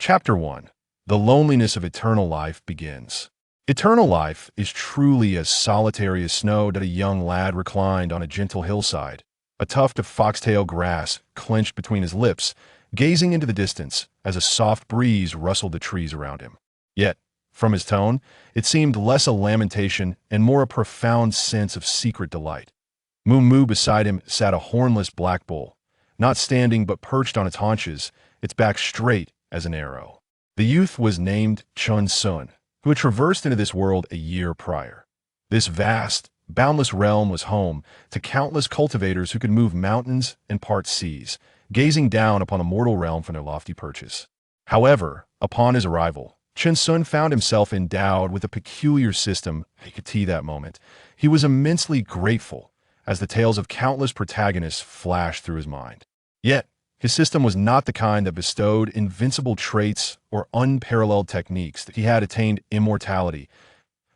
Chapter 1. The Loneliness of Eternal Life begins. Eternal life is truly as solitary as snow that a young lad reclined on a gentle hillside, a tuft of foxtail grass clenched between his lips, gazing into the distance as a soft breeze rustled the trees around him. Yet, from his tone, it seemed less a lamentation and more a profound sense of secret delight. Moo beside him sat a hornless black bull, not standing but perched on its haunches, its back straight as an arrow. The youth was named Chen Xun, who had traversed into this world a year prior. This vast, boundless realm was home to countless cultivators who could move mountains and part seas, gazing down upon the mortal realm from their lofty perches. However, upon his arrival, Chen Xun found himself endowed with a peculiar system. He could see that moment. He was immensely grateful as the tales of countless protagonists flashed through his mind. Yet, his system was not the kind that bestowed invincible traits or unparalleled techniques. That he had attained immortality.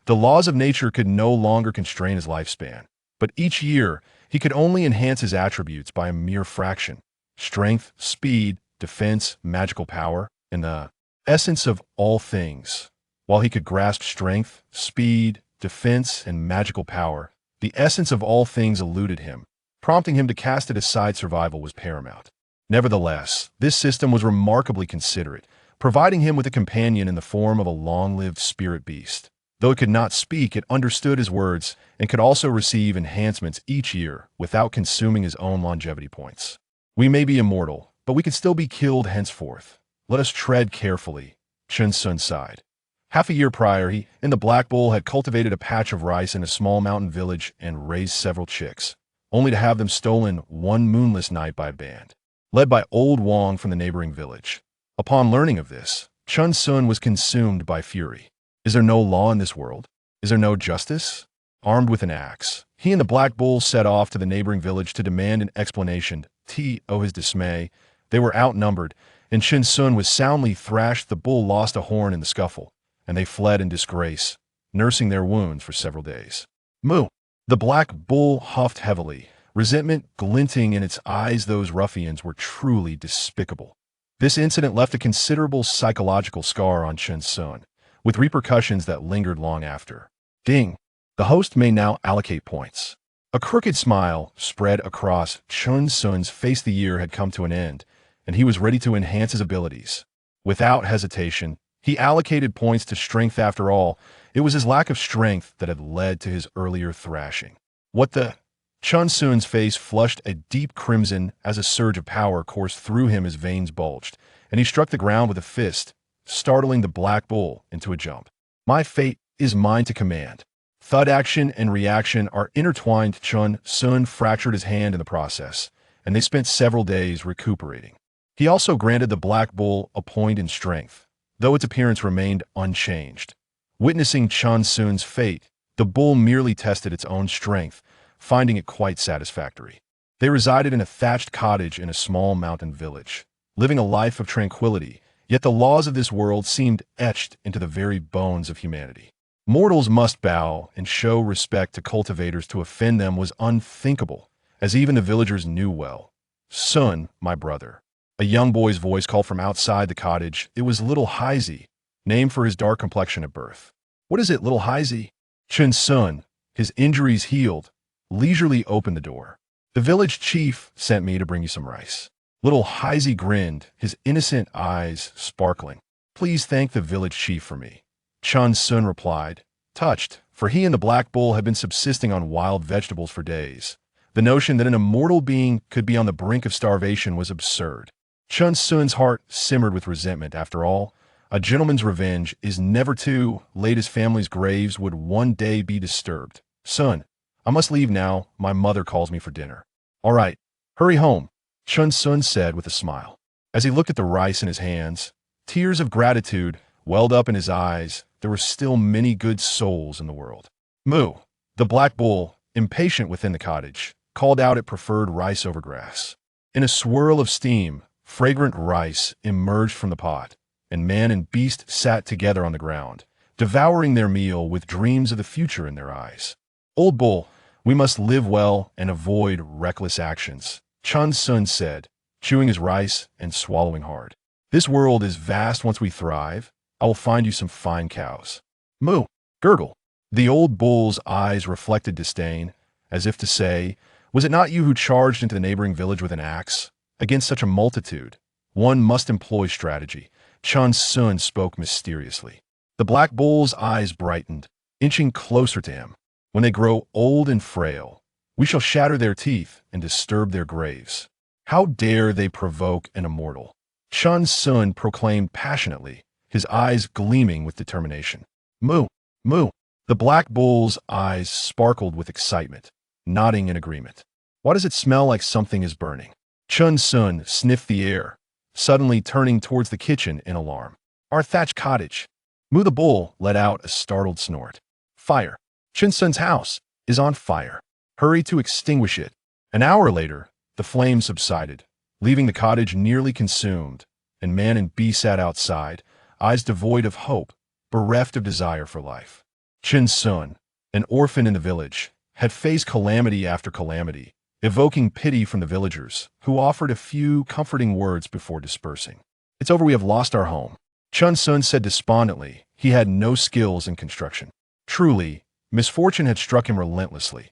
The laws of nature could no longer constrain his lifespan, but each year he could only enhance his attributes by a mere fraction. Strength, speed, defense, magical power, and the essence of all things. While he could grasp strength, speed, defense, and magical power, the essence of all things eluded him, prompting him to cast it aside. Survival was paramount. Nevertheless, this system was remarkably considerate, providing him with a companion in the form of a long-lived spirit beast. Though it could not speak, it understood his words and could also receive enhancements each year without consuming his own longevity points. We may be immortal, but we can still be killed henceforth. Let us tread carefully, Chen Xun sighed. Half a year prior, he and the Black Bull had cultivated a patch of rice in a small mountain village and raised several chicks, only to have them stolen one moonless night by a band led by old Wang from the neighboring village. Upon learning of this, Chen Xun was consumed by fury. Is there no law in this world? Is there no justice? Armed with an axe, he and the Black Bull set off to the neighboring village to demand an explanation. To his dismay, they were outnumbered, and Chen Xun was soundly thrashed. The bull lost a horn in the scuffle, and they fled in disgrace, nursing their wounds for several days. Moo! The Black Bull huffed heavily, resentment glinting in its eyes. Those ruffians were truly despicable. This incident left a considerable psychological scar on Chen Xun, with repercussions that lingered long after. Ding! The host may now allocate points. A crooked smile spread across Chen Xun's face. The year had come to an end, and he was ready to enhance his abilities. Without hesitation, he allocated points to strength. After all, it was his lack of strength that had led to his earlier thrashing. What the? Chen Xun's face flushed a deep crimson as a surge of power coursed through him. His veins bulged, and he struck the ground with a fist, startling the Black Bull into a jump. My fate is mine to command. Thud action and reaction are intertwined. Chen Xun fractured his hand in the process, and they spent several days recuperating. He also granted the Black Bull a point in strength, though its appearance remained unchanged. Witnessing Chen Xun's fate, the bull merely tested its own strength, finding it quite satisfactory. They resided in a thatched cottage in a small mountain village, living a life of tranquility, yet the laws of this world seemed etched into the very bones of humanity. Mortals must bow and show respect to cultivators. To offend them was unthinkable, as even the villagers knew well. Son, my brother. A young boy's voice called from outside the cottage. It was little Heisey, named for his dark complexion at birth. What is it, little Heisey? Chen Xun, his injuries healed, leisurely opened the door. The village chief sent me to bring you some rice. Little Heisey grinned, his innocent eyes sparkling. Please thank the village chief for me. Chen Xun replied, touched, for he and the Black Bull had been subsisting on wild vegetables for days. The notion that an immortal being could be on the brink of starvation was absurd. Chen Xun's heart simmered with resentment. After all, a gentleman's revenge is never too late. His family's graves would one day be disturbed. Son, I must leave now. My mother calls me for dinner. All right, hurry home, Chen Xun said with a smile. As he looked at the rice in his hands, tears of gratitude welled up in his eyes. There were still many good souls in the world. Moo! The Black Bull, impatient within the cottage, called out it preferred rice over grass. In a swirl of steam, fragrant rice emerged from the pot, and man and beast sat together on the ground, devouring their meal with dreams of the future in their eyes. Old Bull, we must live well and avoid reckless actions, Chen Xun said, chewing his rice and swallowing hard. This world is vast. Once we thrive, I will find you some fine cows. Moo! Gurgle! The old bull's eyes reflected disdain, as if to say, was it not you who charged into the neighboring village with an axe? Against such a multitude, one must employ strategy. Chen Xun spoke mysteriously. The black bull's eyes brightened, inching closer to him. When they grow old and frail, we shall shatter their teeth and disturb their graves. How dare they provoke an immortal? Chen Xun proclaimed passionately, his eyes gleaming with determination. Moo! Moo! The black bull's eyes sparkled with excitement, nodding in agreement. Why does it smell like something is burning? Chen Xun sniffed the air, suddenly turning towards the kitchen in alarm. Our thatched cottage. Moo the bull let out a startled snort. Fire! Chen Xun's house is on fire. Hurry to extinguish it. An hour later, the flames subsided, leaving the cottage nearly consumed, and man and beast sat outside, eyes devoid of hope, bereft of desire for life. Chen Xun, an orphan in the village, had faced calamity after calamity, evoking pity from the villagers, who offered a few comforting words before dispersing. It's over, we have lost our home. Chen Xun said despondently he had no skills in construction. Truly, misfortune had struck him relentlessly.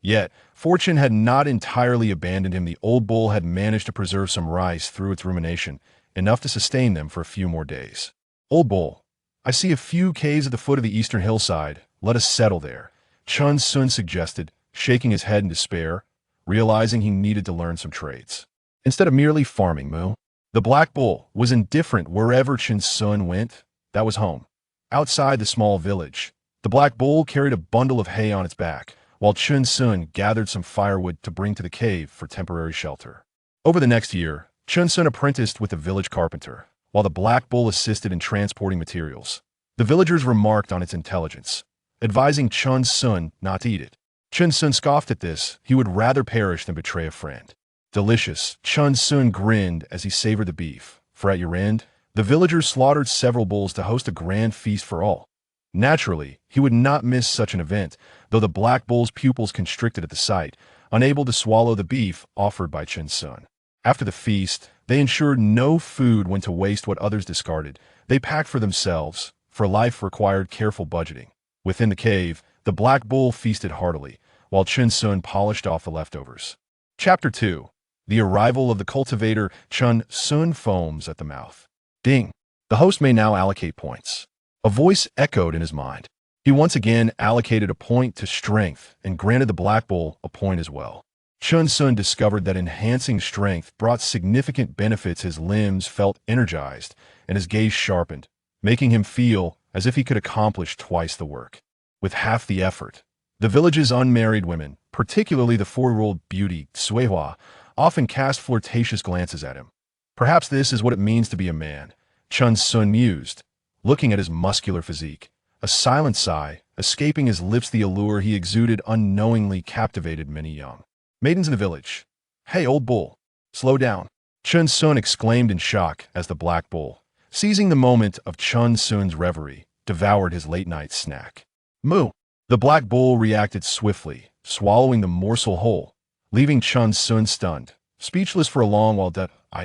Yet, fortune had not entirely abandoned him. The old bull had managed to preserve some rice through its rumination, enough to sustain them for a few more days. Old bull, I see a few caves at the foot of the eastern hillside. Let us settle there, Chen Xun suggested, shaking his head in despair, realizing he needed to learn some trades. Instead of merely farming, Moo. The black bull was indifferent wherever Chen Xun went. That was home. Outside the small village, the black bull carried a bundle of hay on its back, while Chen Xun gathered some firewood to bring to the cave for temporary shelter. Over the next year, Chen Xun apprenticed with the village carpenter, while the black bull assisted in transporting materials. The villagers remarked on its intelligence, advising Chen Xun not to eat it. Chen Xun scoffed at this. He would rather perish than betray a friend. Delicious, Chen Xun grinned as he savored the beef, for at year end, the villagers slaughtered several bulls to host a grand feast for all. Naturally, he would not miss such an event, though the black bull's pupils constricted at the sight, unable to swallow the beef offered by Chen Xun. After the feast, they ensured no food went to waste. What others discarded, they packed for themselves, for life required careful budgeting. Within the cave, the black bull feasted heartily, while Chen Xun polished off the leftovers. Chapter 2. The arrival of the cultivator. Chen Xun foams at the mouth. Ding! The host may now allocate points. A voice echoed in his mind. He once again allocated a point to strength and granted the black bull a point as well. Chen Xun discovered that enhancing strength brought significant benefits. His limbs felt energized and his gaze sharpened, making him feel as if he could accomplish twice the work with half the effort. The village's unmarried women, particularly the 4-year-old beauty, Suihua, often cast flirtatious glances at him. Perhaps this is what it means to be a man, Chen Xun mused, looking at his muscular physique. A silent sigh, escaping his lips. The allure he exuded unknowingly captivated many young maidens in the village. Hey, old bull, slow down, Chen Xun exclaimed in shock as the black bull, seizing the moment of Chen Xun's reverie, devoured his late-night snack. Moo! The black bull reacted swiftly, swallowing the morsel whole, leaving Chen Xun stunned, speechless for a long while.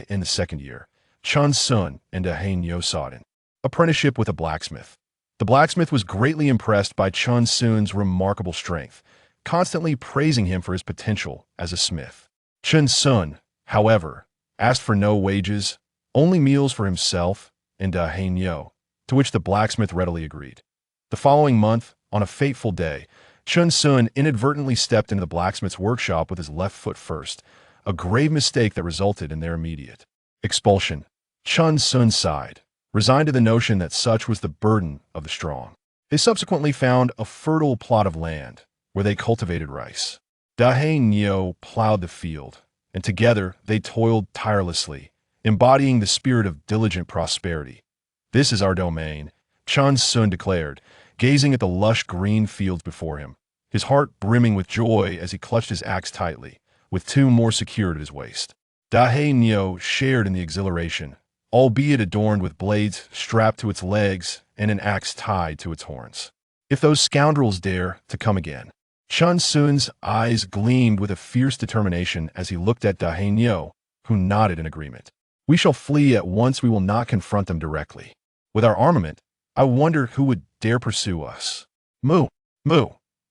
In the second year, Chen Xun and Daheng Yo sought an apprenticeship with a blacksmith. The blacksmith was greatly impressed by Chen Xun's remarkable strength, constantly praising him for his potential as a smith. Chen Xun, however, asked for no wages, only meals for himself and Daheng Yo, to which the blacksmith readily agreed. The following month, on a fateful day, Chen Xun inadvertently stepped into the blacksmith's workshop with his left foot first, a grave mistake that resulted in their immediate expulsion. Chen Xun sighed, resigned to the notion that such was the burden of the strong. They subsequently found a fertile plot of land, where they cultivated rice. Daheng Yo plowed the field, and together they toiled tirelessly, embodying the spirit of diligent prosperity. This is our domain, Chen Xun declared, gazing at the lush green fields before him, his heart brimming with joy as he clutched his axe tightly, with two more secured at his waist. Daheng Yo shared in the exhilaration, albeit adorned with blades strapped to its legs and an axe tied to its horns. If those scoundrels dare to come again. Chen Xun's eyes gleamed with a fierce determination as he looked at Daheng Yo, who nodded in agreement. We shall flee at once. We will not confront them directly. With our armament, I wonder who would dare pursue us. Moo, moo.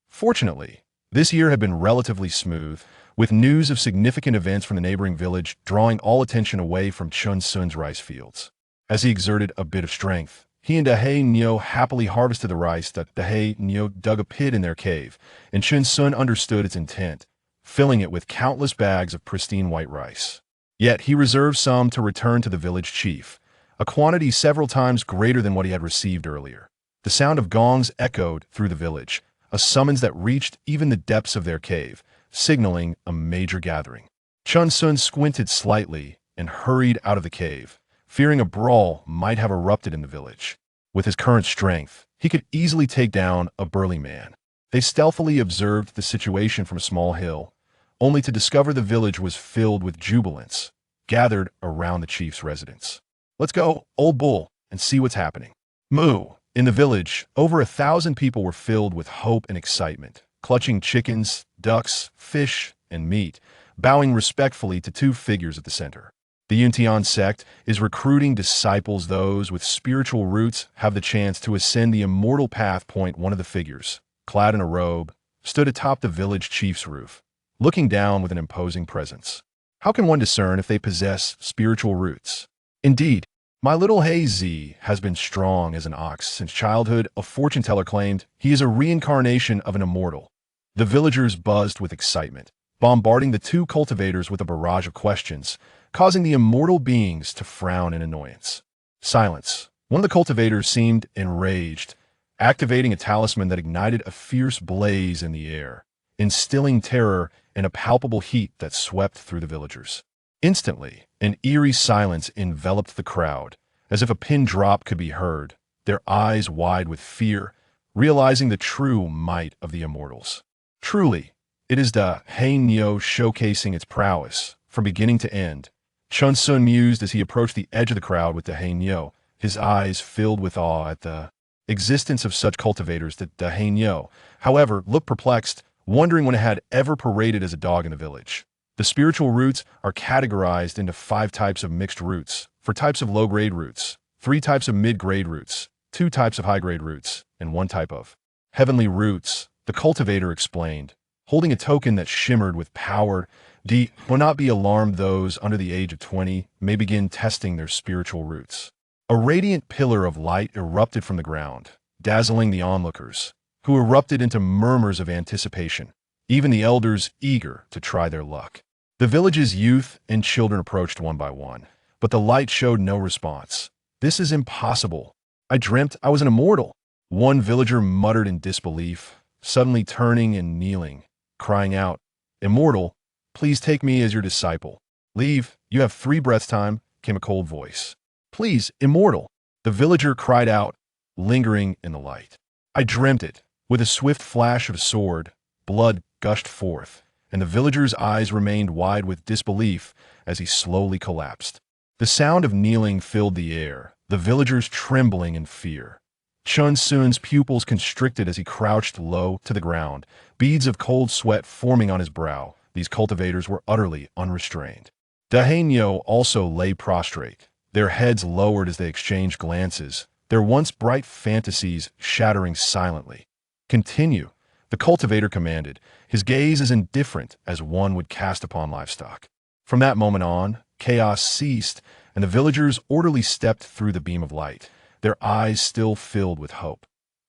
Fortunately, this year had been relatively smooth, with news of significant events from the neighboring village drawing all attention away from Chen Xun's rice fields. As he exerted a bit of strength, he and Dahe Nyo happily harvested the rice that Dahe Nyo dug a pit in their cave, and Chen Xun understood its intent, filling it with countless bags of pristine white rice. Yet he reserved some to return to the village chief, a quantity several times greater than what he had received earlier. The sound of gongs echoed through the village, a summons that reached even the depths of their cave, signaling a major gathering. Chen Xun squinted slightly and hurried out of the cave, fearing a brawl might have erupted in the village. With his current strength, he could easily take down a burly man. They stealthily observed the situation from a small hill, only to discover the village was filled with jubilance, gathered around the chief's residence. Let's go, old bull, and see what's happening. Moo. In the village, over 1,000 people were filled with hope and excitement, clutching chickens, ducks, fish, and meat, bowing respectfully to two figures at the center. The Yuntian sect is recruiting disciples. Those with spiritual roots have the chance to ascend the immortal path. One of the figures, clad in a robe, stood atop the village chief's roof, looking down with an imposing presence. How can one discern if they possess spiritual roots? Indeed, my little Hazy has been strong as an ox since childhood, a fortune teller claimed. He is a reincarnation of an immortal. The villagers buzzed with excitement, bombarding the two cultivators with a barrage of questions, causing the immortal beings to frown in annoyance. Silence. One of the cultivators seemed enraged, activating a talisman that ignited a fierce blaze in the air, instilling terror and a palpable heat that swept through the villagers. Instantly, an eerie silence enveloped the crowd, as if a pin drop could be heard, their eyes wide with fear, realizing the true might of the immortals. Truly, it is the Hainyo showcasing its prowess, from beginning to end. Chen Xun mused as he approached the edge of the crowd with the Hainyo, his eyes filled with awe at the existence of such cultivators. That the Hainyo, however, looked perplexed, wondering when it had ever paraded as a dog in the village. The spiritual roots are categorized into 5 types of mixed roots, 4 types of low-grade roots, 3 types of mid-grade roots, 2 types of high-grade roots, and 1 type of heavenly roots, the cultivator explained, holding a token that shimmered with power. Will not be alarmed. Those under the age of 20 may begin testing their spiritual roots. A radiant pillar of light erupted from the ground, dazzling the onlookers, who erupted into murmurs of anticipation, even the elders eager to try their luck. The village's youth and children approached one by one, but the light showed no response. This is impossible. I dreamt I was an immortal. One villager muttered in disbelief, suddenly turning and kneeling, crying out, "Immortal, please take me as your disciple." "Leave, you have 3 breaths time," came a cold voice. "Please, immortal," the villager cried out, lingering in the light. "I dreamt it." With a swift flash of a sword, blood gushed forth, and the villager's eyes remained wide with disbelief as he slowly collapsed. The sound of kneeling filled the air, the villagers trembling in fear. Chen Xun's pupils constricted as he crouched low to the ground, beads of cold sweat forming on his brow. These cultivators were utterly unrestrained. Dahainyo also lay prostrate, their heads lowered as they exchanged glances, their once bright fantasies shattering silently. "Continue," the cultivator commanded, his gaze as indifferent as one would cast upon livestock. From that moment on, chaos ceased, and the villagers orderly stepped through the beam of light, their eyes still filled with hope.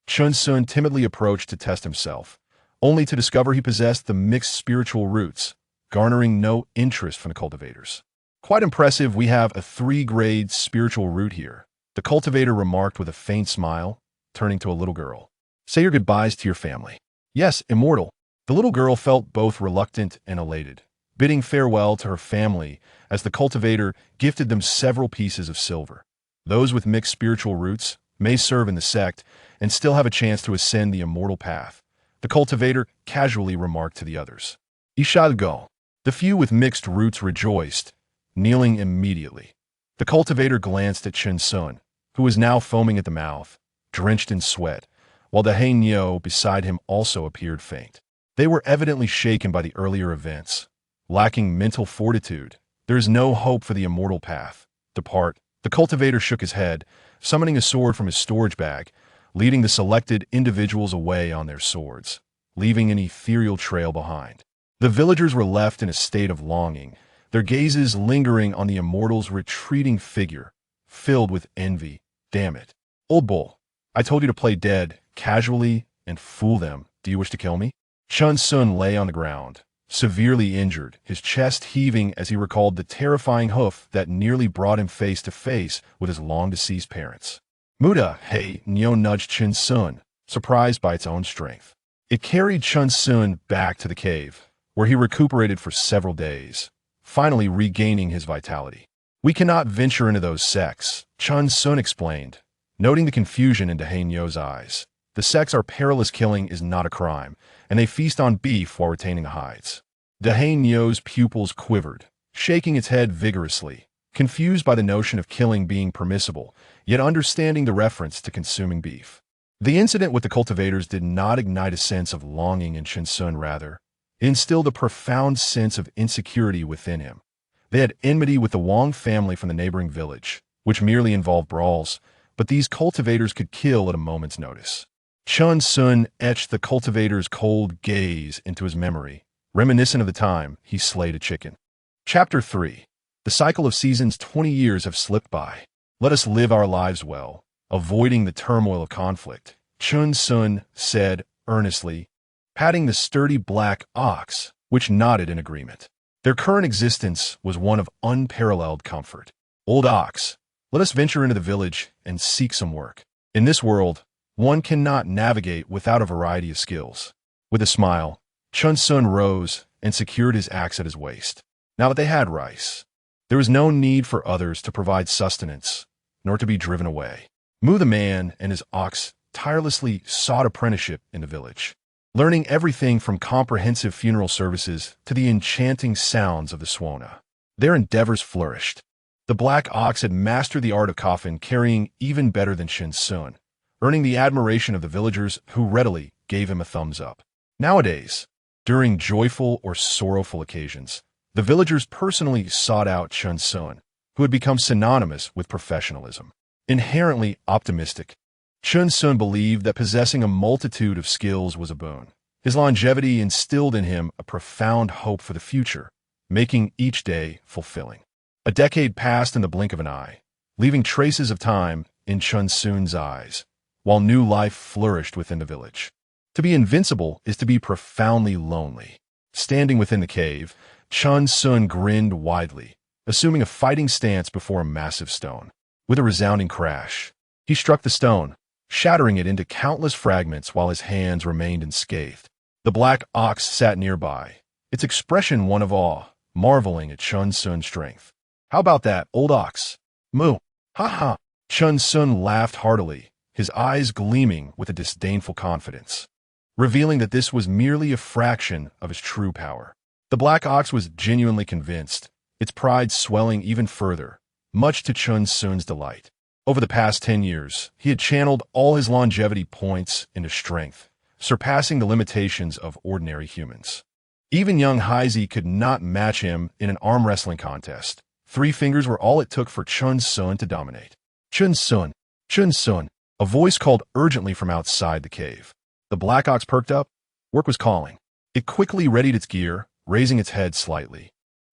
Chen Xun timidly approached to test himself, only to discover he possessed the mixed spiritual roots, garnering no interest from the cultivators. "Quite impressive. We have a 3-grade spiritual root here," the cultivator remarked with a faint smile, turning to a little girl. "Say your goodbyes to your family." "Yes, immortal." The little girl felt both reluctant and elated, bidding farewell to her family as the cultivator gifted them several pieces of silver. Those with mixed spiritual roots may serve in the sect and still have a chance to ascend the immortal path, the cultivator casually remarked to the others. "You shall go." The few with mixed roots rejoiced, kneeling immediately. The cultivator glanced at Chen Xun, who was now foaming at the mouth, drenched in sweat, while the Hainyo beside him also appeared faint. They were evidently shaken by the earlier events. Lacking mental fortitude, there is no hope for the immortal path, Depart. The cultivator shook his head, summoning a sword from his storage bag, leading the selected individuals away on their swords, leaving an ethereal trail behind. The villagers were left in a state of longing, their gazes lingering on the immortal's retreating figure, filled with envy. Damn it. Old bull, I told you to play dead, casually, and fool them. Do you wish to kill me? Chen Xun lay on the ground, severely injured, his chest heaving as he recalled the terrifying hoof that nearly brought him face to face with his long-deceased parents. Muda, hey, Nyo nudged Chen Xun, surprised by its own strength. It carried Chen Xun back to the cave, where he recuperated for several days, finally regaining his vitality. We cannot venture into those sects, Chen Xun explained, noting the confusion in Dahane Nyo's eyes. The sects are perilous. Killing is not a crime, and they feast on beef while retaining the hides. Dahane Nyo's pupils quivered, shaking its head vigorously, confused by the notion of killing being permissible, yet understanding the reference to consuming beef. The incident with the cultivators did not ignite a sense of longing in Chen Xun, rather, it instilled a profound sense of insecurity within him. They had enmity with the Wang family from the neighboring village, which merely involved brawls, but these cultivators could kill at a moment's notice. Chen Xun etched the cultivator's cold gaze into his memory, reminiscent of the time he slayed a chicken. Chapter 3. The cycle of seasons. 20 years have slipped by. Let us live our lives well, avoiding the turmoil of conflict, Chen Xun said earnestly, patting the sturdy black ox, which nodded in agreement. Their current existence was one of unparalleled comfort. Old ox, let us venture into the village and seek some work. In this world, one cannot navigate without a variety of skills. With a smile, Chen Xun rose and secured his axe at his waist. Now that they had rice, there was no need for others to provide sustenance, nor to be driven away. Mu the man and his ox tirelessly sought apprenticeship in the village, learning everything from comprehensive funeral services to the enchanting sounds of the Swana. Their endeavors flourished. The black ox had mastered the art of coffin carrying even better than Chen Xun, earning the admiration of the villagers who readily gave him a thumbs up. Nowadays, during joyful or sorrowful occasions, the villagers personally sought out Chen Xun, who had become synonymous with professionalism. Inherently optimistic, Chen Xun believed that possessing a multitude of skills was a boon. His longevity instilled in him a profound hope for the future, making each day fulfilling. A decade passed in the blink of an eye, leaving traces of time in Chen Xun's eyes, while new life flourished within the village. To be invincible is to be profoundly lonely. Standing within the cave, Chen Xun grinned widely, assuming a fighting stance before a massive stone. With a resounding crash, he struck the stone, shattering it into countless fragments while his hands remained unscathed. The black ox sat nearby, its expression one of awe, marveling at Chen Xun's strength. How about that, old ox? Moo! Ha ha! Chen Xun laughed heartily, his eyes gleaming with a disdainful confidence, revealing that this was merely a fraction of his true power. The black ox was genuinely convinced, its pride swelling even further, much to Chen Xun's delight. Over the past 10 years, he had channeled all his longevity points into strength, surpassing the limitations of ordinary humans. Even young Heisey could not match him in an arm wrestling contest. 3 fingers were all it took for Chen Xun to dominate. Chen Xun! Chen Xun! A voice called urgently from outside the cave. The black ox perked up. Work was calling. It quickly readied its gear, raising its head slightly.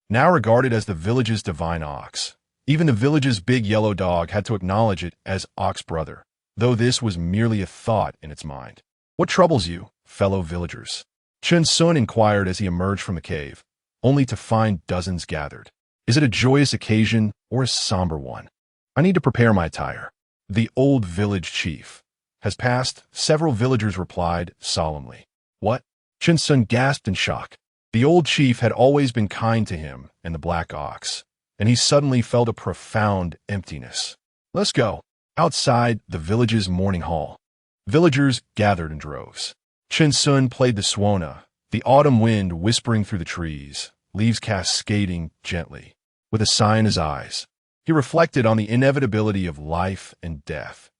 Now regarded as the village's divine ox, even the village's big yellow dog had to acknowledge it as Ox Brother, though this was merely a thought in its mind. What troubles you, fellow villagers? Chen Xun inquired as he emerged from the cave, only to find dozens gathered. Is it a joyous occasion or a somber one? I need to prepare my attire. The old village chief has passed, several villagers replied solemnly. What? Chen Xun gasped in shock. The old chief had always been kind to him and the black ox, and he suddenly felt a profound emptiness. Let's go. Outside the village's morning hall, villagers gathered in droves. Chen Xun played the Swana, the autumn wind whispering through the trees, leaves cascading gently. With a sigh in his eyes, he reflected on the inevitability of life and death.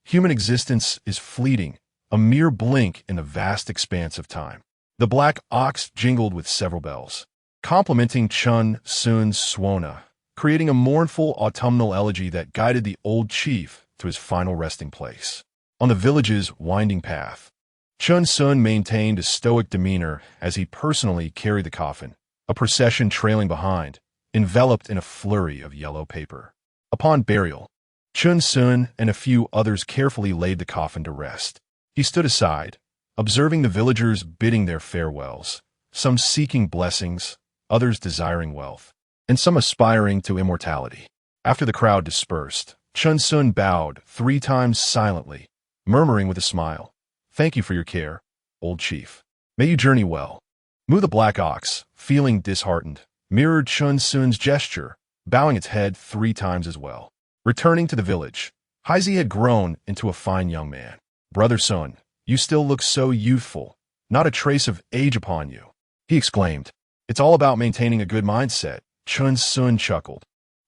Human existence is fleeting, a mere blink in the vast expanse of time. The black ox jingled with several bells, complementing Chen Xun's Swana, creating a mournful autumnal elegy that guided the old chief to his final resting place. On the village's winding path, Chen Xun maintained a stoic demeanor as he personally carried the coffin, a procession trailing behind, enveloped in a flurry of yellow paper. Upon burial, Chen Xun and a few others carefully laid the coffin to rest. He stood aside, observing the villagers bidding their farewells, some seeking blessings, others desiring wealth, and some aspiring to immortality. After the crowd dispersed, Chen Xun bowed 3 times silently, murmuring with a smile, "Thank you for your care, old chief. May you journey well." Mu the black ox, feeling disheartened, mirrored Chen Xun's gesture, bowing its head 3 times as well. Returning to the village, Haizi had grown into a fine young man. "Brother Sun, you still look so youthful, not a trace of age upon you," he exclaimed. "It's all about maintaining a good mindset," Chen Xun chuckled,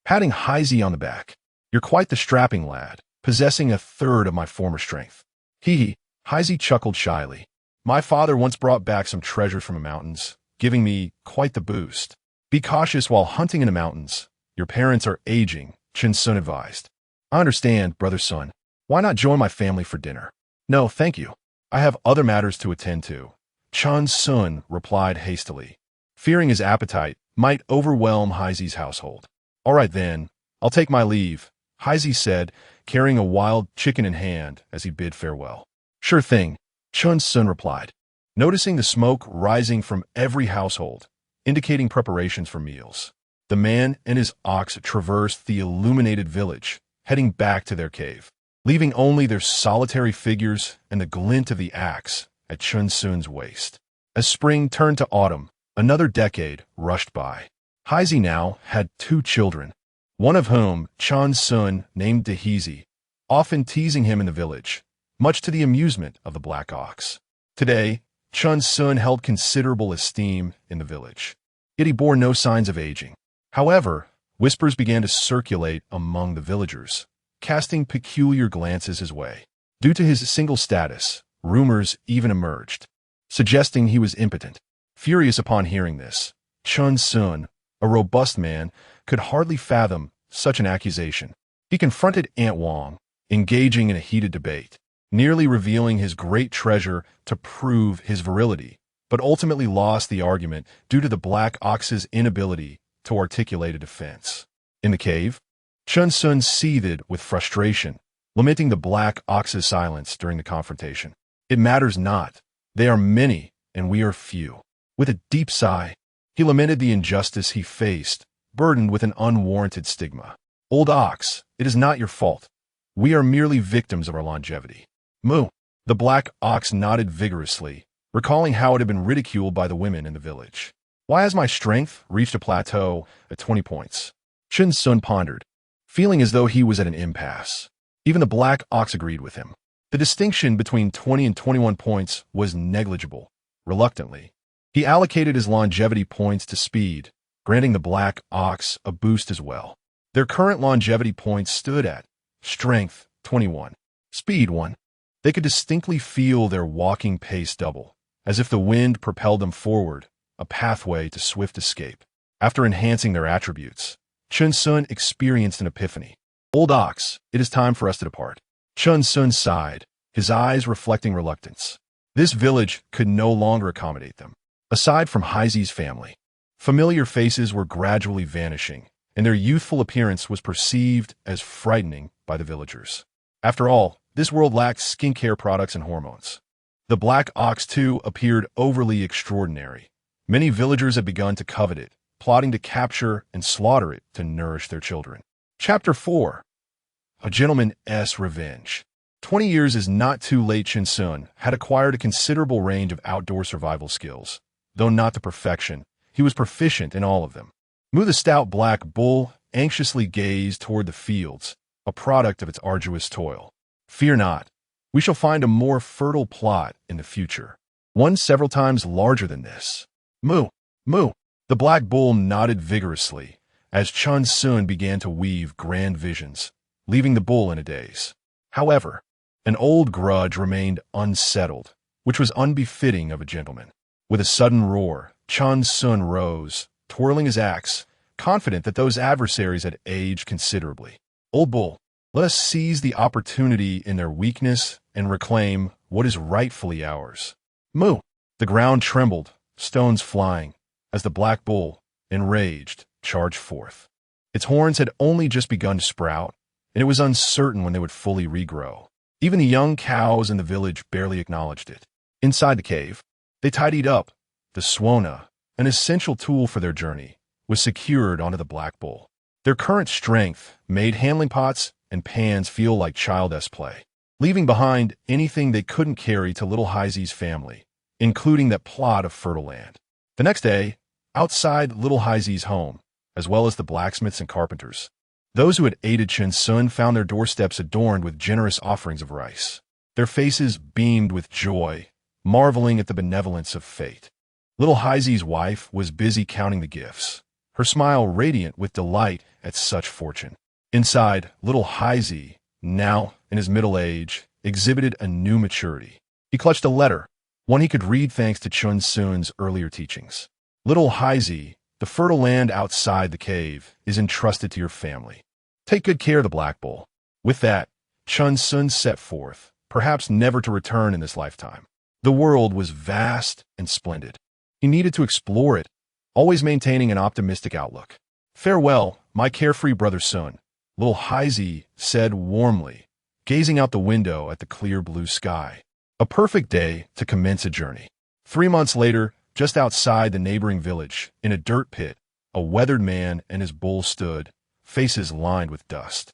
patting Haizi on the back. "You're quite the strapping lad, possessing a third of my former strength." Haizi chuckled shyly. "My father once brought back some treasures from the mountains, giving me quite the boost. Be cautious while hunting in the mountains. Your parents are aging," Chen Xun advised. "I understand, brother Sun. Why not join my family for dinner?" "No, thank you. I have other matters to attend to," Chen Xun replied hastily, fearing his appetite might overwhelm Haizi's household. "All right then, I'll take my leave," Haizi said, carrying a wild chicken in hand as he bid farewell. "Sure thing," Chen Xun replied, noticing the smoke rising from every household, indicating preparations for meals. The man and his ox traversed the illuminated village, heading back to their cave, leaving only their solitary figures and the glint of the axe at Chen Xun's waist. As spring turned to autumn, another decade rushed by. Haizi now had 2 children, one of whom Chen Xun named Dehizi, often teasing him in the village, much to the amusement of the black ox. Today, Chen Xun held considerable esteem in the village, yet he bore no signs of aging. However, whispers began to circulate among the villagers, casting peculiar glances his way. Due to his single status, rumors even emerged, suggesting he was impotent. Furious upon hearing this, Chen Xun, a robust man, could hardly fathom such an accusation. He confronted Aunt Wang, engaging in a heated debate, nearly revealing his great treasure to prove his virility, but ultimately lost the argument due to the black ox's inability to articulate a defense. In the cave, Chen Xun seethed with frustration, lamenting the black ox's silence during the confrontation. "It matters not. They are many, and we are few." With a deep sigh, he lamented the injustice he faced, burdened with an unwarranted stigma. "Old ox, it is not your fault. We are merely victims of our longevity." "Moo." The black ox nodded vigorously, recalling how it had been ridiculed by the women in the village. "Why has my strength reached a plateau at 20 points? Chen Xun pondered, feeling as though he was at an impasse. Even the black ox agreed with him. The distinction between 20 and 21 points was negligible. Reluctantly, he allocated his longevity points to speed, granting the black ox a boost as well. Their current longevity points stood at strength 21, speed 1. They could distinctly feel their walking pace double, as if the wind propelled them forward, a pathway to swift escape. After enhancing their attributes, Chen Xun experienced an epiphany. "Old ox, it is time for us to depart." Chen Xun sighed, his eyes reflecting reluctance. This village could no longer accommodate them. Aside from Haizi's family, familiar faces were gradually vanishing, and their youthful appearance was perceived as frightening by the villagers. After all, this world lacked skincare products and hormones. The black ox, too, appeared overly extraordinary. Many villagers had begun to covet it, plotting to capture and slaughter it to nourish their children. Chapter 4. A Gentleman's Revenge. 20 years is not too late. Chen Xun had acquired a considerable range of outdoor survival skills. Though not to perfection, he was proficient in all of them. Mu the stout black bull anxiously gazed toward the fields, a product of its arduous toil. "Fear not. We shall find a more fertile plot in the future, one several times larger than this." "Moo, moo." The black bull nodded vigorously as Chen Xun began to weave grand visions, leaving the bull in a daze. However, an old grudge remained unsettled, which was unbefitting of a gentleman. With a sudden roar, Chen Xun rose, twirling his axe, confident that those adversaries had aged considerably. Old Bull, let us seize the opportunity in their weakness and reclaim what is rightfully ours. Moo! The ground trembled, stones flying, as the Black Bull, enraged, charged forth. Its horns had only just begun to sprout, and it was uncertain when they would fully regrow. Even the young cows in the village barely acknowledged it. Inside the cave, they tidied up. The Swona, an essential tool for their journey, was secured onto the Black Bull. Their current strength made handling pots and pans feel like childish play, leaving behind anything they couldn't carry to Little Heizi's family, including that plot of fertile land. The next day, outside Little Heizi's home, as well as the blacksmiths and carpenters, those who had aided Chen Xun found their doorsteps adorned with generous offerings of rice. Their faces beamed with joy, marveling at the benevolence of fate. Little Heizi's wife was busy counting the gifts, her smile radiant with delight at such fortune. Inside, Little Heizi, now in his middle age, exhibited a new maturity. He clutched a letter, one he could read thanks to Chen Xun's earlier teachings. Little Heizi, the fertile land outside the cave is entrusted to your family. Take good care of the Black Bull. With that, Chen Xun set forth, perhaps never to return in this lifetime. The world was vast and splendid. He needed to explore it, always maintaining an optimistic outlook. Farewell, my carefree brother Sun, Little Heizi said warmly, gazing out the window at the clear blue sky. A perfect day to commence a journey. 3 months later, just outside the neighboring village, in a dirt pit, a weathered man and his bull stood, faces lined with dust.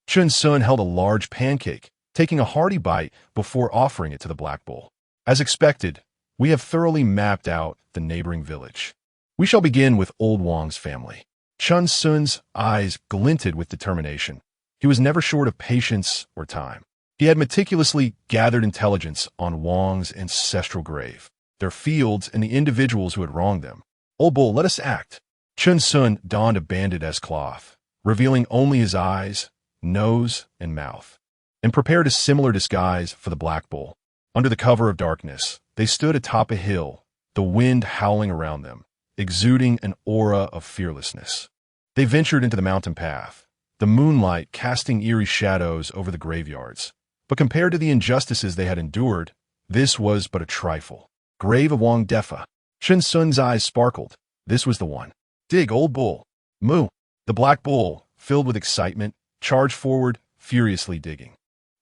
Chen Xun held a large pancake, taking a hearty bite before offering it to the Black Bull. As expected, we have thoroughly mapped out the neighboring village. We shall begin with Old Wang's family. Chen Xun's eyes glinted with determination. He was never short of patience or time. He had meticulously gathered intelligence on Wang's ancestral grave, their fields, and the individuals who had wronged them. Old Bull, let us act. Chen Xun donned a banded-esque cloth, revealing only his eyes, nose, and mouth, and prepared a similar disguise for the Black Bull. Under the cover of darkness, they stood atop a hill, the wind howling around them, exuding an aura of fearlessness. They ventured into the mountain path, the moonlight casting eerie shadows over the graveyards. But compared to the injustices they had endured, this was but a trifle. Grave of Wang Defa. Chen Xun's eyes sparkled. This was the one. Dig, Old Bull. Moo. The Black Bull, filled with excitement, charged forward, furiously digging.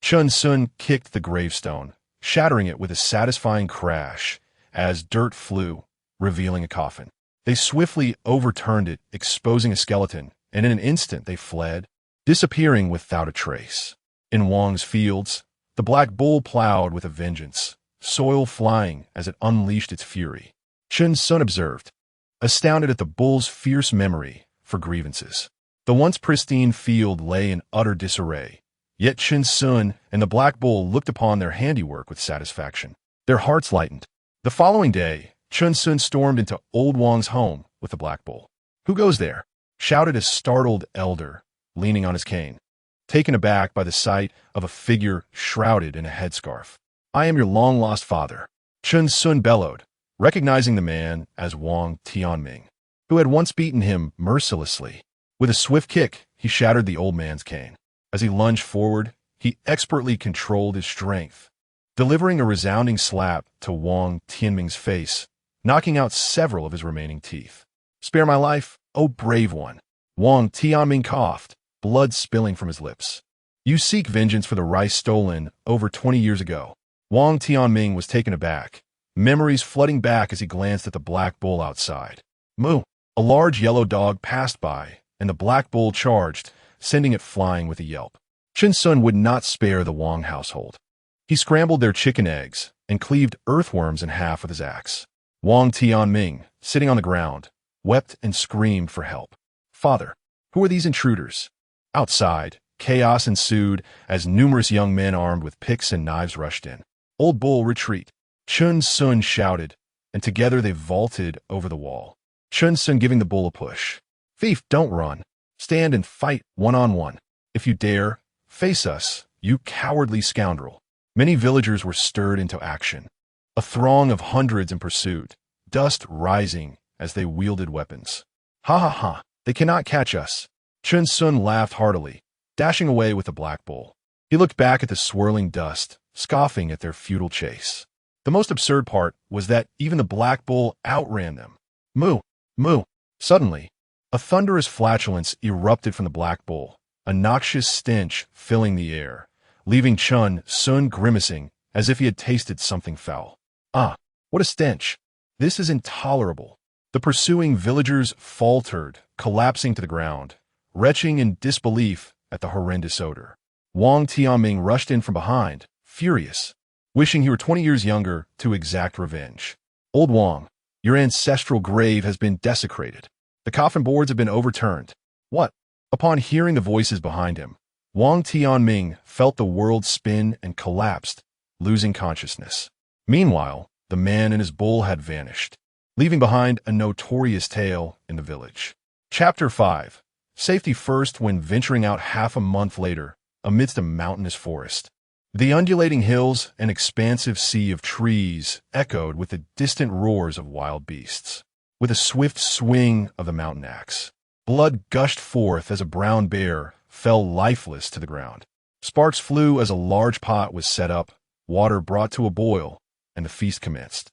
Chen Xun kicked the gravestone, shattering it with a satisfying crash as dirt flew, revealing a coffin. They swiftly overturned it, exposing a skeleton, and in an instant they fled, disappearing without a trace. In Wang's fields, the Black Bull plowed with a vengeance, soil flying as it unleashed its fury. Chen Xun observed, astounded at the bull's fierce memory for grievances. The once pristine field lay in utter disarray, yet Chen Xun and the Black Bull looked upon their handiwork with satisfaction. Their hearts lightened. The following day, Chen Xun stormed into Old Wang's home with the Black Bull. "Who goes there?" shouted a startled elder, leaning on his cane, taken aback by the sight of a figure shrouded in a headscarf. "I am your long-lost father," Chen Xun bellowed, recognizing the man as Wang Tianming, who had once beaten him mercilessly. With a swift kick, he shattered the old man's cane. As he lunged forward, he expertly controlled his strength, delivering a resounding slap to Wang Tianming's face, knocking out several of his remaining teeth. "Spare my life, O brave one," Wang Tianming coughed, blood spilling from his lips. "You seek vengeance for the rice stolen over 20 years ago." Wang Tianming was taken aback, memories flooding back as he glanced at the Black Bull outside. Moo! A large yellow dog passed by, and the Black Bull charged, sending it flying with a yelp. Chen Xun would not spare the Wang household. He scrambled their chicken eggs and cleaved earthworms in half with his axe. Wang Tianming, sitting on the ground, wept and screamed for help. "Father, who are these intruders?" Outside, chaos ensued as numerous young men armed with picks and knives rushed in. "Old Bull, retreat!" Chen Xun shouted, and together they vaulted over the wall. Chen Xun giving the bull a push. "Thief, don't run. Stand and fight one-on-one. If you dare, face us, you cowardly scoundrel." Many villagers were stirred into action. A throng of hundreds in pursuit, dust rising as they wielded weapons. "Ha ha ha, They cannot catch us. Chen Xun laughed heartily, dashing away with the black bull. He looked back at the swirling dust, scoffing at their futile chase. The most absurd part was that even the black bull outran them. Moo! Moo! Suddenly, a thunderous flatulence erupted from the black bull, a noxious stench filling the air, leaving Chen Xun grimacing as if he had tasted something foul. Ah, what a stench! This is intolerable. The pursuing villagers faltered, collapsing to the ground, retching in disbelief at the horrendous odor. Wang Tianming rushed in from behind, furious, wishing he were 20 years younger to exact revenge. Old Wang, your ancestral grave has been desecrated. The coffin boards have been overturned. What? Upon hearing the voices behind him, Wang Tianming felt the world spin and collapsed, losing consciousness. Meanwhile, the man and his bull had vanished, leaving behind a notorious tale in the village. Chapter 5. Safety first when venturing out half a month later, amidst a mountainous forest. The undulating hills and expansive sea of trees echoed with the distant roars of wild beasts. With a swift swing of the mountain axe, blood gushed forth as a brown bear fell lifeless to the ground. Sparks flew as a large pot was set up, water brought to a boil, and the feast commenced.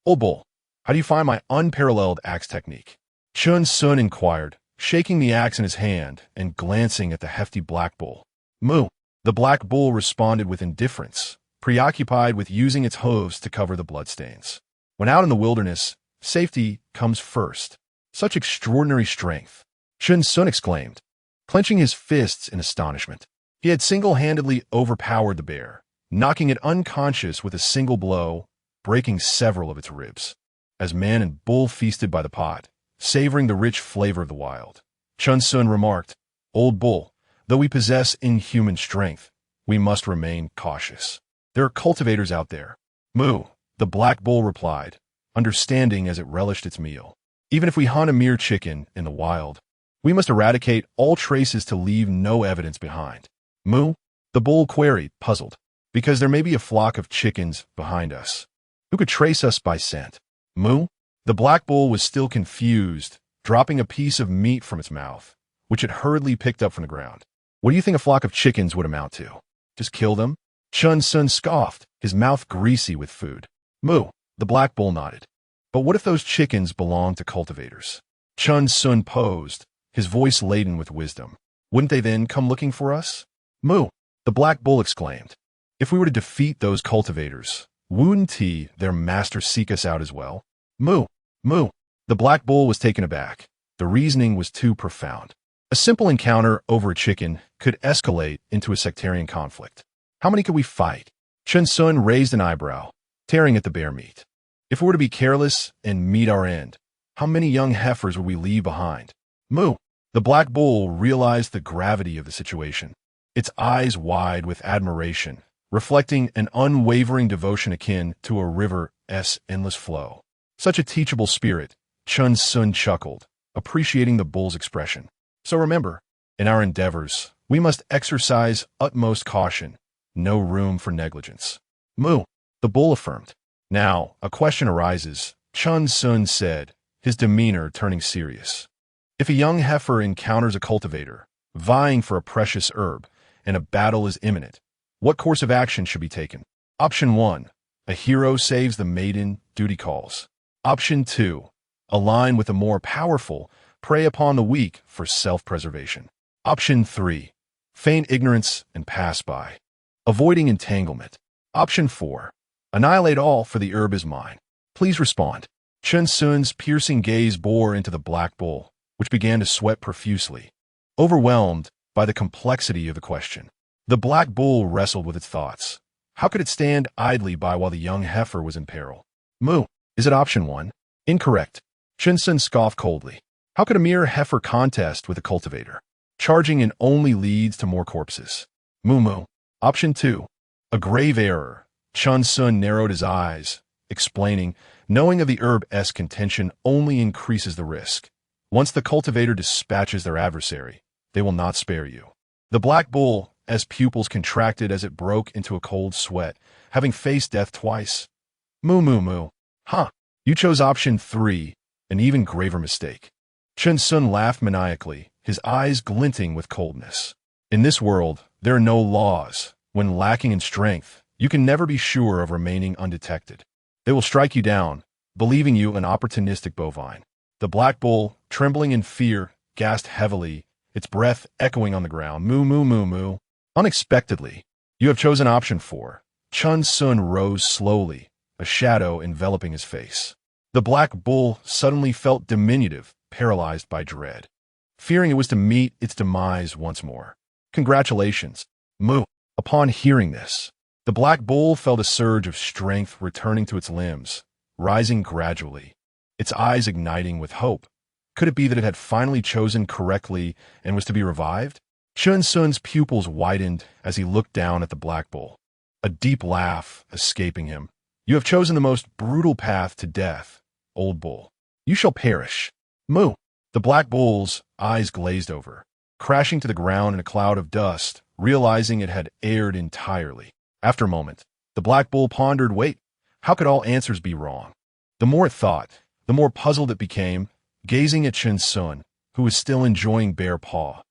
Old bull, how do you find my unparalleled axe technique? Chen Xun inquired, shaking the axe in his hand and glancing at the hefty black bull. Moo! The black bull responded with indifference, preoccupied with using its hooves to cover the bloodstains. When out in the wilderness, safety comes first. Such extraordinary strength! Chen Xun exclaimed, clenching his fists in astonishment. He had single-handedly overpowered the bear, knocking it unconscious with a single blow, breaking several of its ribs. As man and bull feasted by the pot, savoring the rich flavor of the wild, Chen Xun remarked, Old bull, though we possess inhuman strength, we must remain cautious. There are cultivators out there. Moo, the black bull replied, understanding as it relished its meal. Even if we hunt a mere chicken in the wild, we must eradicate all traces to leave no evidence behind. Moo, the bull queried, puzzled, because there may be a flock of chickens behind us. Who could trace us by scent? Moo, the black bull was still confused, dropping a piece of meat from its mouth, which it hurriedly picked up from the ground. What do you think a flock of chickens would amount to? Just kill them? Chen Xun scoffed, his mouth greasy with food. Moo, the black bull nodded. But what if those chickens belong to cultivators? Chen Xun posed, his voice laden with wisdom. Wouldn't they then come looking for us? Moo, the black bull exclaimed. If we were to defeat those cultivators, wouldn't their master seek us out as well? Moo, moo. The black bull was taken aback. The reasoning was too profound. A simple encounter over a chicken could escalate into a sectarian conflict. How many could we fight? Chen Xun raised an eyebrow, tearing at the bear meat. If we were to be careless and meet our end, how many young heifers would we leave behind? Moo. The black bull realized the gravity of the situation, its eyes wide with admiration, reflecting an unwavering devotion akin to a river's endless flow. Such a teachable spirit, Chen Xun chuckled, appreciating the bull's expression. So remember, in our endeavors, we must exercise utmost caution, no room for negligence. Moo, the bull affirmed. Now, a question arises, Chen Xun said, his demeanor turning serious. If a young heifer encounters a cultivator, vying for a precious herb, and a battle is imminent, what course of action should be taken? Option 1. A hero saves the maiden, duty calls. Option 2. Align with a more powerful, prey upon the weak for self-preservation. Option 3. Feign ignorance and pass by, avoiding entanglement. Option 4. Annihilate all for the herb is mine. Please respond. Chen Xun's piercing gaze bore into the black bull, which began to sweat profusely, overwhelmed by the complexity of the question. The black bull wrestled with its thoughts. How could it stand idly by while the young heifer was in peril? Moo, is it option 1? Incorrect. Chen Xun scoffed coldly. How could a mere heifer contest with a cultivator? Charging in only leads to more corpses. Moo moo. Option 2. A grave error. Chen Xun narrowed his eyes, explaining, knowing of the herb's contention only increases the risk. Once the cultivator dispatches their adversary, they will not spare you. The black bull, as pupils contracted as it broke into a cold sweat, having faced death twice. Moo moo moo. Huh. You chose option 3, an even graver mistake. Chen Xun laughed maniacally, his eyes glinting with coldness. In this world, there are no laws. When lacking in strength, you can never be sure of remaining undetected. They will strike you down, believing you an opportunistic bovine. The black bull, trembling in fear, gasped heavily, its breath echoing on the ground. Moo, moo, moo, moo. Unexpectedly, you have chosen option 4. Chen Xun rose slowly, a shadow enveloping his face. The black bull suddenly felt diminutive, paralyzed by dread, fearing it was to meet its demise once more. Congratulations, Moo. Upon hearing this, the black bull felt a surge of strength returning to its limbs, rising gradually, its eyes igniting with hope. Could it be that it had finally chosen correctly and was to be revived? Chen Xun's pupils widened as he looked down at the black bull, a deep laugh escaping him. You have chosen the most brutal path to death, old bull. You shall perish. Moo. The black bull's eyes glazed over, crashing to the ground in a cloud of dust, realizing it had erred entirely. After a moment, the black bull pondered, wait, how could all answers be wrong? The more it thought, the more puzzled it became, gazing at Chen Xun, who was still enjoying bare paw.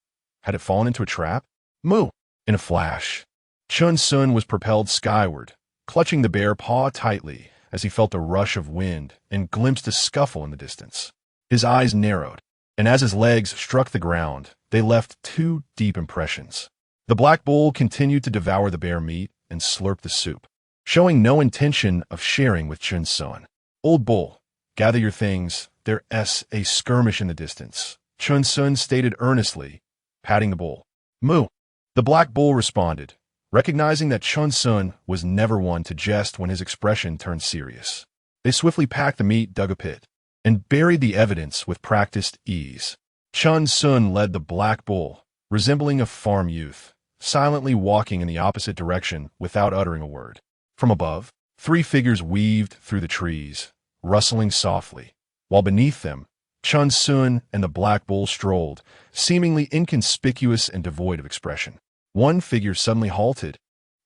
Had it fallen into a trap? Moo! In a flash, Chen Xun was propelled skyward, clutching the bare paw tightly as he felt a rush of wind and glimpsed a scuffle in the distance. His eyes narrowed, and as his legs struck the ground, they left 2 deep impressions. The black bull continued to devour the bare meat and slurp the soup, showing no intention of sharing with Chen Xun. Old bull, gather your things, there's a skirmish in the distance, Chen Xun stated earnestly, patting the bull. Moo. The black bull responded, recognizing that Chen Xun was never one to jest when his expression turned serious. They swiftly packed the meat, dug a pit, and buried the evidence with practiced ease. Chen Xun led the black bull, resembling a farm youth, silently walking in the opposite direction without uttering a word. From above, 3 figures weaved through the trees, rustling softly, while beneath them, Chen Xun and the black bull strolled, seemingly inconspicuous and devoid of expression. One figure suddenly halted,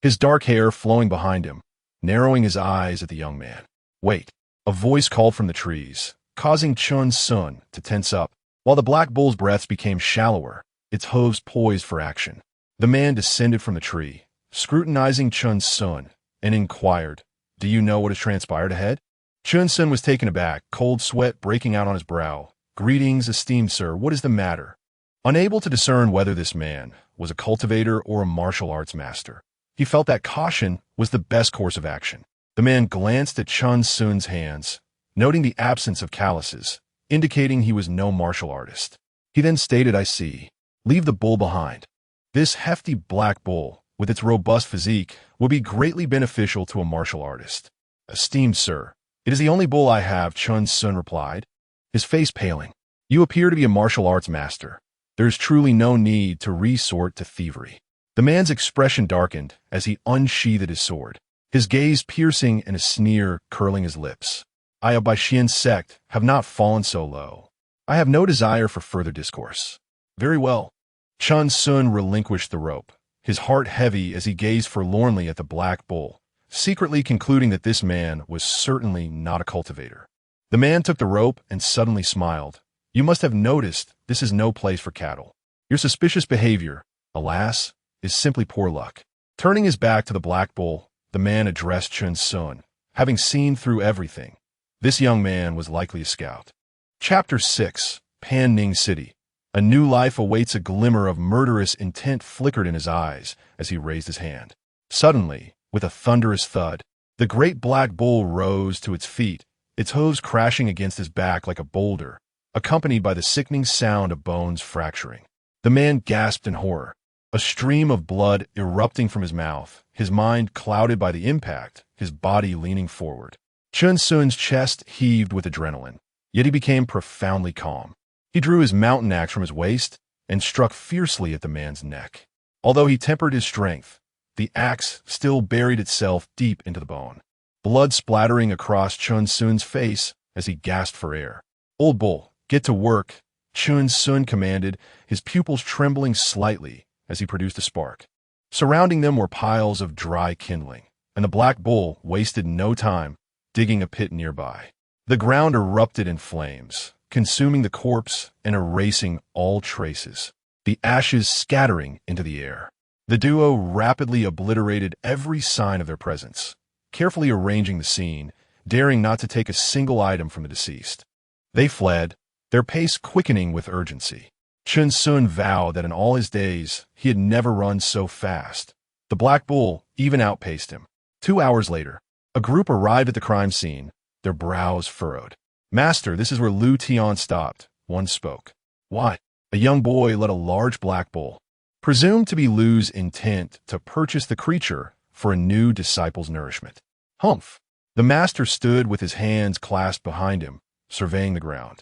his dark hair flowing behind him, narrowing his eyes at the young man. Wait, a voice called from the trees, causing Chen Xun to tense up, while the black bull's breaths became shallower, its hooves poised for action. The man descended from the tree, scrutinizing Chen Xun, and inquired, do you know what has transpired ahead? Chen Xun was taken aback, cold sweat breaking out on his brow. Greetings, esteemed sir, what is the matter? Unable to discern whether this man was a cultivator or a martial arts master, he felt that caution was the best course of action. The man glanced at Chen Xun's hands, noting the absence of calluses, indicating he was no martial artist. He then stated, I see. Leave the bull behind. This hefty black bull, with its robust physique, would be greatly beneficial to a martial artist. Esteemed sir, it is the only bull I have, Chen Xun replied, his face paling. You appear to be a martial arts master. There is truly no need to resort to thievery. The man's expression darkened as he unsheathed his sword, his gaze piercing and a sneer curling his lips. I of Bai Xian's sect have not fallen so low. I have no desire for further discourse. Very well. Chen Xun relinquished the rope, his heart heavy as he gazed forlornly at the black bull, secretly concluding that this man was certainly not a cultivator. The man took the rope and suddenly smiled. You must have noticed this is no place for cattle. Your suspicious behavior, alas, is simply poor luck. Turning his back to the black bull, the man addressed Chen Xun, having seen through everything. This young man was likely a scout. Chapter 6, Pan Ning City. A new life awaits. A glimmer of murderous intent flickered in his eyes as he raised his hand. Suddenly, with a thunderous thud, the great black bull rose to its feet, its hooves crashing against his back like a boulder, accompanied by the sickening sound of bones fracturing. The man gasped in horror, a stream of blood erupting from his mouth, his mind clouded by the impact, his body leaning forward. Chen Xun's chest heaved with adrenaline, yet he became profoundly calm. He drew his mountain axe from his waist and struck fiercely at the man's neck. Although he tempered his strength, the axe still buried itself deep into the bone, blood splattering across Chen Xun's face as he gasped for air. Old bull, get to work, Chen Xun commanded, his pupils trembling slightly as he produced a spark. Surrounding them were piles of dry kindling, and the black bull wasted no time digging a pit nearby. The ground erupted in flames, consuming the corpse and erasing all traces, the ashes scattering into the air. The duo rapidly obliterated every sign of their presence, carefully arranging the scene, daring not to take a single item from the deceased. They fled, their pace quickening with urgency. Chen Xun vowed that in all his days he had never run so fast. The Black Bull even outpaced him. 2 hours later, a group arrived at the crime scene, their brows furrowed. "Master, this is where Lu Tian stopped," one spoke. "Why?" A young boy led a large black bull, presumed to be Lu's intent to purchase the creature for a new disciple's nourishment. Humph! The master stood with his hands clasped behind him, surveying the ground.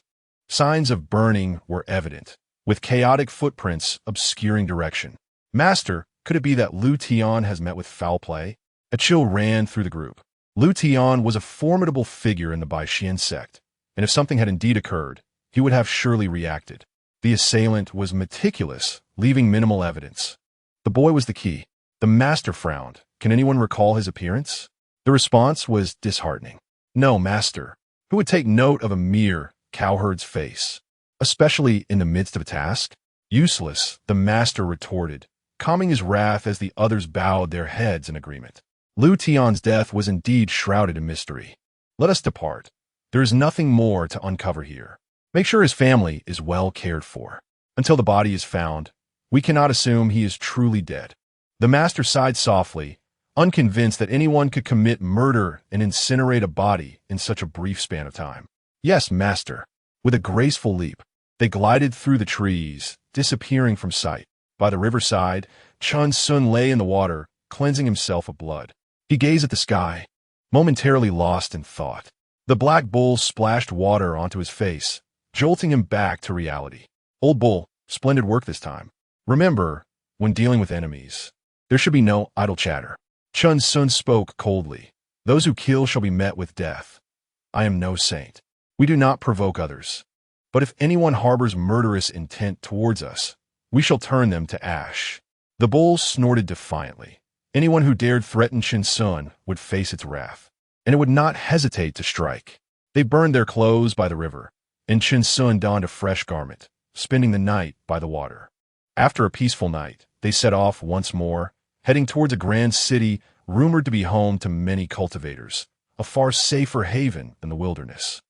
Signs of burning were evident, with chaotic footprints obscuring direction. "Master, could it be that Lu Tian has met with foul play?" A chill ran through the group. Lu Tian was a formidable figure in the Baixian sect, and if something had indeed occurred, he would have surely reacted. The assailant was meticulous, leaving minimal evidence. The boy was the key. The master frowned. Can anyone recall his appearance? The response was disheartening. "No, master. Who would take note of a mere cowherd's face, especially in the midst of a task?" "Useless," the master retorted, calming his wrath as the others bowed their heads in agreement. Lu Tian's death was indeed shrouded in mystery. "Let us depart. There is nothing more to uncover here. Make sure his family is well cared for. Until the body is found, we cannot assume he is truly dead." The master sighed softly, unconvinced that anyone could commit murder and incinerate a body in such a brief span of time. "Yes, master." With a graceful leap, they glided through the trees, disappearing from sight. By the riverside, Chen Xun lay in the water, cleansing himself of blood. He gazed at the sky, momentarily lost in thought. The black bull splashed water onto his face, jolting him back to reality. "Old bull, splendid work this time. Remember, when dealing with enemies, there should be no idle chatter." Chen Xun spoke coldly. "Those who kill shall be met with death. I am no saint. We do not provoke others. But if anyone harbors murderous intent towards us, we shall turn them to ash." The bull snorted defiantly. Anyone who dared threaten Chen Xun would face its wrath, and it would not hesitate to strike. They burned their clothes by the river, and Chen Xun donned a fresh garment, spending the night by the water. After a peaceful night, they set off once more, heading towards a grand city rumored to be home to many cultivators, a far safer haven than the wilderness.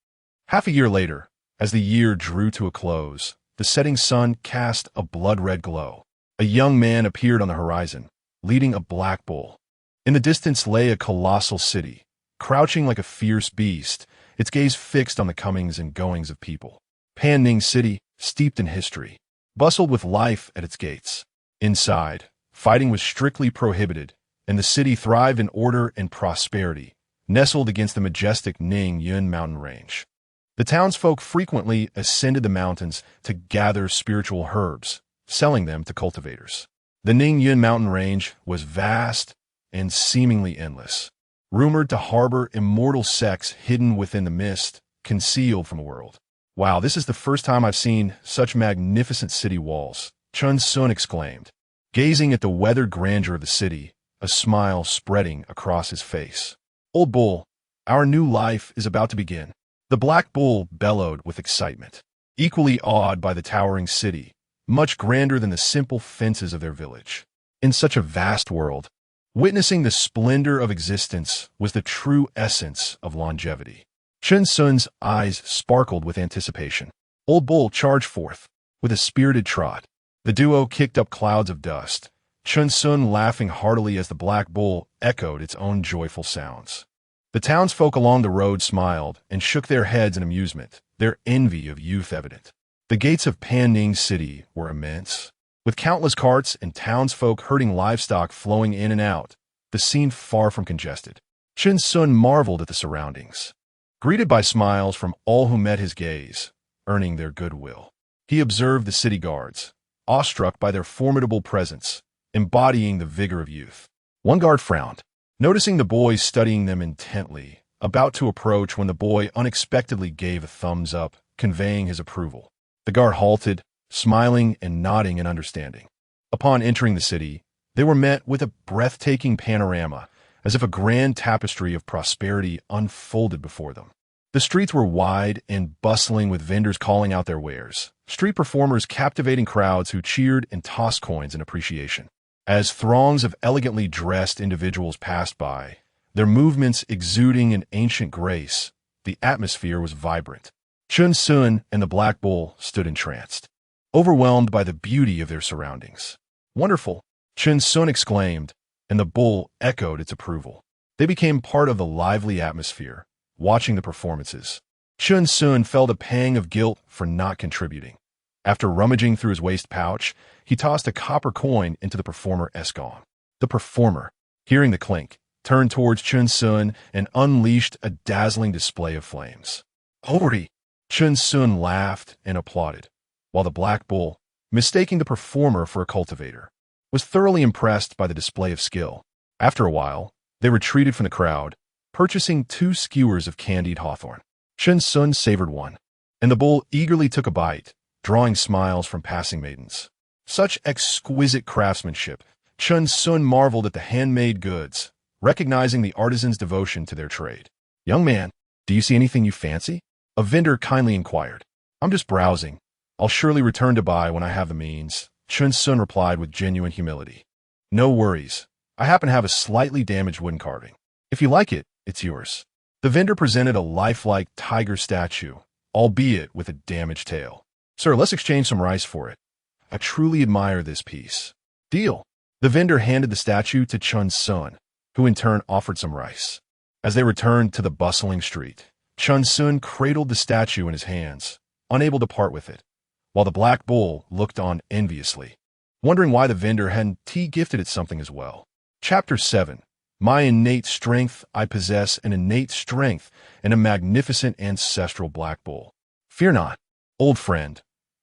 Half a year later, as the year drew to a close, the setting sun cast a blood-red glow. A young man appeared on the horizon, leading a black bull. In the distance lay a colossal city, crouching like a fierce beast, its gaze fixed on the comings and goings of people. Panning City, steeped in history, bustled with life at its gates. Inside, fighting was strictly prohibited, and the city thrived in order and prosperity, nestled against the majestic Yun mountain range. The townsfolk frequently ascended the mountains to gather spiritual herbs, selling them to cultivators. The Yun mountain range was vast and seemingly endless, rumored to harbor immortal sects hidden within the mist, concealed from the world. "Wow, this is the first time I've seen such magnificent city walls," Chen Xun exclaimed, gazing at the weathered grandeur of the city, a smile spreading across his face. "Old bull, our new life is about to begin." The black bull bellowed with excitement, equally awed by the towering city, much grander than the simple fences of their village. In such a vast world, witnessing the splendor of existence was the true essence of longevity. Chen Xun's eyes sparkled with anticipation. Old bull charged forth, with a spirited trot. The duo kicked up clouds of dust, Chen Xun laughing heartily as the black bull echoed its own joyful sounds. The townsfolk along the road smiled and shook their heads in amusement, their envy of youth evident. The gates of Panning City were immense, with countless carts and townsfolk herding livestock flowing in and out, the scene far from congested. Chen Xun marveled at the surroundings, greeted by smiles from all who met his gaze, earning their goodwill. He observed the city guards, awestruck by their formidable presence, embodying the vigor of youth. One guard frowned, noticing the boy studying them intently, about to approach when the boy unexpectedly gave a thumbs up, conveying his approval. The guard halted, smiling and nodding in understanding. Upon entering the city, they were met with a breathtaking panorama, as if a grand tapestry of prosperity unfolded before them. The streets were wide and bustling with vendors calling out their wares, street performers captivating crowds who cheered and tossed coins in appreciation. As throngs of elegantly dressed individuals passed by, their movements exuding an ancient grace, the atmosphere was vibrant. Chen Xun and the Black Bull stood entranced, overwhelmed by the beauty of their surroundings. "Wonderful," Chen Xun exclaimed, and the bull echoed its approval. They became part of the lively atmosphere, watching the performances. Chen Xun felt a pang of guilt for not contributing. After rummaging through his waist pouch, he tossed a copper coin into the performer's gong. The performer, hearing the clink, turned towards Chen Xun and unleashed a dazzling display of flames. "Holy!" Chen Xun laughed and applauded, while the Black Bull, mistaking the performer for a cultivator, was thoroughly impressed by the display of skill. After a while, they retreated from the crowd, purchasing 2 skewers of candied hawthorn. Chen Xun savored one, and the bull eagerly took a bite, drawing smiles from passing maidens. Such exquisite craftsmanship! Chen Xun marveled at the handmade goods, recognizing the artisan's devotion to their trade. "Young man, do you see anything you fancy?" a vendor kindly inquired. "I'm just browsing. I'll surely return to buy when I have the means," Chen Xun replied with genuine humility. "No worries. I happen to have a slightly damaged wooden carving. If you like it, it's yours." The vendor presented a lifelike tiger statue, albeit with a damaged tail. "Sir, let's exchange some rice for it. I truly admire this piece." "Deal." The vendor handed the statue to Chen Xun, who in turn offered some rice. As they returned to the bustling street, Chen Xun cradled the statue in his hands, unable to part with it, while the Black Bull looked on enviously, wondering why the vendor hadn't gifted it something as well. Chapter 7. My innate strength. I possess an innate strength and a magnificent ancestral Black Bull. Fear not, old friend.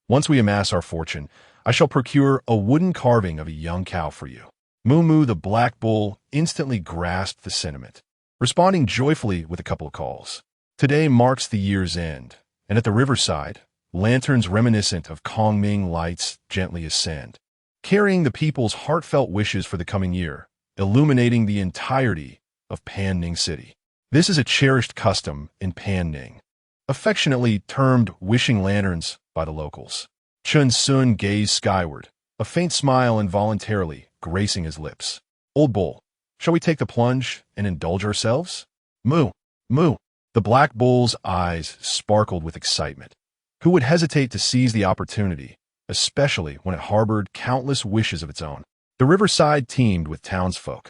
Once we amass our fortune, I shall procure a wooden carving of a young cow for you. Moo the Black Bull instantly grasped the sentiment, responding joyfully with a couple of calls. Today marks the year's end, and at the riverside, lanterns reminiscent of Kongming lights gently ascend, carrying the people's heartfelt wishes for the coming year, illuminating the entirety of Panning City. This is a cherished custom in Panning, affectionately termed wishing lanterns by the locals. Chen Xun gazed skyward, a faint smile involuntarily gracing his lips. "Old bull, shall we take the plunge and indulge ourselves?" "Moo, moo." The Black Bull's eyes sparkled with excitement. Who would hesitate to seize the opportunity, especially when it harbored countless wishes of its own? The riverside teemed with townsfolk,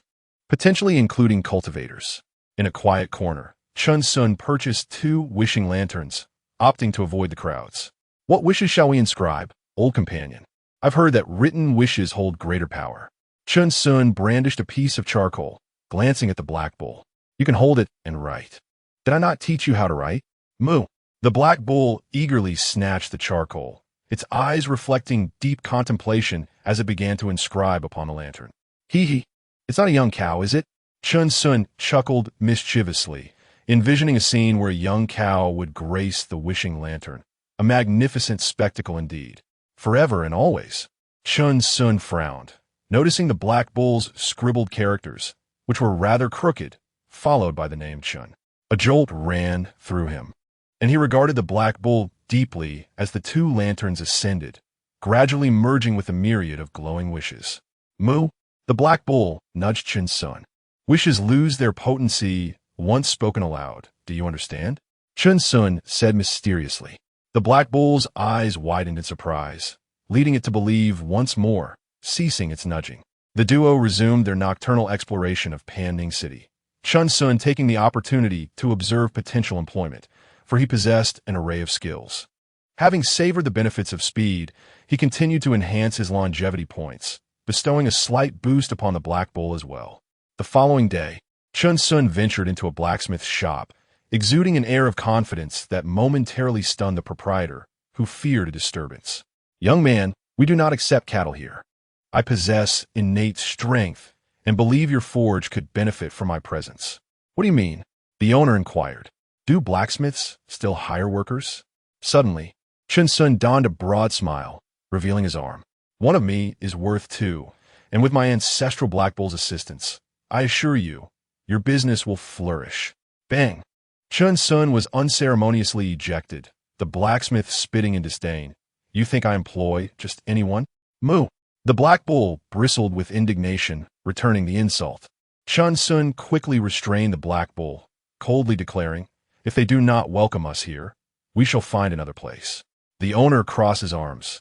potentially including cultivators. In a quiet corner, Chen Xun purchased 2 wishing lanterns, opting to avoid the crowds. "What wishes shall we inscribe, old companion? I've heard that written wishes hold greater power." Chen Xun brandished a piece of charcoal, glancing at the Black Bull. "You can hold it and write." "Did I not teach you how to write?" "Moo." The Black Bull eagerly snatched the charcoal, its eyes reflecting deep contemplation as it began to inscribe upon the lantern. Hee. It's not a young cow, is it?" Chen Xun chuckled mischievously, envisioning a scene where a young cow would grace the wishing lantern. A magnificent spectacle indeed. Forever and always. Chen Xun frowned, noticing the Black Bull's scribbled characters, which were rather crooked, followed by the name Chen. A jolt ran through him, and he regarded the Black Bull deeply as the 2 lanterns ascended, gradually merging with a myriad of glowing wishes. "Moo." The Black Bull nudged Chen Xun. "Wishes lose their potency once spoken aloud. Do you understand?" Chen Xun said mysteriously. The Black Bull's eyes widened in surprise, leading it to believe once more, ceasing its nudging. The duo resumed their nocturnal exploration of Panning City, Chen Xun taking the opportunity to observe potential employment, for he possessed an array of skills. Having savored the benefits of speed, he continued to enhance his longevity points, bestowing a slight boost upon the Black Bull as well. The following day, Chen Xun ventured into a blacksmith's shop, exuding an air of confidence that momentarily stunned the proprietor, who feared a disturbance. "Young man, we do not accept cattle here. I possess innate strength and believe your forge could benefit from my presence." "What do you mean?" the owner inquired. "Do blacksmiths still hire workers?" Suddenly, Chen Xun donned a broad smile, revealing his arm. "One of me is worth 2, and with my ancestral Black Bull's assistance, I assure you, your business will flourish." Bang! Chen Xun was unceremoniously ejected, the blacksmith spitting in disdain. You think I employ just anyone? Moo! The black bull bristled with indignation, returning the insult. Chen Xun quickly restrained the black bull, coldly declaring, if they do not welcome us here, we shall find another place. The owner crossed his arms,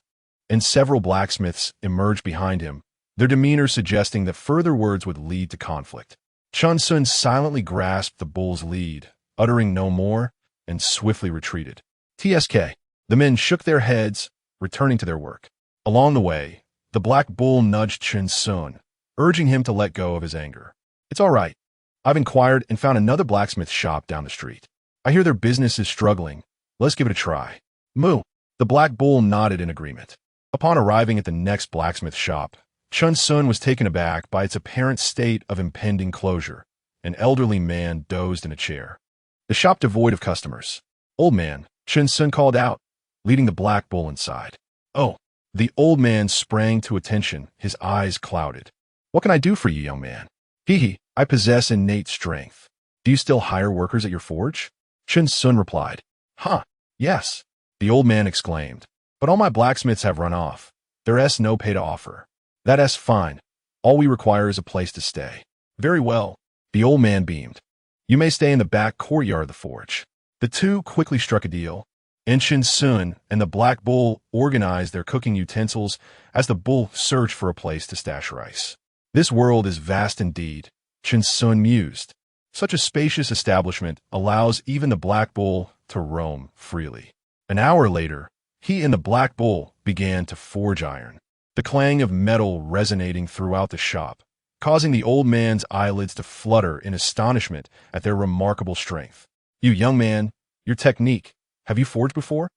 and several blacksmiths emerged behind him, their demeanor suggesting that further words would lead to conflict. Chen Xun silently grasped the bull's lead, uttering no more, and swiftly retreated. TSK. The men shook their heads, returning to their work. Along the way, the black bull nudged Chen Xun, urging him to let go of his anger. It's all right. I've inquired and found another blacksmith shop down the street. I hear their business is struggling. Let's give it a try. Moo! The black bull nodded in agreement. Upon arriving at the next blacksmith shop, Chen Xun was taken aback by its apparent state of impending closure. An elderly man dozed in a chair. The shop devoid of customers. Old man, Chen Xun called out, leading the black bull inside. Oh! The old man sprang to attention, his eyes clouded. What can I do for you, young man? Hee, I possess innate strength. Do you still hire workers at your forge? Chen Xun replied. Huh, yes. The old man exclaimed. But all my blacksmiths have run off. There's no pay to offer. That's fine. All we require is a place to stay. Very well. The old man beamed. You may stay in the back courtyard of the forge. The two quickly struck a deal, and Chen Xun and the black bull organized their cooking utensils as the bull searched for a place to stash rice. This world is vast indeed, Chen Xun mused. Such a spacious establishment allows even the black bull to roam freely. An hour later, he and the black bull began to forge iron, the clang of metal resonating throughout the shop, causing the old man's eyelids to flutter in astonishment at their remarkable strength. You young man, your technique, have you forged before?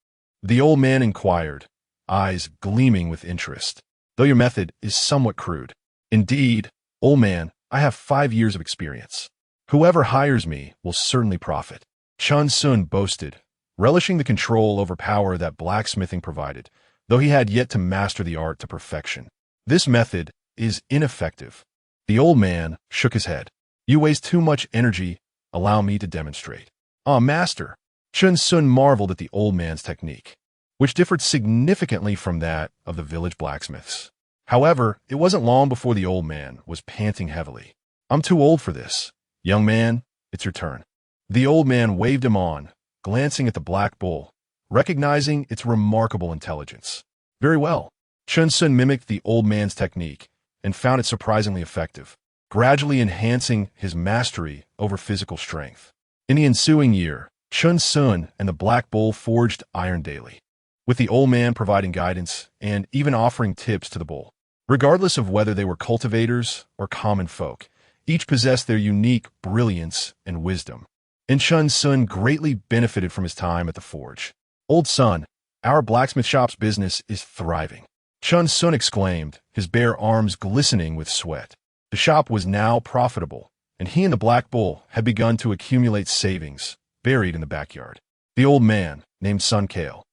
The old man inquired, eyes gleaming with interest. Though your method is somewhat crude. Indeed, old man, I have 5 years of experience. Whoever hires me will certainly profit. Chen Xun boasted, relishing the control over power that blacksmithing provided, though he had yet to master the art to perfection. This method is ineffective. The old man shook his head. You waste too much energy. Allow me to demonstrate. Ah, master. Chen Xun marveled at the old man's technique, which differed significantly from that of the village blacksmiths. However, it wasn't long before the old man was panting heavily. I'm too old for this. Young man, it's your turn. The old man waved him on, glancing at the black bull, recognizing its remarkable intelligence. Very well. Chen Xun mimicked the old man's technique and found it surprisingly effective, gradually enhancing his mastery over physical strength. In the ensuing year, Chen Xun and the black bull forged iron daily, with the old man providing guidance and even offering tips to the bull. Regardless of whether they were cultivators or common folk, each possessed their unique brilliance and wisdom. And Chen Xun greatly benefited from his time at the forge. Old son, our blacksmith shop's business is thriving. Chen Xun exclaimed, his bare arms glistening with sweat. The shop was now profitable, and he and the black bull had begun to accumulate savings buried in the backyard. The old man, named Sun Kale,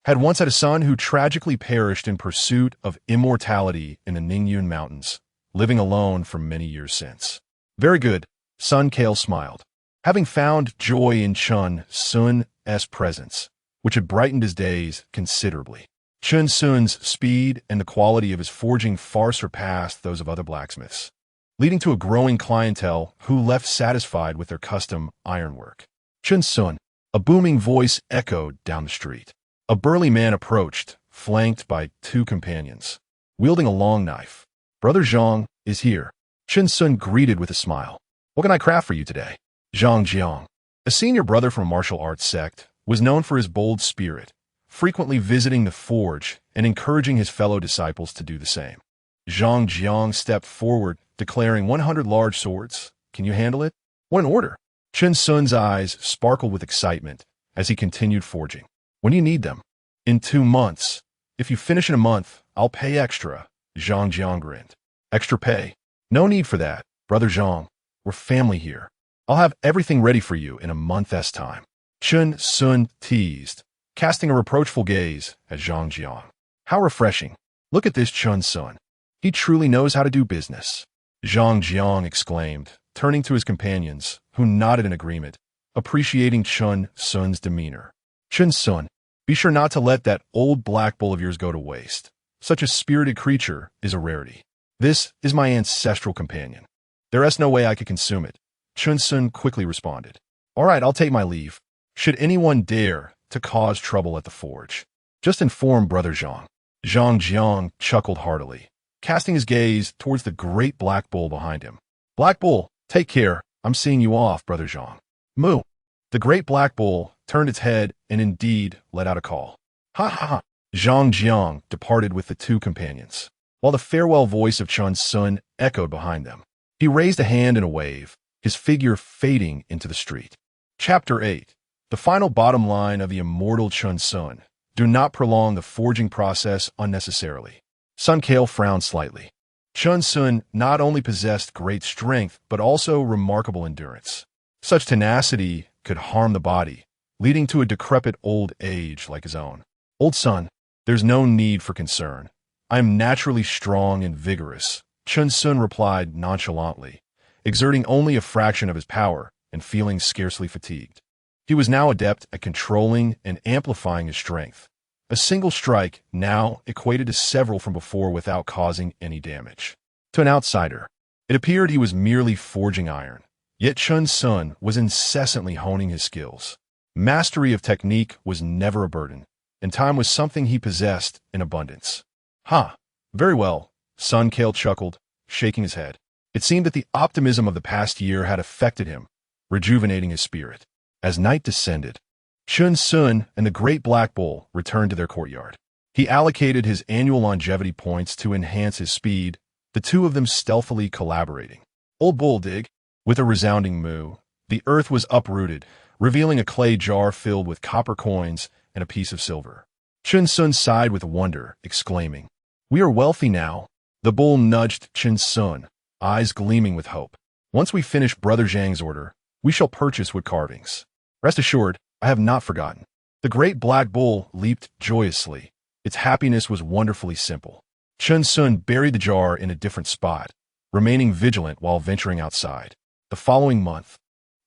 had once had a son who tragically perished in pursuit of immortality in the Ningyun Mountains, living alone for many years since. Very good, Sun Kale smiled, having found joy in Chen Xun's presence, which had brightened his days considerably. Chen Xun's speed and the quality of his forging far surpassed those of other blacksmiths, leading to a growing clientele who left satisfied with their custom ironwork. Chen Xun, a booming voice echoed down the street. A burly man approached, flanked by 2 companions, wielding a long knife. Brother Zhang is here. Chen Xun greeted with a smile. What can I craft for you today? Zhang Jiang, a senior brother from a martial arts sect, was known for his bold spirit, frequently visiting the forge and encouraging his fellow disciples to do the same. Zhang Jiang stepped forward, declaring 100 large swords. Can you handle it? What an order! Chen Xun's eyes sparkled with excitement as he continued forging. When do you need them? In 2 months. If you finish in a month, I'll pay extra, Zhang Jiang grinned. Extra pay? No need for that, Brother Zhang. We're family here. I'll have everything ready for you in a month's time. Chen Xun teased, casting a reproachful gaze at Zhang Jiang. How refreshing. Look at this Chen Xun. He truly knows how to do business. Zhang Jiang exclaimed, turning to his companions, who nodded in agreement, appreciating Chen Xun's demeanor. Chen Xun, be sure not to let that old black bull of yours go to waste. Such a spirited creature is a rarity. This is my ancestral companion. There is no way I could consume it. Chen Xun quickly responded. All right, I'll take my leave. Should anyone dare to cause trouble at the forge, just inform Brother Zhang. Zhang Jiang chuckled heartily, casting his gaze towards the great black bull behind him. Black bull, take care. I'm seeing you off, Brother Zhang. Moo. The great black bull turned its head and indeed let out a call. Ha ha ha. Zhang Jiang departed with the two companions, while the farewell voice of Chen Xun echoed behind them. He raised a hand in a wave, his figure fading into the street. Chapter 8. The final bottom line of the immortal Chen Xun. Do not prolong the forging process unnecessarily. Sun Kale frowned slightly. Chen Xun not only possessed great strength, but also remarkable endurance. Such tenacity could harm the body, leading to a decrepit old age like his own. Old son, there's no need for concern. I am naturally strong and vigorous, Chen Xun replied nonchalantly, exerting only a fraction of his power and feeling scarcely fatigued. He was now adept at controlling and amplifying his strength. A single strike now equated to several from before without causing any damage. To an outsider, it appeared he was merely forging iron, yet Chen Xun was incessantly honing his skills. Mastery of technique was never a burden, and time was something he possessed in abundance. Ha! Very well, Sun Kale chuckled, shaking his head. It seemed that the optimism of the past year had affected him, rejuvenating his spirit. As night descended, Chen Xun and the great black bull returned to their courtyard. He allocated his annual longevity points to enhance his speed, the two of them stealthily collaborating. Old bull dig. With a resounding moo, the earth was uprooted, revealing a clay jar filled with copper coins and a piece of silver. Chen Xun sighed with wonder, exclaiming, "We are wealthy now." The bull nudged Chen Xun, eyes gleaming with hope. "Once we finish Brother Zhang's order, we shall purchase wood carvings. Rest assured, I have not forgotten." The great black bull leaped joyously. Its happiness was wonderfully simple. Chen Xun buried the jar in a different spot, remaining vigilant while venturing outside. The following month,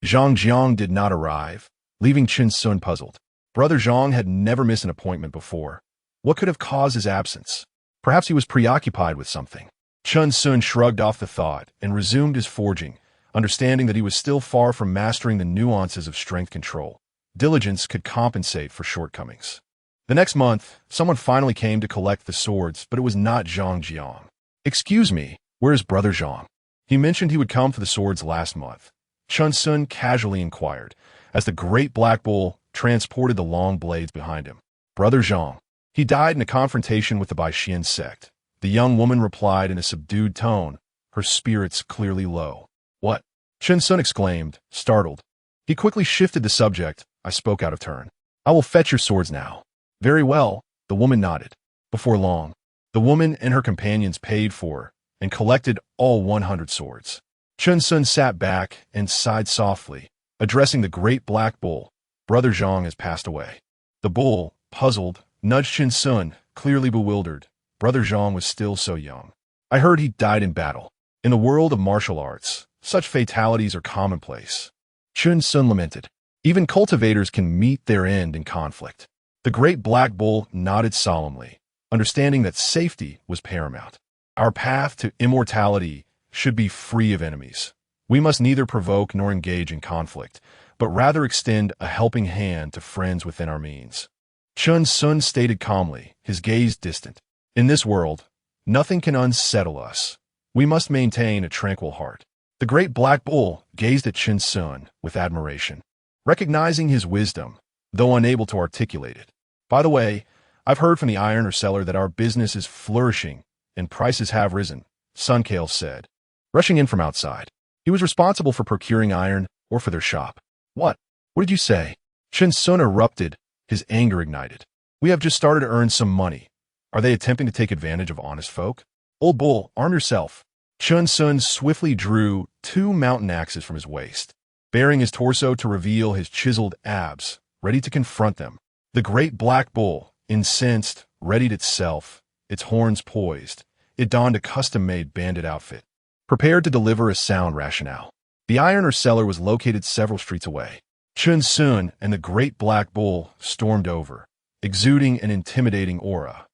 Zhang Jiang did not arrive, leaving Chen Xun puzzled. Brother Zhang had never missed an appointment before. What could have caused his absence? Perhaps he was preoccupied with something. Chen Xun shrugged off the thought and resumed his forging, understanding that he was still far from mastering the nuances of strength control. Diligence could compensate for shortcomings. The next month, someone finally came to collect the swords, but it was not Zhang Jiang. "Excuse me, where is Brother Zhang? He mentioned he would come for the swords last month." Chen Xun casually inquired, as the great black bull transported the long blades behind him. "Brother Zhang. He died in a confrontation with the Baixian sect." The young woman replied in a subdued tone, her spirits clearly low. "What?" Chen Xun exclaimed, startled. He quickly shifted the subject. "I spoke out of turn. I will fetch your swords now." "Very well," the woman nodded. Before long, the woman and her companions paid for and collected all 100 swords. Chen Xun sat back and sighed softly, addressing the great black bull. "Brother Zhang has passed away." The bull, puzzled, nudged Chen Xun, clearly bewildered. Brother Zhang was still so young. "I heard he died in battle. In the world of martial arts, such fatalities are commonplace." Chen Xun lamented. "Even cultivators can meet their end in conflict." The great black bull nodded solemnly, understanding that safety was paramount. Our path to immortality should be free of enemies. We must neither provoke nor engage in conflict, but rather extend a helping hand to friends within our means. Chen Xun stated calmly, his gaze distant. "In this world, nothing can unsettle us. We must maintain a tranquil heart." The great black bull gazed at Chen Xun with admiration, recognizing his wisdom, though unable to articulate it. "By the way, I've heard from the iron seller that our business is flourishing and prices have risen," Sun Kale said, rushing in from outside. He was responsible for procuring iron or for their shop. What? What did you say?" Chen Xun erupted, his anger ignited. "We have just started to earn some money. Are they attempting to take advantage of honest folk?" "Old bull, arm yourself." Chen Xun swiftly drew 2 mountain axes from his waist, baring his torso to reveal his chiseled abs, ready to confront them. The great black bull, incensed, readied itself, its horns poised. It donned a custom-made bandit outfit, prepared to deliver a sound rationale. The iron seller was located several streets away. Chen Xun and the great black bull stormed over, exuding an intimidating aura.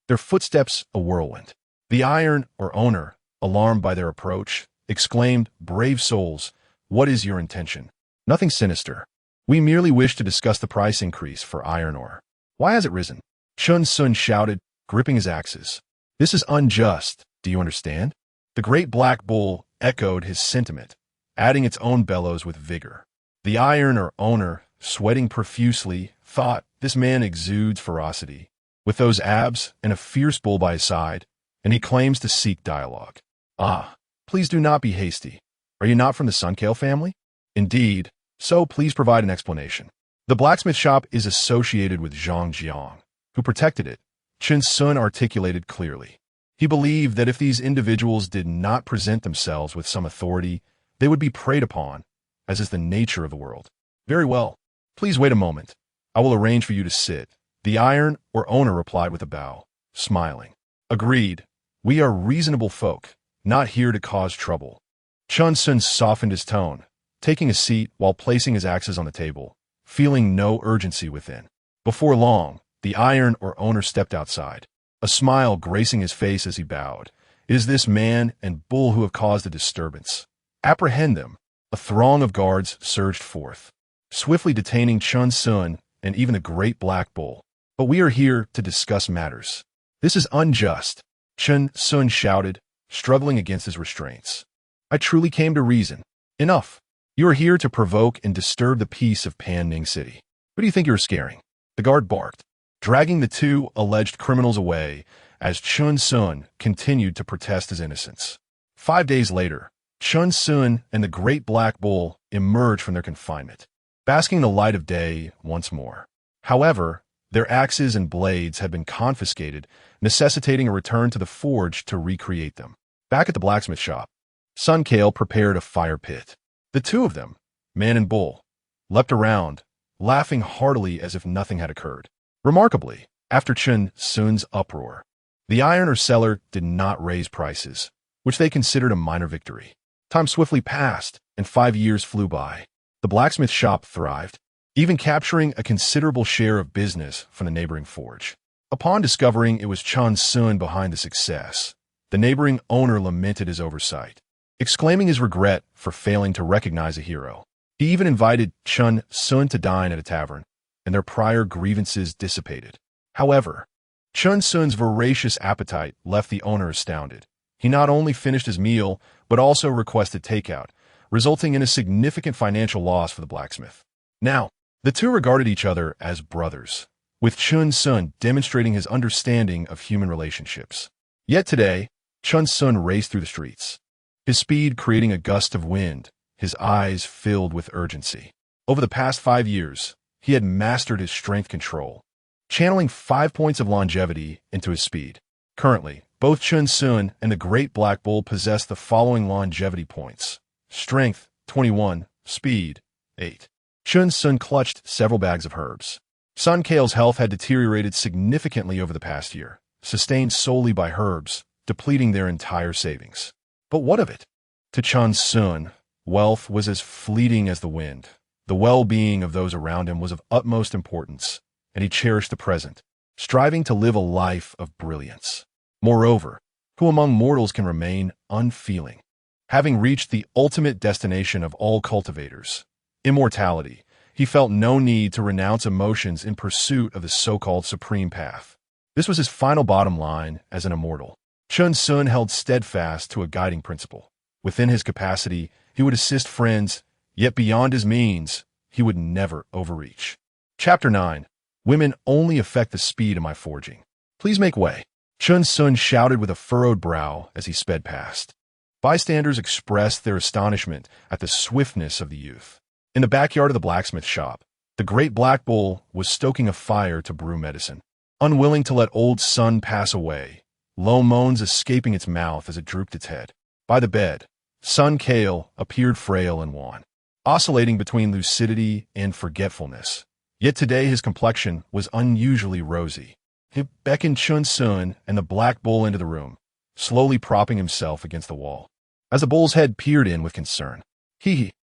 Their footsteps a whirlwind. The iron, or owner, alarmed by their approach, exclaimed, "Brave souls, what is your intention?" "Nothing sinister. We merely wish to discuss the price increase for iron ore." "Why has it risen?" Chen Xun shouted, gripping his axes. "This is unjust. Do you understand?" The great black bull echoed his sentiment, adding its own bellows with vigor. The iron, or owner, sweating profusely, thought, "This man exudes ferocity, with those abs and a fierce bull by his side, and he claims to seek dialogue. Ah, please do not be hasty. Are you not from the Sunkale family?" "Indeed, so please provide an explanation." "The blacksmith shop is associated with Zhang Jiang, who protected it," Chen Xun articulated clearly. He believed that if these individuals did not present themselves with some authority, they would be preyed upon, as is the nature of the world. "Very well. Please wait a moment. I will arrange for you to sit," the iron, or owner, replied with a bow, smiling. "Agreed. We are reasonable folk, not here to cause trouble." Chen Xun softened his tone, taking a seat while placing his axes on the table, feeling no urgency within. Before long, the iron, or owner, stepped outside, a smile gracing his face as he bowed. "It is this man and bull who have caused the disturbance. Apprehend them." A throng of guards surged forth, swiftly detaining Chen Xun and even the great black bull. "But we are here to discuss matters." "This is unjust," Chen Xun shouted, struggling against his restraints. "I truly came to reason." "Enough. You are here to provoke and disturb the peace of Panning City. Who do you think you are scaring?" The guard barked, dragging the two alleged criminals away as Chen Xun continued to protest his innocence. 5 days later, Chen Xun and the great black bull emerged from their confinement, basking in the light of day once more. However, their axes and blades had been confiscated, necessitating a return to the forge to recreate them. Back at the blacksmith shop, Sunkale prepared a fire pit. The two of them, man and bull, leapt around, laughing heartily as if nothing had occurred. Remarkably, after Chen Xun's uproar, the iron, or seller, did not raise prices, which they considered a minor victory. Time swiftly passed, and 5 years flew by. The blacksmith shop thrived, even capturing a considerable share of business from the neighboring forge. Upon discovering it was Chen Xun behind the success, the neighboring owner lamented his oversight, exclaiming his regret for failing to recognize a hero. He even invited Chen Xun to dine at a tavern, and their prior grievances dissipated. However, Chen Xun's voracious appetite left the owner astounded. He not only finished his meal, but also requested takeout, resulting in a significant financial loss for the blacksmith. Now, the two regarded each other as brothers, with Chen Xun demonstrating his understanding of human relationships. Yet today, Chen Xun raced through the streets, his speed creating a gust of wind, his eyes filled with urgency. Over the past 5 years, he had mastered his strength control, channeling 5 points of longevity into his speed. Currently, both Chen Xun and the great black bull possess the following longevity points: strength 21, speed 8. Chen Xun clutched several bags of herbs. Sunkale's health had deteriorated significantly over the past year, sustained solely by herbs, depleting their entire savings. But what of it? To Chen Xun, wealth was as fleeting as the wind. The well-being of those around him was of utmost importance, and he cherished the present, striving to live a life of brilliance. Moreover, who among mortals can remain unfeeling? Having reached the ultimate destination of all cultivators, immortality, he felt no need to renounce emotions in pursuit of the so-called supreme path. This was his final bottom line as an immortal. Chen Xun held steadfast to a guiding principle. Within his capacity, he would assist friends, yet beyond his means, he would never overreach. Chapter 9. Women only affect the speed of my forging. Please make way. Chen Xun shouted with a furrowed brow as he sped past. Bystanders expressed their astonishment at the swiftness of the youth. In the backyard of the blacksmith shop, the great black bull was stoking a fire to brew medicine. Unwilling to let old sun pass away, low moans escaping its mouth as it drooped its head. By the bed, Sunkale appeared frail and wan, oscillating between lucidity and forgetfulness. Yet today his complexion was unusually rosy. He beckoned Chen Xun and the black bull into the room, slowly propping himself against the wall. As the bull's head peered in with concern,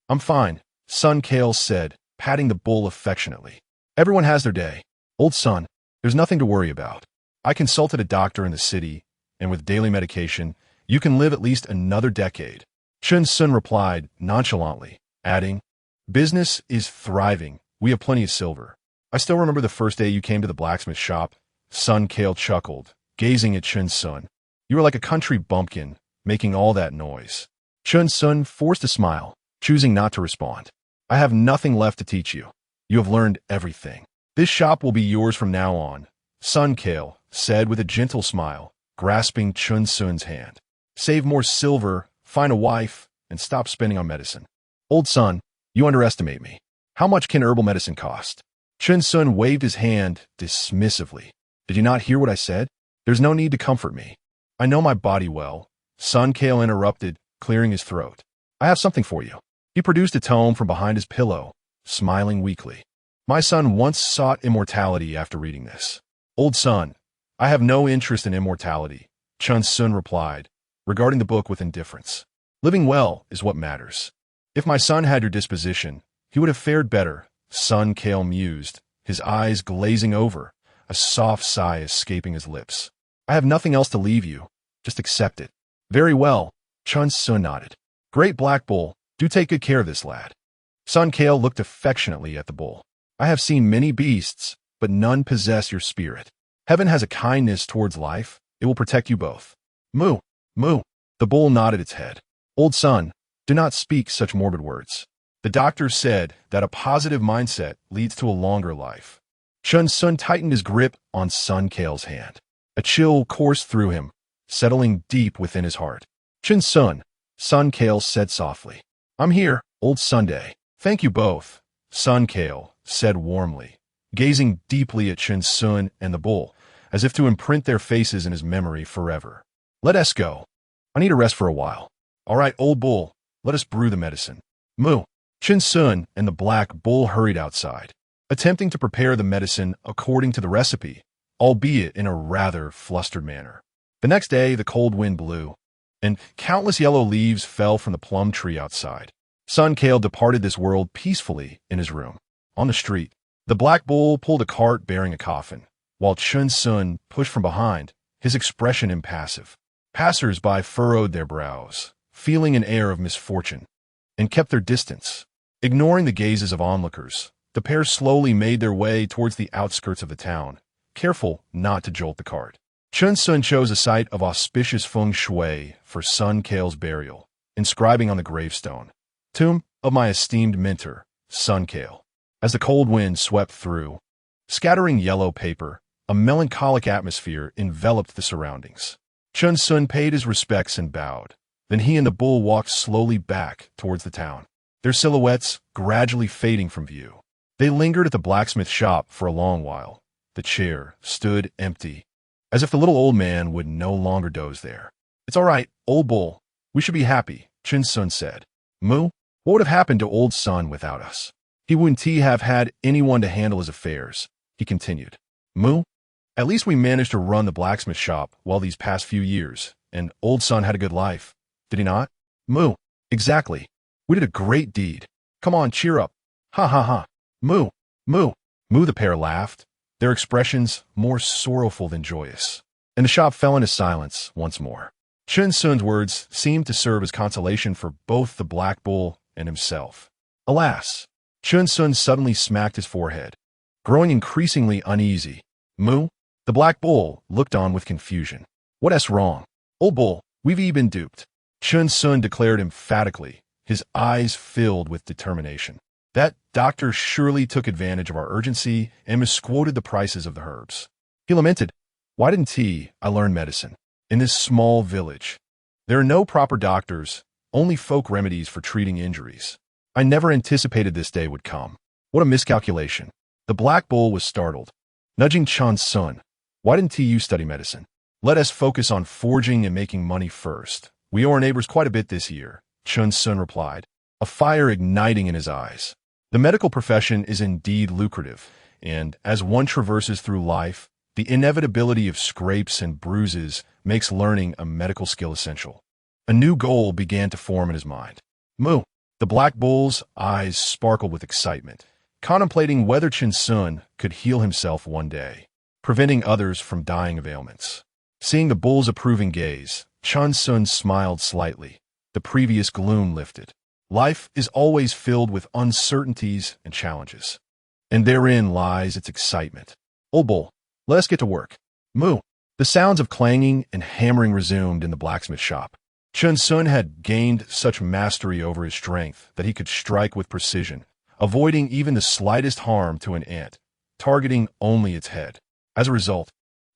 "I'm fine," Sunkale said, patting the bull affectionately. Everyone has their day. Old son, there's nothing to worry about. I consulted a doctor in the city, and with daily medication, you can live at least another decade. Chen Xun replied nonchalantly, adding, business is thriving. We have plenty of silver. I still remember the first day you came to the blacksmith shop. Sun Kale chuckled, gazing at Chen Xun. You were like a country bumpkin, making all that noise. Chen Xun forced a smile, choosing not to respond. I have nothing left to teach you. You have learned everything. This shop will be yours from now on, Sun Kale said with a gentle smile, grasping Chen Xun's hand. Save more silver, find a wife, and stop spending on medicine. Old son, you underestimate me. How much can herbal medicine cost? Chen Xun waved his hand dismissively. Did you not hear what I said? There's no need to comfort me. I know my body well. Sun Kale interrupted, clearing his throat. I have something for you. He produced a tome from behind his pillow, smiling weakly. My son once sought immortality after reading this. Old son, I have no interest in immortality, Chen Xun replied, regarding the book with indifference. Living well is what matters. If my son had your disposition, he would have fared better, Sun Kale mused, his eyes glazing over, a soft sigh escaping his lips. I have nothing else to leave you. Just accept it. Very well, Chen Xun nodded. Great Black Bull, do take good care of this lad. Sun Kale looked affectionately at the bull. I have seen many beasts, but none possess your spirit. Heaven has a kindness towards life. It will protect you both. Moo, moo. The bull nodded its head. Old son, do not speak such morbid words. The doctor said that a positive mindset leads to a longer life. Chen Xun tightened his grip on Sun Kale's hand. A chill coursed through him, settling deep within his heart. Chen Xun, Sun Kale said softly. I'm here, old Sunday. Thank you both, Sun Kale said warmly, gazing deeply at Chen Xun and the bull, as if to imprint their faces in his memory forever. Let us go. I need a rest for a while. All right, old bull, let us brew the medicine. Moo. Chen Xun and the black bull hurried outside, attempting to prepare the medicine according to the recipe, albeit in a rather flustered manner. The next day, the cold wind blew, and countless yellow leaves fell from the plum tree outside. Sun Kale departed this world peacefully in his room. On the street, the black bull pulled a cart bearing a coffin, while Chen Xun pushed from behind, his expression impassive. Passers-by furrowed their brows, feeling an air of misfortune, and kept their distance. Ignoring the gazes of onlookers, the pair slowly made their way towards the outskirts of the town, careful not to jolt the cart. Chen Xun chose a site of auspicious feng shui for Sun Kale's burial, inscribing on the gravestone, Tomb of my esteemed mentor, Sun Kale. As the cold wind swept through, scattering yellow paper, a melancholic atmosphere enveloped the surroundings. Chen Xun paid his respects and bowed. Then he and the bull walked slowly back towards the town, their silhouettes gradually fading from view. They lingered at the blacksmith shop for a long while. The chair stood empty, as if the little old man would no longer doze there. It's all right, old bull. We should be happy, Chen Xun said. Moo, what would have happened to old son without us? He wouldn't have had anyone to handle his affairs, he continued. Moo, at least we managed to run the blacksmith shop while these past few years, and old son had a good life. Did he not? Moo, exactly. We did a great deed. Come on, cheer up. Ha ha ha. Moo, moo, moo. The pair laughed, their expressions more sorrowful than joyous. And the shop fell into silence once more. Chen Xun's words seemed to serve as consolation for both the black bull and himself. Alas, Chen Xun suddenly smacked his forehead, growing increasingly uneasy. Moo, the black bull looked on with confusion. What's wrong? Old bull, we've been duped, Chen Xun declared emphatically, his eyes filled with determination. That doctor surely took advantage of our urgency and misquoted the prices of the herbs. He lamented, why didn't I learn medicine? In this small village, there are no proper doctors, only folk remedies for treating injuries. I never anticipated this day would come. What a miscalculation. The black bull was startled, nudging Chen Xun. Why didn't you study medicine? Let us focus on forging and making money first. We owe our neighbors quite a bit this year, Chen Xun replied, a fire igniting in his eyes. The medical profession is indeed lucrative, and as one traverses through life, the inevitability of scrapes and bruises makes learning a medical skill essential. A new goal began to form in his mind. Moo, the black bull's eyes sparkled with excitement, contemplating whether Chen Xun could heal himself one day, preventing others from dying of ailments. Seeing the bull's approving gaze, Chen Xun smiled slightly. The previous gloom lifted. Life is always filled with uncertainties and challenges, and therein lies its excitement. Old bull, let us get to work. Moo. The sounds of clanging and hammering resumed in the blacksmith shop. Chen Xun had gained such mastery over his strength that he could strike with precision, avoiding even the slightest harm to an ant, targeting only its head. As a result,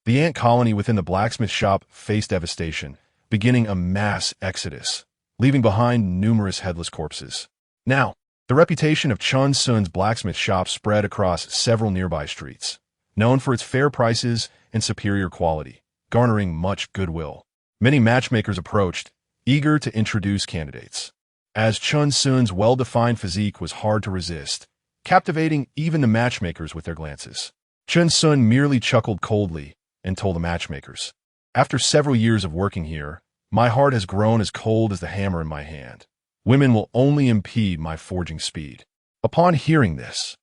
the ant colony within the blacksmith shop faced devastation, beginning a mass exodus, leaving behind numerous headless corpses. Now, the reputation of Chen Xun's blacksmith shop spread across several nearby streets, known for its fair prices and superior quality, garnering much goodwill. Many matchmakers approached, eager to introduce candidates. As Chen Xun's well-defined physique was hard to resist, captivating even the matchmakers with their glances. Chen Xun merely chuckled coldly and told the matchmakers, "After several years of working here, my heart has grown as cold as the hammer in my hand. Women will only impede my forging speed." Upon hearing this,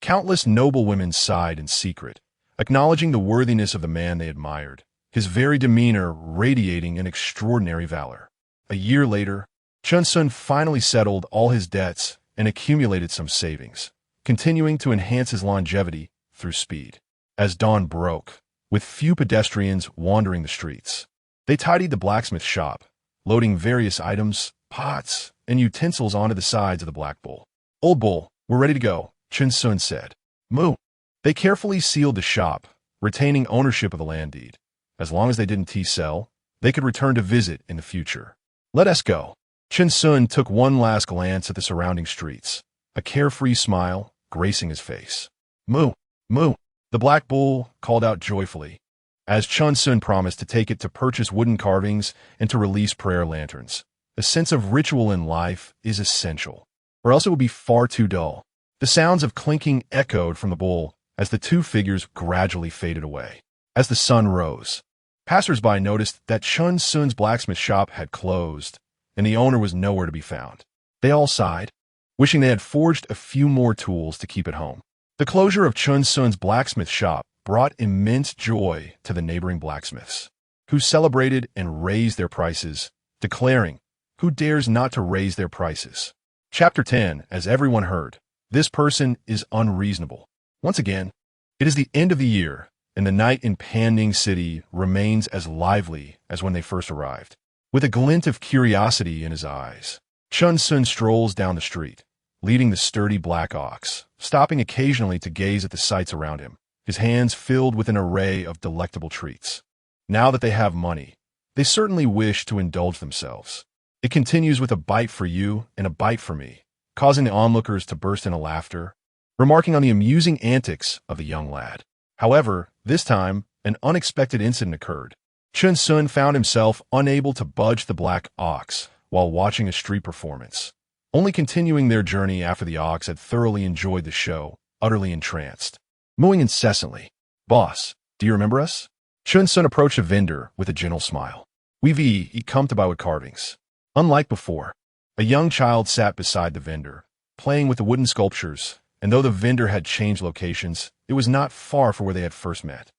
countless noble women sighed in secret, acknowledging the worthiness of the man they admired, his very demeanor radiating an extraordinary valor. A year later, Chen Xun finally settled all his debts and accumulated some savings, continuing to enhance his longevity through speed. As dawn broke, with few pedestrians wandering the streets, they tidied the blacksmith shop, loading various items, pots, and utensils onto the sides of the black bull. "Old bull, we're ready to go," Chen Xun said. "Moo." They carefully sealed the shop, retaining ownership of the land deed. As long as they didn't sell, they could return to visit in the future. "Let us go." Chen Xun took one last glance at the surrounding streets, a carefree smile gracing his face. "Moo, moo," the black bull called out joyfully, as Chen Xun promised to take it to purchase wooden carvings and to release prayer lanterns. A sense of ritual in life is essential, or else it would be far too dull. The sounds of clinking echoed from the bull as the two figures gradually faded away. As the sun rose, passers-by noticed that Chen Xun's blacksmith shop had closed, and the owner was nowhere to be found. They all sighed, wishing they had forged a few more tools to keep at home. The closure of Chen Xun's blacksmith shop brought immense joy to the neighboring blacksmiths, who celebrated and raised their prices, declaring, "Who dares not to raise their prices?" Chapter 10. As everyone heard, this person is unreasonable. Once again, it is the end of the year, and the night in Panning City remains as lively as when they first arrived. With a glint of curiosity in his eyes, Chen Xun strolls down the street, leading the sturdy black ox, stopping occasionally to gaze at the sights around him, his hands filled with an array of delectable treats. Now that they have money, they certainly wish to indulge themselves. It continues with a bite for you and a bite for me, causing the onlookers to burst into laughter, remarking on the amusing antics of the young lad. However, this time, an unexpected incident occurred. Chen Xun found himself unable to budge the black ox while watching a street performance, only continuing their journey after the ox had thoroughly enjoyed the show, utterly entranced, mooing incessantly. "Boss, do you remember us?" Chen Xun approached a vendor with a gentle smile. "We come to buy wood carvings." Unlike before, a young child sat beside the vendor, playing with the wooden sculptures, and though the vendor had changed locations, it was not far from where they had first met.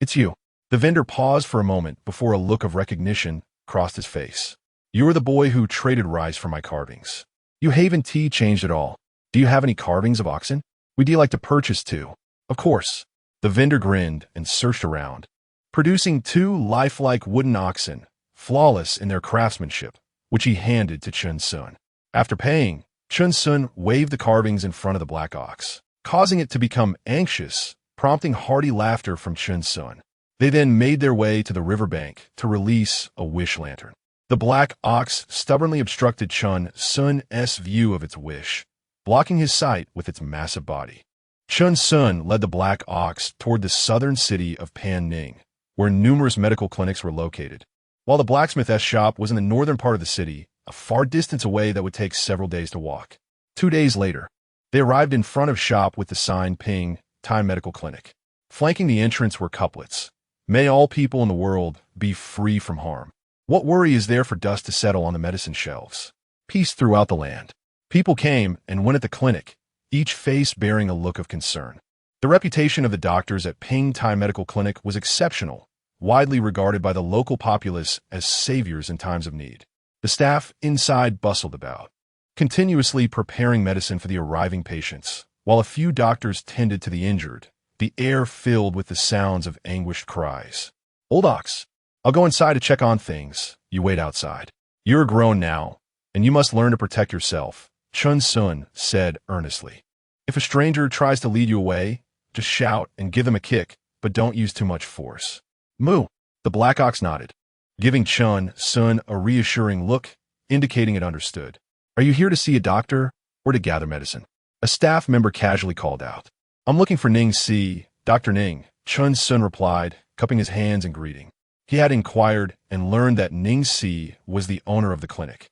It's you." The vendor paused for a moment before a look of recognition crossed his face. "You are the boy who traded rice for my carvings. You haven't changed at all. Do you have any carvings of oxen? We'd like to purchase two." "Of course." The vendor grinned and searched around, producing two lifelike wooden oxen, flawless in their craftsmanship, which he handed to Chen Xun. After paying, Chen Xun waved the carvings in front of the black ox, causing it to become anxious, prompting hearty laughter from Chen Xun. They then made their way to the riverbank to release a wish lantern. The black ox stubbornly obstructed Chen Xun's view of its wish, blocking his sight with its massive body. Chen Xun led the black ox toward the southern city of Panning, where numerous medical clinics were located, while the blacksmith's shop was in the northern part of the city, a far distance away that would take several days to walk. 2 days later, they arrived in front of shop with the sign Ping, Time Medical Clinic. Flanking the entrance were couplets. "May all people in the world be free from harm. What worry is there for dust to settle on the medicine shelves? Peace throughout the land." People came and went at the clinic, each face bearing a look of concern. The reputation of the doctors at Ping Tai Medical Clinic was exceptional, widely regarded by the local populace as saviors in times of need. The staff inside bustled about, continuously preparing medicine for the arriving patients, while a few doctors tended to the injured, the air filled with the sounds of anguished cries. "Old Ox, I'll go inside to check on things. You wait outside. You're grown now, and you must learn to protect yourself," Chen Xun said earnestly. "If a stranger tries to lead you away, just shout and give them a kick, but don't use too much force." "Moo," the Black Ox nodded, giving Chen Xun a reassuring look, indicating it understood. "Are you here to see a doctor or to gather medicine?" A staff member casually called out. "I'm looking for Ning Si, Dr. Ning," Chen Xun replied, cupping his hands in greeting. He had inquired and learned that Ning Si was the owner of the clinic,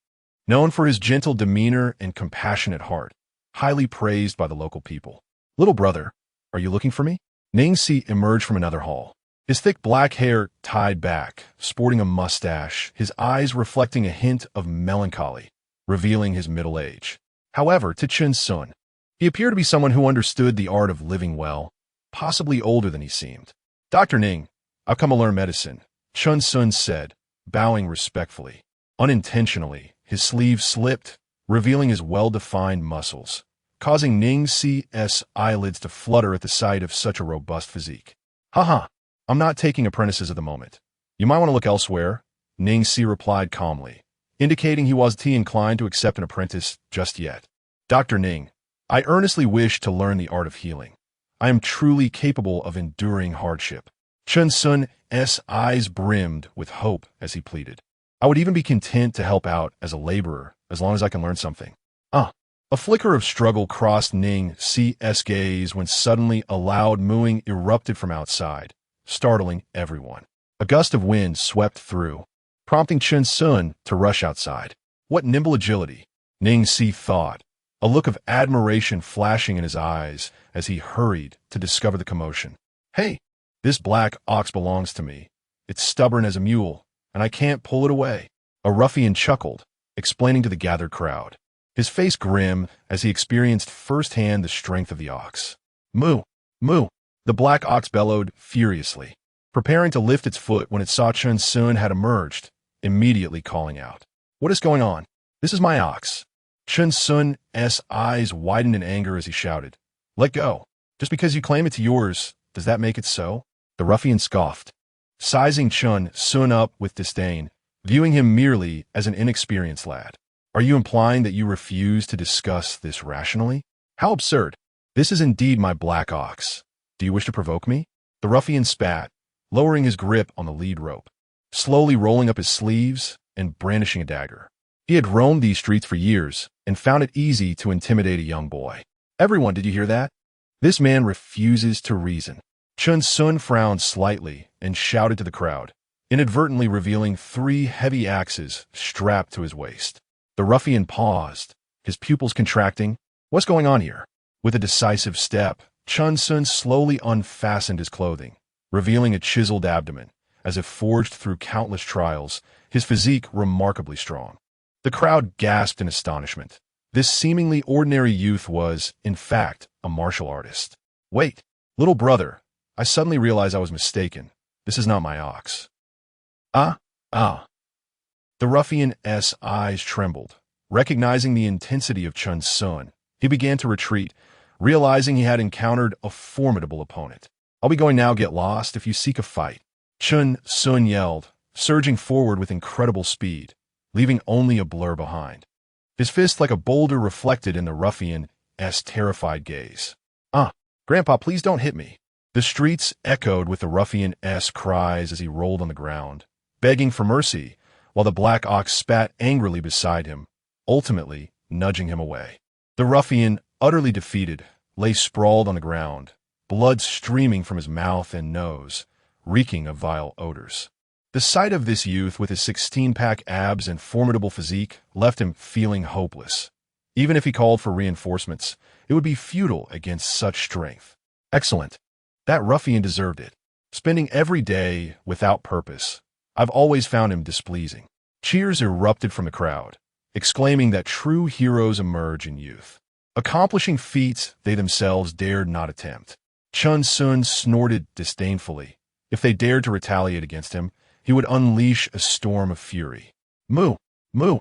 known for his gentle demeanor and compassionate heart, highly praised by the local people. "Little brother, are you looking for me?" Ning Si emerged from another hall, his thick black hair tied back, sporting a mustache, his eyes reflecting a hint of melancholy, revealing his middle age. However, to Chen Xun, he appeared to be someone who understood the art of living well, possibly older than he seemed. "Dr. Ning, I've come to learn medicine," Chen Xun said, bowing respectfully. Unintentionally, his sleeve slipped, revealing his well-defined muscles, causing Ning Si's eyelids to flutter at the sight of such a robust physique. "Haha, I'm not taking apprentices at the moment. You might want to look elsewhere," Ning Si replied calmly, indicating he wasn't inclined to accept an apprentice just yet. "Dr. Ning, I earnestly wish to learn the art of healing. I am truly capable of enduring hardship." Chen Xun's eyes brimmed with hope as he pleaded. "I would even be content to help out as a laborer, as long as I can learn something." A flicker of struggle crossed Ning Si's gaze when suddenly a loud mooing erupted from outside, startling everyone. A gust of wind swept through, prompting Chen Xun to rush outside. What nimble agility, Ning Si thought, a look of admiration flashing in his eyes as he hurried to discover the commotion. "Hey, this black ox belongs to me. It's stubborn as a mule, and I can't pull it away." A ruffian chuckled, explaining to the gathered crowd, his face grim as he experienced firsthand the strength of the ox. "Moo! Moo!" The black ox bellowed furiously, preparing to lift its foot when it saw Chen Xun had emerged, immediately calling out. "What is going on? This is my ox." Chen Xun's eyes widened in anger as he shouted, "Let go. Just because you claim it's yours, does that make it so?" The ruffian scoffed, sizing Chen Xun up with disdain, viewing him merely as an inexperienced lad. "Are you implying that you refuse to discuss this rationally? How absurd. This is indeed my black ox. Do you wish to provoke me?" The ruffian spat, lowering his grip on the lead rope, slowly rolling up his sleeves and brandishing a dagger. He had roamed these streets for years and found it easy to intimidate a young boy. "Everyone, did you hear that? This man refuses to reason." Chen Xun frowned slightly and shouted to the crowd, inadvertently revealing 3 heavy axes strapped to his waist. The ruffian paused, his pupils contracting. "What's going on here?" With a decisive step, Chen Xun slowly unfastened his clothing, revealing a chiseled abdomen, as if forged through countless trials, his physique remarkably strong. The crowd gasped in astonishment. This seemingly ordinary youth was, in fact, a martial artist. "Wait, little brother, I suddenly realized I was mistaken. This is not my ox." Ah. The ruffian's eyes trembled. Recognizing the intensity of Chen Xun, he began to retreat, realizing he had encountered a formidable opponent. "I'll be going now, get lost if you seek a fight," Chen Xun yelled, surging forward with incredible speed, leaving only a blur behind. His fist like a boulder reflected in the ruffian's terrified gaze. Grandpa, please don't hit me." The streets echoed with the ruffian's cries as he rolled on the ground, begging for mercy, while the black ox spat angrily beside him, ultimately nudging him away. The ruffian, utterly defeated, lay sprawled on the ground, blood streaming from his mouth and nose, reeking of vile odors. The sight of this youth with his 16-pack abs and formidable physique left him feeling hopeless. Even if he called for reinforcements, it would be futile against such strength. Excellent. That ruffian deserved it. Spending every day without purpose, I've always found him displeasing. Cheers erupted from the crowd, exclaiming that true heroes emerge in youth. accomplishing feats they themselves dared not attempt. Chen Xun snorted disdainfully. If they dared to retaliate against him, he would unleash a storm of fury. Moo! Moo!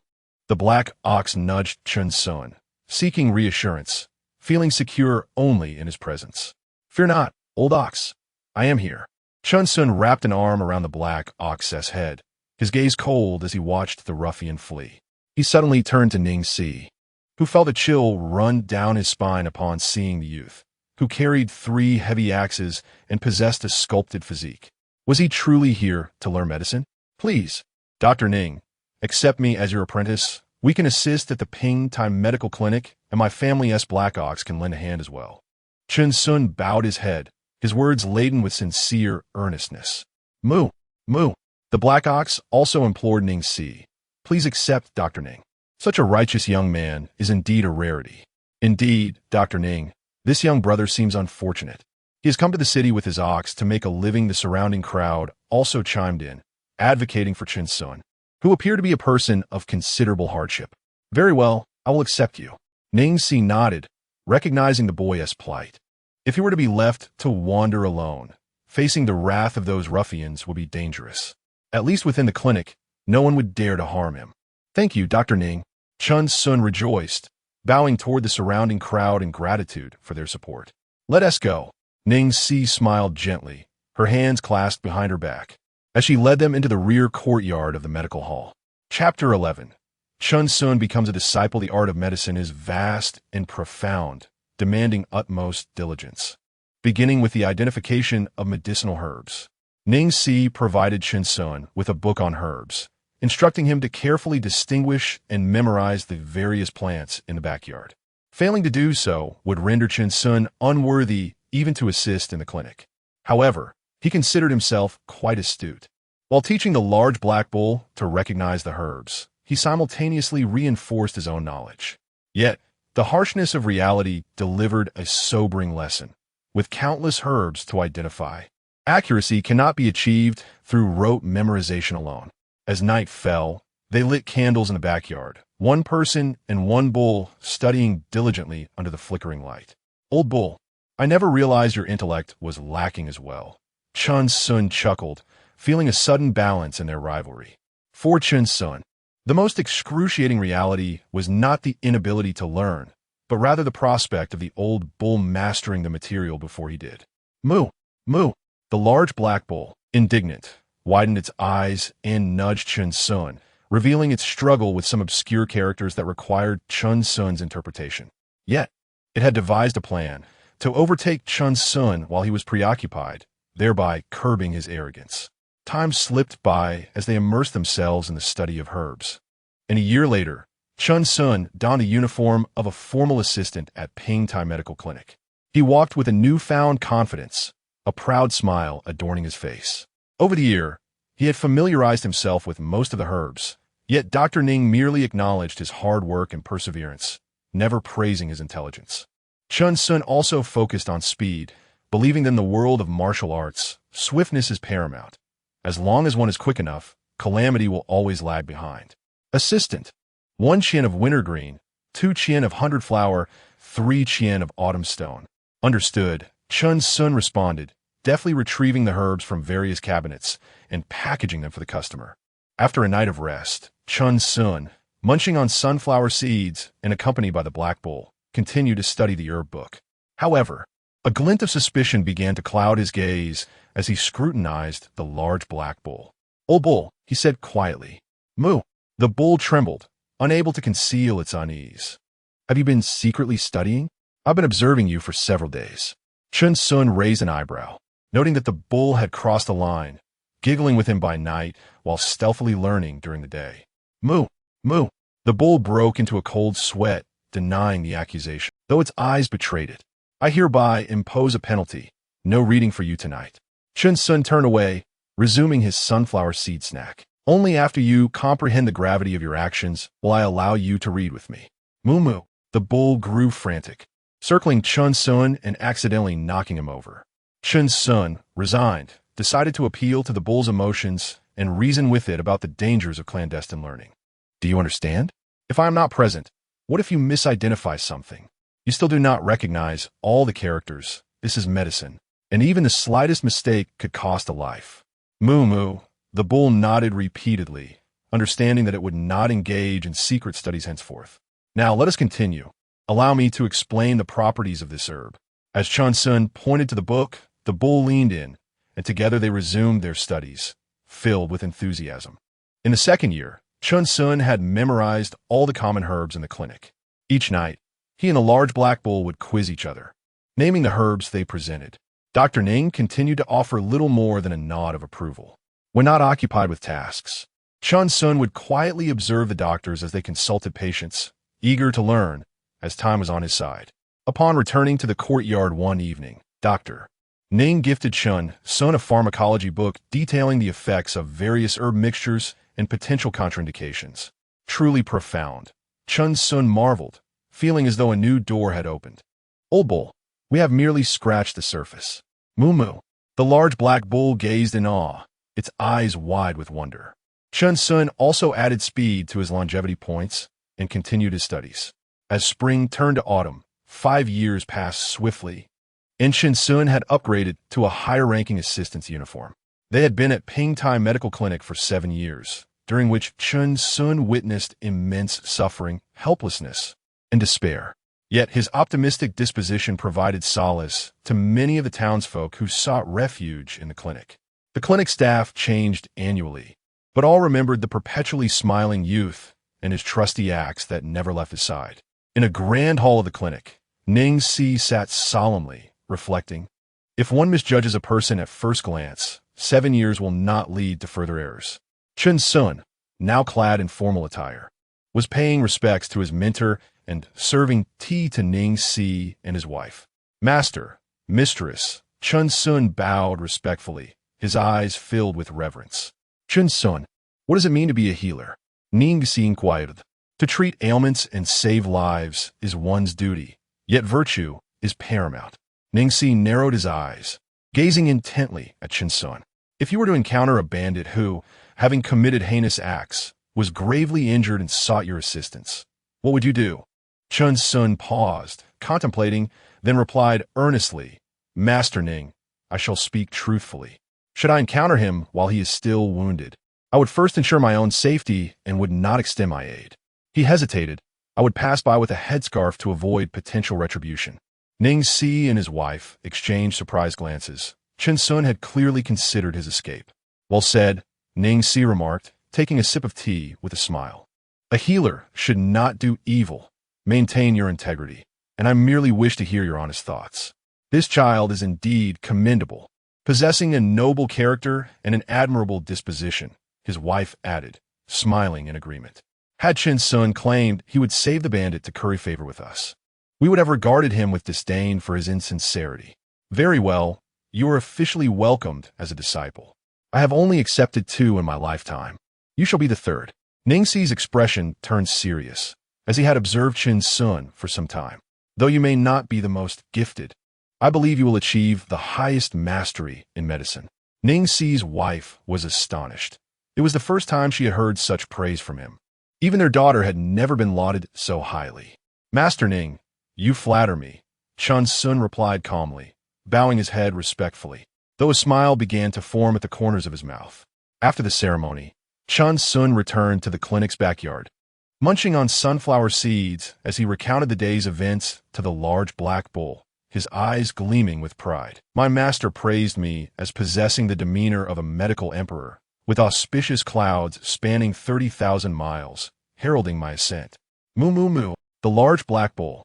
The black ox nudged Chen Xun, seeking reassurance, feeling secure only in his presence. Fear not, old ox. I am here. Chen Xun wrapped an arm around the black ox's head, his gaze cold as he watched the ruffian flee. He suddenly turned to Ning Si, who felt a chill run down his spine upon seeing the youth, who carried 3 heavy axes and possessed a sculpted physique. Was he truly here to learn medicine? Please, Dr. Ning, accept me as your apprentice. We can assist at the Ping Time Medical Clinic, and my family's Black Ox can lend a hand as well. Chen Xun bowed his head, his words laden with sincere earnestness. Moo! Moo! The Black Ox also implored Ning Si. Please accept Dr. Ning. Such a righteous young man is indeed a rarity. Indeed, Dr. Ning, this young brother seems unfortunate. He has come to the city with his ox to make a living. The surrounding crowd also chimed in, advocating for Chen Xun, who appeared to be a person of considerable hardship. Very well, I will accept you. Ning Si nodded, recognizing the boy's plight. If he were to be left to wander alone, facing the wrath of those ruffians would be dangerous. At least within the clinic, no one would dare to harm him. Thank you, Dr. Ning. Chen Xun rejoiced, bowing toward the surrounding crowd in gratitude for their support. Let us go. Ning Si smiled gently, her hands clasped behind her back, as she led them into the rear courtyard of the medical hall. Chapter 11. Chen Xun becomes a disciple. The art of medicine is vast and profound, demanding utmost diligence. Beginning with the identification of medicinal herbs, Ning Si provided Chen Xun with a book on herbs, instructing him to carefully distinguish and memorize the various plants in the backyard. Failing to do so would render Chen Xun unworthy even to assist in the clinic. However, he considered himself quite astute. While teaching the large black bull to recognize the herbs, he simultaneously reinforced his own knowledge. Yet, the harshness of reality delivered a sobering lesson, with countless herbs to identify. Accuracy cannot be achieved through rote memorization alone. As night fell, they lit candles in the backyard, one person and one bull studying diligently under the flickering light. Old bull, I never realized your intellect was lacking as well. Chen Xun chuckled, feeling a sudden balance in their rivalry. For Chen Xun, the most excruciating reality was not the inability to learn, but rather the prospect of the old bull mastering the material before he did. Moo! Moo! The large black bull, indignant, widened its eyes and nudged Chen Xun, revealing its struggle with some obscure characters that required Chen Xun's interpretation. Yet, it had devised a plan to overtake Chen Xun while he was preoccupied, thereby curbing his arrogance. Time slipped by as they immersed themselves in the study of herbs. And a year later, Chen Xun donned the uniform of a formal assistant at Ping Tai Medical Clinic. He walked with a newfound confidence, a proud smile adorning his face. Over the year, he had familiarized himself with most of the herbs, yet Dr. Ning merely acknowledged his hard work and perseverance, never praising his intelligence. Chen Xun also focused on speed, believing that in the world of martial arts, swiftness is paramount. As long as one is quick enough, calamity will always lag behind. Assistant, 1 qian of wintergreen, 2 qian of hundred flower, 3 qian of autumn stone. Understood, Chen Xun responded, deftly retrieving the herbs from various cabinets and packaging them for the customer. After a night of rest, Chen Xun, munching on sunflower seeds and accompanied by the black bull, continued to study the herb book. However, a glint of suspicion began to cloud his gaze as he scrutinized the large black bull. Old bull, he said quietly. Moo! The bull trembled, unable to conceal its unease. Have you been secretly studying? I've been observing you for several days. Chen Xun raised an eyebrow, noting that the bull had crossed the line, giggling with him by night while stealthily learning during the day. Moo! Moo! The bull broke into a cold sweat, denying the accusation, though its eyes betrayed it. I hereby impose a penalty. No reading for you tonight. Chen Xun turned away, resuming his sunflower seed snack. Only after you comprehend the gravity of your actions will I allow you to read with me. Moo moo. The bull grew frantic, circling Chen Xun and accidentally knocking him over. Chen Xun, resigned, decided to appeal to the bull's emotions and reason with it about the dangers of clandestine learning. Do you understand? If I am not present, what if you misidentify something? You still do not recognize all the characters. This is medicine, and even the slightest mistake could cost a life. Moo moo. The bull nodded repeatedly, understanding that it would not engage in secret studies henceforth. Now let us continue. Allow me to explain the properties of this herb. As Chen Xun pointed to the book, the bull leaned in, and together they resumed their studies, filled with enthusiasm. In the second year, Chen Xun had memorized all the common herbs in the clinic. Each night, he and a large black bull would quiz each other, naming the herbs they presented. Dr. Ning continued to offer little more than a nod of approval. When not occupied with tasks, Chen Xun would quietly observe the doctors as they consulted patients, eager to learn, as time was on his side. Upon returning to the courtyard one evening, Dr. Ning gifted Chen Xun a pharmacology book detailing the effects of various herb mixtures and potential contraindications. Truly profound. Chen Xun marveled, feeling as though a new door had opened. Old bull, we have merely scratched the surface. Moo moo. The large black bull gazed in awe, its eyes wide with wonder. Chen Xun also added speed to his longevity points and continued his studies. As spring turned to autumn, 5 years passed swiftly, and Chen Xun had upgraded to a higher-ranking assistant's uniform. They had been at Pingtai Medical Clinic for 7 years, during which Chen Xun witnessed immense suffering, helplessness, and despair. Yet his optimistic disposition provided solace to many of the townsfolk who sought refuge in the clinic. The clinic staff changed annually, but all remembered the perpetually smiling youth and his trusty axe that never left his side. In a grand hall of the clinic, Ning Si sat solemnly, reflecting, if one misjudges a person at first glance, 7 years will not lead to further errors. Chen Xun, now clad in formal attire, was paying respects to his mentor and serving tea to Ning Si and his wife. Master, mistress, Chen Xun bowed respectfully, his eyes filled with reverence. Chen Xun, what does it mean to be a healer? Ning Si inquired. To treat ailments and save lives is one's duty, yet virtue is paramount. Ning Si narrowed his eyes, gazing intently at Chen Xun. If you were to encounter a bandit who, having committed heinous acts, was gravely injured and sought your assistance, what would you do? Chen Xun paused, contemplating, then replied earnestly, Master Ning, I shall speak truthfully. Should I encounter him while he is still wounded, I would first ensure my own safety and would not extend my aid. He hesitated. I would pass by with a headscarf to avoid potential retribution. Ning Si and his wife exchanged surprised glances. Chen Xun had clearly considered his escape. Well said, Ning Si remarked, taking a sip of tea with a smile. A healer should not do evil. Maintain your integrity, and I merely wish to hear your honest thoughts. This child is indeed commendable, possessing a noble character and an admirable disposition, his wife added, smiling in agreement. Had Chen Xun claimed he would save the bandit to curry favor with us, we would have regarded him with disdain for his insincerity. Very well, you are officially welcomed as a disciple. I have only accepted 2 in my lifetime. You shall be the third. Ning Si's expression turned serious, as he had observed Chen Xun for some time. Though you may not be the most gifted, I believe you will achieve the highest mastery in medicine. Ning Si's wife was astonished. It was the first time she had heard such praise from him. Even their daughter had never been lauded so highly. Master Ning, you flatter me, Chen Xun replied calmly, bowing his head respectfully, though a smile began to form at the corners of his mouth. After the ceremony, Chen Xun returned to the clinic's backyard, munching on sunflower seeds as he recounted the day's events to the large black bull, his eyes gleaming with pride. My master praised me as possessing the demeanor of a medical emperor, with auspicious clouds spanning 30,000 miles, heralding my ascent. Moo moo moo. The large black bull,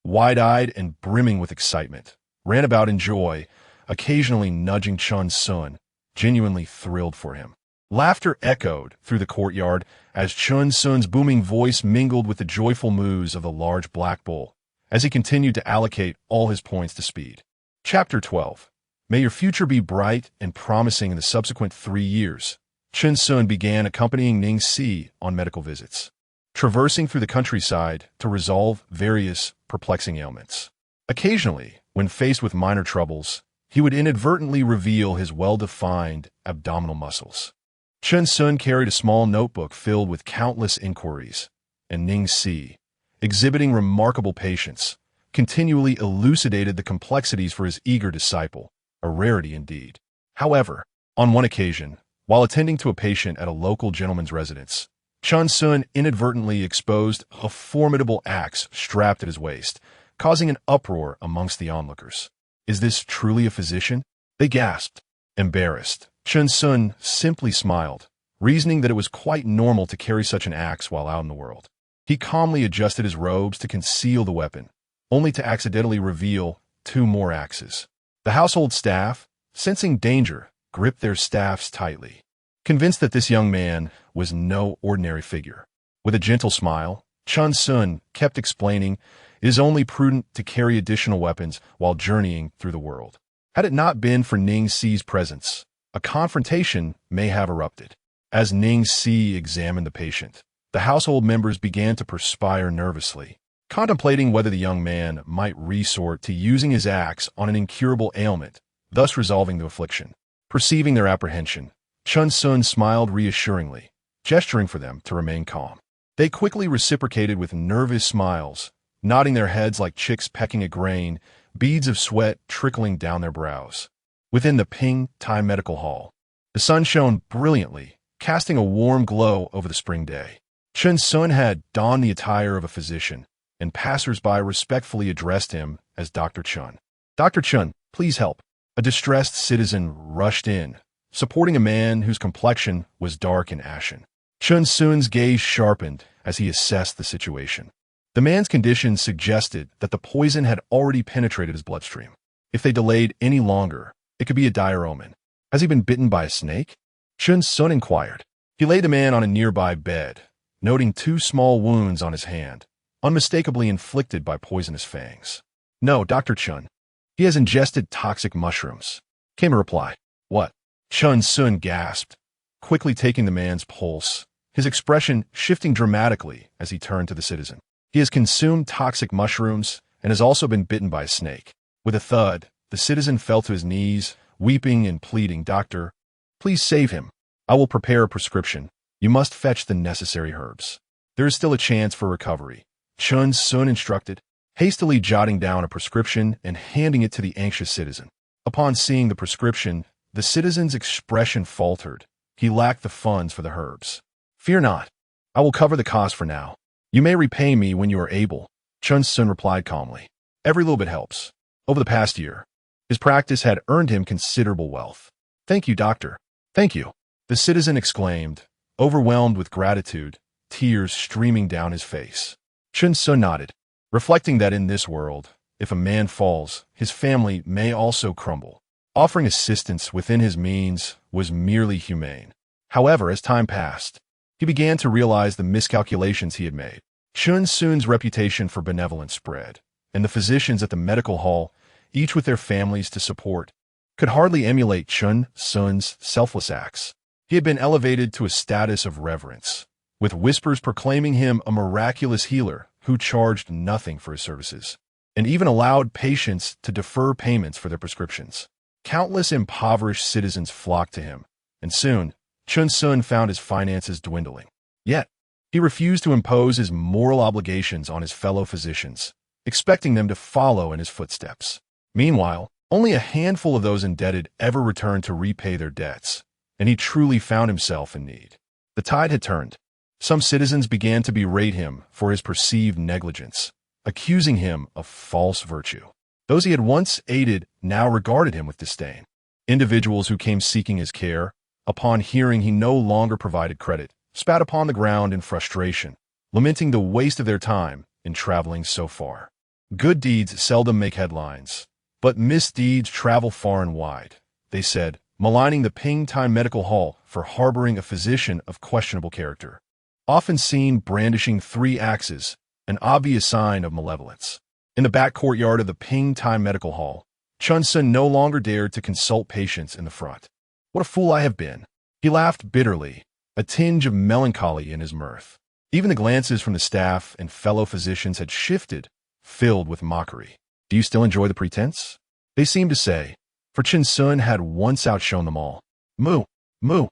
wide-eyed and brimming with excitement, ran about in joy, occasionally nudging Chen Xun, genuinely thrilled for him. Laughter echoed through the courtyard as Chen Xun's booming voice mingled with the joyful moos of the large black bull, as he continued to allocate all his points to speed. Chapter 12. May your future be bright and promising in the subsequent 3 years. Chen Xun began accompanying Ning Si on medical visits, traversing through the countryside to resolve various perplexing ailments. Occasionally, when faced with minor troubles, he would inadvertently reveal his well-defined abdominal muscles. Chen Xun carried a small notebook filled with countless inquiries, and Ning Si, exhibiting remarkable patience, continually elucidated the complexities for his eager disciple, a rarity indeed. However, on one occasion, while attending to a patient at a local gentleman's residence, Chen Xun inadvertently exposed a formidable axe strapped at his waist, causing an uproar amongst the onlookers. "Is this truly a physician?" they gasped. Embarrassed, Chen Xun simply smiled, reasoning that it was quite normal to carry such an axe while out in the world. He calmly adjusted his robes to conceal the weapon, only to accidentally reveal 2 more axes. The household staff, sensing danger, gripped their staffs tightly, convinced that this young man was no ordinary figure. With a gentle smile, Chen Xun kept explaining, "It is only prudent to carry additional weapons while journeying through the world." Had it not been for Ning Si's presence, a confrontation may have erupted. As Ning Si examined the patient, the household members began to perspire nervously, contemplating whether the young man might resort to using his axe on an incurable ailment, thus resolving the affliction. Perceiving their apprehension, Chen Xun smiled reassuringly, gesturing for them to remain calm. They quickly reciprocated with nervous smiles, nodding their heads like chicks pecking a grain, beads of sweat trickling down their brows. Within the Ping Tai Medical Hall, the sun shone brilliantly, casting a warm glow over the spring day. Chen Xun had donned the attire of a physician, and passers-by respectfully addressed him as Dr. Chen. "Dr. Chen, please help." A distressed citizen rushed in, supporting a man whose complexion was dark and ashen. Chen Xun's gaze sharpened as he assessed the situation. The man's condition suggested that the poison had already penetrated his bloodstream. If they delayed any longer, it could be a dire omen. "Has he been bitten by a snake?" Chen Xun inquired. He laid the man on a nearby bed, noting 2 small wounds on his hand, unmistakably inflicted by poisonous fangs. "No, Dr. Chen. He has ingested toxic mushrooms," came a reply. "What?" Chen Xun gasped, quickly taking the man's pulse, his expression shifting dramatically as he turned to the citizen. "He has consumed toxic mushrooms and has also been bitten by a snake." With a thud, the citizen fell to his knees, weeping and pleading, "Doctor, please save him. I will prepare a prescription. You must fetch the necessary herbs. There is still a chance for recovery," Chen Xun instructed, hastily jotting down a prescription and handing it to the anxious citizen. Upon seeing the prescription, the citizen's expression faltered. He lacked the funds for the herbs. "Fear not. I will cover the cost for now. You may repay me when you are able," Chen Xun replied calmly. "Every little bit helps." Over the past year, his practice had earned him considerable wealth. "Thank you, doctor. Thank you," the citizen exclaimed, overwhelmed with gratitude, tears streaming down his face. Chen Xun nodded, reflecting that in this world, if a man falls, his family may also crumble. Offering assistance within his means was merely humane. However, as time passed, he began to realize the miscalculations he had made. Chen Xun's reputation for benevolence spread, and the physicians at the medical hall, each with their families to support, could hardly emulate Chen Xun's selfless acts. He had been elevated to a status of reverence, with whispers proclaiming him a miraculous healer who charged nothing for his services, and even allowed patients to defer payments for their prescriptions. Countless impoverished citizens flocked to him, and soon, Chen Xun found his finances dwindling. Yet, he refused to impose his moral obligations on his fellow physicians, expecting them to follow in his footsteps. Meanwhile, only a handful of those indebted ever returned to repay their debts, and he truly found himself in need. The tide had turned. Some citizens began to berate him for his perceived negligence, accusing him of false virtue. Those he had once aided now regarded him with disdain. Individuals who came seeking his care, upon hearing he no longer provided credit, spat upon the ground in frustration, lamenting the waste of their time in traveling so far. Good deeds seldom make headlines, but misdeeds travel far and wide, they said, maligning the Ping Tai Medical Hall for harboring a physician of questionable character, often seen brandishing 3 axes, an obvious sign of malevolence. In the back courtyard of the Ping Tai Medical Hall, Chen Xun no longer dared to consult patients in the front. "What a fool I have been." He laughed bitterly, a tinge of melancholy in his mirth. Even the glances from the staff and fellow physicians had shifted, filled with mockery. "Do you still enjoy the pretense?" they seemed to say, for Chen Xun had once outshone them all. "Moo! Moo!"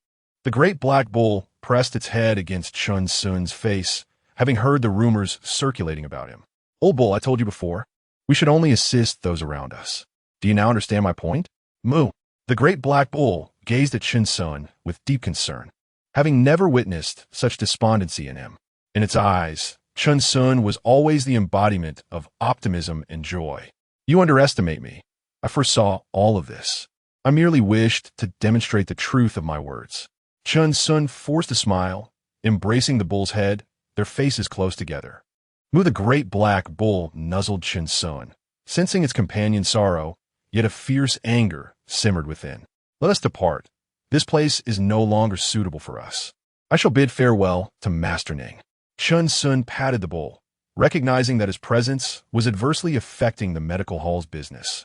The great black bull pressed its head against Chen Xun's face, having heard the rumors circulating about him. "Old bull, I told you before. We should only assist those around us. Do you now understand my point? Moo. The great black bull gazed at Chen Xun with deep concern, having never witnessed such despondency in him. In its eyes, Chen Xun was always the embodiment of optimism and joy. You underestimate me. I foresaw all of this. I merely wished to demonstrate the truth of my words. Chen Xun forced a smile, embracing the bull's head, their faces close together. Moo the great black bull nuzzled Chen Xun, sensing its companion's sorrow, yet a fierce anger simmered within. Let us depart. This place is no longer suitable for us. I shall bid farewell to Master Ning. Chen Xun patted the bull, recognizing that his presence was adversely affecting the medical hall's business,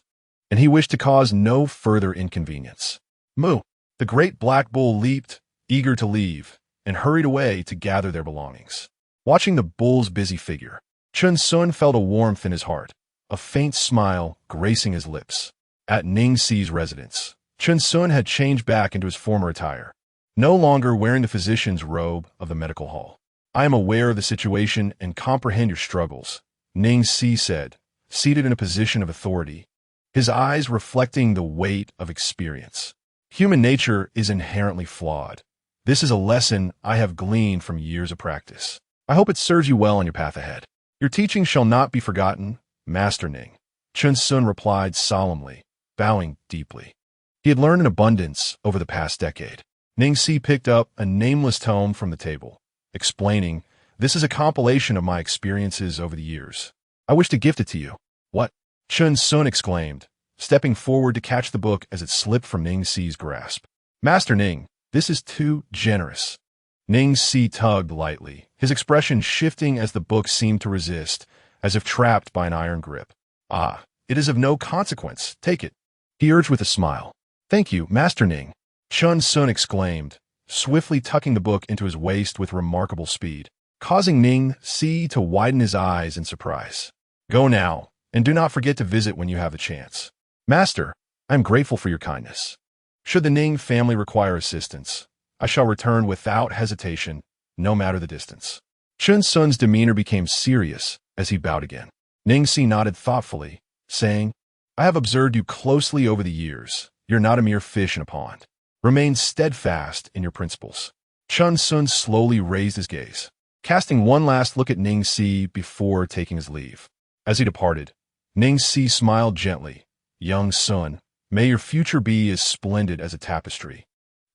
and he wished to cause no further inconvenience. Moo. The great black bull leaped, eager to leave, and hurried away to gather their belongings. Watching the bull's busy figure, Chen Xun felt a warmth in his heart, a faint smile gracing his lips. At Ning Si's residence, Chen Xun had changed back into his former attire, no longer wearing the physician's robe of the medical hall. I am aware of the situation and comprehend your struggles, Ning Si said, seated in a position of authority, his eyes reflecting the weight of experience. Human nature is inherently flawed. This is a lesson I have gleaned from years of practice. I hope it serves you well on your path ahead. Your teaching shall not be forgotten, Master Ning, Chen Xun replied solemnly, bowing deeply. He had learned in abundance over the past decade. Ning Si picked up a nameless tome from the table, explaining, "This is a compilation of my experiences over the years. I wish to gift it to you." "What?" Chen Xun exclaimed, stepping forward to catch the book as it slipped from Ning Si's grasp. "Master Ning, this is too generous." Ning Si tugged lightly, his expression shifting as the book seemed to resist, as if trapped by an iron grip. "Ah, it is of no consequence. Take it," he urged with a smile. "Thank you, Master Ning," Chen Xun exclaimed, swiftly tucking the book into his waist with remarkable speed, causing Ning Si to widen his eyes in surprise. "Go now, and do not forget to visit when you have the chance." "Master, I am grateful for your kindness. Should the Ning family require assistance, I shall return without hesitation, no matter the distance." Chen Xun's demeanor became serious as he bowed again. Ning Si nodded thoughtfully, saying, "I have observed you closely over the years. You're not a mere fish in a pond. Remain steadfast in your principles." Chen Xun slowly raised his gaze, casting one last look at Ning Si before taking his leave. As he departed, Ning Si smiled gently. "Young son, may your future be as splendid as a tapestry,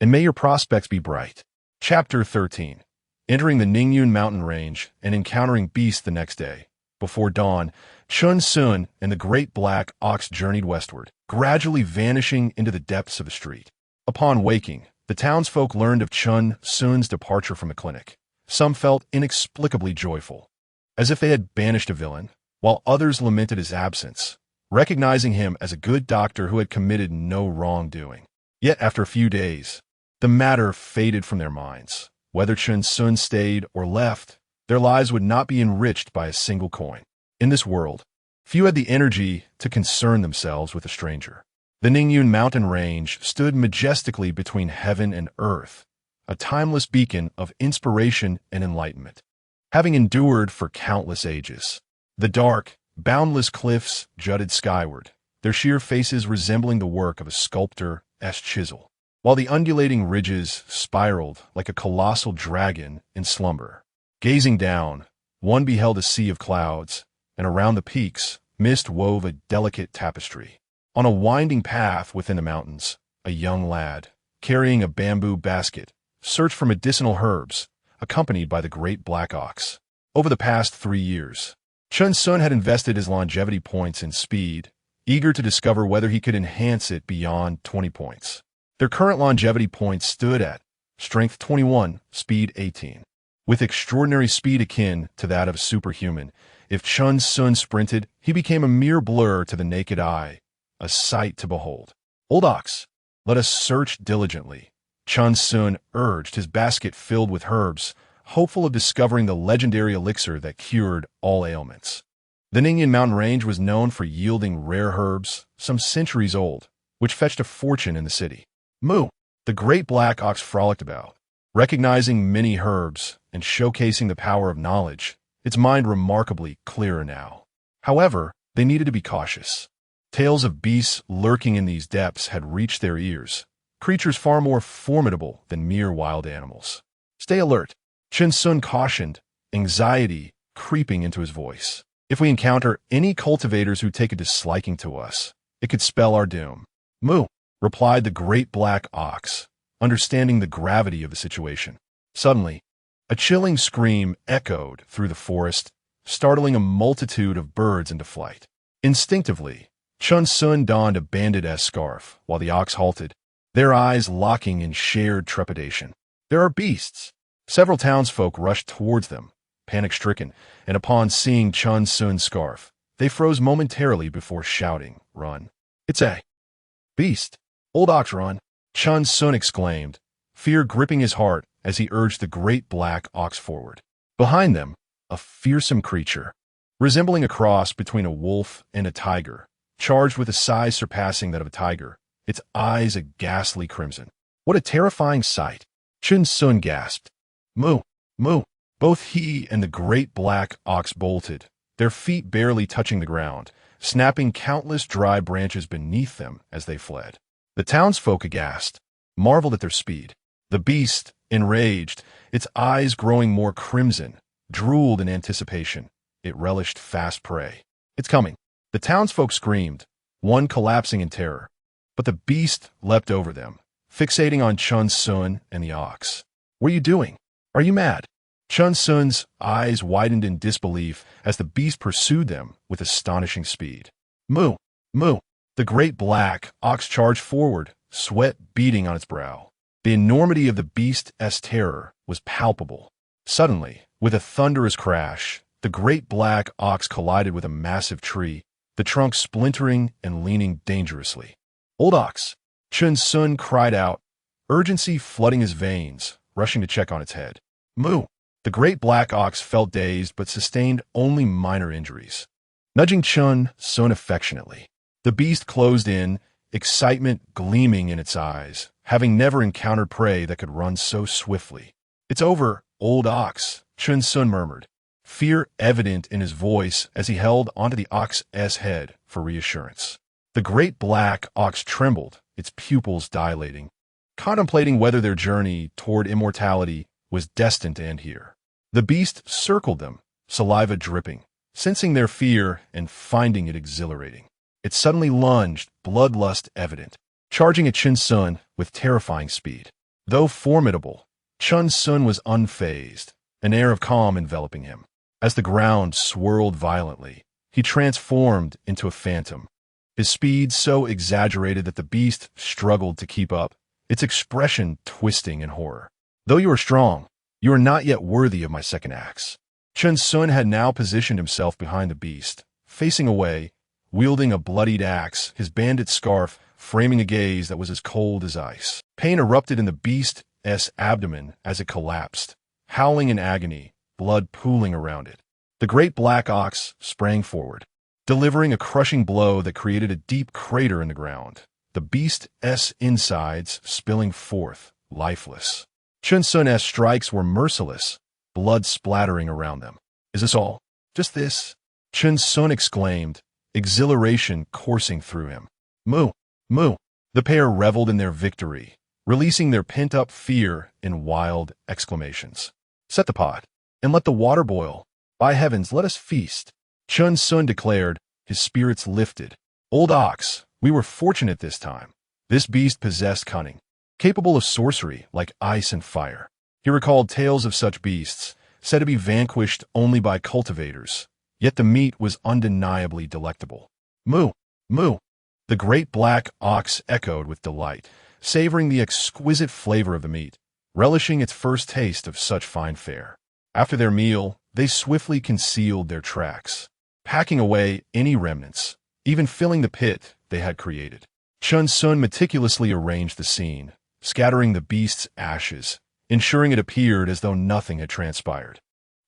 and may your prospects be bright." Chapter 13. Entering the Ningyun mountain range and encountering beasts the next day. Before dawn, Chen Xun and the great black ox journeyed westward, gradually vanishing into the depths of the street. Upon waking, the townsfolk learned of Chen Xun's departure from the clinic. Some felt inexplicably joyful, as if they had banished a villain, while others lamented his absence, recognizing him as a good doctor who had committed no wrongdoing. Yet after a few days, the matter faded from their minds. Whether Chen Xun stayed or left, their lives would not be enriched by a single coin. In this world, few had the energy to concern themselves with a stranger. The Ningyun mountain range stood majestically between heaven and earth, a timeless beacon of inspiration and enlightenment. Having endured for countless ages, the dark, boundless cliffs jutted skyward, their sheer faces resembling the work of a sculptor's chisel, while the undulating ridges spiraled like a colossal dragon in slumber. Gazing down, one beheld a sea of clouds, and around the peaks, mist wove a delicate tapestry. On a winding path within the mountains, a young lad, carrying a bamboo basket, searched for medicinal herbs, accompanied by the great black ox. Over the past 3 years, Chen Xun had invested his longevity points in speed, eager to discover whether he could enhance it beyond 20 points. Their current longevity points stood at strength 21, speed 18. With extraordinary speed akin to that of a superhuman, if Chen Xun sprinted, he became a mere blur to the naked eye, a sight to behold. "Old ox, let us search diligently," Chen Xun urged, his basket filled with herbs, hopeful of discovering the legendary elixir that cured all ailments. The Ningyun mountain range was known for yielding rare herbs, some centuries old, which fetched a fortune in the city. Moo, the great black ox frolicked about, recognizing many herbs and showcasing the power of knowledge, its mind remarkably clearer now. However, They needed to be cautious. Tales of beasts lurking in these depths had reached their ears, creatures far more formidable than mere wild animals. Stay alert, Chen Xun cautioned, anxiety creeping into his voice. If we encounter any cultivators who take a disliking to us, it could spell our doom. Moo, replied the great black ox, understanding the gravity of the situation. Suddenly, a chilling scream echoed through the forest, startling a multitude of birds into flight. Instinctively, Chen Xun donned a bandit-esque scarf, while the ox halted, their eyes locking in shared trepidation. There are beasts! Several townsfolk rushed towards them, panic-stricken, and upon seeing Chen Xun's scarf, they froze momentarily before shouting, "Run! It's a beast! Old ox, run!" Chen Xun exclaimed, fear gripping his heart as he urged the great black ox forward. Behind them, a fearsome creature, resembling a cross between a wolf and a tiger, charged with a size surpassing that of a tiger, its eyes a ghastly crimson. What a terrifying sight! Chen Xun gasped. Moo! Moo! Both he and the great black ox bolted, their feet barely touching the ground, snapping countless dry branches beneath them as they fled. The townsfolk, aghast, marveled at their speed. The beast, enraged, its eyes growing more crimson, drooled in anticipation. It relished fast prey. It's coming. The townsfolk screamed, one collapsing in terror. But the beast leapt over them, fixating on Chen Xun and the ox. What are you doing? Are you mad? Chen Xun's eyes widened in disbelief as the beast pursued them with astonishing speed. Moo! Moo! The great black ox charged forward, sweat beading on its brow. The enormity of the beast's terror was palpable. Suddenly, with a thunderous crash, the great black ox collided with a massive tree, the trunk splintering and leaning dangerously. Old ox! Chen Xun cried out, urgency flooding his veins, rushing to check on its head. Moo! The great black ox felt dazed but sustained only minor injuries. Nudging Chen Xun affectionately, the beast closed in, excitement gleaming in its eyes, having never encountered prey that could run so swiftly. It's over, old ox, Chen Xun murmured, fear evident in his voice as he held onto the ox's head for reassurance. The great black ox trembled, its pupils dilating, contemplating whether their journey toward immortality was destined to end here. The beast circled them, saliva dripping, sensing their fear and finding it exhilarating. It suddenly lunged, bloodlust evident, charging at Chen Xun with terrifying speed. Though formidable, Chen Xun was unfazed, an air of calm enveloping him. As the ground swirled violently, he transformed into a phantom, his speed so exaggerated that the beast struggled to keep up, its expression twisting in horror. Though you are strong, you are not yet worthy of my second axe. Chen Xun had now positioned himself behind the beast, facing away, wielding a bloodied axe, his bandit scarf framing a gaze that was as cold as ice. Pain erupted in the beast's abdomen as it collapsed, howling in agony, blood pooling around it. The great black ox sprang forward, delivering a crushing blow that created a deep crater in the ground, the beast's insides spilling forth, lifeless. Chen Xun's strikes were merciless, blood splattering around them. Is this all? Just this? Chen Xun exclaimed, exhilaration coursing through him. Moo! Moo! The pair reveled in their victory, releasing their pent-up fear in wild exclamations. Set the pot, and let the water boil. By heavens, let us feast. Chen Xun declared, his spirits lifted. Old ox, we were fortunate this time. This beast possessed cunning, capable of sorcery like ice and fire. He recalled tales of such beasts, said to be vanquished only by cultivators, yet the meat was undeniably delectable. Moo! Moo! The great black ox echoed with delight, savoring the exquisite flavor of the meat, relishing its first taste of such fine fare. After their meal, they swiftly concealed their tracks, packing away any remnants, even filling the pit they had created. Chen Xun meticulously arranged the scene, scattering the beast's ashes, ensuring it appeared as though nothing had transpired.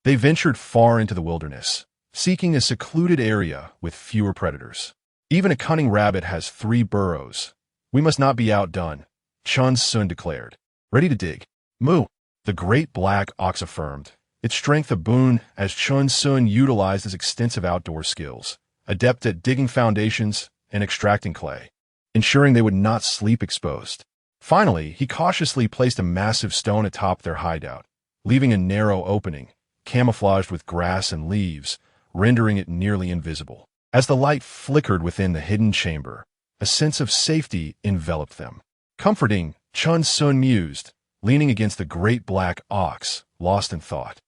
They ventured far into the wilderness, seeking a secluded area with fewer predators. Even a cunning rabbit has 3 burrows. We must not be outdone, Chen Xun declared. Ready to dig. Moo! The great black ox affirmed, its strength a boon as Chen Xun utilized his extensive outdoor skills, adept at digging foundations and extracting clay, ensuring they would not sleep exposed. Finally, he cautiously placed a massive stone atop their hideout, leaving a narrow opening, camouflaged with grass and leaves, rendering it nearly invisible. As the light flickered within the hidden chamber, a sense of safety enveloped them. Comforting, Chen Xun mused, leaning against the great black ox, lost in thought.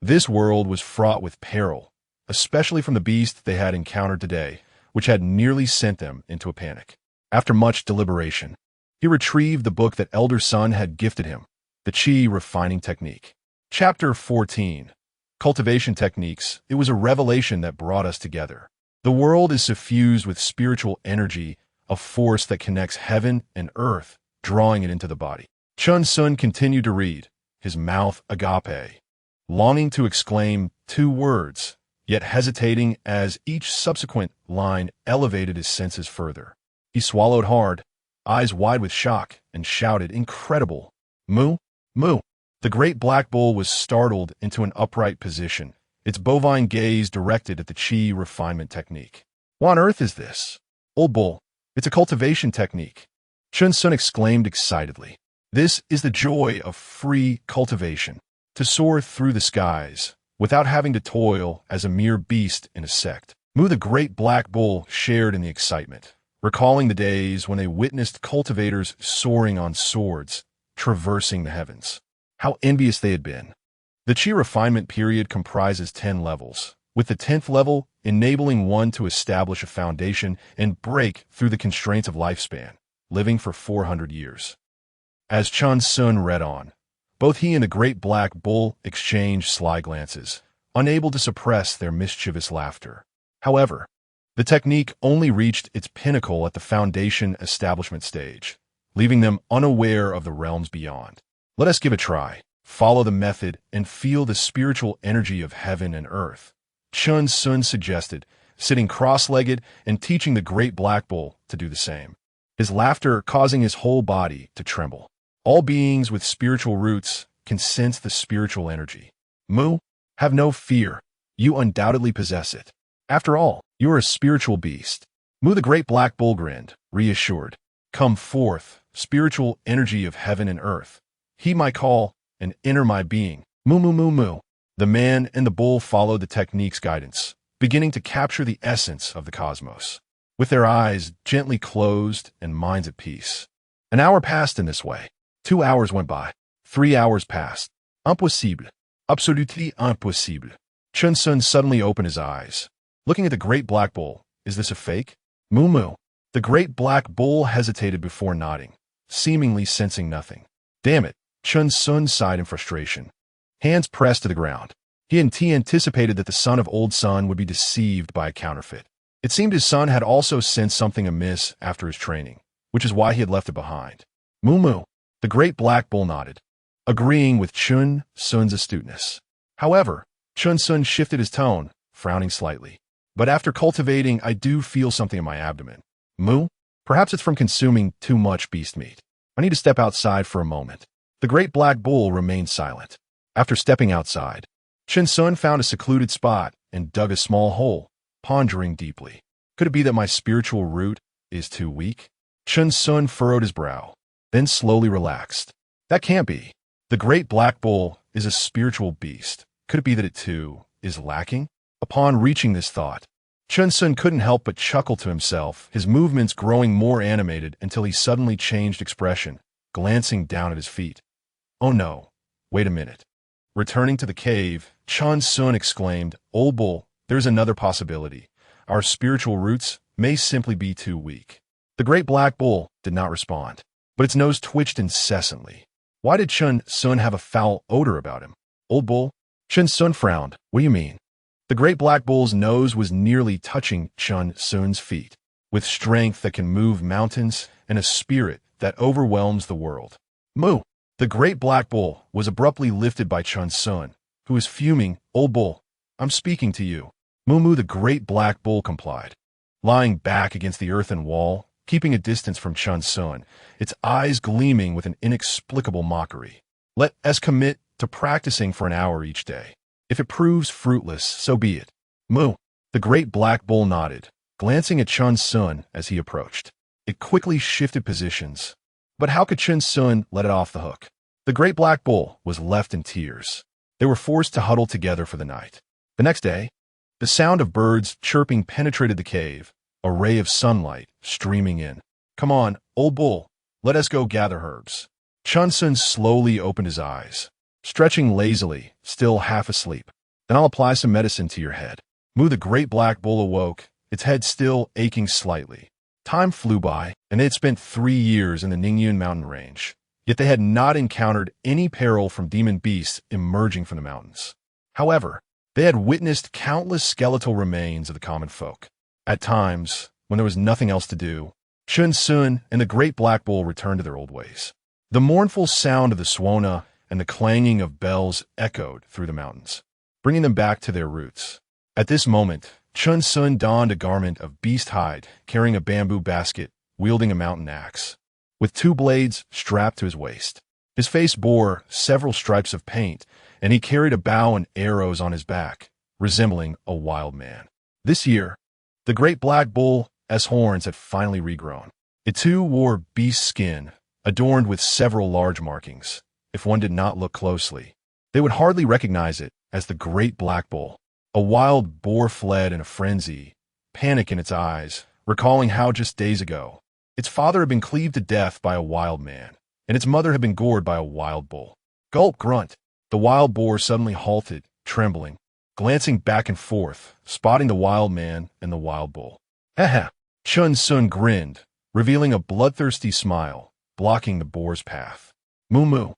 This world was fraught with peril, especially from the beast they had encountered today, which had nearly sent them into a panic. After much deliberation, he retrieved the book that Elder Sun had gifted him, the Qi Refining Technique. Chapter 14. Cultivation Techniques. It was a revelation that brought us together. The world is suffused with spiritual energy, a force that connects heaven and earth, drawing it into the body. Chen Xun continued to read, his mouth agape, longing to exclaim 2 words, yet hesitating as each subsequent line elevated his senses further. He swallowed hard, eyes wide with shock, and shouted, "Incredible! Moo! Moo!" The great black bull was startled into an upright position, its bovine gaze directed at the Qi refinement technique. "What on earth is this?" "Old bull, it's a cultivation technique," Chen Xun exclaimed excitedly. "This is the joy of free cultivation, to soar through the skies, without having to toil as a mere beast in a sect." Moo the great black bull shared in the excitement, recalling the days when they witnessed cultivators soaring on swords, traversing the heavens. How envious they had been. The Qi refinement period comprises 10 levels, with the 10th level enabling one to establish a foundation and break through the constraints of lifespan, living for 400 years. As Chen Xun read on, both he and the great black bull exchanged sly glances, unable to suppress their mischievous laughter. However, the technique only reached its pinnacle at the foundation establishment stage, leaving them unaware of the realms beyond. Let us give a try, follow the method, and feel the spiritual energy of heaven and earth, Chen Xun suggested, sitting cross-legged and teaching the great black bull to do the same, his laughter causing his whole body to tremble. All beings with spiritual roots can sense the spiritual energy. Moo, have no fear. You undoubtedly possess it. After all, you are a spiritual beast. Moo the great black bull grinned, reassured. Come forth, spiritual energy of heaven and earth. Heed my call and enter my being. Moo moo moo moo. The man and the bull followed the technique's guidance, beginning to capture the essence of the cosmos, with their eyes gently closed and minds at peace. An hour passed in this way. 2 hours went by. 3 hours passed. Impossible. Absolutely impossible. Chen Xun suddenly opened his eyes, looking at the great black bull. Is this a fake? Moo moo. The great black bull hesitated before nodding, seemingly sensing nothing. Damn it, Chen Xun sighed in frustration. Hands pressed to the ground. He anticipated that the son of Old Sun would be deceived by a counterfeit. It seemed his son had also sensed something amiss after his training, which is why he had left it behind. Moo moo. The great black bull nodded, agreeing with Chen Xun's astuteness. However, Chen Xun shifted his tone, frowning slightly. But after cultivating, I do feel something in my abdomen. Moo? Perhaps it's from consuming too much beast meat. I need to step outside for a moment. The great black bull remained silent. After stepping outside, Chen Xun found a secluded spot and dug a small hole, pondering deeply. Could it be that my spiritual root is too weak? Chen Xun furrowed his brow, then slowly relaxed. That can't be. The great black bull is a spiritual beast. Could it be that it too is lacking? Upon reaching this thought, Chen Xun couldn't help but chuckle to himself, his movements growing more animated until he suddenly changed expression, glancing down at his feet. Oh no, wait a minute. Returning to the cave, Chen Xun exclaimed, Old bull, there's another possibility. Our spiritual roots may simply be too weak. The great black bull did not respond, but its nose twitched incessantly. Why did Chen Xun have a foul odor about him? Old bull? Chen Xun frowned. What do you mean? The great black bull's nose was nearly touching Chen Xun's feet, with strength that can move mountains and a spirit that overwhelms the world. Moo! The great black bull was abruptly lifted by Chen Xun, who was fuming. Old bull, I'm speaking to you. Moo moo the great black bull complied, lying back against the earthen wall, keeping a distance from Chen Xun, its eyes gleaming with an inexplicable mockery. Let us commit to practicing for an hour each day. If it proves fruitless, so be it. Moo! The great black bull nodded, glancing at Chen Xun as he approached. It quickly shifted positions. But how could Chen Xun let it off the hook? The great black bull was left in tears. They were forced to huddle together for the night. The next day, the sound of birds chirping penetrated the cave, a ray of sunlight streaming in. "Come on, old bull, let us go gather herbs." Chen Xun slowly opened his eyes, stretching lazily, still half asleep. "Then I'll apply some medicine to your head." The great black bull awoke, its head still aching slightly. Time flew by, and they had spent 3 years in the Ningyun mountain range. Yet they had not encountered any peril from demon beasts emerging from the mountains. However, they had witnessed countless skeletal remains of the common folk. At times, when there was nothing else to do, Chen Xun and the great black bull returned to their old ways. The mournful sound of the Swona and the clanging of bells echoed through the mountains, bringing them back to their roots. At this moment, Chen Xun donned a garment of beast hide, carrying a bamboo basket, wielding a mountain axe, with 2 blades strapped to his waist. His face bore several stripes of paint, and he carried a bow and arrows on his back, resembling a wild man. This year, the great black bull's horns had finally regrown. It too wore beast skin, adorned with several large markings. If one did not look closely, they would hardly recognize it as the great black bull. A wild boar fled in a frenzy, panic in its eyes, recalling how just days ago, its father had been cleaved to death by a wild man, and its mother had been gored by a wild bull. Gulp, grunt. The wild boar suddenly halted, trembling, glancing back and forth, spotting the wild man and the wild bull. "Ha!" Chen Xun grinned, revealing a bloodthirsty smile, blocking the boar's path. "Moo moo."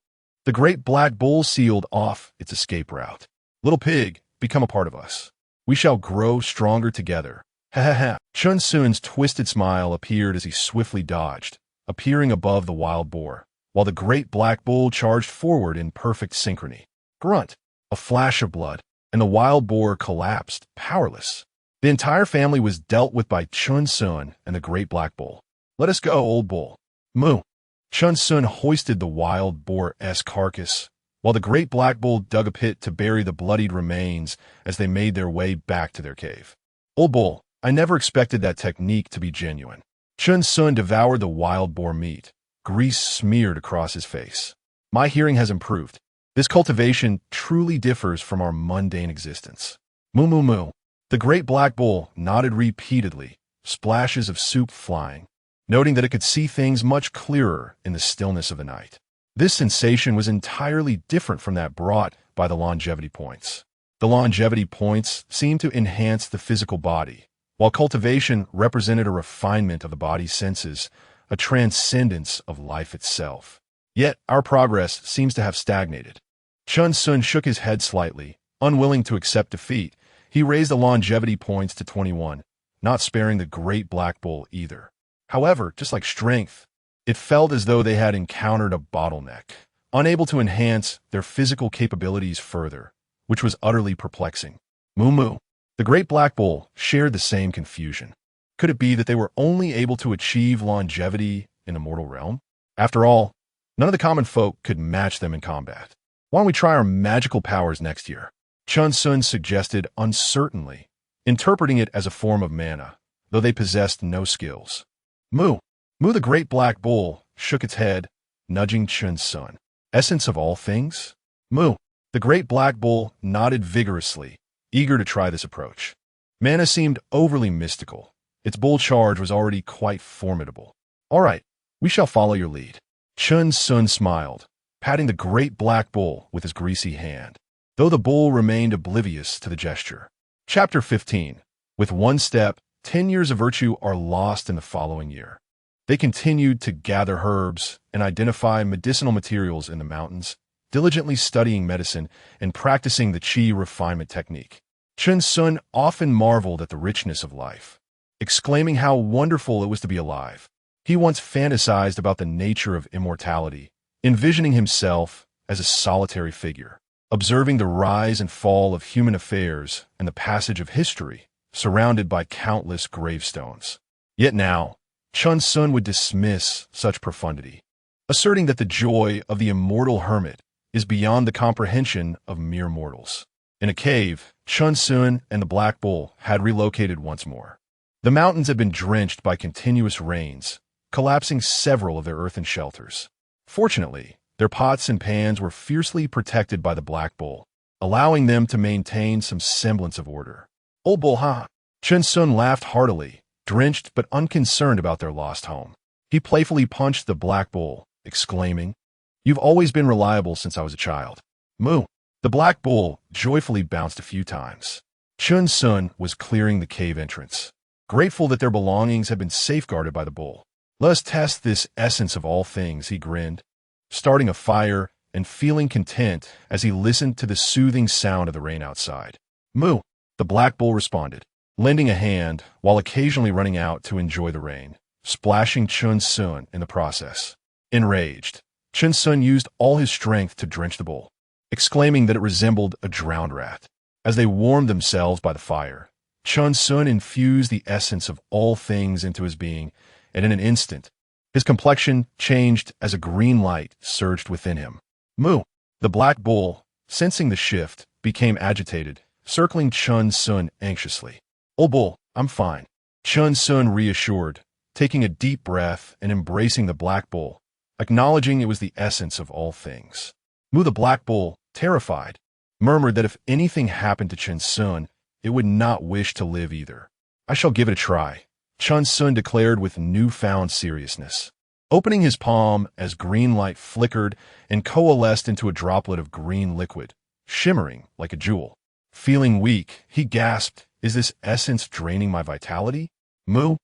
The great black bull sealed off its escape route. "Little pig, become a part of us. We shall grow stronger together." "Ha ha ha." Chen Xun's twisted smile appeared as he swiftly dodged, appearing above the wild boar, while the great black bull charged forward in perfect synchrony. Grunt. A flash of blood, and the wild boar collapsed, powerless. The entire family was dealt with by Chen Xun and the great black bull. "Let us go, old bull." "Moo." Chen Xun hoisted the wild boar's carcass, while the great black bull dug a pit to bury the bloodied remains as they made their way back to their cave. "Old bull, I never expected that technique to be genuine." Chen Xun devoured the wild boar meat, grease smeared across his face. "My hearing has improved. This cultivation truly differs from our mundane existence." "Moo moo moo." The great black bull nodded repeatedly, splashes of soup flying, noting that it could see things much clearer in the stillness of the night. This sensation was entirely different from that brought by the longevity points. The longevity points seemed to enhance the physical body, while cultivation represented a refinement of the body's senses, a transcendence of life itself. Yet our progress seems to have stagnated. Chen Xun shook his head slightly, unwilling to accept defeat. He raised the longevity points to 21, not sparing the great black bull either. However, just like strength, it felt as though they had encountered a bottleneck, unable to enhance their physical capabilities further, which was utterly perplexing. "Moo moo." The great black bull shared the same confusion. Could it be that they were only able to achieve longevity in the mortal realm? After all, none of the common folk could match them in combat. "Why don't we try our magical powers next year?" Chen Xun suggested uncertainly, interpreting it as a form of mana, though they possessed no skills. "Moo." Moo the great black bull shook its head, nudging Chen Xun. "Essence of all things?" "Moo." The great black bull nodded vigorously, eager to try this approach. Mana seemed overly mystical. Its bull charge was already quite formidable. "All right, we shall follow your lead." Chen Xun smiled, patting the great black bull with his greasy hand, though the bull remained oblivious to the gesture. Chapter 15. With one step, 10 years of virtue are lost in the following year. They continued to gather herbs and identify medicinal materials in the mountains, diligently studying medicine and practicing the qi refinement technique. Chen Xun often marveled at the richness of life, exclaiming how wonderful it was to be alive. He once fantasized about the nature of immortality, envisioning himself as a solitary figure, observing the rise and fall of human affairs and the passage of history, surrounded by countless gravestones. Yet now, Chen Xun would dismiss such profundity, asserting that the joy of the immortal hermit is beyond the comprehension of mere mortals. In a cave, Chen Xun and the Black Bull had relocated once more. The mountains had been drenched by continuous rains, collapsing several of their earthen shelters. Fortunately, their pots and pans were fiercely protected by the Black Bull, allowing them to maintain some semblance of order. Old Bull, huh? Chen Xun laughed heartily, drenched but unconcerned about their lost home. He playfully punched the Black Bull, exclaiming, "You've always been reliable since I was a child." Moo! The Black Bull joyfully bounced a few times. Chen Xun was clearing the cave entrance, grateful that their belongings had been safeguarded by the bull. "Let us test this essence of all things," he grinned, starting a fire and feeling content as he listened to the soothing sound of the rain outside. "Moo!" The Black Bull responded, lending a hand while occasionally running out to enjoy the rain, splashing Chen Xun in the process. Enraged, Chen Xun used all his strength to drench the bull, exclaiming that it resembled a drowned rat. As they warmed themselves by the fire, Chen Xun infused the essence of all things into his being, and in an instant, his complexion changed as a green light surged within him. Moo! The Black Bull, sensing the shift, became agitated, circling Chen Xun anxiously. "Old Bull, I'm fine," Chen Xun reassured, taking a deep breath and embracing the Black Bull, acknowledging it was the essence of all things. Moo, the Black Bull, terrified, murmured that if anything happened to Chen Xun, it would not wish to live either. "I shall give it a try," Chen Xun declared with newfound seriousness, opening his palm as green light flickered and coalesced into a droplet of green liquid, shimmering like a jewel. Feeling weak, he gasped, "Is this essence draining my vitality?" "Moo!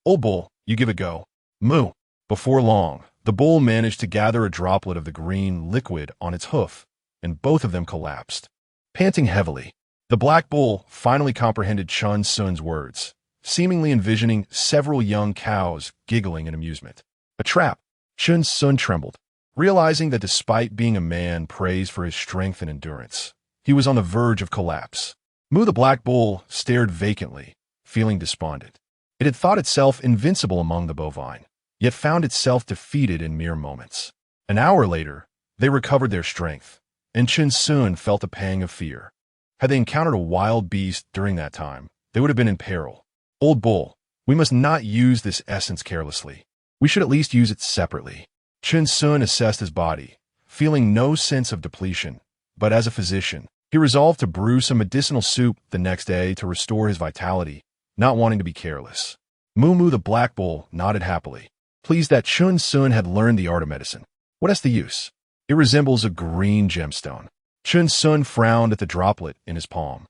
Old Bull, you give it a go." "Moo!" Before long, the bull managed to gather a droplet of the green liquid on its hoof, and both of them collapsed. Panting heavily, the Black Bull finally comprehended Chen Xun's words, seemingly envisioning several young cows giggling in amusement. A trap! Chen Xun trembled, realizing that despite being a man praised for his strength and endurance, he was on the verge of collapse. Moo, the Black Bull, stared vacantly, feeling despondent. It had thought itself invincible among the bovine, yet found itself defeated in mere moments. An hour later, they recovered their strength, and Chen Xun felt a pang of fear. Had they encountered a wild beast during that time, they would have been in peril. "Old Bull, we must not use this essence carelessly. We should at least use it separately." Chen Xun assessed his body, feeling no sense of depletion, but as a physician, he resolved to brew some medicinal soup the next day to restore his vitality, not wanting to be careless. Moo the Black Bull nodded happily, pleased that Chen Xun had learned the art of medicine. "What is the use? It resembles a green gemstone." Chen Xun frowned at the droplet in his palm,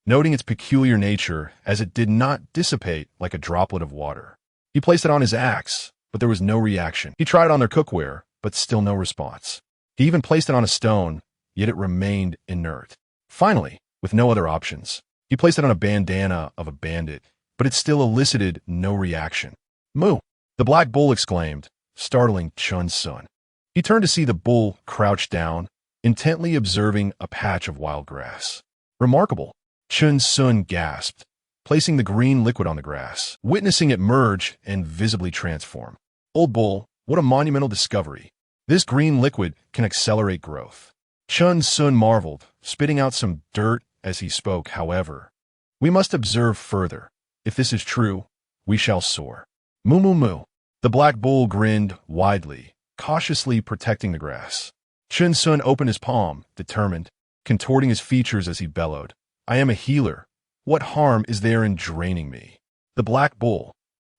noting its peculiar nature as it did not dissipate like a droplet of water. He placed it on his axe, but there was no reaction. He tried it on their cookware, but still no response. He even placed it on a stone, yet it remained inert. Finally, with no other options, he placed it on a bandana of a bandit, but it still elicited no reaction. "Moo!" the Black Bull exclaimed, startling Chen Xun. He turned to see the bull crouched down, intently observing a patch of wild grass. "Remarkable," Chen Xun gasped, placing the green liquid on the grass, witnessing it merge and visibly transform. "Old Bull, what a monumental discovery. This green liquid can accelerate growth." Chen Xun marveled, spitting out some dirt as he spoke. "However, we must observe further. If this is true, we shall soar." Moo. The Black Bull grinned widely, cautiously protecting the grass. Chen Xun opened his palm, determined, contorting his features as he bellowed, "I am a healer. What harm is there in draining me?" The Black Bull.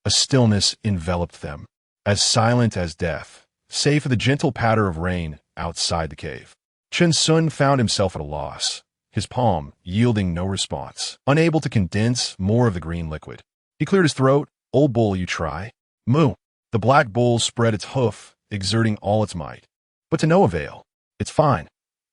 A stillness enveloped them, as silent as death, save for the gentle patter of rain outside the cave. Chen Xun found himself at a loss, his palm yielding no response, unable to condense more of the green liquid. He cleared his throat. "Old Bull, you try?" "Moo." The Black Bull spread its hoof, exerting all its might. But to no avail. "It's fine.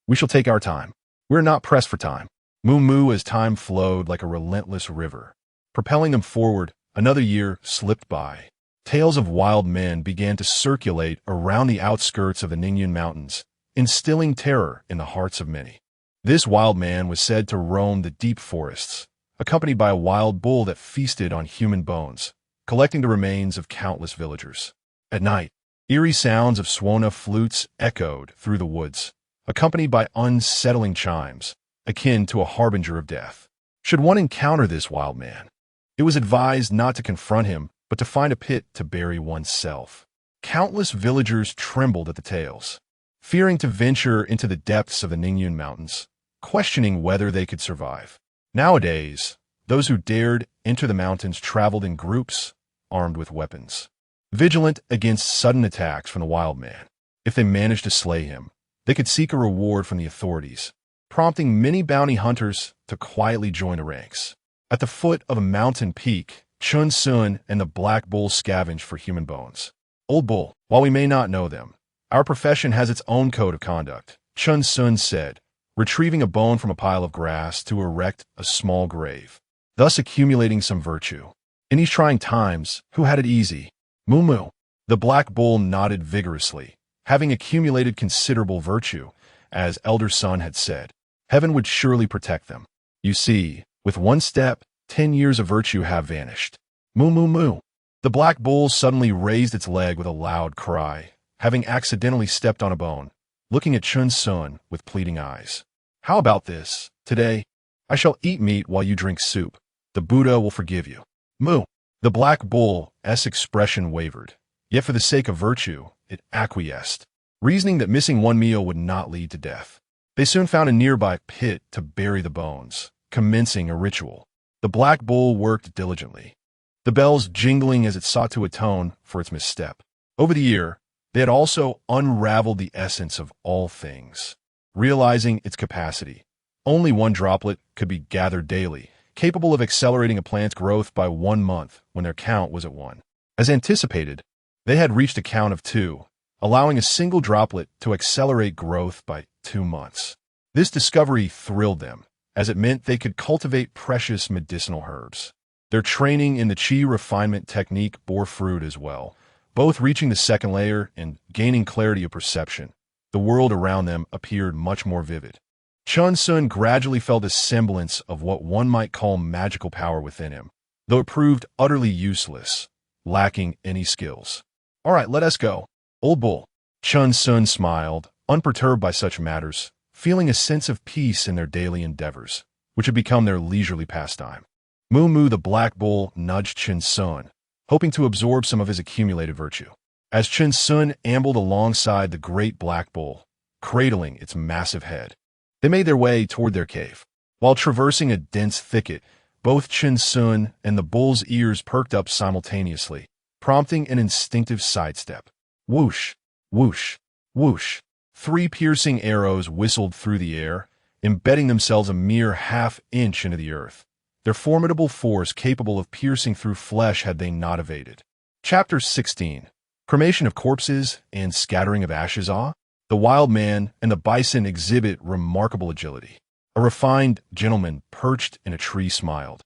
We shall take our time. We're not pressed for time." Moo as time flowed like a relentless river. Propelling them forward, another year slipped by. Tales of wild men began to circulate around the outskirts of the Ningyun Mountains, instilling terror in the hearts of many. This wild man was said to roam the deep forests, accompanied by a wild bull that feasted on human bones, collecting the remains of countless villagers. At night, eerie sounds of Swana flutes echoed through the woods, accompanied by unsettling chimes, akin to a harbinger of death. Should one encounter this wild man, it was advised not to confront him, but to find a pit to bury oneself. Countless villagers trembled at the tales, fearing to venture into the depths of the Ningyun Mountains, questioning whether they could survive. Nowadays, those who dared enter the mountains traveled in groups, armed with weapons, vigilant against sudden attacks from the wild man. If they managed to slay him, they could seek a reward from the authorities, prompting many bounty hunters to quietly join the ranks. At the foot of a mountain peak, Chen Xun and the Black Bull scavenged for human bones. Old Bull, while we may not know them, our profession has its own code of conduct, Chen Xun said, retrieving a bone from a pile of grass to erect a small grave, thus accumulating some virtue. In these trying times, who had it easy? Moo Moo. The Black Bull nodded vigorously, having accumulated considerable virtue, as Elder Sun had said. Heaven would surely protect them. You see, with one step, 10 years of virtue have vanished. Moo Moo Moo. The Black Bull suddenly raised its leg with a loud cry, having accidentally stepped on a bone, looking at Chen Xun with pleading eyes. How about this? Today, I shall eat meat while you drink soup. The Buddha will forgive you. Moo. The Black Bull's expression wavered, yet for the sake of virtue, it acquiesced, reasoning that missing one meal would not lead to death. They soon found a nearby pit to bury the bones, commencing a ritual. The Black Bull worked diligently, the bells jingling as it sought to atone for its misstep. Over the year, they had also unraveled the essence of all things, realizing its capacity. Only one droplet could be gathered daily, capable of accelerating a plant's growth by 1 month when their count was at 1. As anticipated, they had reached a count of 2, allowing a single droplet to accelerate growth by 2 months. This discovery thrilled them, as it meant they could cultivate precious medicinal herbs. Their training in the Qi refinement technique bore fruit as well, both reaching the second layer and gaining clarity of perception. The world around them appeared much more vivid. Chen Xun gradually felt a semblance of what one might call magical power within him, though it proved utterly useless, lacking any skills. All right, let us go. Old Bull. Chen Xun smiled, unperturbed by such matters, feeling a sense of peace in their daily endeavors, which had become their leisurely pastime. Moo Moo the Black Bull nudged Chen Xun, hoping to absorb some of his accumulated virtue. As Chen Xun ambled alongside the great Black Bull, cradling its massive head, they made their way toward their cave. While traversing a dense thicket, both Chen Xun and the bull's ears perked up simultaneously, prompting an instinctive sidestep. Whoosh, whoosh, whoosh. 3 piercing arrows whistled through the air, embedding themselves a mere half-inch into the earth, their formidable force capable of piercing through flesh had they not evaded. Chapter 16. Cremation of Corpses and Scattering of Ashes. The wild man and the bison exhibit remarkable agility. A refined gentleman perched in a tree smiled,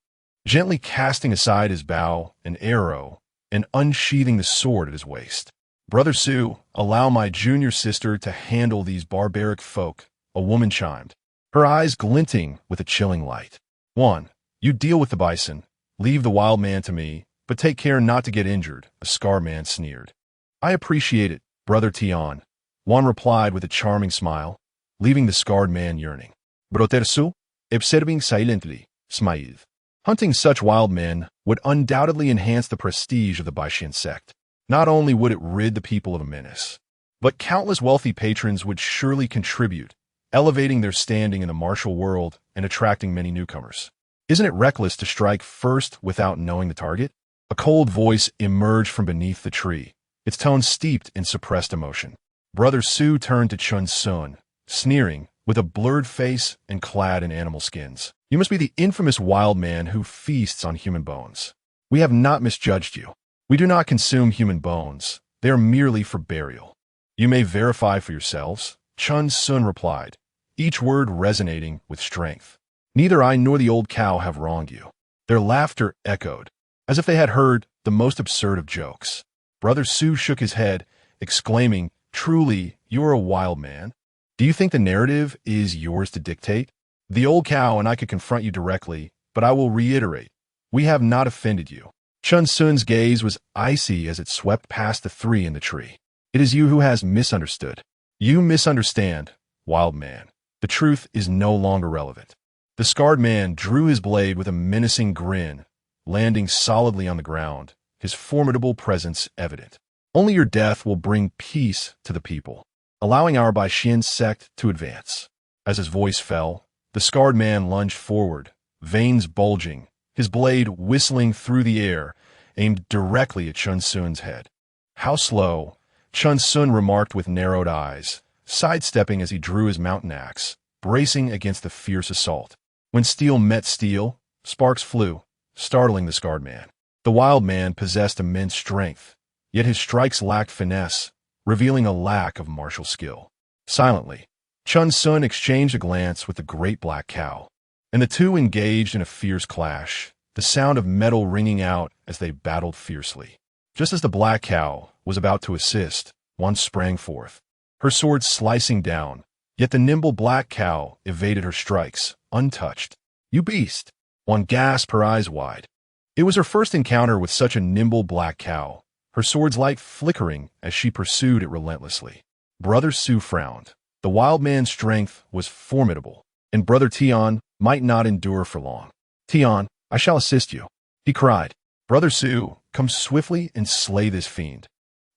gently casting aside his bow and arrow and unsheathing the sword at his waist. Brother Su, allow my junior sister to handle these barbaric folk, a woman chimed, her eyes glinting with a chilling light. 1. You deal with the bison, leave the wild man to me, but take care not to get injured, a scar man sneered. I appreciate it, Brother Tian, Juan replied with a charming smile, leaving the scarred man yearning. Brother Su, observing silently, smiled. Hunting such wild men would undoubtedly enhance the prestige of the Baishan sect. Not only would it rid the people of a menace, but countless wealthy patrons would surely contribute, elevating their standing in the martial world and attracting many newcomers. Isn't it reckless to strike first without knowing the target? A cold voice emerged from beneath the tree, its tone steeped in suppressed emotion. Brother Su turned to Chen Xun, sneering, with a blurred face and clad in animal skins. You must be the infamous wild man who feasts on human bones. We have not misjudged you. We do not consume human bones. They are merely for burial. You may verify for yourselves, Chen Xun replied, each word resonating with strength. Neither I nor the old cow have wronged you. Their laughter echoed, as if they had heard the most absurd of jokes. Brother Su shook his head, exclaiming, truly, you are a wild man. Do you think the narrative is yours to dictate? The old cow and I could confront you directly, but I will reiterate, we have not offended you. Chen Xun's gaze was icy as it swept past the 3 in the tree. It is you who has misunderstood. You misunderstand, wild man. The truth is no longer relevant. The scarred man drew his blade with a menacing grin, landing solidly on the ground, his formidable presence evident. Only your death will bring peace to the people, allowing our Baishin sect to advance. As his voice fell, the scarred man lunged forward, veins bulging, his blade whistling through the air, aimed directly at Chen Xun's head. How slow, Chen Xun remarked with narrowed eyes, sidestepping as he drew his mountain axe, bracing against the fierce assault. When steel met steel, sparks flew, startling the scarred man. The wild man possessed immense strength, yet his strikes lacked finesse, revealing a lack of martial skill. Silently, Chen Xun exchanged a glance with the great black cow, and the two engaged in a fierce clash, the sound of metal ringing out as they battled fiercely. Just as the black cow was about to assist, one sprang forth, her sword slicing down, yet the nimble black cow evaded her strikes, untouched. "You beast!" One gasped, her eyes wide. It was her first encounter with such a nimble black cow, her sword's light flickering as she pursued it relentlessly. Brother Su frowned. The wild man's strength was formidable, and Brother Tian might not endure for long. "Tian, I shall assist you," he cried. "Brother Su, come swiftly and slay this fiend."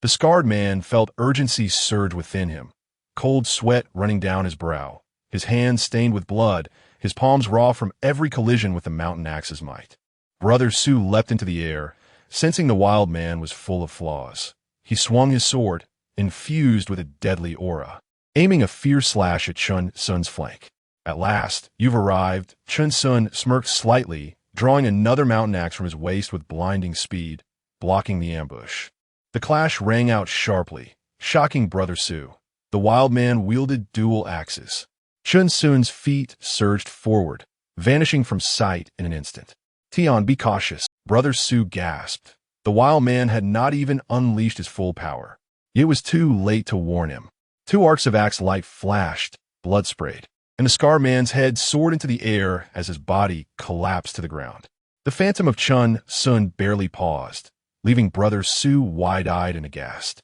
The scarred man felt urgency surge within him, cold sweat running down his brow, his hands stained with blood, his palms raw from every collision with the mountain axe's might. Brother Su leapt into the air, sensing the wild man was full of flaws. He swung his sword, infused with a deadly aura, aiming a fierce slash at Chen Xun's flank. "At last, you've arrived." Chen Xun smirked slightly, drawing another mountain axe from his waist with blinding speed, blocking the ambush. The clash rang out sharply, shocking Brother Su. The wild man wielded dual axes. Chen Xun's feet surged forward, vanishing from sight in an instant. "Tian, be cautious," Brother Su gasped. The wild man had not even unleashed his full power. It was too late to warn him. Two arcs of axe light flashed, blood sprayed, and the scarred man's head soared into the air as his body collapsed to the ground. The phantom of Chen Xun barely paused, leaving Brother Su wide-eyed and aghast.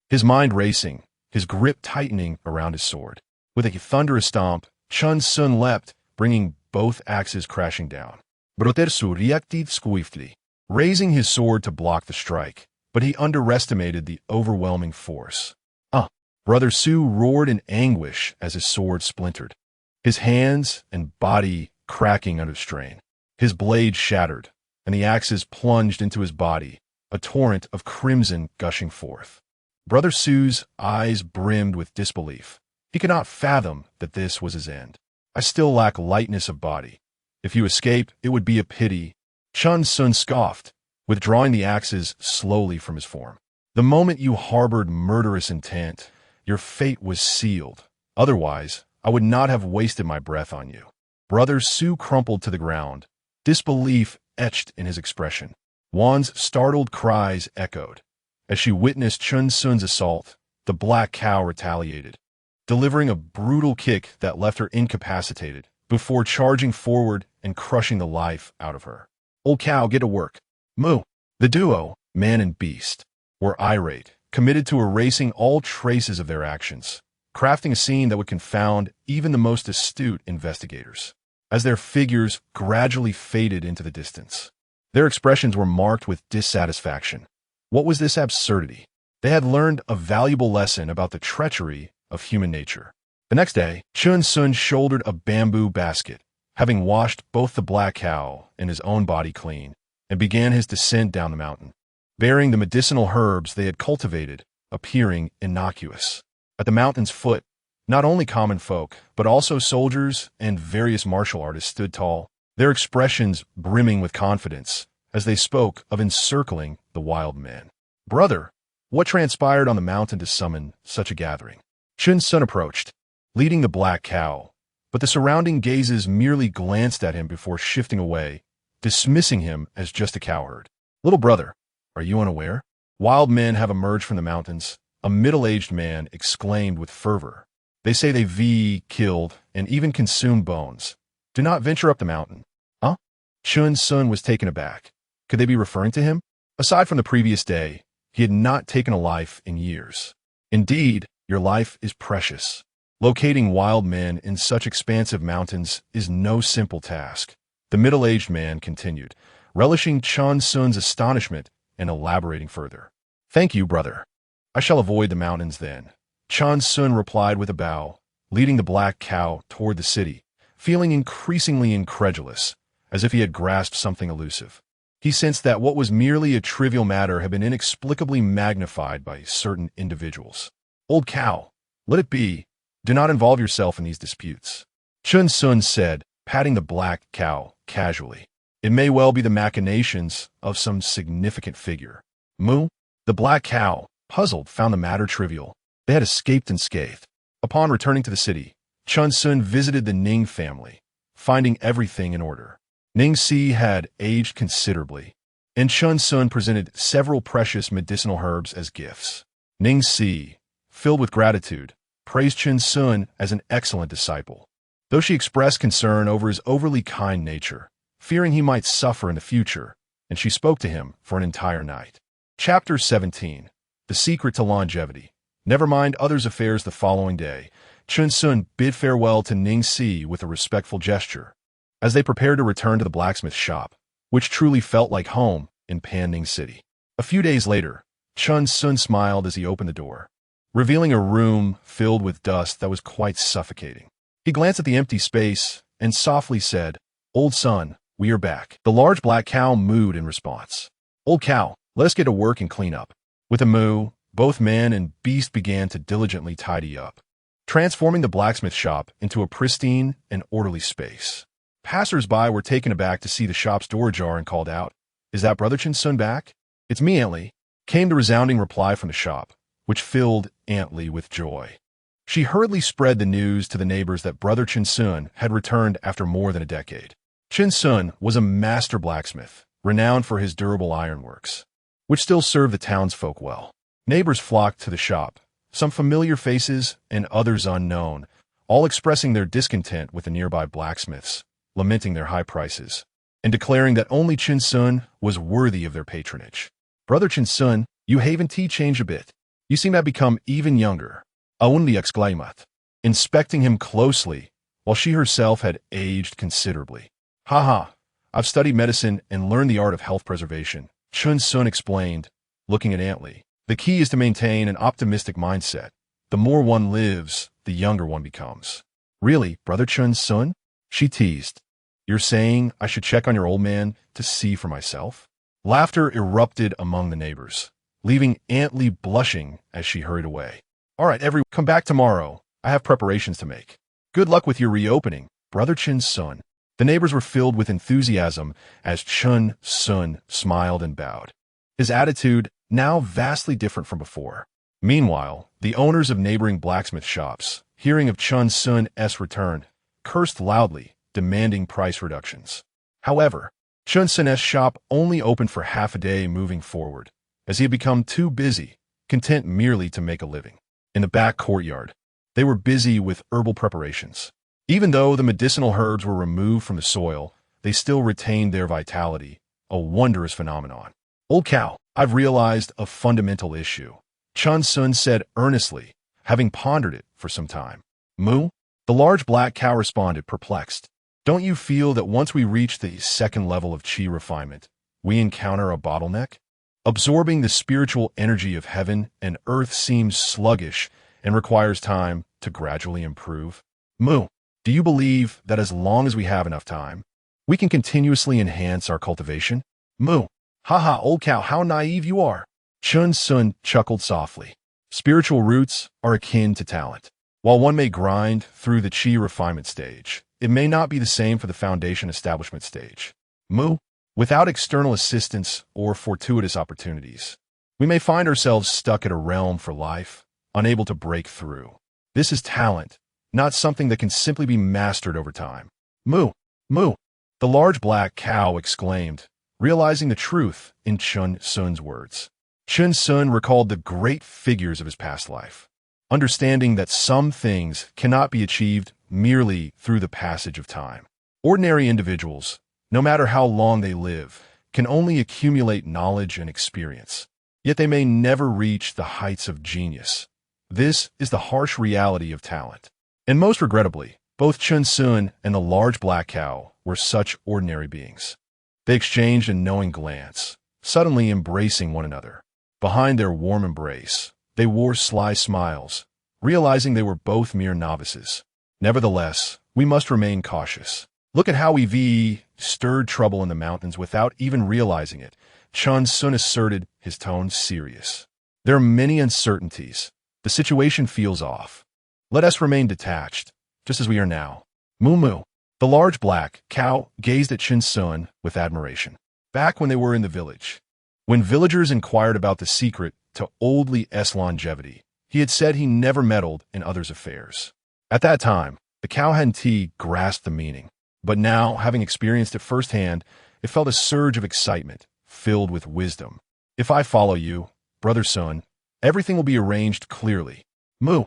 His mind racing, his grip tightening around his sword. With a thunderous stomp, Chen Xun leapt, bringing both axes crashing down. Brother Su reacted swiftly, raising his sword to block the strike, but he underestimated the overwhelming force. Brother Su roared in anguish as his sword splintered, his hands and body cracking under strain. His blade shattered, and the axes plunged into his body, a torrent of crimson gushing forth. Brother Su's eyes brimmed with disbelief. He could not fathom that this was his end. "I still lack lightness of body. If you escape, it would be a pity." Chen Xun scoffed, withdrawing the axes slowly from his form. "The moment you harbored murderous intent, your fate was sealed. Otherwise, I would not have wasted my breath on you." Brother Su crumpled to the ground, disbelief etched in his expression. Wan's startled cries echoed. As she witnessed Chen Xun's assault, the black cow retaliated, delivering a brutal kick that left her incapacitated before charging forward and crushing the life out of her. "Old cow, get to work." "Moo." The duo, man and beast, were irate, committed to erasing all traces of their actions, crafting a scene that would confound even the most astute investigators. As their figures gradually faded into the distance, their expressions were marked with dissatisfaction. What was this absurdity? They had learned a valuable lesson about the treachery of human nature. The next day, Chen Xun shouldered a bamboo basket, having washed both the black cow and his own body clean, and began his descent down the mountain, bearing the medicinal herbs they had cultivated, appearing innocuous. At the mountain's foot, not only common folk, but also soldiers and various martial artists stood tall, their expressions brimming with confidence as they spoke of encircling the wild men. "Brother, what transpired on the mountain to summon such a gathering?" Chen Xun approached, leading the black cow, but the surrounding gazes merely glanced at him before shifting away, dismissing him as just a cowherd. "Little brother, are you unaware? Wild men have emerged from the mountains," a middle-aged man exclaimed with fervor. "They say they've killed and even consumed bones. Do not venture up the mountain." "Huh?" Chen Xun was taken aback. Could they be referring to him? Aside from the previous day, he had not taken a life in years. "Indeed, your life is precious." Locating wild men in such expansive mountains is no simple task. The middle-aged man continued, relishing Chen Xun's astonishment and elaborating further. Thank you, brother. I shall avoid the mountains then. Chen Xun replied with a bow, leading the black cow toward the city, feeling increasingly incredulous, as if he had grasped something elusive. He sensed that what was merely a trivial matter had been inexplicably magnified by certain individuals. Old cow, let it be. Do not involve yourself in these disputes. Chen Xun said, patting the black cow casually. It may well be the machinations of some significant figure. Moo? The black cow, puzzled, found the matter trivial. They had escaped unscathed. Upon returning to the city, Chen Xun visited the Ning family, finding everything in order. Ning Si had aged considerably, and Chen Xun presented several precious medicinal herbs as gifts. Ning Si, filled with gratitude, praised Chen Xun as an excellent disciple, though she expressed concern over his overly kind nature, fearing he might suffer in the future, and she spoke to him for an entire night. Chapter 17. The Secret to Longevity. Never mind others' affairs the following day, Chen Xun bid farewell to Ning Si with a respectful gesture, as they prepared to return to the blacksmith shop, which truly felt like home in Panning City. A few days later, Chen Xun smiled as he opened the door, revealing a room filled with dust that was quite suffocating. He glanced at the empty space and softly said, "Old son, we are back." The large black cow mooed in response. "Old cow, let us get to work and clean up." With a moo, both man and beast began to diligently tidy up, transforming the blacksmith shop into a pristine and orderly space. Passers-by were taken aback to see the shop's door ajar and called out, "Is that Brother Chen Xun back?" "It's me, Aunt Lee," came the resounding reply from the shop, which filled Aunt Lee with joy. She hurriedly spread the news to the neighbors that Brother Chen Xun had returned after more than a decade. Chen Xun was a master blacksmith, renowned for his durable ironworks, which still served the townsfolk well. Neighbors flocked to the shop, some familiar faces and others unknown, all expressing their discontent with the nearby blacksmiths, lamenting their high prices, and declaring that only Chen Xun was worthy of their patronage. "Brother Chen Xun, you haven't changed a bit. You seem to have become even younger," Aun Li exclaimed, inspecting him closely, while she herself had aged considerably. "Ha, I've studied medicine and learned the art of health preservation," Chen Xun explained, looking at Aunt Lee. "The key is to maintain an optimistic mindset. The more one lives, the younger one becomes." "Really, Brother Chen Xun?" she teased. "You're saying I should check on your old man to see for myself?" Laughter erupted among the neighbors, leaving Aunt Lee blushing as she hurried away. "All right, everyone, come back tomorrow. I have preparations to make. Good luck with your reopening, Brother Chen Xun." The neighbors were filled with enthusiasm as Chen Xun smiled and bowed, his attitude now vastly different from before. Meanwhile, the owners of neighboring blacksmith shops, hearing of Chen Xun's return, cursed loudly, demanding price reductions. However, Chen Xun's shop only opened for half a day moving forward, as he had become too busy, content merely to make a living. In the back courtyard, they were busy with herbal preparations. Even though the medicinal herbs were removed from the soil, they still retained their vitality, a wondrous phenomenon. "Old cow, I've realized a fundamental issue," Chen Xun said earnestly, having pondered it for some time. "Moo?" The large black cow responded, perplexed. "Don't you feel that once we reach the second level of qi refinement, we encounter a bottleneck? Absorbing the spiritual energy of heaven and earth seems sluggish and requires time to gradually improve." "Moo, do you believe that as long as we have enough time, we can continuously enhance our cultivation?" "Moo, haha, old cow, how naive you are." Chen Xun chuckled softly. "Spiritual roots are akin to talent. While one may grind through the qi refinement stage, it may not be the same for the foundation establishment stage. Moo, without external assistance or fortuitous opportunities, we may find ourselves stuck at a realm for life, unable to break through. This is talent, not something that can simply be mastered over time." "Moo, moo," the large black cow exclaimed, realizing the truth in Chen Xun's words. Chen Xun recalled the great figures of his past life, understanding that some things cannot be achieved merely through the passage of time. Ordinary individuals, no matter how long they live, can only accumulate knowledge and experience, yet they may never reach the heights of genius. This is the harsh reality of talent. And most regrettably, both Chen Xun and the large black cow were such ordinary beings. They exchanged a knowing glance, suddenly embracing one another. Behind their warm embrace, they wore sly smiles, realizing they were both mere novices. Nevertheless, we must remain cautious. Look at how we stirred trouble in the mountains without even realizing it. Chen Xun asserted, his tone serious. There are many uncertainties. The situation feels off. Let us remain detached, just as we are now. Moo. The large black cow gazed at Chen Xun with admiration. Back when they were in the village, when villagers inquired about the secret to Old Li's longevity, he had said he never meddled in others' affairs. At that time, the cowhand grasped the meaning. But now, having experienced it firsthand, it felt a surge of excitement, filled with wisdom. If I follow you, brother Sun, everything will be arranged clearly. Moo.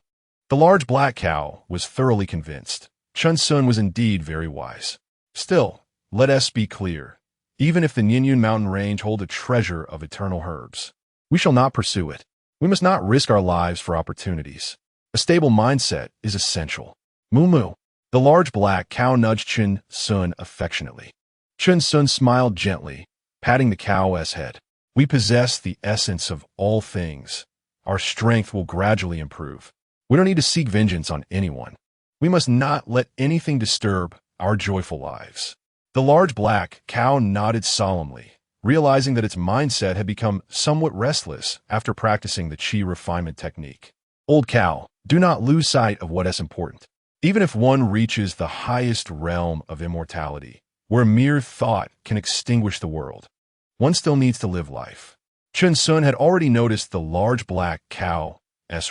The large black cow was thoroughly convinced. Chen Xun was indeed very wise. Still, let us be clear. Even if the Ninyun mountain range hold a treasure of eternal herbs, we shall not pursue it. We must not risk our lives for opportunities. A stable mindset is essential. Moo. The large black cow nudged Chen Xun affectionately. Chen Xun smiled gently, patting the cow's head. We possess the essence of all things. Our strength will gradually improve. We don't need to seek vengeance on anyone. We must not let anything disturb our joyful lives. The large black cow nodded solemnly, realizing that its mindset had become somewhat restless after practicing the qi refinement technique. Old cow, do not lose sight of what is important. Even if one reaches the highest realm of immortality, where mere thought can extinguish the world, one still needs to live life. Chen Xun had already noticed the large black cow's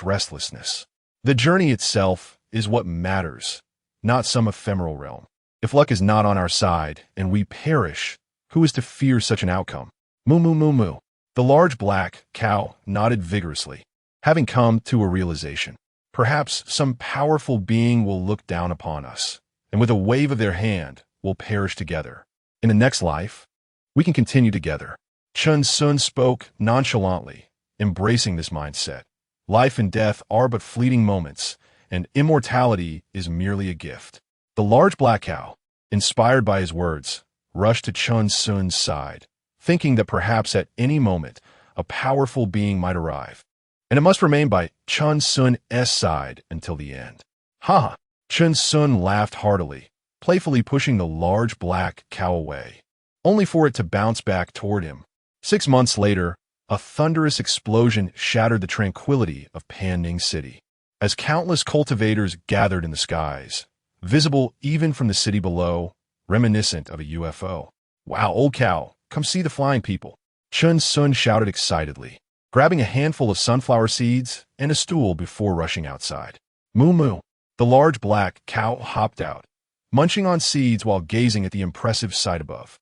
restlessness. The journey itself is what matters, not some ephemeral realm. If luck is not on our side and we perish, who is to fear such an outcome? Moo. The large black cow nodded vigorously, having come to a realization. Perhaps some powerful being will look down upon us, and with a wave of their hand, we'll perish together. In the next life, we can continue together. Chen Xun spoke nonchalantly, embracing this mindset. Life and death are but fleeting moments, and immortality is merely a gift. The large black cow, inspired by his words, rushed to Chen Xun's side, thinking that perhaps at any moment a powerful being might arrive. And it must remain by Chen Xun's side until the end. Ha! Chen Xun laughed heartily, playfully pushing the large black cow away, only for it to bounce back toward him. 6 months later, a thunderous explosion shattered the tranquility of Panning City. As countless cultivators gathered in the skies, visible even from the city below, reminiscent of a UFO. Wow, old cow, come see the flying people. Chen Xun shouted excitedly, grabbing a handful of sunflower seeds and a stool before rushing outside. Moo. The large black cow hopped out, munching on seeds while gazing at the impressive sight above.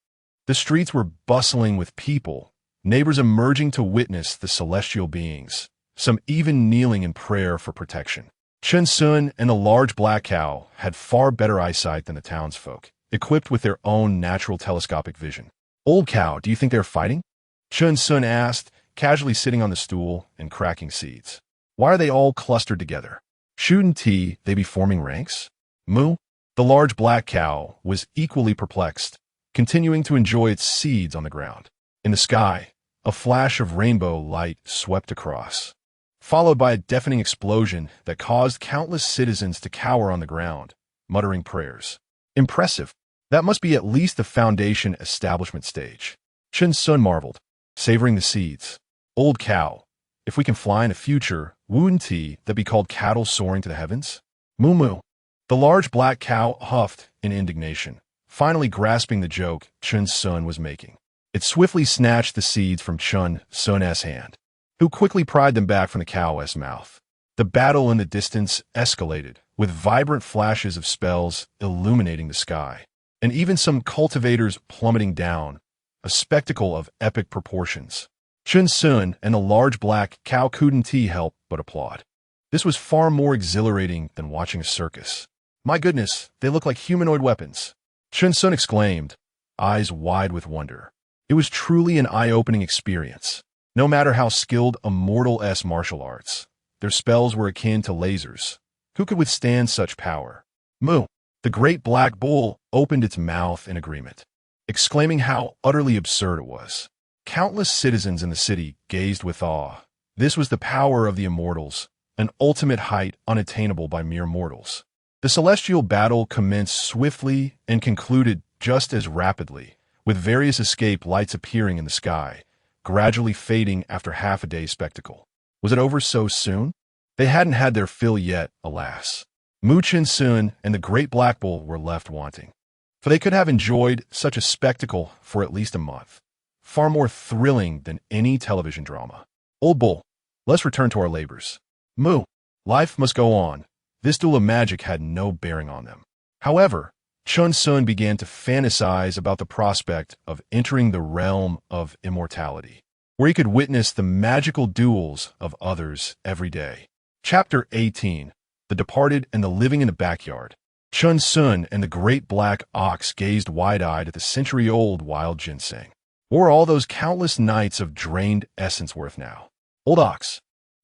The streets were bustling with people, neighbors emerging to witness the celestial beings, some even kneeling in prayer for protection. Chen Xun and the large black cow had far better eyesight than the townsfolk, equipped with their own natural telescopic vision. Old cow, do you think they're fighting? Chen Xun asked, casually sitting on the stool and cracking seeds. Why are they all clustered together? Shouldn't they be forming ranks? Moo? The large black cow was equally perplexed, continuing to enjoy its seeds on the ground. In the sky, a flash of rainbow light swept across, followed by a deafening explosion that caused countless citizens to cower on the ground, muttering prayers. Impressive. That must be at least the foundation establishment stage. Chen Xun marveled, savoring the seeds. Old cow, if we can fly in the future, wouldn't that be called cattle soaring to the heavens? Moo. The large black cow huffed in indignation, finally grasping the joke Chen Xun was making. It swiftly snatched the seeds from Chen Xun's hand, who quickly pried them back from the cow's mouth. The battle in the distance escalated, with vibrant flashes of spells illuminating the sky, and even some cultivators plummeting down, a spectacle of epic proportions. Chen Xun and the large black cow couldn't help but applaud. This was far more exhilarating than watching a circus. My goodness, they look like humanoid weapons. Chen Xun exclaimed, eyes wide with wonder. It was truly an eye-opening experience. No matter how skilled immortal's martial arts, their spells were akin to lasers, Who could withstand such power? Moo! The great black bull opened its mouth in agreement, exclaiming how utterly absurd it was. Countless citizens in the city gazed with awe. This was the power of the immortals, an ultimate height unattainable by mere mortals. The celestial battle commenced swiftly and concluded just as rapidly, with various escape lights appearing in the sky, gradually fading after half a day's spectacle. Was it over so soon? They hadn't had their fill yet, alas. Chen Xun and the great black bull were left wanting, for they could have enjoyed such a spectacle for at least a month, far more thrilling than any television drama. Old bull, let's return to our labors. Moo, life must go on. This duel of magic had no bearing on them. However, Chen Xun began to fantasize about the prospect of entering the realm of immortality, where he could witness the magical duels of others every day. Chapter 18. The Departed and the Living in the Backyard. Chen Xun and the great black ox gazed wide-eyed at the century-old wild ginseng. What were all those countless nights of drained essence worth now? Old ox,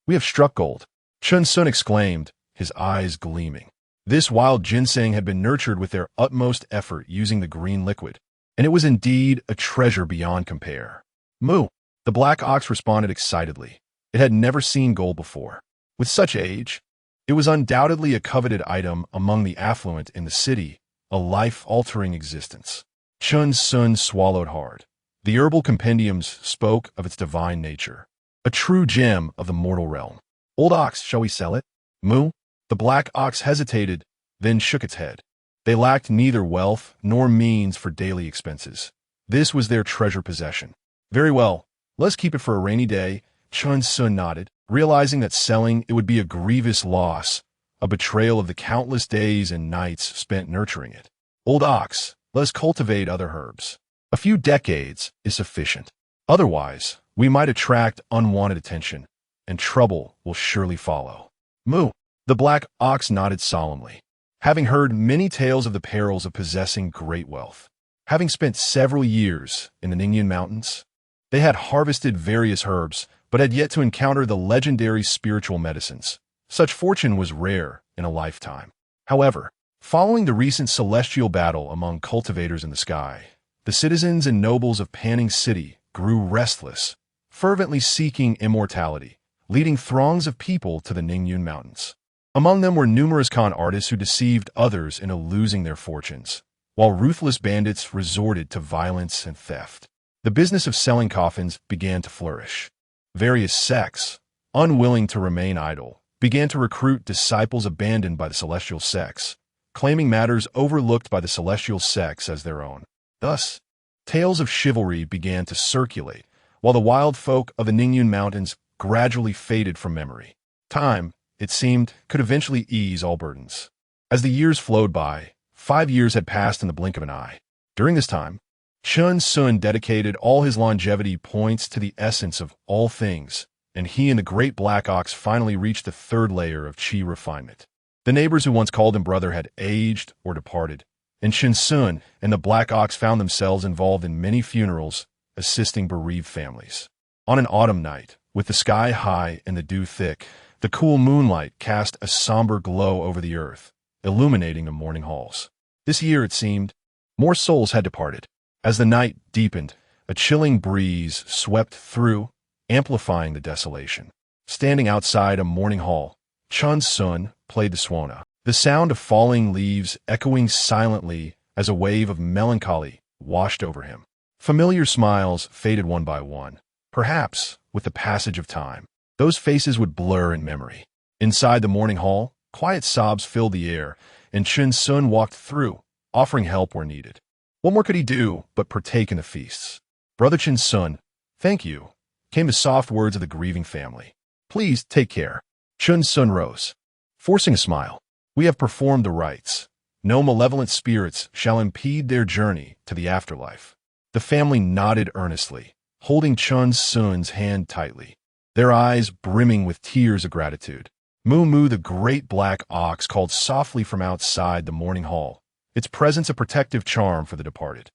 we have struck gold, Chen Xun exclaimed, his eyes gleaming. This wild ginseng had been nurtured with their utmost effort using the green liquid, and it was indeed a treasure beyond compare. Moo! The black ox responded excitedly. It had never seen gold before. With such age, it was undoubtedly a coveted item among the affluent in the city, a life-altering existence. Chen Xun swallowed hard. The herbal compendiums spoke of its divine nature, a true gem of the mortal realm. Old ox, shall we sell it? Moo? The black ox hesitated, then shook its head. They lacked neither wealth nor means for daily expenses. This was their treasure possession. Very well, let's keep it for a rainy day, Chen Xun nodded, realizing that selling it would be a grievous loss, a betrayal of the countless days and nights spent nurturing it. Old ox, let us cultivate other herbs. A few decades is sufficient. Otherwise, we might attract unwanted attention, and trouble will surely follow. Moo! The black ox nodded solemnly, having heard many tales of the perils of possessing great wealth. Having spent several years in the Ningyan Mountains, they had harvested various herbs, but had yet to encounter the legendary spiritual medicines. Such fortune was rare in a lifetime. However, following the recent celestial battle among cultivators in the sky, the citizens and nobles of Panning City grew restless, fervently seeking immortality, leading throngs of people to the Ningyan Mountains. Among them were numerous con artists who deceived others into losing their fortunes, while ruthless bandits resorted to violence and theft. The business of selling coffins began to flourish. Various sects, unwilling to remain idle, began to recruit disciples abandoned by the celestial sects, claiming matters overlooked by the celestial sects as their own. Thus, tales of chivalry began to circulate, while the wild folk of the Ningyan Mountains gradually faded from memory. Time, it seemed, could eventually ease all burdens. As the years flowed by, 5 years had passed in the blink of an eye. During this time, Chen Xun dedicated all his longevity points to the essence of all things, and he and the great black ox finally reached the third layer of chi refinement. The neighbors who once called him brother had aged or departed, and Chen Xun and the black ox found themselves involved in many funerals, assisting bereaved families. On an autumn night, with the sky high and the dew thick, the cool moonlight cast a somber glow over the earth, illuminating the mourning halls. This year, it seemed, more souls had departed. As the night deepened, a chilling breeze swept through, amplifying the desolation. Standing outside a mourning hall, Chen Xun played the swana, the sound of falling leaves echoing silently as a wave of melancholy washed over him. Familiar smiles faded one by one. Perhaps, with the passage of time, those faces would blur in memory. Inside the mourning hall, quiet sobs filled the air, and Chen Xun walked through, offering help where needed. What more could he do but partake in the feasts? Brother Chen Xun, thank you, came the soft words of the grieving family. Please take care. Chen Xun rose, forcing a smile. We have performed the rites. No malevolent spirits shall impede their journey to the afterlife. The family nodded earnestly, holding Chen Xun's hand tightly, their eyes brimming with tears of gratitude. Moo, the great black ox, called softly from outside the mourning hall, its presence a protective charm for the departed.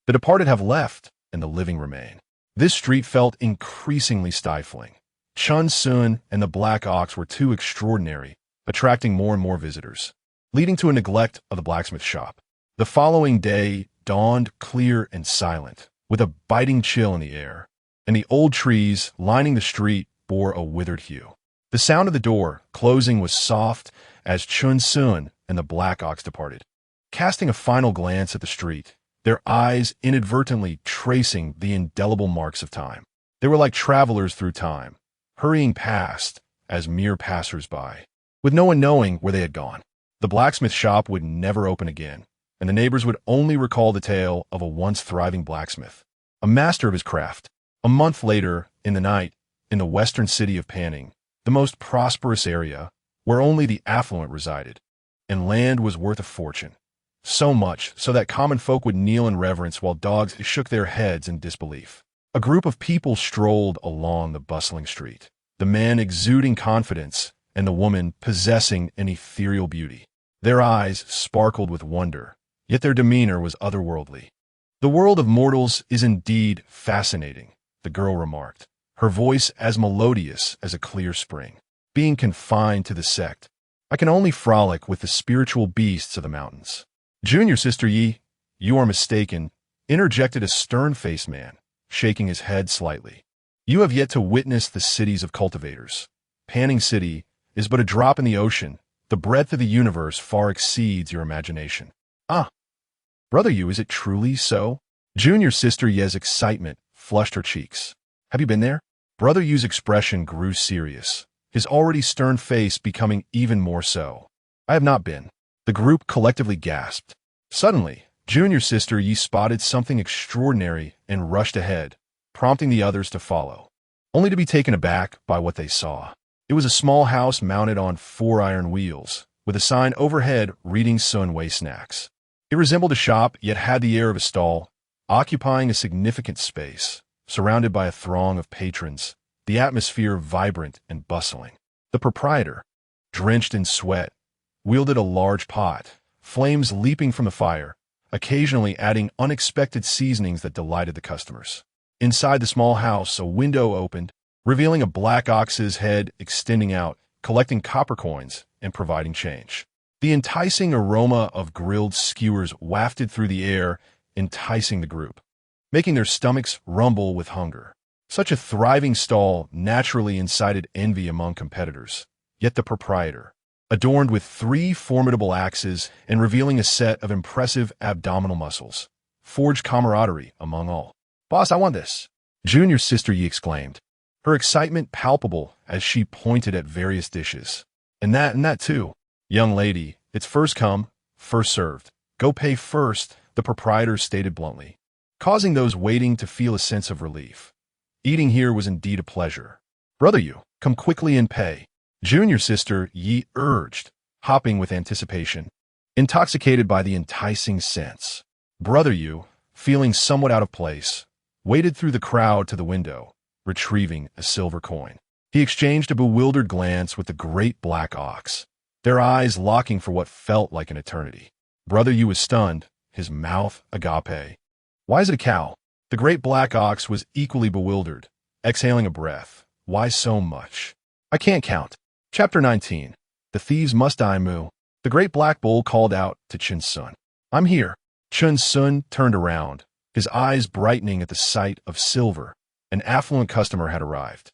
The departed have left, and the living remain. This street felt increasingly stifling. Chen Xun and the black ox were too extraordinary, attracting more and more visitors, leading to a neglect of the blacksmith shop. The following day dawned clear and silent, with a biting chill in the air, and the old trees lining the street bore a withered hue. The sound of the door closing was soft as Chen Xun and the black ox departed. Casting a final glance at the street, their eyes inadvertently tracing the indelible marks of time. They were like travelers through time, hurrying past as mere passers-by, with no one knowing where they had gone. The blacksmith shop would never open again, and the neighbors would only recall the tale of a once thriving blacksmith, a master of his craft. A month later, in the night, in the western city of Panning, the most prosperous area, where only the affluent resided, and land was worth a fortune. So much so that common folk would kneel in reverence while dogs shook their heads in disbelief. A group of people strolled along the bustling street, the man exuding confidence and the woman possessing an ethereal beauty. Their eyes sparkled with wonder, yet their demeanor was otherworldly. "The world of mortals is indeed fascinating," the girl remarked, her voice as melodious as a clear spring. "Being confined to the sect, I can only frolic with the spiritual beasts of the mountains." "Junior Sister Yi, you are mistaken," interjected a stern-faced man, shaking his head slightly. "You have yet to witness the cities of cultivators. Panning City is but a drop in the ocean. The breadth of the universe far exceeds your imagination." "Ah, Brother Yu, is it truly so?" Junior Sister Ye's excitement flushed her cheeks. "Have you been there?" Brother Yu's expression grew serious, his already stern face becoming even more so. "I have not been." The group collectively gasped. Suddenly, Junior Sister Yi spotted something extraordinary and rushed ahead, prompting the others to follow, only to be taken aback by what they saw. It was a small house mounted on 4 iron wheels, with a sign overhead reading Sunway Snacks. It resembled a shop, yet had the air of a stall, occupying a significant space, surrounded by a throng of patrons, the atmosphere vibrant and bustling. The proprietor, drenched in sweat, wielded a large pot, flames leaping from the fire, occasionally adding unexpected seasonings that delighted the customers. Inside the small house, a window opened, revealing a black ox's head extending out, collecting copper coins and providing change. The enticing aroma of grilled skewers wafted through the air, enticing the group, making their stomachs rumble with hunger. Such a thriving stall naturally incited envy among competitors. Yet the proprietor, adorned with 3 formidable axes and revealing a set of impressive abdominal muscles, forged camaraderie among all. "Boss, I want this," Junior Sister Yi exclaimed, her excitement palpable as she pointed at various dishes. And that too." "Young lady, it's first come, first served. Go pay first," the proprietor stated bluntly, causing those waiting to feel a sense of relief. Eating here was indeed a pleasure. "Brother Yu, come quickly and pay," Junior Sister Yi urged, hopping with anticipation, intoxicated by the enticing scents. Brother Yu, feeling somewhat out of place, waded through the crowd to the window, retrieving a silver coin. He exchanged a bewildered glance with the great black ox, their eyes locking for what felt like an eternity. Brother Yu was stunned, his mouth agape. "Why is it a cow?" The great black ox was equally bewildered, exhaling a breath. "Why so much?" "I can't count." Chapter 19. The Thieves Must Die Moo. The great black bull called out to Chen Xun. "I'm here." Chen Xun turned around, his eyes brightening at the sight of silver. An affluent customer had arrived.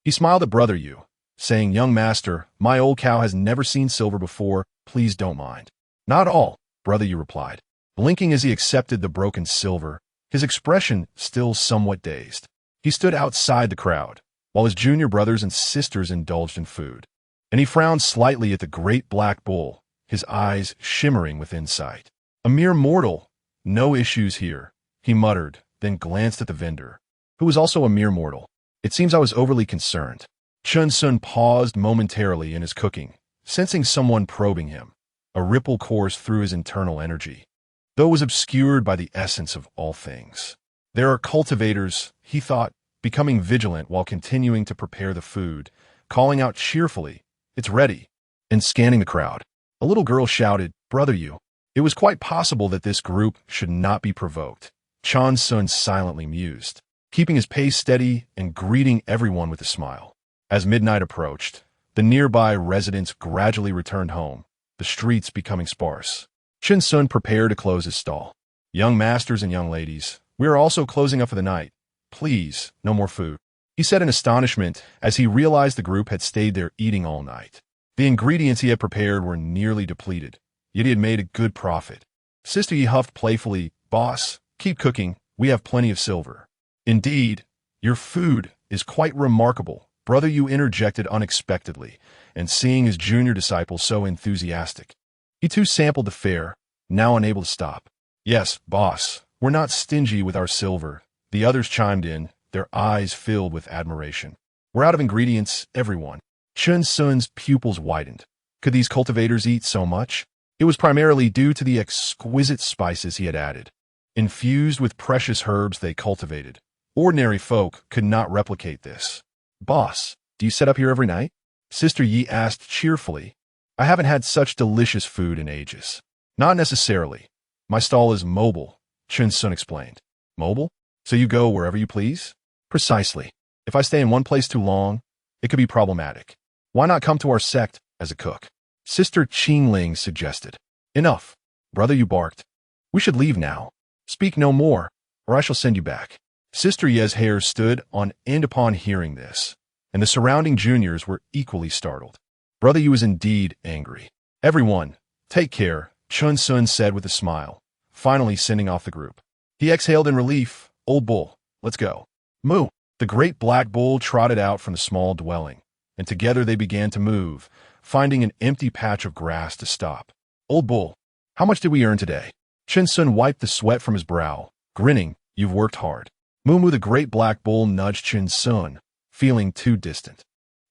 He smiled at Brother Yu, saying, "Young master, my old cow has never seen silver before. Please don't mind." "Not all," Brother Yu replied, blinking as he accepted the broken silver, his expression still somewhat dazed. He stood outside the crowd, while his junior brothers and sisters indulged in food, and he frowned slightly at the great black bull, his eyes shimmering with insight. "A mere mortal. No issues here," he muttered, then glanced at the vendor, who was also a mere mortal. "It seems I was overly concerned." Chen Xun paused momentarily in his cooking, sensing someone probing him. A ripple coursed through his internal energy, though it was obscured by the essence of all things. There are cultivators, he thought, becoming vigilant while continuing to prepare the food, calling out cheerfully, "It's ready," and scanning the crowd. A little girl shouted, "Brother Yu." It was quite possible that this group should not be provoked. Chen Xun silently mused, keeping his pace steady and greeting everyone with a smile. As midnight approached, The nearby residents gradually returned home, the streets becoming sparse. Chen Xun prepared to close his stall. Young masters and young ladies, we are also closing up for the night. Please, no more food, he said in astonishment as he realized the group had stayed there eating all night. The ingredients he had prepared were nearly depleted, yet he had made a good profit. Sister Yi huffed playfully, "Boss, keep cooking, we have plenty of silver." "Indeed, your food is quite remarkable," Brother Yu interjected unexpectedly, and seeing his junior disciple so enthusiastic, he too sampled the fare, now unable to stop. "Yes, boss, we're not stingy with our silver," the others chimed in, their eyes filled with admiration. "We're out of ingredients, everyone." Chen Xun's pupils widened. Could these cultivators eat so much? It was primarily due to the exquisite spices he had added. Infused with precious herbs they cultivated, ordinary folk could not replicate this. "Boss, do you set up here every night?" Sister Yi asked cheerfully. "I haven't had such delicious food in ages." "Not necessarily. My stall is mobile," Chen Xun explained. "Mobile? So you go wherever you please?" "Precisely. If I stay in one place too long, it could be problematic. Why not come to our sect as a cook?" Sister Qingling suggested. "Enough." Brother Yu barked. "We should leave now. Speak no more, or I shall send you back." Sister Ye's hair stood on end upon hearing this, and the surrounding juniors were equally startled. Brother Yu was indeed angry. "Everyone, take care," Chen Xun said with a smile, finally sending off the group. He exhaled in relief. "Old bull, let's go." "Moo!" The great black bull trotted out from the small dwelling, and together they began to move, finding an empty patch of grass to stop. "Old bull, how much did we earn today?" Chen Xun wiped the sweat from his brow, grinning. "You've worked hard." Moo, the great black bull, nudged Chen Xun, feeling too distant.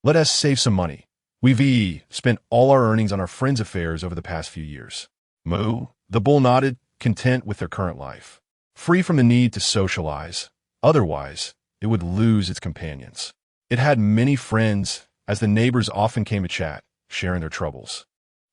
"Let us save some money. We've spent all our earnings on our friends' affairs over the past few years." "Moo," the bull nodded, content with their current life, free from the need to socialize. Otherwise, it would lose its companions. It had many friends, as the neighbors often came to chat, sharing their troubles.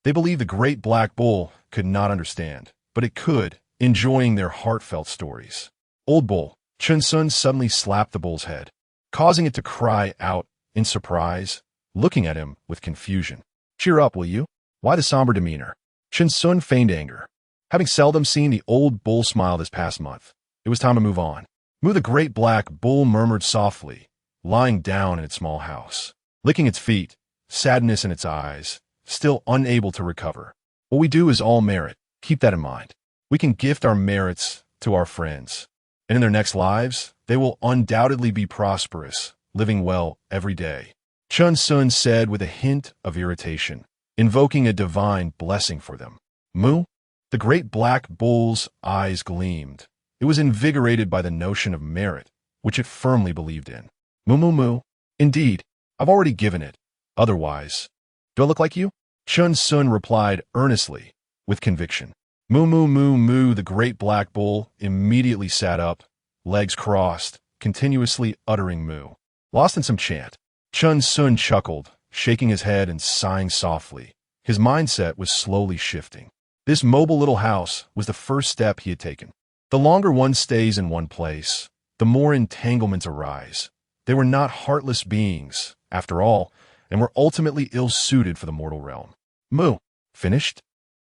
They believed the great black bull could not understand, but it could, enjoying their heartfelt stories. "Old bull," Chen Xun suddenly slapped the bull's head, causing it to cry out in surprise, looking at him with confusion. "Cheer up, will you? Why the somber demeanor?" Chen Xun feigned anger. Having seldom seen the old bull smile this past month, it was time to move on. Moo, the great black bull, murmured softly, lying down in its small house, licking its feet, sadness in its eyes, still unable to recover. "What we do is all merit. Keep that in mind. We can gift our merits to our friends, and in their next lives, they will undoubtedly be prosperous, living well every day," Chen Xun said with a hint of irritation, invoking a divine blessing for them. "Moo?" The great black bull's eyes gleamed. It was invigorated by the notion of merit, which it firmly believed in. "Moo, moo, moo. Indeed, I've already given it. Otherwise, do I look like you?" Chen Xun replied earnestly, with conviction. "Moo, moo, moo, moo." The great black bull immediately sat up, legs crossed, continuously uttering moo. Lost in some chant, Chen Xun chuckled, shaking his head and sighing softly. His mindset was slowly shifting. This mobile little house was the first step he had taken. The longer one stays in one place, the more entanglements arise. They were not heartless beings, after all, and were ultimately ill-suited for the mortal realm. "Moo, finished?"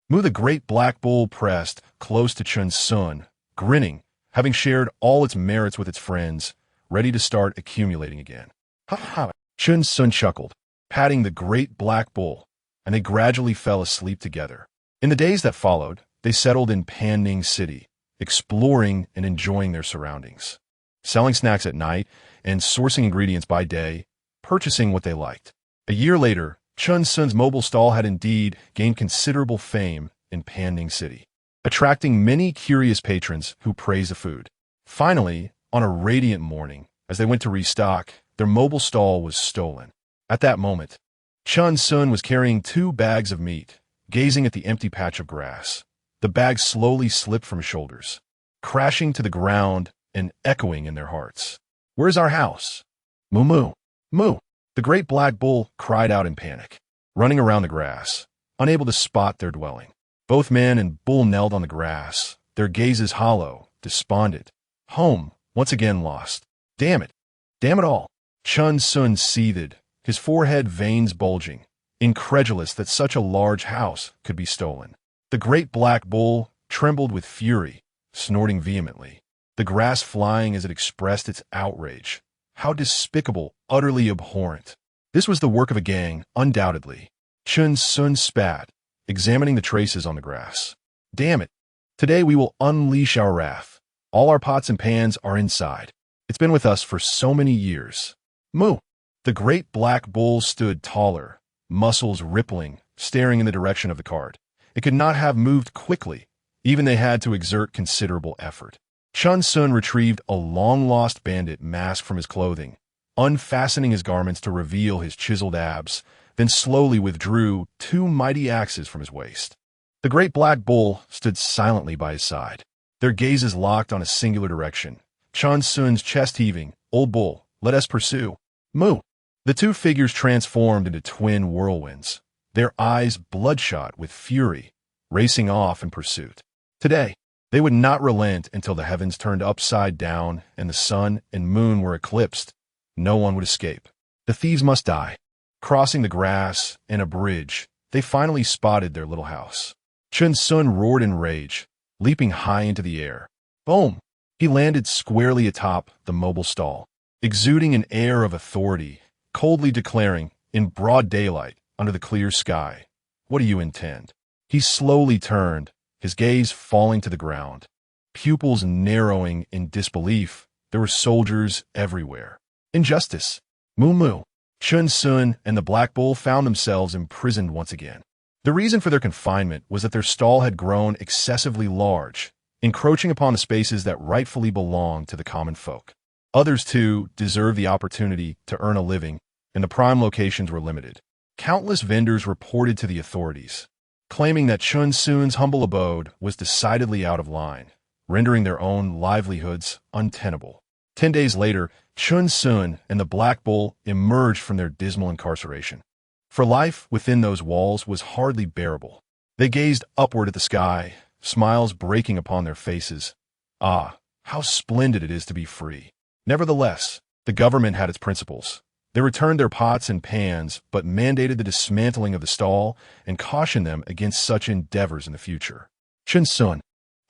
Moo, the great black bull, pressed close to Chen Xun, grinning, having shared all its merits with its friends, ready to start accumulating again. "Ha ha!" Chen Xun chuckled, patting the great black bull, and they gradually fell asleep together. In the days that followed, they settled in Panning City, exploring and enjoying their surroundings, selling snacks at night and sourcing ingredients by day, purchasing what they liked. A year later, Chen Xun's mobile stall had indeed gained considerable fame in Panning City, attracting many curious patrons who praised the food. Finally, on a radiant morning, as they went to restock, their mobile stall was stolen. At that moment, Chen Xun was carrying 2 bags of meat, gazing at the empty patch of grass. The bags slowly slipped from his shoulders, crashing to the ground and echoing in their hearts. "Where's our house?" "Moo, moo, moo." The great black bull cried out in panic, running around the grass, unable to spot their dwelling. Both man and bull knelt on the grass, their gazes hollow, despondent. Home, once again lost. Damn it all." Chen Xun seethed, his forehead veins bulging, incredulous that such a large house could be stolen. The great black bull trembled with fury, snorting vehemently, the grass flying as it expressed its outrage. How despicable, utterly abhorrent. This was the work of a gang, undoubtedly. Chen Xun spat, examining the traces on the grass. Damn it. Today we will unleash our wrath. All our pots and pans are inside. It's been with us for so many years. Moo! The great black bull stood taller, muscles rippling, staring in the direction of the cart. It could not have moved quickly. Even they had to exert considerable effort. Chen Xun retrieved a long-lost bandit mask from his clothing, unfastening his garments to reveal his chiseled abs, then slowly withdrew 2 mighty axes from his waist. The great black bull stood silently by his side, their gazes locked on a singular direction. Chen Xun's chest heaving. Old bull, let us pursue. Moo! The 2 figures transformed into twin whirlwinds, their eyes bloodshot with fury, racing off in pursuit. Today, they would not relent until the heavens turned upside down and the sun and moon were eclipsed. No one would escape. The thieves must die. Crossing the grass and a bridge, they finally spotted their little house. Chen Xun roared in rage, leaping high into the air. Boom! He landed squarely atop the mobile stall, exuding an air of authority, coldly declaring, in broad daylight, under the clear sky, "What do you intend?" He slowly turned, his gaze falling to the ground. Pupils narrowing in disbelief, there were soldiers everywhere. Injustice. Moo moo. Chen Xun and the Black Bull found themselves imprisoned once again. The reason for their confinement was that their stall had grown excessively large, encroaching upon the spaces that rightfully belonged to the common folk. Others, too, deserved the opportunity to earn a living, and the prime locations were limited. Countless vendors reported to the authorities, claiming that Chen Xun's humble abode was decidedly out of line, rendering their own livelihoods untenable. 10 days later, Chen Xun and the Black Bull emerged from their dismal incarceration. For life within those walls was hardly bearable. They gazed upward at the sky, smiles breaking upon their faces. Ah, how splendid it is to be free. Nevertheless, the government had its principles. They returned their pots and pans, but mandated the dismantling of the stall and cautioned them against such endeavors in the future. Chen Xun,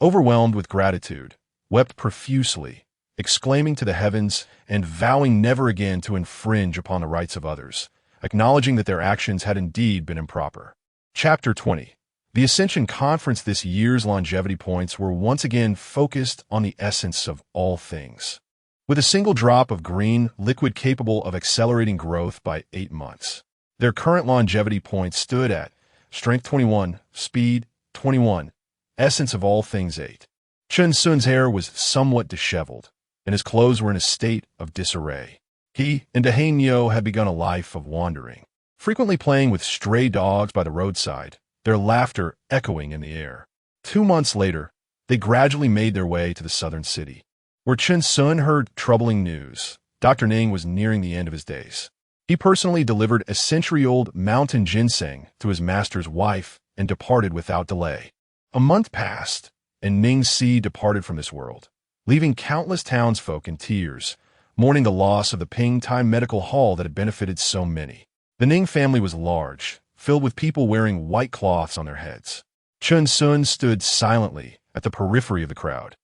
overwhelmed with gratitude, wept profusely, exclaiming to the heavens and vowing never again to infringe upon the rights of others, acknowledging that their actions had indeed been improper. Chapter 20. The Ascension Conference this year's longevity points were once again focused on the essence of all things, with a single drop of green liquid capable of accelerating growth by 8 months. Their current longevity points stood at Strength 21, Speed 21, Essence of all things 8. Chen Xun's hair was somewhat disheveled, and his clothes were in a state of disarray. He and Dahainyo had begun a life of wandering, frequently playing with stray dogs by the roadside, their laughter echoing in the air. 2 months later, they gradually made their way to the southern city, where Chen Xun heard troubling news. Dr. Ning was nearing the end of his days. He personally delivered a century-old mountain ginseng to his master's wife and departed without delay. A month passed, and Ning Si departed from this world, leaving countless townsfolk in tears, mourning the loss of the Ping Time Medical Hall that had benefited so many. The Ning family was large, filled with people wearing white cloths on their heads. Chen Xun stood silently at the periphery of the crowd,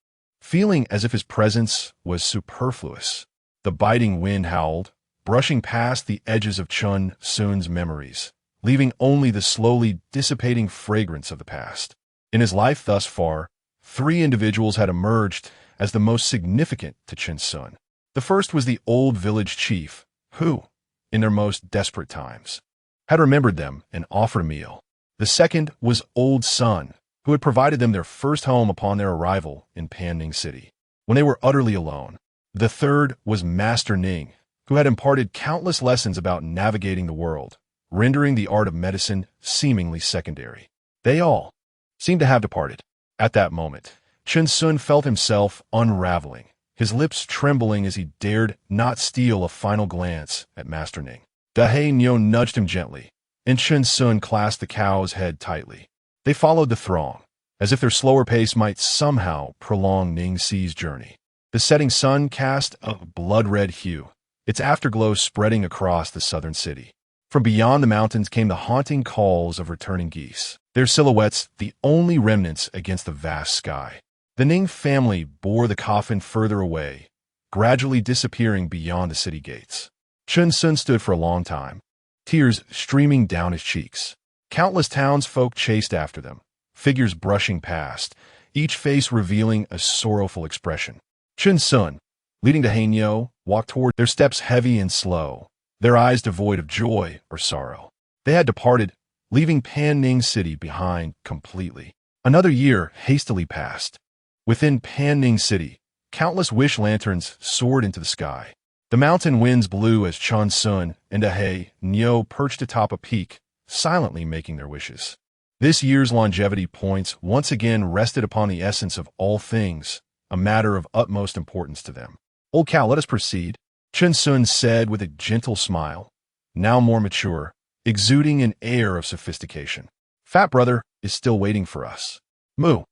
feeling as if his presence was superfluous. The biting wind howled, brushing past the edges of Chen Xun's memories, leaving only the slowly dissipating fragrance of the past. In his life thus far, 3 individuals had emerged as the most significant to Chen Xun. The first was the old village chief, who, in their most desperate times, had remembered them and offered a meal. The second was Old Sun, who had provided them their first home upon their arrival in Panning City, when they were utterly alone. The third was Master Ning, who had imparted countless lessons about navigating the world, rendering the art of medicine seemingly secondary. They all seemed to have departed. At that moment, Chen Xun felt himself unraveling, his lips trembling as he dared not steal a final glance at Master Ning. Dahainyo nudged him gently, and Chen Xun clasped the cow's head tightly. They followed the throng, as if their slower pace might somehow prolong Ning Si's journey. The setting sun cast a blood-red hue, its afterglow spreading across the southern city. From beyond the mountains came the haunting calls of returning geese, their silhouettes the only remnants against the vast sky. The Ning family bore the coffin further away, gradually disappearing beyond the city gates. Chen Xun stood for a long time, tears streaming down his cheeks. Countless townsfolk chased after them, figures brushing past, each face revealing a sorrowful expression. Chen Xun, leading to Hanyo, walked toward, their steps heavy and slow, their eyes devoid of joy or sorrow. They had departed, leaving Panning City behind completely. Another year hastily passed. Within Panning City, countless wish lanterns soared into the sky. The mountain winds blew as Chen Xun and Hanyo perched atop a peak, silently making their wishes. This year's longevity points once again rested upon the essence of all things, a matter of utmost importance to them. "Old cow, let us proceed," Chen Xun said with a gentle smile, now more mature, exuding an air of sophistication. "Fat brother is still waiting for us." "Moo,"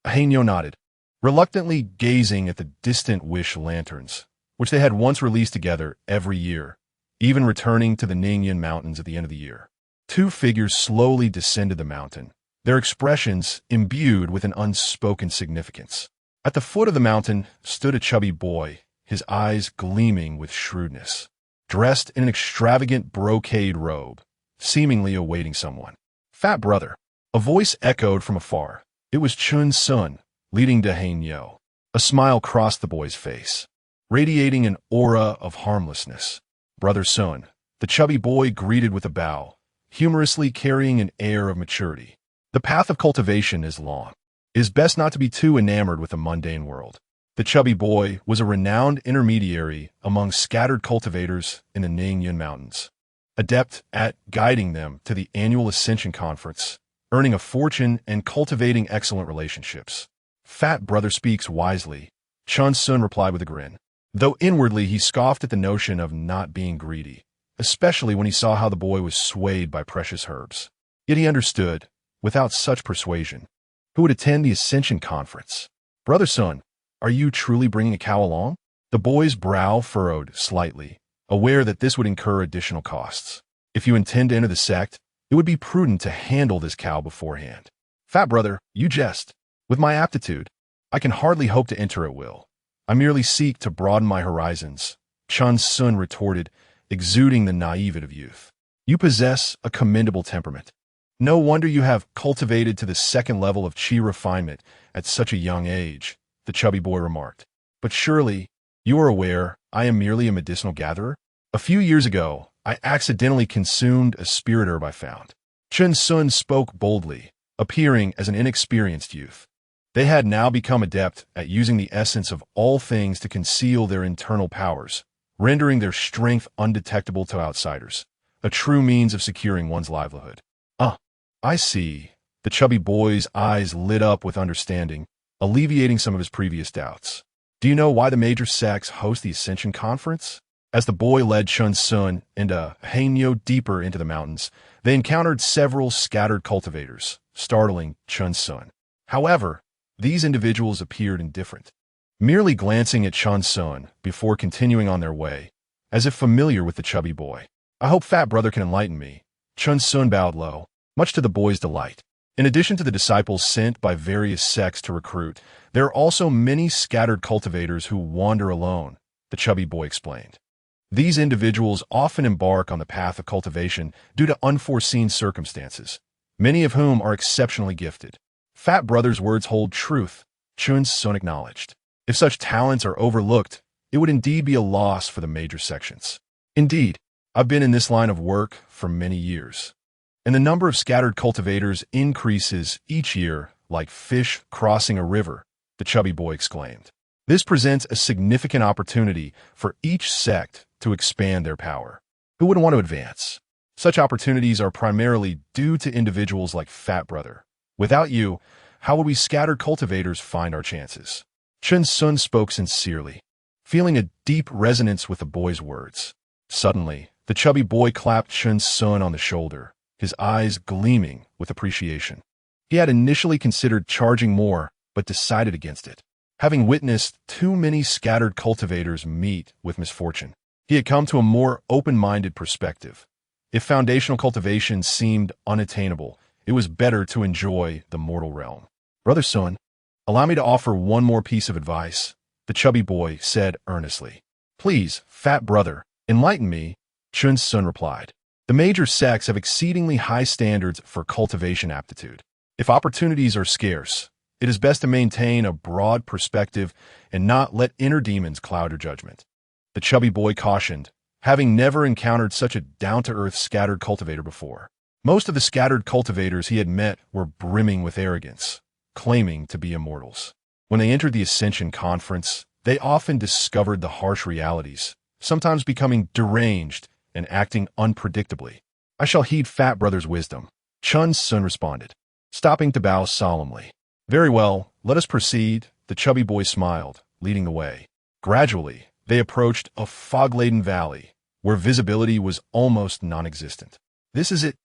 Hanyo nodded, reluctantly gazing at the distant wish lanterns, which they had once released together every year, even returning to the Ningyan Mountains at the end of the year. Two figures slowly descended the mountain, their expressions imbued with an unspoken significance. At the foot of the mountain stood a chubby boy, his eyes gleaming with shrewdness, dressed in an extravagant brocade robe, seemingly awaiting someone. "Fat brother," a voice echoed from afar. It was Chen Xun, leading to Hanyo. A smile crossed the boy's face, radiating an aura of harmlessness. "Brother Sun," the chubby boy greeted with a bow, humorously carrying an air of maturity. "The path of cultivation is long. It is best not to be too enamored with the mundane world." The chubby boy was a renowned intermediary among scattered cultivators in the Ningyan Mountains, adept at guiding them to the annual Ascension Conference, earning a fortune and cultivating excellent relationships. "Fat brother speaks wisely," Chen Xun replied with a grin, though inwardly he scoffed at the notion of not being greedy, especially when he saw how the boy was swayed by precious herbs. Yet he understood, without such persuasion, who would attend the Ascension Conference. "Brother Sun, are you truly bringing a cow along?" The boy's brow furrowed slightly, aware that this would incur additional costs. "If you intend to enter the sect, it would be prudent to handle this cow beforehand." "Fat brother, you jest. With my aptitude, I can hardly hope to enter at will. I merely seek to broaden my horizons," Chen Xun retorted, exuding the naivete of youth. "You possess a commendable temperament. No wonder you have cultivated to the second level of chi refinement at such a young age," the chubby boy remarked. "But surely, you are aware I am merely a medicinal gatherer? A few years ago, I accidentally consumed a spirit herb I found." Chen Xun spoke boldly, appearing as an inexperienced youth. They had now become adept at using the essence of all things to conceal their internal powers, rendering their strength undetectable to outsiders, a true means of securing one's livelihood. I see." The chubby boy's eyes lit up with understanding, alleviating some of his previous doubts. "Do you know why the major sects host the Ascension Conference?" As the boy led Chen Xun and Hanyo deeper into the mountains, they encountered several scattered cultivators, startling Chen Xun. However, these individuals appeared indifferent, merely glancing at Chen Xun before continuing on their way, as if familiar with the chubby boy. "I hope Fat Brother can enlighten me." Chen Xun bowed low, much to the boy's delight. In addition to the disciples sent by various sects to recruit, there are also many scattered cultivators who wander alone, the chubby boy explained. These individuals often embark on the path of cultivation due to unforeseen circumstances, many of whom are exceptionally gifted. "Fat Brother's words hold truth," Chen Xun acknowledged. "If such talents are overlooked, it would indeed be a loss for the major sections. Indeed, I've been in this line of work for many years, and the number of scattered cultivators increases each year like fish crossing a river," the chubby boy exclaimed. "This presents a significant opportunity for each sect to expand their power. Who wouldn't want to advance? Such opportunities are primarily due to individuals like Fat Brother. Without you, how would we scattered cultivators find our chances?" Chen Xun spoke sincerely, feeling a deep resonance with the boy's words. Suddenly, the chubby boy clapped Chen Xun on the shoulder, his eyes gleaming with appreciation. He had initially considered charging more, but decided against it, having witnessed too many scattered cultivators meet with misfortune. He had come to a more open-minded perspective. If foundational cultivation seemed unattainable, it was better to enjoy the mortal realm. Brother Sun, allow me to offer one more piece of advice, the chubby boy said earnestly. Please, fat brother, enlighten me, Chen Xun replied. The major sects have exceedingly high standards for cultivation aptitude. If opportunities are scarce, it is best to maintain a broad perspective and not let inner demons cloud your judgment. The chubby boy cautioned, having never encountered such a down-to-earth scattered cultivator before. Most of the scattered cultivators he had met were brimming with arrogance, claiming to be immortals. When they entered the Ascension Conference, they often discovered the harsh realities, sometimes becoming deranged and acting unpredictably. I shall heed fat brother's wisdom, Chen Xun responded, stopping to bow solemnly. Very well, let us proceed, the chubby boy smiled, leading the way. Gradually, they approached a fog-laden valley, where visibility was almost non-existent. This is it,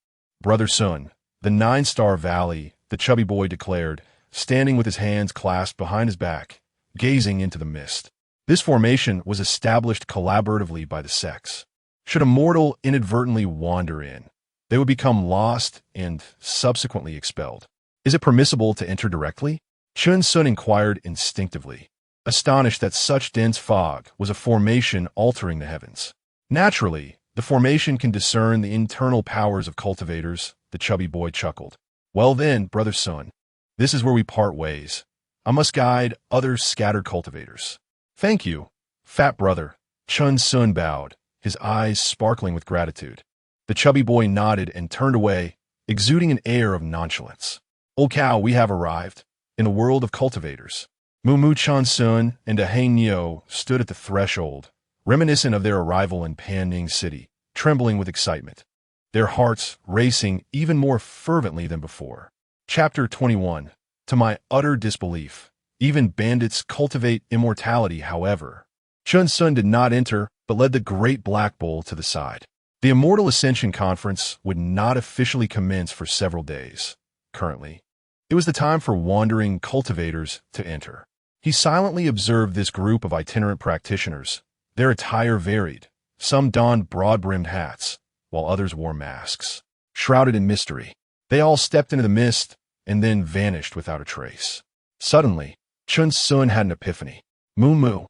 Brother Sun, the 9-star valley, the chubby boy declared, standing with his hands clasped behind his back, gazing into the mist. This formation was established collaboratively by the sects. Should a mortal inadvertently wander in, they would become lost and subsequently expelled. Is it permissible to enter directly? Chen Xun inquired instinctively, astonished that such dense fog was a formation altering the heavens. Naturally, the formation can discern the internal powers of cultivators, the chubby boy chuckled. Well then, Brother Sun, this is where we part ways. I must guide other scattered cultivators. Thank you, fat brother, Chen Xun bowed, his eyes sparkling with gratitude. The chubby boy nodded and turned away, exuding an air of nonchalance. Old cow, we have arrived, in the world of cultivators. Chen Xun and Aheng Nio stood at the threshold, reminiscent of their arrival in Panning City, trembling with excitement, their hearts racing even more fervently than before. Chapter 21. To my utter disbelief, even bandits cultivate immortality, however. Chen Xun did not enter, but led the great black bull to the side. The Immortal Ascension Conference would not officially commence for several days. Currently, it was the time for wandering cultivators to enter. He silently observed this group of itinerant practitioners. Their attire varied. Some donned broad-brimmed hats, while others wore masks. Shrouded in mystery, they all stepped into the mist and then vanished without a trace. Suddenly, Chen Xun had an epiphany. Moo.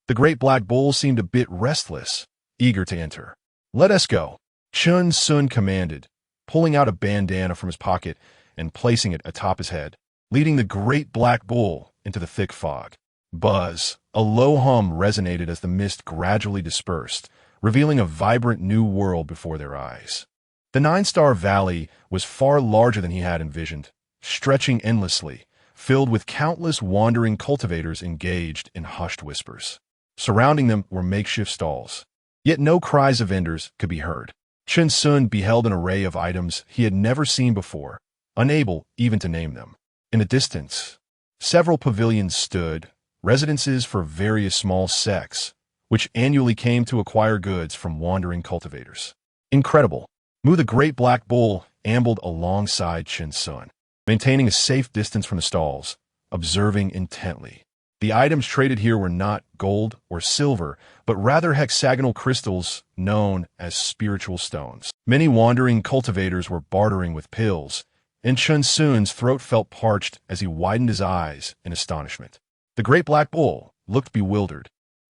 The great black bull seemed a bit restless, eager to enter. Let us go, Chen Xun commanded, pulling out a bandana from his pocket and placing it atop his head, leading the great black bull into the thick fog. Buzz, a low hum resonated as the mist gradually dispersed, revealing a vibrant new world before their eyes. The 9-star valley was far larger than he had envisioned, stretching endlessly, filled with countless wandering cultivators engaged in hushed whispers. Surrounding them were makeshift stalls, yet no cries of vendors could be heard. Chen Xun beheld an array of items he had never seen before, unable even to name them. In the distance, several pavilions stood, residences for various small sects, which annually came to acquire goods from wandering cultivators. Incredible. Mu the great black bull ambled alongside Chen Xun, maintaining a safe distance from the stalls, observing intently. The items traded here were not gold or silver, but rather hexagonal crystals known as spiritual stones. Many wandering cultivators were bartering with pills, and Chen Xun's throat felt parched as he widened his eyes in astonishment. The great black bull looked bewildered,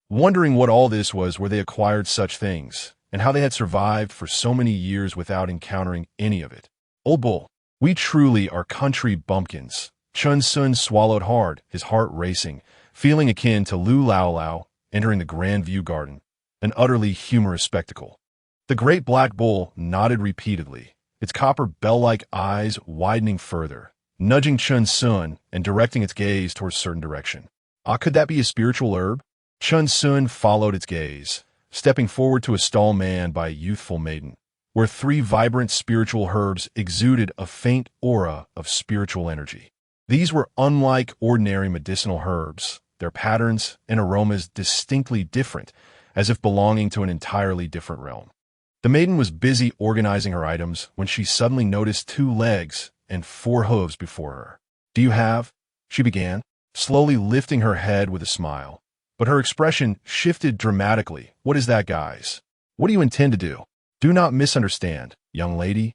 wondering what all this was, where they acquired such things, and how they had survived for so many years without encountering any of it. Old bull, we truly are country bumpkins. Chen Xun swallowed hard, his heart racing, feeling akin to Lu Lao Lao entering the Grand View Garden, an utterly humorous spectacle. The great black bull nodded repeatedly, its copper bell-like eyes widening further, nudging Chen Xun and directing its gaze towards a certain direction. Could that be a spiritual herb? Chen Xun followed its gaze, stepping forward to a stall manned by a youthful maiden, where 3 vibrant spiritual herbs exuded a faint aura of spiritual energy. These were unlike ordinary medicinal herbs, their patterns and aromas distinctly different, as if belonging to an entirely different realm. The maiden was busy organizing her items when she suddenly noticed 2 legs and 4 hooves before her. Do you have? She began, slowly lifting her head with a smile. but her expression shifted dramatically. "What is that, guys? What do you intend to do? Do not misunderstand, young lady.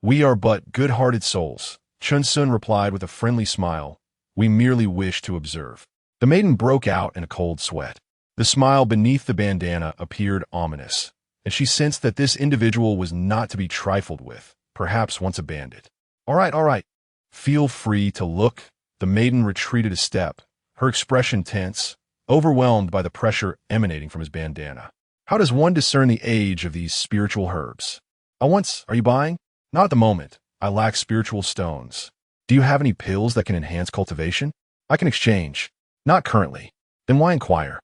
We are but good-hearted souls," Chen Xun replied with a friendly smile. "We merely wish to observe." The maiden broke out in a cold sweat. The smile beneath the bandana appeared ominous, and she sensed that this individual was not to be trifled with, perhaps once a bandit. All right. Feel free to look." The maiden retreated a step, her expression tense, overwhelmed by the pressure emanating from his bandana. "How does one discern the age of these spiritual herbs? Are you buying?" "Not at the moment. I lack spiritual stones." "Do you have any pills that can enhance cultivation?" "I can exchange." "Not currently." "Then why inquire?"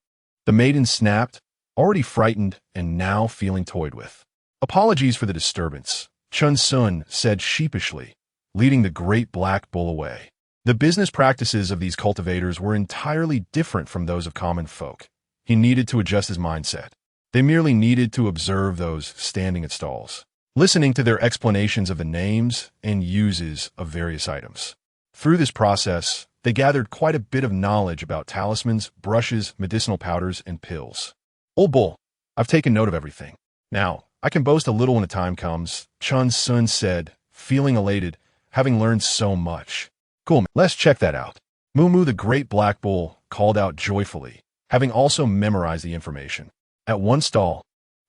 The maiden snapped, already frightened and now feeling toyed with. "Apologies for the disturbance," Chen Xun said sheepishly, leading the great black bull away. The business practices of these cultivators were entirely different from those of common folk. He needed to adjust his mindset. They merely needed to observe those standing at stalls, listening to their explanations of the names and uses of various items. Through this process, they gathered quite a bit of knowledge about talismans, brushes, medicinal powders, and pills. "Old bull, I've taken note of everything. Now, I can boast a little when the time comes," Chen Xun said, feeling elated, having learned so much. "Cool, let's check that out." Moo the great black bull called out joyfully, having also memorized the information. At one stall,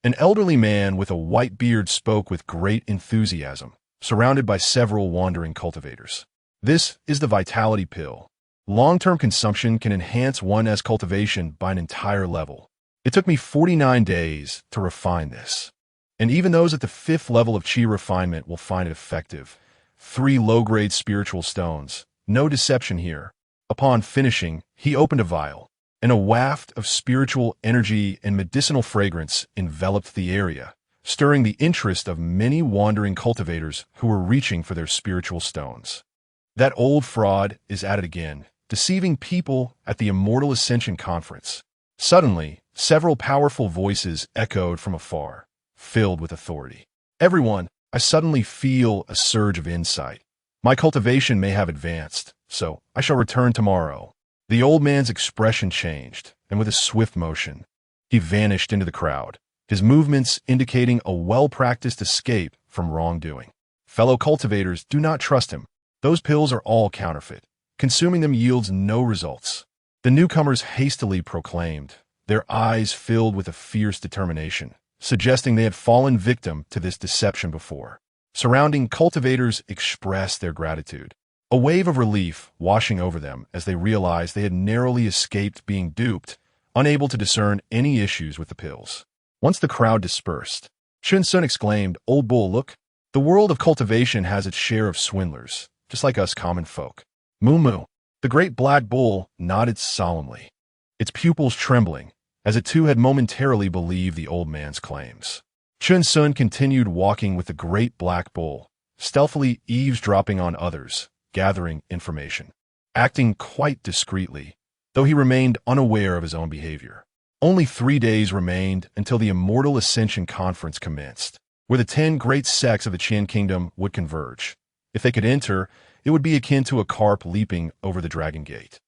an elderly man with a white beard spoke with great enthusiasm, surrounded by several wandering cultivators. "This is the vitality pill. Long-term consumption can enhance one's cultivation by an entire level. It took me 49 days to refine this. And even those at the 5th level of chi refinement will find it effective. 3 low-grade spiritual stones. No deception here." Upon finishing, he opened a vial, and a waft of spiritual energy and medicinal fragrance enveloped the area, stirring the interest of many wandering cultivators who were reaching for their spiritual stones. That old fraud is at it again, deceiving people at the Immortal Ascension Conference. Suddenly, several powerful voices echoed from afar, filled with authority. "Everyone, I suddenly feel a surge of insight. My cultivation may have advanced, so I shall return tomorrow." The old man's expression changed, and with a swift motion, he vanished into the crowd, his movements indicating a well-practiced escape from wrongdoing. Fellow cultivators, do not trust him. Those pills are all counterfeit. Consuming them yields no results. The newcomers hastily proclaimed, their eyes filled with a fierce determination, suggesting they had fallen victim to this deception before. Surrounding cultivators expressed their gratitude, a wave of relief washing over them as they realized they had narrowly escaped being duped, unable to discern any issues with the pills. Once the crowd dispersed, Chen Xun exclaimed, "Old bull, look! The world of cultivation has its share of swindlers, just like us common folk." Moo. The great black bull nodded solemnly, its pupils trembling, as it too had momentarily believed the old man's claims. Chen Xun continued walking with the great black bull, stealthily eavesdropping on others, gathering information, acting quite discreetly, though he remained unaware of his own behavior. Only 3 days remained until the Immortal Ascension Conference commenced, where the 10 great sects of the Qian Kingdom would converge. If they could enter, it would be akin to a carp leaping over the Dragon Gate.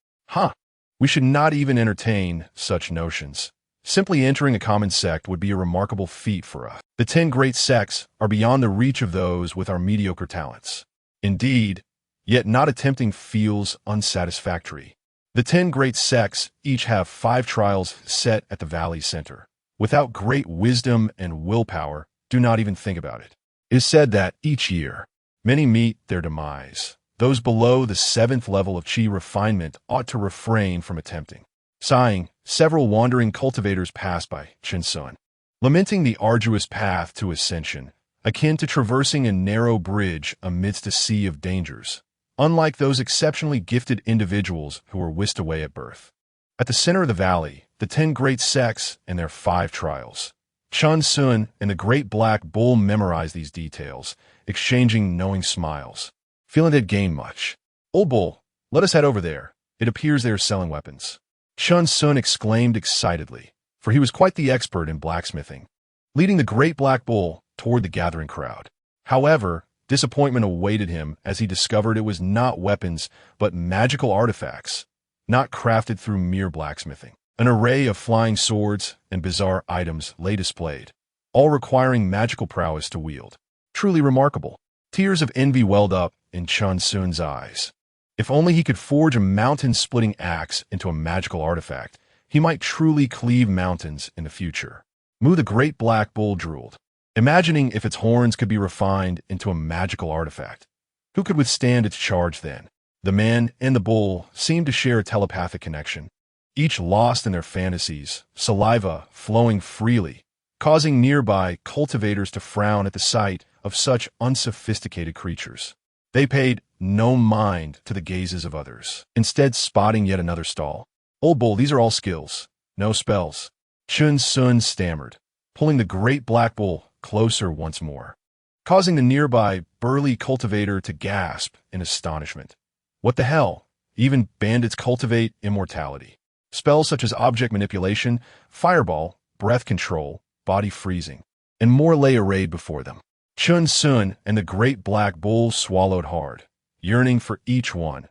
We should not even entertain such notions. Simply entering a common sect would be a remarkable feat for us. The 10 great sects are beyond the reach of those with our mediocre talents. Indeed, yet not attempting feels unsatisfactory. The 10 great sects each have 5 trials set at the valley's center. Without great wisdom and willpower, do not even think about it. It is said that each year, many meet their demise. Those below the 7th level of chi refinement ought to refrain from attempting. Sighing, several wandering cultivators passed by Chen Xun, lamenting the arduous path to ascension, akin to traversing a narrow bridge amidst a sea of dangers, unlike those exceptionally gifted individuals who were whisked away at birth. At the center of the valley, the 10 great sects and their 5 trials. Chen Xun and the great black bull memorized these details, exchanging knowing smiles, feeling they'd gained much. "Old bull, let us head over there. It appears they are selling weapons." Chen Xun exclaimed excitedly, for he was quite the expert in blacksmithing, leading the great black bull toward the gathering crowd. However, disappointment awaited him as he discovered it was not weapons but magical artifacts, not crafted through mere blacksmithing. An array of flying swords and bizarre items lay displayed, all requiring magical prowess to wield. Truly remarkable. Tears of envy welled up in Chen Xun's eyes. If only he could forge a mountain-splitting axe into a magical artifact, he might truly cleave mountains in the future. Mu the great black bull drooled, imagining if its horns could be refined into a magical artifact. Who could withstand its charge then? The man and the bull seemed to share a telepathic connection, each lost in their fantasies, saliva flowing freely, causing nearby cultivators to frown at the sight of such unsophisticated creatures. They paid no mind to the gazes of others, instead spotting yet another stall. Old bull, these are all skills, no spells. Chen Xun stammered, pulling the great black bull closer once more, causing the nearby burly cultivator to gasp in astonishment. What the hell? Even bandits cultivate immortality. Spells such as object manipulation, fireball, breath control, body freezing, and more lay arrayed before them. Chen Xun and the great black bull swallowed hard, yearning for each one,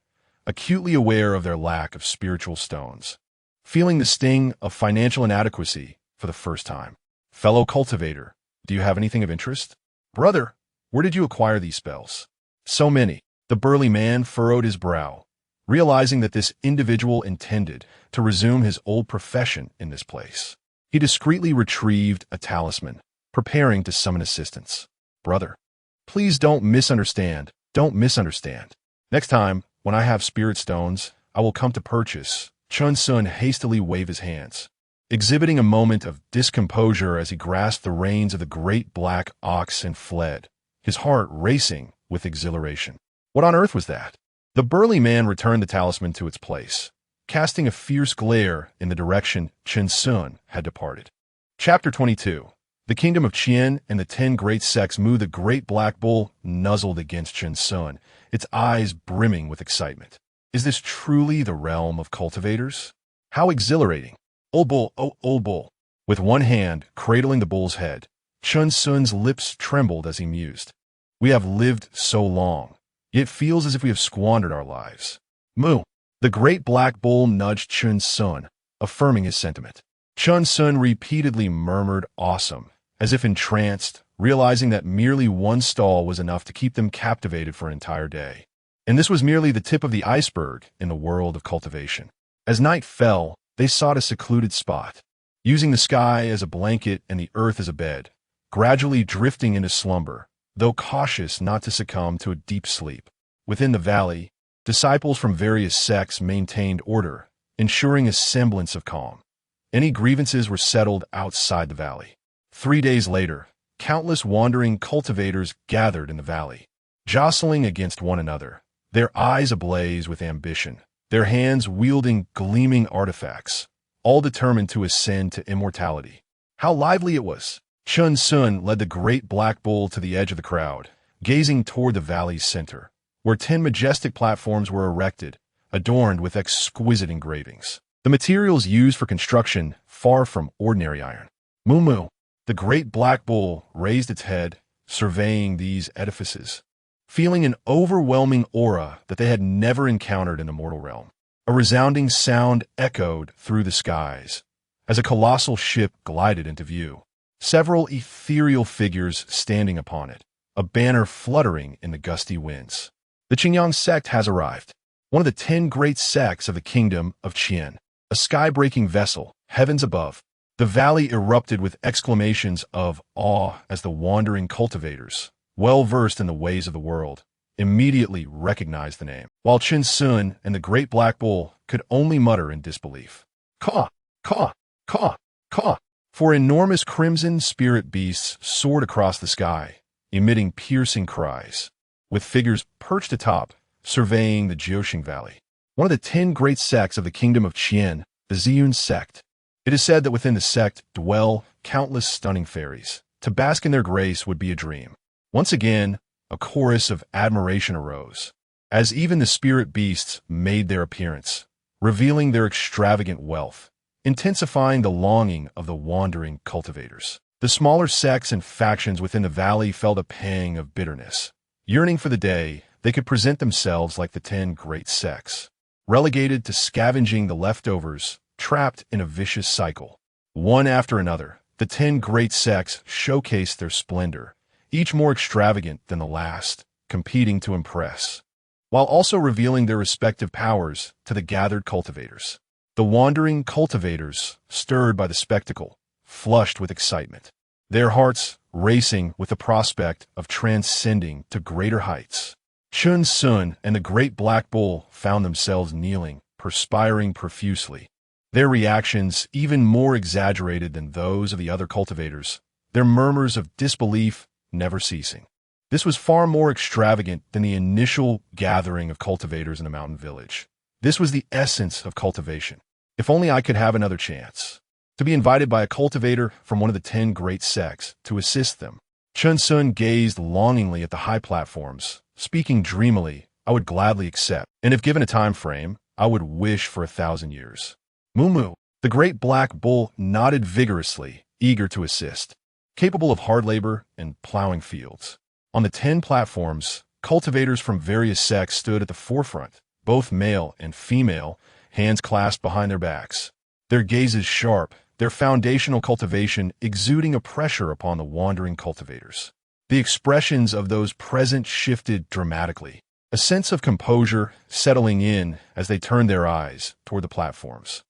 acutely aware of their lack of spiritual stones, feeling the sting of financial inadequacy for the first time. Fellow cultivator, do you have anything of interest? Brother, where did you acquire these spells? So many. The burly man furrowed his brow, realizing that this individual intended to resume his old profession in this place. He discreetly retrieved a talisman, preparing to summon assistance. Brother, please don't misunderstand. Don't misunderstand. Next time, when I have spirit stones, I will come to purchase. Chen Xun hastily waved his hands, exhibiting a moment of discomposure as he grasped the reins of the great black ox and fled, his heart racing with exhilaration. What on earth was that? The burly man returned the talisman to its place, casting a fierce glare in the direction Chen Xun had departed. Chapter 22. The Kingdom of Qian and the 10 Great Sects. Mu the great black bull nuzzled against Chen Xun, its eyes brimming with excitement. Is this truly the realm of cultivators? How exhilarating! Old bull, oh old bull. With one hand cradling the bull's head, Chen Xun's lips trembled as he mused. We have lived so long, yet it feels as if we have squandered our lives. Mu. The great black bull nudged Chen Xun, affirming his sentiment. Chen Xun repeatedly murmured awesome, as if entranced, realizing that merely one stall was enough to keep them captivated for an entire day. And this was merely the tip of the iceberg in the world of cultivation. As night fell, they sought a secluded spot, using the sky as a blanket and the earth as a bed, gradually drifting into slumber, though cautious not to succumb to a deep sleep. Within the valley, disciples from various sects maintained order, ensuring a semblance of calm. Any grievances were settled outside the valley. 3 days later, countless wandering cultivators gathered in the valley, jostling against one another, their eyes ablaze with ambition, their hands wielding gleaming artifacts, all determined to ascend to immortality. How lively it was! Chen Xun led the great black bull to the edge of the crowd, gazing toward the valley's center, where 10 majestic platforms were erected, adorned with exquisite engravings. The materials used for construction far from ordinary iron. Mu. The great black bull raised its head, surveying these edifices, feeling an overwhelming aura that they had never encountered in the mortal realm. A resounding sound echoed through the skies as a colossal ship glided into view, several ethereal figures standing upon it, a banner fluttering in the gusty winds. The Qingyang sect has arrived, one of the 10 great sects of the Kingdom of Qian, a sky-breaking vessel, heavens above. The valley erupted with exclamations of awe as the wandering cultivators, well-versed in the ways of the world, immediately recognized the name, while Chen Xun and the great black bull could only mutter in disbelief. Caw, caw, caw, caw. 4 enormous crimson spirit beasts soared across the sky, emitting piercing cries, with figures perched atop, surveying the Jiuxing Valley. One of the 10 great sects of the Kingdom of Qian, the Ziyun sect. It is said that within the sect dwell countless stunning fairies. To bask in their grace would be a dream. Once again, a chorus of admiration arose, as even the spirit beasts made their appearance, revealing their extravagant wealth, intensifying the longing of the wandering cultivators. The smaller sects and factions within the valley felt a pang of bitterness, yearning for the day they could present themselves like the 10 great sects, relegated to scavenging the leftovers, trapped in a vicious cycle. One after another, the 10 great sects showcased their splendor, each more extravagant than the last, competing to impress, while also revealing their respective powers to the gathered cultivators. The wandering cultivators, stirred by the spectacle, flushed with excitement, their hearts racing with the prospect of transcending to greater heights. Chen Xun and the great black bull found themselves kneeling, perspiring profusely, their reactions even more exaggerated than those of the other cultivators, their murmurs of disbelief never ceasing. This was far more extravagant than the initial gathering of cultivators in the mountain village. This was the essence of cultivation. If only I could have another chance. To be invited by a cultivator from one of the 10 great sects to assist them. Chen Xun gazed longingly at the high platforms, speaking dreamily. I would gladly accept, and if given a time frame, I would wish for 1,000 years. Moo, the great black bull, nodded vigorously, eager to assist, capable of hard labor and plowing fields. On the 10 platforms, cultivators from various sects stood at the forefront, both male and female, hands clasped behind their backs, their gazes sharp, their foundational cultivation exuding a pressure upon the wandering cultivators. The expressions of those present shifted dramatically, a sense of composure settling in as they turned their eyes toward the platforms.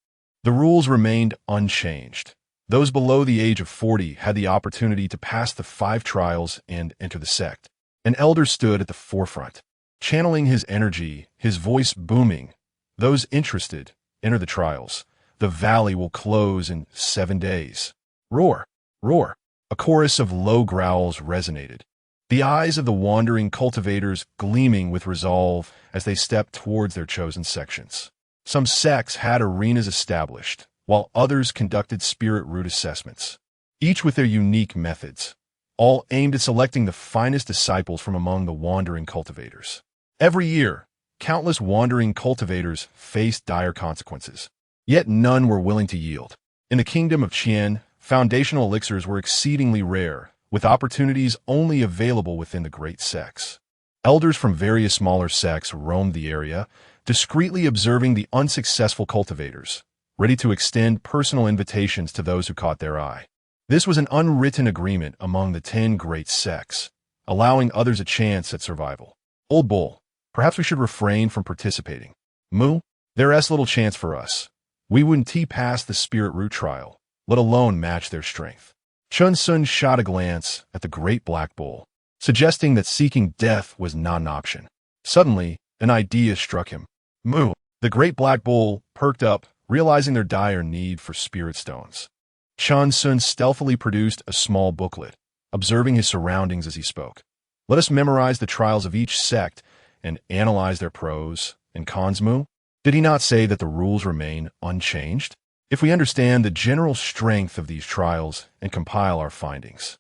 The rules remained unchanged. Those below the age of 40 had the opportunity to pass the 5 trials and enter the sect. An elder stood at the forefront, channeling his energy, his voice booming. Those interested, enter the trials. The valley will close in 7 days. Roar, roar. A chorus of low growls resonated, the eyes of the wandering cultivators gleaming with resolve as they stepped towards their chosen sections. Some sects had arenas established, while others conducted spirit root assessments, each with their unique methods, all aimed at selecting the finest disciples from among the wandering cultivators. Every year, countless wandering cultivators faced dire consequences, yet none were willing to yield. In the kingdom of Qian, foundational elixirs were exceedingly rare, with opportunities only available within the great sects. Elders from various smaller sects roamed the area, discreetly observing the unsuccessful cultivators, ready to extend personal invitations to those who caught their eye. This was an unwritten agreement among the 10 great sects, allowing others a chance at survival. Old bull, perhaps we should refrain from participating. Moo, there's little chance for us. We wouldn't pass the spirit root trial, let alone match their strength. Chen Xun shot a glance at the great black bull, suggesting that seeking death was not an option. Suddenly, an idea struck him. Moo, the great black bull, perked up, realizing their dire need for spirit stones. Chen Xun stealthily produced a small booklet, observing his surroundings as he spoke. Let us memorize the trials of each sect and analyze their pros and cons. Moo, did he not say that the rules remain unchanged? If we understand the general strength of these trials and compile our findings,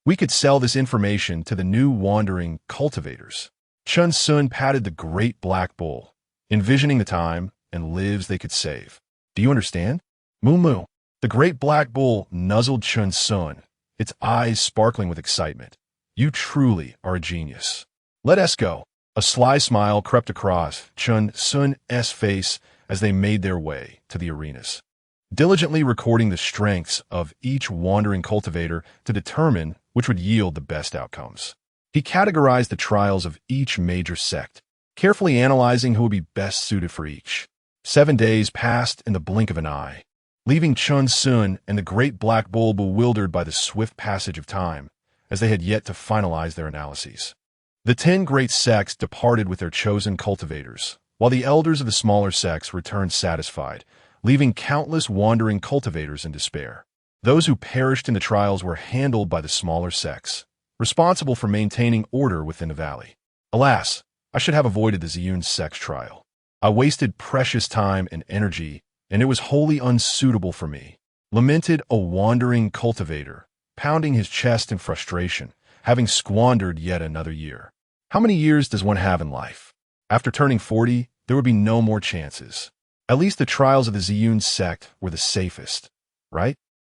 we could sell this information to the new wandering cultivators. Chen Xun patted the great black bull, envisioning the time and lives they could save. Do you understand? Moo. The great black bull nuzzled Chen Xun, its eyes sparkling with excitement. You truly are a genius. Let us go. A sly smile crept across Chen Xun's face as they made their way to the arenas, diligently recording the strengths of each wandering cultivator to determine which would yield the best outcomes. He categorized the trials of each major sect, carefully analyzing who would be best suited for each. 7 days passed in the blink of an eye, leaving Chen Xun and the great black bull bewildered by the swift passage of time, as they had yet to finalize their analyses. The 10 great sects departed with their chosen cultivators, while the elders of the smaller sects returned satisfied, leaving countless wandering cultivators in despair. Those who perished in the trials were handled by the smaller sects, responsible for maintaining order within the valley. Alas, I should have avoided the Ziyun sect's trial. I wasted precious time and energy, and it was wholly unsuitable for me, lamented a wandering cultivator, pounding his chest in frustration, having squandered yet another year. How many years does one have in life? After turning 40, there would be no more chances. At least the trials of the Ziyun sect were the safest, right?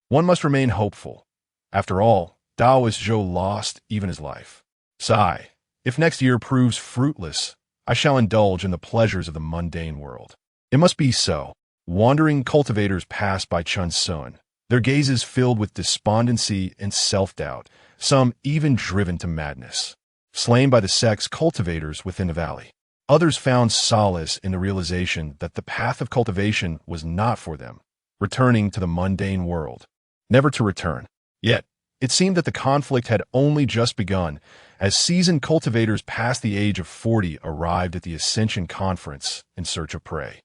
One must remain hopeful. After all, Taoist Zhou lost even his life. Sigh, if next year proves fruitless, I shall indulge in the pleasures of the mundane world. It must be so. Wandering cultivators passed by Chen Xun, their gazes filled with despondency and self-doubt, some even driven to madness. Slain by the sex cultivators within the valley. Others found solace in the realization that the path of cultivation was not for them, returning to the mundane world, never to return. Yet, it seemed that the conflict had only just begun as seasoned cultivators past the age of 40 arrived at the Ascension Conference in search of prey.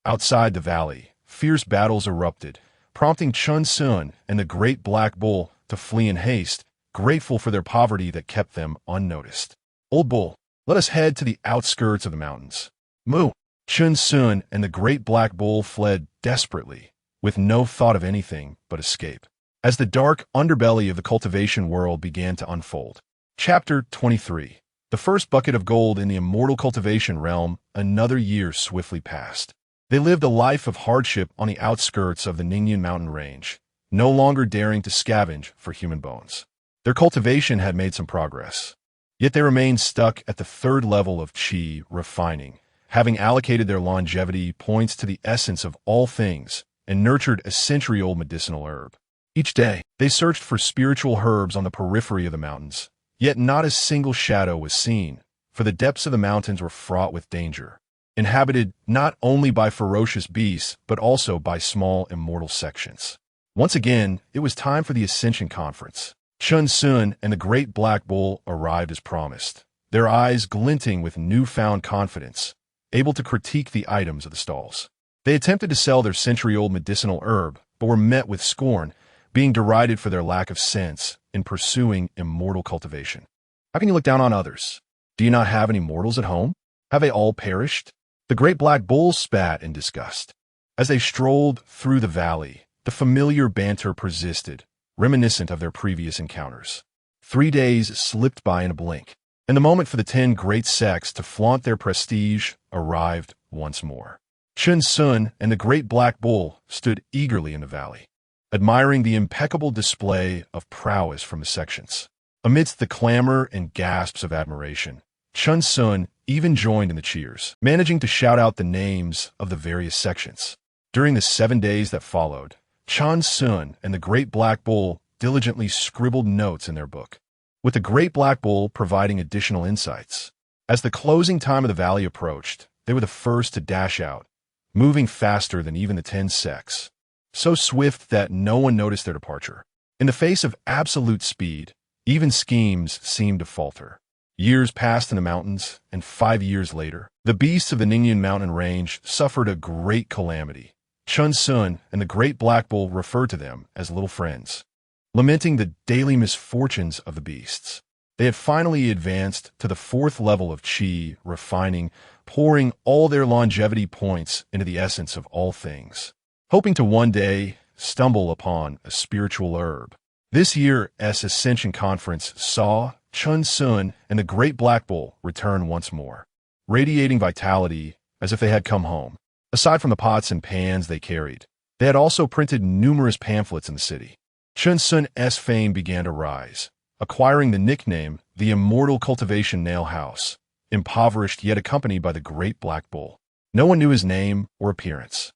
Outside the valley, fierce battles erupted, prompting Chen Xun and the Great Black Bull to flee in haste, grateful for their poverty that kept them unnoticed. Old Bull, let us head to the outskirts of the mountains. Moo! Chen Xun and the Great Black Bull fled desperately, with no thought of anything but escape. As the dark underbelly of the cultivation world began to unfold. Chapter 23. The first bucket of gold in the immortal cultivation realm, another year swiftly passed. They lived a life of hardship on the outskirts of the Ningyan mountain range, no longer daring to scavenge for human bones. Their cultivation had made some progress, yet they remained stuck at the third level of qi refining, having allocated their longevity points to the essence of all things and nurtured a century-old medicinal herb. Each day, they searched for spiritual herbs on the periphery of the mountains, yet not a single shadow was seen, for the depths of the mountains were fraught with danger, inhabited not only by ferocious beasts but also by small immortal sections. Once again, it was time for the Ascension Conference. Chen Xun and the Great Black Bull arrived as promised, their eyes glinting with newfound confidence, able to critique the items of the stalls. They attempted to sell their century-old medicinal herb, but were met with scorn, being derided for their lack of sense in pursuing immortal cultivation. How can you look down on others? Do you not have any mortals at home? Have they all perished? The Great Black Bull spat in disgust. As they strolled through the valley, the familiar banter persisted, reminiscent of their previous encounters. 3 days slipped by in a blink, and the moment for the 10 great sects to flaunt their prestige arrived once more. Chen Xun and the Great Black Bull stood eagerly in the valley, admiring the impeccable display of prowess from the sections. Amidst the clamor and gasps of admiration, Chen Xun even joined in the cheers, managing to shout out the names of the various sections. During the 7 days that followed, Chen Xun and the Great Black Bull diligently scribbled notes in their book, with the Great Black Bull providing additional insights. As the closing time of the valley approached, they were the first to dash out, moving faster than even the 10 sects, so swift that no one noticed their departure. In the face of absolute speed, even schemes seemed to falter. Years passed in the mountains, and 5 years later, the beasts of the Ningyan mountain range suffered a great calamity. Chen Xun and the Great Black Bull referred to them as little friends, lamenting the daily misfortunes of the beasts. They had finally advanced to the 4th level of qi refining, pouring all their longevity points into the essence of all things, hoping to one day stumble upon a spiritual herb. This year's Ascension Conference saw Chen Xun and the Great Black Bull return once more, radiating vitality as if they had come home. Aside from the pots and pans they carried, they had also printed numerous pamphlets in the city. Chen Xun's fame began to rise, acquiring the nickname the Immortal Cultivation Nail House, impoverished yet accompanied by the Great Black Bull. No one knew his name or appearance.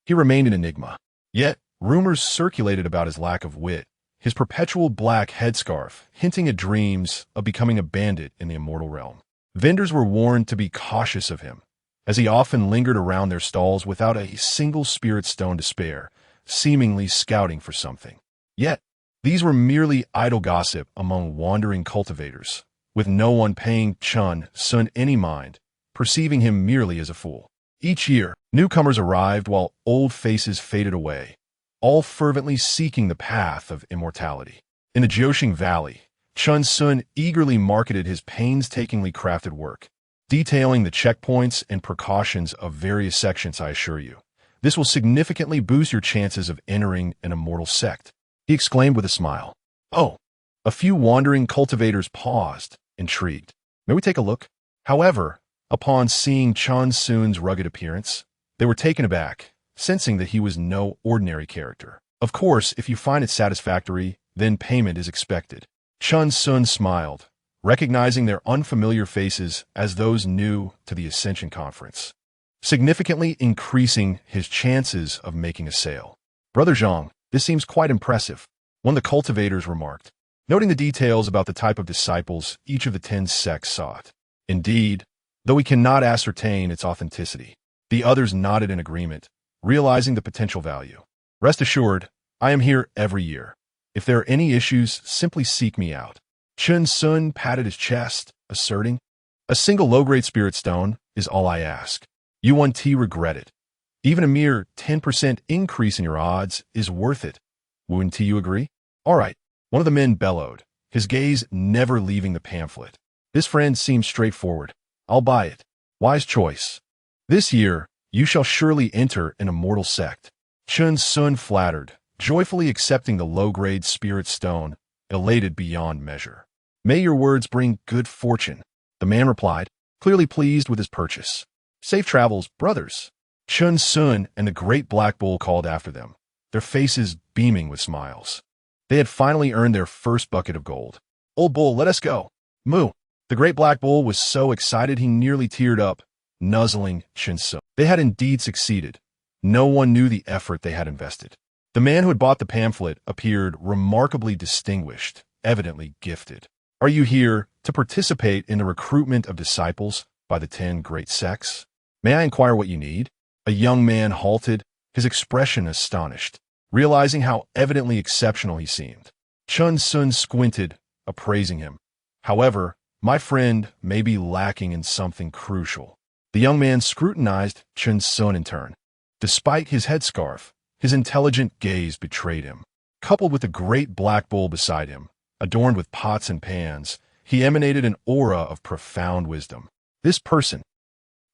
He remained an enigma. Yet, rumors circulated about his lack of wit, his perpetual black headscarf hinting at dreams of becoming a bandit in the immortal realm. Vendors were warned to be cautious of him, as he often lingered around their stalls without a single spirit stone to spare, seemingly scouting for something. Yet, these were merely idle gossip among wandering cultivators, with no one paying Chen Xun any mind, perceiving him merely as a fool. Each year, newcomers arrived while old faces faded away, all fervently seeking the path of immortality. In the Jiuxing Valley, Chen Xun eagerly marketed his painstakingly crafted work, detailing the checkpoints and precautions of various sections. I assure you, this will significantly boost your chances of entering an immortal sect, he exclaimed with a smile. Oh, a few wandering cultivators paused, intrigued. May we take a look? However, upon seeing Chen Xun's rugged appearance, they were taken aback, sensing that he was no ordinary character. Of course, if you find it satisfactory, then payment is expected. Chen Xun smiled, recognizing their unfamiliar faces as those new to the Ascension Conference. significantly increasing his chances of making a sale. Brother Zhang, this seems quite impressive, one of the cultivators remarked, noting the details about the type of disciples each of the 10 sects sought. Indeed, though we cannot ascertain its authenticity, the others nodded in agreement, realizing the potential value. Rest assured, I am here every year. If there are any issues, simply seek me out. Chen Xun patted his chest, asserting, a single low-grade spirit stone is all I ask. You won't regret it. Even a mere 10% increase in your odds is worth it. Wouldn't you agree? All right, one of the men bellowed, his gaze never leaving the pamphlet. This friend seems straightforward. I'll buy it. Wise choice. This year, you shall surely enter an immortal sect. Chen Xun flattered, joyfully accepting the low-grade spirit stone, elated beyond measure. May your words bring good fortune, the man replied, clearly pleased with his purchase. Safe travels, brothers. Chen Xun and the great black bull called after them, their faces beaming with smiles. They had finally earned their first bucket of gold. Old bull, let us go. Moo. The great black bull was so excited he nearly teared up, nuzzling Chen Xun. They had indeed succeeded. No one knew the effort they had invested. The man who had bought the pamphlet appeared remarkably distinguished, evidently gifted. Are you here to participate in the recruitment of disciples by the 10 great sects? May I inquire what you need? A young man halted, his expression astonished, realizing how evidently exceptional he seemed. Chen Xun squinted, appraising him. However, my friend may be lacking in something crucial. The young man scrutinized Chen Xun in turn. Despite his headscarf, his intelligent gaze betrayed him. Coupled with the great black bull beside him, adorned with pots and pans, he emanated an aura of profound wisdom. This person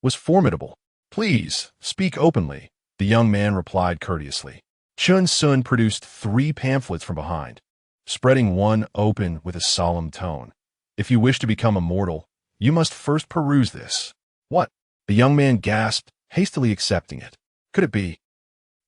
was formidable. Please, speak openly, the young man replied courteously. Chen Xun produced 3 pamphlets from behind, spreading one open with a solemn tone. If you wish to become immortal, you must first peruse this. What? The young man gasped, hastily accepting it. Could it be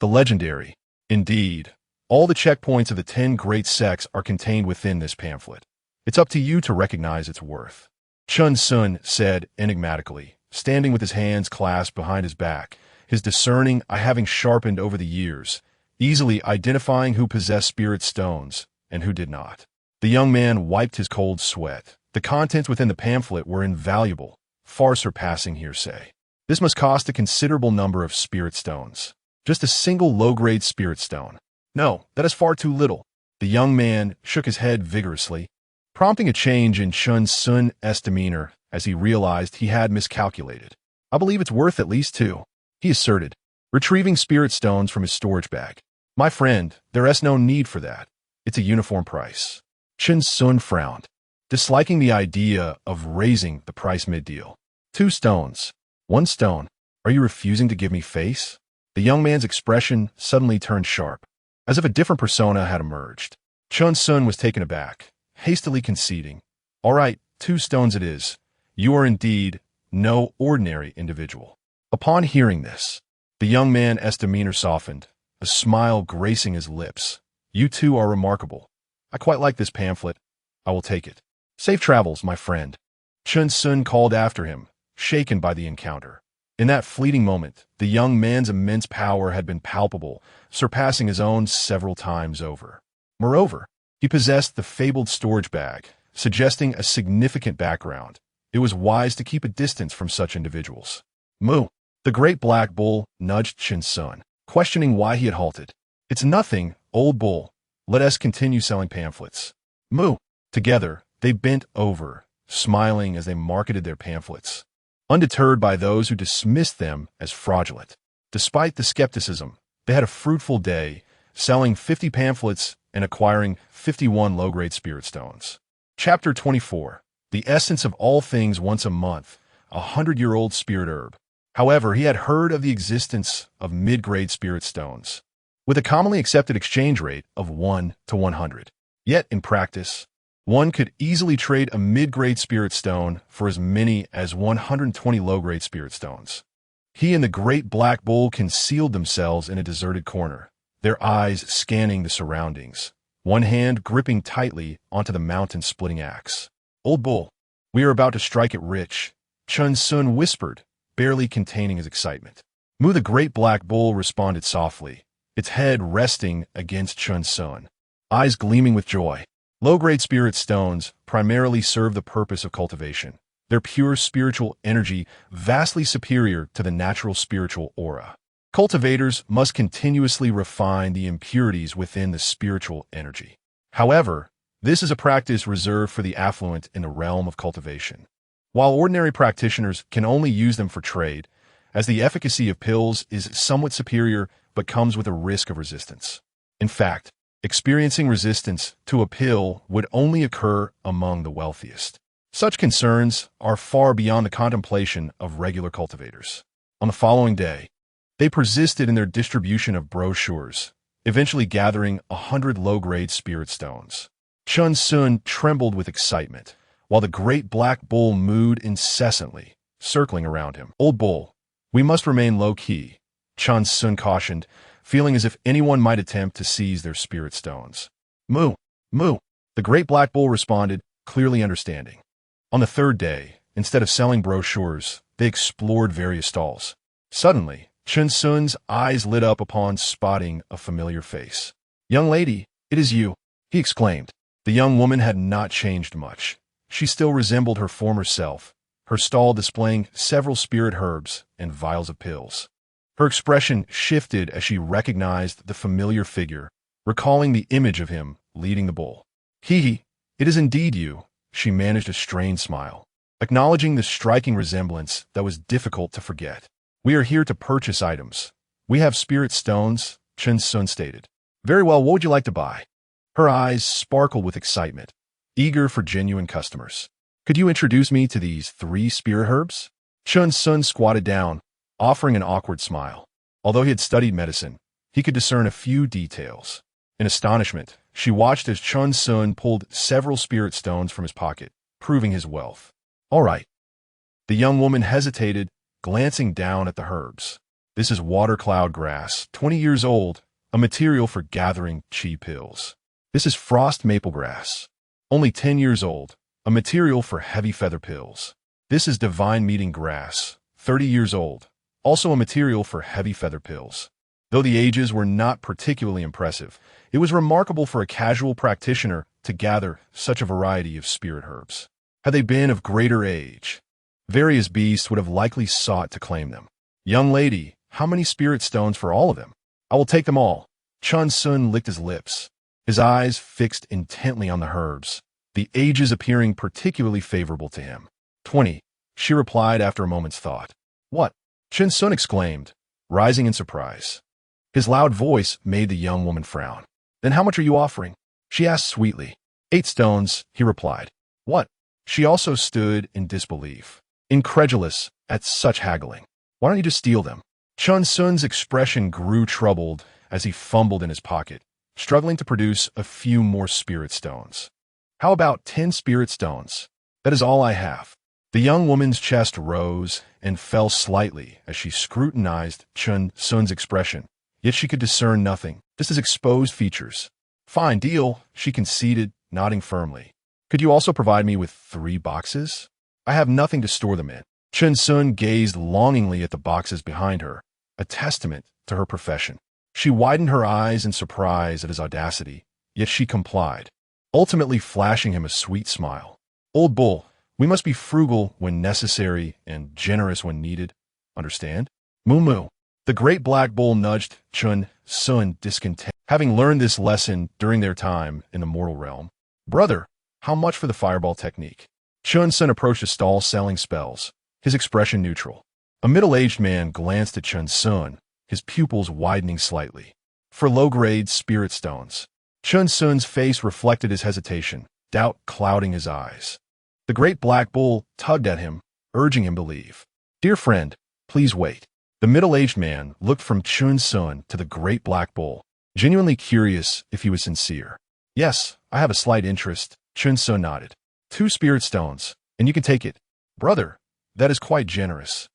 the legendary? Indeed, all the checkpoints of the 10 great sects are contained within this pamphlet. It's up to you to recognize its worth. Chen Xun said enigmatically, standing with his hands clasped behind his back, his discerning eye having sharpened over the years, easily identifying who possessed spirit stones and who did not. The young man wiped his cold sweat. The contents within the pamphlet were invaluable, far surpassing hearsay. This must cost a considerable number of spirit stones. Just a single low-grade spirit stone. No, that is far too little. The young man shook his head vigorously, prompting a change in Chen Xun's demeanor as he realized he had miscalculated. I believe it's worth at least 2, he asserted, retrieving spirit stones from his storage bag. My friend, there is no need for that. It's a uniform price. Chen Xun frowned, disliking the idea of raising the price mid-deal. 2 stones. 1 stone. Are you refusing to give me face? The young man's expression suddenly turned sharp, as if a different persona had emerged. Chen Xun was taken aback, hastily conceding. All right, 2 stones it is. You are indeed no ordinary individual. Upon hearing this, the young man's demeanor softened, a smile gracing his lips. You too are remarkable. I quite like this pamphlet. I will take it. Safe travels, my friend. Chen Xun called after him, shaken by the encounter. In that fleeting moment, the young man's immense power had been palpable, surpassing his own several times over. Moreover, he possessed the fabled storage bag, suggesting a significant background. It was wise to keep a distance from such individuals. Moo. The great black bull nudged Chen Xun, questioning why he had halted. It's nothing, old bull. Let us continue selling pamphlets. Moo. Together, they bent over, smiling as they marketed their pamphlets, undeterred by those who dismissed them as fraudulent. Despite the skepticism, they had a fruitful day, selling 50 pamphlets and acquiring 51 low-grade spirit stones. Chapter 24. The essence of all things once a month, a 100-year-old spirit herb. However, he had heard of the existence of mid-grade spirit stones, with a commonly accepted exchange rate of 1 to 100. Yet, in practice, one could easily trade a mid-grade spirit stone for as many as 120 low-grade spirit stones. He and the great black bull concealed themselves in a deserted corner, their eyes scanning the surroundings, one hand gripping tightly onto the mountain-splitting axe. Old bull, we are about to strike it rich, Chen Xun whispered, barely containing his excitement. Mu, the great black bull, responded softly, its head resting against Chen Xun, eyes gleaming with joy. Low-grade spirit stones primarily serve the purpose of cultivation, their pure spiritual energy vastly superior to the natural spiritual aura. Cultivators must continuously refine the impurities within the spiritual energy. However, this is a practice reserved for the affluent in the realm of cultivation. While ordinary practitioners can only use them for trade, as the efficacy of pills is somewhat superior but comes with a risk of resistance. In fact, experiencing resistance to a pill would only occur among the wealthiest. Such concerns are far beyond the contemplation of regular cultivators. On the following day, they persisted in their distribution of brochures, eventually gathering 100 low-grade spirit stones. Chen Xun trembled with excitement, while the great black bull mooed incessantly, circling around him. "Old bull, we must remain low-key," Chen Xun cautioned, feeling as if anyone might attempt to seize their spirit stones. "Moo, moo," the great black bull responded, clearly understanding. On the third day, instead of selling brochures, they explored various stalls. Suddenly, Chen Xun's eyes lit up upon spotting a familiar face. "Young lady, it is you," he exclaimed. The young woman had not changed much. She still resembled her former self, her stall displaying several spirit herbs and vials of pills. Her expression shifted as she recognized the familiar figure, recalling the image of him leading the bull. "Hee, it is indeed you," she managed a strained smile, acknowledging the striking resemblance that was difficult to forget. "We are here to purchase items. We have spirit stones," Chen Xun stated. "Very well, what would you like to buy?" Her eyes sparkled with excitement, eager for genuine customers. "Could you introduce me to these 3 spirit herbs?" Chen Xun squatted down, offering an awkward smile. Although he had studied medicine, he could discern a few details. In astonishment, she watched as Chen Xun pulled several spirit stones from his pocket, proving his wealth. "All right." The young woman hesitated, glancing down at the herbs. "This is water cloud grass, 20 years old, a material for gathering chi pills. This is frost maple grass, only 10 years old, a material for heavy feather pills. This is divine meeting grass, 30 years old, also a material for heavy feather pills." Though the ages were not particularly impressive, it was remarkable for a casual practitioner to gather such a variety of spirit herbs. Had they been of greater age, various beasts would have likely sought to claim them. "Young lady, how many spirit stones for all of them?" "I will take them all." Chen Xun licked his lips, his eyes fixed intently on the herbs, the ages appearing particularly favorable to him. 20, she replied after a moment's thought. "What?" Chen Xun exclaimed, rising in surprise. His loud voice made the young woman frown. "Then how much are you offering?" she asked sweetly. 8 stones, he replied. "What?" She also stood in disbelief, incredulous at such haggling. "Why don't you just steal them?" Chen Xun's expression grew troubled as he fumbled in his pocket, struggling to produce a few more spirit stones. "How about 10 spirit stones? That is all I have." The young woman's chest rose and fell slightly as she scrutinized Chen Xun's expression, yet she could discern nothing, just his exposed features. "Fine deal," she conceded, nodding firmly. "Could you also provide me with 3 boxes? I have nothing to store them in." Chen Xun gazed longingly at the boxes behind her, a testament to her profession. She widened her eyes in surprise at his audacity, yet she complied, ultimately flashing him a sweet smile. "Old bull, we must be frugal when necessary and generous when needed. Understand?" "Moo moo." The great black bull nudged Chen Xun discontent, having learned this lesson during their time in the mortal realm. "Brother, how much for the fireball technique?" Chen Xun approached a stall selling spells, his expression neutral. A middle-aged man glanced at Chen Xun, his pupils widening slightly. "For low-grade spirit stones." Chen Xun's face reflected his hesitation, doubt clouding his eyes. The great black bull tugged at him, urging him to leave. "Dear friend, please wait." The middle-aged man looked from Chen Xun to the great black bull, genuinely curious if he was sincere. "Yes, I have a slight interest," Chen Xun nodded. 2 spirit stones, and you can take it." "Brother, that is quite generous."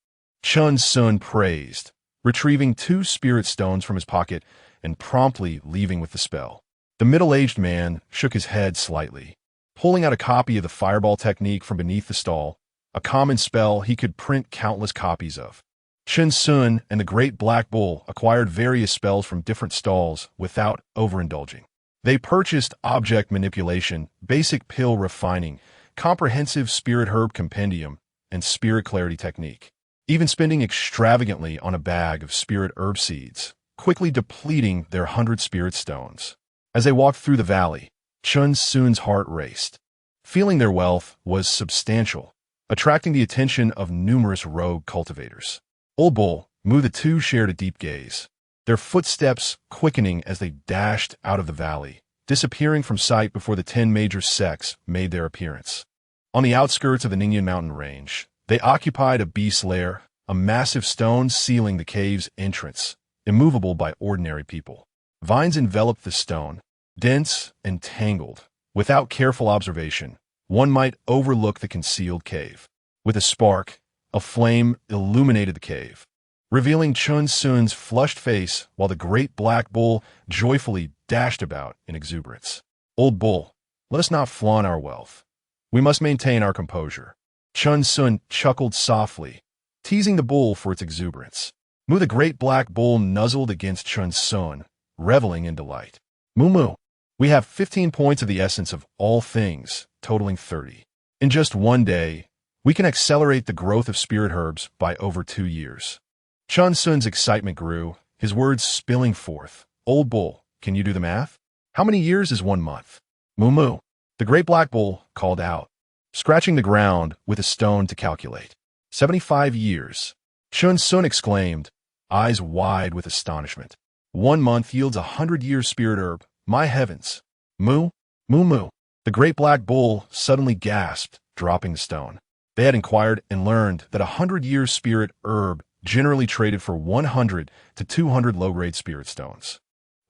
Chen Xun praised, retrieving 2 spirit stones from his pocket and promptly leaving with the spell. The middle-aged man shook his head slightly. Pulling out a copy of the fireball technique from beneath the stall, a common spell he could print countless copies of. Chen Xun and the Great Black Bull acquired various spells from different stalls without overindulging. They purchased object manipulation, basic pill refining, comprehensive spirit herb compendium, and spirit clarity technique, even spending extravagantly on a bag of spirit herb seeds, quickly depleting their 100 spirit stones. As they walked through the valley, Chen Xun's heart raced. Feeling their wealth was substantial, attracting the attention of numerous rogue cultivators. Old Bull, Mu the two shared a deep gaze, their footsteps quickening as they dashed out of the valley, disappearing from sight before the 10 major sects made their appearance. On the outskirts of the Ningyan mountain range, they occupied a beast lair, a massive stone sealing the cave's entrance, immovable by ordinary people. Vines enveloped the stone, dense and tangled. Without careful observation, one might overlook the concealed cave. With a spark, a flame illuminated the cave, revealing Chen Xun's flushed face while the Great Black Bull joyfully dashed about in exuberance. Old Bull, let us not flaunt our wealth. We must maintain our composure. Chen Xun chuckled softly, teasing the bull for its exuberance. Mu the Great Black Bull nuzzled against Chen Xun, reveling in delight. Mu, we have 15 points of the essence of all things, totaling 30. In just one day, we can accelerate the growth of spirit herbs by over 2 years. Chen Xun's excitement grew, his words spilling forth. Old Bull, can you do the math? How many years is 1 month? Mu, the Great Black Bull called out, scratching the ground with a stone to calculate. 75 years. Chen Xun exclaimed, eyes wide with astonishment. 1 month yields 100-year spirit herb. My heavens. Mu. The Great Black Bull suddenly gasped, dropping the stone. They had inquired and learned that 100-year spirit herb generally traded for 100 to 200 low-grade spirit stones.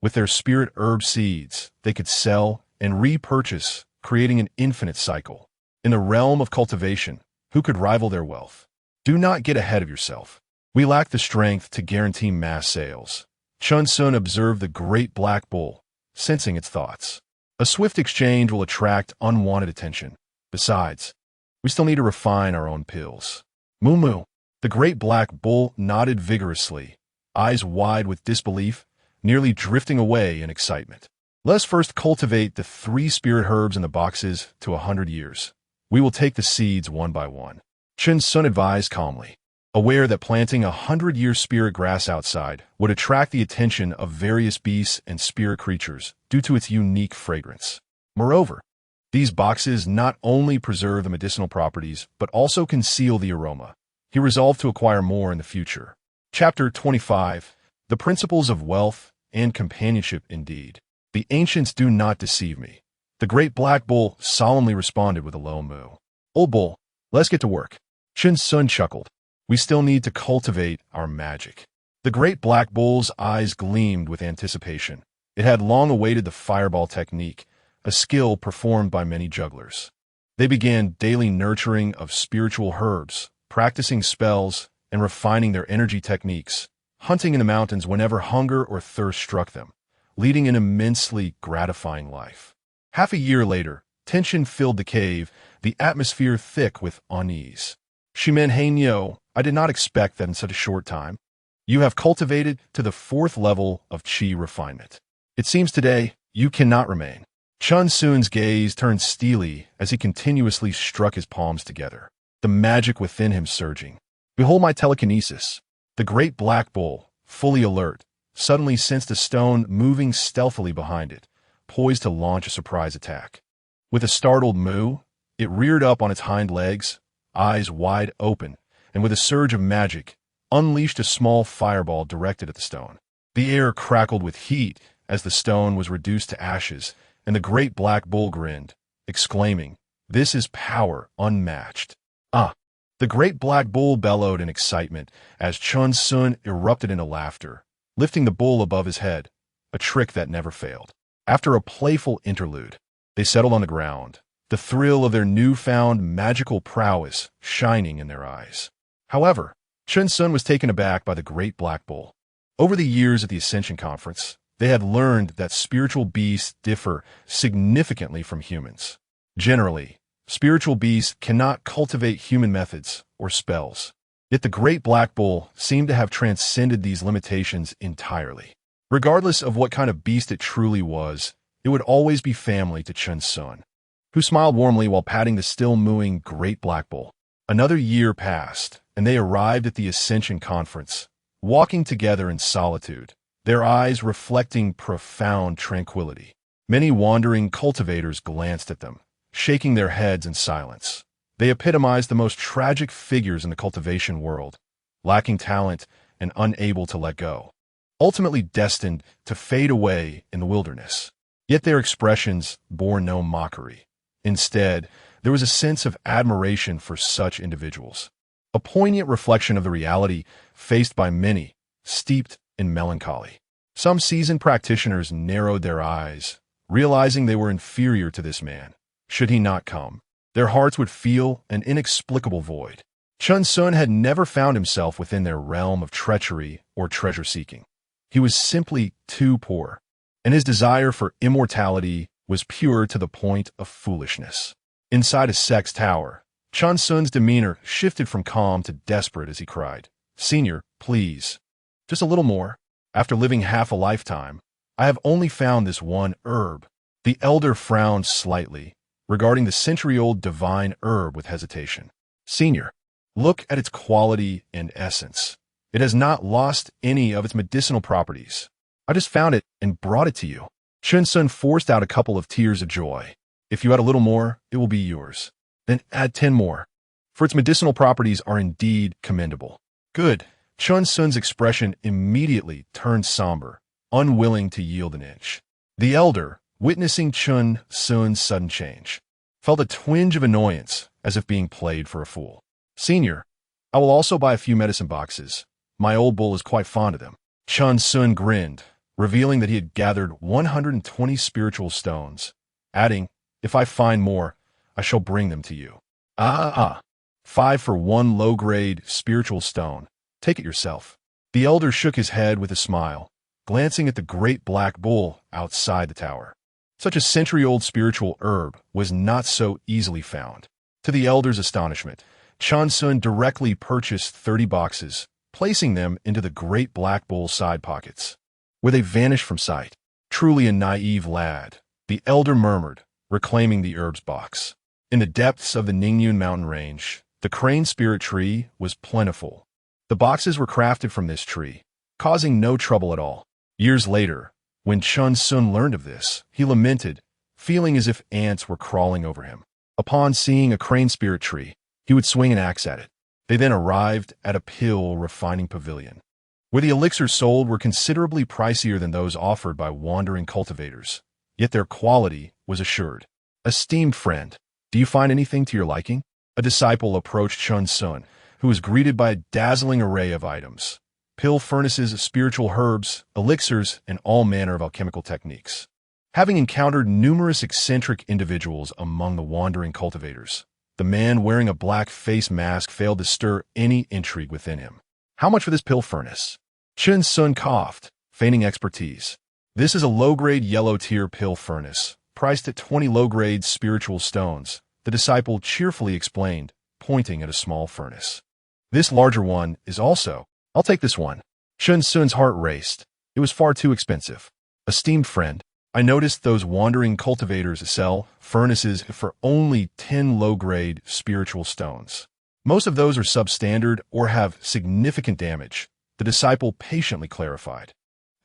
With their spirit herb seeds, they could sell and repurchase, creating an infinite cycle. In the realm of cultivation, who could rival their wealth? Do not get ahead of yourself. We lack the strength to guarantee mass sales. Chen Xun observed the Great Black Bull, sensing its thoughts. A swift exchange will attract unwanted attention. Besides, we still need to refine our own pills. Mu. The Great Black Bull nodded vigorously, eyes wide with disbelief, nearly drifting away in excitement. Let us first cultivate the 3 spirit herbs in the boxes to 100 years. We will take the seeds one by one. Chen Xun advised calmly, aware that planting 100-year spirit grass outside would attract the attention of various beasts and spirit creatures due to its unique fragrance. Moreover, these boxes not only preserve the medicinal properties, but also conceal the aroma. He resolved to acquire more in the future. Chapter 25. The Principles of Wealth and Companionship Indeed. The ancients do not deceive me. The Great Black Bull solemnly responded with a low moo. Old Bull, let's get to work. Chen Xun chuckled. We still need to cultivate our magic. The Great Black Bull's eyes gleamed with anticipation. It had long awaited the fireball technique, a skill performed by many jugglers. They began daily nurturing of spiritual herbs, practicing spells, and refining their energy techniques, hunting in the mountains whenever hunger or thirst struck them, leading an immensely gratifying life. Half a year later, tension filled the cave, the atmosphere thick with unease. Shimen Heinyo, I did not expect that in such a short time. You have cultivated to the 4th level of qi refinement. It seems today you cannot remain. Chen Xun's gaze turned steely as he continuously struck his palms together, the magic within him surging. Behold my telekinesis. The Great Black Bull, fully alert, suddenly sensed a stone moving stealthily behind it, poised to launch a surprise attack. With a startled moo, it reared up on its hind legs, eyes wide open, and with a surge of magic, unleashed a small fireball directed at the stone. The air crackled with heat as the stone was reduced to ashes, and the Great Black Bull grinned, exclaiming, "This is power unmatched." The Great Black Bull bellowed in excitement as Chen Xun erupted into laughter, lifting the bull above his head, a trick that never failed. After a playful interlude, they settled on the ground, the thrill of their newfound magical prowess shining in their eyes. However, Chen Xun was taken aback by the Great Black Bull. Over the years at the Ascension Conference, they had learned that spiritual beasts differ significantly from humans. Generally, Spiritual beasts cannot cultivate human methods or spells. Yet the great black bull seemed to have transcended these limitations entirely. Regardless of what kind of beast it truly was, it would always be family to Chen Xun, who smiled warmly while patting the still mooing great black bull. Another year passed, and they arrived at the Ascension Conference, walking together in solitude, their eyes reflecting profound tranquility. Many wandering cultivators glanced at them, shaking their heads in silence. They epitomized the most tragic figures in the cultivation world, lacking talent and unable to let go, ultimately destined to fade away in the wilderness. Yet their expressions bore no mockery. Instead, there was a sense of admiration for such individuals, a poignant reflection of the reality faced by many, steeped in melancholy. Some seasoned practitioners narrowed their eyes, realizing they were inferior to this man. Should he not come, their hearts would feel an inexplicable void. Chen Xun had never found himself within their realm of treachery or treasure-seeking. He was simply too poor, and his desire for immortality was pure to the point of foolishness. Inside a sect's tower, Chen Xun's demeanor shifted from calm to desperate as he cried, "Senior, please, just a little more. After living half a lifetime, I have only found this one herb." The elder frowned slightly, regarding the century-old divine herb with hesitation. "Senior, look at its quality and essence. It has not lost any of its medicinal properties. I just found it and brought it to you." Chen Xun forced out a couple of tears of joy. "If you add a little more, it will be yours. Then add 10 more, for its medicinal properties are indeed commendable." "Good." Chen Xun's expression immediately turned somber, unwilling to yield an inch. The elder, witnessing Chen Xun's sudden change, felt a twinge of annoyance, as if being played for a fool. "Senior, I will also buy a few medicine boxes. My old bull is quite fond of them." Chen Xun grinned, revealing that he had gathered 120 spiritual stones, adding, "If I find more, I shall bring them to you." 5 for 1 low-grade spiritual stone. Take it yourself." The elder shook his head with a smile, glancing at the great black bull outside the tower. Such a century-old spiritual herb was not so easily found. To the elder's astonishment, Chen Xun directly purchased 30 boxes, placing them into the great black bull's side pockets, where they vanished from sight. "Truly a naive lad," the elder murmured, reclaiming the herb's box. In the depths of the Ningyun mountain range, the crane spirit tree was plentiful. The boxes were crafted from this tree, causing no trouble at all. Years later, when Chen Xun learned of this, he lamented, feeling as if ants were crawling over him. Upon seeing a crane spirit tree, he would swing an axe at it. They then arrived at a pill refining pavilion, where the elixirs sold were considerably pricier than those offered by wandering cultivators, yet their quality was assured. "Esteemed friend, do you find anything to your liking?" A disciple approached Chen Xun, who was greeted by a dazzling array of items: pill furnaces, spiritual herbs, elixirs, and all manner of alchemical techniques. Having encountered numerous eccentric individuals among the wandering cultivators, the man wearing a black face mask failed to stir any intrigue within him. "How much for this pill furnace?" Chen Xun coughed, feigning expertise. "This is a low-grade yellow-tier pill furnace, priced at 20 low-grade spiritual stones," the disciple cheerfully explained, pointing at a small furnace. "This larger one is also—" "I'll take this one." Chen Xun's heart raced. It was far too expensive. "Esteemed friend, I noticed those wandering cultivators sell furnaces for only 10 low-grade spiritual stones. Most of those are substandard or have significant damage," the disciple patiently clarified.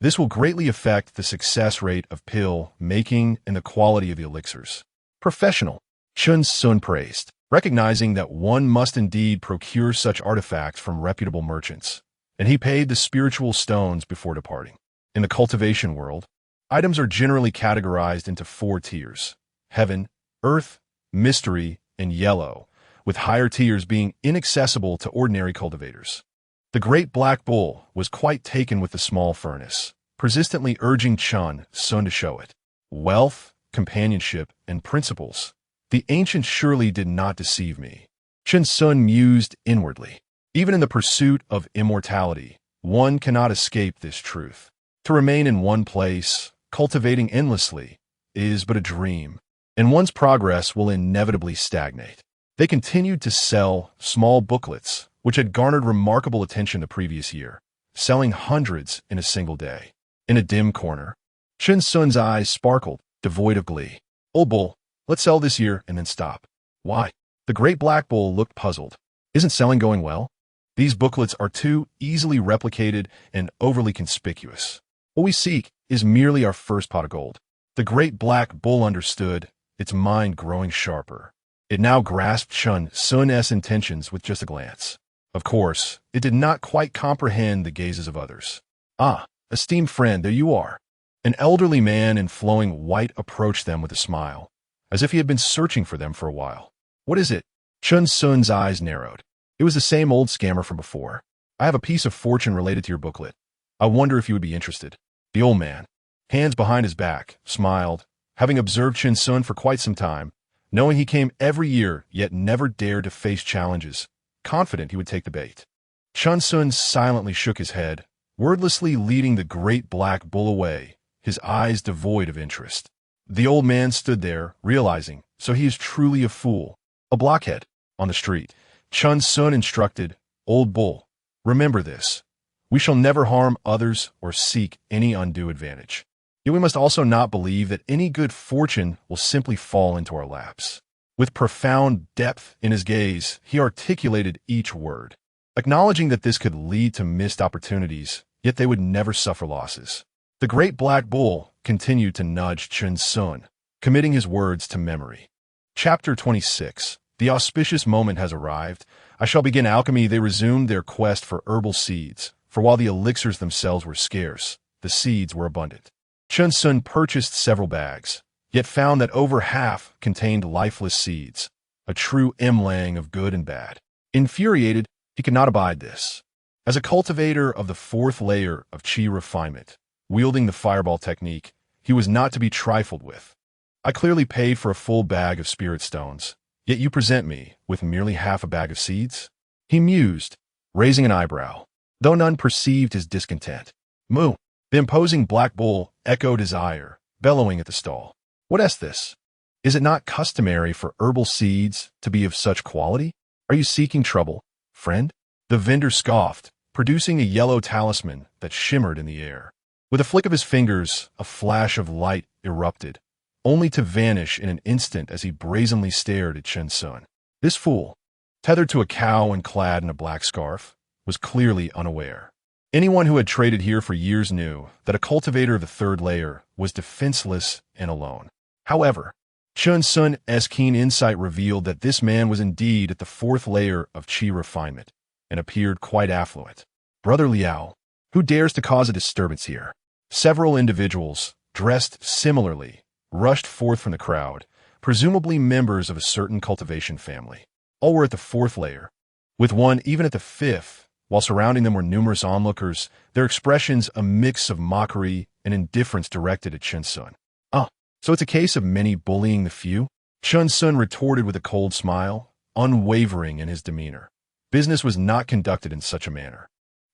"This will greatly affect the success rate of pill making and the quality of the elixirs." "Professional," Chen Xun praised, recognizing that one must indeed procure such artifacts from reputable merchants, and he paid the spiritual stones before departing. In the cultivation world, items are generally categorized into 4 tiers: heaven, earth, mystery, and yellow, with higher tiers being inaccessible to ordinary cultivators. The great black bull was quite taken with the small furnace, persistently urging Chen Xun to show it. Wealth, companionship, and principles. The ancients surely did not deceive me. Chen Xun mused inwardly. Even in the pursuit of immortality, one cannot escape this truth. To remain in one place, cultivating endlessly, is but a dream. and one's progress will inevitably stagnate. They continued to sell small booklets, which had garnered remarkable attention the previous year, selling hundreds in a single day. In a dim corner, Chen Xun's eyes sparkled, devoid of glee. "Old bull, let's sell this year and then stop." "Why?" The great black bull looked puzzled. "Isn't selling going well? These booklets are too easily replicated and overly conspicuous. What we seek is merely our first pot of gold." The great black bull understood, its mind growing sharper. It now grasped Chen Xun's intentions with just a glance. Of course, it did not quite comprehend the gazes of others. "Ah, esteemed friend, there you are." An elderly man in flowing white approached them with a smile, as if he had been searching for them for a while. "What is it?" Chen Xun's eyes narrowed. It was the same old scammer from before. "I have a piece of fortune related to your booklet. I wonder if you would be interested." The old man, hands behind his back, smiled, having observed Chen Xun for quite some time, knowing he came every year yet never dared to face challenges, confident he would take the bait. Chen Xun silently shook his head, wordlessly leading the great black bull away, his eyes devoid of interest. The old man stood there, realizing, so he is truly a fool, a blockhead. On the street, Chen Xun instructed, "Old bull, remember this. We shall never harm others or seek any undue advantage. Yet we must also not believe that any good fortune will simply fall into our laps." With profound depth in his gaze, he articulated each word, acknowledging that this could lead to missed opportunities, yet they would never suffer losses. The great black bull continued to nudge Chen Xun, committing his words to memory. Chapter 26. The auspicious moment has arrived. I shall begin alchemy. They resumed their quest for herbal seeds, for while the elixirs themselves were scarce, the seeds were abundant. Chen Xun purchased several bags, yet found that over half contained lifeless seeds, a true emlang of good and bad. Infuriated, he could not abide this. As a cultivator of the fourth layer of qi refinement, wielding the fireball technique, he was not to be trifled with. "I clearly paid for a full bag of spirit stones, yet you present me with merely half a bag of seeds?" He mused, raising an eyebrow, though none perceived his discontent. "Moo!" The imposing black bull echoed his ire, bellowing at the stall. "What is this? Is it not customary for herbal seeds to be of such quality? Are you seeking trouble, friend?" The vendor scoffed, producing a yellow talisman that shimmered in the air. With a flick of his fingers, a flash of light erupted, only to vanish in an instant as he brazenly stared at Chen Xun. This fool, tethered to a cow and clad in a black scarf, was clearly unaware. Anyone who had traded here for years knew that a cultivator of the third layer was defenseless and alone. However, Chen Xun's keen insight revealed that this man was indeed at the fourth layer of qi refinement, and appeared quite affluent. "Brother Liao, who dares to cause a disturbance here?" Several individuals, dressed similarly, rushed forth from the crowd, presumably members of a certain cultivation family. All were at the fourth layer, with one even at the fifth. While surrounding them were numerous onlookers, their expressions a mix of mockery and indifference directed at Chen Xun. "Ah, so it's a case of many bullying the few?" Chen Xun retorted with a cold smile, unwavering in his demeanor. Business was not conducted in such a manner.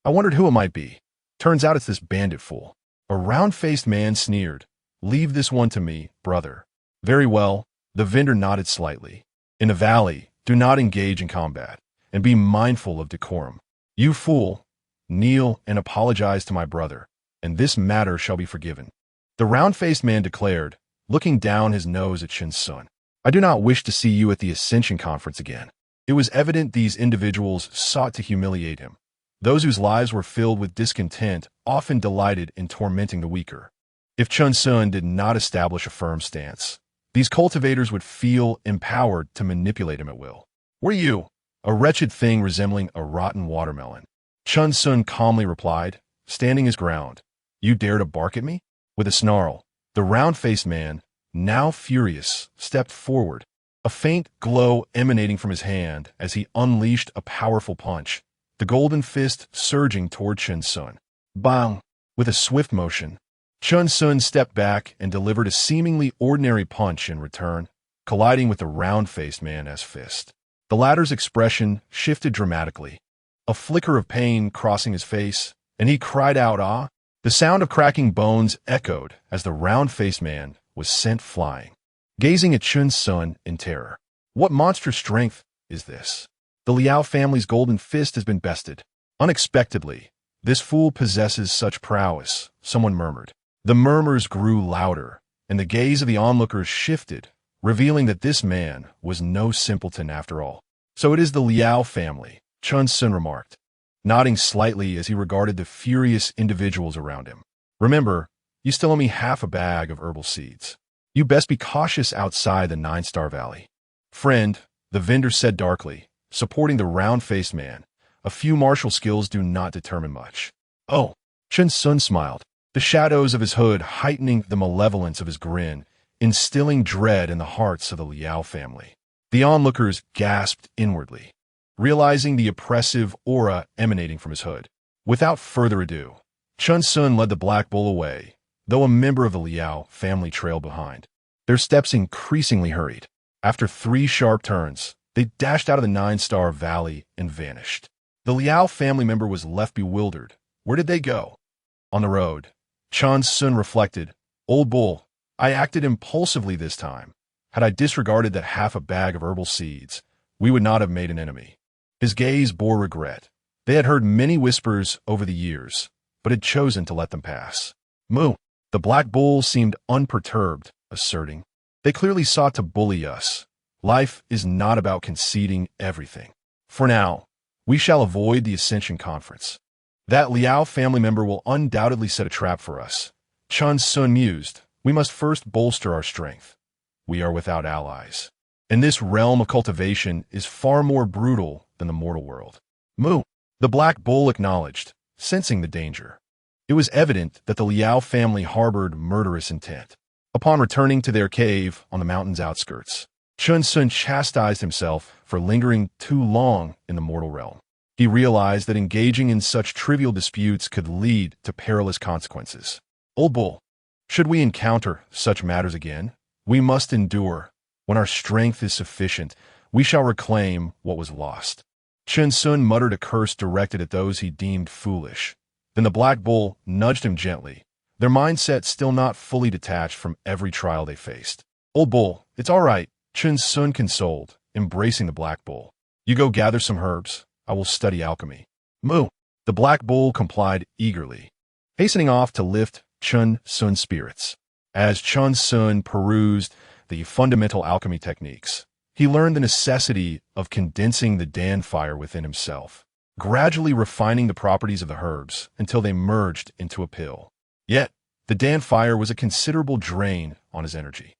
"I wondered who it might be. Turns out it's this bandit fool." A round-faced man sneered. "Leave this one to me, brother." "Very well." The vendor nodded slightly. "In the valley, do not engage in combat, and be mindful of decorum. You fool, kneel and apologize to my brother, and this matter shall be forgiven." The round-faced man declared, looking down his nose at Chen Xun. "I do not wish to see you at the Ascension Conference again." It was evident these individuals sought to humiliate him. Those whose lives were filled with discontent often delighted in tormenting the weaker. If Chen Xun did not establish a firm stance, these cultivators would feel empowered to manipulate him at will. "What are you? A wretched thing resembling a rotten watermelon." Chen Xun calmly replied, standing his ground. "You dare to bark at me?" With a snarl, the round-faced man, now furious, stepped forward, a faint glow emanating from his hand as he unleashed a powerful punch, the golden fist surging toward Chen Xun. Bang! With a swift motion, Chen Xun stepped back and delivered a seemingly ordinary punch in return, colliding with the round-faced man's fist. The latter's expression shifted dramatically, a flicker of pain crossing his face, and he cried out, "Ah!" The sound of cracking bones echoed as the round-faced man was sent flying. gazing at Chen Xun in terror. What monstrous strength is this? The Liao family's golden fist has been bested. Unexpectedly, this fool possesses such prowess, someone murmured. The murmurs grew louder, and the gaze of the onlookers shifted, revealing that this man was no simpleton after all. So it is the Liao family, Chen Xun remarked, nodding slightly as he regarded the furious individuals around him. Remember, you still owe me half a bag of herbal seeds. You best be cautious outside the Nine-Star Valley. Friend, the vendor said darkly, supporting the round-faced man. A few martial skills do not determine much. Oh, Chen Xun smiled, the shadows of his hood heightening the malevolence of his grin, instilling dread in the hearts of the Liao family. The onlookers gasped inwardly, realizing the oppressive aura emanating from his hood. Without further ado, Chen Xun led the Black Bull away, though a member of the Liao family trailed behind. Their steps increasingly hurried. After 3 sharp turns, they dashed out of the Nine-Star Valley and vanished. The Liao family member was left bewildered. Where did they go? On the road, Chen Xun reflected, Old bull, I acted impulsively this time. Had I disregarded that half a bag of herbal seeds, we would not have made an enemy. His gaze bore regret. They had heard many whispers over the years, but had chosen to let them pass. Moo! The Black Bull seemed unperturbed, asserting, They clearly sought to bully us. Life is not about conceding everything. For now, we shall avoid the Ascension Conference. That Liao family member will undoubtedly set a trap for us. Chen Xun mused, We must first bolster our strength. We are without allies. And this realm of cultivation is far more brutal than the mortal world. Moo! The Black Bull acknowledged, sensing the danger. It was evident that the Liao family harbored murderous intent. Upon returning to their cave on the mountain's outskirts, Chen Xun chastised himself for lingering too long in the mortal realm. He realized that engaging in such trivial disputes could lead to perilous consequences. Old bull, should we encounter such matters again, we must endure. When our strength is sufficient, we shall reclaim what was lost. Chen Xun muttered a curse directed at those he deemed foolish. Then the Black Bull nudged him gently, their mindset still not fully detached from every trial they faced. Old bull, it's all right, Chen Xun consoled, embracing the Black Bull. You go gather some herbs. I will study alchemy. Moo! The Black Bull complied eagerly, hastening off to lift Chen Xun's spirits. As Chen Xun perused the fundamental alchemy techniques, he learned the necessity of condensing the Dan fire within himself, gradually refining the properties of the herbs until they merged into a pill. Yet, the Dan fire was a considerable drain on his energy.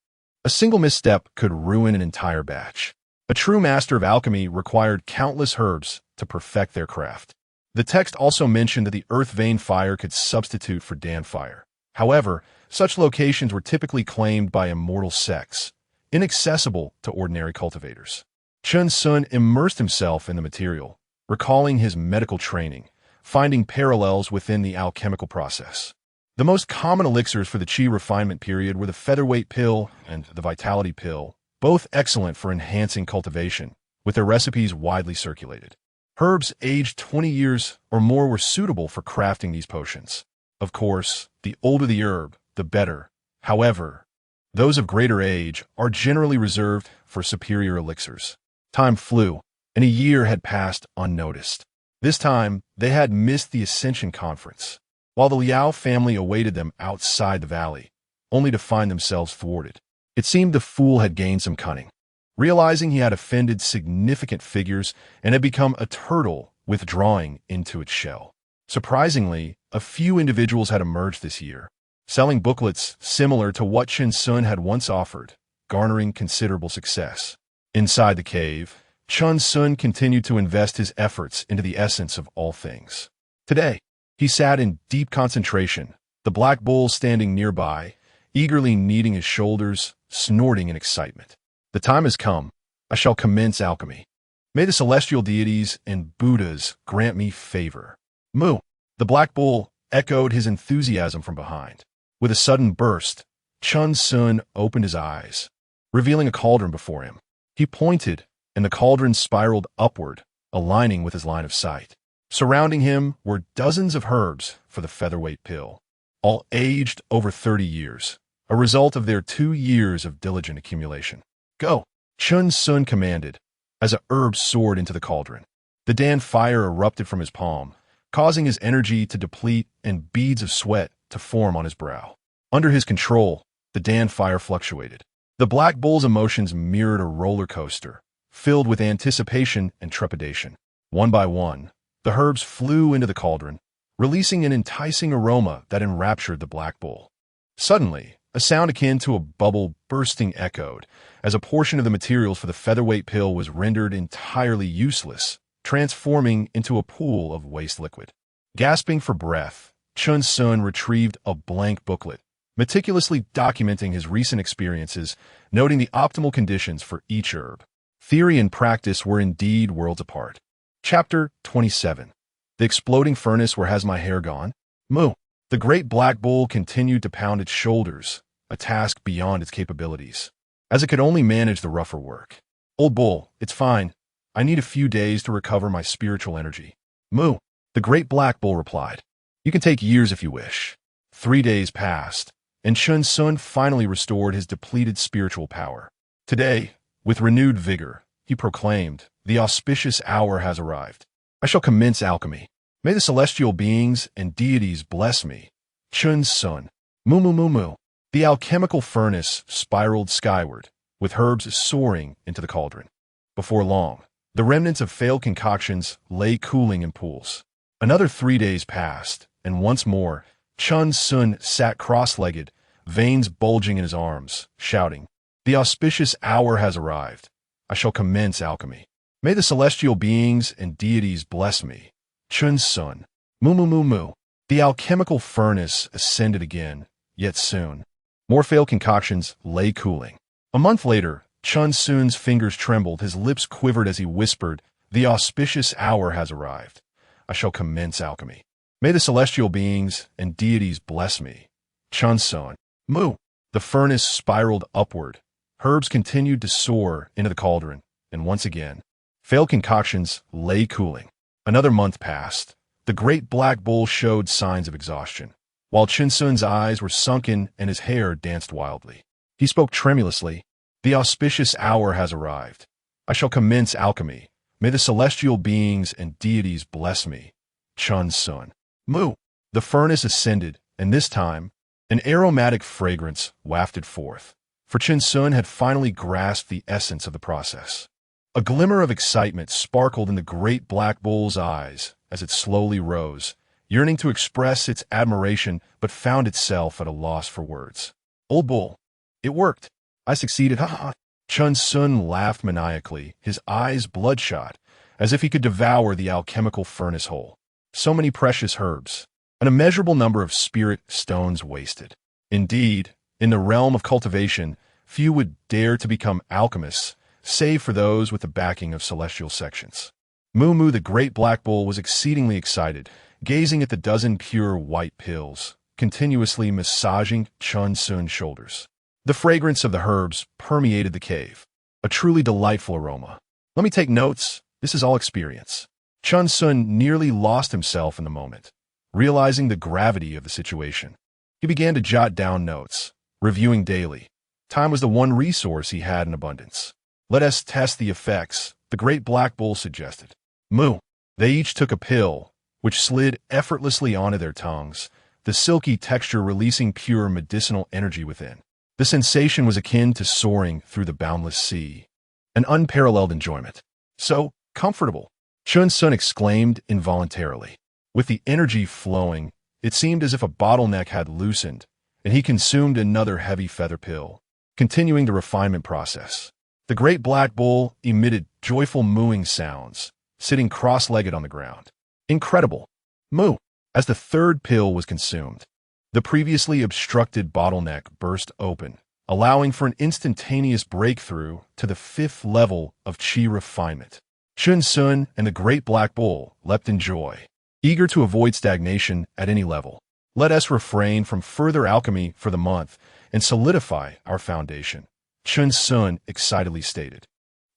A single misstep could ruin an entire batch. A true master of alchemy required countless herbs to perfect their craft. The text also mentioned that the earth vein fire could substitute for Dan fire. However, such locations were typically claimed by immortal sects, inaccessible to ordinary cultivators. Chen Xun immersed himself in the material, recalling his medical training, finding parallels within the alchemical process. The most common elixirs for the qi refinement period were the featherweight pill and the vitality pill, both excellent for enhancing cultivation, with their recipes widely circulated. Herbs aged 20 years or more were suitable for crafting these potions. Of course, the older the herb, the better. However, those of greater age are generally reserved for superior elixirs. Time flew, and a year had passed unnoticed. This time, they had missed the Ascension Conference, while the Liao family awaited them outside the valley, only to find themselves thwarted. It seemed the fool had gained some cunning, realizing he had offended significant figures and had become a turtle withdrawing into its shell. Surprisingly, a few individuals had emerged this year, selling booklets similar to what Chen Xun had once offered, garnering considerable success. Inside the cave, Chen Xun continued to invest his efforts into the essence of all things. Today, he sat in deep concentration, the Black Bull standing nearby, eagerly kneading his shoulders, snorting in excitement. The time has come. I shall commence alchemy. May the celestial deities and Buddhas grant me favor. Moo! The Black Bull echoed his enthusiasm from behind. With a sudden burst, Chen Xun opened his eyes, revealing a cauldron before him. He pointed, and the cauldron spiraled upward, aligning with his line of sight. Surrounding him were dozens of herbs for the featherweight pill, all aged over 30 years, a result of their 2 years of diligent accumulation. Go! Chen Xun commanded, as a herb soared into the cauldron. The Dan fire erupted from his palm, causing his energy to deplete and beads of sweat to form on his brow. Under his control, the Dan fire fluctuated. The Black Bull's emotions mirrored a roller coaster, filled with anticipation and trepidation. One by one, the herbs flew into the cauldron, releasing an enticing aroma that enraptured the Black Bull. Suddenly, a sound akin to a bubble bursting echoed, as a portion of the materials for the featherweight pill was rendered entirely useless, transforming into a pool of waste liquid. Gasping for breath, Chen Xun retrieved a blank booklet, meticulously documenting his recent experiences, noting the optimal conditions for each herb. Theory and practice were indeed worlds apart. Chapter 27. The Exploding Furnace Where Has My Hair Gone? Moo. The great Black Bull continued to pound its shoulders, a task beyond its capabilities, as it could only manage the rougher work. Old Bull, it's fine. I need a few days to recover my spiritual energy. Moo. The great Black Bull replied. You can take years if you wish. 3 days passed, and Chen Xun finally restored his depleted spiritual power. Today, with renewed vigor, he proclaimed, the auspicious hour has arrived. I shall commence alchemy. May the celestial beings and deities bless me. Chen Xun. Moo moo moo moo. The alchemical furnace spiraled skyward, with herbs soaring into the cauldron. Before long, the remnants of failed concoctions lay cooling in pools. Another 3 days passed, and once more, Chen Xun sat cross-legged, veins bulging in his arms, shouting, the auspicious hour has arrived. I shall commence alchemy. May the celestial beings and deities bless me. Chen Xun. Moo moo moo moo. The alchemical furnace ascended again, yet soon. More failed concoctions lay cooling. A month later, Chen Xun's fingers trembled, his lips quivered as he whispered, the auspicious hour has arrived. I shall commence alchemy. May the celestial beings and deities bless me. Chen Xun. Moo. The furnace spiraled upward. Herbs continued to soar into the cauldron, and once again, failed concoctions lay cooling. Another month passed. The great Black Bull showed signs of exhaustion, while Chen Xun's eyes were sunken and his hair danced wildly. He spoke tremulously, the auspicious hour has arrived. I shall commence alchemy. May the celestial beings and deities bless me. Chen Xun. Moo. The furnace ascended, and this time, an aromatic fragrance wafted forth, for Chen Xun had finally grasped the essence of the process. A glimmer of excitement sparkled in the great Black Bull's eyes as it slowly rose, yearning to express its admiration but found itself at a loss for words. Old Bull. It worked. I succeeded, ha ha. Chen Xun laughed maniacally, his eyes bloodshot, as if he could devour the alchemical furnace whole. So many precious herbs, an immeasurable number of spirit stones wasted. Indeed, in the realm of cultivation, few would dare to become alchemists, save for those with the backing of celestial sections. Moo Moo, the great Black Bull, was exceedingly excited, gazing at the dozen pure white pills, continuously massaging Chen Xun's shoulders. The fragrance of the herbs permeated the cave, a truly delightful aroma. Let me take notes. This is all experience. Chen Xun nearly lost himself in the moment, realizing the gravity of the situation. He began to jot down notes, reviewing daily. Time was the one resource he had in abundance. Let us test the effects, the great Black Bull suggested. Moo. They each took a pill, which slid effortlessly onto their tongues, the silky texture releasing pure medicinal energy within. The sensation was akin to soaring through the boundless sea. An unparalleled enjoyment. So comfortable. Chen Xun exclaimed involuntarily. With the energy flowing, it seemed as if a bottleneck had loosened, and he consumed another heavy feather pill, continuing the refinement process. The great Black Bull emitted joyful mooing sounds, sitting cross-legged on the ground. Incredible. Moo. As the third pill was consumed, the previously obstructed bottleneck burst open, allowing for an instantaneous breakthrough to the 5th level of Qi refinement. Chen Xun and the great Black Bull leapt in joy, eager to avoid stagnation at any level. Let us refrain from further alchemy for the month and solidify our foundation, Chen Xun excitedly stated.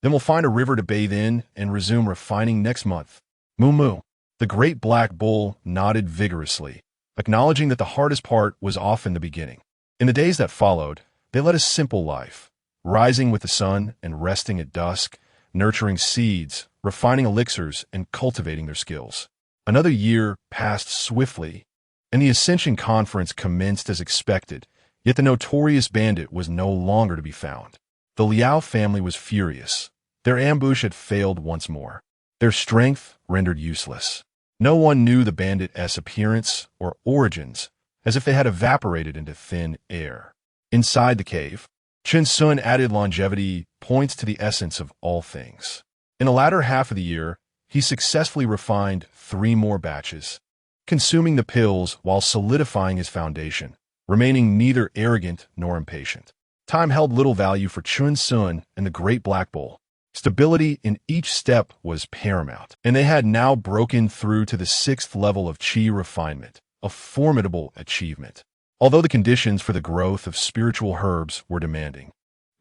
Then we'll find a river to bathe in and resume refining next month. Moo Moo. The great Black Bull nodded vigorously, acknowledging that the hardest part was often the beginning. In the days that followed, they led a simple life, rising with the sun and resting at dusk, nurturing seeds, refining elixirs, and cultivating their skills. Another year passed swiftly, and the Ascension Conference commenced as expected, yet the notorious bandit was no longer to be found. The Liao family was furious. Their ambush had failed once more. Their strength rendered useless. No one knew the bandit's appearance or origins, as if they had evaporated into thin air. Inside the cave, Chen Xun added longevity points to the essence of all things. In the latter half of the year, he successfully refined 3 more batches, consuming the pills while solidifying his foundation, remaining neither arrogant nor impatient. Time held little value for Chen Xun and the Great Black Bull. Stability in each step was paramount, and they had now broken through to the 6th level of qi refinement, a formidable achievement. Although the conditions for the growth of spiritual herbs were demanding,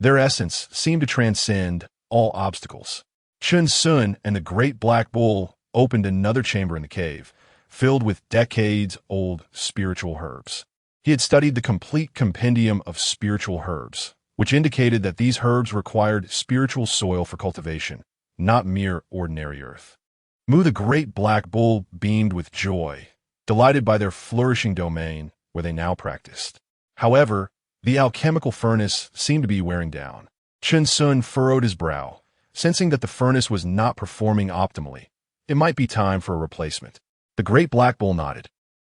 their essence seemed to transcend all obstacles. Chen Xun and the Great Black Bull opened another chamber in the cave, filled with decades-old spiritual herbs. He had studied the complete compendium of spiritual herbs, which indicated that these herbs required spiritual soil for cultivation, not mere ordinary earth. Mu the Great Black Bull beamed with joy, delighted by their flourishing domain where they now practiced. However, the alchemical furnace seemed to be wearing down. Chen Xun furrowed his brow, sensing that the furnace was not performing optimally. It might be time for a replacement. The Great Black Bull nodded,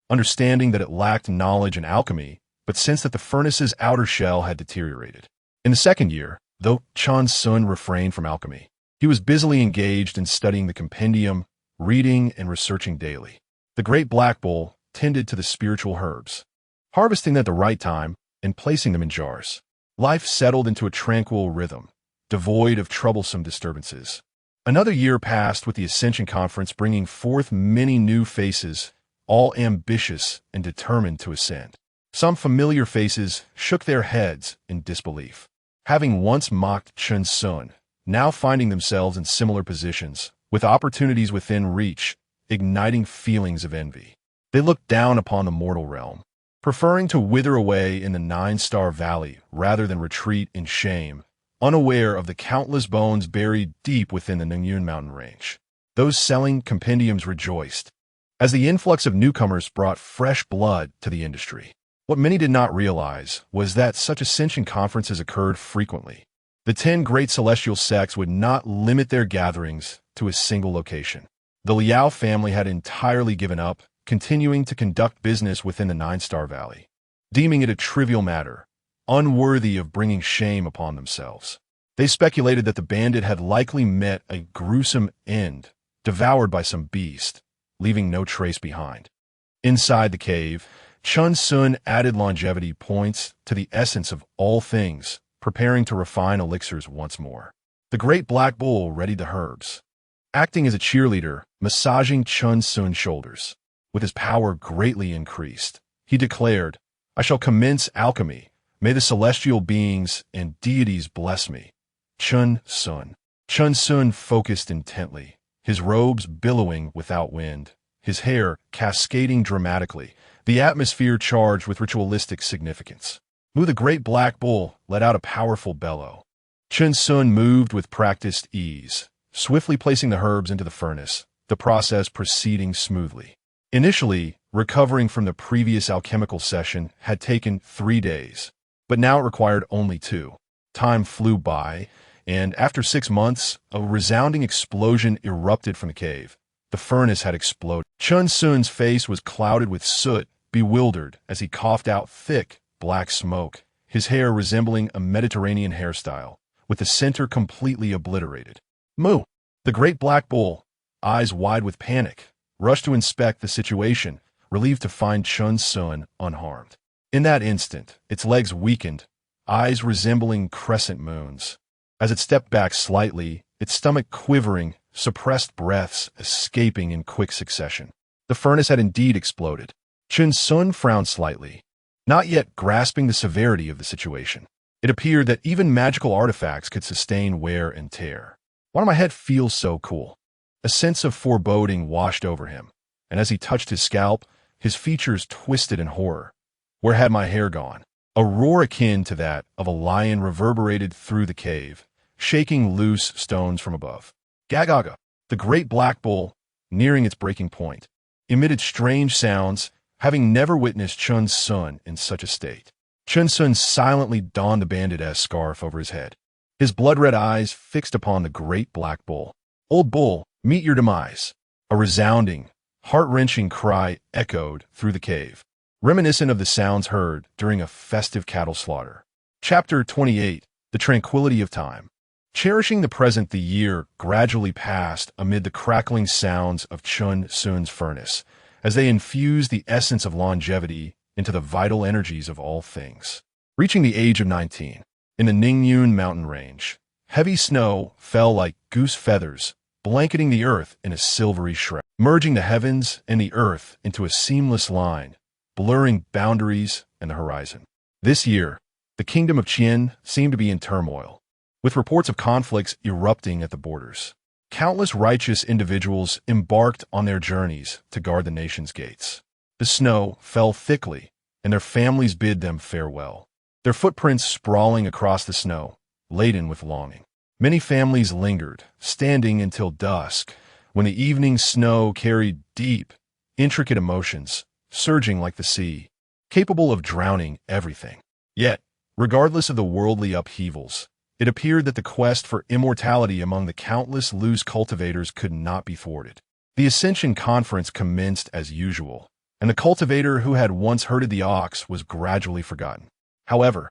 understanding that it lacked knowledge in alchemy, but sensed that the furnace's outer shell had deteriorated. In the 2nd year, though Chen Xun refrained from alchemy, he was busily engaged in studying the compendium, reading and researching daily. The Great Black Bull tended to the spiritual herbs, harvesting them at the right time and placing them in jars. Life settled into a tranquil rhythm, devoid of troublesome disturbances. Another year passed with the Ascension Conference bringing forth many new faces, all ambitious and determined to ascend. Some familiar faces shook their heads in disbelief, having once mocked Chen Xun, now finding themselves in similar positions, with opportunities within reach, igniting feelings of envy. They looked down upon the mortal realm, preferring to wither away in the 9-star valley rather than retreat in shame, unaware of the countless bones buried deep within the Ningyun mountain range. Those selling compendiums rejoiced, as the influx of newcomers brought fresh blood to the industry. What many did not realize was that such ascension conferences occurred frequently. The 10 great celestial sects would not limit their gatherings to a single location. The Liao family had entirely given up, continuing to conduct business within the 9-star valley, deeming it a trivial matter, unworthy of bringing shame upon themselves. They speculated that the bandit had likely met a gruesome end, devoured by some beast, leaving no trace behind. Inside the cave, Chen Xun added longevity points to the essence of all things, preparing to refine elixirs once more. The Great Black Bull readied the herbs, acting as a cheerleader, massaging Chen Xun's shoulders. With his power greatly increased, he declared, "I shall commence alchemy. May the celestial beings and deities bless me." Chen Xun. Chen Xun focused intently, his robes billowing without wind, his hair cascading dramatically, the atmosphere charged with ritualistic significance. Mu the Great Black Bull let out a powerful bellow. Chen Xun moved with practiced ease, swiftly placing the herbs into the furnace, the process proceeding smoothly. Initially, recovering from the previous alchemical session had taken 3 days, but now it required only 2. Time flew by, and after 6 months, a resounding explosion erupted from the cave. The furnace had exploded. Chen Xun's face was clouded with soot, bewildered as he coughed out thick, black smoke, his hair resembling a Mediterranean hairstyle, with the center completely obliterated. Mu, the Great Black Bull, eyes wide with panic, rushed to inspect the situation, relieved to find Chen Xun unharmed. In that instant, its legs weakened, eyes resembling crescent moons. As it stepped back slightly, its stomach quivering, suppressed breaths escaping in quick succession. The furnace had indeed exploded. Chen Xun frowned slightly, not yet grasping the severity of the situation. It appeared that even magical artifacts could sustain wear and tear. Why do my head feel so cool? A sense of foreboding washed over him, and as he touched his scalp, his features twisted in horror. Where had my hair gone? A roar akin to that of a lion reverberated through the cave, shaking loose stones from above. Gagaga, the great black bull, nearing its breaking point, emitted strange sounds, having never witnessed Chen Xun in such a state. Chen Xun silently donned the bandit-esque scarf over his head, his blood-red eyes fixed upon the great black bull. "Old bull, meet your demise." A resounding, heart-wrenching cry echoed through the cave, reminiscent of the sounds heard during a festive cattle slaughter. Chapter 28. The Tranquility of Time. Cherishing the present, the year gradually passed amid the crackling sounds of Chen Xun's furnace, as they infused the essence of longevity into the vital energies of all things. Reaching the age of 19, in the Ningyun mountain range, heavy snow fell like goose feathers, blanketing the earth in a silvery shroud, merging the heavens and the earth into a seamless line, blurring boundaries and the horizon. This year, the kingdom of Qian seemed to be in turmoil, with reports of conflicts erupting at the borders. Countless righteous individuals embarked on their journeys to guard the nation's gates. The snow fell thickly, and their families bid them farewell, their footprints sprawling across the snow, laden with longing. Many families lingered, standing until dusk, when the evening snow carried deep, intricate emotions, surging like the sea, capable of drowning everything. Yet, regardless of the worldly upheavals, it appeared that the quest for immortality among the countless loose cultivators could not be thwarted. The Ascension Conference commenced as usual, and the cultivator who had once herded the ox was gradually forgotten. However,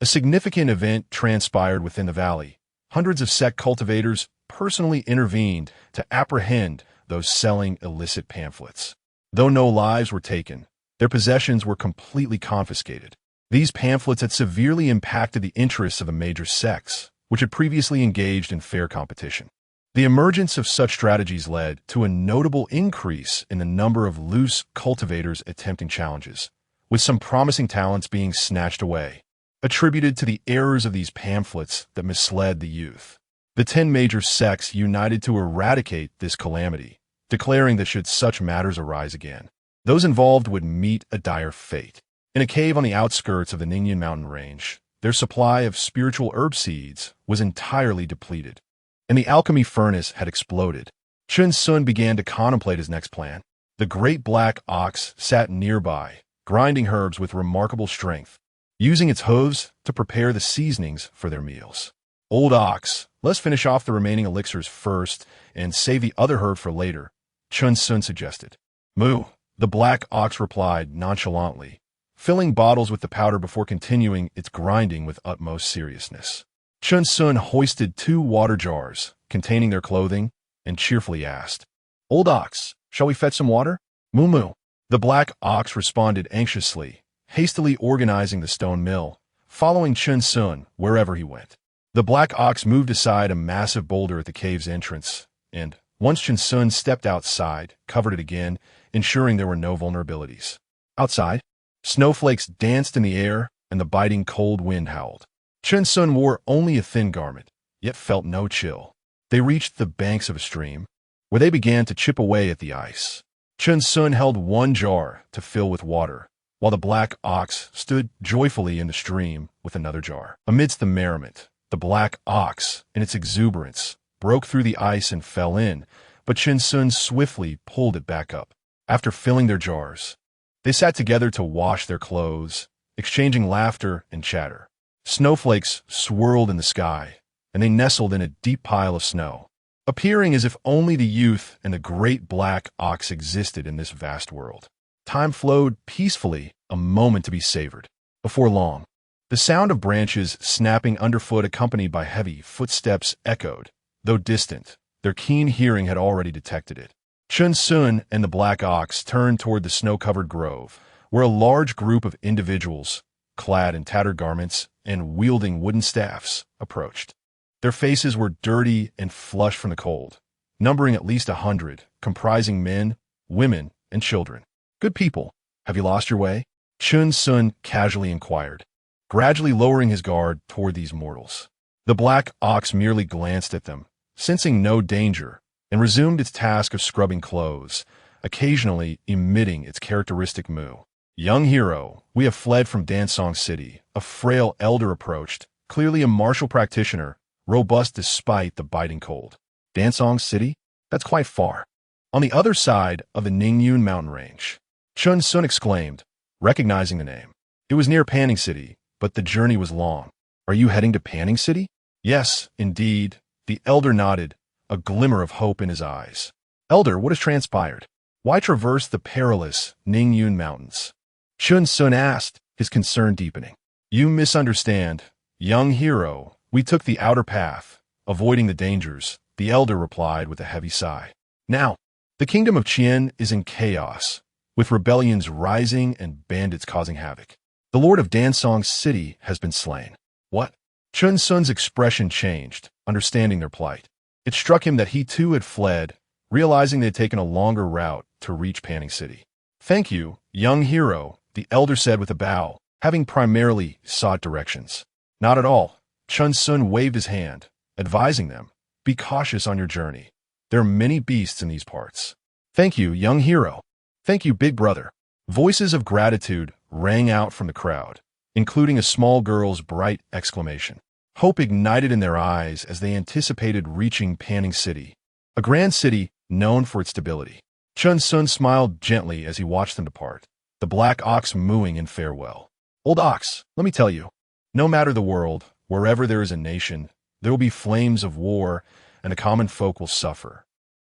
a significant event transpired within the valley. Hundreds of sect cultivators personally intervened to apprehend those selling illicit pamphlets. Though no lives were taken, their possessions were completely confiscated. These pamphlets had severely impacted the interests of the major sects, which had previously engaged in fair competition. The emergence of such strategies led to a notable increase in the number of loose cultivators attempting challenges, with some promising talents being snatched away, attributed to the errors of these pamphlets that misled the youth. The 10 major sects united to eradicate this calamity, declaring that should such matters arise again, those involved would meet a dire fate. In a cave on the outskirts of the Ningyun mountain range, their supply of spiritual herb seeds was entirely depleted, and the alchemy furnace had exploded. Chen Xun began to contemplate his next plan. The great black ox sat nearby, grinding herbs with remarkable strength, using its hooves to prepare the seasonings for their meals. "Old ox, let's finish off the remaining elixirs first and save the other herb for later," Chen Xun suggested. "Moo," the black ox replied nonchalantly, filling bottles with the powder before continuing its grinding with utmost seriousness. Chen Xun hoisted 2 water jars containing their clothing and cheerfully asked, "Old ox, shall we fetch some water?" "Moo moo," the black ox responded anxiously, hastily organizing the stone mill, following Chen Xun wherever he went. The black ox moved aside a massive boulder at the cave's entrance, and, once Chen Xun stepped outside, covered it again, ensuring there were no vulnerabilities. Outside, snowflakes danced in the air, and the biting cold wind howled. Chen Xun wore only a thin garment, yet felt no chill. They reached the banks of a stream, where they began to chip away at the ice. Chen Xun held 1 jar to fill with water, while the black ox stood joyfully in the stream with another jar. Amidst the merriment, the black ox, in its exuberance, broke through the ice and fell in, but Chen Xun swiftly pulled it back up. After filling their jars, they sat together to wash their clothes, exchanging laughter and chatter. Snowflakes swirled in the sky, and they nestled in a deep pile of snow, appearing as if only the youth and the great black ox existed in this vast world. Time flowed peacefully, a moment to be savored. Before long, the sound of branches snapping underfoot accompanied by heavy footsteps echoed. Though distant, their keen hearing had already detected it. Chen Xun and the black ox turned toward the snow-covered grove, where a large group of individuals, clad in tattered garments and wielding wooden staffs, approached. Their faces were dirty and flushed from the cold, numbering at least 100, comprising men, women, and children. "Good people, have you lost your way?" Chen Xun casually inquired, gradually lowering his guard toward these mortals. The black ox merely glanced at them, sensing no danger, and resumed its task of scrubbing clothes, occasionally emitting its characteristic moo. "Young hero, We have fled from Dansong City. A frail elder approached, clearly a martial practitioner, robust despite the biting cold. Dansong City? That's quite far. On the other side of the Ningyun mountain range. Chen Xun exclaimed, recognizing the name. It was near Panning City, but the journey was long. Are you heading to Panning City? Yes, indeed. The elder nodded, a glimmer of hope in his eyes. Elder, what has transpired? Why traverse the perilous Ningyun mountains? Chen Xun asked, his concern deepening. You misunderstand, young hero. We took the outer path, avoiding the dangers, the elder replied with a heavy sigh. Now, the kingdom of Qian is in chaos, with rebellions rising and bandits causing havoc. The lord of Dansong City has been slain. What? Chen Xun's expression changed, understanding their plight. It struck him that he too had fled, realizing they had taken a longer route to reach Panning City. Thank you, young hero, the elder said with a bow, having primarily sought directions. Not at all. Chen Xun waved his hand, advising them, be cautious on your journey. There are many beasts in these parts. Thank you, young hero. Thank you, big brother. Voices of gratitude rang out from the crowd, including a small girl's bright exclamation. Hope ignited in their eyes as they anticipated reaching Panning City, a grand city known for its stability. Chen Xun smiled gently as he watched them depart, the black ox mooing in farewell. Old ox, let me tell you, no matter the world, wherever there is a nation, there will be flames of war, and the common folk will suffer.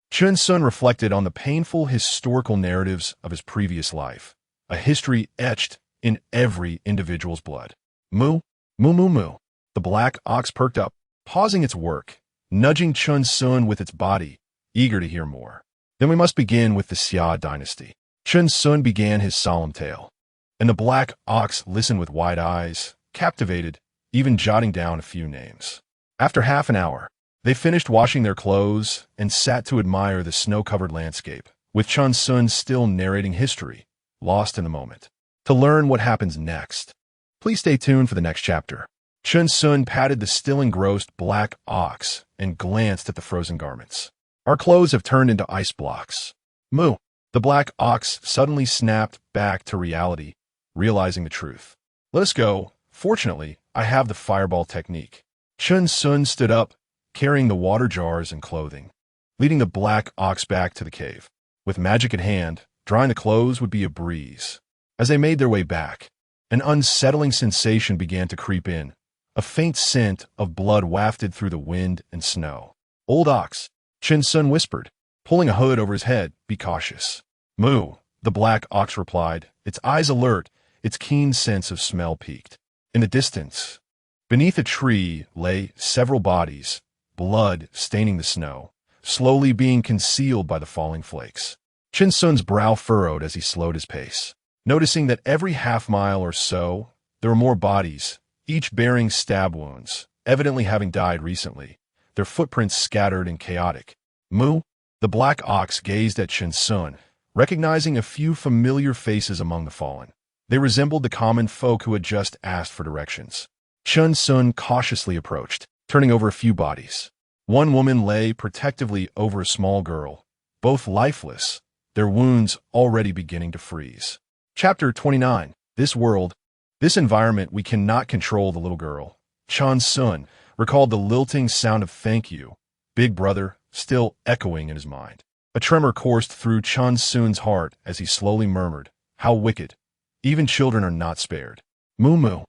Chen Xun reflected on the painful historical narratives of his previous life, a history etched in every individual's blood. Moo, moo moo moo. The black ox perked up, pausing its work, nudging Chen Xun with its body, eager to hear more. Then we must begin with the Xia dynasty. Chen Xun began his solemn tale, and the black ox listened with wide eyes, captivated, even jotting down a few names. After half an hour, they finished washing their clothes and sat to admire the snow-covered landscape, with Chen Xun still narrating history, lost in the moment. To learn what happens next, please stay tuned for the next chapter. Chen Xun patted the still engrossed black ox and glanced at the frozen garments. Our clothes have turned into ice blocks. Moo. The black ox suddenly snapped back to reality, realizing the truth. Let us go. Fortunately, I have the fireball technique. Chen Xun stood up, carrying the water jars and clothing, leading the black ox back to the cave. With magic at hand, drying the clothes would be a breeze. As they made their way back, an unsettling sensation began to creep in. A faint scent of blood wafted through the wind and snow. Old ox, Chen Xun whispered, pulling a hood over his head, be cautious. Moo, the black ox replied, its eyes alert, its keen sense of smell peaked. In the distance, beneath a tree lay several bodies, blood staining the snow, slowly being concealed by the falling flakes. Chen Xun's brow furrowed as he slowed his pace, noticing that every half-mile or so, there were more bodies, each bearing stab wounds, evidently having died recently, their footprints scattered and chaotic. Moo, the black ox gazed at Chen Xun, recognizing a few familiar faces among the fallen. They resembled the common folk who had just asked for directions. Chen Xun cautiously approached, turning over a few bodies. One woman lay protectively over a small girl, both lifeless, their wounds already beginning to freeze. Chapter 29. This world, this environment, we cannot control. The little girl, Chen Xun, recalled the lilting sound of thank you, big brother, still echoing in his mind. A tremor coursed through Chen Xun's heart as he slowly murmured, how wicked. Even children are not spared. Moo moo.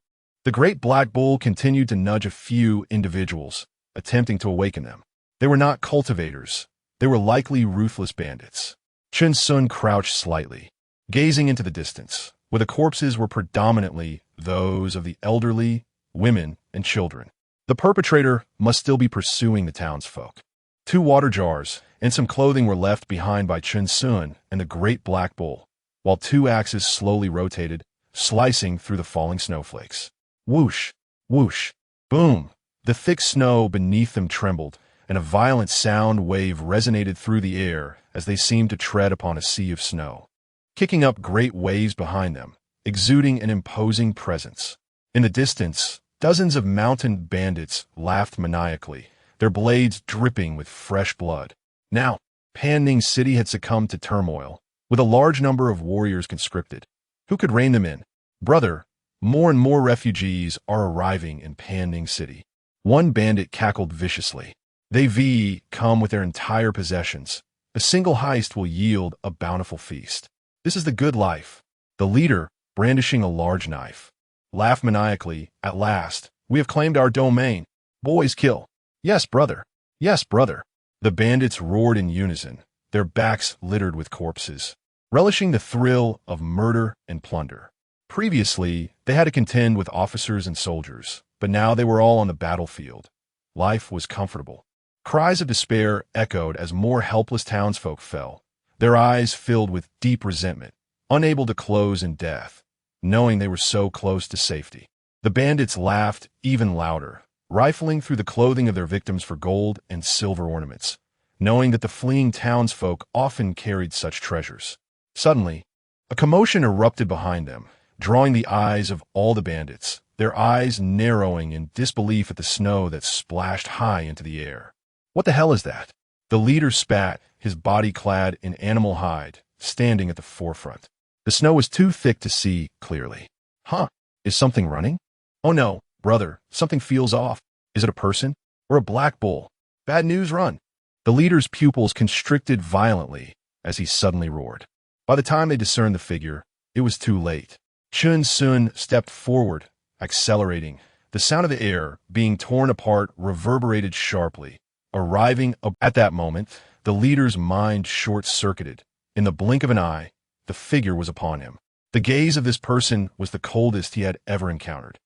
The great black bull continued to nudge a few individuals, attempting to awaken them. They were not cultivators. They were likely ruthless bandits. Chen Xun crouched slightly, gazing into the distance, where the corpses were predominantly those of the elderly, women, and children. The perpetrator must still be pursuing the townsfolk. 2 water jars and some clothing were left behind by Chen Xun and the great black bull, while 2 axes slowly rotated, slicing through the falling snowflakes. Whoosh, whoosh, boom. The thick snow beneath them trembled, and a violent sound wave resonated through the air as they seemed to tread upon a sea of snow, kicking up great waves behind them, exuding an imposing presence. In the distance, dozens of mountain bandits laughed maniacally, their blades dripping with fresh blood. Now, Panning City had succumbed to turmoil, with a large number of warriors conscripted. Who could rein them in? Brother, more and more refugees are arriving in Panning City. One bandit cackled viciously. They come with their entire possessions. A single heist will yield a bountiful feast. This is the good life. The leader, brandishing a large knife, laughed maniacally. At last, we have claimed our domain. Boys kill. Yes, brother. Yes, brother. The bandits roared in unison, their backs littered with corpses, relishing the thrill of murder and plunder. Previously, they had to contend with officers and soldiers, but now they were all on the battlefield. Life was comfortable. Cries of despair echoed as more helpless townsfolk fell, their eyes filled with deep resentment, unable to close in death, knowing they were so close to safety. The bandits laughed even louder, rifling through the clothing of their victims for gold and silver ornaments, knowing that the fleeing townsfolk often carried such treasures. Suddenly, a commotion erupted behind them, drawing the eyes of all the bandits, their eyes narrowing in disbelief at the snow that splashed high into the air. What the hell is that? The leader spat, his body clad in animal hide, standing at the forefront. The snow was too thick to see clearly. Huh? Is something running? Oh no, brother, something feels off. Is it a person? Or a black bull? Bad news, run. The leader's pupils constricted violently as he suddenly roared. By the time they discerned the figure, it was too late. Chen Xun stepped forward, accelerating. The sound of the air being torn apart reverberated sharply. Arriving at that moment, the leader's mind short-circuited. In the blink of an eye, the figure was upon him. The gaze of this person was the coldest he had ever encountered.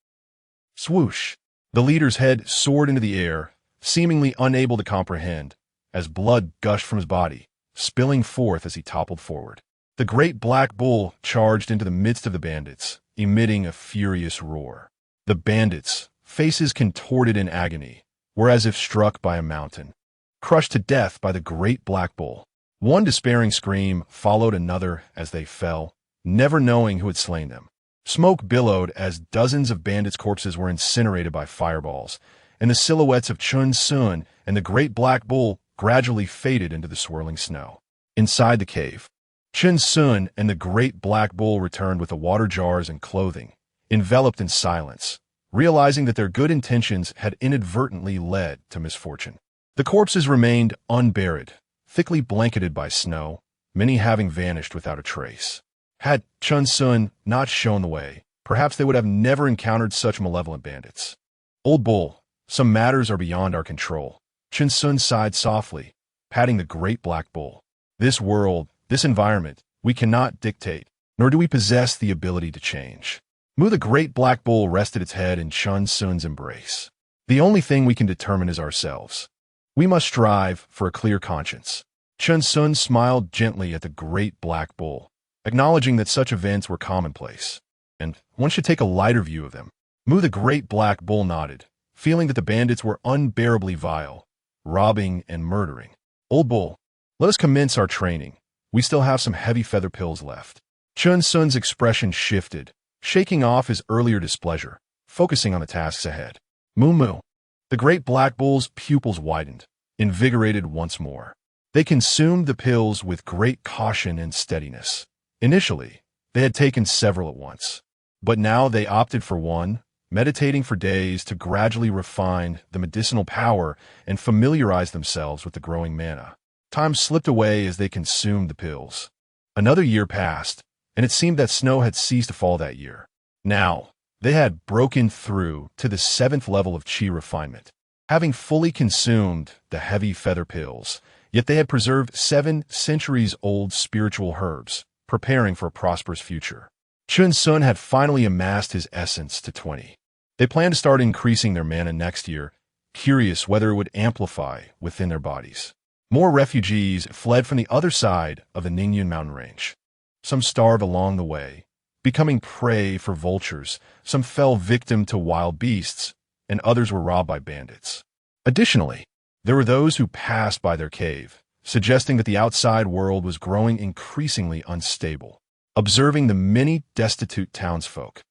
Swoosh! The leader's head soared into the air, seemingly unable to comprehend, as blood gushed from his body, spilling forth as he toppled forward. The great black bull charged into the midst of the bandits, emitting a furious roar. The bandits, faces contorted in agony, were as if struck by a mountain, crushed to death by the great black bull. One despairing scream followed another as they fell, never knowing who had slain them. Smoke billowed as dozens of bandits' corpses were incinerated by fireballs, and the silhouettes of Chen Xun and the great black bull gradually faded into the swirling snow. Inside the cave, Chen Xun and the great black bull returned with the water jars and clothing, enveloped in silence, realizing that their good intentions had inadvertently led to misfortune. The corpses remained unburied, thickly blanketed by snow, many having vanished without a trace. Had Chen Xun not shown the way, perhaps they would have never encountered such malevolent bandits. Old bull, some matters are beyond our control. Chen Xun sighed softly, patting the great black bull. This world, this environment, we cannot dictate, nor do we possess the ability to change. The great black bull rested its head in Chen Xun's embrace. The only thing we can determine is ourselves. We must strive for a clear conscience. Chen Xun smiled gently at the great black bull, acknowledging that such events were commonplace, and one should take a lighter view of them. The great black bull nodded, feeling that the bandits were unbearably vile, robbing and murdering. Old bull, let us commence our training. We still have some heavy feather pills left. Chen Xun's expression shifted, shaking off his earlier displeasure, focusing on the tasks ahead. Moo. The great black bull's pupils widened, invigorated once more. They consumed the pills with great caution and steadiness. Initially, they had taken several at once, but now they opted for one, meditating for days to gradually refine the medicinal power and familiarize themselves with the growing mana. Time slipped away as they consumed the pills. Another year passed, and it seemed that snow had ceased to fall that year. Now, they had broken through to the 7th level of chi refinement, having fully consumed the heavy feather pills, yet they had preserved 7 centuries-old spiritual herbs, preparing for a prosperous future. Chen Xun had finally amassed his essence to 20. They planned to start increasing their mana next year, curious whether it would amplify within their bodies. More refugees fled from the other side of the Ningyun mountain range. Some starved along the way, becoming prey for vultures. Some fell victim to wild beasts, and others were robbed by bandits. Additionally, there were those who passed by their cave, suggesting that the outside world was growing increasingly unstable. Observing the many destitute townsfolk,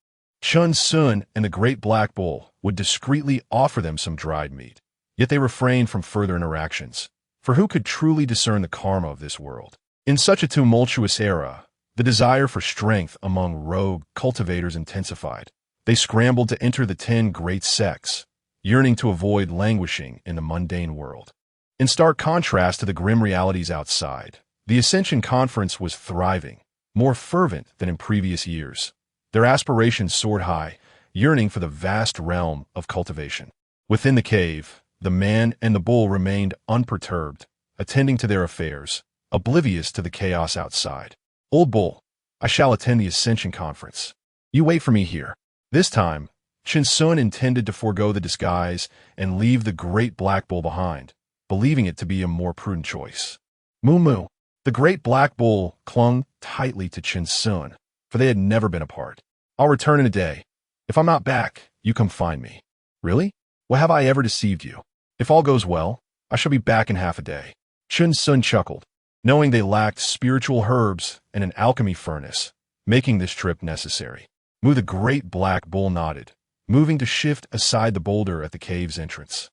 Chen Xun and the great black bull would discreetly offer them some dried meat, yet they refrained from further interactions. For who could truly discern the karma of this world? In such a tumultuous era, The desire for strength among rogue cultivators intensified. They scrambled to enter the 10 great sects, yearning to avoid languishing in the mundane world. In stark contrast to the grim realities outside, the Ascension Conference was thriving, more fervent than in previous years. Their aspirations soared high, yearning for the vast realm of cultivation. Within the cave, the man and the bull remained unperturbed, attending to their affairs, oblivious to the chaos outside. Old bull, I shall attend the Ascension Conference. You wait for me here. This time, Chen Xun intended to forego the disguise and leave the great black bull behind, believing it to be a more prudent choice. Moo moo. The great black bull clung tightly to Chen Xun, for they had never been apart. I'll return in a day. If I'm not back, you come find me. Really? Well, have I ever deceived you? If all goes well, I shall be back in half a day. Chen Xun chuckled, knowing they lacked spiritual herbs and an alchemy furnace, making this trip necessary. Moo the great black bull nodded, moving to shift aside the boulder at the cave's entrance.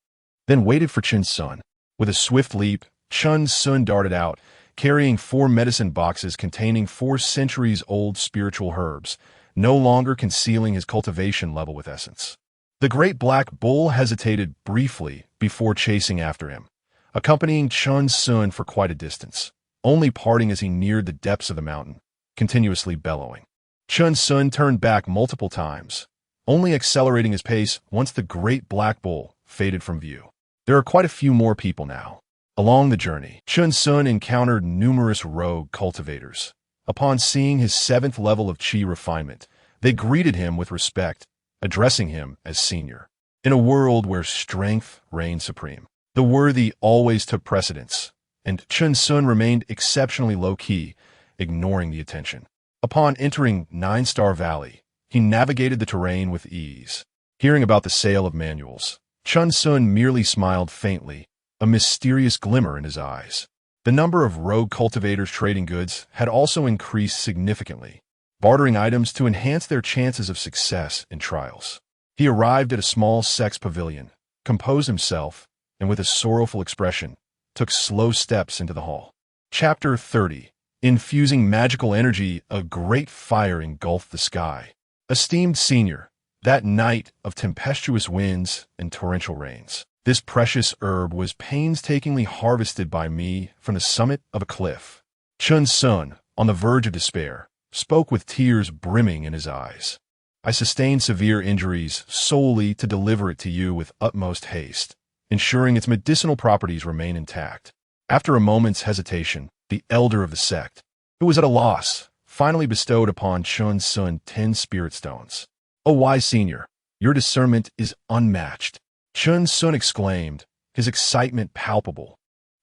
Then waited for Chen Xun. With a swift leap, Chen Xun darted out, carrying 4 medicine boxes containing 4 centuries-old spiritual herbs, no longer concealing his cultivation level with essence. The great black bull hesitated briefly before chasing after him, accompanying Chen Xun for quite a distance, only parting as he neared the depths of the mountain, continuously bellowing. Chen Xun turned back multiple times, only accelerating his pace once the great black bull faded from view. There are quite a few more people now. Along the journey, Chen Xun encountered numerous rogue cultivators. Upon seeing his 7th level of qi refinement, they greeted him with respect, addressing him as senior. In a world where strength reigned supreme, the worthy always took precedence, and Chen Xun remained exceptionally low-key, ignoring the attention. Upon entering 9-Star Valley, he navigated the terrain with ease. Hearing about the sale of manuals, Chen Xun merely smiled faintly, a mysterious glimmer in his eyes. The number of rogue cultivators trading goods had also increased significantly, bartering items to enhance their chances of success in trials. He arrived at a small sex pavilion, composed himself, and with a sorrowful expression, took slow steps into the hall. Chapter 30. Infusing magical energy, a great fire engulfed the sky. Esteemed senior, that night of tempestuous winds and torrential rains, this precious herb was painstakingly harvested by me from the summit of a cliff. Chen Xun, on the verge of despair, spoke with tears brimming in his eyes. I sustained severe injuries solely to deliver it to you with utmost haste, ensuring its medicinal properties remain intact. After a moment's hesitation, the elder of the sect, who was at a loss, finally bestowed upon Chen Xun 10 spirit stones. "O wise senior, your discernment is unmatched," Chen Xun exclaimed, his excitement palpable,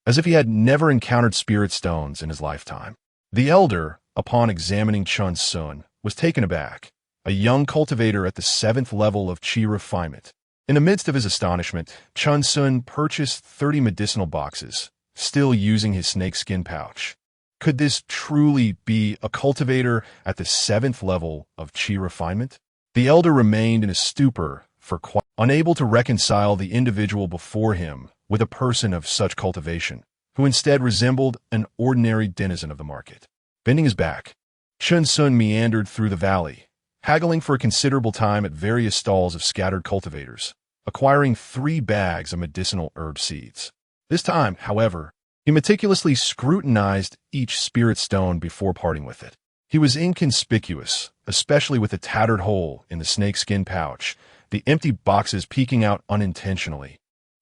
as if he had never encountered spirit stones in his lifetime. The elder, upon examining Chen Xun, was taken aback, a young cultivator at the 7th level of qi refinement. In the midst of his astonishment, Chen Xun purchased 30 medicinal boxes, still using his snakeskin pouch. Could this truly be a cultivator at the 7th level of qi refinement? The elder remained in a stupor for quite unable to reconcile the individual before him with a person of such cultivation, who instead resembled an ordinary denizen of the market. Bending his back, Chen Xun meandered through the valley, haggling for a considerable time at various stalls of scattered cultivators, acquiring 3 bags of medicinal herb seeds. This time, however, he meticulously scrutinized each spirit stone before parting with it. He was inconspicuous, especially with the tattered hole in the snakeskin pouch, the empty boxes peeking out unintentionally,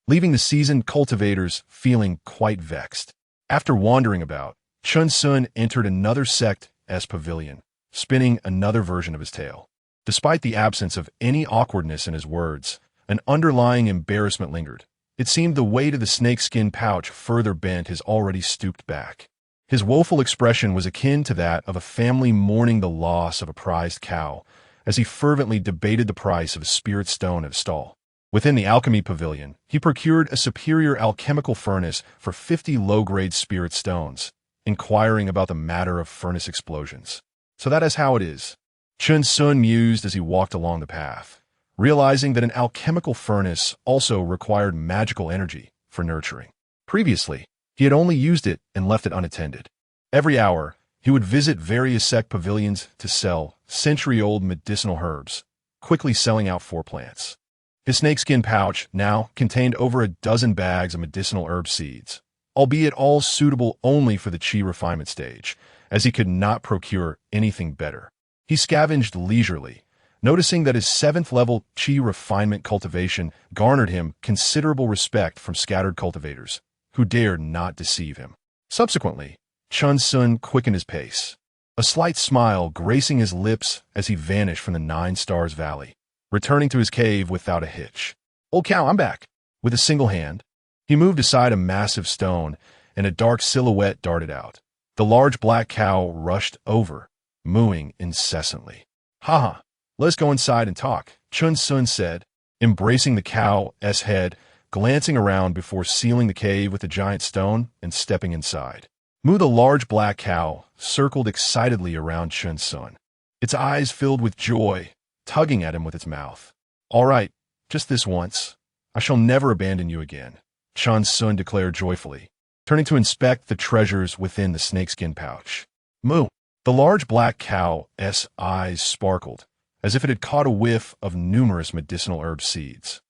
leaving the seasoned cultivators feeling quite vexed. After wandering about, Chen Xun entered another sect as pavilion, spinning another version of his tale. Despite the absence of any awkwardness in his words, an underlying embarrassment lingered. It seemed the weight of the snakeskin pouch further bent his already stooped back. His woeful expression was akin to that of a family mourning the loss of a prized cow, as he fervently debated the price of a spirit stone at a stall. Within the alchemy pavilion, he procured a superior alchemical furnace for 50 low-grade spirit stones, inquiring about the matter of furnace explosions. So that is how it is, Chen Xun mused as he walked along the path, realizing that an alchemical furnace also required magical energy for nurturing. Previously, he had only used it and left it unattended. Every hour, He would visit various sect pavilions to sell century-old medicinal herbs, quickly selling out 4 plants. His snakeskin pouch now contained over a dozen bags of medicinal herb seeds, albeit all suitable only for the chi refinement stage, as he could not procure anything better. He scavenged leisurely, noticing that his 7th-level chi refinement cultivation garnered him considerable respect from scattered cultivators, who dared not deceive him. Subsequently, Chen Xun quickened his pace, a slight smile gracing his lips as he vanished from the 9 Stars Valley, returning to his cave without a hitch. "Old cow, I'm back." With a single hand, he moved aside a massive stone, and a dark silhouette darted out. The large black cow rushed over, mooing incessantly. "Haha, let's go inside and talk," Chen Xun said, embracing the cow's head, glancing around before sealing the cave with a giant stone and stepping inside. Moo, the large black cow, circled excitedly around Chen Xun, its eyes filled with joy, tugging at him with its mouth. "All right, just this once. I shall never abandon you again," Chen Xun declared joyfully, turning to inspect the treasures within the snakeskin pouch. "Moo." The large black cow's eyes sparkled, as if it had caught a whiff of numerous medicinal herb seeds,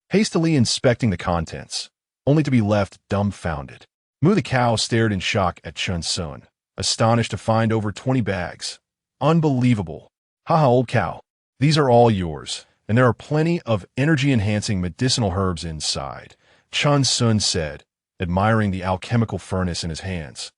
hastily inspecting the contents, only to be left dumbfounded. Moo the cow stared in shock at Chen Xun, astonished to find over 20 bags. "Unbelievable. Haha, old cow. These are all yours, and there are plenty of energy-enhancing medicinal herbs inside," Chen Xun said, admiring the alchemical furnace in his hands,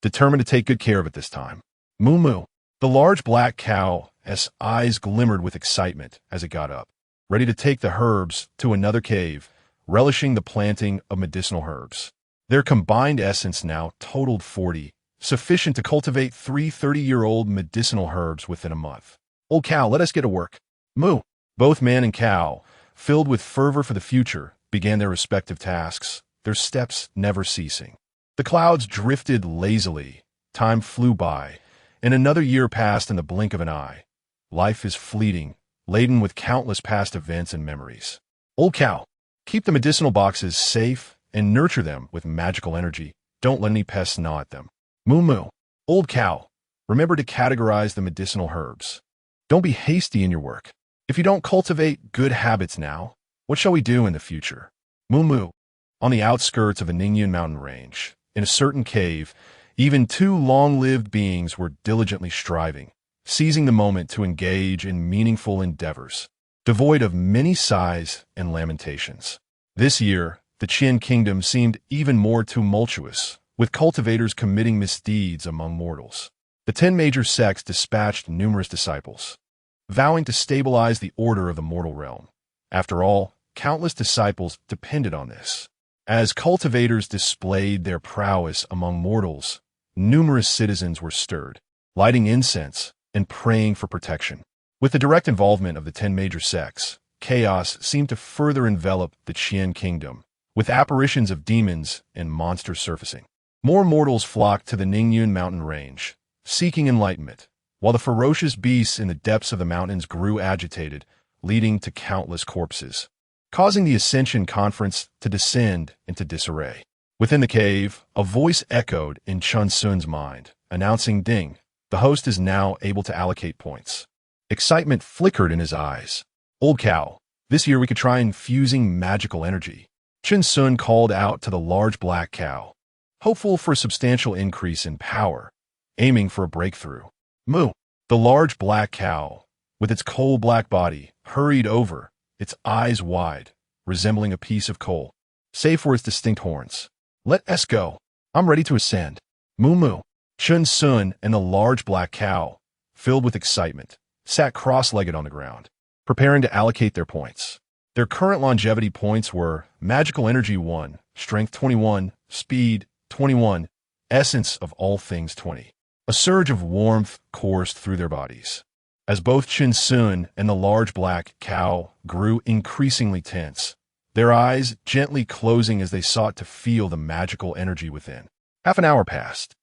determined to take good care of it this time. "Moo moo." The large black cow's eyes glimmered with excitement as it got up, ready to take the herbs to another cave, relishing the planting of medicinal herbs. Their combined essence now totaled 40, sufficient to cultivate 3 30-year-old medicinal herbs within a month. "Old cow, let us get to work." "Moo." Both man and cow, filled with fervor for the future, began their respective tasks, their steps never ceasing. The clouds drifted lazily, time flew by, and another year passed in the blink of an eye. Life is fleeting, laden with countless past events and memories. "Old cow, keep the medicinal boxes safe and nurture them with magical energy. Don't let any pests gnaw at them." "Moo moo." "Old cow, remember to categorize the medicinal herbs. Don't be hasty in your work. If you don't cultivate good habits now, what shall we do in the future?" "Moo moo." On the outskirts of a Ningyun mountain range, in a certain cave, even 2 long-lived beings were diligently striving, seizing the moment to engage in meaningful endeavors, devoid of many sighs and lamentations. This year, the Qin kingdom seemed even more tumultuous, with cultivators committing misdeeds among mortals. The 10 major sects dispatched numerous disciples, vowing to stabilize the order of the mortal realm. After all, countless disciples depended on this. As cultivators displayed their prowess among mortals, numerous citizens were stirred, lighting incense and praying for protection. With the direct involvement of the 10 major sects, chaos seemed to further envelop the Qian kingdom, with apparitions of demons and monsters surfacing. More mortals flocked to the Ningyun mountain range, seeking enlightenment, while the ferocious beasts in the depths of the mountains grew agitated, leading to countless corpses, causing the Ascension Conference to descend into disarray. Within the cave, a voice echoed in Chen Xun's mind, announcing, "Ding, the host is now able to allocate points." Excitement flickered in his eyes. "Old cow, this year we could try infusing magical energy." Chen Xun called out to the large black cow, hopeful for a substantial increase in power, aiming for a breakthrough. "Moo." The large black cow, with its coal-black body, hurried over, its eyes wide, resembling a piece of coal, save for its distinct horns. "Let us go. I'm ready to ascend." "Moo moo." Chen Xun and the large black cow, filled with excitement, sat cross-legged on the ground, preparing to allocate their points. Their current longevity points were Magical Energy 1, Strength 21, Speed 21, Essence of all things 20. A surge of warmth coursed through their bodies, as both Chen Xun and the large black cow grew increasingly tense, their eyes gently closing as they sought to feel the magical energy within. Half an hour passed.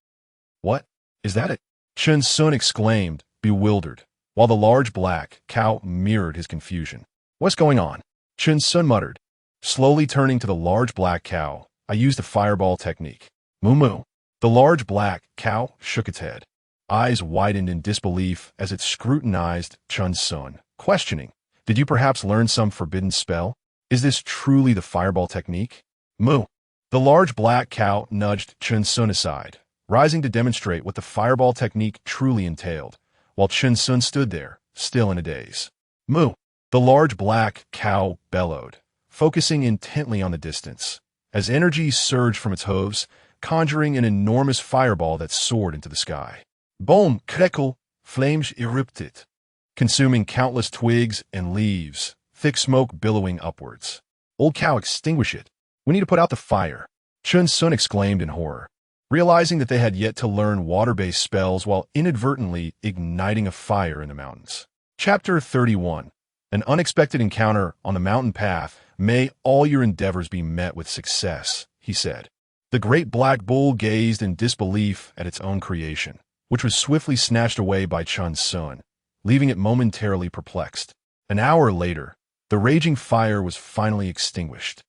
"What? Is that it?" Chen Xun exclaimed, bewildered, while the large black cow mirrored his confusion. "What's going on?" Chen Xun muttered, slowly turning to the large black cow. "I used the fireball technique." "Moo moo." The large black cow shook its head. eyes widened in disbelief as it scrutinized Chen Xun, questioning, "Did you perhaps learn some forbidden spell? Is this truly the fireball technique?" Moo. The large black cow nudged Chen Xun aside, rising to demonstrate what the fireball technique truly entailed, while Chen Xun stood there, still in a daze. Moo. The large black cow bellowed, focusing intently on the distance, as energy surged from its hooves, conjuring an enormous fireball that soared into the sky. Boom, crackle, flames erupted, consuming countless twigs and leaves, thick smoke billowing upwards. "Old cow, extinguish it. We need to put out the fire," Chen Xun exclaimed in horror, realizing that they had yet to learn water-based spells while inadvertently igniting a fire in the mountains. Chapter 31. An unexpected encounter on the mountain path. "May all your endeavors be met with success," he said. The great black bull gazed in disbelief at its own creation, which was swiftly snatched away by Chen Xun, leaving it momentarily perplexed. An hour later, the raging fire was finally extinguished,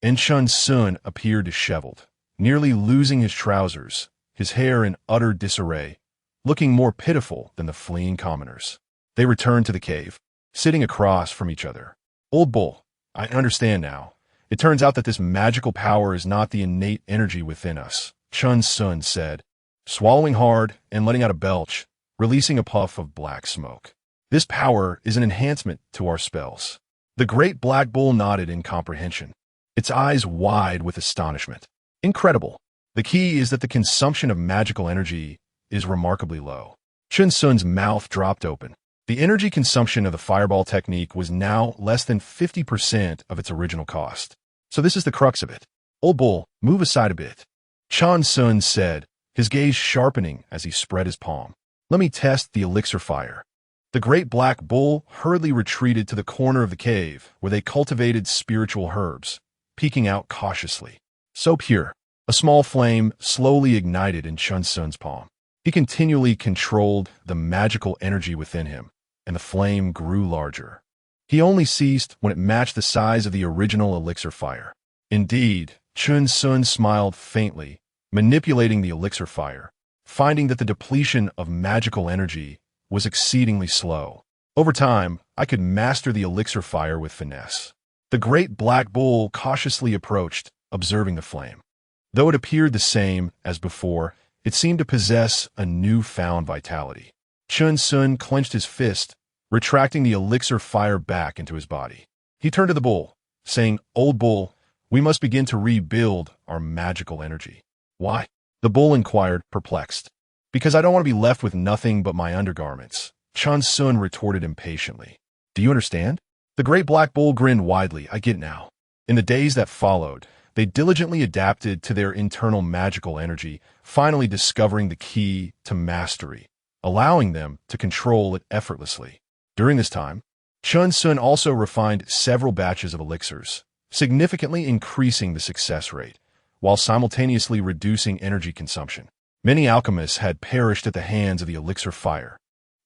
and Chen Xun appeared disheveled, nearly losing his trousers, his hair in utter disarray, looking more pitiful than the fleeing commoners. They returned to the cave, sitting across from each other. "Old bull, I understand now. It turns out that this magical power is not the innate energy within us," Chen Xun said, swallowing hard and letting out a belch, releasing a puff of black smoke. "This power is an enhancement to our spells." The great black bull nodded in comprehension, its eyes wide with astonishment. "Incredible. The key is that the consumption of magical energy is remarkably low." Chen Xun's mouth dropped open. The energy consumption of the fireball technique was now less than 50% of its original cost. "So this is the crux of it. Old bull, move aside a bit," Chen Xun said, his gaze sharpening as he spread his palm. "Let me test the elixir fire." The great black bull hurriedly retreated to the corner of the cave where they cultivated spiritual herbs, peeking out cautiously. So pure. A small flame slowly ignited in Chen Xun's palm. He continually controlled the magical energy within him, and the flame grew larger. He only ceased when it matched the size of the original elixir fire. Indeed, Chen Xun smiled faintly, manipulating the elixir fire, finding that the depletion of magical energy was exceedingly slow. "Over time, I could master the elixir fire with finesse." The great black bull cautiously approached, observing the flame. Though it appeared the same as before, it seemed to possess a newfound vitality. Chen Xun clenched his fist, retracting the elixir fire back into his body. He turned to the bull, saying, "Old bull, we must begin to rebuild our magical energy." "Why?" the bull inquired, perplexed. "Because I don't want to be left with nothing but my undergarments," Chen Xun retorted impatiently. "Do you understand?" The great black bull grinned widely. "I get it now." In the days that followed, they diligently adapted to their internal magical energy, finally discovering the key to mastery, allowing them to control it effortlessly. During this time, Chen Xun also refined several batches of elixirs, significantly increasing the success rate, while simultaneously reducing energy consumption. Many alchemists had perished at the hands of the elixir fire,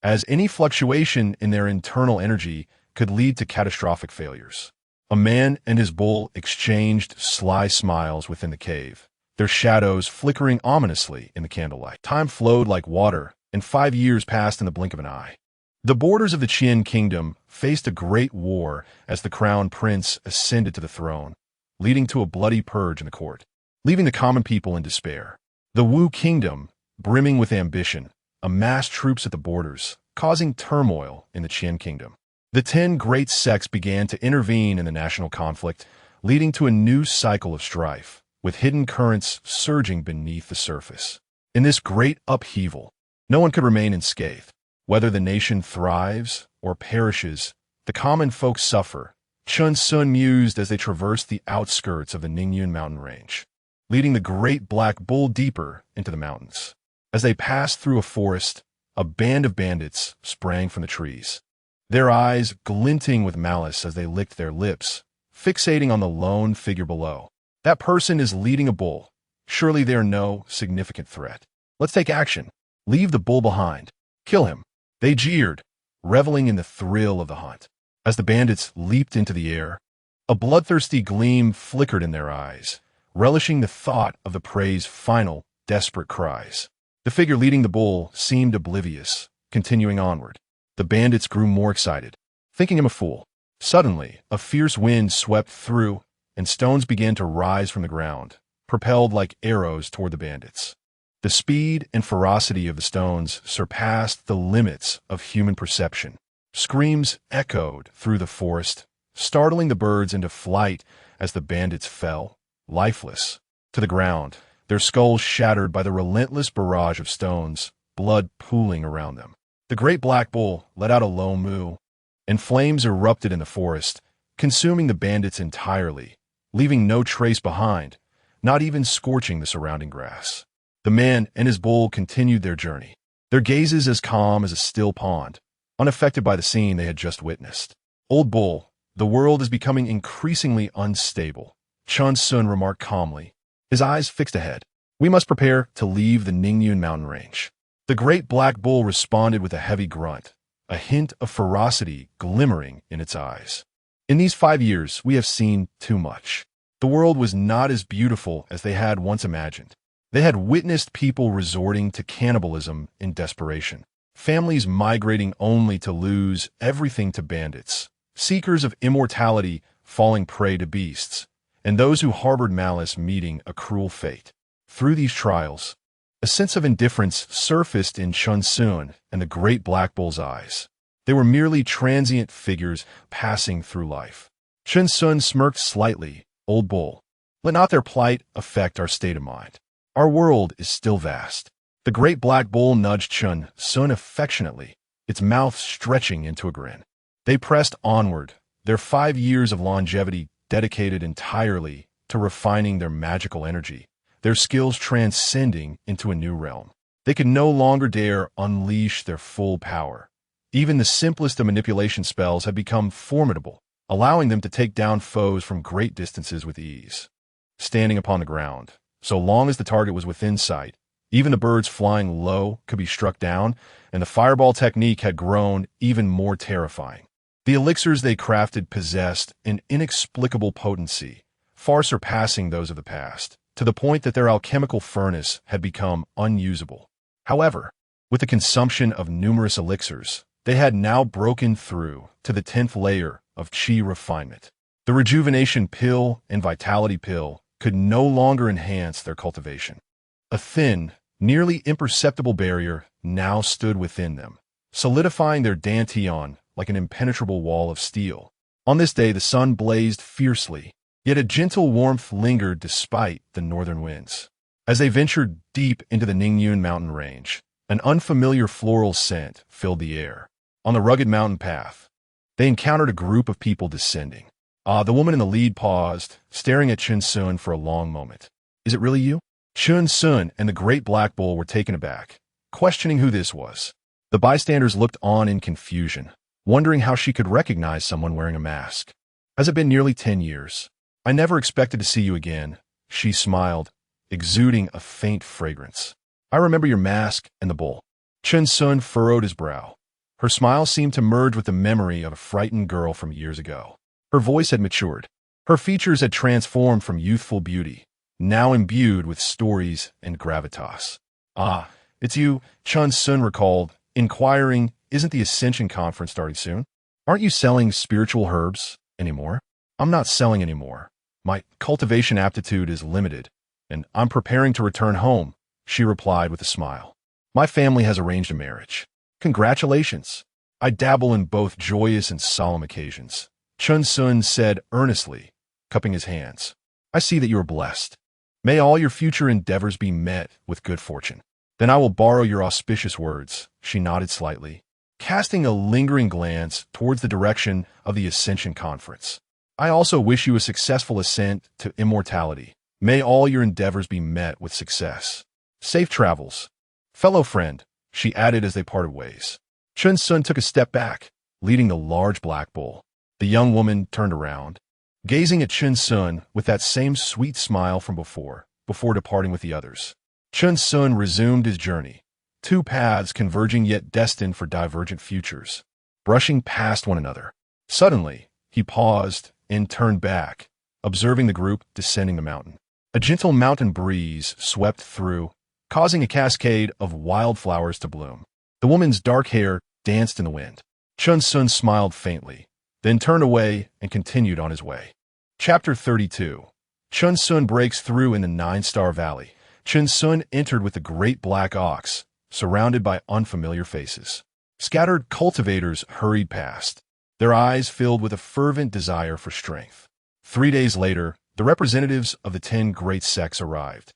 as any fluctuation in their internal energy could lead to catastrophic failures. A man and his bull exchanged sly smiles within the cave, their shadows flickering ominously in the candlelight. Time flowed like water, and 5 years passed in the blink of an eye. The borders of the Qian kingdom faced a great war as the crown prince ascended to the throne, leading to a bloody purge in the court, leaving the common people in despair. The Wu kingdom, brimming with ambition, amassed troops at the borders, causing turmoil in the Qian kingdom. The 10 great sects began to intervene in the national conflict, leading to a new cycle of strife, with hidden currents surging beneath the surface. In this great upheaval, no one could remain unscathed. Whether the nation thrives or perishes, the common folk suffer, Chen Xun mused as they traversed the outskirts of the Ningyun mountain range, leading the great black bull deeper into the mountains. As they passed through a forest, a band of bandits sprang from the trees, their eyes glinting with malice as they licked their lips, fixating on the lone figure below. "That person is leading a bull. Surely they are no significant threat. Let's take action. Leave the bull behind. Kill him." They jeered, reveling in the thrill of the hunt. As the bandits leaped into the air, a bloodthirsty gleam flickered in their eyes, relishing the thought of the prey's final, desperate cries. The figure leading the bull seemed oblivious, continuing onward. The bandits grew more excited, thinking him a fool. Suddenly, a fierce wind swept through, and stones began to rise from the ground, propelled like arrows toward the bandits. The speed and ferocity of the stones surpassed the limits of human perception. Screams echoed through the forest, startling the birds into flight as the bandits fell, lifeless, to the ground, their skulls shattered by the relentless barrage of stones, blood pooling around them. The great black bull let out a low moo, and flames erupted in the forest, consuming the bandits entirely, leaving no trace behind, not even scorching the surrounding grass. The man and his bull continued their journey, their gazes as calm as a still pond, unaffected by the scene they had just witnessed. Old bull, the world is becoming increasingly unstable, Chen Xun remarked calmly, his eyes fixed ahead. We must prepare to leave the Ningyun mountain range. The great black bull responded with a heavy grunt, a hint of ferocity glimmering in its eyes. In these 5 years, we have seen too much. The world was not as beautiful as they had once imagined. They had witnessed people resorting to cannibalism in desperation, families migrating only to lose everything to bandits, seekers of immortality falling prey to beasts, and those who harbored malice meeting a cruel fate. Through these trials, a sense of indifference surfaced in Chen Xun and the great black bull's eyes. They were merely transient figures passing through life. Chen Xun smirked slightly. Old bull, let not their plight affect our state of mind. Our world is still vast. The great black bull nudged Chen Xun affectionately, its mouth stretching into a grin. They pressed onward, their 5 years of longevity dedicated entirely to refining their magical energy, their skills transcending into a new realm. They could no longer dare unleash their full power. Even the simplest of manipulation spells had become formidable, allowing them to take down foes from great distances with ease. Standing upon the ground, so long as the target was within sight, even the birds flying low could be struck down, and the fireball technique had grown even more terrifying. The elixirs they crafted possessed an inexplicable potency, far surpassing those of the past, to the point that their alchemical furnace had become unusable. However, with the consumption of numerous elixirs, they had now broken through to the 10th layer of qi refinement. The rejuvenation pill and vitality pill could no longer enhance their cultivation. A thin, nearly imperceptible barrier now stood within them, solidifying their dantian like an impenetrable wall of steel. On this day the sun blazed fiercely, yet a gentle warmth lingered despite the northern winds. As they ventured deep into the Ningyun mountain range, an unfamiliar floral scent filled the air. On the rugged mountain path, they encountered a group of people descending. The woman in the lead paused, staring at Chen Xun for a long moment. Is it really you? Chen Xun and the great black bull were taken aback, questioning who this was. The bystanders looked on in confusion, wondering how she could recognize someone wearing a mask. Has it been nearly 10 years? I never expected to see you again, she smiled, exuding a faint fragrance. I remember your mask and the bull. Chen Xun furrowed his brow. Her smile seemed to merge with the memory of a frightened girl from years ago. Her voice had matured. Her features had transformed from youthful beauty, now imbued with stories and gravitas. Ah, it's you, Chen Xun recalled, inquiring, isn't the Ascension Conference starting soon? Aren't you selling spiritual herbs anymore? I'm not selling anymore. My cultivation aptitude is limited, and I'm preparing to return home, she replied with a smile. My family has arranged a marriage. Congratulations. I dabble in both joyous and solemn occasions, Chen Xun said earnestly, cupping his hands. I see that you are blessed. May all your future endeavors be met with good fortune. Then I will borrow your auspicious words, she nodded slightly, casting a lingering glance towards the direction of the Ascension Conference. I also wish you a successful ascent to immortality. May all your endeavors be met with success. Safe travels. Fellow friend, she added as they parted ways. Chen Xun took a step back, leading the large black bull. The young woman turned around, gazing at Chen Xun with that same sweet smile from before departing with the others. Chen Xun resumed his journey, 2 paths converging yet destined for divergent futures, brushing past one another. Suddenly, he paused and turned back, observing the group descending the mountain. A gentle mountain breeze swept through, causing a cascade of wildflowers to bloom. The woman's dark hair danced in the wind. Chen Xun smiled faintly, then turned away and continued on his way. Chapter 32. Chen Xun breaks through in the Nine-Star Valley. Chen Xun entered with the great black ox, surrounded by unfamiliar faces. Scattered cultivators hurried past, their eyes filled with a fervent desire for strength. 3 days later, the representatives of the 10 great sects arrived,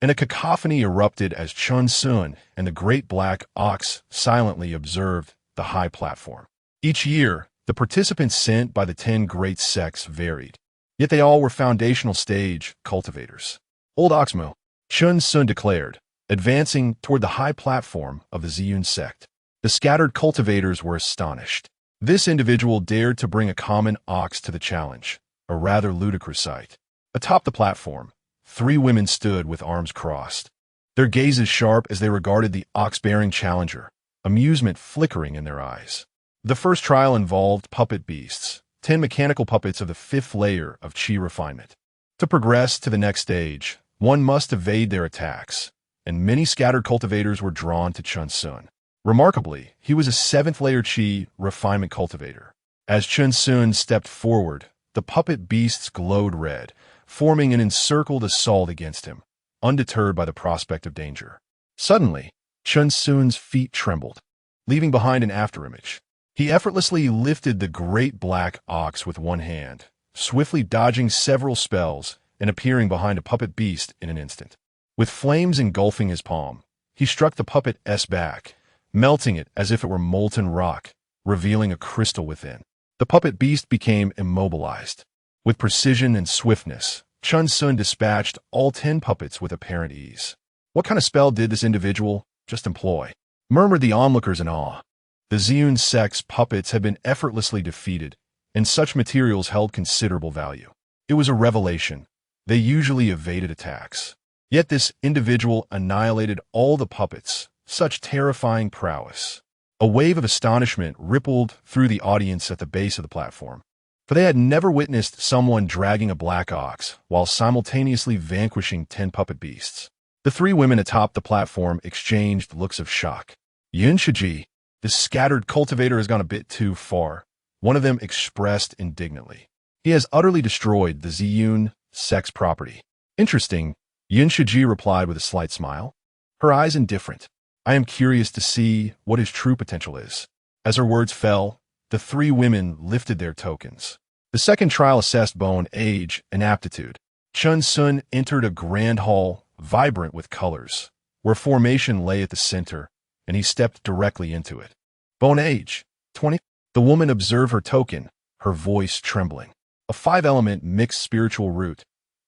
and a cacophony erupted as Chen Xun and the great black ox silently observed the high platform. Each year, the participants sent by the 10 great sects varied, yet they all were foundational stage cultivators. Old Oxmo, Chen Xun declared, advancing toward the high platform of the Ziyun sect. The scattered cultivators were astonished. This individual dared to bring a common ox to the challenge, a rather ludicrous sight. Atop the platform, 3 women stood with arms crossed, their gazes sharp as they regarded the ox-bearing challenger, amusement flickering in their eyes. The first trial involved puppet beasts, 10 mechanical puppets of the 5th layer of Qi refinement. To progress to the next stage, one must evade their attacks, and many scattered cultivators were drawn to Chen Xun. Remarkably, he was a 7th layer Qi refinement cultivator. As Chen Xun stepped forward, the puppet beasts glowed red, forming an encircled assault against him, undeterred by the prospect of danger. Suddenly, Chen Xun's feet trembled, leaving behind an afterimage. He effortlessly lifted the great black ox with one hand, swiftly dodging several spells and appearing behind a puppet beast in an instant. With flames engulfing his palm, he struck the puppet's back, melting it as if it were molten rock, revealing a crystal within. The puppet beast became immobilized. With precision and swiftness, Chen Xun dispatched all 10 puppets with apparent ease. What kind of spell did this individual just employ? Murmured the onlookers in awe. The Ziyun sect's puppets had been effortlessly defeated, and such materials held considerable value. It was a revelation. They usually evaded attacks. Yet this individual annihilated all the puppets. Such terrifying prowess. A wave of astonishment rippled through the audience at the base of the platform, for they had never witnessed someone dragging a black ox while simultaneously vanquishing 10 puppet beasts. The 3 women atop the platform exchanged looks of shock. Yun Shiji, this scattered cultivator has gone a bit too far, one of them expressed indignantly. He has utterly destroyed the Ziyun sect's property. Interesting, Yun Shiji replied with a slight smile, her eyes indifferent. I am curious to see what his true potential is. As her words fell, the 3 women lifted their tokens. The second trial assessed bone, age, and aptitude. Chen Xun entered a grand hall, vibrant with colors, where formation lay at the center, and he stepped directly into it. Bone age, 20. The woman observed her token, her voice trembling. A 5-element mixed spiritual root.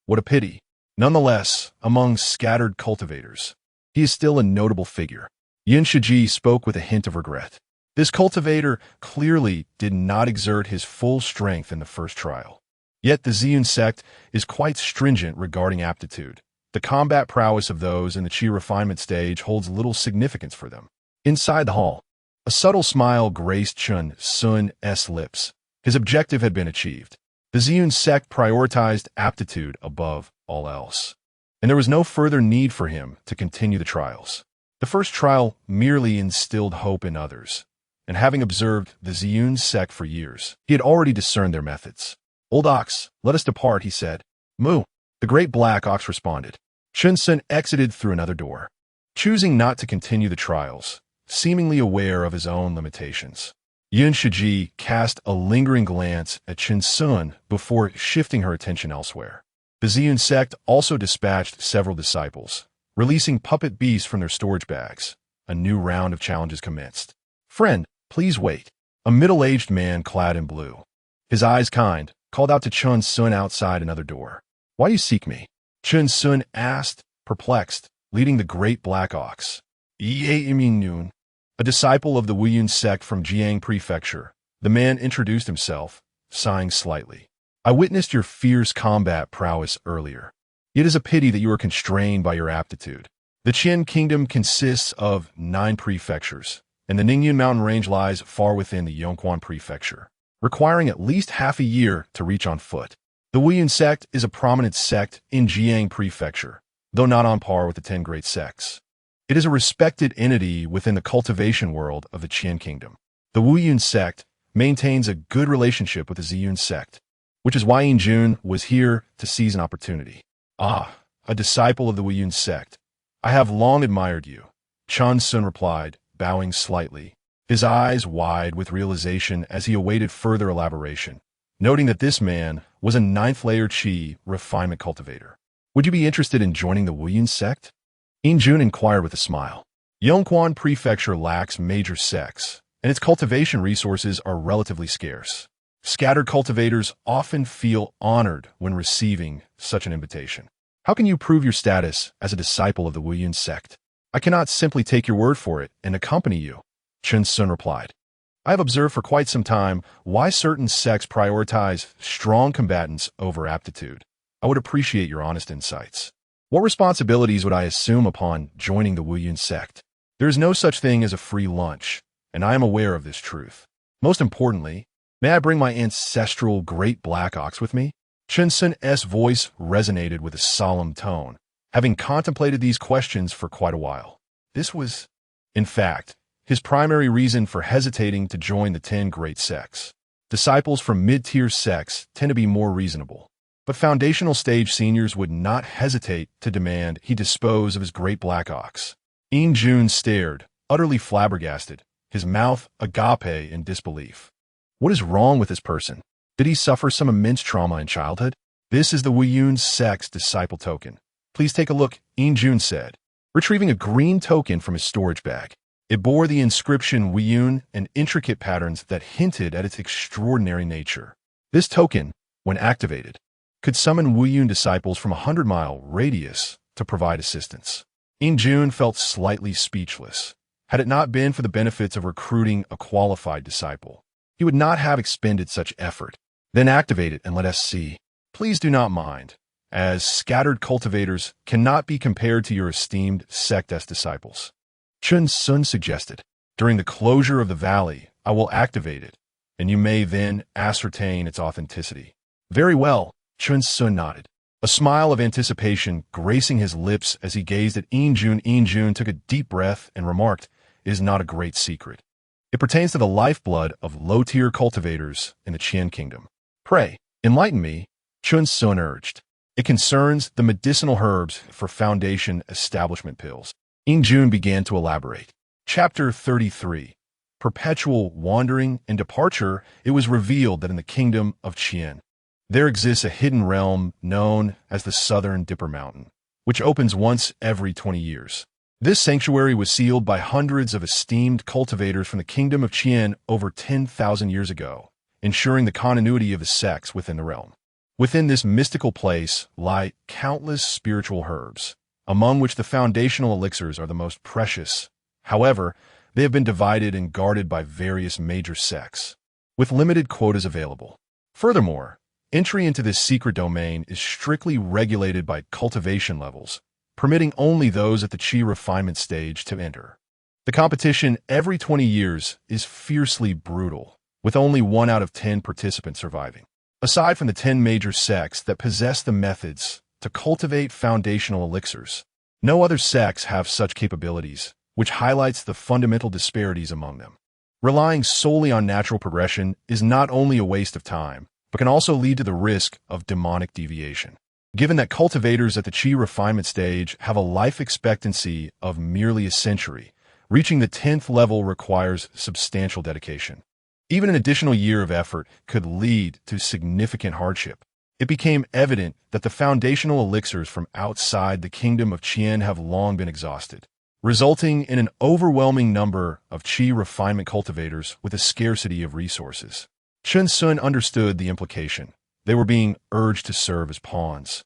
What a pity. Nonetheless, among scattered cultivators, he is still a notable figure. Yin Shiji spoke with a hint of regret. This cultivator clearly did not exert his full strength in the first trial. Yet the Ziyun sect is quite stringent regarding aptitude. The combat prowess of those in the Qi refinement stage holds little significance for them. Inside the hall, a subtle smile graced Chen Xun's lips. His objective had been achieved. The Ziyun sect prioritized aptitude above all else, and there was no further need for him to continue the trials. The first trial merely instilled hope in others, and having observed the Ziyun sect for years, he had already discerned their methods. Old ox, let us depart, he said. Moo. The great black ox responded. Chen Xun exited through another door, choosing not to continue the trials, seemingly aware of his own limitations. Yun Shiji cast a lingering glance at Chen Xun before shifting her attention elsewhere. The Ziyun sect also dispatched several disciples, releasing puppet beasts from their storage bags. A new round of challenges commenced. Friend, please wait. A middle-aged man clad in blue, his eyes kind, called out to Chen Xun outside another door. Why do you seek me? Chen Xun asked, perplexed, leading the great black ox. Ye Immortal, a disciple of the Wuyun sect from Jiang Prefecture. The man introduced himself, sighing slightly. I witnessed your fierce combat prowess earlier. It is a pity that you are constrained by your aptitude. The Qin kingdom consists of 9 prefectures, and the Ningyun mountain range lies far within the Yongquan prefecture, requiring at least half a year to reach on foot. The Wuyun sect is a prominent sect in Jiang prefecture, though not on par with the 10 great sects. It is a respected entity within the cultivation world of the Qian kingdom. The Wuyun sect maintains a good relationship with the Ziyun sect, which is why Chen Xun was here to seize an opportunity. Ah, a disciple of the Wuyun sect. I have long admired you, Chen Xun replied, bowing slightly, his eyes wide with realization as he awaited further elaboration, noting that this man was a ninth-layer Qi refinement cultivator. Would you be interested in joining the Wuyun sect? Chen Xun inquired with a smile. Yongquan Prefecture lacks major sects, and its cultivation resources are relatively scarce. Scattered cultivators often feel honored when receiving such an invitation. How can you prove your status as a disciple of the Wuyun sect? I cannot simply take your word for it and accompany you, Chen Xun replied. I have observed for quite some time why certain sects prioritize strong combatants over aptitude. I would appreciate your honest insights. What responsibilities would I assume upon joining the Wuyun sect? There is no such thing as a free lunch, and I am aware of this truth. Most importantly, may I bring my ancestral great black ox with me? Chen Xun's voice resonated with a solemn tone, having contemplated these questions for quite a while. This was, in fact, his primary reason for hesitating to join the 10 great sects. Disciples from mid-tier sects tend to be more reasonable, but foundational stage seniors would not hesitate to demand he dispose of his great black ox. Chen Xun stared, utterly flabbergasted, his mouth agape in disbelief. What is wrong with this person? Did he suffer some immense trauma in childhood? This is the Wuyun sect's disciple token. Please take a look, Chen Xun said, retrieving a green token from his storage bag. It bore the inscription Wuyun and intricate patterns that hinted at its extraordinary nature. This token, when activated, could summon Wuyun disciples from a 100-mile radius to provide assistance. Chen Xun felt slightly speechless. Had it not been for the benefits of recruiting a qualified disciple, he would not have expended such effort. Then activate it and let us see. Please do not mind, as scattered cultivators cannot be compared to your esteemed sect as disciples. Chen Xun suggested. During the closure of the valley, I will activate it, and you may then ascertain its authenticity. Very well, Chen Xun nodded, a smile of anticipation gracing his lips as he gazed at Chen Xun. Chen Xun took a deep breath and remarked, "It is not a great secret. It pertains to the lifeblood of low-tier cultivators in the Qian kingdom. Pray, enlighten me," Chen Xun urged. It concerns the medicinal herbs for foundation establishment pills. Chen Xun began to elaborate. Chapter 33. Perpetual wandering and departure. It was revealed that in the kingdom of Qian, there exists a hidden realm known as the Southern Dipper Mountain, which opens once every 20 years. This sanctuary was sealed by hundreds of esteemed cultivators from the kingdom of Qian over 10,000 years ago, ensuring the continuity of the sects within the realm. Within this mystical place lie countless spiritual herbs, among which the foundational elixirs are the most precious. However, they have been divided and guarded by various major sects, with limited quotas available. Furthermore, entry into this secret domain is strictly regulated by cultivation levels, permitting only those at the Qi refinement stage to enter. The competition every 20 years is fiercely brutal, with only 1 out of 10 participants surviving. Aside from the 10 major sects that possess the methods to cultivate foundational elixirs, no other sects have such capabilities, which highlights the fundamental disparities among them. Relying solely on natural progression is not only a waste of time, but can also lead to the risk of demonic deviation. Given that cultivators at the Qi refinement stage have a life expectancy of merely a century, reaching the 10th level requires substantial dedication. Even an additional year of effort could lead to significant hardship. It became evident that the foundational elixirs from outside the kingdom of Qian have long been exhausted, resulting in an overwhelming number of Qi refinement cultivators with a scarcity of resources. Chen Xun understood the implication. They were being urged to serve as pawns,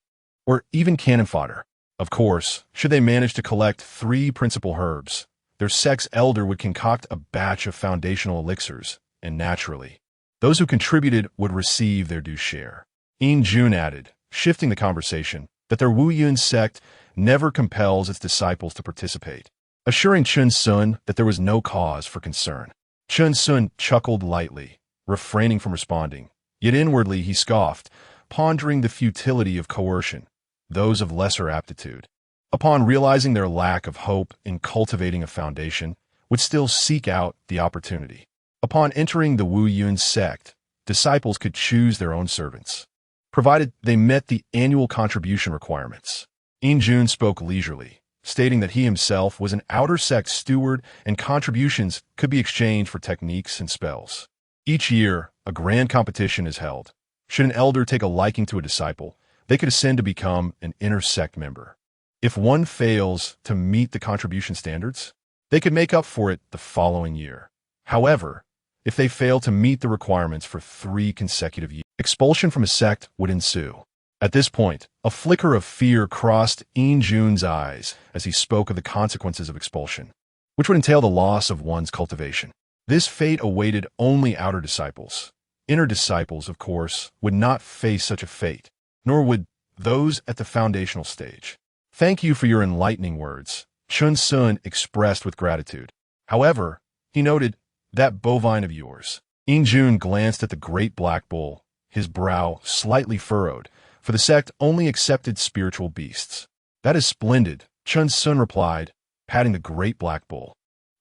or even cannon fodder. Of course, should they manage to collect 3 principal herbs, their sect's elder would concoct a batch of foundational elixirs, and naturally, those who contributed would receive their due share. Chen Xun added, shifting the conversation, that their Wuyun sect never compels its disciples to participate, assuring Chen Xun that there was no cause for concern. Chen Xun chuckled lightly, refraining from responding, yet inwardly he scoffed, pondering the futility of coercion, those of lesser aptitude. upon realizing their lack of hope in cultivating a foundation, would still seek out the opportunity. Upon entering the Wu Yun sect, disciples could choose their own servants, provided they met the annual contribution requirements. Chen Xun spoke leisurely, stating that he himself was an outer sect steward and contributions could be exchanged for techniques and spells. Each year, a grand competition is held. Should an elder take a liking to a disciple, they could ascend to become an inner sect member. If one fails to meet the contribution standards, they could make up for it the following year. However, if they fail to meet the requirements for 3 consecutive years, expulsion from a sect would ensue. At this point, a flicker of fear crossed Chen Xun's eyes as he spoke of the consequences of expulsion, which would entail the loss of one's cultivation. This fate awaited only outer disciples. Inner disciples, of course, would not face such a fate, nor would those at the foundational stage. Thank you for your enlightening words, Chen Xun expressed with gratitude. However, he noted, that bovine of yours. Chen Xun glanced at the great black bull, his brow slightly furrowed, for the sect only accepted spiritual beasts. That is splendid, Chen Xun replied, patting the great black bull.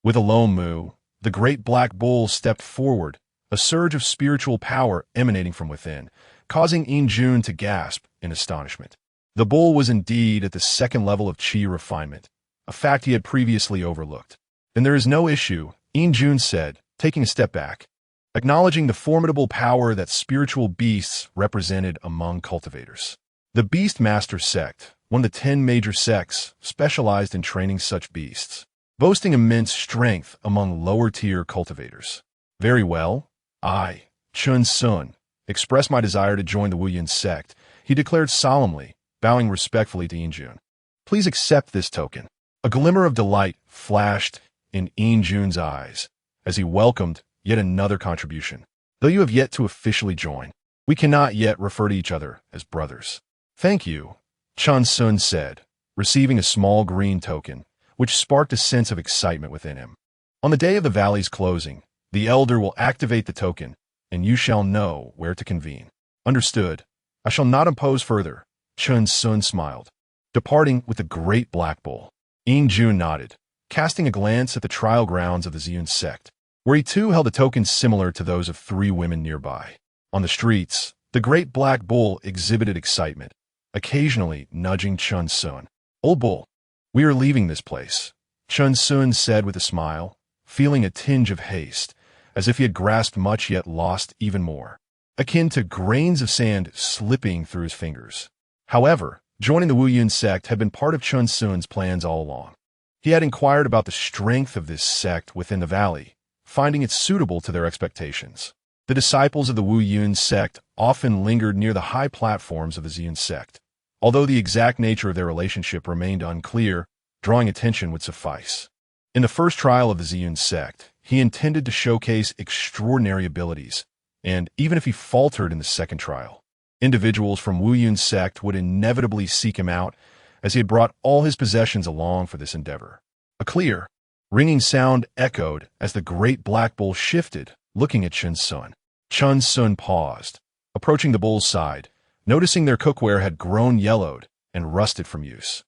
With a low moo, the great black bull stepped forward, a surge of spiritual power emanating from within, causing Chen Xun to gasp in astonishment. The bull was indeed at the 2nd level of qi refinement, a fact he had previously overlooked. Then there is no issue, Chen Xun said, taking a step back, acknowledging the formidable power that spiritual beasts represented among cultivators. The Beast Master sect, one of the 10 major sects, specialized in training such beasts, boasting immense strength among lower-tier cultivators. Very well, I, Chen Xun, express my desire to join the Wu Yun sect, he declared solemnly, bowing respectfully to Chen Xun. Please accept this token. A glimmer of delight flashed in Chen Xun's eyes as he welcomed yet another contribution. Though you have yet to officially join, we cannot yet refer to each other as brothers. Thank you, Chen Xun said, receiving a small green token, which sparked a sense of excitement within him. On the day of the valley's closing, the elder will activate the token, and you shall know where to convene. Understood. I shall not impose further, Chen Xun smiled, departing with the great black bull. Chen Xun nodded, casting a glance at the trial grounds of the Ziyun sect, where he too held a token similar to those of 3 women nearby. On the streets, the great black bull exhibited excitement, occasionally nudging Chen Xun. Old bull, we are leaving this place, Chen Xun said with a smile, feeling a tinge of haste, as if he had grasped much yet lost even more, akin to grains of sand slipping through his fingers. However, joining the Wu Yun sect had been part of Chen Xun's plans all along. He had inquired about the strength of this sect within the valley, finding it suitable to their expectations. The disciples of the Wu Yun sect often lingered near the high platforms of the Ziyun sect. Although the exact nature of their relationship remained unclear, drawing attention would suffice. In the first trial of the Ziyun sect, he intended to showcase extraordinary abilities, and even if he faltered in the second trial, individuals from Wu Yun sect would inevitably seek him out, as he had brought all his possessions along for this endeavor. A clear, ringing sound echoed as the great black bull shifted, looking at Chen Xun. Chen Xun paused, approaching the bull's side, noticing their cookware had grown yellowed and rusted from use.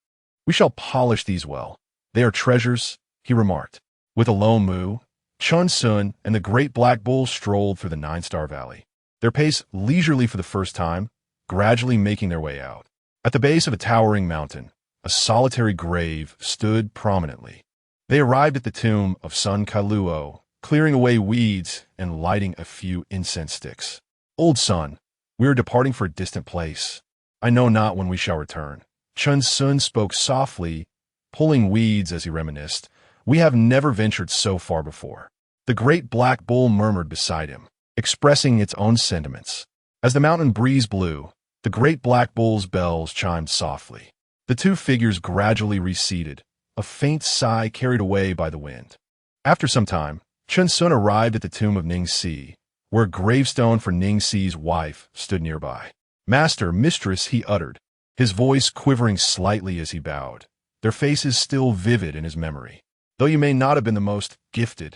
We shall polish these well. They are treasures, he remarked. With a low moo, Chen Xun and the great black bull strolled through the 9-star valley, their pace leisurely for the first time, gradually making their way out. At the base of a towering mountain, a solitary grave stood prominently. They arrived at the tomb of Sun Kailuo, clearing away weeds and lighting a few incense sticks. Old Sun, we are departing for a distant place. I know not when we shall return. Chen Xun spoke softly, pulling weeds as he reminisced. We have never ventured so far before. The great black bull murmured beside him, expressing its own sentiments. As the mountain breeze blew, the great black bull's bells chimed softly. The 2 figures gradually receded, a faint sigh carried away by the wind. After some time, Chen Xun arrived at the tomb of Ning Si, where a gravestone for Ning Si's wife stood nearby. Master, mistress, he uttered, his voice quivering slightly as he bowed, their faces still vivid in his memory. Though you may not have been the most gifted,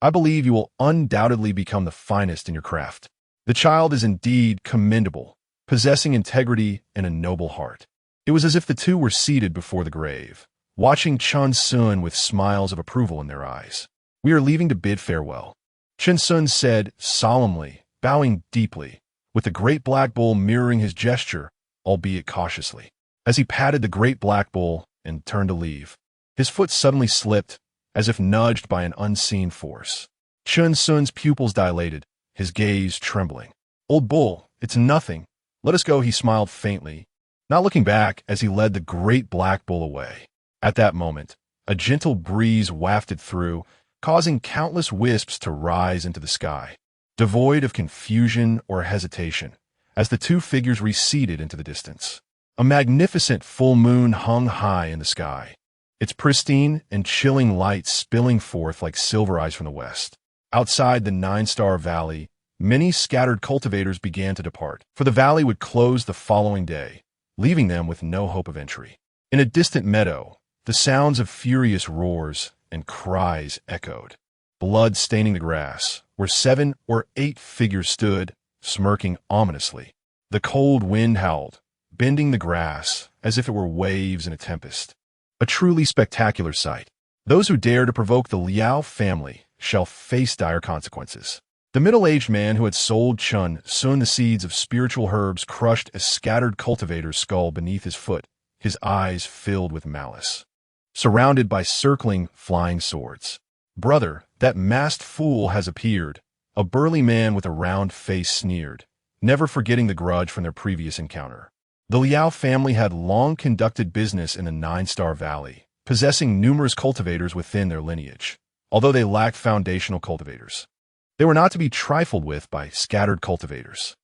I believe you will undoubtedly become the finest in your craft. The child is indeed commendable, possessing integrity and a noble heart. It was as if the two were seated before the grave, watching Chen Xun with smiles of approval in their eyes. "We are leaving to bid farewell," Chen Xun said solemnly, bowing deeply, with the great black bull mirroring his gesture, albeit cautiously. As he patted the great black bull and turned to leave, his foot suddenly slipped, as if nudged by an unseen force. Chen Xun's pupils dilated, his gaze trembling. "Old bull, it's nothing. Let us go," he smiled faintly, not looking back as he led the great black bull away. At that moment, a gentle breeze wafted through, causing countless wisps to rise into the sky, devoid of confusion or hesitation, as the two figures receded into the distance. A magnificent full moon hung high in the sky, its pristine and chilling light spilling forth like silver eyes from the west. Outside the Nine-Star Valley, many scattered cultivators began to depart, for the valley would close the following day, leaving them with no hope of entry. In a distant meadow, the sounds of furious roars and cries echoed, blood staining the grass, where 7 or 8 figures stood, smirking ominously. The cold wind howled, bending the grass as if it were waves in a tempest. A truly spectacular sight. Those who dare to provoke the Liao family shall face dire consequences. The middle-aged man who had sold Chen Xun the seeds of spiritual herbs crushed a scattered cultivator's skull beneath his foot, his eyes filled with malice. Surrounded by circling, flying swords. "Brother, that masked fool has appeared," a burly man with a round face sneered, never forgetting the grudge from their previous encounter. The Liao family had long conducted business in the Nine-Star Valley, possessing numerous cultivators within their lineage, although they lacked foundational cultivators. They were not to be trifled with by scattered cultivators.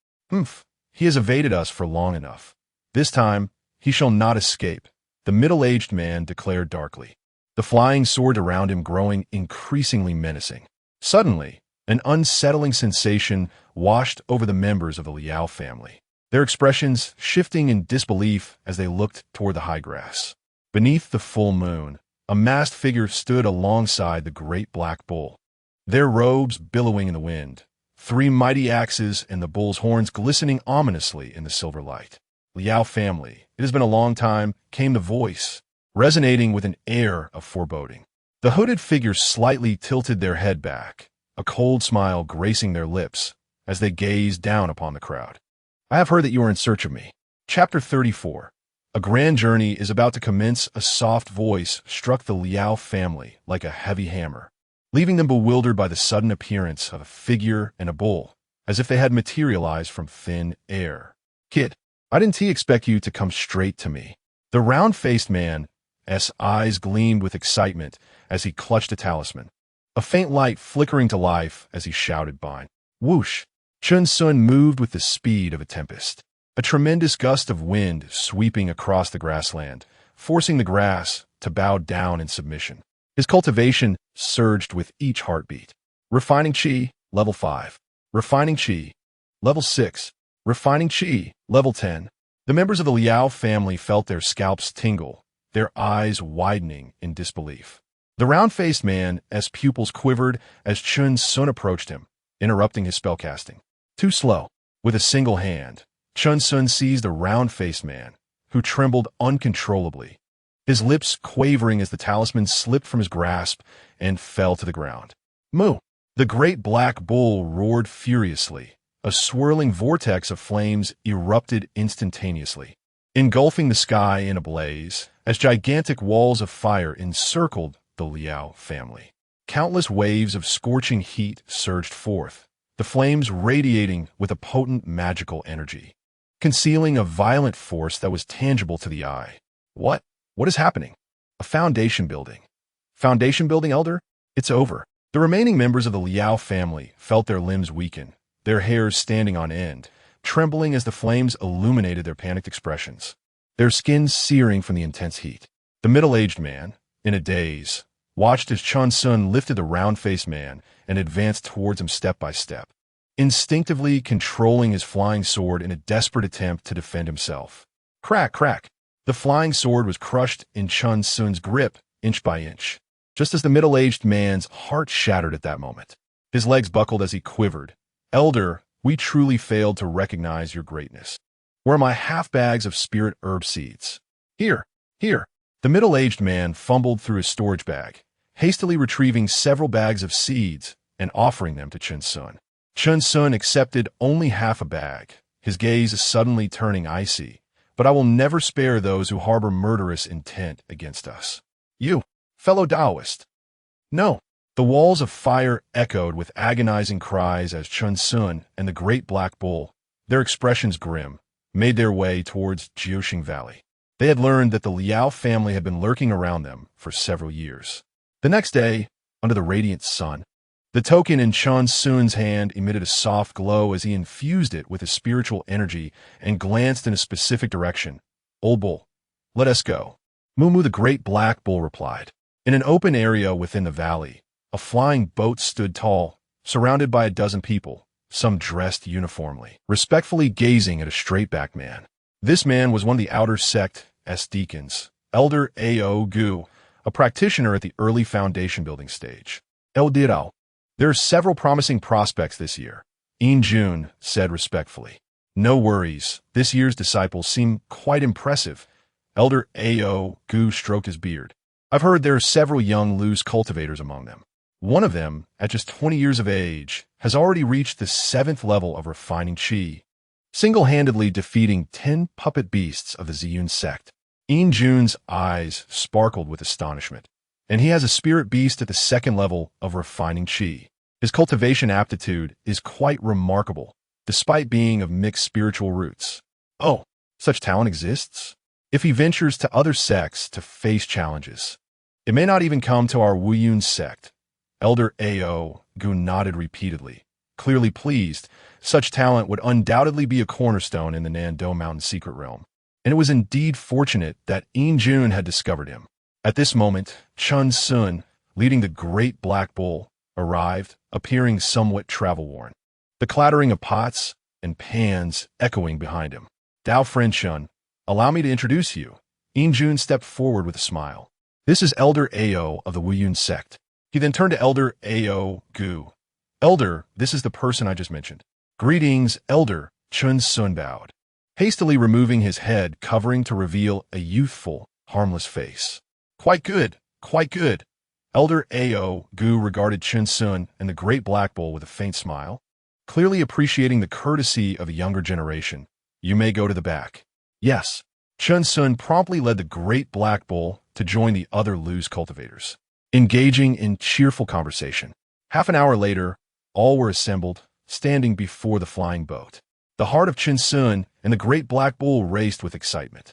He has evaded us for long enough. This time, he shall not escape," the middle-aged man declared darkly, the flying sword around him growing increasingly menacing. Suddenly, an unsettling sensation washed over the members of the Liao family, their expressions shifting in disbelief as they looked toward the high grass. Beneath the full moon, a masked figure stood alongside the great black bull, their robes billowing in the wind, 3 mighty axes and the bull's horns glistening ominously in the silver light. "Liao family, it has been a long time," came the voice, resonating with an air of foreboding. The hooded figures slightly tilted their head back, a cold smile gracing their lips as they gazed down upon the crowd. "I have heard that you are in search of me." Chapter 34. A grand journey is about to commence. A soft voice struck the Liao family like a heavy hammer, leaving them bewildered by the sudden appearance of a figure and a bull, as if they had materialized from thin air. "Kid, I didn't expect you to come straight to me." The round-faced man's eyes gleamed with excitement as he clutched a talisman, a faint light flickering to life as he shouted "Bind." Whoosh! Chen Xun moved with the speed of a tempest, a tremendous gust of wind sweeping across the grassland, forcing the grass to bow down in submission. His cultivation surged with each heartbeat. Refining Qi, level 5. Refining Qi, level 6. Refining Qi, level 10. The members of the Liao family felt their scalps tingle, their eyes widening in disbelief. The round-faced man's pupils quivered as Chen Xun approached him, interrupting his spellcasting. Too slow. With a single hand, Chen Xun seized the round-faced man, who trembled uncontrollably, his lips quavering as the talisman slipped from his grasp and fell to the ground. "Moo!" The great black bull roared furiously. A swirling vortex of flames erupted instantaneously, engulfing the sky in a blaze as gigantic walls of fire encircled the Liao family. Countless waves of scorching heat surged forth, the flames radiating with a potent magical energy, concealing a violent force that was tangible to the eye. What is happening? A foundation building. Foundation building, Elder? It's over. The remaining members of the Liao family felt their limbs weaken, their hairs standing on end, trembling as the flames illuminated their panicked expressions, their skins searing from the intense heat. The middle-aged man, in a daze, watched as Chen Xun lifted the round-faced man and advanced towards him step by step, instinctively controlling his flying sword in a desperate attempt to defend himself. Crack, crack! The flying sword was crushed in Chen Xun's grip, inch by inch, just as the middle-aged man's heart shattered at that moment. His legs buckled as he quivered. "Elder, we truly failed to recognize your greatness. Where are my half bags of spirit herb seeds?" Here, here. The middle-aged man fumbled through his storage bag, hastily retrieving several bags of seeds and offering them to Chen Xun. Chen Xun accepted only half a bag, his gaze suddenly turning icy. But I will never spare those who harbor murderous intent against us. You, fellow Taoist. No. The walls of fire echoed with agonizing cries as Chen Xun and the great black bull, their expressions grim, made their way towards Jiuxing Valley. They had learned that the Liao family had been lurking around them for several years. The next day, under the radiant sun, the token in Chen Xun's hand emitted a soft glow as he infused it with his spiritual energy and glanced in a specific direction. Old bull, let us go. Mumu the great black bull replied. In an open area within the valley, a flying boat stood tall, surrounded by a dozen people, some dressed uniformly, respectfully gazing at a straight-backed man. This man was one of the outer sect deacons, Elder A.O. Gu, a practitioner at the early foundation building stage. El Dirao. There are several promising prospects this year, Jun said respectfully. No worries, this year's disciples seem quite impressive. Elder A.O. Gu stroked his beard. I've heard there are several young loose cultivators among them. One of them, at just 20 years of age, has already reached the 7th level of refining qi, single-handedly defeating 10 puppet beasts of the Ziyun sect. Jun's eyes sparkled with astonishment, and he has a spirit beast at the 2nd level of refining qi. His cultivation aptitude is quite remarkable, despite being of mixed spiritual roots. Oh, such talent exists? If he ventures to other sects to face challenges, it may not even come to our Wuyun sect. Elder A.O. Gu nodded repeatedly, clearly pleased. Such talent would undoubtedly be a cornerstone in the Nando Mountain secret realm, and it was indeed fortunate that Jun had discovered him. At this moment, Chen Xun, leading the great black bull, arrived, appearing somewhat travel-worn, the clattering of pots and pans echoing behind him. Dao friend Chen, allow me to introduce you. Jun stepped forward with a smile. This is Elder A.O. of the Wuyun sect. He then turned to Elder A.O. Gu. Elder, this is the person I just mentioned. Greetings, Elder, Chen Xun bowed, hastily removing his head covering to reveal a youthful, harmless face. Quite good, quite good. Elder A.O. Gu regarded Chen Xun and the great black bull with a faint smile, clearly appreciating the courtesy of a younger generation. You may go to the back. Yes. Chen Xun promptly led the great black bull to join the other loose cultivators, engaging in cheerful conversation. Half an hour later, all were assembled, standing before the flying boat. The heart of Chen Xun and the great black bull raced with excitement.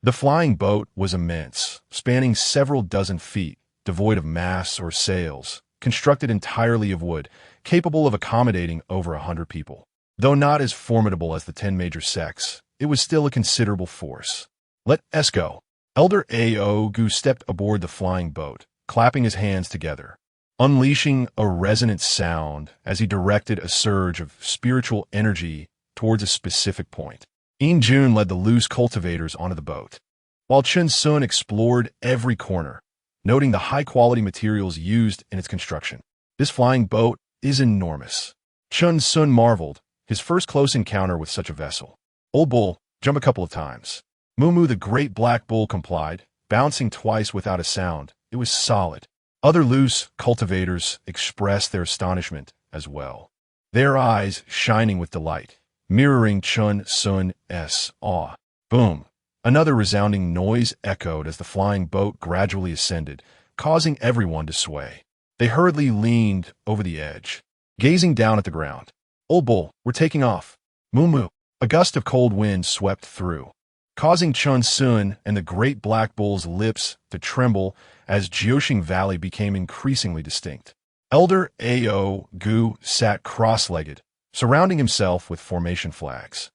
The flying boat was immense, spanning several dozen feet, devoid of masts or sails, constructed entirely of wood, capable of accommodating over 100 people. Though not as formidable as the 10 major sects, it was still a considerable force. Let us go. Elder A.O. Gu stepped aboard the flying boat, clapping his hands together, unleashing a resonant sound as he directed a surge of spiritual energy towards a specific point. Jun led the loose cultivators onto the boat, while Chen Xun explored every corner, noting the high-quality materials used in its construction. This flying boat is enormous. Chen Xun marveled, his first close encounter with such a vessel. Old bull, jump a couple of times. Mumu the great black bull complied, bouncing twice without a sound. It was solid. Other loose cultivators expressed their astonishment as well, their eyes shining with delight, mirroring Chen Xun's awe. Boom! Another resounding noise echoed as the flying boat gradually ascended, causing everyone to sway. They hurriedly leaned over the edge, gazing down at the ground. Old bull, we're taking off. Mumu! A gust of cold wind swept through, causing Chen Xun and the great black bull's lips to tremble as Jiuxing Valley became increasingly distinct. Elder A.O. Gu sat cross-legged, surrounding himself with formation flags.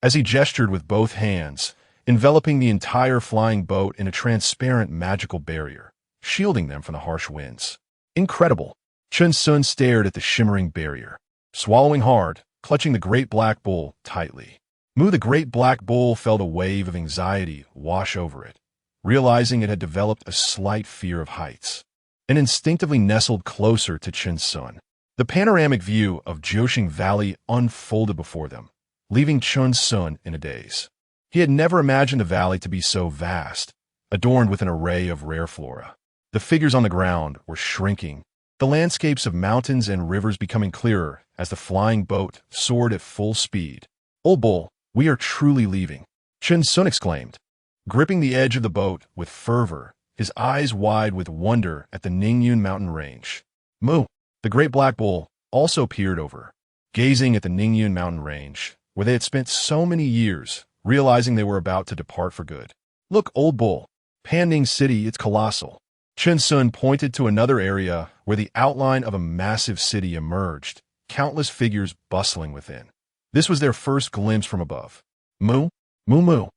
As he gestured with both hands, enveloping the entire flying boat in a transparent magical barrier, shielding them from the harsh winds. Incredible! Chen Xun stared at the shimmering barrier, swallowing hard, clutching the great black bull tightly. The great black bull felt a wave of anxiety wash over it, realizing it had developed a slight fear of heights, and instinctively nestled closer to Chen Xun. The panoramic view of Jiuxing Valley unfolded before them, leaving Chen Xun in a daze. He had never imagined the valley to be so vast, adorned with an array of rare flora. The figures on the ground were shrinking, the landscapes of mountains and rivers becoming clearer as the flying boat soared at full speed. "Old Bull, we are truly leaving," Chen Xun exclaimed, gripping the edge of the boat with fervor, his eyes wide with wonder at the Ningyun mountain range. Mu, the great black bull, also peered over, gazing at the Ningyun mountain range, where they had spent so many years, realizing they were about to depart for good. "Look, Old Bull, Panning City, it's colossal." Chen Xun pointed to another area where the outline of a massive city emerged, countless figures bustling within. This was their first glimpse from above. Moo, moo moo.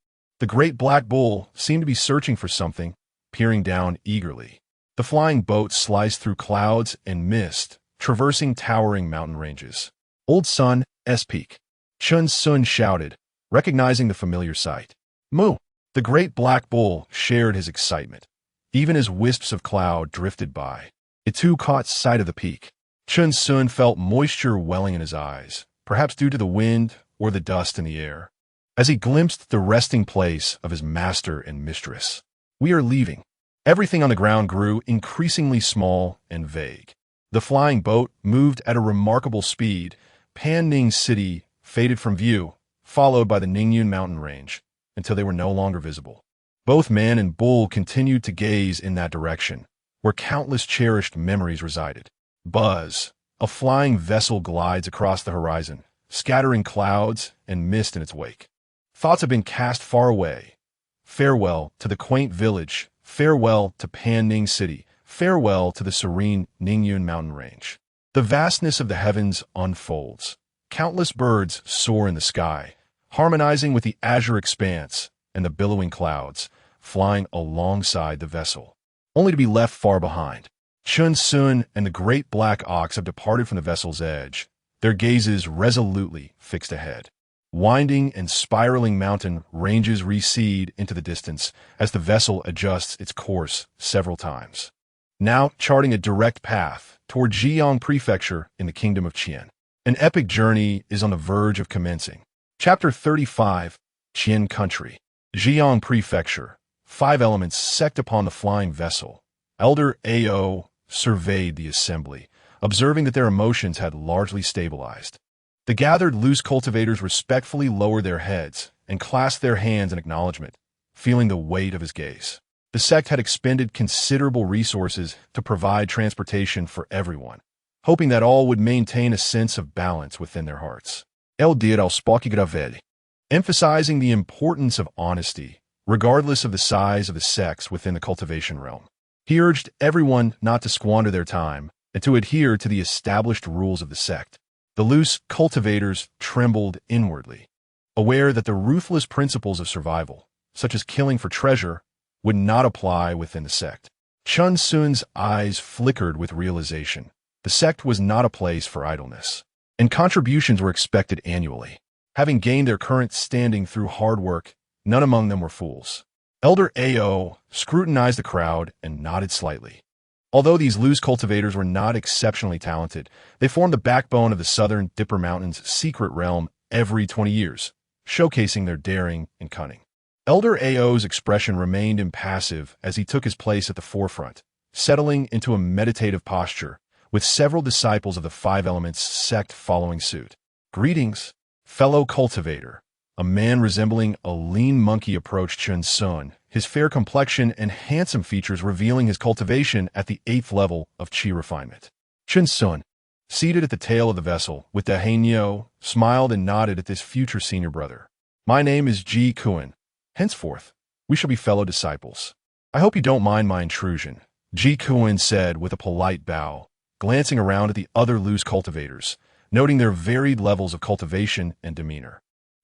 The great black bull seemed to be searching for something, peering down eagerly. The flying boat sliced through clouds and mist, traversing towering mountain ranges. "Old Sun, S-Peak," Chen Xun shouted, recognizing the familiar sight. Moo! The great black bull shared his excitement, even as wisps of cloud drifted by. It too caught sight of the peak. Chen Xun felt moisture welling in his eyes, perhaps due to the wind or the dust in the air, as he glimpsed the resting place of his master and mistress. "We are leaving." Everything on the ground grew increasingly small and vague. The flying boat moved at a remarkable speed. Panning City faded from view, followed by the Ningyun mountain range, until they were no longer visible. Both man and bull continued to gaze in that direction, where countless cherished memories resided. Buzz, a flying vessel glides across the horizon, scattering clouds and mist in its wake. Thoughts have been cast far away. Farewell to the quaint village, farewell to Panning City, farewell to the serene Ningyun mountain range. The vastness of the heavens unfolds. Countless birds soar in the sky, harmonizing with the azure expanse and the billowing clouds, flying alongside the vessel, only to be left far behind. Chen Xun and the great black ox have departed from the vessel's edge, their gazes resolutely fixed ahead. Winding and spiraling mountain ranges recede into the distance as the vessel adjusts its course several times, now charting a direct path toward Zhejiang Prefecture in the Kingdom of Qian. An epic journey is on the verge of commencing. Chapter 35, Qian Country. Zhejiang Prefecture. 5 elements sect upon the flying vessel. Elder Ao surveyed the assembly, observing that their emotions had largely stabilized. The gathered loose cultivators respectfully lowered their heads and clasped their hands in acknowledgement, feeling the weight of his gaze. The sect had expended considerable resources to provide transportation for everyone, hoping that all would maintain a sense of balance within their hearts. El dir al spoki gravel, emphasizing the importance of honesty, regardless of the size of the sects within the cultivation realm. He urged everyone not to squander their time and to adhere to the established rules of the sect. The loose cultivators trembled inwardly, aware that the ruthless principles of survival, such as killing for treasure, would not apply within the sect. Chen Xun's eyes flickered with realization. The sect was not a place for idleness, and contributions were expected annually. Having gained their current standing through hard work, none among them were fools. Elder Ao scrutinized the crowd and nodded slightly. Although these loose cultivators were not exceptionally talented, they formed the backbone of the southern Dipper Mountains' secret realm every 20 years, showcasing their daring and cunning. Elder Ao's expression remained impassive as he took his place at the forefront, settling into a meditative posture, with several disciples of the 5 Elements sect following suit. "Greetings, fellow cultivator." A man resembling a lean monkey approached Chen Xun, his fair complexion and handsome features revealing his cultivation at the 8th level of Qi refinement. Chen Xun, seated at the tail of the vessel with the Hainyo, smiled and nodded at this future senior brother. "My name is Ji Kuan. Henceforth, we shall be fellow disciples. I hope you don't mind my intrusion," Ji Kuan said with a polite bow, glancing around at the other loose cultivators, noting their varied levels of cultivation and demeanor.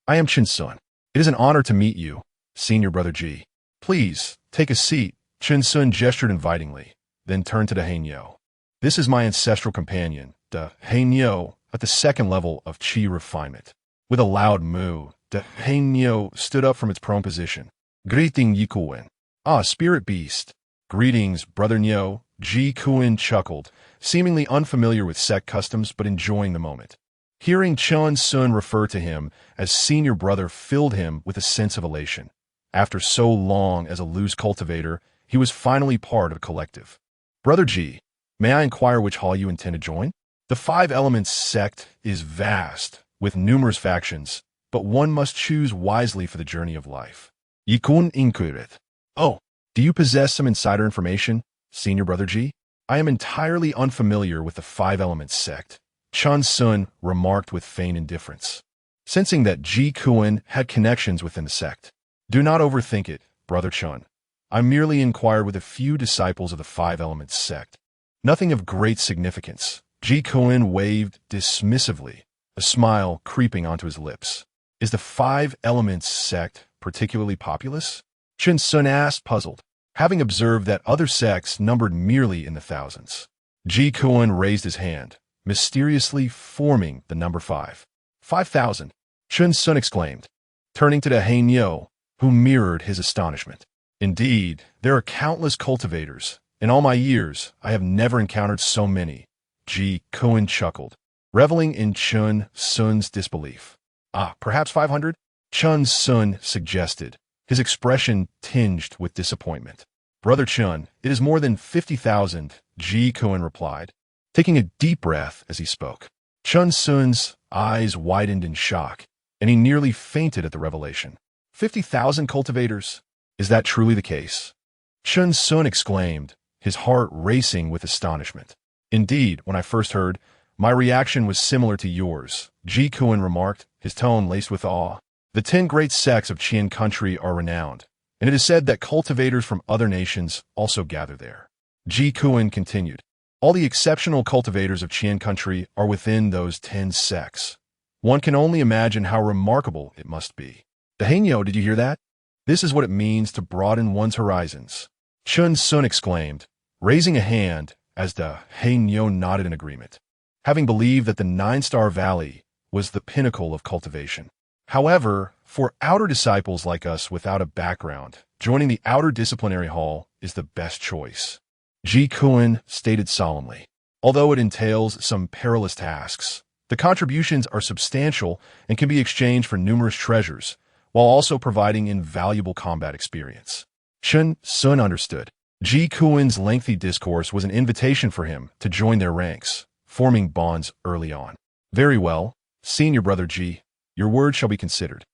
"I am Chen Xun. It is an honor to meet you, Senior Brother Ji. Please, take a seat." Chen Xun gestured invitingly, then turned to the Hainyo. "This is my ancestral companion, the Hainyo, at the 2nd level of Qi refinement." With a loud moo, the Hainyo stood up from its prone position. "Greeting Yi Kuan." "Ah, spirit beast." "Greetings, Brother Nyo." Ji Kuan chuckled, seemingly unfamiliar with sect customs but enjoying the moment. Hearing Chen Xun refer to him as senior brother filled him with a sense of elation. After so long as a loose cultivator, he was finally part of a collective. Brother G, may I inquire which hall you intend to join? The Five Elements sect is vast, with numerous factions, but one must choose wisely for the journey of life. Yikun inquiret. Oh, do you possess some insider information, senior brother G? I am entirely unfamiliar with the Five Elements sect, Chen Xun remarked with feigned indifference, sensing that Ji Kuan had connections within the sect. Do not overthink it, brother Chen. I merely inquired with a few disciples of the Five Elements sect. Nothing of great significance. Ji Kuan waved dismissively, a smile creeping onto his lips. Is the Five Elements sect particularly populous? Chen Xun asked, puzzled, having observed that other sects numbered merely in the thousands. Ji Kuan raised his hand, mysteriously forming the number 5. 5,000, Chen Xun exclaimed, turning to the Hainyo, who mirrored his astonishment. Indeed, there are countless cultivators. In all my years, I have never encountered so many. Ji Kuan chuckled, reveling in Chen Xun's disbelief. Perhaps 500? Chen Xun suggested, his expression tinged with disappointment. Brother Chen, it is more than 50,000, Ji Kuan replied, taking a deep breath as he spoke. Chen Xun's eyes widened in shock, and he nearly fainted at the revelation. 50,000 cultivators? Is that truly the case? Chen Xun exclaimed, his heart racing with astonishment. Indeed, when I first heard, my reaction was similar to yours, Ji Kuan remarked, his tone laced with awe. The 10 great sects of Qian country are renowned, and it is said that cultivators from other nations also gather there. Ji Kuan continued, all the exceptional cultivators of Qian country are within those 10 sects. One can only imagine how remarkable it must be. The Hainyo, did you hear that? This is what it means to broaden one's horizons. Chen Xun exclaimed, raising a hand as the Hainyo nodded in agreement, having believed that the 9-star valley was the pinnacle of cultivation. However, for outer disciples like us without a background, joining the outer disciplinary hall is the best choice. Ji Kuan stated solemnly. Although it entails some perilous tasks, the contributions are substantial and can be exchanged for numerous treasures, while also providing invaluable combat experience. Chen Xun understood. Ji Kuan's lengthy discourse was an invitation for him to join their ranks, forming bonds early on. Very well, senior brother Ji, your word shall be considered.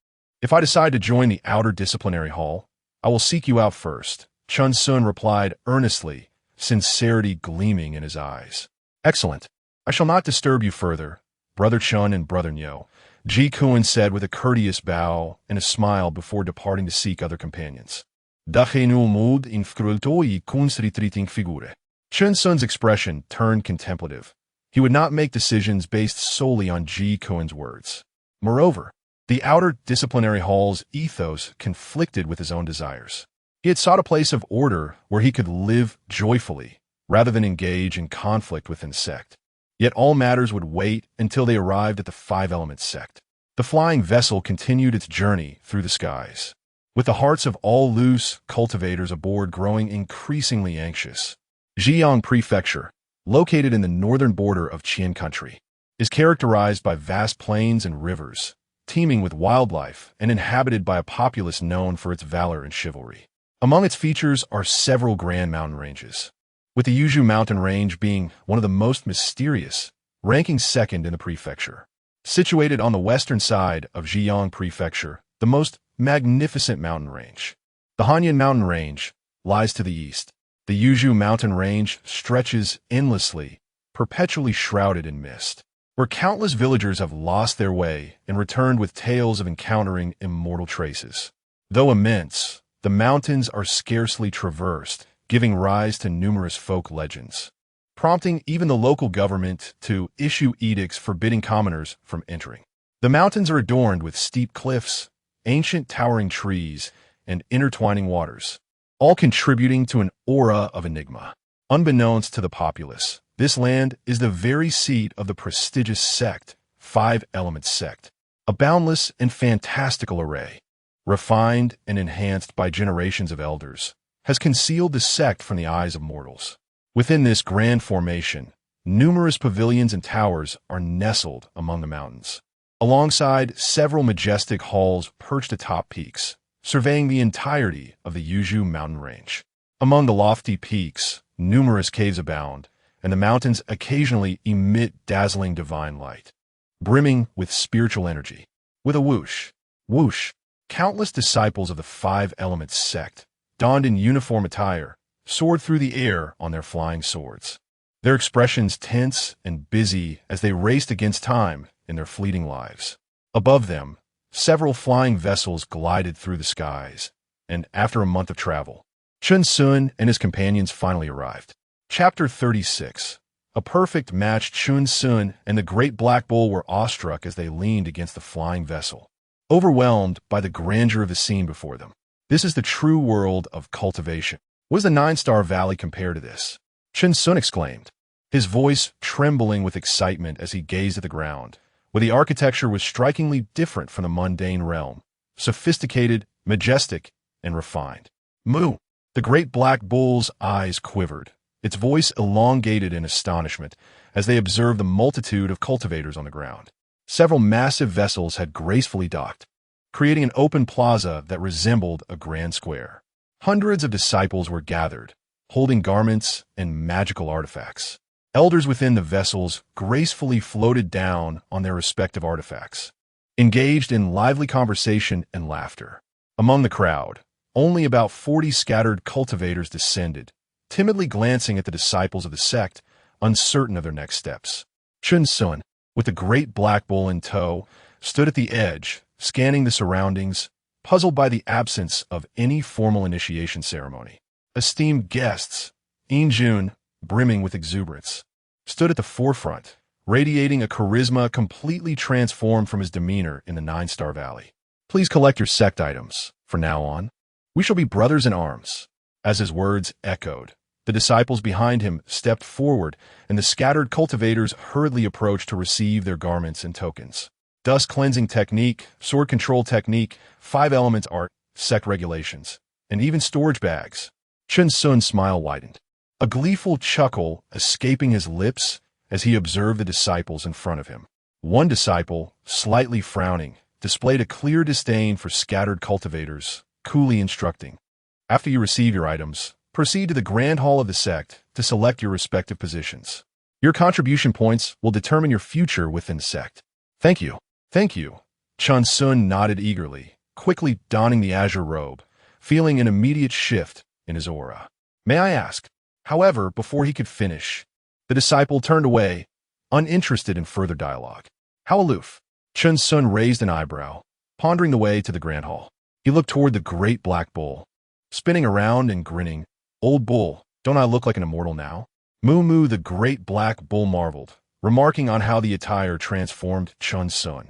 If I decide to join the outer disciplinary hall, I will seek you out first, Chen Xun replied earnestly, sincerity gleaming in his eyes. Excellent. I shall not disturb you further, brother Chen and brother Nyo, Ji Kuan said with a courteous bow and a smile before departing to seek other companions. Dachenul mood in frulto y kunstritriting figure. Chen Xun's expression turned contemplative. He would not make decisions based solely on Ji Kuan's words. Moreover, the outer disciplinary hall's ethos conflicted with his own desires. He had sought a place of order where he could live joyfully, rather than engage in conflict within the sect. Yet all matters would wait until they arrived at the Five Elements sect. The flying vessel continued its journey through the skies, with the hearts of all loose cultivators aboard growing increasingly anxious. Zhejiang Prefecture, located in the northern border of Qian country, is characterized by vast plains and rivers, teeming with wildlife and inhabited by a populace known for its valor and chivalry. Among its features are several grand mountain ranges, with the Yuzhu mountain range being one of the most mysterious, ranking second in the prefecture. Situated on the western side of Zhejiang Prefecture, the most magnificent mountain range, the Hanyan mountain range, lies to the east. The Yuzhu mountain range stretches endlessly, perpetually shrouded in mist, where countless villagers have lost their way and returned with tales of encountering immortal traces. Though immense, the mountains are scarcely traversed, giving rise to numerous folk legends, prompting even the local government to issue edicts forbidding commoners from entering. The mountains are adorned with steep cliffs, ancient towering trees, and intertwining waters, all contributing to an aura of enigma. Unbeknownst to the populace, this land is the very seat of the prestigious sect, Five Elements sect, a boundless and fantastical array, refined and enhanced by generations of elders, has concealed the sect from the eyes of mortals. Within this grand formation, Numerous pavilions and towers are nestled among the mountains. Alongside, several majestic halls perched atop peaks, surveying the entirety of the Yuzhou mountain range. Among the lofty peaks, numerous caves abound, and the mountains occasionally emit dazzling divine light, brimming with spiritual energy. With a whoosh, whoosh, countless disciples of the Five Elements sect, donned in uniform attire, soared through the air on their flying swords. Their expressions tense and busy as they raced against time in their fleeting lives. Above them, several flying vessels glided through the skies, and after a month of travel, Chen Xun and his companions finally arrived. Chapter 36. A perfect match. Chen Xun and the Great Black Bull were awestruck as they leaned against the flying vessel, overwhelmed by the grandeur of the scene before them. This is the true world of cultivation. What does the Nine-Star Valley compare to this? Chen Xun exclaimed, his voice trembling with excitement as he gazed at the ground, where the architecture was strikingly different from the mundane realm, sophisticated, majestic, and refined. Moo! The Great Black Bull's eyes quivered, its voice elongated in astonishment as they observed the multitude of cultivators on the ground. Several massive vessels had gracefully docked, creating an open plaza that resembled a grand square. Hundreds of disciples were gathered, holding garments and magical artifacts. Elders within the vessels gracefully floated down on their respective artifacts, engaged in lively conversation and laughter. Among the crowd, only about 40 scattered cultivators descended, timidly glancing at the disciples of the sect, uncertain of their next steps. Chen Xun, with the Great Black Bull in tow, stood at the edge, scanning the surroundings, puzzled by the absence of any formal initiation ceremony. Esteemed guests, Jun, brimming with exuberance, stood at the forefront, radiating a charisma completely transformed from his demeanor in the Nine-Star Valley. Please collect your sect items. From now on, we shall be brothers in arms. As his words echoed, the disciples behind him stepped forward, and the scattered cultivators hurriedly approached to receive their garments and tokens. Dust cleansing technique, sword control technique, 5 elements art, sect regulations, and even storage bags. Chen Xun's smile widened, a gleeful chuckle escaping his lips as he observed the disciples in front of him. One disciple, slightly frowning, displayed a clear disdain for scattered cultivators, coolly instructing, after you receive your items, proceed to the Grand Hall of the sect to select your respective positions. Your contribution points will determine your future within the sect. Thank you. Thank you. Chen Xun nodded eagerly, quickly donning the azure robe, feeling an immediate shift in his aura. May I ask? However, before he could finish, the disciple turned away, uninterested in further dialogue. How aloof. Chen Xun raised an eyebrow, pondering the way to the Grand Hall. He looked toward the Great Black Bull, spinning around and grinning. Old bull, don't I look like an immortal now? Moo, the Great Black Bull marveled, remarking on how the attire transformed Chen Xun,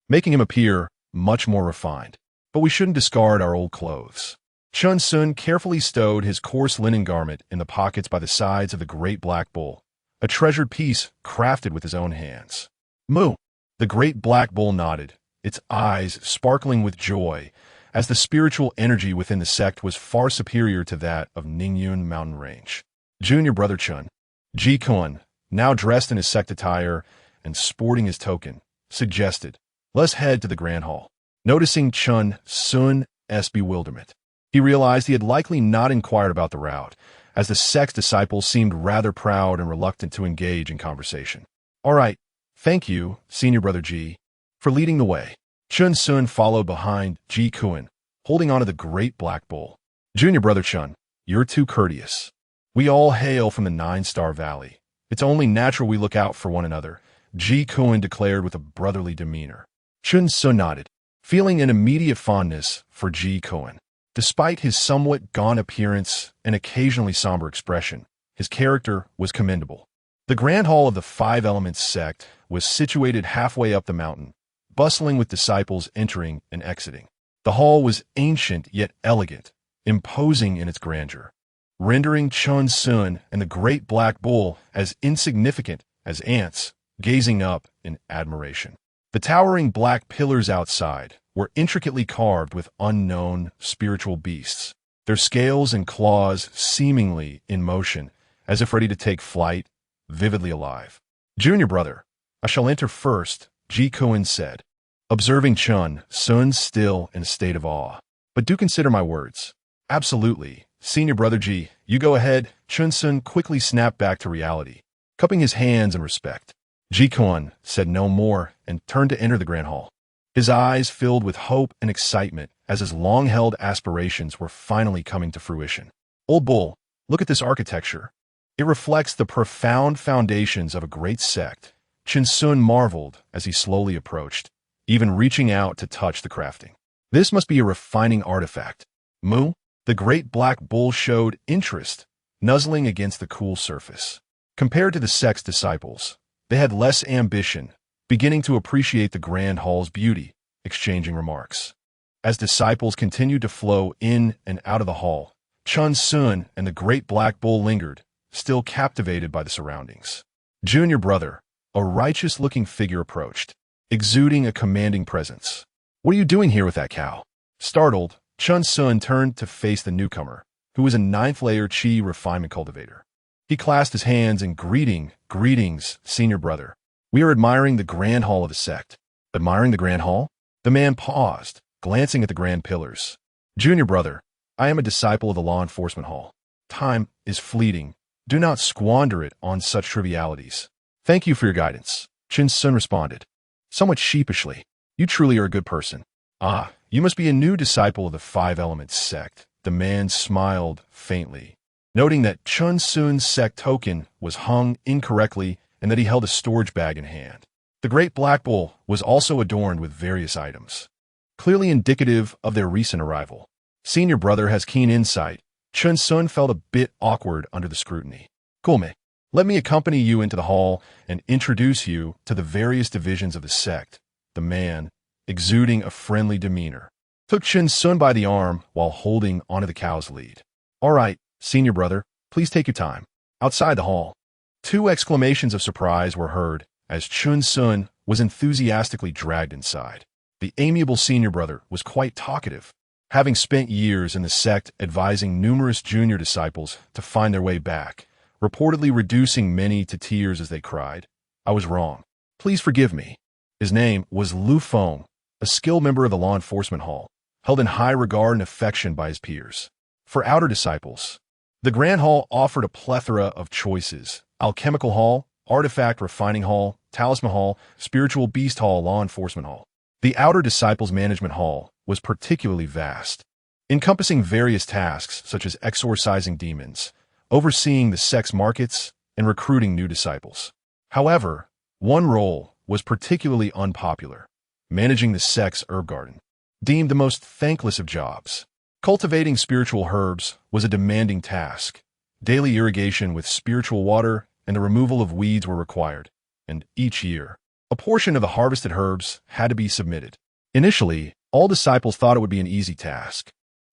making him appear much more refined. But we shouldn't discard our old clothes. Chen Xun carefully stowed his coarse linen garment in the pockets by the sides of the Great Black Bull, a treasured piece crafted with his own hands. Moo! The Great Black Bull nodded, its eyes sparkling with joy, as the spiritual energy within the sect was far superior to that of Ningyun Mountain Range. Junior brother Chen Xun, now dressed in his sect attire and sporting his token, suggested, let's head to the Grand Hall. Noticing Chen Xun's bewilderment, he realized he had likely not inquired about the route, as the sect's disciples seemed rather proud and reluctant to engage in conversation. All right, thank you, senior brother Ji, for leading the way. Chen Xun followed behind Xun, holding onto the Great Black Bull. Junior brother Chen, you're too courteous. We all hail from the Nine-Star Valley. It's only natural we look out for one another, Xun declared with a brotherly demeanor. Chen Xun nodded, feeling an immediate fondness for Xun. Despite his somewhat gaunt appearance and occasionally somber expression, his character was commendable. The Grand Hall of the Five Elements sect was situated halfway up the mountain, bustling with disciples entering and exiting. The hall was ancient yet elegant, imposing in its grandeur, rendering Chen Xun and the Great Black Bull as insignificant as ants, gazing up in admiration. The towering black pillars outside were intricately carved with unknown spiritual beasts, their scales and claws seemingly in motion, as if ready to take flight vividly alive. Junior brother, I shall enter first, Ji Koen said, observing Chen Xun still in a state of awe. But do consider my words. Absolutely. Senior brother Ji, you go ahead. Chen Xun quickly snapped back to reality, cupping his hands in respect. Ji Koen said no more and turned to enter the grand hall. His eyes filled with hope and excitement as his long-held aspirations were finally coming to fruition. Old bull, look at this architecture. It reflects the profound foundations of a great sect. Chen Xun marveled as he slowly approached, even reaching out to touch the crafting. This must be a refining artifact. Moo, the great black bull showed interest, nuzzling against the cool surface. Compared to the sect's disciples, they had less ambition, beginning to appreciate the grand hall's beauty, exchanging remarks. As disciples continued to flow in and out of the hall, Chen Xun and the great black bull lingered, still captivated by the surroundings. Junior brother, a righteous-looking figure approached, exuding a commanding presence. What are you doing here with that cow? Startled, Chen Xun turned to face the newcomer, who was a ninth-layer Qi refinement cultivator. He clasped his hands in greetings, senior brother. We are admiring the grand hall of the sect. Admiring the grand hall? The man paused, glancing at the grand pillars. Junior brother, I am a disciple of the law enforcement hall. Time is fleeting. Do not squander it on such trivialities. Thank you for your guidance, Chen Xun responded, somewhat sheepishly. You truly are a good person. Ah, you must be a new disciple of the Five Elements sect. The man smiled faintly, noting that Chen Xun's sect token was hung incorrectly and that he held a storage bag in hand. The great black bull was also adorned with various items, clearly indicative of their recent arrival. Senior brother has keen insight. Chen Xun felt a bit awkward under the scrutiny. Kulme, let me accompany you into the hall and introduce you to the various divisions of the sect. The man, exuding a friendly demeanor, took Chen Xun by the arm while holding onto the cow's lead. All right, senior brother, please take your time. Outside the hall, two exclamations of surprise were heard as Chen Xun was enthusiastically dragged inside. The amiable senior brother was quite talkative, having spent years in the sect advising numerous junior disciples to find their way back, reportedly reducing many to tears as they cried. I was wrong. Please forgive me. His name was Lu Feng, a skilled member of the law enforcement hall, held in high regard and affection by his peers. For outer disciples, the Grand Hall offered a plethora of choices: Alchemical Hall, Artifact Refining Hall, Talisman Hall, Spiritual Beast Hall, Law Enforcement Hall. The Outer Disciples Management Hall was particularly vast, encompassing various tasks such as exorcising demons, overseeing the sect's markets, and recruiting new disciples. However, one role was particularly unpopular: managing the sect's herb garden. Deemed the most thankless of jobs, cultivating spiritual herbs was a demanding task. Daily irrigation with spiritual water and the removal of weeds were required, and each year, a portion of the harvested herbs had to be submitted. Initially, all disciples thought it would be an easy task,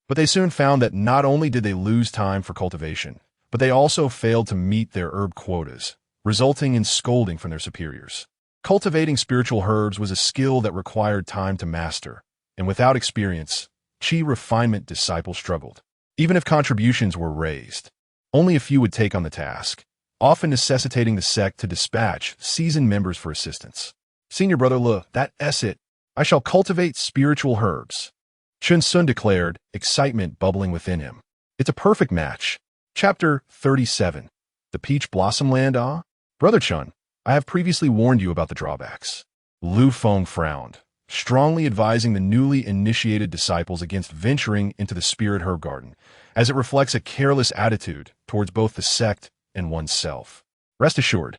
but they soon found that not only did they lose time for cultivation, but they also failed to meet their herb quotas, resulting in scolding from their superiors. Cultivating spiritual herbs was a skill that required time to master, and without experience, Qi refinement disciples struggled. Even if contributions were raised, only a few would take on the task, often necessitating the sect to dispatch seasoned members for assistance. Senior brother Le, that's it. I shall cultivate spiritual herbs, Chen Xun declared, excitement bubbling within him. It's a perfect match. Chapter 37. The Peach Blossom Land. Ah? Brother Chen, I have previously warned you about the drawbacks. Lu Feng frowned, strongly advising the newly initiated disciples against venturing into the spirit herb garden, as it reflects a careless attitude towards both the sect and oneself. Rest assured,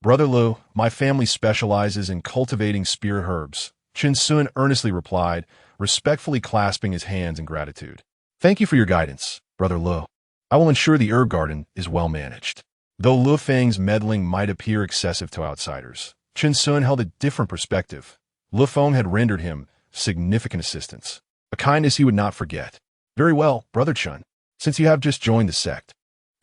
Brother Lu, my family specializes in cultivating spirit herbs, Chen Xun earnestly replied, respectfully clasping his hands in gratitude. Thank you for your guidance, Brother Lu. I will ensure the herb garden is well managed. Though Lu Feng's meddling might appear excessive to outsiders, Chen Xun held a different perspective. Lu Feng had rendered him significant assistance, a kindness he would not forget. Very well, Brother Chen, since you have just joined the sect,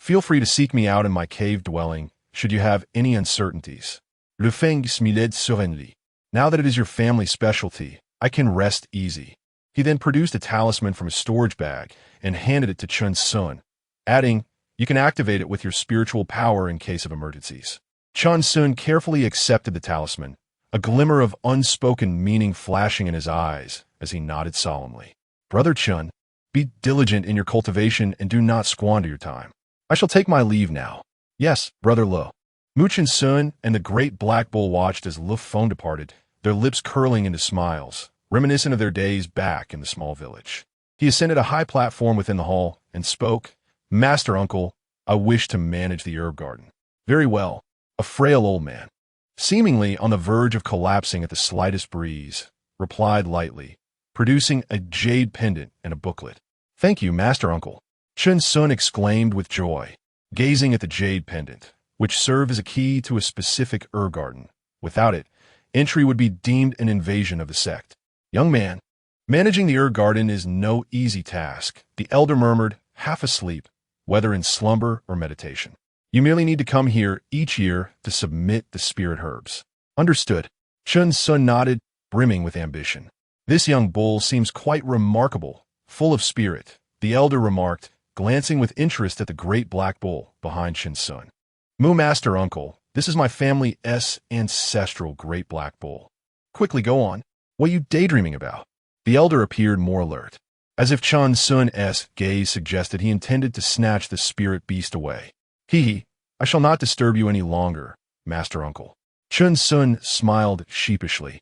feel free to seek me out in my cave dwelling should you have any uncertainties. Lu Feng smiled serenely. Now that it is your family specialty, I can rest easy. He then produced a talisman from a storage bag and handed it to Chen Xun, adding, you can activate it with your spiritual power in case of emergencies. Chen Xun carefully accepted the talisman, a glimmer of unspoken meaning flashing in his eyes as he nodded solemnly. Brother Chen, be diligent in your cultivation and do not squander your time. I shall take my leave now. Yes, Brother Lo. Mu Chen Sun and the great black bull watched as Lu Feng departed, their lips curling into smiles, reminiscent of their days back in the small village. He ascended a high platform within the hall and spoke, Master Uncle, I wish to manage the herb garden. Very well, a frail old man, seemingly on the verge of collapsing at the slightest breeze, replied lightly, producing a jade pendant and a booklet. Thank you, Master Uncle. Chen Xun exclaimed with joy, gazing at the jade pendant, which served as a key to a specific herb garden. Without it, entry would be deemed an invasion of the sect. Young man, managing the herb garden is no easy task, the elder murmured, half asleep, whether in slumber or meditation. You merely need to come here each year to submit the spirit herbs. Understood. Chen Xun nodded, brimming with ambition. This young bull seems quite remarkable, full of spirit, the elder remarked, glancing with interest at the great black bull behind Chen Xun. Mu Master Uncle, this is my family's ancestral great black bull. Quickly go on. What are you daydreaming about? The elder appeared more alert, as if Chen Xun's gaze suggested he intended to snatch the spirit beast away. Hee, I shall not disturb you any longer, Master Uncle. Chen Xun smiled sheepishly,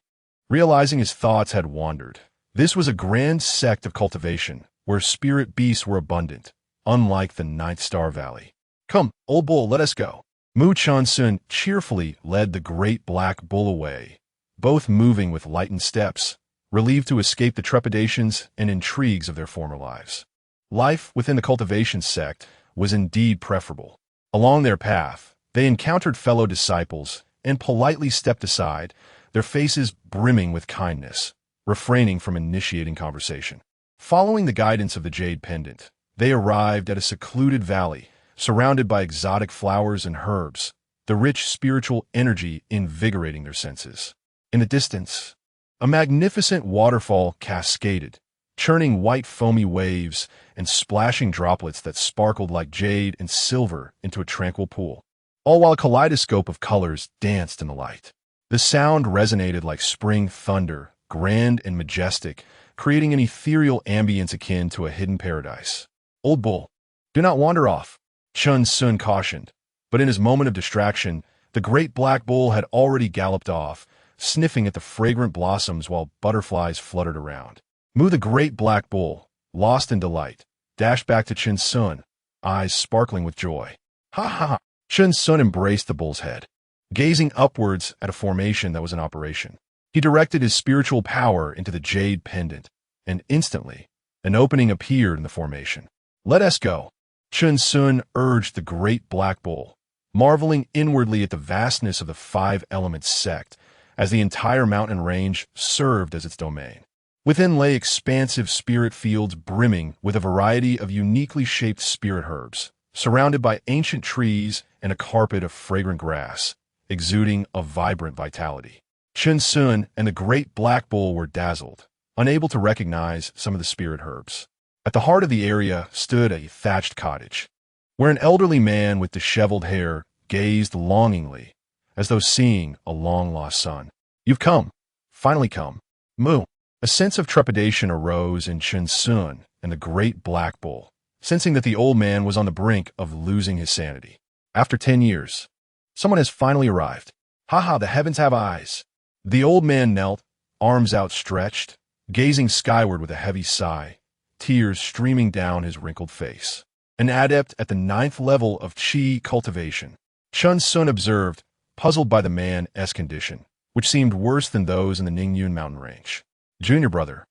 realizing his thoughts had wandered. This was a grand sect of cultivation, where spirit beasts were abundant, unlike the Ninth Star Valley. Come, old bull, let us go. Mu Chen Xun cheerfully led the great black bull away, both moving with lightened steps, relieved to escape the trepidations and intrigues of their former lives. Life within the cultivation sect was indeed preferable. Along their path, they encountered fellow disciples and politely stepped aside, their faces brimming with kindness, refraining from initiating conversation. Following the guidance of the jade pendant, they arrived at a secluded valley, surrounded by exotic flowers and herbs, the rich spiritual energy invigorating their senses. In the distance, a magnificent waterfall cascaded, churning white foamy waves and splashing droplets that sparkled like jade and silver into a tranquil pool, all while a kaleidoscope of colors danced in the light. The sound resonated like spring thunder, grand and majestic, creating an ethereal ambience akin to a hidden paradise. Old bull, do not wander off, Chen Xun cautioned, but in his moment of distraction, the great black bull had already galloped off, sniffing at the fragrant blossoms while butterflies fluttered around. Mu the great black bull, lost in delight, dashed back to Chen Xun, eyes sparkling with joy. Ha ha ha! Chen Xun embraced the bull's head, gazing upwards at a formation that was in operation. He directed his spiritual power into the jade pendant, and instantly, an opening appeared in the formation. Let us go. Chen Xun urged the great black bull, marveling inwardly at the vastness of the five-element sect, as the entire mountain range served as its domain. Within lay expansive spirit fields brimming with a variety of uniquely shaped spirit herbs, surrounded by ancient trees and a carpet of fragrant grass, exuding a vibrant vitality. Chen Xun and the great black bull were dazzled, unable to recognize some of the spirit herbs. At the heart of the area stood a thatched cottage, where an elderly man with disheveled hair gazed longingly, as though seeing a long-lost son. You've come. Finally come. Mu. A sense of trepidation arose in Chen Xun and the great black bull, sensing that the old man was on the brink of losing his sanity. After 10 years, someone has finally arrived. Ha, the heavens have eyes. The old man knelt, arms outstretched, gazing skyward with a heavy sigh, tears streaming down his wrinkled face. An adept at the 9th level of Qi cultivation. Chen Xun observed, puzzled by the man's condition, which seemed worse than those in the Ningyun mountain range. Junior brother,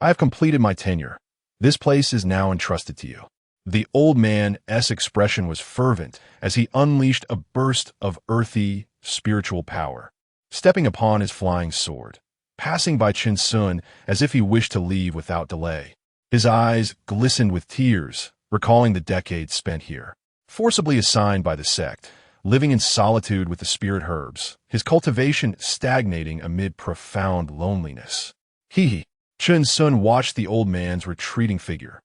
I have completed my tenure. This place is now entrusted to you. The old man's expression was fervent as he unleashed a burst of earthy, spiritual power, stepping upon his flying sword, passing by Chen Xun as if he wished to leave without delay. His eyes glistened with tears, recalling the decades spent here. Forcibly assigned by the sect, living in solitude with the spirit herbs, his cultivation stagnating amid profound loneliness. Chen Xun watched the old man's retreating figure,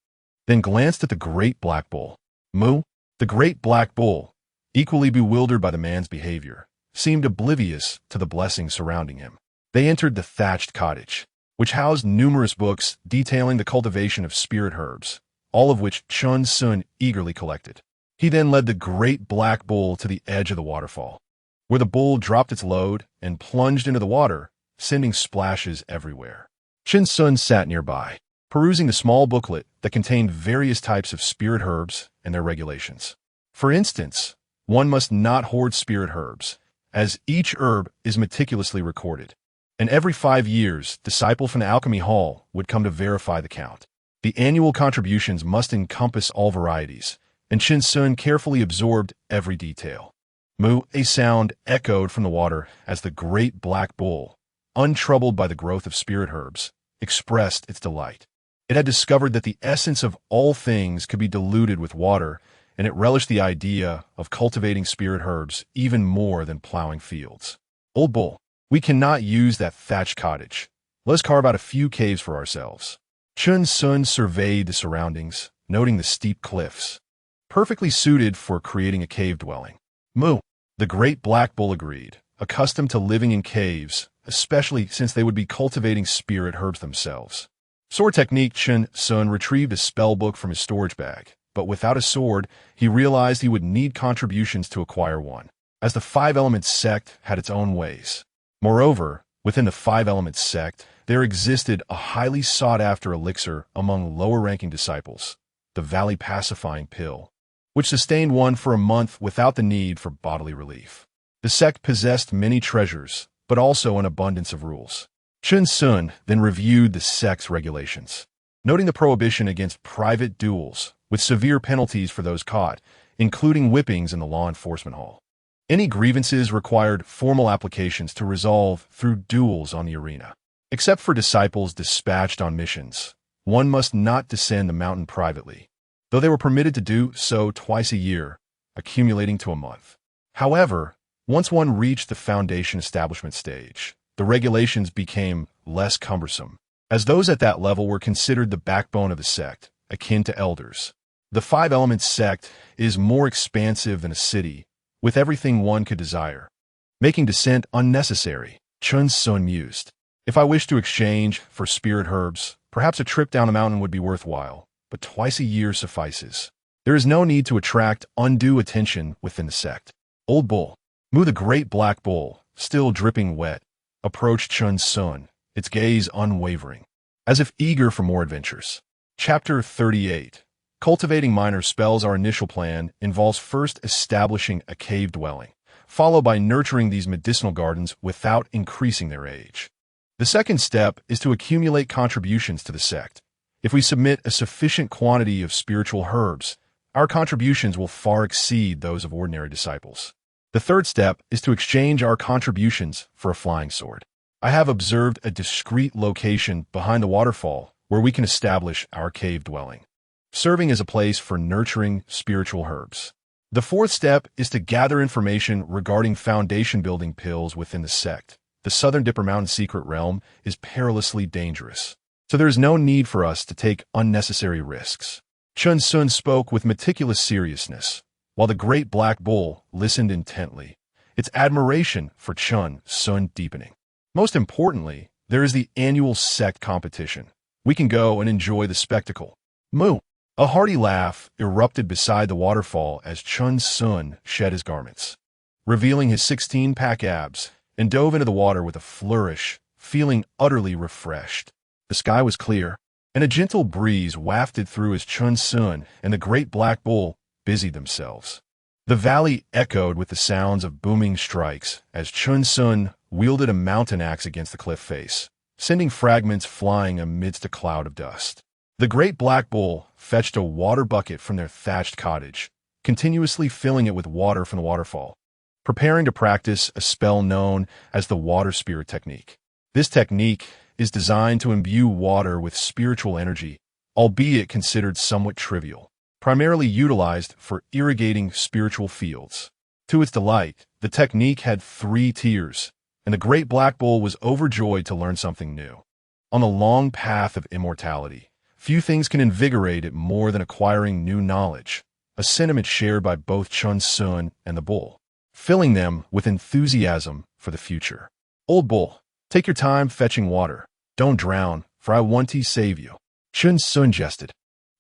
then glanced at the great black bull. Mu, the great black bull, equally bewildered by the man's behavior, seemed oblivious to the blessings surrounding him. They entered the thatched cottage, which housed numerous books detailing the cultivation of spirit herbs, all of which Chen Xun eagerly collected. He then led the great black bull to the edge of the waterfall, where the bull dropped its load and plunged into the water, sending splashes everywhere. Chen Xun sat nearby, perusing the small booklet that contained various types of spirit herbs and their regulations. For instance, one must not hoard spirit herbs, as each herb is meticulously recorded, and every 5 years, disciple from the alchemy hall would come to verify the count. The annual contributions must encompass all varieties, and Chen Xun carefully absorbed every detail. Moo, a sound echoed from the water as the great black bull, untroubled by the growth of spirit herbs, expressed its delight. It had discovered that the essence of all things could be diluted with water, and it relished the idea of cultivating spirit herbs even more than plowing fields. Old bull, we cannot use that thatched cottage. Let us carve out a few caves for ourselves. Chen Xun surveyed the surroundings, noting the steep cliffs, perfectly suited for creating a cave dwelling. Moo, the great black bull agreed, accustomed to living in caves, especially since they would be cultivating spirit herbs themselves. Sword technique. Chen Xun retrieved a spell book from his storage bag, but without a sword, he realized he would need contributions to acquire one, as the Five Elements sect had its own ways. Moreover, within the Five Elements sect, there existed a highly sought-after elixir among lower-ranking disciples, the Valley Pacifying Pill, which sustained one for a month without the need for bodily relief. The sect possessed many treasures, but also an abundance of rules. Chen Xun then reviewed the sect's regulations, noting the prohibition against private duels, with severe penalties for those caught, including whippings in the law enforcement hall. Any grievances required formal applications to resolve through duels on the arena. Except for disciples dispatched on missions, one must not descend the mountain privately, though they were permitted to do so twice a year, accumulating to a month. However, once one reached the foundation establishment stage, the regulations became less cumbersome, as those at that level were considered the backbone of the sect, akin to elders. The Five Elements sect is more expansive than a city, with everything one could desire, making descent unnecessary. Chen Xun mused. If I wish to exchange for spirit herbs, perhaps a trip down the mountain would be worthwhile, but twice a year suffices. There is no need to attract undue attention within the sect. Old bull, Moo the great black bull, still dripping wet, approached Chen Xun, its gaze unwavering, as if eager for more adventures. Chapter 38. Cultivating minor spells. Our initial plan involves first establishing a cave dwelling, followed by nurturing these medicinal gardens without increasing their age. The second step is to accumulate contributions to the sect. If we submit a sufficient quantity of spiritual herbs, our contributions will far exceed those of ordinary disciples. The third step is to exchange our contributions for a flying sword. I have observed a discreet location behind the waterfall where we can establish our cave dwelling, serving as a place for nurturing spiritual herbs. The fourth step is to gather information regarding foundation building pills within the sect. The Southern Dipper Mountain secret realm is perilously dangerous, so there is no need for us to take unnecessary risks. Chen Xun spoke with meticulous seriousness, while the great black bull listened intently, its admiration for Chen Xun deepening. Most importantly, there is the annual sect competition. We can go and enjoy the spectacle. Moo! A hearty laugh erupted beside the waterfall as Chen Xun shed his garments, revealing his 16-pack abs, and dove into the water with a flourish, feeling utterly refreshed. The sky was clear, and a gentle breeze wafted through as Chen Xun and the great black bull busied themselves. The valley echoed with the sounds of booming strikes as Chen Xun wielded a mountain axe against the cliff face, sending fragments flying amidst a cloud of dust. The great black bull fetched a water bucket from their thatched cottage, continuously filling it with water from the waterfall, preparing to practice a spell known as the water spirit technique. This technique is designed to imbue water with spiritual energy, albeit considered somewhat trivial, primarily utilized for irrigating spiritual fields. To its delight, the technique had 3 tiers, and the great black bull was overjoyed to learn something new. On the long path of immortality, few things can invigorate it more than acquiring new knowledge, a sentiment shared by both Chen Xun and the bull, filling them with enthusiasm for the future. Old bull, take your time fetching water. Don't drown, for I want to save you. Chen Xun jested,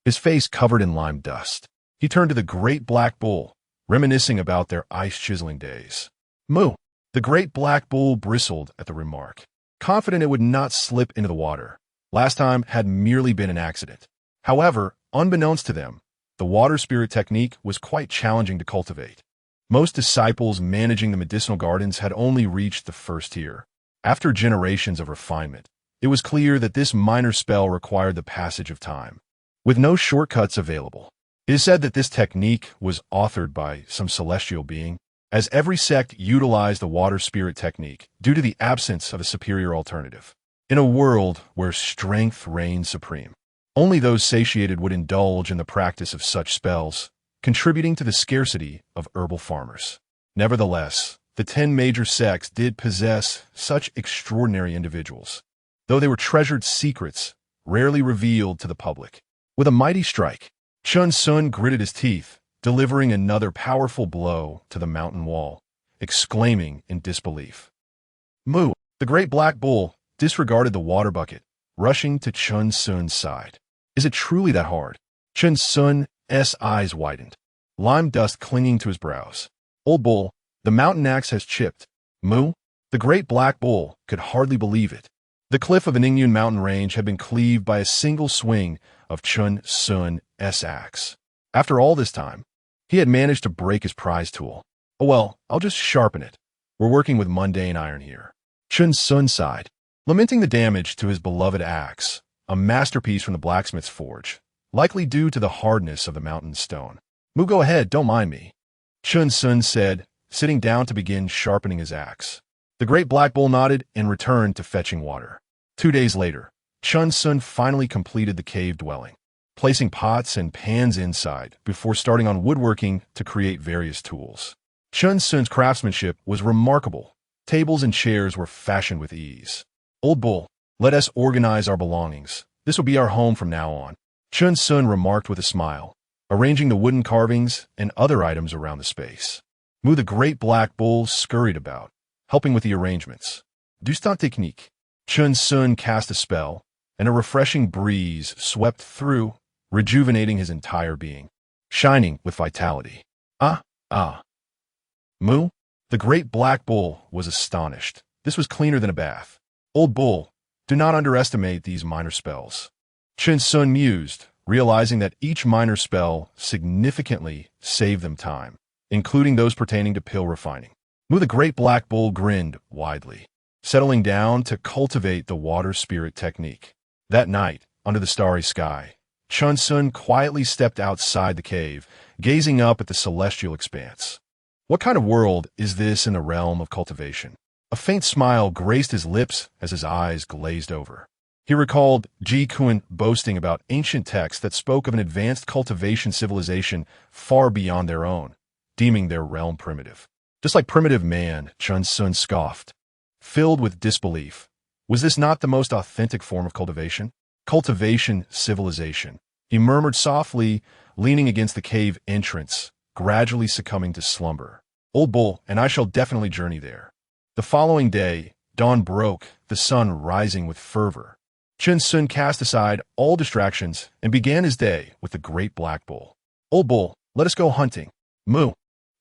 his face covered in lime dust. He turned to the great black bull, reminiscing about their ice-chiseling days. Moo! The great black bull bristled at the remark, confident it would not slip into the water. Last time had merely been an accident. However, unbeknownst to them, the water spirit technique was quite challenging to cultivate. Most disciples managing the medicinal gardens had only reached the first tier. After generations of refinement, it was clear that this minor spell required the passage of time, with no shortcuts available. It is said that this technique was authored by some celestial being, as every sect utilized the water spirit technique due to the absence of a superior alternative. In a world where strength reigns supreme, only those satiated would indulge in the practice of such spells, contributing to the scarcity of herbal farmers. Nevertheless, the 10 major sects did possess such extraordinary individuals, though they were treasured secrets rarely revealed to the public. With a mighty strike, Chen Xun gritted his teeth, delivering another powerful blow to the mountain wall, exclaiming in disbelief. Moo, the great black bull, disregarded the water bucket, rushing to Chen Xun's side. Is it truly that hard? Chen Xun's eyes widened, lime dust clinging to his brows. Old bull, the mountain axe has chipped. Moo, the great black bull, could hardly believe it. The cliff of an Ingyun mountain range had been cleaved by a single swing of Chen Xun's axe. After all this time, he had managed to break his prize tool. Oh well, I'll just sharpen it. We're working with mundane iron here. Chen Xun sighed, lamenting the damage to his beloved axe, a masterpiece from the blacksmith's forge, likely due to the hardness of the mountain stone. Moo, go ahead, don't mind me, Chen Xun said, sitting down to begin sharpening his axe. The great black bull nodded and returned to fetching water. 2 days later, Chen Xun finally completed the cave dwelling, placing pots and pans inside before starting on woodworking to create various tools. Chen Xun's craftsmanship was remarkable. Tables and chairs were fashioned with ease. Old bull, let us organize our belongings. This will be our home from now on, Chen Xun remarked with a smile, arranging the wooden carvings and other items around the space. Moo, the great black bull, scurried about, helping with the arrangements. Du stand technique. Chen Xun cast a spell, and a refreshing breeze swept through, rejuvenating his entire being, shining with vitality. Moo, the great black bull, was astonished. This was cleaner than a bath. Old bull, do not underestimate these minor spells. Chen Xun mused, realizing that each minor spell significantly saved them time, including those pertaining to pill refining. Moo, the great black bull, grinned widely, settling down to cultivate the water spirit technique. That night, under the starry sky, Chen Xun quietly stepped outside the cave, gazing up at the celestial expanse. What kind of world is this in the realm of cultivation? A faint smile graced his lips as his eyes glazed over. He recalled Ji Kun boasting about ancient texts that spoke of an advanced cultivation civilization far beyond their own, deeming their realm primitive. Just like primitive man, Chen Xun scoffed, filled with disbelief. Was this not the most authentic form of cultivation? Cultivation civilization, he murmured softly, leaning against the cave entrance, gradually succumbing to slumber. Old bull, and I shall definitely journey there. The following day, dawn broke, the sun rising with fervor. Chen Xun cast aside all distractions and began his day with the great black bull. Old bull, let us go hunting. Moo.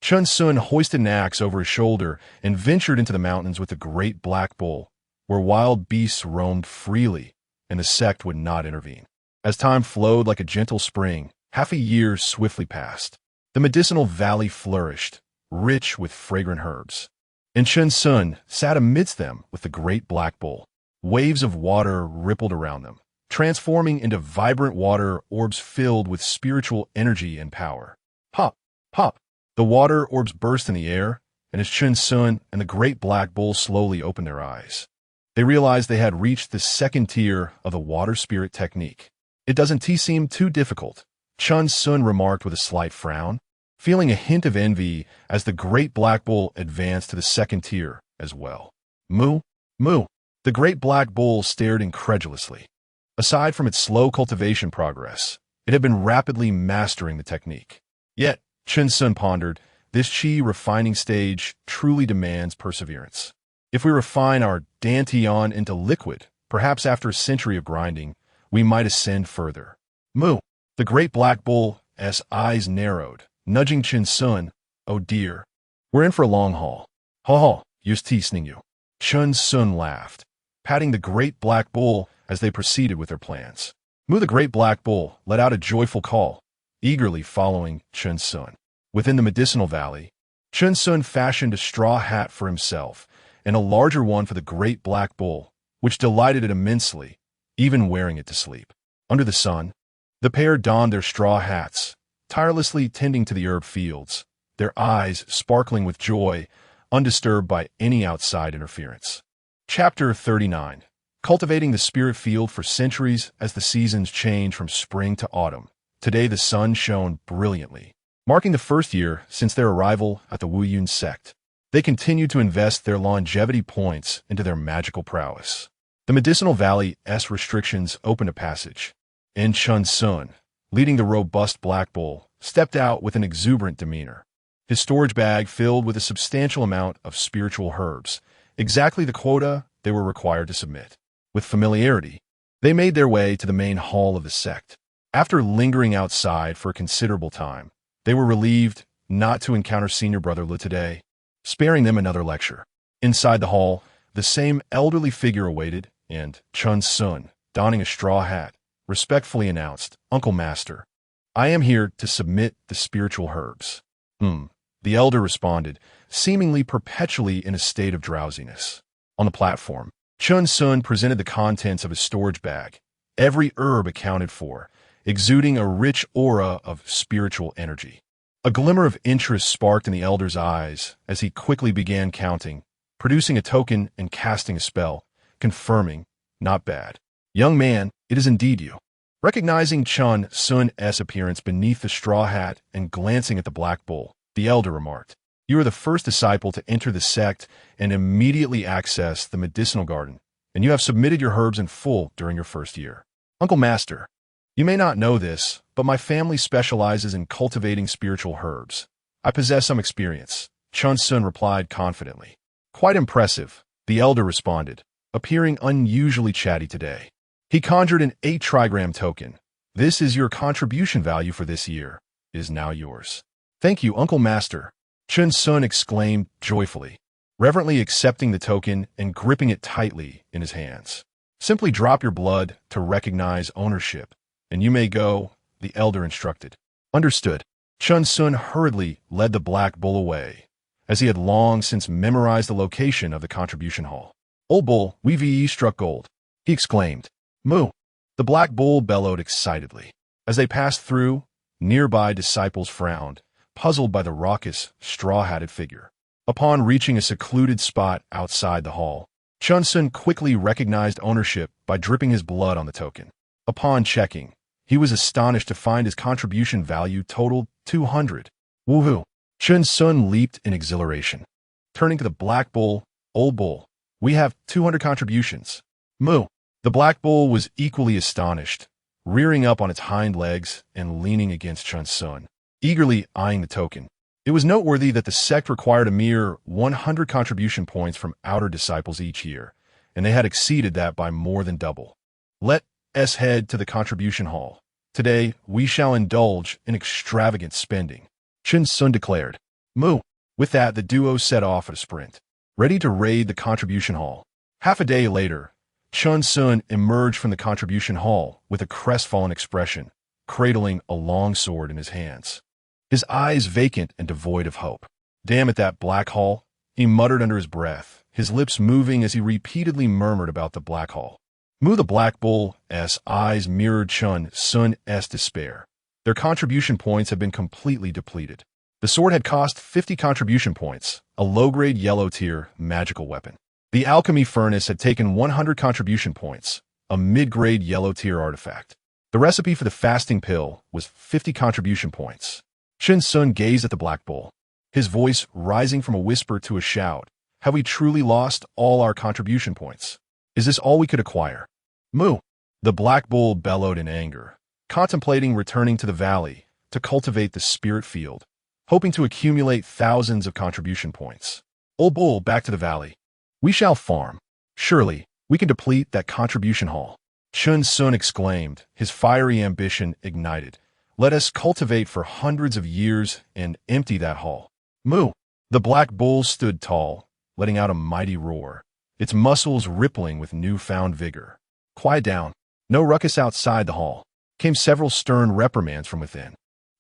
Chen Xun hoisted an axe over his shoulder and ventured into the mountains with the great black bull, where wild beasts roamed freely and the sect would not intervene. As time flowed like a gentle spring, half a year swiftly passed. The medicinal valley flourished, rich with fragrant herbs. And Chen Xun sat amidst them with the great black bull. Waves of water rippled around them, transforming into vibrant water orbs filled with spiritual energy and power. Pop, pop. The water orbs burst in the air, and as Chen Xun and the great black bull slowly opened their eyes, they realized they had reached the second tier of the water spirit technique. It doesn't seem too difficult, Chen Xun remarked with a slight frown, feeling a hint of envy as the great black bull advanced to the second tier as well. Moo, moo. The great black bull stared incredulously. Aside from its slow cultivation progress, it had been rapidly mastering the technique. Yet, Chen Xun pondered, this qi refining stage truly demands perseverance. If we refine our dantian into liquid, perhaps after a century of grinding, we might ascend further. Moo! The great black bull's eyes narrowed, nudging Chen Xun. Oh dear. We're in for a long haul. Ha ha, just teasing you. Chen Xun laughed, patting the great black bull as they proceeded with their plans. Moo the great black bull let out a joyful call, eagerly following Chen Xun. Within the medicinal valley, Chen Xun fashioned a straw hat for himself and a larger one for the great black bull, which delighted it immensely, even wearing it to sleep. Under the sun, the pair donned their straw hats, tirelessly tending to the herb fields, their eyes sparkling with joy, undisturbed by any outside interference. Chapter 39. Cultivating the spirit field for centuries as the seasons change from spring to autumn. Today the sun shone brilliantly, marking the first year since their arrival at the Wuyun sect. They continued to invest their longevity points into their magical prowess. The medicinal valley's restrictions opened a passage, and Chen Xun, leading the robust black bull, stepped out with an exuberant demeanor. His storage bag filled with a substantial amount of spiritual herbs, exactly the quota they were required to submit. With familiarity, they made their way to the main hall of the sect. After lingering outside for a considerable time, they were relieved not to encounter Senior Brother Lu today, sparing them another lecture. Inside the hall, the same elderly figure awaited, and Chen Xun, donning a straw hat, respectfully announced, "Uncle Master, I am here to submit the spiritual herbs." The elder responded, seemingly perpetually in a state of drowsiness. On the platform, Chen Xun presented the contents of his storage bag, every herb accounted for, exuding a rich aura of spiritual energy. A glimmer of interest sparked in the elder's eyes as he quickly began counting, producing a token and casting a spell, confirming, "Not bad. Young man, it is indeed you." Recognizing Chen Xun's appearance beneath the straw hat and glancing at the black bull, the elder remarked, "You are the first disciple to enter the sect and immediately access the medicinal garden, and you have submitted your herbs in full during your first year. Uncle Master, you may not know this, but my family specializes in cultivating spiritual herbs. I possess some experience," Chen Xun replied confidently. "Quite impressive," the elder responded, appearing unusually chatty today. He conjured an 8 trigram token. "This is your contribution value for this year. It is now yours." "Thank you, Uncle Master," Chen Xun exclaimed joyfully, reverently accepting the token and gripping it tightly in his hands. "Simply drop your blood to recognize ownership, and you may go," the elder instructed. "Understood." Chen Xun hurriedly led the black bull away, as he had long since memorized the location of the contribution hall. "Old bull, we've struck gold," he exclaimed. "Moo!" The black bull bellowed excitedly. As they passed through, nearby disciples frowned, puzzled by the raucous, straw-hatted figure. Upon reaching a secluded spot outside the hall, Chen Xun quickly recognized ownership by dripping his blood on the token. Upon checking, he was astonished to find his contribution value totaled 200. Woohoo! Chen Xun leaped in exhilaration. Turning to the black bull, "Old bull, we have 200 contributions." "Moo!" The black bull was equally astonished, rearing up on its hind legs and leaning against Chen Xun, eagerly eyeing the token. It was noteworthy that the sect required a mere 100 contribution points from outer disciples each year, and they had exceeded that by more than double. "Let's head to the contribution hall. Today, we shall indulge in extravagant spending," Chen Xun declared. "Moo!" With that, the duo set off at a sprint, ready to raid the contribution hall. Half a day later, Chen Xun emerged from the contribution hall with a crestfallen expression, cradling a long sword in his hands, his eyes vacant and devoid of hope. "Damn it, that black hall," he muttered under his breath, his lips moving as he repeatedly murmured about the black hall. Moo the black bull's eyes mirrored Chen Xun's despair. Their contribution points had been completely depleted. The sword had cost 50 contribution points, a low-grade yellow-tier magical weapon. The alchemy furnace had taken 100 contribution points, a mid-grade yellow-tier artifact. The recipe for the fasting pill was 50 contribution points. Chen Xun gazed at the black bull, his voice rising from a whisper to a shout. "Have we truly lost all our contribution points? Is this all we could acquire?" "Moo!" The black bull bellowed in anger, contemplating returning to the valley, to cultivate the spirit field, hoping to accumulate thousands of contribution points. Old bull, back to the valley. We shall farm. Surely, we can deplete that contribution hall. Chen Xun exclaimed, his fiery ambition ignited. Let us cultivate for hundreds of years and empty that hall. Moo! The black bull stood tall, letting out a mighty roar, its muscles rippling with newfound vigor. Quiet down. No ruckus outside the hall. Came several stern reprimands from within.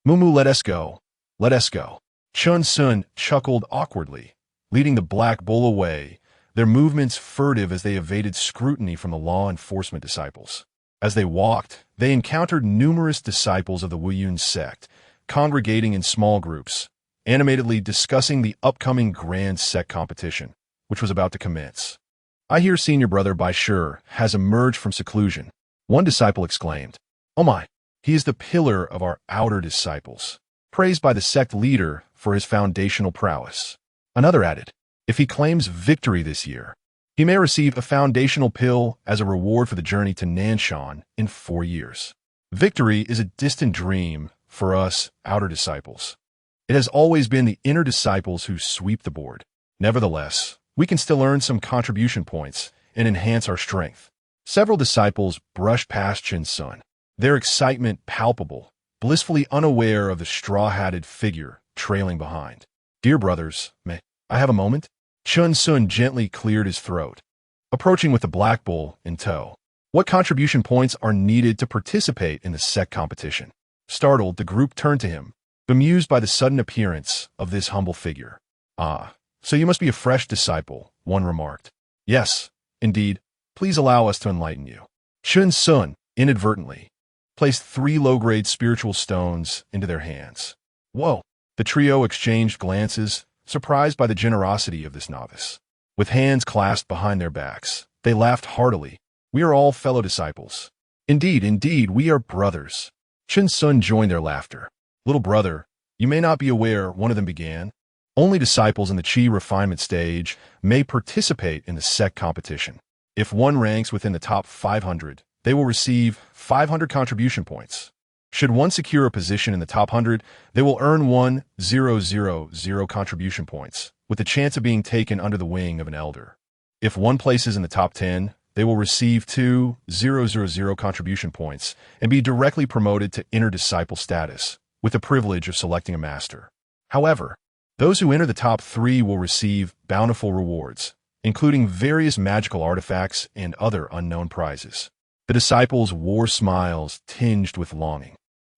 Moo, let us go. Let us go. Chen Xun chuckled awkwardly, leading the black bull away, their movements furtive as they evaded scrutiny from the law enforcement disciples. As they walked, they encountered numerous disciples of the Wuyun sect, congregating in small groups, animatedly discussing the upcoming grand sect competition, which was about to commence. I hear senior brother Bai Shi has emerged from seclusion. One disciple exclaimed, "Oh my, he is the pillar of our outer disciples, praised by the sect leader for his foundational prowess." Another added, "If he claims victory this year, he may receive a foundational pill as a reward for the journey to Nanshan in 4 years." Victory is a distant dream for us outer disciples. It has always been the inner disciples who sweep the board. Nevertheless, we can still earn some contribution points and enhance our strength. Several disciples brushed past Chen Xun, their excitement palpable, blissfully unaware of the straw-hatted figure trailing behind. "Dear brothers, may I have a moment?" Chen Xun gently cleared his throat, approaching with the black bull in tow. What contribution points are needed to participate in the sect competition? Startled, the group turned to him, bemused by the sudden appearance of this humble figure. "Ah, so you must be a fresh disciple," one remarked. "Yes, indeed. Please allow us to enlighten you." Chen Xun, inadvertently, placed 3 low-grade spiritual stones into their hands. "Whoa!" The trio exchanged glances, surprised by the generosity of this novice. With hands clasped behind their backs, they laughed heartily. "We are all fellow disciples." Indeed, we are brothers." Chen Xun joined their laughter. "Little brother, you may not be aware," one of them began. "Only disciples in the Qi refinement stage may participate in the sect competition. If one ranks within the top 500, they will receive 500 contribution points. Should one secure a position in the top 100, they will earn 1,000 contribution points, with the chance of being taken under the wing of an elder. If one places in the top 10, they will receive 2,000 contribution points and be directly promoted to inner disciple status, with the privilege of selecting a master. However, those who enter the top 3 will receive bountiful rewards, including various magical artifacts and other unknown prizes." The disciples wore smiles tinged with longing.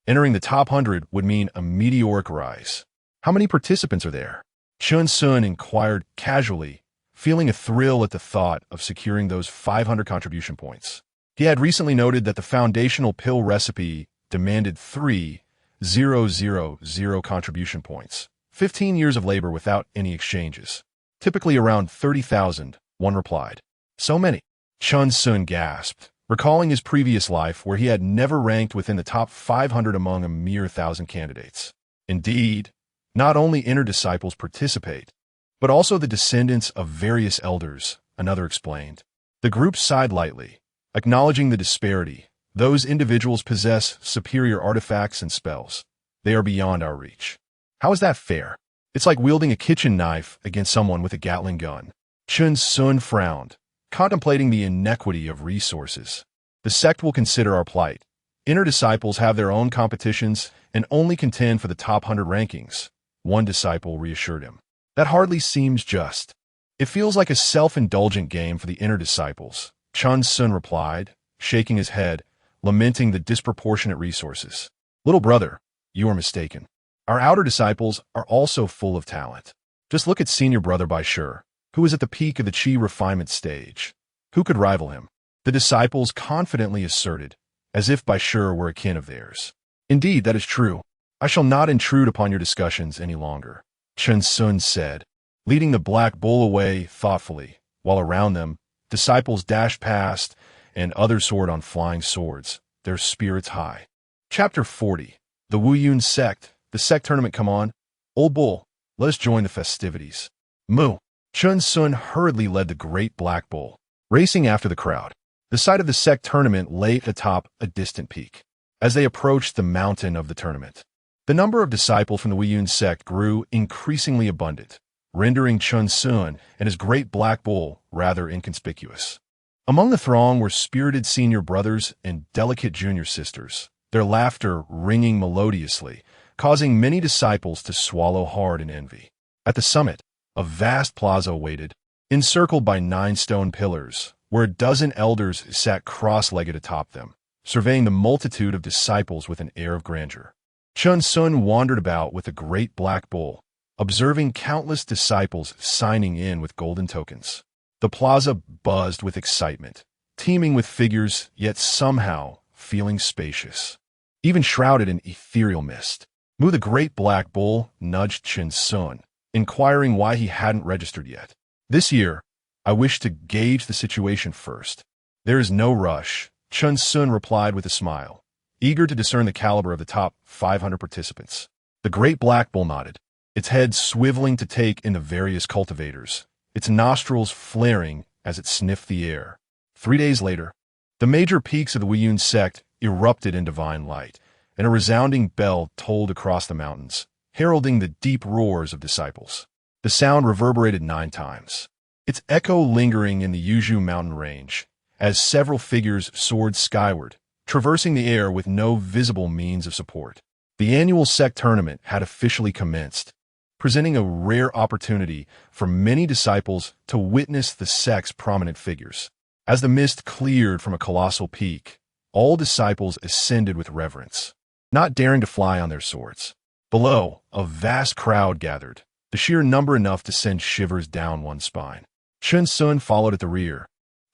Entering the top 100 would mean a meteoric rise. "How many participants are there?" Chen Xun inquired casually, feeling a thrill at the thought of securing those 500 contribution points. He had recently noted that the foundational pill recipe demanded 3,000 contribution points, 15 years of labor without any exchanges. "Typically around 30,000, one replied. "So many?" Chen Xun gasped, recalling his previous life where he had never ranked within the top 500 among a mere 1,000 candidates. Indeed, not only inner disciples participate, but also the descendants of various elders, another explained. The group sighed lightly, acknowledging the disparity. Those individuals possess superior artifacts and spells. They are beyond our reach. How is that fair? It's like wielding a kitchen knife against someone with a Gatling gun. Chen Xun frowned, contemplating the inequity of resources. "The sect will consider our plight. Inner disciples have their own competitions and only contend for the top 100 rankings," one disciple reassured him. "That hardly seems just. It feels like a self-indulgent game for the inner disciples," Chen Xun replied, shaking his head, lamenting the disproportionate resources. "Little brother, you are mistaken. Our outer disciples are also full of talent. Just look at senior brother Bai Shi, who is at the peak of the Qi refinement stage. Who could rival him?" The disciples confidently asserted, as if Bai Shi were a kin of theirs. "Indeed, that is true. I shall not intrude upon your discussions any longer," Chen Xun said, leading the black bull away thoughtfully, while around them, disciples dashed past and others soared on flying swords, their spirits high. Chapter 40. The Wuyun Sect. The sect tournament, come on. Old bull, let us join the festivities. Moo. Chen Xun hurriedly led the great black bull, racing after the crowd. The site of the sect tournament lay atop a distant peak. As they approached the mountain of the tournament, The number of disciples from the Huiyun sect grew increasingly abundant, rendering Chen Xun and his great black bull rather inconspicuous. Among the throng were spirited senior brothers and delicate junior sisters, their laughter ringing melodiously, causing many disciples to swallow hard in envy. At the summit, a vast plaza awaited, encircled by 9 stone pillars, where a dozen elders sat cross-legged atop them, surveying the multitude of disciples with an air of grandeur. Chen Xun wandered about with a great black bull, observing countless disciples signing in with golden tokens. The plaza buzzed with excitement, teeming with figures, yet somehow feeling spacious, even shrouded in ethereal mist. Mu, the great black bull, nudged Chen Xun, inquiring why he hadn't registered yet. This year, I wish to gauge the situation first. There is no rush, Chen Xun replied with a smile, eager to discern the caliber of the top 500 participants. The great black bull nodded, its head swiveling to take in the various cultivators, its nostrils flaring as it sniffed the air. 3 days later, the major peaks of the Huiyun sect erupted in divine light, and a resounding bell tolled across the mountains, heralding the deep roars of disciples. The sound reverberated 9 times, its echo lingering in the Yuzhu mountain range, as several figures soared skyward, traversing the air with no visible means of support. The annual sect tournament had officially commenced, presenting a rare opportunity for many disciples to witness the sect's prominent figures. As the mist cleared from a colossal peak, all disciples ascended with reverence, not daring to fly on their swords. Below, a vast crowd gathered, the sheer number enough to send shivers down one's spine. Chen Xun followed at the rear,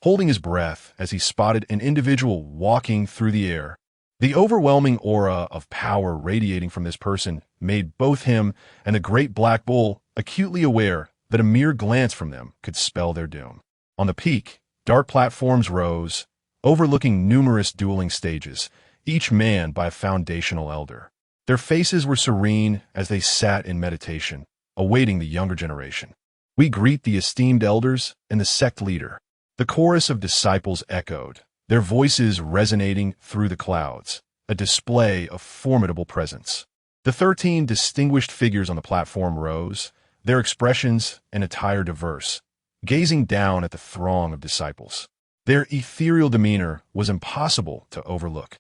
holding his breath as he spotted an individual walking through the air. The overwhelming aura of power radiating from this person made both him and the great black bull acutely aware that a mere glance from them could spell their doom. On the peak, dark platforms rose, overlooking numerous dueling stages, each manned by a foundational elder. Their faces were serene as they sat in meditation, awaiting the younger generation. We greet the esteemed elders and the sect leader. The chorus of disciples echoed, their voices resonating through the clouds, a display of formidable presence. The 13 distinguished figures on the platform rose, their expressions and attire diverse, gazing down at the throng of disciples. Their ethereal demeanor was impossible to overlook.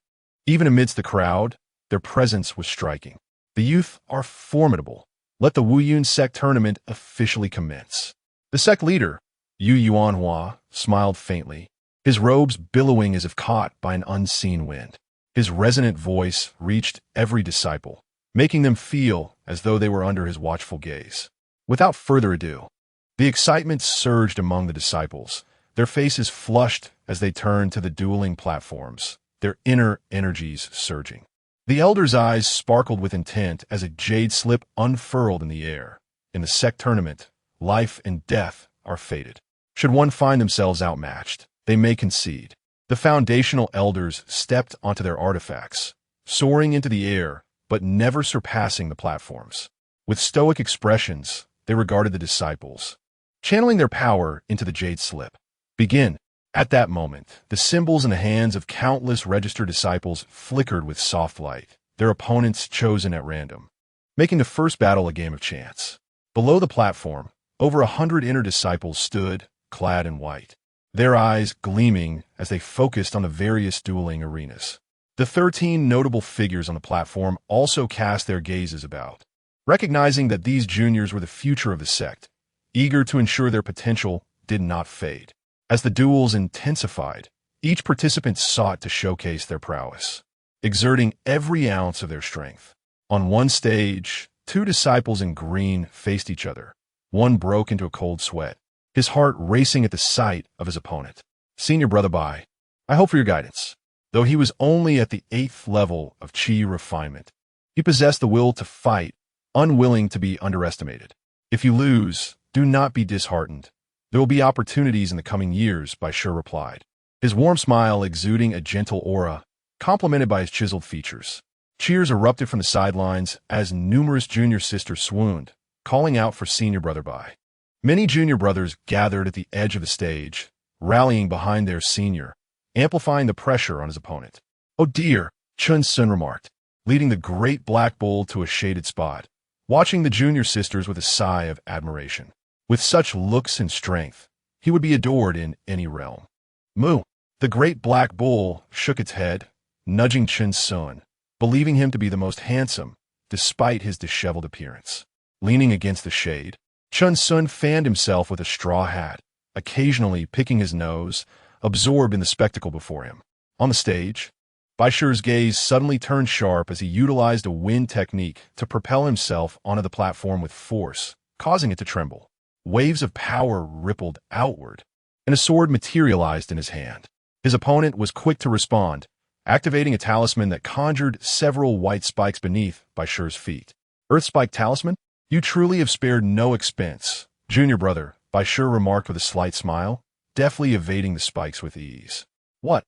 Even amidst the crowd, their presence was striking. The youth are formidable. Let the Huiyun sect tournament officially commence. The sect leader, Yu Yuanhua, smiled faintly, his robes billowing as if caught by an unseen wind. His resonant voice reached every disciple, making them feel as though they were under his watchful gaze. Without further ado, the excitement surged among the disciples, their faces flushed as they turned to the dueling platforms, their inner energies surging. The elders' eyes sparkled with intent as a jade slip unfurled in the air. In the sect tournament, life and death are fated. Should one find themselves outmatched, they may concede. The foundational elders stepped onto their artifacts, soaring into the air, but never surpassing the platforms. With stoic expressions, they regarded the disciples, channeling their power into the jade slip. Begin. At that moment, the symbols in the hands of countless registered disciples flickered with soft light, their opponents chosen at random, making the first battle a game of chance. Below the platform, over 100 inner disciples stood, clad in white, their eyes gleaming as they focused on the various dueling arenas. The 13 notable figures on the platform also cast their gazes about, recognizing that these juniors were the future of the sect, eager to ensure their potential did not fade. As the duels intensified, each participant sought to showcase their prowess, exerting every ounce of their strength. On one stage, 2 disciples in green faced each other. One broke into a cold sweat, his heart racing at the sight of his opponent. Senior Brother Bai, I hope for your guidance. Though he was only at the 8th level of Qi refinement, he possessed the will to fight, unwilling to be underestimated. If you lose, do not be disheartened. There will be opportunities in the coming years, Bai Shi replied, his warm smile exuding a gentle aura, complemented by his chiseled features. Cheers erupted from the sidelines as numerous junior sisters swooned, calling out for Senior Brother Bai. Many junior brothers gathered at the edge of the stage, rallying behind their senior, amplifying the pressure on his opponent. Oh dear, Chen Xun remarked, leading the great black bull to a shaded spot, watching the junior sisters with a sigh of admiration. With such looks and strength, he would be adored in any realm. Moo! The great black bull shook its head, nudging Chen Xun, believing him to be the most handsome, despite his disheveled appearance. Leaning against the shade, Chen Xun fanned himself with a straw hat, occasionally picking his nose, absorbed in the spectacle before him. On the stage, Bai Shi's gaze suddenly turned sharp as he utilized a wind technique to propel himself onto the platform with force, causing it to tremble. Waves of power rippled outward, and a sword materialized in his hand. His opponent was quick to respond, activating a talisman that conjured several white spikes beneath Bai Shi's feet. Earth Spike Talisman? You truly have spared no expense, junior brother, Bai Shi remarked with a slight smile, deftly evading the spikes with ease. What?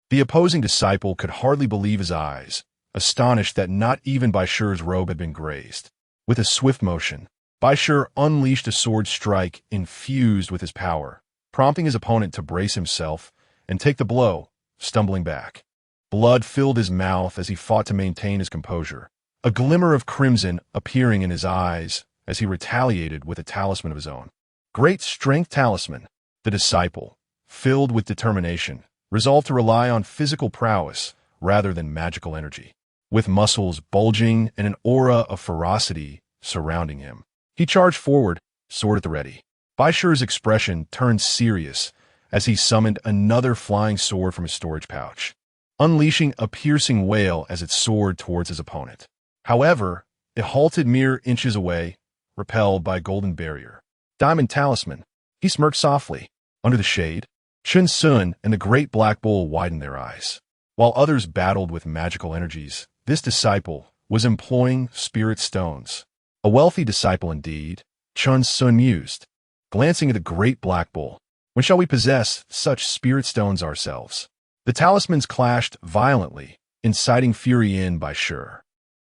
The opposing disciple could hardly believe his eyes, astonished that not even Bai Shi's robe had been grazed. With a swift motion, Bai Shi unleashed a sword strike infused with his power, prompting his opponent to brace himself and take the blow, stumbling back. Blood filled his mouth as he fought to maintain his composure, a glimmer of crimson appearing in his eyes as he retaliated with a talisman of his own. Great Strength Talisman. The disciple, filled with determination, resolved to rely on physical prowess rather than magical energy. With muscles bulging and an aura of ferocity surrounding him, he charged forward, sword at the ready. Bai Shi's expression turned serious as he summoned another flying sword from his storage pouch, unleashing a piercing wail as it soared towards his opponent. However, it halted mere inches away, repelled by a golden barrier. Diamond Talisman. He smirked softly. Under the shade, Chen Xun and the great black bull widened their eyes. While others battled with magical energies, this disciple was employing spirit stones. A wealthy disciple indeed, Chen Xun mused, glancing at the great black bull. When shall we possess such spirit stones ourselves? The talismans clashed violently, inciting fury in Bai Shi.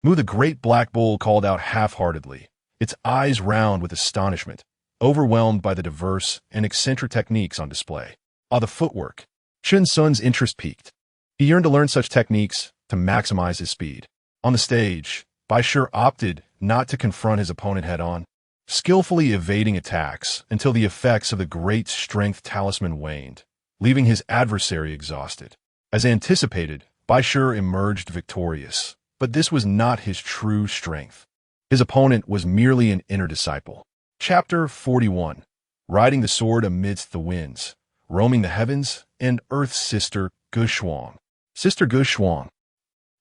Mu the great black bull called out half-heartedly, its eyes round with astonishment, overwhelmed by the diverse and eccentric techniques on display. The footwork. Chen Xun's interest peaked. He yearned to learn such techniques to maximize his speed. On the stage, Bai Shi opted not to confront his opponent head-on, skillfully evading attacks until the effects of the great strength talisman waned, leaving his adversary exhausted. As anticipated, Bai Shi emerged victorious, but this was not his true strength. His opponent was merely an inner disciple. Chapter 41. Riding the sword amidst the winds, roaming the heavens, and Earth's sister, Guxuang. Sister Guxuang.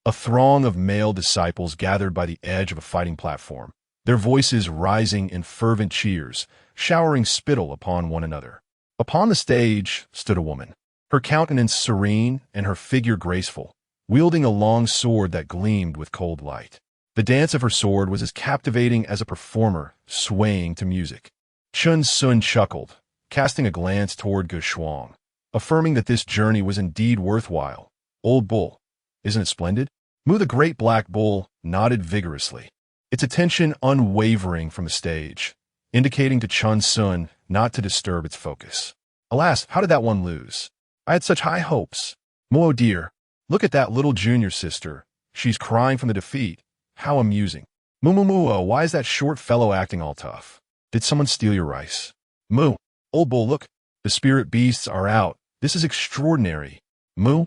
A throng of male disciples gathered by the edge of a fighting platform, their voices rising in fervent cheers, showering spittle upon one another. Upon the stage stood a woman, her countenance serene and her figure graceful, wielding a long sword that gleamed with cold light. The dance of her sword was as captivating as a performer swaying to music. Chen Xun chuckled, casting a glance toward Guxuang, affirming that this journey was indeed worthwhile. Old bull, isn't it splendid? Mu the great black bull nodded vigorously, its attention unwavering from the stage, indicating to Chen Xun not to disturb its focus. Alas, how did that one lose? I had such high hopes. Mu, oh dear, look at that little junior sister. She's crying from the defeat. How amusing. Mu, why is that short fellow acting all tough? Did someone steal your rice? Mu, old bull, look, the spirit beasts are out. This is extraordinary. Mu.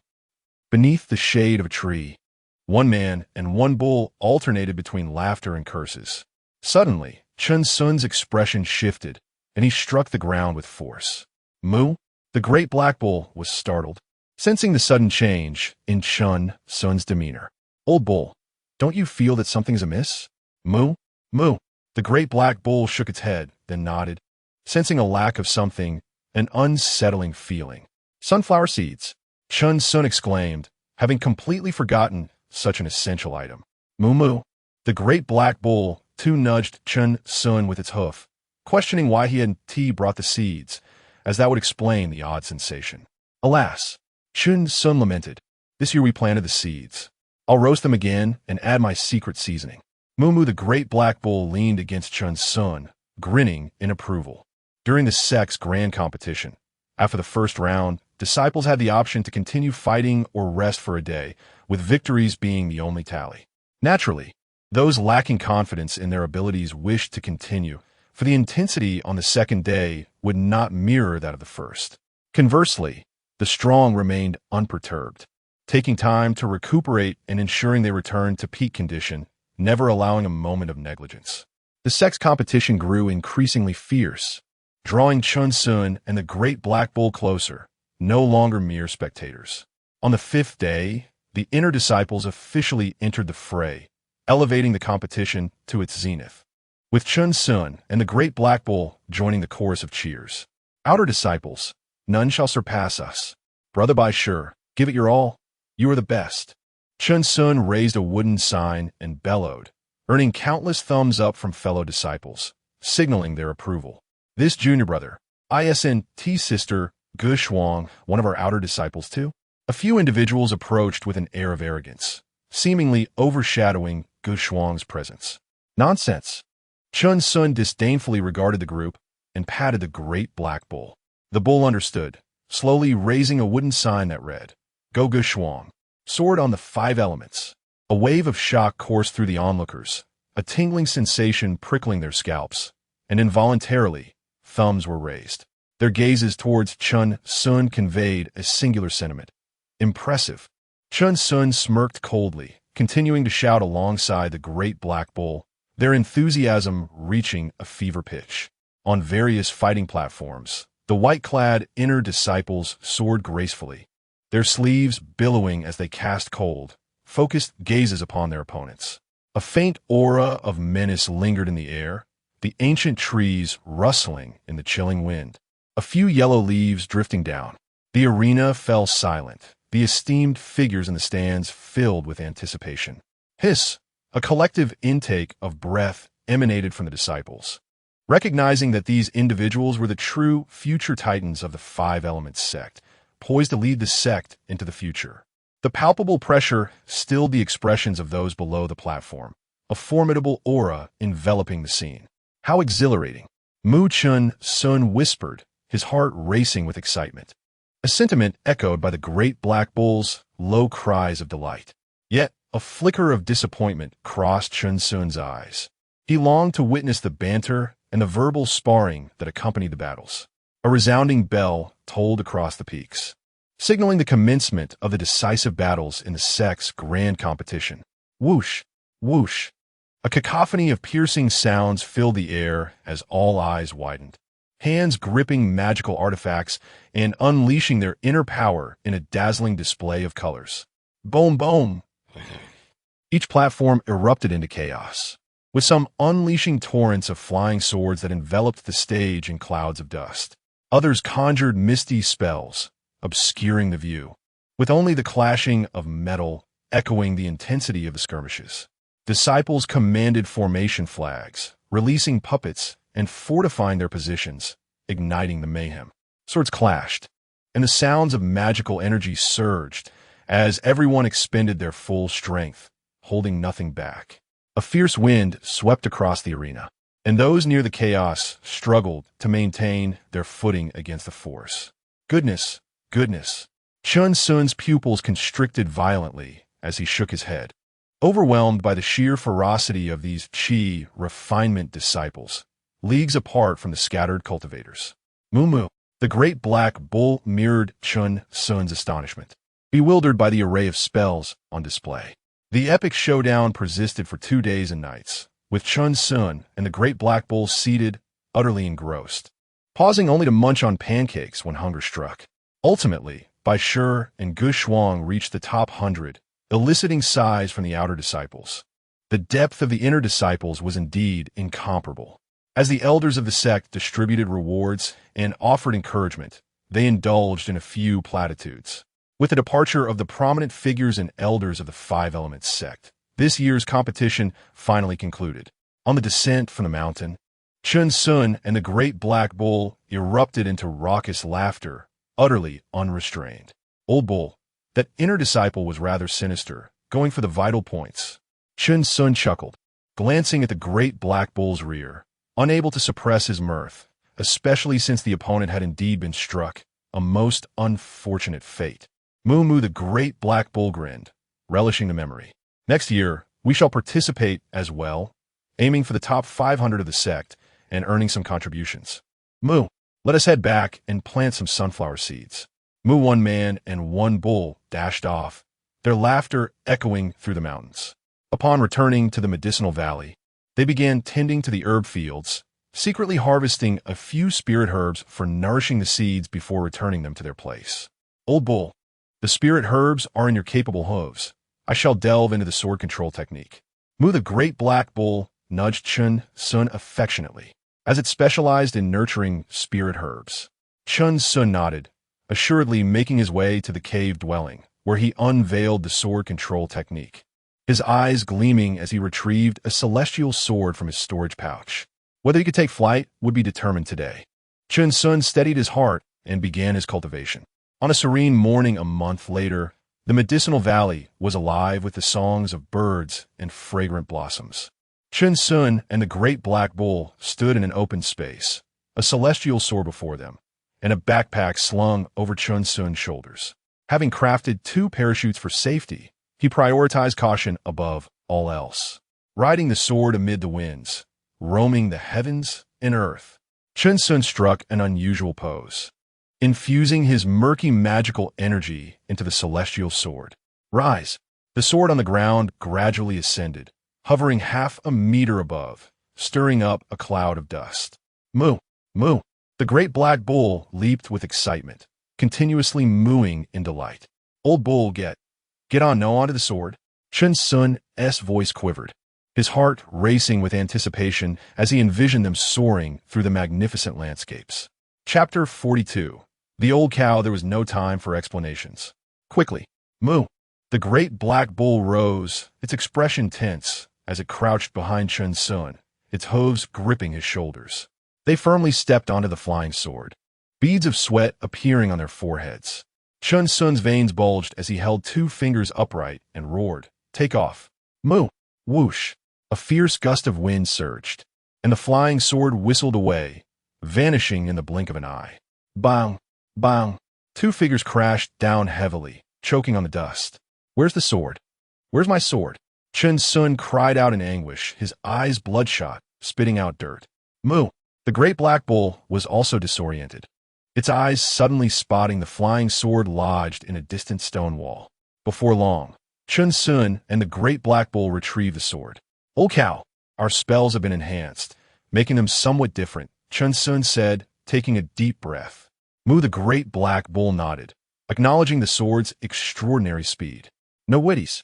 Beneath the shade of a tree, one man and one bull alternated between laughter and curses. Suddenly, Chen Xun's expression shifted, and he struck the ground with force. Mu, the great black bull, was startled, sensing the sudden change in Chen Xun's demeanor. Old bull, don't you feel that something's amiss? Mu, the great black bull shook its head, then nodded, sensing a lack of something, an unsettling feeling. Sunflower seeds, Chen Xun exclaimed, having completely forgotten such an essential item. Mu, the great black bull too nudged Chen Xun with its hoof, questioning why he hadn't brought the seeds, as that would explain the odd sensation. Alas, Chen Xun lamented, this year we planted the seeds. I'll roast them again and add my secret seasoning. Mu the great black bull leaned against Chen Xun, grinning in approval. During the sex grand competition, after the first round, disciples had the option to continue fighting or rest for a day, with victories being the only tally. Naturally, those lacking confidence in their abilities wished to continue, for the intensity on the second day would not mirror that of the first. Conversely, the strong remained unperturbed, taking time to recuperate and ensuring they returned to peak condition, never allowing a moment of negligence. The sex competition grew increasingly fierce, drawing Chen Xun and the great black bull closer, no longer mere spectators. On the fifth day, the inner disciples officially entered the fray, elevating the competition to its zenith, with Chen Xun and the great black bull joining the chorus of cheers. Outer disciples, none shall surpass us. Brother Bai Shi, give it your all. You are the best. Chen Xun raised a wooden sign and bellowed, earning countless thumbs up from fellow disciples, signaling their approval. This junior brother, ISNT sister, Ge Shuang, one of our outer disciples too? A few individuals approached with an air of arrogance, seemingly overshadowing Ge Shuang's presence. Nonsense. Chen Xun disdainfully regarded the group and patted the great black bull. The bull understood, slowly raising a wooden sign that read, Go Ge Shuang. Soared on the 5 elements. A wave of shock coursed through the onlookers, a tingling sensation prickling their scalps, and involuntarily, thumbs were raised. Their gazes towards Chen Xun conveyed a singular sentiment. Impressive. Chen Xun smirked coldly, continuing to shout alongside the great black bull, their enthusiasm reaching a fever pitch. On various fighting platforms, the white-clad inner disciples soared gracefully, their sleeves billowing as they cast cold, focused gazes upon their opponents. A faint aura of menace lingered in the air, the ancient trees rustling in the chilling wind. A few yellow leaves drifting down. The arena fell silent, the esteemed figures in the stands filled with anticipation. Hiss! A collective intake of breath emanated from the disciples, recognizing that these individuals were the true future titans of the 5 Elements sect, poised to lead the sect into the future. The palpable pressure stilled the expressions of those below the platform, a formidable aura enveloping the scene. How exhilarating! Chen Xun whispered, his heart racing with excitement. A sentiment echoed by the great black bull's low cries of delight. Yet, a flicker of disappointment crossed Chen Xun's eyes. He longed to witness the banter and the verbal sparring that accompanied the battles. A resounding bell tolled across the peaks, signaling the commencement of the decisive battles in the sect's grand competition. Whoosh! Whoosh! A cacophony of piercing sounds filled the air as all eyes widened, hands gripping magical artifacts and unleashing their inner power in a dazzling display of colors. Boom, boom! Each platform erupted into chaos, with some unleashing torrents of flying swords that enveloped the stage in clouds of dust. Others conjured misty spells, obscuring the view, with only the clashing of metal echoing the intensity of the skirmishes. Disciples commanded formation flags, releasing puppets and fortifying their positions, igniting the mayhem. Swords clashed, and the sounds of magical energy surged as everyone expended their full strength, holding nothing back. A fierce wind swept across the arena, and those near the chaos struggled to maintain their footing against the force. Goodness, goodness. Chen Xun's pupils constricted violently as he shook his head, overwhelmed by the sheer ferocity of these qi refinement disciples, leagues apart from the scattered cultivators. Moo, the great black bull mirrored Chen Xun's astonishment, bewildered by the array of spells on display. The epic showdown persisted for 2 days and nights, with Chen Xun and the great black bull seated, utterly engrossed, pausing only to munch on pancakes when hunger struck. Ultimately, Bai Shi and Ge Shuang reached the top 100, eliciting sighs from the outer disciples. The depth of the inner disciples was indeed incomparable. As the elders of the sect distributed rewards and offered encouragement, they indulged in a few platitudes. With the departure of the prominent figures and elders of the 5 Elements sect, this year's competition finally concluded. On the descent from the mountain, Chen Xun and the great black bull erupted into raucous laughter, utterly unrestrained. Old bull, that inner disciple was rather sinister, going for the vital points. Chen Xun chuckled, glancing at the great black bull's rear, unable to suppress his mirth, especially since the opponent had indeed been struck, a most unfortunate fate. Moo the great black bull grinned, relishing the memory. Next year, We shall participate as well, aiming for the top 500 of the sect and earning some contributions. Moo, let us head back and plant some sunflower seeds. Moo, one man and one bull dashed off, their laughter echoing through the mountains. Upon returning to the medicinal valley, they began tending to the herb fields, secretly harvesting a few spirit herbs for nourishing the seeds before returning them to their place. Old bull, the spirit herbs are in your capable hooves. I shall delve into the sword control technique. Moo, the great black bull, nudged Chen Xun affectionately, as it specialized in nurturing spirit herbs. Chen Xun nodded, assuredly making his way to the cave dwelling, where he unveiled the sword control technique, his eyes gleaming as he retrieved a celestial sword from his storage pouch. Whether he could take flight would be determined today. Chen Xun steadied his heart and began his cultivation. On a serene morning a month later, the medicinal valley was alive with the songs of birds and fragrant blossoms. Chen Xun and the great black bull stood in an open space, a celestial sword before them, and a backpack slung over Chen Xun's shoulders. Having crafted 2 parachutes for safety, he prioritized caution above all else. Riding the sword amid the winds, roaming the heavens and earth, Chen Xun struck an unusual pose, infusing his murky magical energy into the celestial sword. Rise! The sword on the ground gradually ascended, hovering half a meter above, stirring up a cloud of dust. Moo! Moo! The great black bull leaped with excitement, continuously mooing in delight. Old bull, get on, no, onto the sword. Chen Xun's voice quivered, his heart racing with anticipation as he envisioned them soaring through the magnificent landscapes. Chapter 42. The old cow. There was no time for explanations. Quickly, Moo! The great black bull rose, its expression tense as it crouched behind Chen Xun, its hooves gripping his shoulders. They firmly stepped onto the flying sword, beads of sweat appearing on their foreheads. Chen Xun's veins bulged as he held 2 fingers upright and roared, "Take off!" Moo! Whoosh! A fierce gust of wind surged, and the flying sword whistled away, vanishing in the blink of an eye. Bang! Bang! 2 figures crashed down heavily, choking on the dust. Where's the sword? Where's my sword? Chen Xun cried out in anguish, his eyes bloodshot, spitting out dirt. Moo! The great black bull was also disoriented, its eyes suddenly spotting the flying sword lodged in a distant stone wall. Before long, Chen Xun and the great black bull retrieved the sword. Old cow, our spells have been enhanced, making them somewhat different, Chen Xun said, taking a deep breath. Moo, the great black bull, nodded, acknowledging the sword's extraordinary speed. No witties.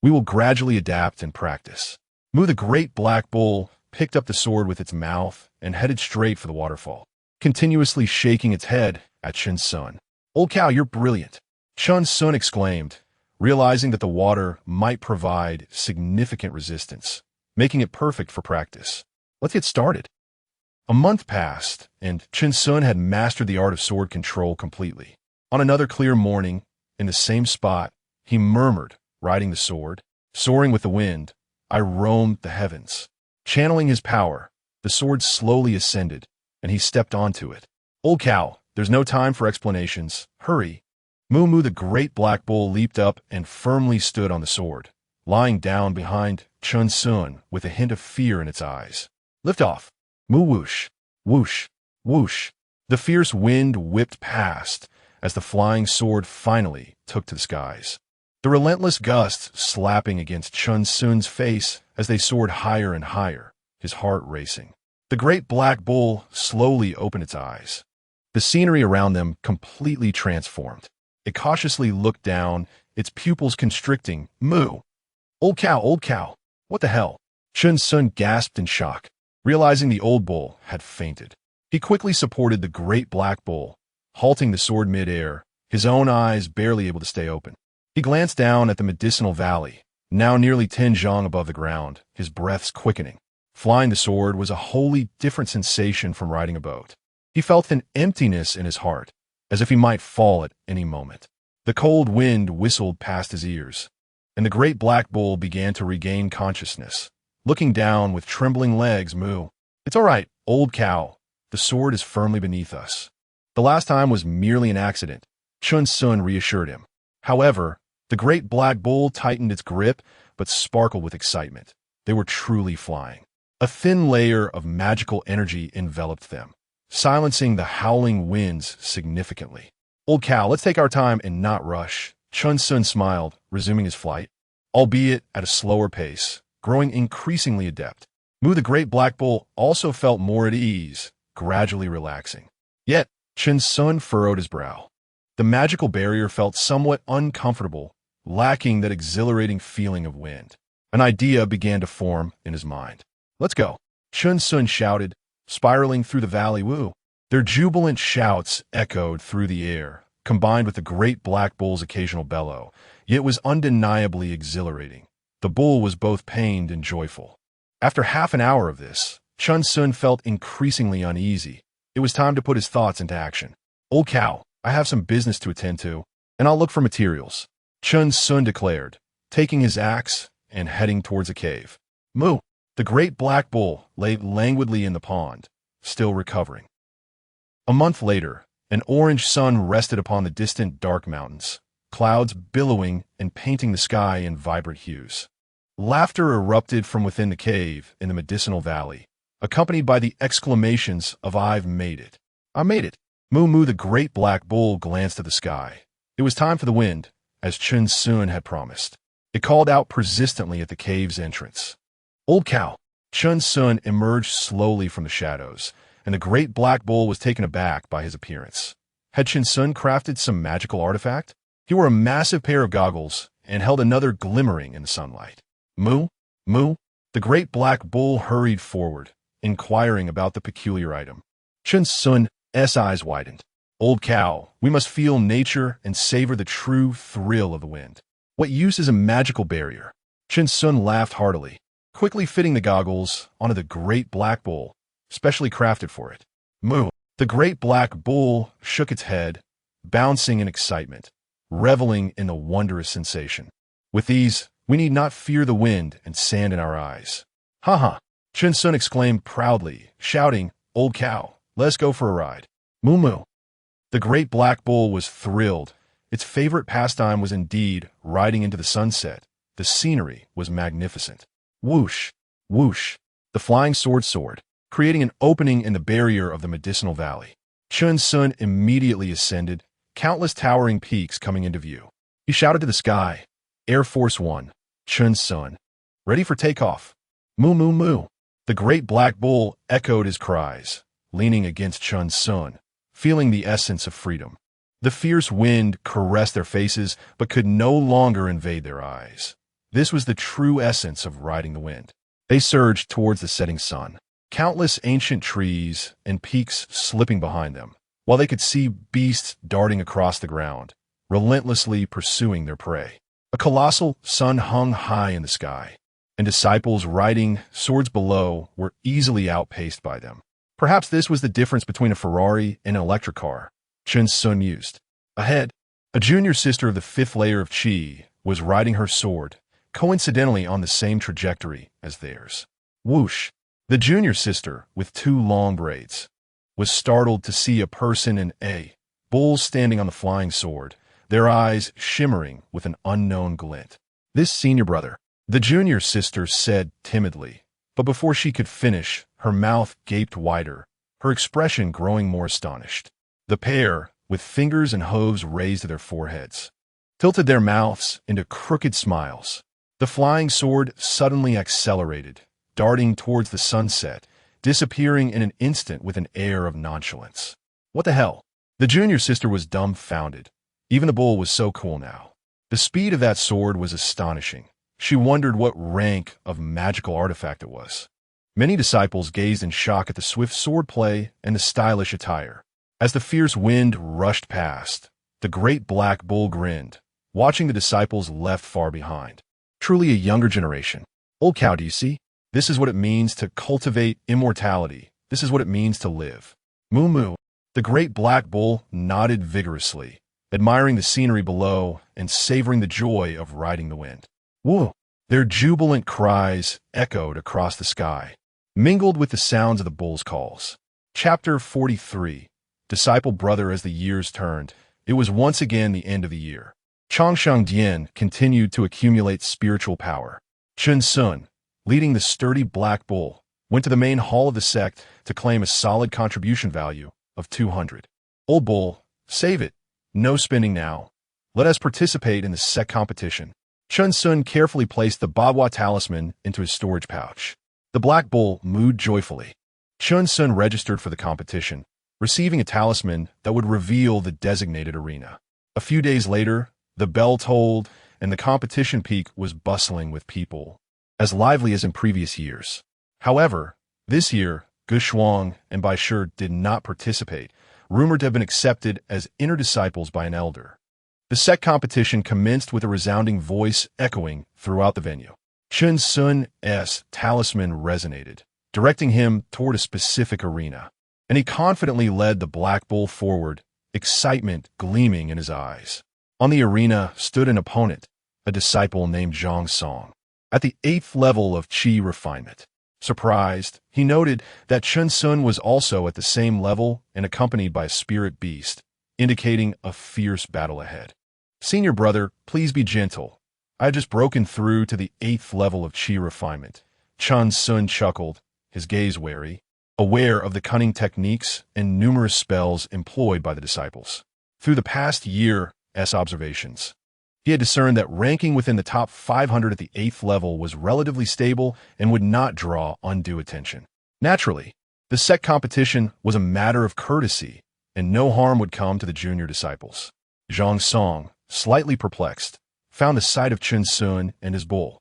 We will gradually adapt and practice. Moo, the great black bull, picked up the sword with its mouth and headed straight for the waterfall, continuously shaking its head at Chen Xun. Old cow, you're brilliant, Chen Xun exclaimed, realizing that the water might provide significant resistance, making it perfect for practice. Let's get started. A month passed, and Chen Xun had mastered the art of sword control completely. On another clear morning, in the same spot, he murmured, riding the sword, soaring with the wind, I roamed the heavens. Channeling his power, the sword slowly ascended, and he stepped onto it. Old cow, there's no time for explanations. Hurry. Moo Moo, the great black bull, leaped up and firmly stood on the sword, lying down behind Chen Xun with a hint of fear in its eyes. Lift off. Moo whoosh, whoosh, whoosh. The fierce wind whipped past as the flying sword finally took to the skies, the relentless gusts slapping against Chen Xun's face as they soared higher and higher, his heart racing. The great black bull slowly opened its eyes. The scenery around them completely transformed. It cautiously looked down, its pupils constricting. Moo! Old cow, what the hell? Chen Xun gasped in shock, realizing the old bull had fainted. He quickly supported the great black bull, halting the sword mid-air, his own eyes barely able to stay open. He glanced down at the medicinal valley, now nearly 10 zhang above the ground, his breaths quickening. Flying the sword was a wholly different sensation from riding a boat. He felt an emptiness in his heart, as if he might fall at any moment. The cold wind whistled past his ears, and the great black bull began to regain consciousness, looking down with trembling legs. Moo! It's all right, old cow. The sword is firmly beneath us. The last time was merely an accident, Chen Xun reassured him. However, the great black bull tightened its grip, but sparkled with excitement. They were truly flying. A thin layer of magical energy enveloped them, silencing the howling winds significantly. "Old cow, let's take our time and not rush." Chen Xun smiled, resuming his flight, albeit at a slower pace, growing increasingly adept. Mu the great black bull also felt more at ease, gradually relaxing. Yet, Chen Xun furrowed his brow. The magical barrier felt somewhat uncomfortable, lacking that exhilarating feeling of wind. An idea began to form in his mind. "Let's go," Chen Xun shouted, spiraling through the valley. Woo! Their jubilant shouts echoed through the air, combined with the great black bull's occasional bellow, yet it was undeniably exhilarating. The bull was both pained and joyful. After half an hour of this, Chen Xun felt increasingly uneasy. It was time to put his thoughts into action. "Old cow, I have some business to attend to, and I'll look for materials," Chen Xun declared, taking his axe and heading towards a cave. Mu, the great black bull, lay languidly in the pond, still recovering. A month later, an orange sun rested upon the distant dark mountains, clouds billowing and painting the sky in vibrant hues. Laughter erupted from within the cave in the medicinal valley, accompanied by the exclamations of "I've made it. I made it." Mu the great black bull glanced at the sky. It was time for the wind, as Chen Xun had promised. It called out persistently at the cave's entrance. "Old cow." Chen Xun emerged slowly from the shadows, and the great black bull was taken aback by his appearance. Had Chen Xun crafted some magical artifact? He wore a massive pair of goggles and held another glimmering in the sunlight. "Mu? Mu?" The great black bull hurried forward, inquiring about the peculiar item. Chen Xun's eyes widened. "Old cow, we must feel nature and savor the true thrill of the wind. What use is a magical barrier?" Chen Xun laughed heartily, quickly fitting the goggles onto the great black bull, specially crafted for it. "Mu." The great black bull shook its head, bouncing in excitement, reveling in the wondrous sensation. "With these, we need not fear the wind and sand in our eyes." "Ha ha!" Chen Xun exclaimed proudly, shouting, "Old cow, let's go for a ride." "Mu." The great black bull was thrilled. Its favorite pastime was indeed riding into the sunset. The scenery was magnificent. Whoosh, whoosh. The flying sword soared, creating an opening in the barrier of the medicinal valley. Chen Xun immediately ascended, countless towering peaks coming into view. He shouted to the sky, "Air Force One, Chen Xun, ready for takeoff." Mu. The great black bull echoed his cries, leaning against Chen Xun, feeling the essence of freedom. The fierce wind caressed their faces, but could no longer invade their eyes. This was the true essence of riding the wind. They surged towards the setting sun, countless ancient trees and peaks slipping behind them, while they could see beasts darting across the ground, relentlessly pursuing their prey. A colossal sun hung high in the sky, and disciples riding swords below were easily outpaced by them. Perhaps this was the difference between a Ferrari and an electric car, Chen Xun mused. Ahead, a junior sister of the fifth layer of Qi was riding her sword, coincidentally on the same trajectory as theirs. Whoosh! The junior sister, with two long braids, was startled to see a person in a bull standing on the flying sword, their eyes shimmering with an unknown glint. "This senior brother," the junior sister said timidly, but before she could finish, her mouth gaped wider, her expression growing more astonished. The pair, with fingers and hooves raised to their foreheads, tilted their mouths into crooked smiles. The flying sword suddenly accelerated, darting towards the sunset, disappearing in an instant with an air of nonchalance. "What the hell?" The junior sister was dumbfounded. Even the bull was so cool now. The speed of that sword was astonishing. She wondered what rank of magical artifact it was. Many disciples gazed in shock at the swift swordplay and the stylish attire. As the fierce wind rushed past, the great black bull grinned, watching the disciples left far behind. Truly a younger generation. "Old cow, do you see? This is what it means to cultivate immortality. This is what it means to live." Mu. The great black bull nodded vigorously, admiring the scenery below and savoring the joy of riding the wind. Woo! Their jubilant cries echoed across the sky, mingled with the sounds of the bull's calls. Chapter 43. Disciple Brother. As the years turned, it was once again the end of the year. Changsheng Dian continued to accumulate spiritual power. Chen Xun, leading the sturdy black bull, went to the main hall of the sect to claim a solid contribution value of 200. Old bull, save it. No spending now. Let us participate in the sect competition. Chen Xun carefully placed the Bagua talisman into his storage pouch. The black bull mooed joyfully. Chen Xun registered for the competition, receiving a talisman that would reveal the designated arena. A few days later, the bell tolled, and the competition peak was bustling with people, as lively as in previous years. However, this year, Gu Shuang and Bai Shi did not participate, rumored to have been accepted as inner disciples by an elder. The sect competition commenced with a resounding voice echoing throughout the venue. Chen Xun's talisman resonated, directing him toward a specific arena, and he confidently led the black bull forward, excitement gleaming in his eyes. On the arena stood an opponent, a disciple named Zhang Song, at the 8th level of Qi refinement. Surprised, he noted that Chen Xun was also at the same level and accompanied by a spirit beast, indicating a fierce battle ahead. Senior brother, please be gentle. I have just broken through to the 8th level of Qi refinement. Chen Xun chuckled, his gaze wary, aware of the cunning techniques and numerous spells employed by the disciples. Through the past year's observations, he had discerned that ranking within the top 500 at the 8th level was relatively stable and would not draw undue attention. Naturally, the sect competition was a matter of courtesy, and no harm would come to the junior disciples. Zhang Song, slightly perplexed, found the sight of Chen Xun and his bull,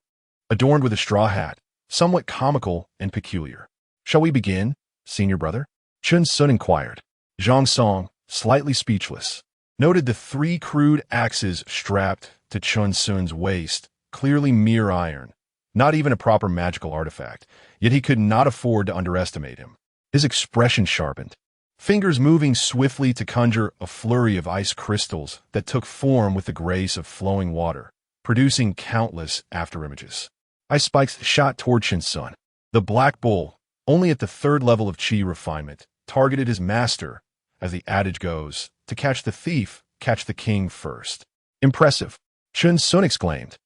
adorned with a straw hat, somewhat comical and peculiar. Shall we begin, senior brother? Chen Xun inquired. Zhang Song, slightly speechless, noted the 3 crude axes strapped to Chen Xun's waist, clearly mere iron, not even a proper magical artifact, yet he could not afford to underestimate him. His expression sharpened, fingers moving swiftly to conjure a flurry of ice crystals that took form with the grace of flowing water, producing countless afterimages. Ice spikes shot toward Chen Xun. The black bull, only at the 3rd level of Qi refinement, targeted his master, as the adage goes, to catch the thief, catch the king first. Impressive, Chen Xun exclaimed,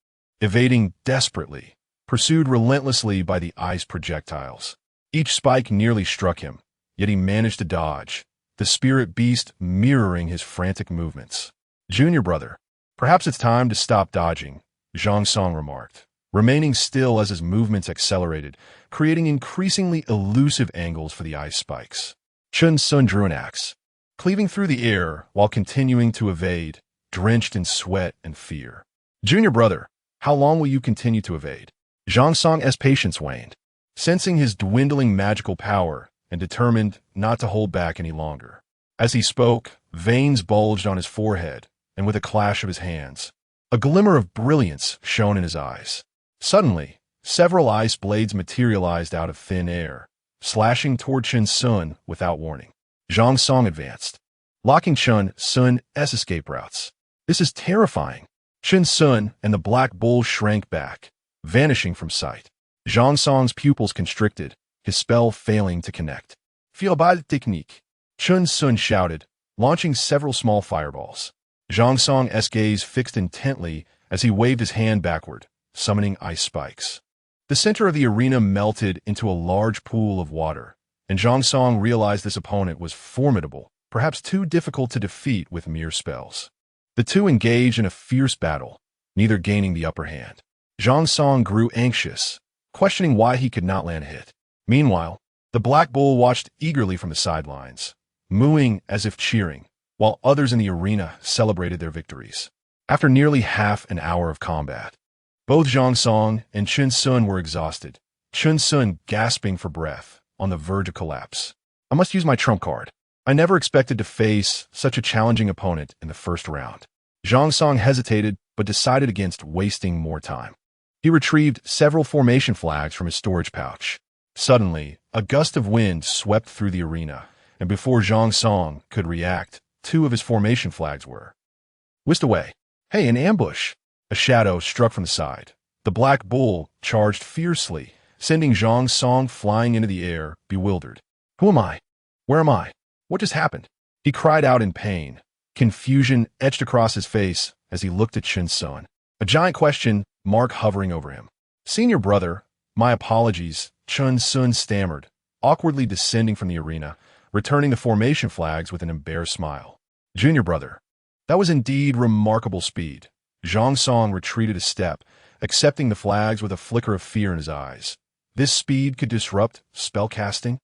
evading desperately, pursued relentlessly by the ice projectiles. Each spike nearly struck him, yet he managed to dodge, the spirit beast mirroring his frantic movements. Junior brother, perhaps it's time to stop dodging, Zhang Song remarked, remaining still as his movements accelerated, creating increasingly elusive angles for the ice spikes. Chen Xun drew an axe, cleaving through the air while continuing to evade, drenched in sweat and fear. Junior brother, how long will you continue to evade? Zhang Song's patience waned, sensing his dwindling magical power and determined not to hold back any longer. As he spoke, veins bulged on his forehead, and with a clash of his hands, a glimmer of brilliance shone in his eyes. Suddenly, several ice blades materialized out of thin air, slashing toward Chen Xun without warning. Zhang Song advanced, locking Chen Xun's escape routes. This is terrifying. Chen Xun and the black bull shrank back, vanishing from sight. Zhang Song's pupils constricted, his spell failing to connect. Fiobal technique, Chen Xun shouted, launching several small fireballs. Zhang Song's gaze fixed intently as he waved his hand backward, summoning ice spikes. The center of the arena melted into a large pool of water, and Zhang Song realized this opponent was formidable, perhaps too difficult to defeat with mere spells. The two engaged in a fierce battle, neither gaining the upper hand. Zhang Song grew anxious, questioning why he could not land a hit. Meanwhile, the black bull watched eagerly from the sidelines, mooing as if cheering, while others in the arena celebrated their victories. After nearly half an hour of combat, both Zhang Song and Chen Xun were exhausted, Chen Xun gasping for breath, on the verge of collapse. I must use my trump card. I never expected to face such a challenging opponent in the first round. Zhang Song hesitated, but decided against wasting more time. He retrieved several formation flags from his storage pouch. Suddenly, a gust of wind swept through the arena, and before Zhang Song could react, 2 of his formation flags were whisked away. Hey, an ambush! A shadow struck from the side. The black bull charged fiercely, sending Zhang Song flying into the air, bewildered. Who am I? Where am I? What just happened? He cried out in pain. Confusion etched across his face as he looked at Chen Xun, a giant question mark hovering over him. Senior brother, my apologies, Chen Xun stammered, awkwardly descending from the arena, returning the formation flags with an embarrassed smile. Junior brother, that was indeed remarkable speed. Zhang Song retreated a step, accepting the flags with a flicker of fear in his eyes. This speed could disrupt spellcasting?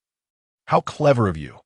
How clever of you.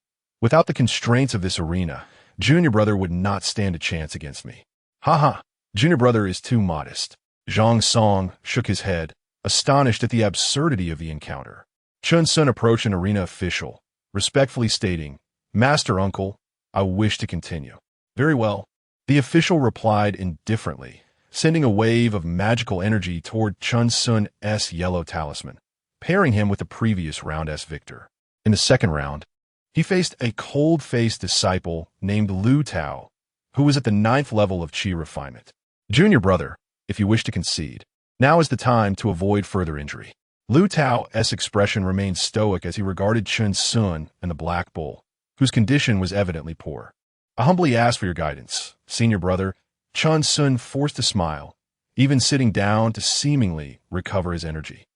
Without the constraints of this arena, Junior brother would not stand a chance against me. Haha, Junior brother is too modest. Zhang Song shook his head, astonished at the absurdity of the encounter. Chen Xun approached an arena official, respectfully stating, Master Uncle, I wish to continue. Very well. The official replied indifferently, sending a wave of magical energy toward Chen Xun's yellow talisman, pairing him with the previous round's victor. In the second round, he faced a cold-faced disciple named Lu Tao, who was at the 9th level of Qi refinement. Junior brother, if you wish to concede, now is the time to avoid further injury. Lu Tao's expression remained stoic as he regarded Chen Xun and the Black Bull, whose condition was evidently poor. I humbly ask for your guidance, senior brother. Chen Xun forced a smile, even sitting down to seemingly recover his energy.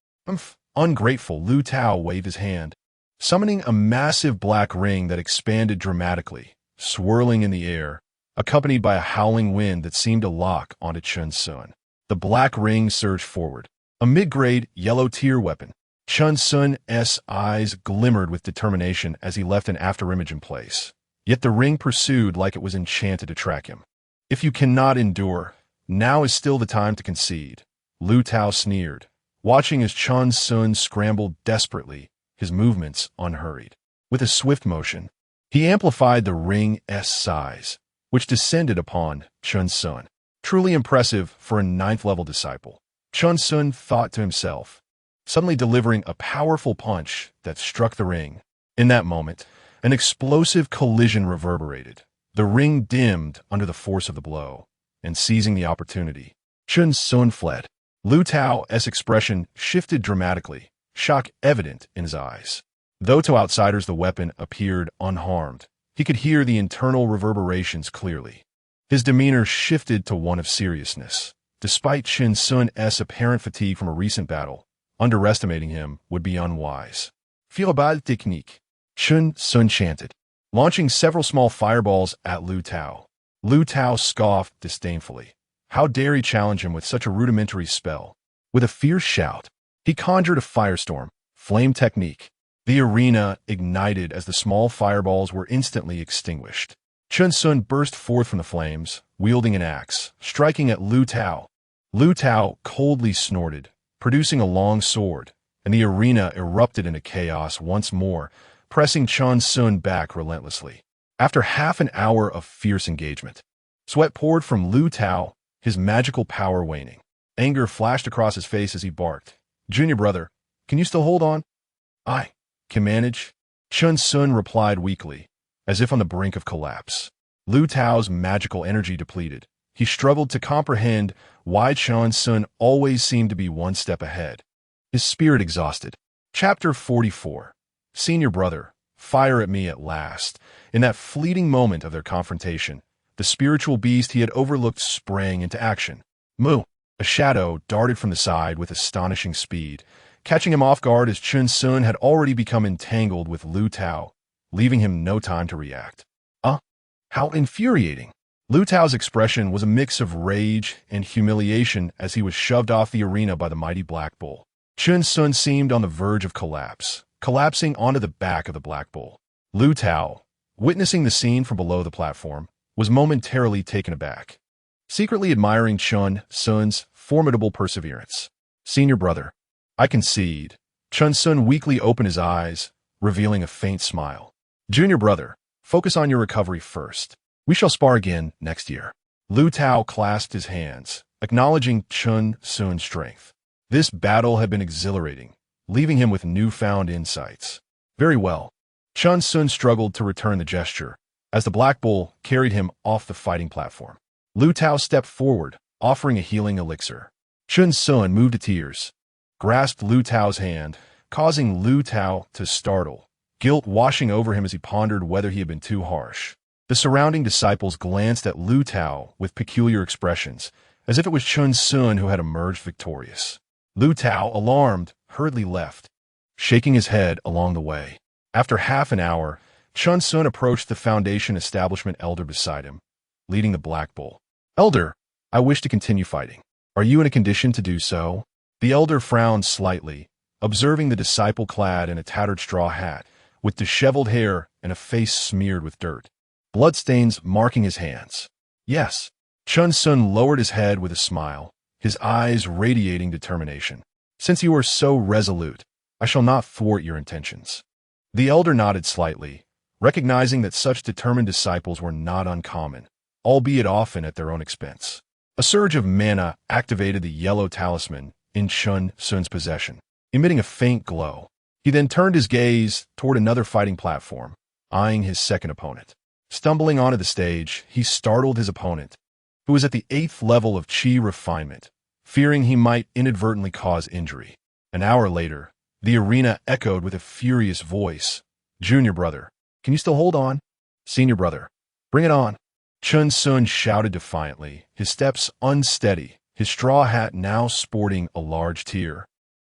Ungrateful, Lu Tao waved his hand, summoning a massive black ring that expanded dramatically, swirling in the air, accompanied by a howling wind that seemed to lock onto Chen Xun. The black ring surged forward, a mid-grade yellow tier weapon. Chen Xun's eyes glimmered with determination as he left an afterimage in place. Yet the ring pursued like it was enchanted to track him. If you cannot endure, now is still the time to concede. Lu Tao sneered, watching as Chen Xun scrambled desperately, his movements unhurried. With a swift motion, he amplified the ring's size, which descended upon Chen Xun. Truly impressive for a 9th-level disciple. Chen Xun thought to himself, suddenly delivering a powerful punch that struck the ring. In that moment, an explosive collision reverberated. The ring dimmed under the force of the blow, and seizing the opportunity, Chen Xun fled. Lu Tao's expression shifted dramatically, shock evident in his eyes. Though to outsiders the weapon appeared unharmed, he could hear the internal reverberations clearly. His demeanor shifted to one of seriousness. Despite Chen Xun's apparent fatigue from a recent battle, underestimating him would be unwise. Fireball technique, Chen Xun chanted, launching several small fireballs at Lu Tao. Lu Tao scoffed disdainfully. How dare he challenge him with such a rudimentary spell? With a fierce shout, he conjured a firestorm, flame technique. The arena ignited as the small fireballs were instantly extinguished. Chen Xun burst forth from the flames, wielding an axe, striking at Lu Tao. Lu Tao coldly snorted, producing a long sword, and the arena erupted into chaos once more, pressing Chen Xun back relentlessly. After half an hour of fierce engagement, sweat poured from Lu Tao, his magical power waning. Anger flashed across his face as he barked. Junior brother, can you still hold on? I can manage, Chen Xun replied weakly, as if on the brink of collapse. Lu Tao's magical energy depleted. He struggled to comprehend why Chen Xun always seemed to be one step ahead. His spirit exhausted. Chapter 44. Senior brother, fire at me at last. In that fleeting moment of their confrontation, the spiritual beast he had overlooked sprang into action. Moo! A shadow darted from the side with astonishing speed, catching him off guard as Chen Xun had already become entangled with Lu Tao, leaving him no time to react. How infuriating! Lu Tao's expression was a mix of rage and humiliation as he was shoved off the arena by the mighty Black Bull. Chen Xun seemed on the verge of collapsing onto the back of the Black Bull. Lu Tao, witnessing the scene from below the platform, was momentarily taken aback, secretly admiring Chen Xun's formidable perseverance. Senior brother, I concede. Chen Xun weakly opened his eyes, revealing a faint smile. Junior brother, focus on your recovery first. We shall spar again next year. Lu Tao clasped his hands, acknowledging Chen Xun's strength. This battle had been exhilarating, leaving him with newfound insights. Very well. Chen Xun struggled to return the gesture, as the Black Bull carried him off the fighting platform. Lu Tao stepped forward, offering a healing elixir. Chen Xun, moved to tears, grasped Lu Tao's hand, causing Lu Tao to startle, guilt washing over him as he pondered whether he had been too harsh. The surrounding disciples glanced at Lu Tao with peculiar expressions, as if it was Chen Xun who had emerged victorious. Lu Tao, alarmed, hurriedly left, shaking his head along the way. After half an hour, Chen Xun approached the Foundation establishment elder beside him, leading the Black Bull. Elder, I wish to continue fighting. Are you in a condition to do so? The elder frowned slightly, observing the disciple clad in a tattered straw hat, with disheveled hair and a face smeared with dirt, bloodstains marking his hands. Yes. Chen Xun lowered his head with a smile, his eyes radiating determination. Since you are so resolute, I shall not thwart your intentions. The elder nodded slightly, recognizing that such determined disciples were not uncommon, albeit often at their own expense. A surge of mana activated the yellow talisman in Chen Xun's possession, emitting a faint glow. He then turned his gaze toward another fighting platform, eyeing his second opponent. Stumbling onto the stage, he startled his opponent, who was at the 8th level of Qi refinement, fearing he might inadvertently cause injury. An hour later, the arena echoed with a furious voice. Junior brother, can you still hold on? Senior brother, bring it on. Chen Xun shouted defiantly, his steps unsteady, his straw hat now sporting a large tear,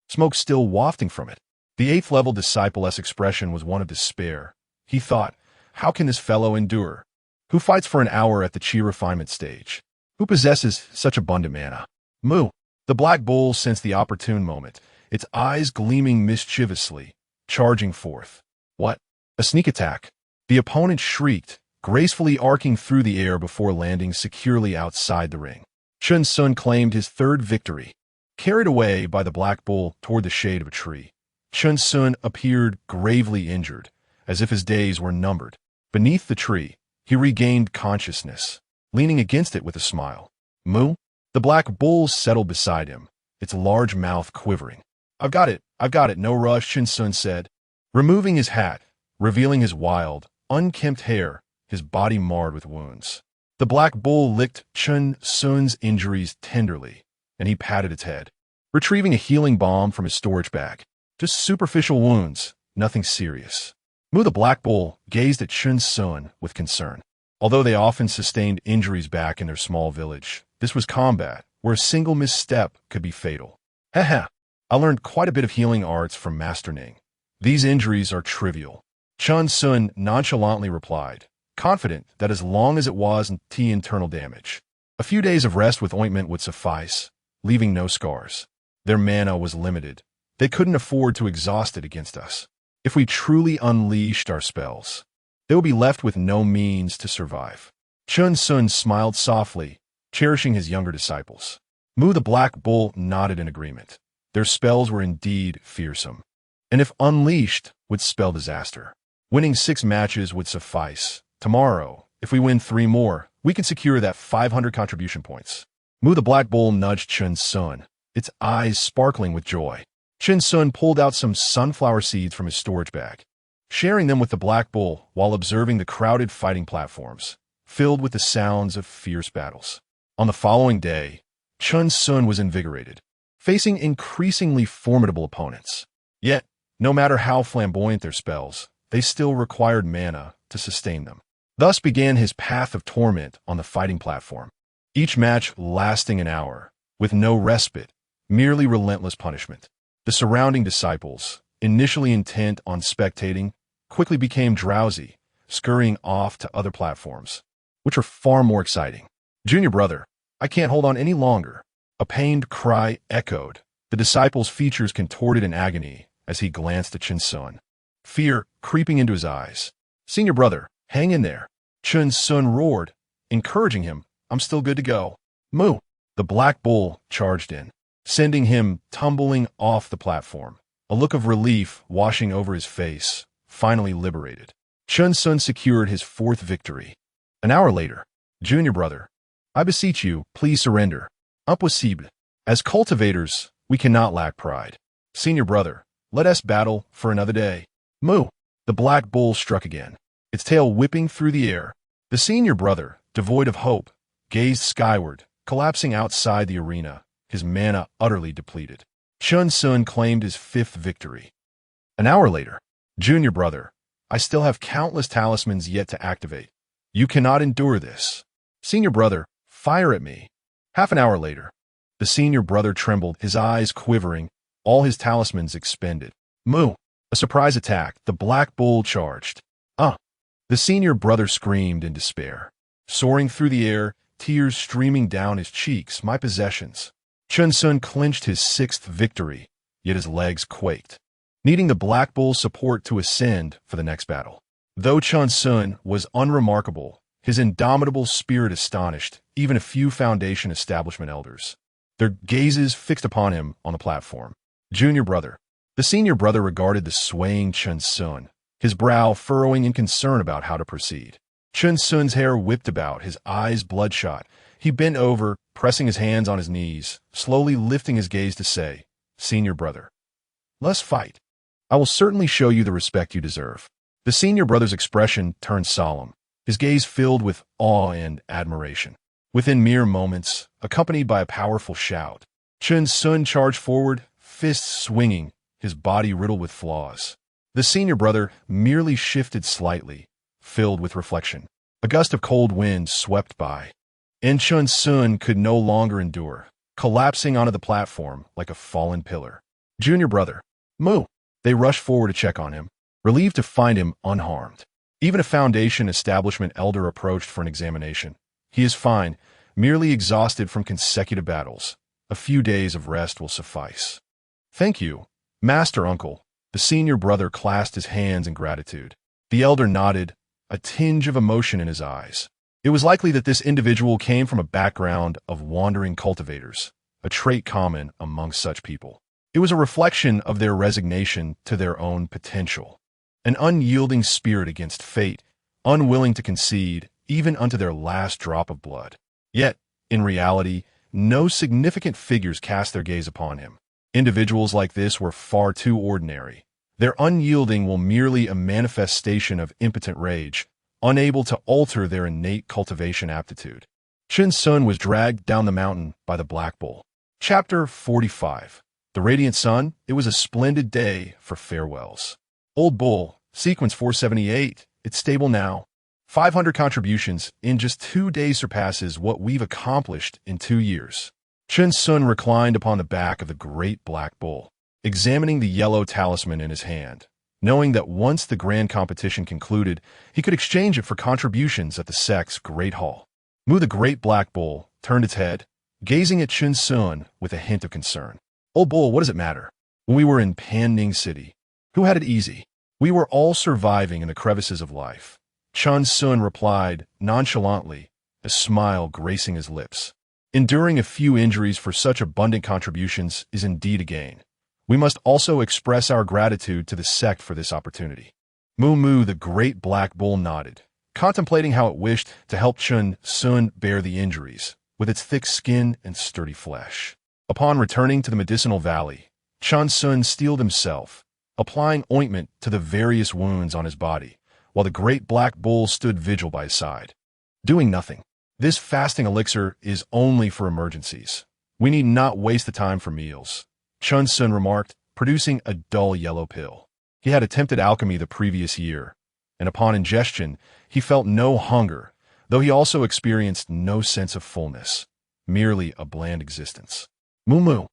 smoke still wafting from it. The 8th level disciple's expression was one of despair. He thought, how can this fellow endure? Who fights for an hour at the Qi refinement stage? Who possesses such abundant mana? Moo. The Black Bull sensed the opportune moment, its eyes gleaming mischievously, charging forth. What? A sneak attack. The opponent shrieked, gracefully arcing through the air before landing securely outside the ring. Chen Xun claimed his third victory. Carried away by the Black Bull toward the shade of a tree, Chen Xun appeared gravely injured, as if his days were numbered. Beneath the tree, he regained consciousness, leaning against it with a smile. Moo? The Black Bull settled beside him, its large mouth quivering. I've got it, no rush, Chen Xun said, removing his hat, revealing his wild, unkempt hair, his body marred with wounds. The Black Bull licked Chen Xun's injuries tenderly, and he patted its head, retrieving a healing balm from his storage bag. Just superficial wounds, nothing serious. Moo the Black Bull gazed at Chen Xun with concern. Although they often sustained injuries back in their small village, this was combat, where a single misstep could be fatal. Haha, I learned quite a bit of healing arts from Master Ning. These injuries are trivial. Chen Xun nonchalantly replied, confident that as long as it wasn't internal damage, a few days of rest with ointment would suffice, leaving no scars. Their mana was limited. They couldn't afford to exhaust it against us. If we truly unleashed our spells, they would be left with no means to survive. Chen Xun smiled softly, cherishing his younger disciples. Moo the Black Bull nodded in agreement. Their spells were indeed fearsome, and if unleashed, would spell disaster. Winning 6 matches would suffice. Tomorrow, if we win 3 more, we can secure that 500 contribution points. Moo the Black Bull nudged Chen Xun, its eyes sparkling with joy. Chen Xun pulled out some sunflower seeds from his storage bag, sharing them with the Black Bull while observing the crowded fighting platforms, filled with the sounds of fierce battles. On the following day, Chen Xun was invigorated, facing increasingly formidable opponents. Yet, no matter how flamboyant their spells, they still required mana to sustain them. Thus began his path of torment on the fighting platform, each match lasting an hour, with no respite, merely relentless punishment. The surrounding disciples, initially intent on spectating, quickly became drowsy, scurrying off to other platforms, which were far more exciting. Junior brother, I can't hold on any longer. A pained cry echoed. The disciple's features contorted in agony as he glanced at Chen Xun, fear creeping into his eyes. Senior brother, hang in there. Chen Xun roared, encouraging him. I'm still good to go. Moo. The Black Bull charged in, sending him tumbling off the platform, a look of relief washing over his face, finally liberated. Chen Xun secured his 4th victory. An hour later, Junior brother, I beseech you, please surrender. Impossible. As cultivators, we cannot lack pride. Senior brother, let us battle for another day. Moo. The Black Bull struck again, its tail whipping through the air. The senior brother, devoid of hope, gazed skyward, collapsing outside the arena, his mana utterly depleted. Chen Xun claimed his 5th victory. An hour later, Junior brother, I still have countless talismans yet to activate. You cannot endure this. Senior brother, fire at me. Half an hour later, The senior brother trembled, his eyes quivering, all his talismans expended. Moo! A surprise attack. The black bull charged. Ah! The senior brother screamed in despair. Soaring through the air, tears streaming down his cheeks. My possessions. Chen Xun clinched his sixth victory, yet his legs quaked, needing the black bull's support to ascend for the next battle. Though Chen Xun was unremarkable, his indomitable spirit astonished even a few Foundation establishment elders. Their gazes fixed upon him on the platform. Junior brother. The senior brother regarded the swaying Chen Xun, his brow furrowing in concern about how to proceed. Chen Xun's hair whipped about, his eyes bloodshot. He bent over, pressing his hands on his knees, slowly lifting his gaze to say, Senior brother, let's fight. I will certainly show you the respect you deserve. The senior brother's expression turned solemn, his gaze filled with awe and admiration. Within mere moments, accompanied by a powerful shout, Chen Xun charged forward, fists swinging, his body riddled with flaws. The senior brother merely shifted slightly, filled with reflection. A gust of cold wind swept by, and Chen Xun could no longer endure, collapsing onto the platform like a fallen pillar. Junior brother, Moo! They rushed forward to check on him, relieved to find him unharmed. Even a Foundation establishment elder approached for an examination. He is fine, merely exhausted from consecutive battles. A few days of rest will suffice. Thank you, Master Uncle. The senior brother clasped his hands in gratitude. The elder nodded, a tinge of emotion in his eyes. It was likely that this individual came from a background of wandering cultivators, a trait common among such people. It was a reflection of their resignation to their own potential, an unyielding spirit against fate, unwilling to concede even unto their last drop of blood. Yet, in reality, no significant figures cast their gaze upon him. Individuals like this were far too ordinary. Their unyielding was merely a manifestation of impotent rage, unable to alter their innate cultivation aptitude. Chen Xun was dragged down the mountain by the Black Bull. Chapter 45. The Radiant Sun. It was a splendid day for farewells. Old Bull, sequence 478. It's stable now. 500 contributions in just 2 days surpasses what we've accomplished in 2 years. Chen Xun reclined upon the back of the great black bull, examining the yellow talisman in his hand, knowing that once the grand competition concluded, he could exchange it for contributions at the sect's great hall. Mu, the great black bull, turned its head, gazing at Chen Xun with a hint of concern. Old bull, what does it matter? When we were in Panning City, who had it easy? We were all surviving in the crevices of life. Chen Xun replied nonchalantly, a smile gracing his lips. Enduring a few injuries for such abundant contributions is indeed a gain. We must also express our gratitude to the sect for this opportunity. Mu, the great black bull, nodded, contemplating how it wished to help Chen Xun bear the injuries, with its thick skin and sturdy flesh. Upon returning to the medicinal valley, Chen Xun steeled himself, applying ointment to the various wounds on his body, while the great black bull stood vigil by his side, doing nothing. This fasting elixir is only for emergencies. We need not waste the time for meals, Chen Xun remarked, producing a dull yellow pill. He had attempted alchemy the previous year, and upon ingestion, he felt no hunger, though he also experienced no sense of fullness, merely a bland existence. Mu,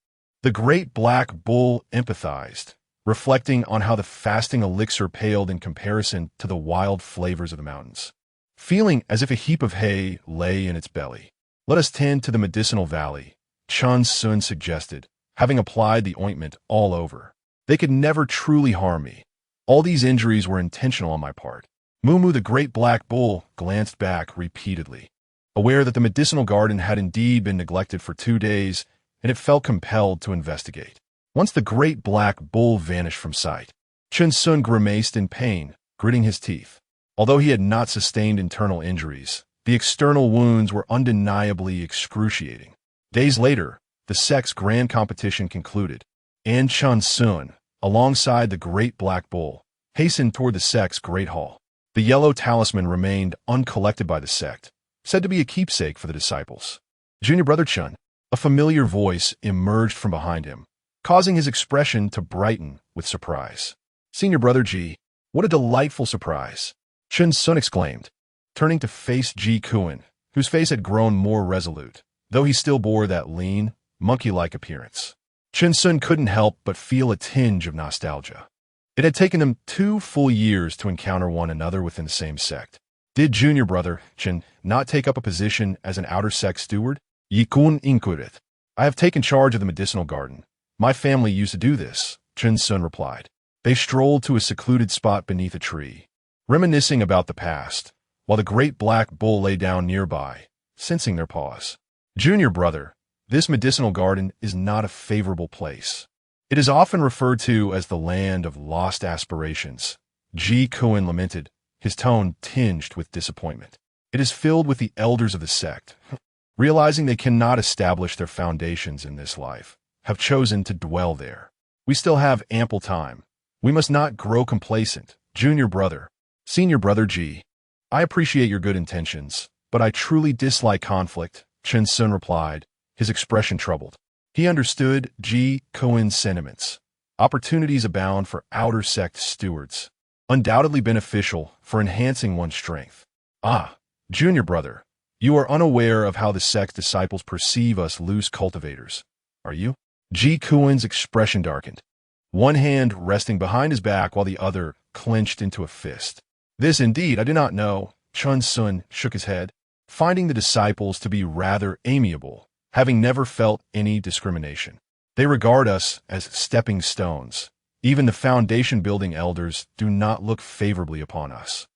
the great black bull, empathized, reflecting on how the fasting elixir paled in comparison to the wild flavors of the mountains. Feeling as if a heap of hay lay in its belly. Let us tend to the medicinal valley, Chen Xun suggested, having applied the ointment all over. They could never truly harm me. All these injuries were intentional on my part. Mu, the great black bull, glanced back repeatedly, aware that the medicinal garden had indeed been neglected for 2 days, and it felt compelled to investigate. Once the great black bull vanished from sight, Chen Xun grimaced in pain, gritting his teeth. Although he had not sustained internal injuries, the external wounds were undeniably excruciating. Days later, the sect's grand competition concluded, and Chen Xun, alongside the great black bull, hastened toward the sect's great hall. The yellow talisman remained uncollected by the sect, said to be a keepsake for the disciples. Junior brother Chen, a familiar voice emerged from behind him, causing his expression to brighten with surprise. Senior brother Ji, what a delightful surprise! Chen Xun exclaimed, turning to face Ji Kuan, whose face had grown more resolute, though he still bore that lean, monkey-like appearance. Chen Xun couldn't help but feel a tinge of nostalgia. It had taken them 2 full years to encounter one another within the same sect. Did junior brother, Chen, not take up a position as an outer sect steward? Yikun inquired. I have taken charge of the medicinal garden. My family used to do this, Chen Xun replied. They strolled to a secluded spot beneath a tree, reminiscing about the past, while the great black bull lay down nearby, sensing their pause. Junior brother, this medicinal garden is not a favorable place. It is often referred to as the land of lost aspirations. Ji Kuan lamented, his tone tinged with disappointment. It is filled with the elders of the sect, realizing they cannot establish their foundations in this life, have chosen to dwell there. We still have ample time. We must not grow complacent. Junior brother, senior brother Ji, I appreciate your good intentions, but I truly dislike conflict, Chen Xun replied, his expression troubled. He understood Ji Kuan's sentiments. Opportunities abound for outer sect stewards, undoubtedly beneficial for enhancing one's strength. Ah, junior brother, you are unaware of how the sect's disciples perceive us loose cultivators, are you? Ji Kuan's expression darkened, one hand resting behind his back while the other clenched into a fist. This indeed I do not know, Chen Xun shook his head, finding the disciples to be rather amiable, having never felt any discrimination. They regard us as stepping stones. Even the foundation-building elders do not look favorably upon us.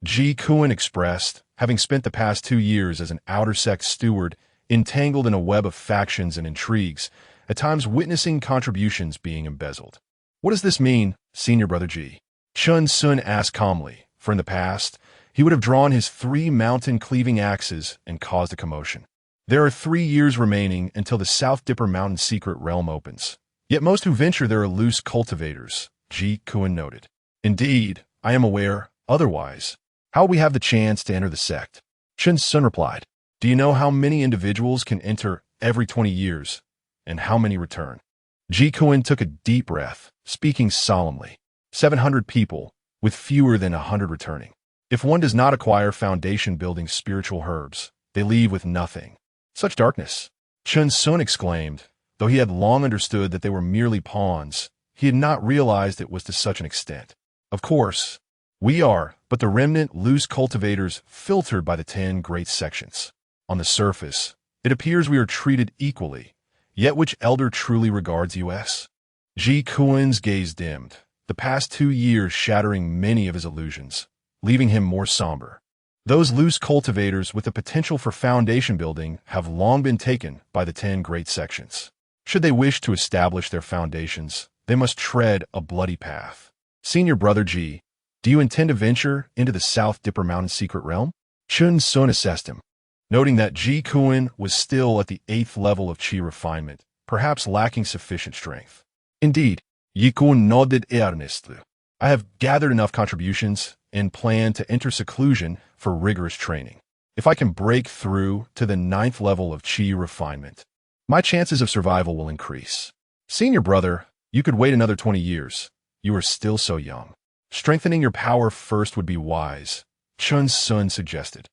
Ji Kuan expressed, having spent the past 2 years as an outer sect steward, entangled in a web of factions and intrigues, at times witnessing contributions being embezzled. What does this mean, senior brother Ji? Chen Xun asked calmly, for in the past, he would have drawn his 3 mountain-cleaving axes and caused a commotion. There are 3 years remaining until the South Dipper Mountain secret realm opens. Yet most who venture there are loose cultivators, Ji Kuan noted. Indeed, I am aware, otherwise. How will we have the chance to enter the sect? Chen Xun replied. Do you know how many individuals can enter every 20 years, and how many return? Ji Kuan took a deep breath, speaking solemnly. 700 people, with fewer than 100 returning. If one does not acquire foundation-building spiritual herbs, they leave with nothing. Such darkness, Chen Xun exclaimed. Though he had long understood that they were merely pawns, he had not realized it was to such an extent. Of course, we are but the remnant loose cultivators filtered by the 10 great sections. On the surface, it appears we are treated equally, yet which elder truly regards us? Ji Kuan's gaze dimmed, the past 2 years shattering many of his illusions, leaving him more somber. Those loose cultivators with the potential for foundation building have long been taken by the 10 great sections. Should they wish to establish their foundations, they must tread a bloody path. Senior brother Ji, do you intend to venture into the South Dipper Mountain secret realm? Chen Xun assessed him, noting that Ji Kuan was still at the 8th level of qi refinement, perhaps lacking sufficient strength. Indeed, Yi Kuan nodded earnestly. I have gathered enough contributions and plan to enter seclusion for rigorous training. If I can break through to the 9th level of qi refinement, my chances of survival will increase. Senior brother, you could wait another 20 years. You are still so young. Strengthening your power first would be wise, Chen Xun suggested.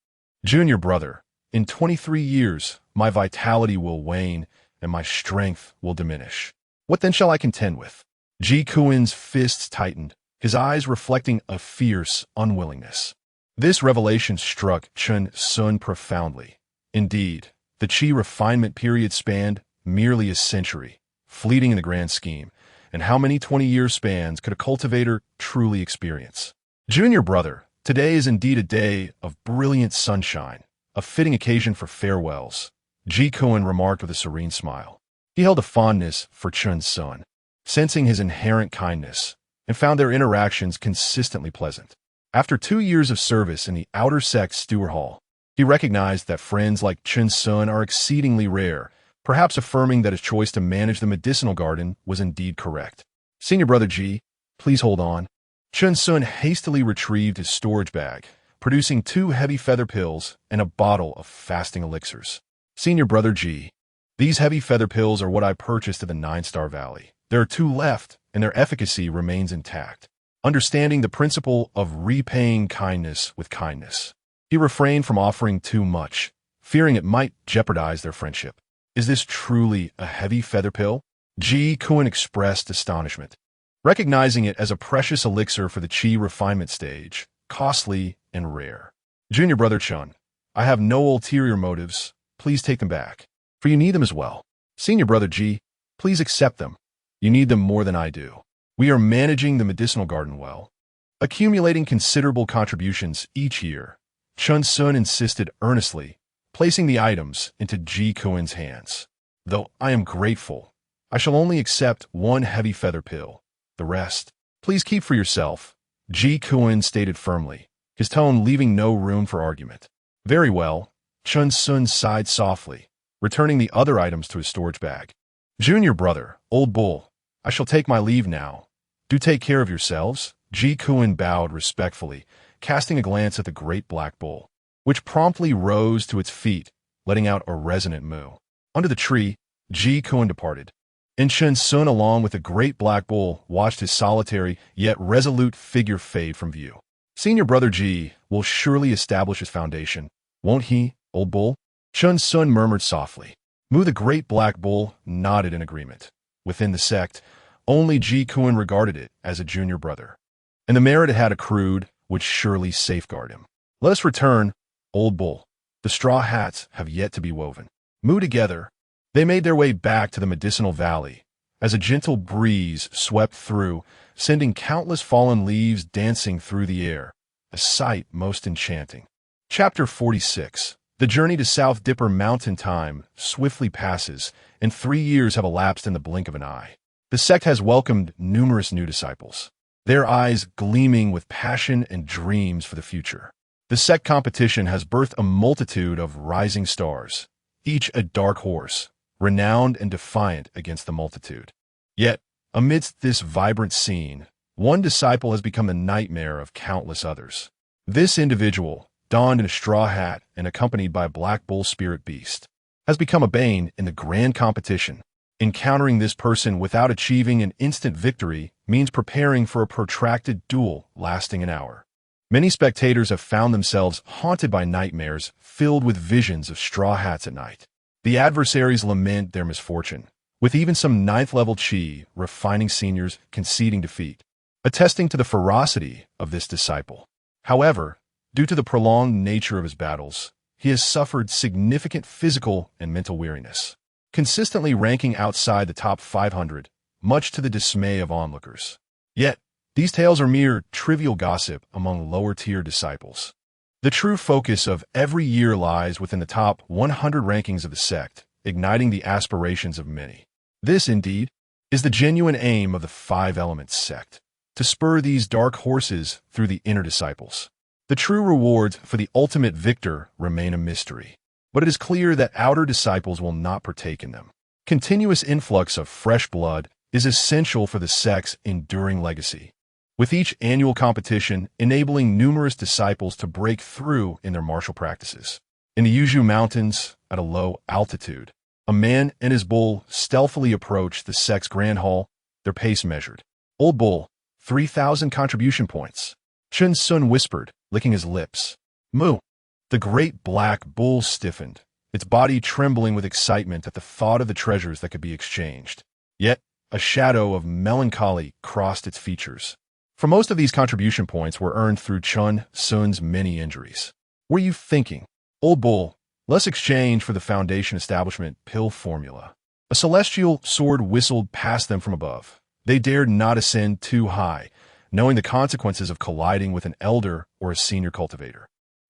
Junior brother, in 23 years, my vitality will wane and my strength will diminish. What then shall I contend with? Ji Kuan's fists tightened, his eyes reflecting a fierce unwillingness. This revelation struck Chen Xun profoundly. Indeed, the qi refinement period spanned merely a century, fleeting in the grand scheme, and how many 20-year spans could a cultivator truly experience? Junior brother, today is indeed a day of brilliant sunshine, a fitting occasion for farewells, Ji Kuan remarked with a serene smile. He held a fondness for Chen Xun, sensing his inherent kindness, and found their interactions consistently pleasant. After 2 years of service in the outer sect steward hall, he recognized that friends like Chen Xun are exceedingly rare, perhaps affirming that his choice to manage the medicinal garden was indeed correct. Senior brother Ji, please hold on. Chen Xun hastily retrieved his storage bag, producing 2 heavy feather pills and a bottle of fasting elixirs. Senior brother Ji, these heavy feather pills are what I purchased at the 9-Star Valley. There are 2 left, and their efficacy remains intact. Understanding the principle of repaying kindness with kindness, he refrained from offering too much, fearing it might jeopardize their friendship. Is this truly a heavy feather pill? Ji Kun expressed astonishment, recognizing it as a precious elixir for the Qi refinement stage, costly and rare. Junior brother Chun, I have no ulterior motives. Please take them back, for you need them as well. Senior brother Ji, please accept them. You need them more than I do. We are managing the medicinal garden well, accumulating considerable contributions each year. Chen Xun insisted earnestly, placing the items into Ji Kuen's hands. Though I am grateful, I shall only accept one heavy feather pill. The rest, please keep for yourself, Ji Kuen stated firmly, his tone leaving no room for argument. Very well, Chen Xun sighed softly, returning the other items to his storage bag. Junior brother, old bull, I shall take my leave now. Do take care of yourselves. Ji Kuen bowed respectfully, casting a glance at the great black bull, which promptly rose to its feet, letting out a resonant moo. Under the tree, Ji Kuen departed, and Chen Xun, along with the great black bull, watched his solitary yet resolute figure fade from view. Senior brother Ji will surely establish his foundation, won't he, old bull? Chen Xun murmured softly. Mu, the great black bull, nodded in agreement. Within the sect, only Ji Kuen regarded it as a junior brother, and the merit it had accrued would surely safeguard him. Let us return, old bull. The straw hats have yet to be woven. Mu together, they made their way back to the medicinal valley, as a gentle breeze swept through, sending countless fallen leaves dancing through the air, a sight most enchanting. Chapter 46. The journey to South Dipper Mountain time swiftly passes, and 3 years have elapsed in the blink of an eye. The sect has welcomed numerous new disciples, their eyes gleaming with passion and dreams for the future. The sect competition has birthed a multitude of rising stars, each a dark horse, renowned and defiant against the multitude. Yet, amidst this vibrant scene, one disciple has become the nightmare of countless others. This individual, donned in a straw hat and accompanied by a black bull spirit beast, has become a bane in the grand competition. Encountering this person without achieving an instant victory means preparing for a protracted duel lasting an hour. Many spectators have found themselves haunted by nightmares filled with visions of straw hats at night. The adversaries lament their misfortune, with even some 9th-level Qi refining seniors conceding defeat, attesting to the ferocity of this disciple. However, due to the prolonged nature of his battles, he has suffered significant physical and mental weariness, consistently ranking outside the top 500, much to the dismay of onlookers. Yet, these tales are mere trivial gossip among lower-tier disciples. The true focus of every year lies within the top 100 rankings of the sect, igniting the aspirations of many. This, indeed, is the genuine aim of the Five Elements sect, to spur these dark horses through the inner disciples. The true rewards for the ultimate victor remain a mystery, but it is clear that outer disciples will not partake in them. Continuous influx of fresh blood is essential for the sect's enduring legacy, with each annual competition enabling numerous disciples to break through in their martial practices. In the Yuzhu Mountains, at a low altitude, a man and his bull stealthily approached the sect's grand hall, their pace measured. Old bull, 3,000 contribution points. Chen Xun whispered, licking his lips. Moo. The great black bull stiffened, its body trembling with excitement at the thought of the treasures that could be exchanged. Yet, a shadow of melancholy crossed its features. For most of these contribution points were earned through Chen Xun's many injuries. Were you thinking, old bull, let's exchange for the Foundation Establishment pill formula? A celestial sword whistled past them from above. They dared not ascend too high, knowing the consequences of colliding with an elder or a senior cultivator.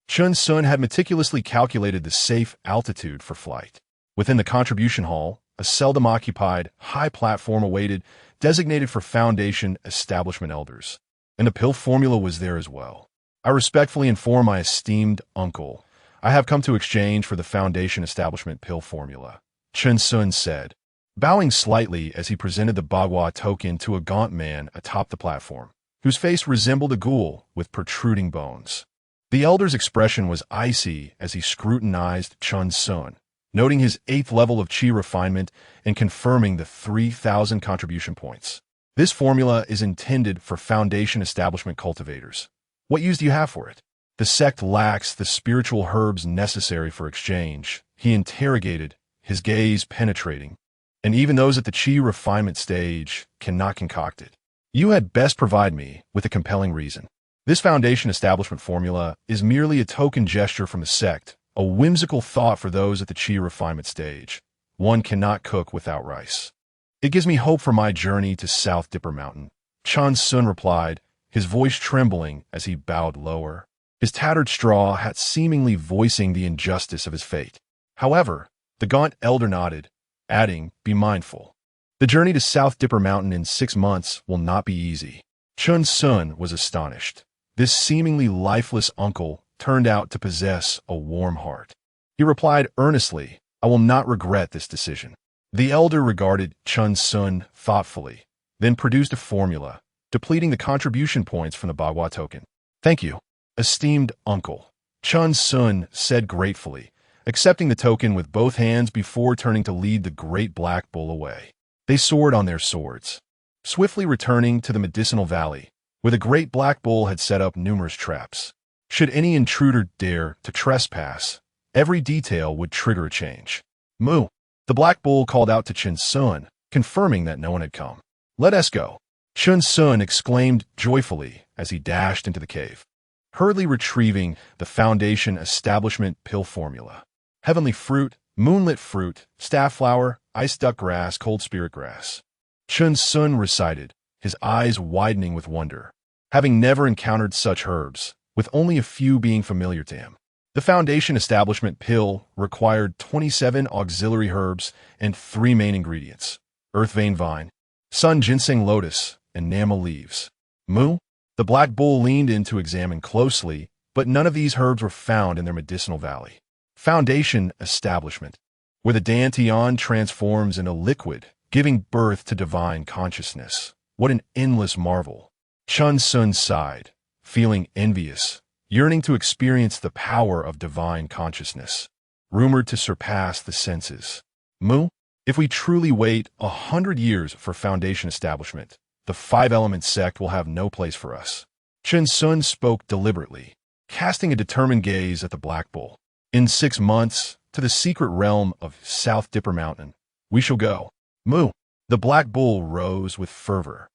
Chen Xun had meticulously calculated the safe altitude for flight. Within the contribution hall, a seldom occupied, high platform awaited, designated for Foundation Establishment elders. And the pill formula was there as well. I respectfully inform my esteemed uncle, I have come to exchange for the Foundation Establishment pill formula, Chen Xun said, bowing slightly as he presented the Bagua token to a gaunt man atop the platform, whose face resembled a ghoul with protruding bones. The elder's expression was icy as he scrutinized Chen Xun, noting his 8th level of Qi refinement and confirming the 3,000 contribution points. This formula is intended for Foundation Establishment cultivators. What use do you have for it? The sect lacks the spiritual herbs necessary for exchange, he interrogated, his gaze penetrating. And even those at the chi refinement stage cannot concoct it. You had best provide me with a compelling reason. This foundation establishment formula is merely a token gesture from the sect, a whimsical thought for those at the chi refinement stage. One cannot cook without rice. It gives me hope for my journey to South Dipper Mountain. Chen Xun replied, his voice trembling as he bowed lower, his tattered straw hat seemingly voicing the injustice of his fate. However, the gaunt elder nodded, adding, be mindful. The journey to South Dipper Mountain in 6 months will not be easy. Chen Xun was astonished. This seemingly lifeless uncle turned out to possess a warm heart. He replied earnestly, I will not regret this decision. The elder regarded Chen Xun thoughtfully, then produced a formula, depleting the contribution points from the Bagua token. Thank you, esteemed uncle, Chen Xun said gratefully, accepting the token with both hands before turning to lead the great black bull away. They soared on their swords, swiftly returning to the medicinal valley, where the great black bull had set up numerous traps. Should any intruder dare to trespass, every detail would trigger a change. Moo! The black bull called out to Chen Xun, confirming that no one had come. Let us go, Chen Xun exclaimed joyfully as he dashed into the cave, hurriedly retrieving the foundation establishment pill formula. Heavenly fruit, moonlit fruit, staff flower, ice duck grass, cold spirit grass. Chen Xun recited, his eyes widening with wonder, having never encountered such herbs, with only a few being familiar to him. The foundation establishment pill required 27 auxiliary herbs and 3 main ingredients: earth vein vine, sun ginseng lotus, and nama leaves. Moo? The black bull leaned in to examine closely, but none of these herbs were found in their medicinal valley. Foundation establishment, where the dantian transforms into liquid, giving birth to divine consciousness. What an endless marvel. Chen Xun sighed, feeling envious, yearning to experience the power of divine consciousness, rumored to surpass the senses. Moo? If we truly wait 100 years for foundation establishment, the 5-element sect will have no place for us. Chen Xun spoke deliberately, casting a determined gaze at the black bull. In 6 months, to the secret realm of South Dipper Mountain, we shall go. Moo! The black bull rose with fervor,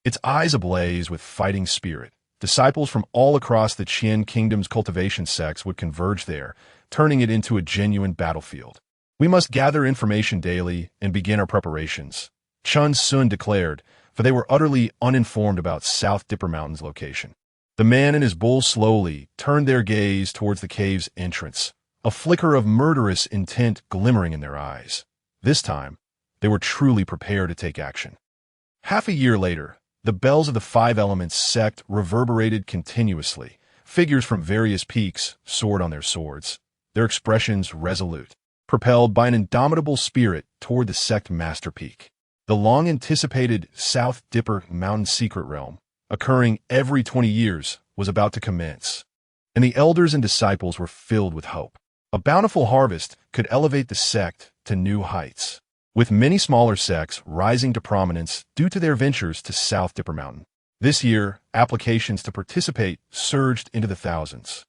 its eyes ablaze with fighting spirit. Disciples from all across the Qian Kingdom's cultivation sects would converge there, turning it into a genuine battlefield. We must gather information daily and begin our preparations, Chen Xun declared, for they were utterly uninformed about South Dipper Mountain's location. The man and his bull slowly turned their gaze towards the cave's entrance, a flicker of murderous intent glimmering in their eyes. This time, they were truly prepared to take action. Half a year later, the bells of the 5-element sect reverberated continuously. Figures from various peaks soared on their swords, their expressions resolute, propelled by an indomitable spirit toward the sect master peak. The long-anticipated South Dipper Mountain secret realm, occurring every 20 years, was about to commence, and the elders and disciples were filled with hope. A bountiful harvest could elevate the sect to new heights, with many smaller sects rising to prominence due to their ventures to South Dipper Mountain. This year, applications to participate surged into the thousands.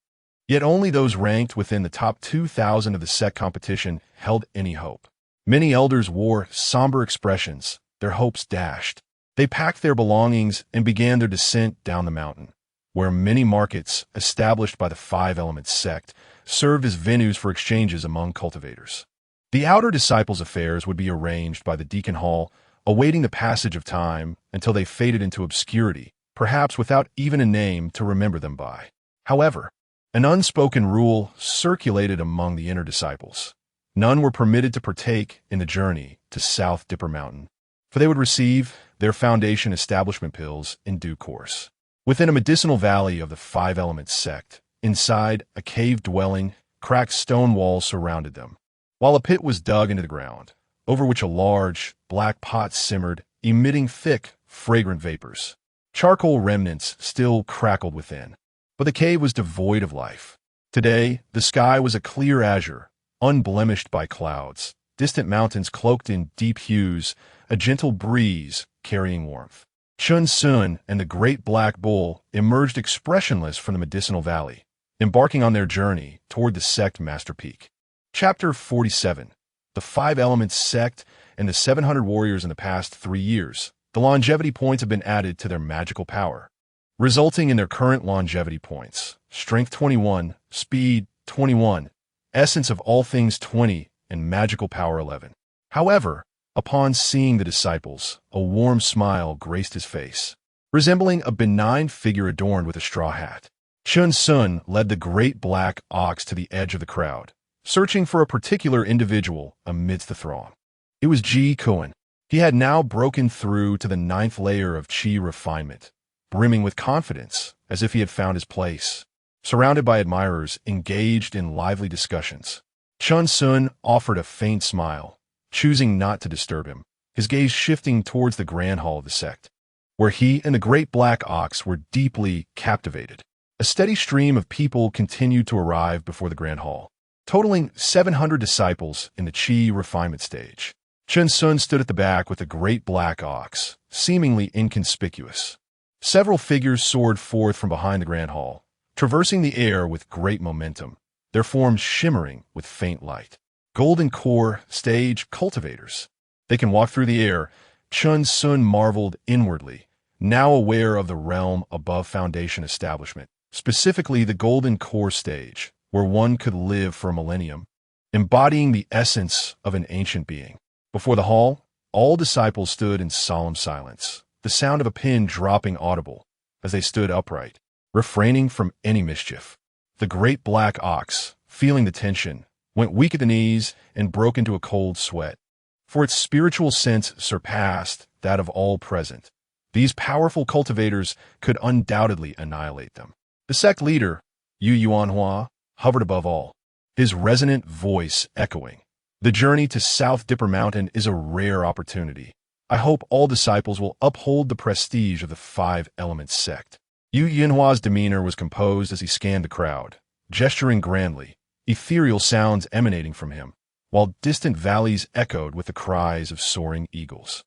Yet only those ranked within the top 2,000 of the sect competition held any hope. Many elders wore somber expressions, their hopes dashed. They packed their belongings and began their descent down the mountain, where many markets established by the 5-element sect served as venues for exchanges among cultivators. The outer disciples' affairs would be arranged by the Deacon Hall, awaiting the passage of time until they faded into obscurity, perhaps without even a name to remember them by. However, an unspoken rule circulated among the inner disciples. None were permitted to partake in the journey to South Dipper Mountain, for they would receive their foundation establishment pills in due course. Within a medicinal valley of the 5-element sect, inside a cave dwelling, cracked stone walls surrounded them, while a pit was dug into the ground, over which a large, black pot simmered, emitting thick, fragrant vapors. Charcoal remnants still crackled within, but the cave was devoid of life. Today, the sky was a clear azure, unblemished by clouds, distant mountains cloaked in deep hues, a gentle breeze carrying warmth. Chen Xun and the great black bull emerged expressionless from the medicinal valley, embarking on their journey toward the sect master peak. Chapter 47. the 5 elements sect, and the 700 warriors in the past 3 years. The longevity points have been added to their magical power, resulting in their current longevity points: strength 21, speed 21, essence of all things 20, and magical power 11. However, upon seeing the disciples, a warm smile graced his face, resembling a benign figure adorned with a straw hat. Chen Xun led the great black ox to the edge of the crowd, searching for a particular individual amidst the throng. It was Ji Kuan. He had now broken through to the 9th layer of qi refinement, brimming with confidence, as if he had found his place. Surrounded by admirers engaged in lively discussions, Chen Xun offered a faint smile, choosing not to disturb him, his gaze shifting towards the grand hall of the sect, where he and the great black ox were deeply captivated. A steady stream of people continued to arrive before the grand hall, totaling 700 disciples in the qi refinement stage. Chen Xun stood at the back with the great black ox, seemingly inconspicuous. Several figures soared forth from behind the grand hall, traversing the air with great momentum, their forms shimmering with faint light. Golden core stage cultivators. They can walk through the air. Chen Xun marveled inwardly, now aware of the realm above foundation establishment, specifically the golden core stage, where one could live for a millennium, embodying the essence of an ancient being. Before the hall, all disciples stood in solemn silence, the sound of a pin dropping audible as they stood upright, refraining from any mischief. The great black ox, feeling the tension, went weak at the knees and broke into a cold sweat, for its spiritual sense surpassed that of all present. These powerful cultivators could undoubtedly annihilate them. The sect leader, Yu Yuanhua, hovered above all, his resonant voice echoing. The journey to South Dipper Mountain is a rare opportunity. I hope all disciples will uphold the prestige of the 5 elements sect. Yu Yinhua's demeanor was composed as he scanned the crowd, gesturing grandly, ethereal sounds emanating from him, while distant valleys echoed with the cries of soaring eagles.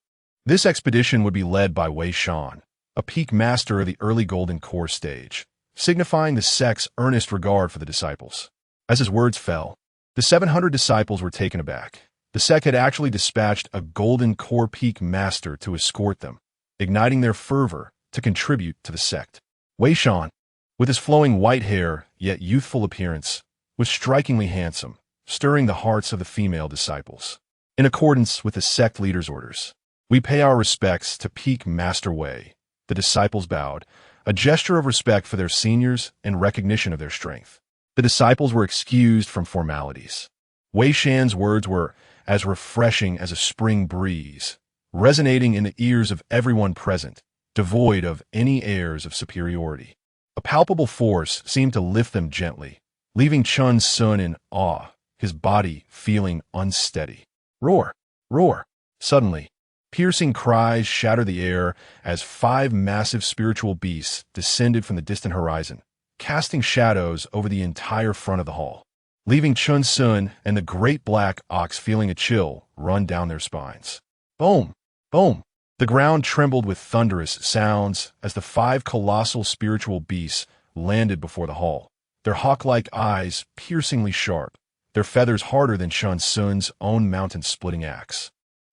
This expedition would be led by Wei Shan, a peak master of the early golden core stage, signifying the sect's earnest regard for the disciples. As his words fell, the 700 disciples were taken aback. The sect had actually dispatched a golden core peak master to escort them, igniting their fervor to contribute to the sect. Wei Shan, with his flowing white hair yet youthful appearance, was strikingly handsome, stirring the hearts of the female disciples. In accordance with the sect leader's orders, we pay our respects to Peak Master Wei. The disciples bowed, a gesture of respect for their seniors and recognition of their strength. The disciples were excused from formalities. Wei Shan's words were as refreshing as a spring breeze, resonating in the ears of everyone present, devoid of any airs of superiority. A palpable force seemed to lift them gently, leaving Chen Xun in awe, his body feeling unsteady. Roar! Roar! Suddenly, piercing cries shattered the air as 5 massive spiritual beasts descended from the distant horizon, casting shadows over the entire front of the hall, leaving Chen Xun and the great black ox feeling a chill run down their spines. Boom! Boom! The ground trembled with thunderous sounds as the 5 colossal spiritual beasts landed before the hall, their hawk-like eyes piercingly sharp, their feathers harder than Chen Xun's own mountain-splitting axe.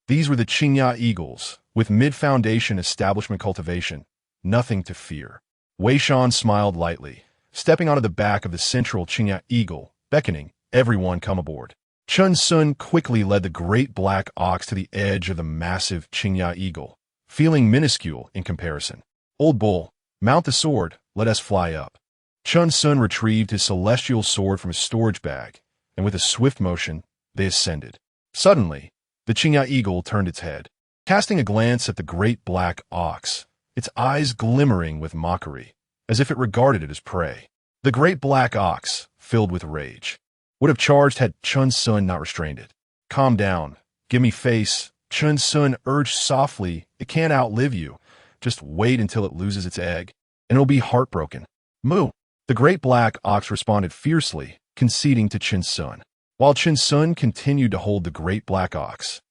These were the Qingya eagles, with mid-foundation establishment cultivation, nothing to fear. Wei Shan smiled lightly, stepping onto the back of the central Qingya eagle, beckoning everyone come aboard. Chen Xun quickly led the great black ox to the edge of the massive Qingya eagle, feeling minuscule in comparison. Old bull, mount the sword, let us fly up. Chen Xun retrieved his celestial sword from his storage bag, and with a swift motion, they ascended. Suddenly, the Qingya eagle turned its head, casting a glance at the great black ox, its eyes glimmering with mockery, as if it regarded it as prey. The great black ox, filled with rage, would have charged had Chen Xun not restrained it. Calm down. Give me face. Chen Xun urged softly. It can't outlive you. Just wait until it loses its egg, and it'll be heartbroken. Moo! The great black ox responded fiercely, conceding to Chen Xun. While Chen Xun continued to hold the great black ox,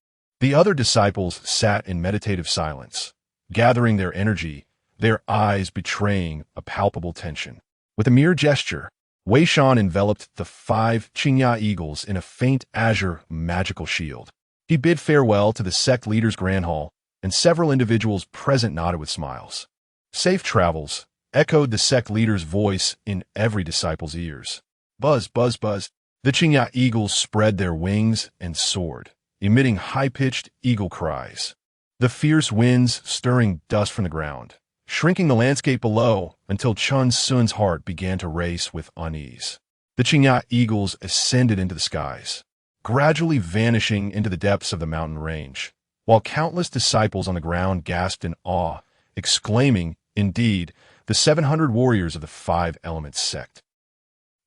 the other disciples sat in meditative silence, gathering their energy, their eyes betraying a palpable tension. With a mere gesture, Wei Shan enveloped the 5 Qingya eagles in a faint azure magical shield. He bid farewell to the sect leader's grand hall, and several individuals present nodded with smiles. Safe travels, echoed the sect leader's voice in every disciple's ears. Buzz, buzz, buzz. The Qingya eagles spread their wings and soared, emitting high-pitched eagle cries. The fierce winds stirring dust from the ground, shrinking the landscape below until Chen Xun's heart began to race with unease. The Qingya eagles ascended into the skies, gradually vanishing into the depths of the mountain range, while countless disciples on the ground gasped in awe, exclaiming, "Indeed, the 700 warriors of the 5 Elements sect."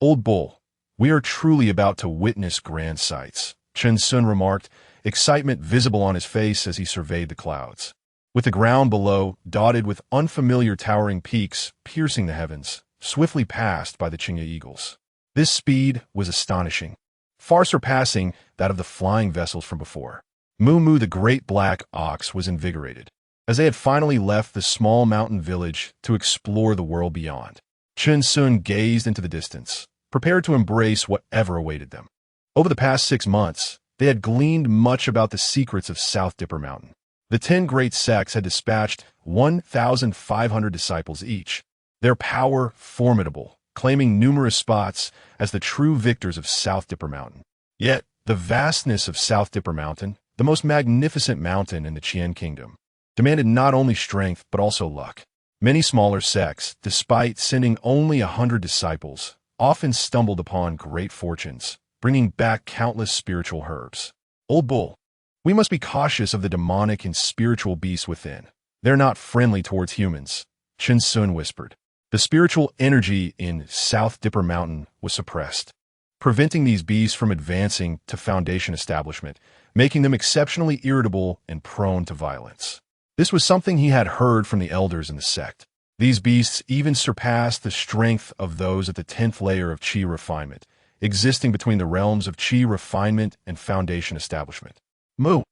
"Old Bull, we are truly about to witness grand sights," Chen Xun remarked, excitement visible on his face as he surveyed the clouds. With the ground below dotted with unfamiliar towering peaks piercing the heavens, swiftly passed by the Qingya eagles. This speed was astonishing, far surpassing that of the flying vessels from before. Moo the great black ox was invigorated, as they had finally left the small mountain village to explore the world beyond. Chen Xun gazed into the distance, prepared to embrace whatever awaited them. Over the past 6 months, they had gleaned much about the secrets of South Dipper Mountain. The 10 great sects had dispatched 1,500 disciples each, their power formidable, claiming numerous spots as the true victors of South Dipper Mountain. Yet, the vastness of South Dipper Mountain, the most magnificent mountain in the Qian Kingdom, demanded not only strength but also luck. Many smaller sects, despite sending only 100 disciples, often stumbled upon great fortunes, bringing back countless spiritual herbs. "Old Bull, we must be cautious of the demonic and spiritual beasts within. They're not friendly towards humans," Chen Xun whispered. The spiritual energy in South Dipper Mountain was suppressed, preventing these beasts from advancing to Foundation establishment, making them exceptionally irritable and prone to violence. This was something he had heard from the elders in the sect. These beasts even surpassed the strength of those at the 10th layer of Qi refinement, existing between the realms of Qi refinement and Foundation establishment. Moo!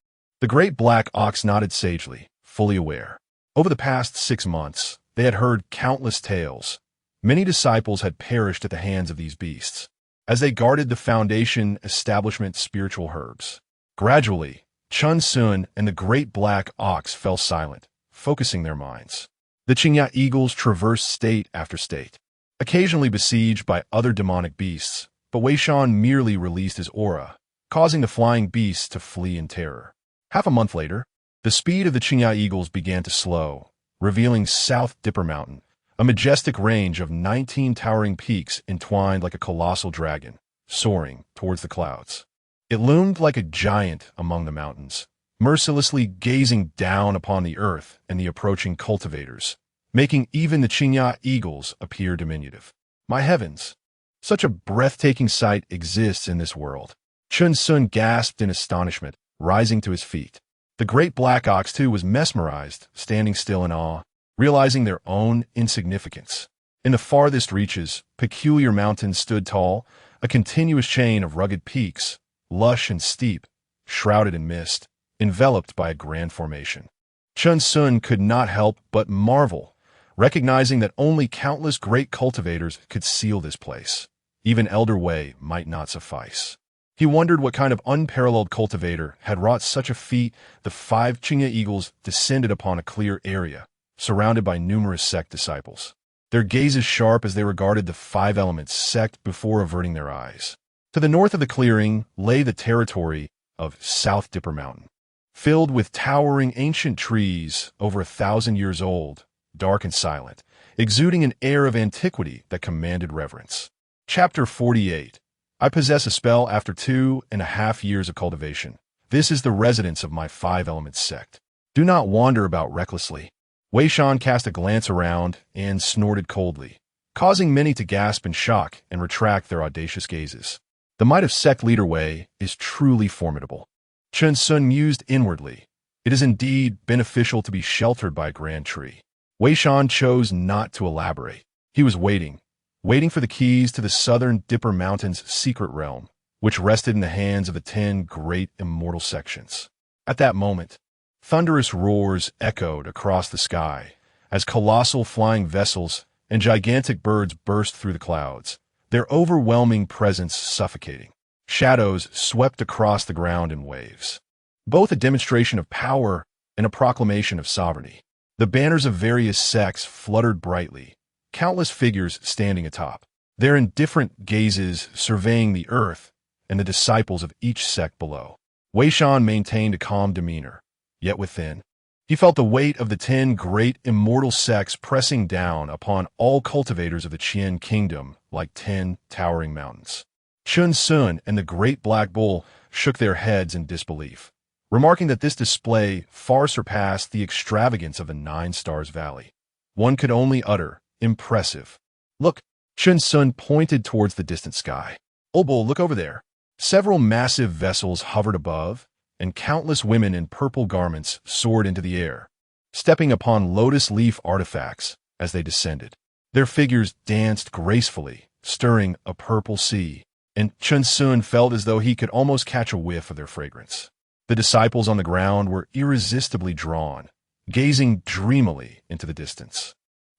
The great black ox nodded sagely, fully aware. Over the past 6 months, they had heard countless tales. Many disciples had perished at the hands of these beasts, as they guarded the Foundation establishment spiritual herbs. Gradually, Chen Xun and the great black ox fell silent, focusing their minds. The Qingya eagles traversed state after state, occasionally besieged by other demonic beasts, but Wei Shan merely released his aura, causing the flying beasts to flee in terror. Half a month later, the speed of the Qingya eagles began to slow, revealing South Dipper Mountain, a majestic range of 19 towering peaks entwined like a colossal dragon, soaring towards the clouds. It loomed like a giant among the mountains, mercilessly gazing down upon the earth and the approaching cultivators, making even the Qingya eagles appear diminutive. My heavens! Such a breathtaking sight exists in this world. Chen Xun gasped in astonishment, rising to his feet. The great black ox, too, was mesmerized, standing still in awe, realizing their own insignificance. In the farthest reaches, peculiar mountains stood tall, a continuous chain of rugged peaks, lush and steep, shrouded in mist, enveloped by a grand formation. Chen Xun could not help but marvel, recognizing that only countless great cultivators could seal this place. Even Elder Wei might not suffice. He wondered what kind of unparalleled cultivator had wrought such a feat. The 5 Qingya eagles descended upon a clear area, surrounded by numerous sect disciples, their gazes sharp as they regarded the 5 Elements sect before averting their eyes. To the north of the clearing lay the territory of South Dipper Mountain, filled with towering ancient trees over 1,000 years old, dark and silent, exuding an air of antiquity that commanded reverence. Chapter 48. I possess a spell after 2.5 years of cultivation. This is the residence of my 5 Elements sect. Do not wander about recklessly. Wei Shan cast a glance around and snorted coldly, causing many to gasp in shock and retract their audacious gazes. The might of sect leader Wei is truly formidable. Chen Xun mused inwardly. It is indeed beneficial to be sheltered by a grand tree. Wei Shan chose not to elaborate. He was waiting for the keys to the southern Dipper Mountain's secret realm, which rested in the hands of the 10 great immortal sections. At that moment, thunderous roars echoed across the sky as colossal flying vessels and gigantic birds burst through the clouds, their overwhelming presence suffocating. Shadows swept across the ground in waves, both a demonstration of power and a proclamation of sovereignty. The banners of various sects fluttered brightly, countless figures standing atop, their indifferent gazes surveying the earth and the disciples of each sect below. Wei Shan maintained a calm demeanor, yet within, he felt the weight of the 10 great immortal sects pressing down upon all cultivators of the Qian kingdom like 10 towering mountains. Chen Xun and the great black bull shook their heads in disbelief, remarking that this display far surpassed the extravagance of the 9 Stars Valley. One could only utter, impressive. Look, Chen Xun pointed towards the distant sky. Old bull, look over there. Several massive vessels hovered above, and countless women in purple garments soared into the air, stepping upon lotus leaf artifacts as they descended. Their figures danced gracefully, stirring a purple sea, and Chen Xun felt as though he could almost catch a whiff of their fragrance. The disciples on the ground were irresistibly drawn, gazing dreamily into the distance,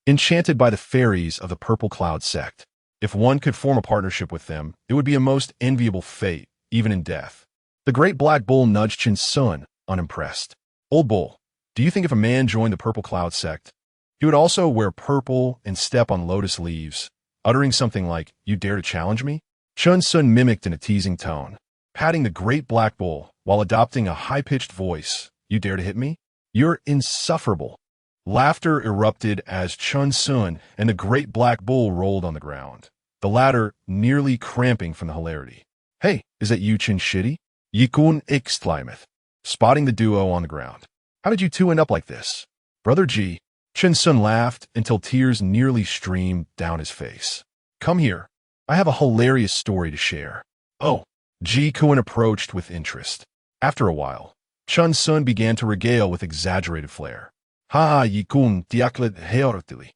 enchanted by the fairies of the Purple Cloud sect. If one could form a partnership with them, it would be a most enviable fate, even in death. The great black bull nudged Chen Xun, unimpressed. Old bull, do you think if a man joined the Purple Cloud sect, he would also wear purple and step on lotus leaves, uttering something like, "You dare to challenge me?" Chen Xun mimicked in a teasing tone, patting the great black bull while adopting a high-pitched voice. "You dare to hit me? You're insufferable." Laughter erupted as Chen Xun and the great black bull rolled on the ground, the latter nearly cramping from the hilarity. "Hey, is that you, Chen Shitty?" Yikun exclaimed, spotting the duo on the ground. "How did you two end up like this?" "Brother Ji," Chen Xun laughed until tears nearly streamed down his face. "Come here. I have a hilarious story to share." "Oh." Ji Kun approached with interest. After a while, Chen Xun began to regale with exaggerated flair. "Ha Yikun diaklet heortili."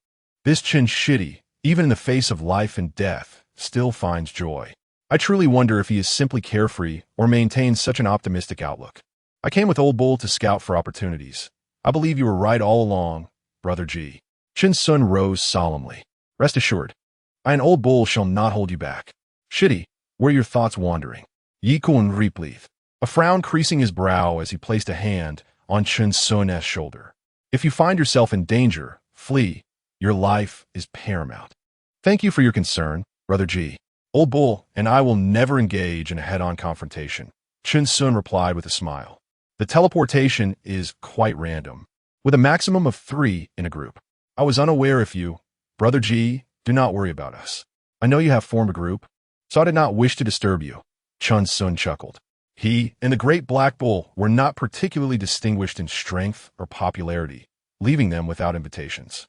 This Chen Shitty, even in the face of life and death, still finds joy. I truly wonder if he is simply carefree or maintains such an optimistic outlook. I came with Old Bull to scout for opportunities. I believe you were right all along, Brother Ji. Chen Xun rose solemnly. Rest assured, I and Old Bull shall not hold you back. Shitty, where are your thoughts wandering? Yi Kun replied, a frown creasing his brow as he placed a hand on Chen Xun's shoulder. If you find yourself in danger, flee. Your life is paramount. Thank you for your concern, Brother Ji. Old Bull and I will never engage in a head-on confrontation, Chen Xun replied with a smile. The teleportation is quite random, with a maximum of 3 in a group. I was unaware if you, Brother Ji, do not worry about us. I know you have formed a group, so I did not wish to disturb you. Chen Xun chuckled. He and the great black bull were not particularly distinguished in strength or popularity, leaving them without invitations.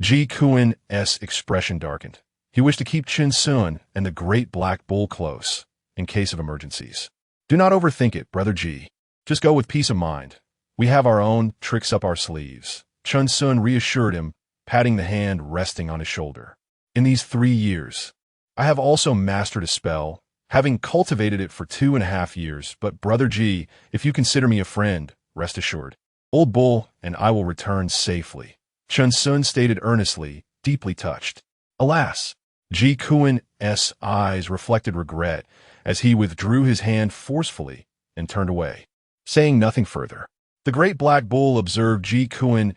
Ji Kuen's expression darkened. He wished to keep Chen Xun and the great black bull close, in case of emergencies. Do not overthink it, Brother Ji. Just go with peace of mind. We have our own tricks up our sleeves. Chen Xun reassured him, patting the hand resting on his shoulder. In these 3 years, I have also mastered a spell, having cultivated it for 2.5 years, but Brother Ji, if you consider me a friend, rest assured. Old Bull and I will return safely. Chen Xun stated earnestly, deeply touched. Alas! Ji Kuen's eyes reflected regret as he withdrew his hand forcefully and turned away, saying nothing further. The great black bull observed Ji Kuen's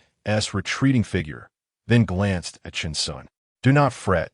retreating figure, then glanced at Chen Xun. Do not fret.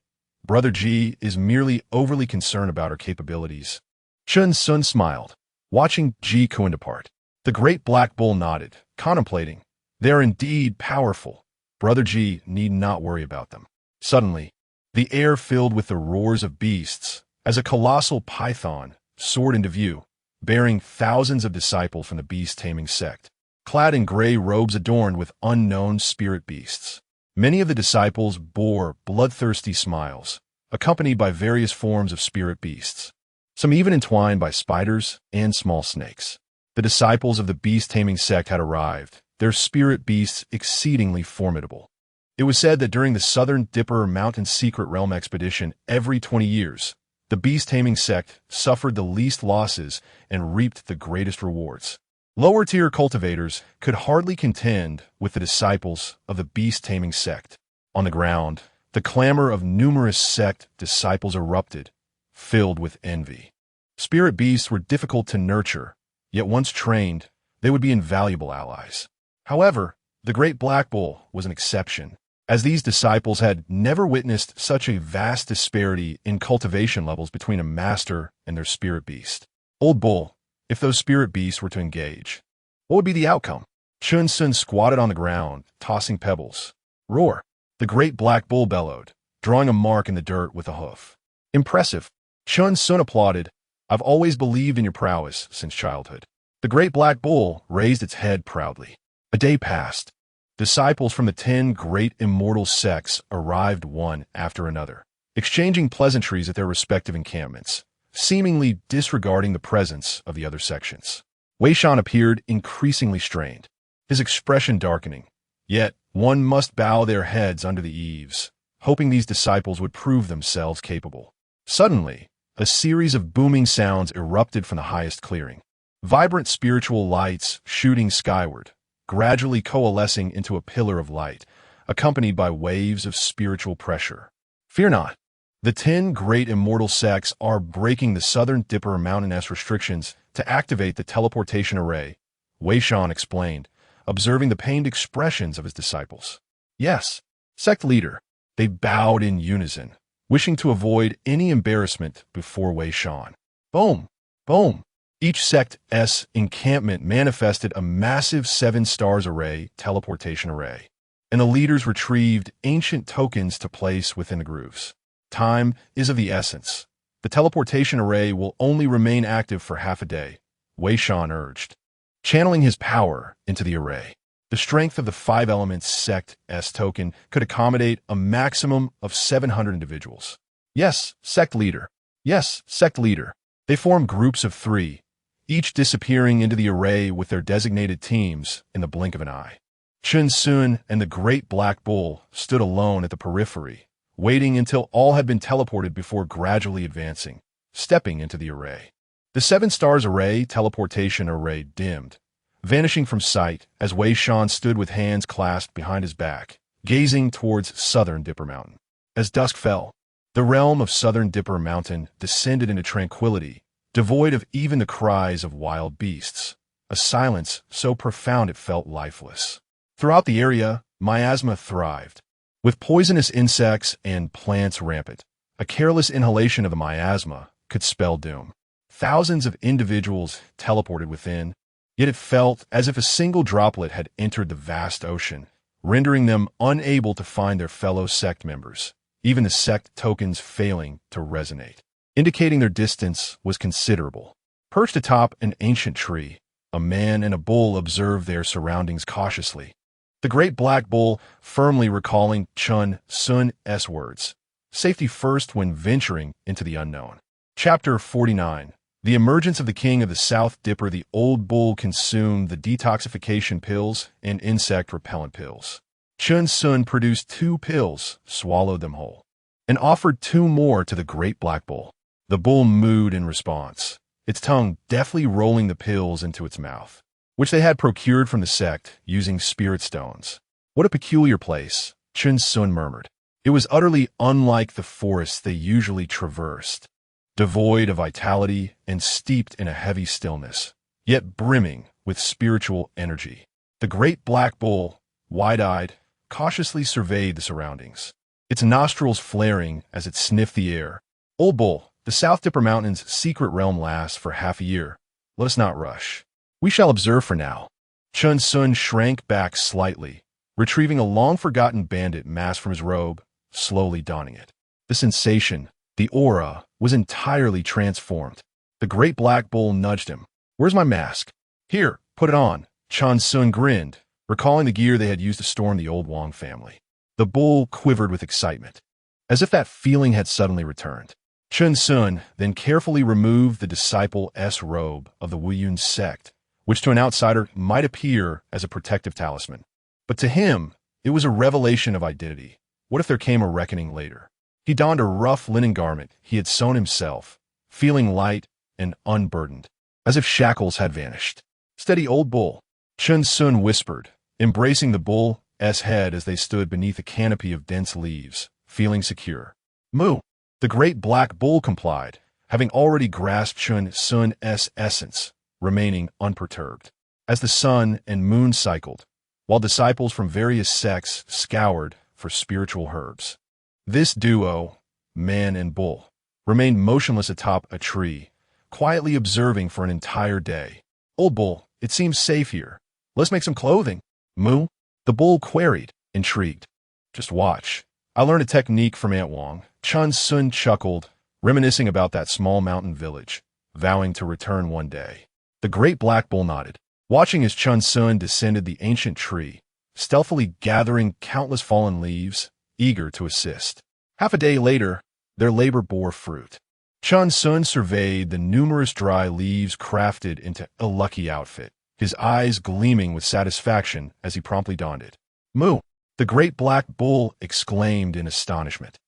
Brother Ji is merely overly concerned about her capabilities. Chen Xun smiled, watching Ji Kun depart. The great black bull nodded, contemplating. They are indeed powerful. Brother Ji need not worry about them. Suddenly, the air filled with the roars of beasts as a colossal python soared into view, bearing thousands of disciples from the beast-taming sect, clad in gray robes adorned with unknown spirit beasts. Many of the disciples bore bloodthirsty smiles, accompanied by various forms of spirit beasts, some even entwined by spiders and small snakes. The disciples of the beast-taming sect had arrived, their spirit beasts exceedingly formidable. It was said that during the Southern Dipper Mountain Secret Realm expedition every 20 years, the beast-taming sect suffered the least losses and reaped the greatest rewards. Lower-tier cultivators could hardly contend with the disciples of the beast-taming sect. On the ground, The clamor of numerous sect disciples erupted, filled with envy. Spirit beasts were difficult to nurture, yet once trained, they would be invaluable allies. However, the Great Black Bull was an exception, as these disciples had never witnessed such a vast disparity in cultivation levels between a master and their spirit beast. Old Bull, if those spirit beasts were to engage, what would be the outcome? Chen Xun squatted on the ground, tossing pebbles. Roar! The Great Black Bull bellowed, drawing a mark in the dirt with a hoof. Impressive. Chen Xun applauded. I've always believed in your prowess since childhood. The Great Black Bull raised its head proudly. A day passed. Disciples from the 10 great immortal sects arrived one after another, exchanging pleasantries at their respective encampments, seemingly disregarding the presence of the other sections. Wei Shan appeared increasingly strained, his expression darkening. Yet, one must bow their heads under the eaves, hoping these disciples would prove themselves capable. Suddenly, a series of booming sounds erupted from the highest clearing. Vibrant spiritual lights shooting skyward, gradually coalescing into a pillar of light, accompanied by waves of spiritual pressure. Fear not. The 10 great immortal sects are breaking the Southern Dipper Mountain-S restrictions to activate the teleportation array, Wei Shan explained, observing the pained expressions of his disciples. Yes, sect leader. They bowed in unison, wishing to avoid any embarrassment before Wei Shan. Boom! Boom! Each sect's encampment manifested a massive 7 stars array, teleportation array, and the leaders retrieved ancient tokens to place within the grooves. Time is of the essence. The teleportation array will only remain active for half a day, Wei Shan urged, channeling his power into the array. The strength of the 5 elements sect's token could accommodate a maximum of 700 individuals. Yes, sect leader. Yes, sect leader. They formed groups of 3, each disappearing into the array with their designated teams in the blink of an eye. Chen Xun and the Great Black Bull stood alone at the periphery, waiting until all had been teleported before gradually advancing, stepping into the array. The 7 stars array, teleportation array, dimmed, vanishing from sight as Wei Shan stood with hands clasped behind his back, gazing towards Southern Dipper Mountain. As dusk fell, the realm of Southern Dipper Mountain descended into tranquility, devoid of even the cries of wild beasts, a silence so profound it felt lifeless. Throughout the area, miasma thrived, with poisonous insects and plants rampant. A careless inhalation of the miasma could spell doom. Thousands of individuals teleported within, yet it felt as if a single droplet had entered the vast ocean, rendering them unable to find their fellow sect members, even the sect tokens failing to resonate, indicating their distance was considerable. Perched atop an ancient tree, a man and a bull observed their surroundings cautiously. The Great Black Bull firmly recalling Chen Xun's words, safety first when venturing into the unknown. Chapter 49. The emergence of the king of the South Dipper. The old bull consumed the detoxification pills and insect repellent pills. Chen Xun produced 2 pills, swallowed them whole, and offered 2 more to the Great Black Bull. The bull mooed in response, its tongue deftly rolling the pills into its mouth, which they had procured from the sect using spirit stones. What a peculiar place, Chen Xun murmured. It was utterly unlike the forests they usually traversed, devoid of vitality and steeped in a heavy stillness, yet brimming with spiritual energy. The Great Black Bull, wide-eyed, cautiously surveyed the surroundings, its nostrils flaring as it sniffed the air. Old Bull, the South Dipper Mountain's secret realm lasts for half a year. Let us not rush. We shall observe for now. Chen Xun shrank back slightly, retrieving a long-forgotten bandit mask from his robe, slowly donning it. The sensation, the aura, was entirely transformed. The Great Black Bull nudged him. Where's my mask? Here, put it on. Chen Xun grinned, recalling the gear they had used to storm the old Wang family. The bull quivered with excitement, as if that feeling had suddenly returned. Chen Xun then carefully removed the disciple-s robe of the Wuyun sect, which to an outsider might appear as a protective talisman. But to him, it was a revelation of identity. What if there came a reckoning later? He donned a rough linen garment he had sewn himself, feeling light and unburdened, as if shackles had vanished. Steady, old bull, Chen Xun whispered, embracing the bull's head as they stood beneath a canopy of dense leaves, feeling secure. Moo! The great black bull complied, having already grasped Chen Xun's essence, remaining unperturbed. As the sun and moon cycled, while disciples from various sects scoured for spiritual herbs, this duo, man and bull, remained motionless atop a tree, quietly observing for an entire day. Old bull, it seems safe here. Let's make some clothing. Moo? The bull queried, intrigued. Just watch. I learned a technique from Aunt Wang. Chen Xun chuckled, reminiscing about that small mountain village, vowing to return one day. The great black bull nodded, watching as Chen Xun descended the ancient tree, stealthily gathering countless fallen leaves, eager to assist. Half a day later, their labor bore fruit. Chen Xun surveyed the numerous dry leaves crafted into a lucky outfit, his eyes gleaming with satisfaction as he promptly donned it. Moo! The great black bull exclaimed in astonishment,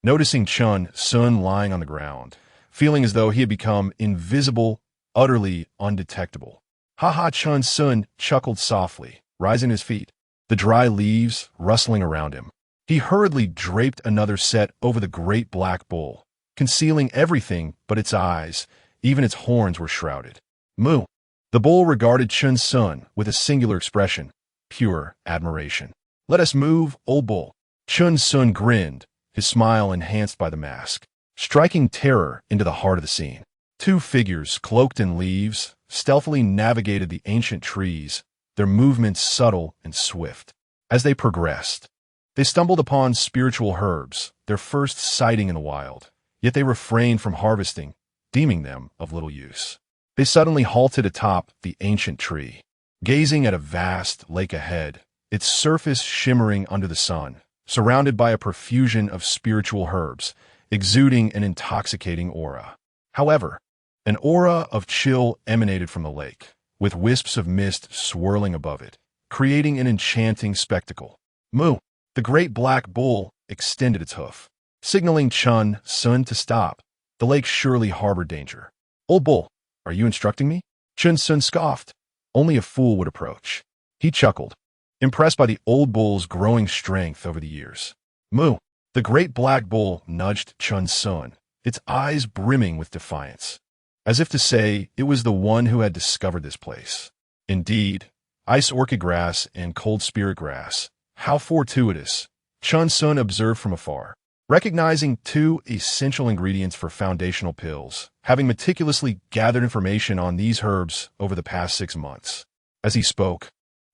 noticing Chen Xun lying on the ground, feeling as though he had become invisible, utterly undetectable. Ha ha! Chen Xun chuckled softly, rising to his feet, the dry leaves rustling around him. He hurriedly draped another set over the great black bull, concealing everything but its eyes. Even its horns were shrouded. Moo! The bull regarded Chen Xun with a singular expression, pure admiration. Let us move, old bull. Chen Xun grinned, his smile enhanced by the mask, striking terror into the heart of the scene. Two figures, cloaked in leaves, stealthily navigated the ancient trees, their movements subtle and swift. As they progressed, they stumbled upon spiritual herbs, their first sighting in the wild, yet they refrained from harvesting, deeming them of little use. They suddenly halted atop the ancient tree, gazing at a vast lake ahead, its surface shimmering under the sun, surrounded by a profusion of spiritual herbs, exuding an intoxicating aura. However, an aura of chill emanated from the lake, with wisps of mist swirling above it, creating an enchanting spectacle. Moo! The great black bull extended its hoof, signaling Chen Xun to stop. The lake surely harbored danger. Old bull, are you instructing me? Chen Xun scoffed. Only a fool would approach. He chuckled, impressed by the old bull's growing strength over the years. Moo! The great black bull nudged Chen Xun, its eyes brimming with defiance, as if to say it was the one who had discovered this place. Indeed, ice orchid grass and cold spirit grass. How fortuitous, Chen Xun observed from afar, recognizing two essential ingredients for foundational pills, having meticulously gathered information on these herbs over the past 6 months. As he spoke,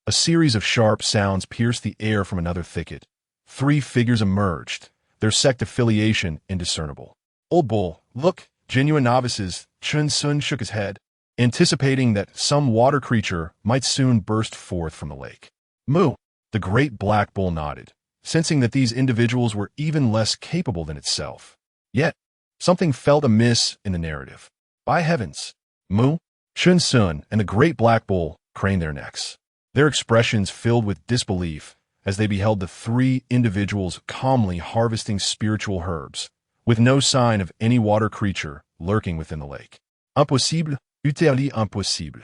a series of sharp sounds pierced the air from another thicket. 3 figures emerged, their sect affiliation indiscernible. Old bull, look, genuine novices. Chen Xun shook his head, anticipating that some water creature might soon burst forth from the lake. Moo! The great black bull nodded, sensing that these individuals were even less capable than itself. Yet, something felt amiss in the narrative. By heavens! Moo! Chen Xun and the great black bull craned their necks, their expressions filled with disbelief as they beheld the 3 individuals calmly harvesting spiritual herbs, with no sign of any water creature lurking within the lake. Impossible, utterly impossible.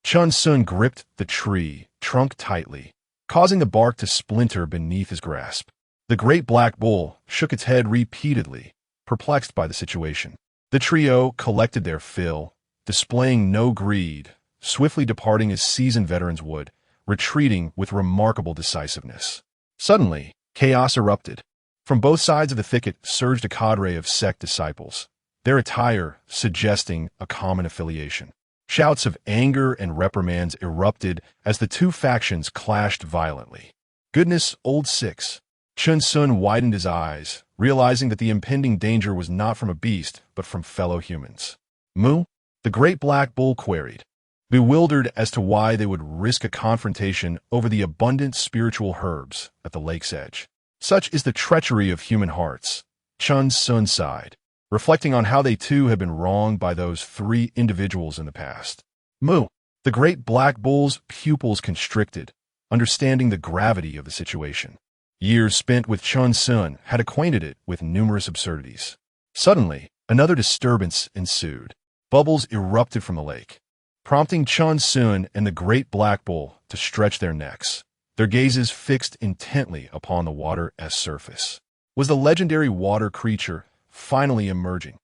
Chen Xun gripped the tree trunk tightly, causing the bark to splinter beneath his grasp. The great black bull shook its head repeatedly, perplexed by the situation. The trio collected their fill, displaying no greed, swiftly departing as seasoned veterans would, retreating with remarkable decisiveness. Suddenly, chaos erupted. From both sides of the thicket surged a cadre of sect disciples, their attire suggesting a common affiliation. Shouts of anger and reprimands erupted as the 2 factions clashed violently. Goodness, old six! Chen Xun widened his eyes, realizing that the impending danger was not from a beast, but from fellow humans. Moo? The great black bull queried, bewildered as to why they would risk a confrontation over the abundant spiritual herbs at the lake's edge. Such is the treachery of human hearts. Chen Xun sighed, reflecting on how they too had been wronged by those 3 individuals in the past. Moo! The great black bull's pupils constricted, understanding the gravity of the situation. Years spent with Chen Xun had acquainted it with numerous absurdities. Suddenly, another disturbance ensued. Bubbles erupted from the lake, prompting Chen Xun and the great black bull to stretch their necks, their gazes fixed intently upon the water's surface. was the legendary water creature finally emerging.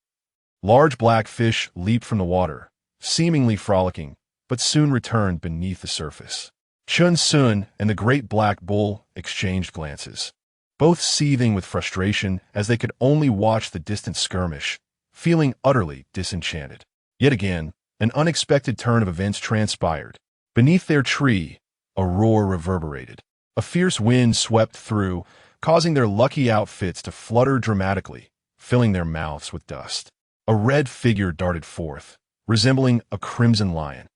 Large black fish leaped from the water, seemingly frolicking, but soon returned beneath the surface. Chen Xun and the great black bull exchanged glances, both seething with frustration as they could only watch the distant skirmish, feeling utterly disenchanted. Yet again, an unexpected turn of events transpired. Beneath their tree, a roar reverberated. A fierce wind swept through, causing their lucky outfits to flutter dramatically, filling their mouths with dust. A red figure darted forth, resembling a crimson lion,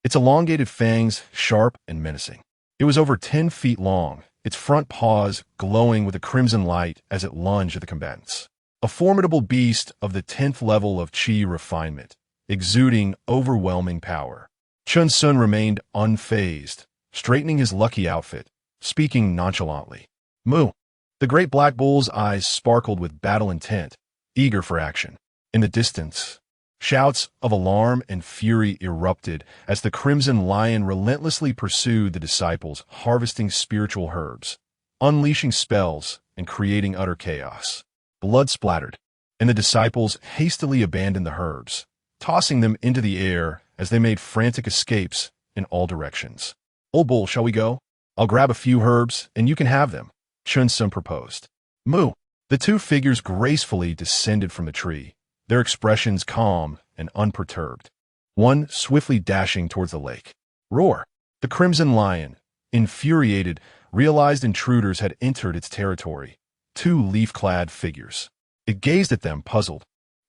its elongated fangs sharp and menacing. It was over 10 feet long, its front paws glowing with a crimson light as it lunged at the combatants. A formidable beast of the 10th level of Qi refinement, exuding overwhelming power. Chen Xun remained unfazed, straightening his lucky outfit, speaking nonchalantly. Moo! The great black bull's eyes sparkled with battle intent, eager for action. In the distance, shouts of alarm and fury erupted as the crimson lion relentlessly pursued the disciples, harvesting spiritual herbs, unleashing spells, and creating utter chaos. Blood splattered, and the disciples hastily abandoned the herbs, tossing them into the air as they made frantic escapes in all directions. Old bull, shall we go? I'll grab a few herbs, and you can have them, Chen Xun proposed. Moo! The two figures gracefully descended from the tree, their expressions calm and unperturbed, one swiftly dashing towards the lake. Roar! The crimson lion, infuriated, realized intruders had entered its territory, two leaf-clad figures. It gazed at them, puzzled,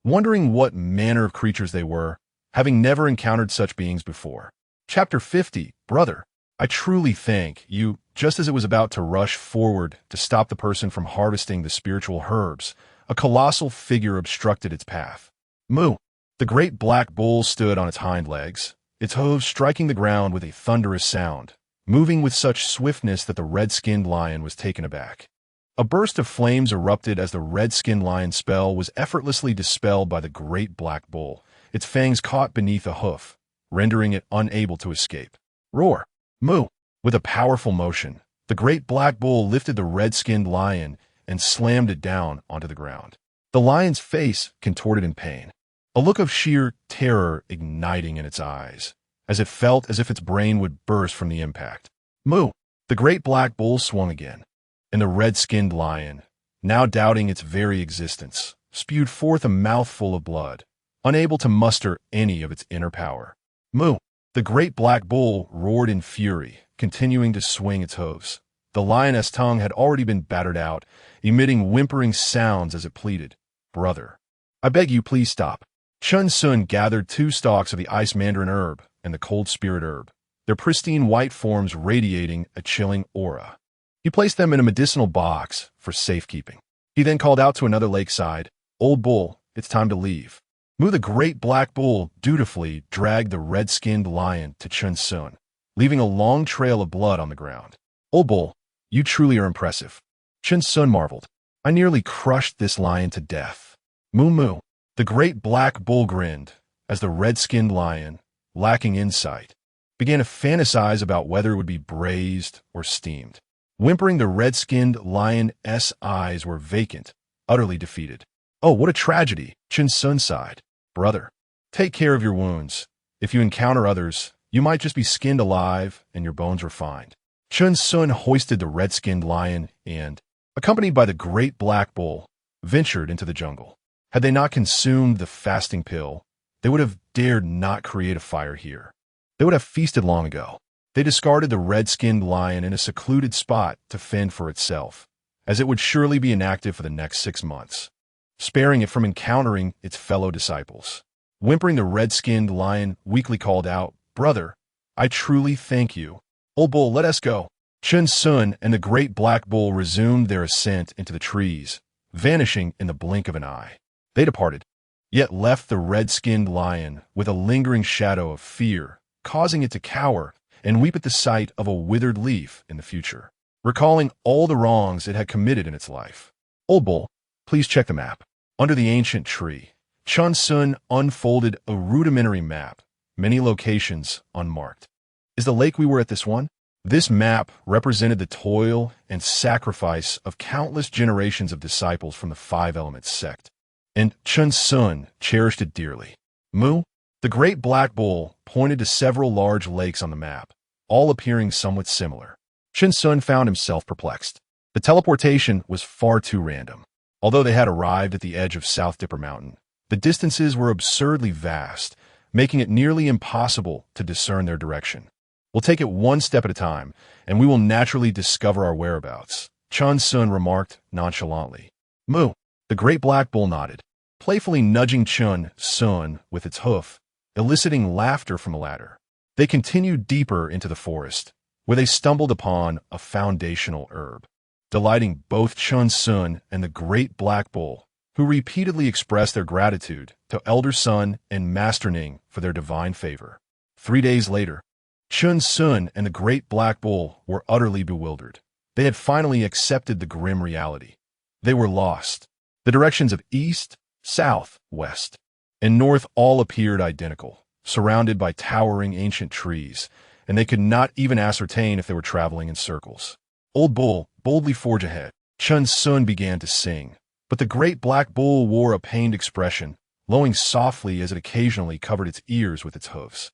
wondering what manner of creatures they were, having never encountered such beings before. Chapter 50, Brother. I truly thank you. Just as it was about to rush forward to stop the person from harvesting the spiritual herbs, a colossal figure obstructed its path. Moo! The great black bull stood on its hind legs, its hooves striking the ground with a thunderous sound, moving with such swiftness that the red-skinned lion was taken aback. A burst of flames erupted as the red-skinned lion's spell was effortlessly dispelled by the great black bull, its fangs caught beneath a hoof, rendering it unable to escape. Roar! Moo! With a powerful motion, the great black bull lifted the red-skinned lion and slammed it down onto the ground. The lion's face contorted in pain, a look of sheer terror igniting in its eyes, as it felt as if its brain would burst from the impact. Moo! The great black bull swung again, and the red-skinned lion, now doubting its very existence, spewed forth a mouthful of blood, unable to muster any of its inner power. Moo! The great black bull roared in fury, continuing to swing its hooves. The lioness' tongue had already been battered out, emitting whimpering sounds as it pleaded, Brother, I beg you please stop. Chen Xun gathered 2 stalks of the ice mandarin herb and the cold spirit herb, their pristine white forms radiating a chilling aura. He placed them in a medicinal box for safekeeping. He then called out to another lakeside, Old bull, it's time to leave. Moo the great black bull dutifully dragged the red-skinned lion to Chen Xun, leaving a long trail of blood on the ground. Old bull, you truly are impressive. Chen Xun marveled. I nearly crushed this lion to death. Moo moo. The great black bull grinned as the red-skinned lion, lacking insight, began to fantasize about whether it would be braised or steamed. Whimpering, the red-skinned lion's eyes were vacant, utterly defeated. Oh, what a tragedy, Chen Xun sighed. Brother, take care of your wounds. If you encounter others, you might just be skinned alive and your bones refined. Chen Xun hoisted the red-skinned lion and, accompanied by the great black bull, ventured into the jungle. Had they not consumed the fasting pill, they would have dared not create a fire here. They would have feasted long ago. They discarded the red-skinned lion in a secluded spot to fend for itself, as it would surely be inactive for the next 6 months, sparing it from encountering its fellow disciples. Whimpering, the red-skinned lion weakly called out, Brother, I truly thank you. Old bull, let us go. Chen Xun and the great black bull resumed their ascent into the trees, vanishing in the blink of an eye. They departed, yet left the red-skinned lion with a lingering shadow of fear, causing it to cower and weep at the sight of a withered leaf in the future, recalling all the wrongs it had committed in its life. Old bull, please check the map. Under the ancient tree, Chen Xun unfolded a rudimentary map, many locations unmarked. Is the lake we were at this one? This map represented the toil and sacrifice of countless generations of disciples from the Five Elements sect, and Chen Xun cherished it dearly. Mu, the great black bull, pointed to several large lakes on the map, all appearing somewhat similar. Chen Xun found himself perplexed. The teleportation was far too random. Although they had arrived at the edge of South Dipper Mountain, the distances were absurdly vast, making it nearly impossible to discern their direction. We'll take it one step at a time, and we will naturally discover our whereabouts, Chen Xun remarked nonchalantly. Mu, the great black bull nodded, playfully nudging Chen Xun with its hoof, eliciting laughter from the latter. They continued deeper into the forest, where they stumbled upon a foundational herb, delighting both Chen Xun and the great black bull, who repeatedly expressed their gratitude to Elder Sun and Master Ning for their divine favor. 3 days later, Chen Xun and the great black bull were utterly bewildered. They had finally accepted the grim reality. They were lost. The directions of east, south, west, and north all appeared identical, surrounded by towering ancient trees, and they could not even ascertain if they were traveling in circles. Old Bull, boldly forge ahead. Chen Xun began to sing, but the great black bull wore a pained expression, lowing softly as it occasionally covered its ears with its hooves.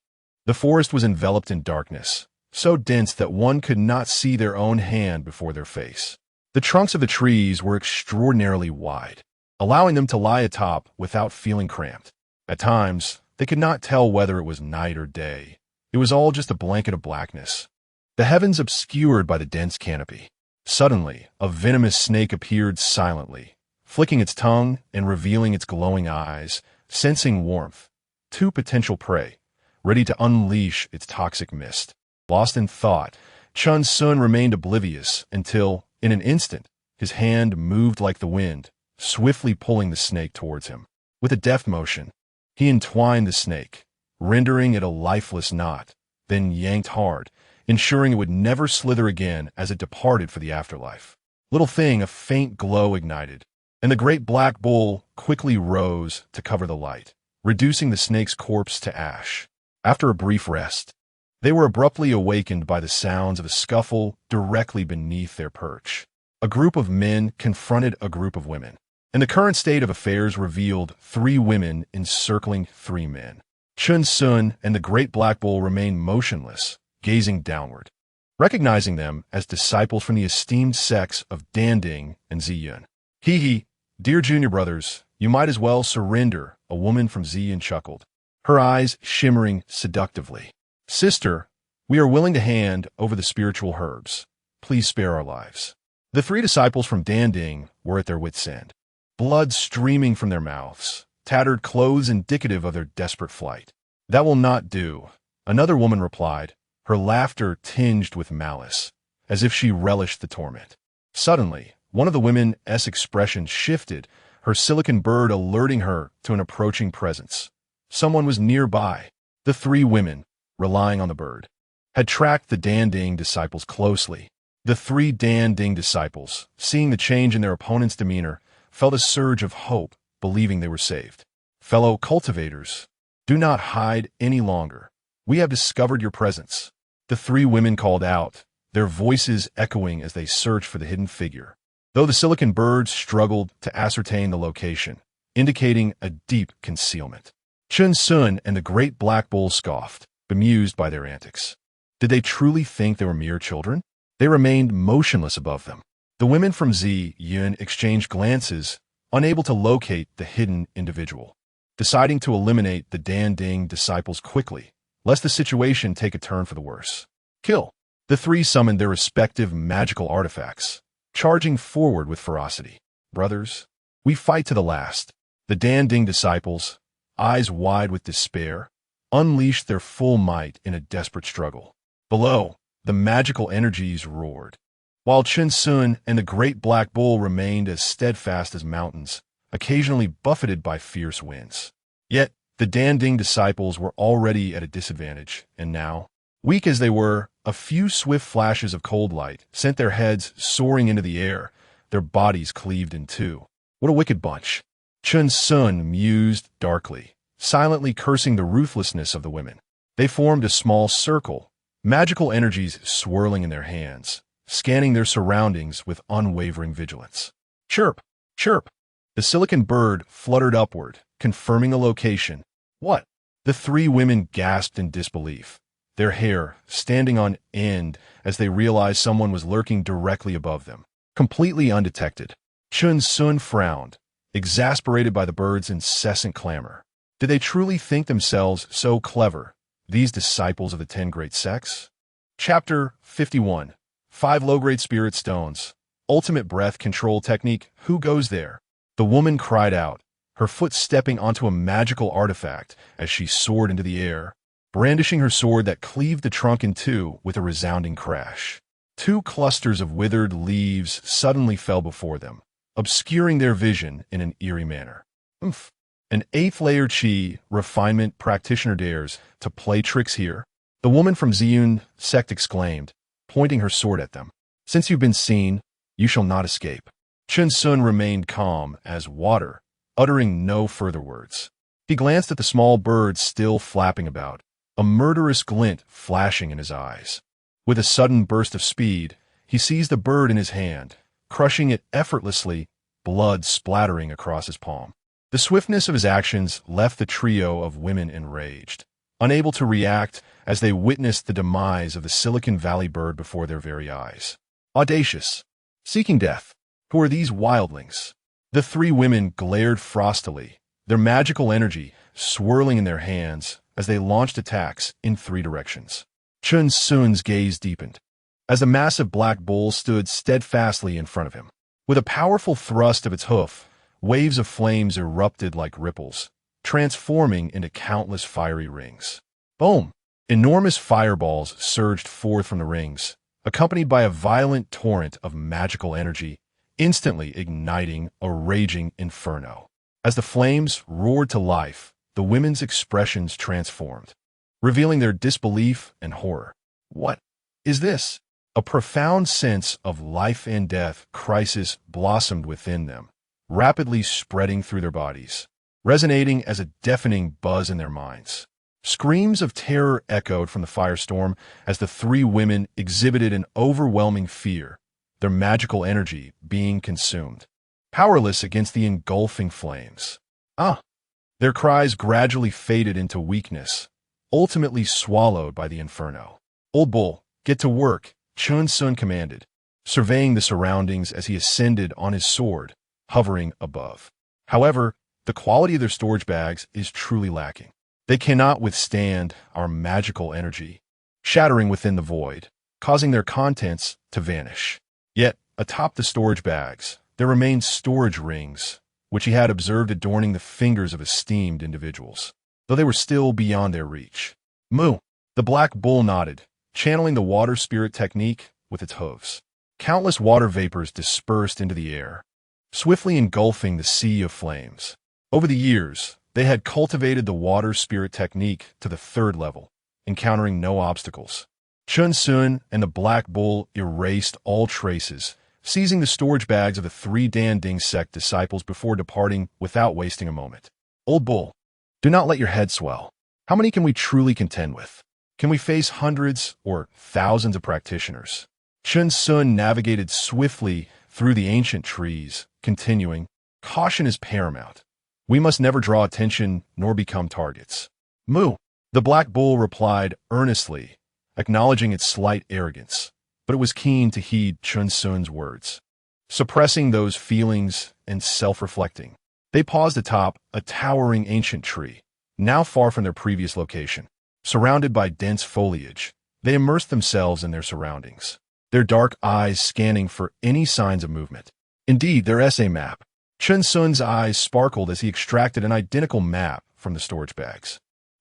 The forest was enveloped in darkness, so dense that one could not see their own hand before their face. The trunks of the trees were extraordinarily wide, allowing them to lie atop without feeling cramped. At times, they could not tell whether it was night or day. It was all just a blanket of blackness, the heavens obscured by the dense canopy. Suddenly, a venomous snake appeared silently, flicking its tongue and revealing its glowing eyes, sensing warmth. 2 potential prey, ready to unleash its toxic mist. Lost in thought, Chen Xun remained oblivious until, in an instant, his hand moved like the wind, swiftly pulling the snake towards him. With a deft motion, he entwined the snake, rendering it a lifeless knot, then yanked hard, ensuring it would never slither again as it departed for the afterlife. Little thing, a faint glow ignited, and the great black bull quickly rose to cover the light, reducing the snake's corpse to ash. After a brief rest, they were abruptly awakened by the sounds of a scuffle directly beneath their perch. A group of men confronted a group of women, and the current state of affairs revealed 3 women encircling 3 men. Chen Xun and the great black bull remained motionless, gazing downward, recognizing them as disciples from the esteemed sects of Danding and Ziyun. Hee, dear junior brothers, you might as well surrender, a woman from Ziyun chuckled, her eyes shimmering seductively. Sister, we are willing to hand over the spiritual herbs. Please spare our lives. The 3 disciples from Danding were at their wits' end, blood streaming from their mouths, tattered clothes indicative of their desperate flight. That will not do, another woman replied, her laughter tinged with malice, as if she relished the torment. Suddenly, one of the women's expression shifted, her silicon bird alerting her to an approaching presence. Someone was nearby. The 3 women, relying on the bird, had tracked the Danding disciples closely. The 3 Danding disciples, seeing the change in their opponent's demeanor, felt a surge of hope, believing they were saved. Fellow cultivators, do not hide any longer. We have discovered your presence. The 3 women called out, their voices echoing as they searched for the hidden figure, though the silicon birds struggled to ascertain the location, indicating a deep concealment. Chen Xun and the great black bull scoffed, bemused by their antics. Did they truly think they were mere children? They remained motionless above them. The women from Ziyun exchanged glances, unable to locate the hidden individual, deciding to eliminate the Danding disciples quickly, lest the situation take a turn for the worse. Kill. The 3 summoned their respective magical artifacts, charging forward with ferocity. Brothers, we fight to the last. The Danding disciples, eyes wide with despair, unleashed their full might in a desperate struggle. Below, the magical energies roared, while Chen Xun and the great black bull remained as steadfast as mountains, occasionally buffeted by fierce winds. Yet, the Danding disciples were already at a disadvantage, and now, weak as they were, a few swift flashes of cold light sent their heads soaring into the air, their bodies cleaved in 2. What a wicked bunch. Chen Xun mused darkly, silently cursing the ruthlessness of the women. They formed a small circle, magical energies swirling in their hands, scanning their surroundings with unwavering vigilance. Chirp! Chirp! The silicon bird fluttered upward, confirming the location. What? The three women gasped in disbelief, their hair standing on end as they realized someone was lurking directly above them, completely undetected. Chen Xun frowned, exasperated by the bird's incessant clamor. Did they truly think themselves so clever, these disciples of the 10 great sects? Chapter 51. 5 Low-Grade Spirit Stones. Ultimate Breath Control Technique. Who goes there? The woman cried out, her foot stepping onto a magical artifact as she soared into the air, brandishing her sword that cleaved the trunk in two with a resounding crash. 2 clusters of withered leaves suddenly fell before them, obscuring their vision in an eerie manner. Oomph! An 8th layer Qi refinement practitioner dares to play tricks here? The woman from Ziyun sect exclaimed, pointing her sword at them. Since you've been seen, you shall not escape. Chen Xun remained calm as water, uttering no further words. He glanced at the small bird still flapping about, a murderous glint flashing in his eyes. With a sudden burst of speed, he seized the bird in his hand, crushing it effortlessly, blood splattering across his palm. The swiftness of his actions left the trio of women enraged, unable to react as they witnessed the demise of the Silicon Valley bird before their very eyes. Audacious, seeking death. Who are these wildlings? The 3 women glared frostily, their magical energy swirling in their hands as they launched attacks in 3 directions. Chen Xun's gaze deepened, as a massive black bull stood steadfastly in front of him. With a powerful thrust of its hoof, waves of flames erupted like ripples, transforming into countless fiery rings. Boom! Enormous fireballs surged forth from the rings, accompanied by a violent torrent of magical energy, instantly igniting a raging inferno. As the flames roared to life, the women's expressions transformed, revealing their disbelief and horror. What is this? A profound sense of life and death crisis blossomed within them, rapidly spreading through their bodies, resonating as a deafening buzz in their minds. Screams of terror echoed from the firestorm as the 3 women exhibited an overwhelming fear, their magical energy being consumed, powerless against the engulfing flames. Their cries gradually faded into weakness, ultimately swallowed by the inferno. Old Bull, get to work, Chen Xun commanded, surveying the surroundings as he ascended on his sword, hovering above. However, the quality of their storage bags is truly lacking. They cannot withstand our magical energy, shattering within the void, causing their contents to vanish. Yet, atop the storage bags, there remained storage rings, which he had observed adorning the fingers of esteemed individuals, though they were still beyond their reach. Moo! The black bull nodded, channeling the water spirit technique with its hooves. Countless water vapors dispersed into the air, swiftly engulfing the sea of flames. Over the years, they had cultivated the water spirit technique to the 3rd level, encountering no obstacles. Chen Xun and the black bull erased all traces, seizing the storage bags of the 3 Dan Ding sect disciples before departing without wasting a moment. Old Bull, do not let your head swell. How many can we truly contend with? Can we face hundreds or thousands of practitioners? Chen Xun navigated swiftly through the ancient trees, continuing, caution is paramount. We must never draw attention nor become targets. Moo! The black bull replied earnestly, acknowledging its slight arrogance, but it was keen to heed Chen Xun's words. Suppressing those feelings and self-reflecting, they paused atop a towering ancient tree, now far from their previous location. Surrounded by dense foliage, they immersed themselves in their surroundings, their dark eyes scanning for any signs of movement. Indeed, their essay map. Chen Xun's eyes sparkled as he extracted an identical map from the storage bags,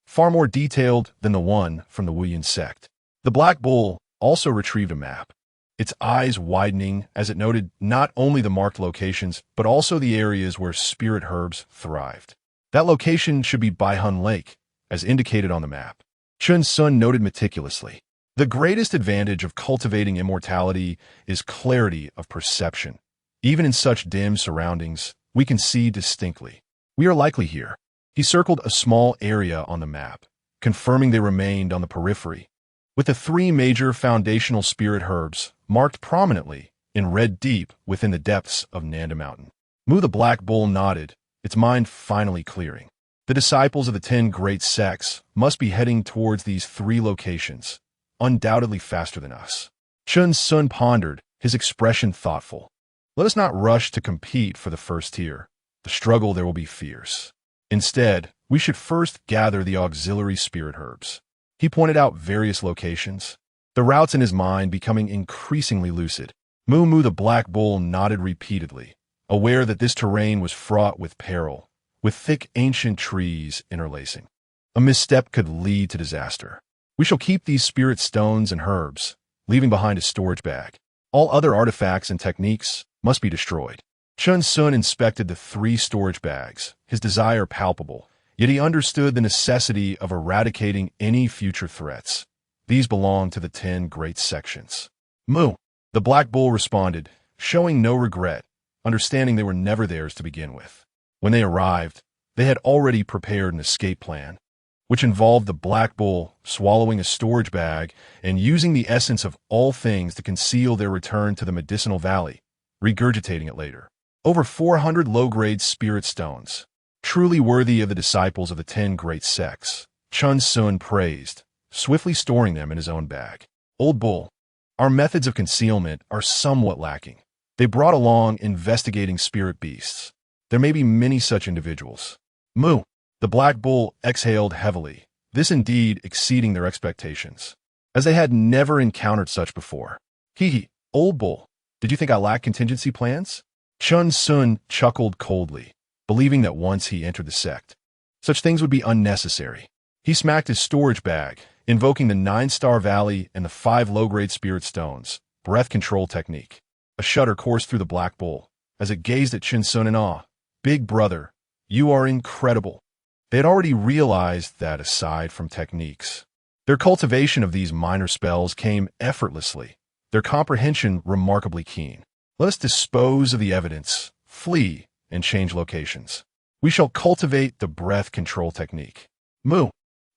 far more detailed than the one from the Wuyan sect. The black bull also retrieved a map, its eyes widening as it noted not only the marked locations, but also the areas where spirit herbs thrived. That location should be Baihun Lake, as indicated on the map. Chen Xun noted meticulously. The greatest advantage of cultivating immortality is clarity of perception. Even in such dim surroundings, we can see distinctly. We are likely here. He circled a small area on the map, confirming they remained on the periphery, with the three major foundational spirit herbs marked prominently in red deep within the depths of Nanda Mountain. Mu the Black Bull nodded, its mind finally clearing. The disciples of the 10 great sects must be heading towards these three locations, undoubtedly faster than us. Chen Xun pondered, his expression thoughtful. Let us not rush to compete for the first tier. The struggle there will be fierce. Instead, we should first gather the auxiliary spirit herbs. He pointed out various locations, the routes in his mind becoming increasingly lucid. Mu the Black Bull nodded repeatedly, aware that this terrain was fraught with peril, with thick ancient trees interlacing. A misstep could lead to disaster. We shall keep these spirit stones and herbs, leaving behind a storage bag. All other artifacts and techniques must be destroyed. Chen Xun inspected the 3 storage bags, his desire palpable, yet he understood the necessity of eradicating any future threats. These belong to the 10 great sections. Mu, the Black Bull responded, showing no regret, understanding they were never theirs to begin with. When they arrived, they had already prepared an escape plan, which involved the Black Bull swallowing a storage bag and using the essence of all things to conceal their return to the medicinal valley, regurgitating it later. Over 400 low-grade spirit stones, truly worthy of the disciples of the 10 great sects, Chen Xun praised, swiftly storing them in his own bag. Old Bull, our methods of concealment are somewhat lacking. They brought along investigating spirit beasts. There may be many such individuals. Mu, the Black Bull exhaled heavily, this indeed exceeding their expectations, as they had never encountered such before. Hee, Old Bull, did you think I lacked contingency plans? Chen Xun chuckled coldly, believing that once he entered the sect, such things would be unnecessary. He smacked his storage bag, invoking the 9-star valley and the 5 low-grade spirit stones, breath control technique. A shudder coursed through the Black Bull as it gazed at Chen Xun in awe. Big brother, you are incredible. They had already realized that aside from techniques, their cultivation of these minor spells came effortlessly, their comprehension remarkably keen. Let us dispose of the evidence, flee, and change locations. We shall cultivate the breath control technique. Mu.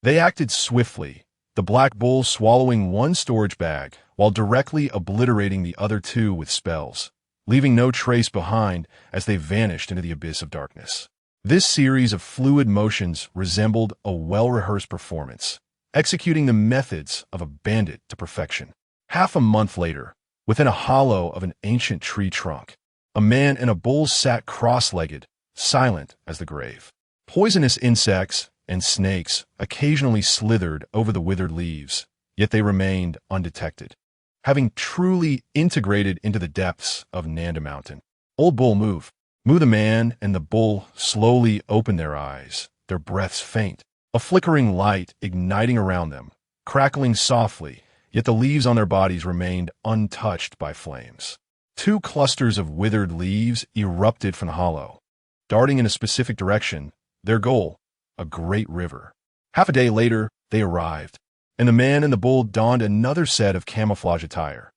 They acted swiftly, the Black Bull swallowing 1 storage bag while directly obliterating the other 2 with spells, leaving no trace behind as they vanished into the abyss of darkness. This series of fluid motions resembled a well-rehearsed performance, executing the methods of a bandit to perfection. Half a month later, within a hollow of an ancient tree trunk, a man and a bull sat cross-legged, silent as the grave. Poisonous insects and snakes occasionally slithered over the withered leaves, yet they remained undetected, having truly integrated into the depths of Nanda Mountain. Old Bull moved. Mu the man and the bull slowly opened their eyes, their breaths faint, a flickering light igniting around them, crackling softly, yet the leaves on their bodies remained untouched by flames. 2 clusters of withered leaves erupted from the hollow, darting in a specific direction, their goal, a great river. Half a day later, they arrived, and the man and the bull donned another set of camouflage attire.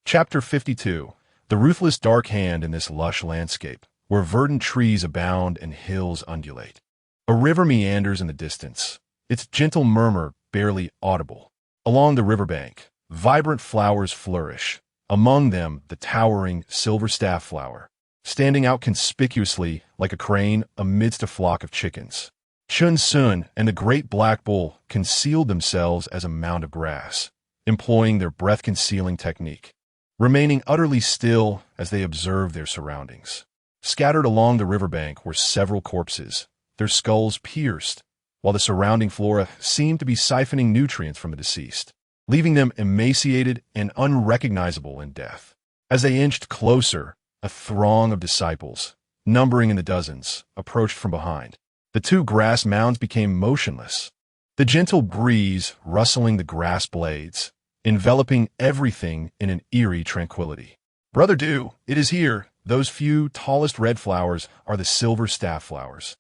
Chapter 52. The ruthless dark hand in this lush landscape, where verdant trees abound and hills undulate. A river meanders in the distance, its gentle murmur barely audible. Along the riverbank, vibrant flowers flourish, among them the towering silver staff flower, standing out conspicuously like a crane amidst a flock of chickens. Chen Xun and the great Black Bull concealed themselves as a mound of grass, employing their breath-concealing technique, remaining utterly still as they observed their surroundings. Scattered along the riverbank were several corpses, their skulls pierced, while the surrounding flora seemed to be siphoning nutrients from the deceased, leaving them emaciated and unrecognizable in death. As they inched closer, a throng of disciples, numbering in the dozens, approached from behind. The 2 grass mounds became motionless, the gentle breeze rustling the grass blades, enveloping everything in an eerie tranquility. Brother Dew, it is here. Those few tallest red flowers are the silver staff flowers.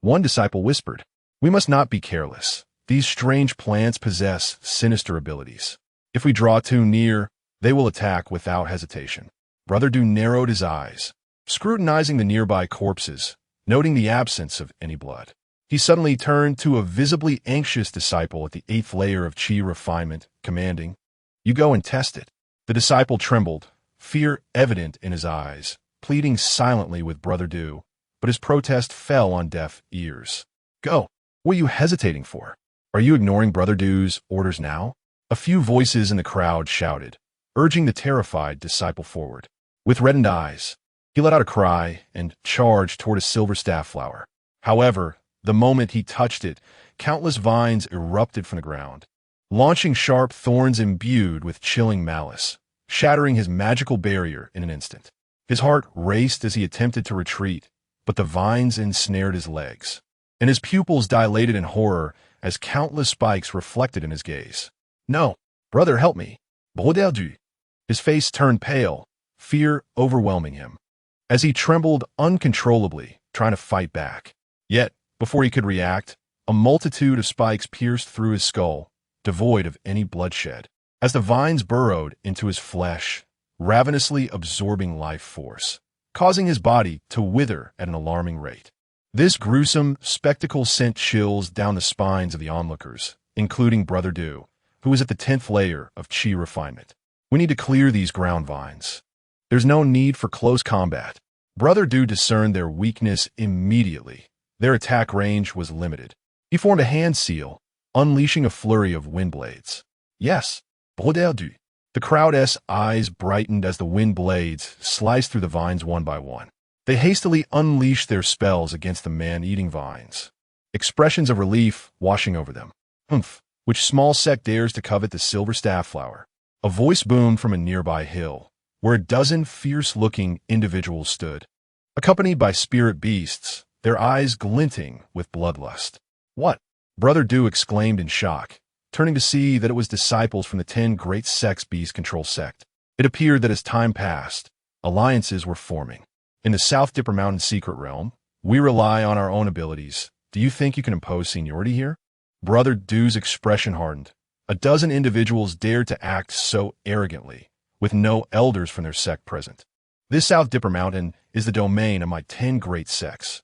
One disciple whispered, we must not be careless. These strange plants possess sinister abilities. If we draw too near, they will attack without hesitation. Brother Dew narrowed his eyes, scrutinizing the nearby corpses, noting the absence of any blood. He suddenly turned to a visibly anxious disciple at the 8th layer of Qi refinement, commanding, "You go and test it." The disciple trembled, fear evident in his eyes, pleading silently with Brother Du, but his protest fell on deaf ears. "Go! What are you hesitating for? Are you ignoring Brother Du's orders now?" A few voices in the crowd shouted, urging the terrified disciple forward. With reddened eyes, he let out a cry and charged toward a silver staff flower. However, the moment he touched it, countless vines erupted from the ground, launching sharp thorns imbued with chilling malice, shattering his magical barrier in an instant. His heart raced as he attempted to retreat, but the vines ensnared his legs, and his pupils dilated in horror as countless spikes reflected in his gaze. "No, brother, help me. Brodel." His face turned pale, fear overwhelming him, as he trembled uncontrollably, trying to fight back. Yet, before he could react, a multitude of spikes pierced through his skull, devoid of any bloodshed, as the vines burrowed into his flesh, ravenously absorbing life force, causing his body to wither at an alarming rate. This gruesome spectacle sent chills down the spines of the onlookers, including Brother Du, who was at the 10th layer of Qi refinement. "We need to clear these ground vines. There's no need for close combat." Brother Du discerned their weakness immediately. Their attack range was limited. He formed a hand seal, unleashing a flurry of wind blades. "Yes, Brodel Du." The crowd's eyes brightened as the wind blades sliced through the vines one by one. They hastily unleashed their spells against the man-eating vines, expressions of relief washing over them. "Humph, which small sect dares to covet the silver staff flower?" A voice boomed from a nearby hill, where a dozen fierce-looking individuals stood, accompanied by spirit beasts, their eyes glinting with bloodlust. "What?" Brother Du exclaimed in shock, turning to see that it was disciples from the 10 great sects beast control sect. It appeared that as time passed, alliances were forming. "In the South Dipper Mountain secret realm, we rely on our own abilities. Do you think you can impose seniority here?" Brother Du's expression hardened. A dozen individuals dared to act so arrogantly, with no elders from their sect present. "This South Dipper Mountain is the domain of my 10 great sects.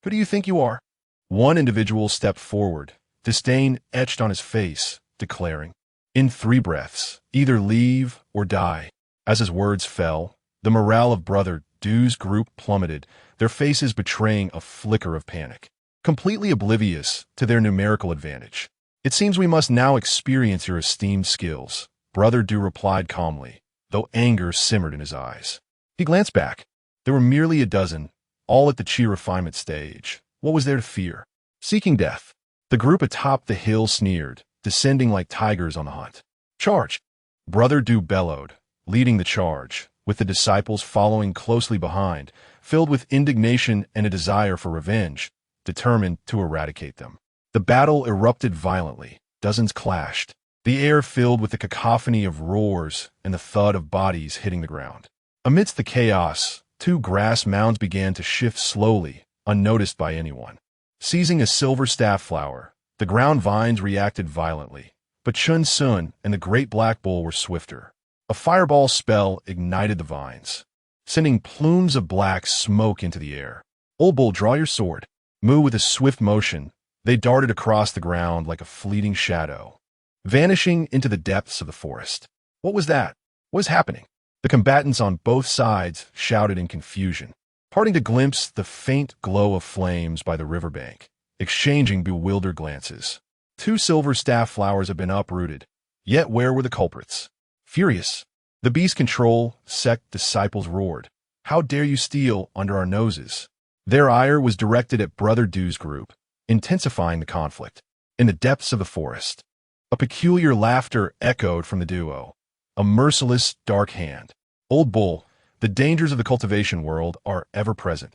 Who do you think you are?" One individual stepped forward, disdain etched on his face, declaring, "In 3 breaths, either leave or die." As his words fell, the morale of Brother Du's group plummeted, their faces betraying a flicker of panic. Completely oblivious to their numerical advantage. "It seems we must now experience your esteemed skills," Brother Du replied calmly, though anger simmered in his eyes. He glanced back. There were merely a dozen, all at the Qi refinement stage. What was there to fear? Seeking death. The group atop the hill sneered, descending like tigers on the hunt. "Charge!" Brother Du bellowed, leading the charge, with the disciples following closely behind, filled with indignation and a desire for revenge, determined to eradicate them. The battle erupted violently. Dozens clashed, the air filled with the cacophony of roars and the thud of bodies hitting the ground. Amidst the chaos, 2 grass mounds began to shift slowly, unnoticed by anyone. Seizing a silver staff flower, the ground vines reacted violently, but Chen Xun and the great black bull were swifter. A fireball spell ignited the vines, sending plumes of black smoke into the air. "Old bull, draw your sword." Moved with a swift motion, they darted across the ground like a fleeting shadow, vanishing into the depths of the forest. What was that? What was happening? The combatants on both sides shouted in confusion, parting to glimpse the faint glow of flames by the riverbank, exchanging bewildered glances. 2 silver staff flowers had been uprooted, yet where were the culprits? Furious, the beast control sect disciples roared, "How dare you steal under our noses?" Their ire was directed at Brother Du's group, intensifying the conflict. In the depths of the forest, a peculiar laughter echoed from the duo, a merciless, dark hand. "Old bull, the dangers of the cultivation world are ever present.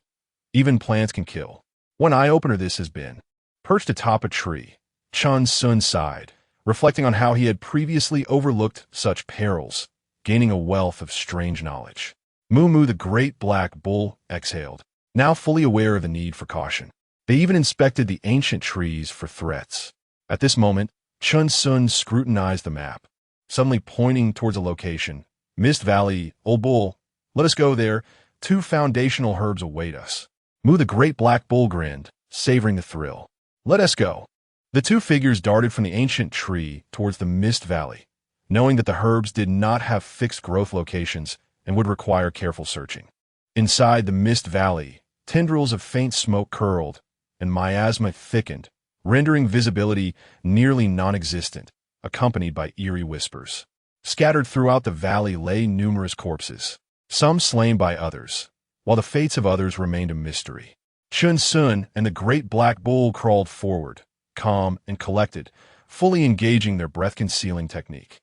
Even plants can kill. One eye-opener this has been." Perched atop a tree, Chen Xun sighed, reflecting on how he had previously overlooked such perils, gaining a wealth of strange knowledge. Moo the great black bull exhaled, now fully aware of the need for caution. They even inspected the ancient trees for threats. At this moment, Chen Xun scrutinized the map, suddenly pointing towards a location. "Mist Valley, old bull, let us go there. 2 foundational herbs await us." Moo the great black bull grinned, savoring the thrill. Let us go. The two figures darted from the ancient tree towards the mist valley, knowing that the herbs did not have fixed growth locations and would require careful searching. Inside the mist valley, tendrils of faint smoke curled, and miasma thickened, rendering visibility nearly non-existent, accompanied by eerie whispers. Scattered throughout the valley lay numerous corpses, some slain by others, while the fates of others remained a mystery. Chen Xun and the great black bull crawled forward, calm and collected, fully engaging their breath-concealing technique.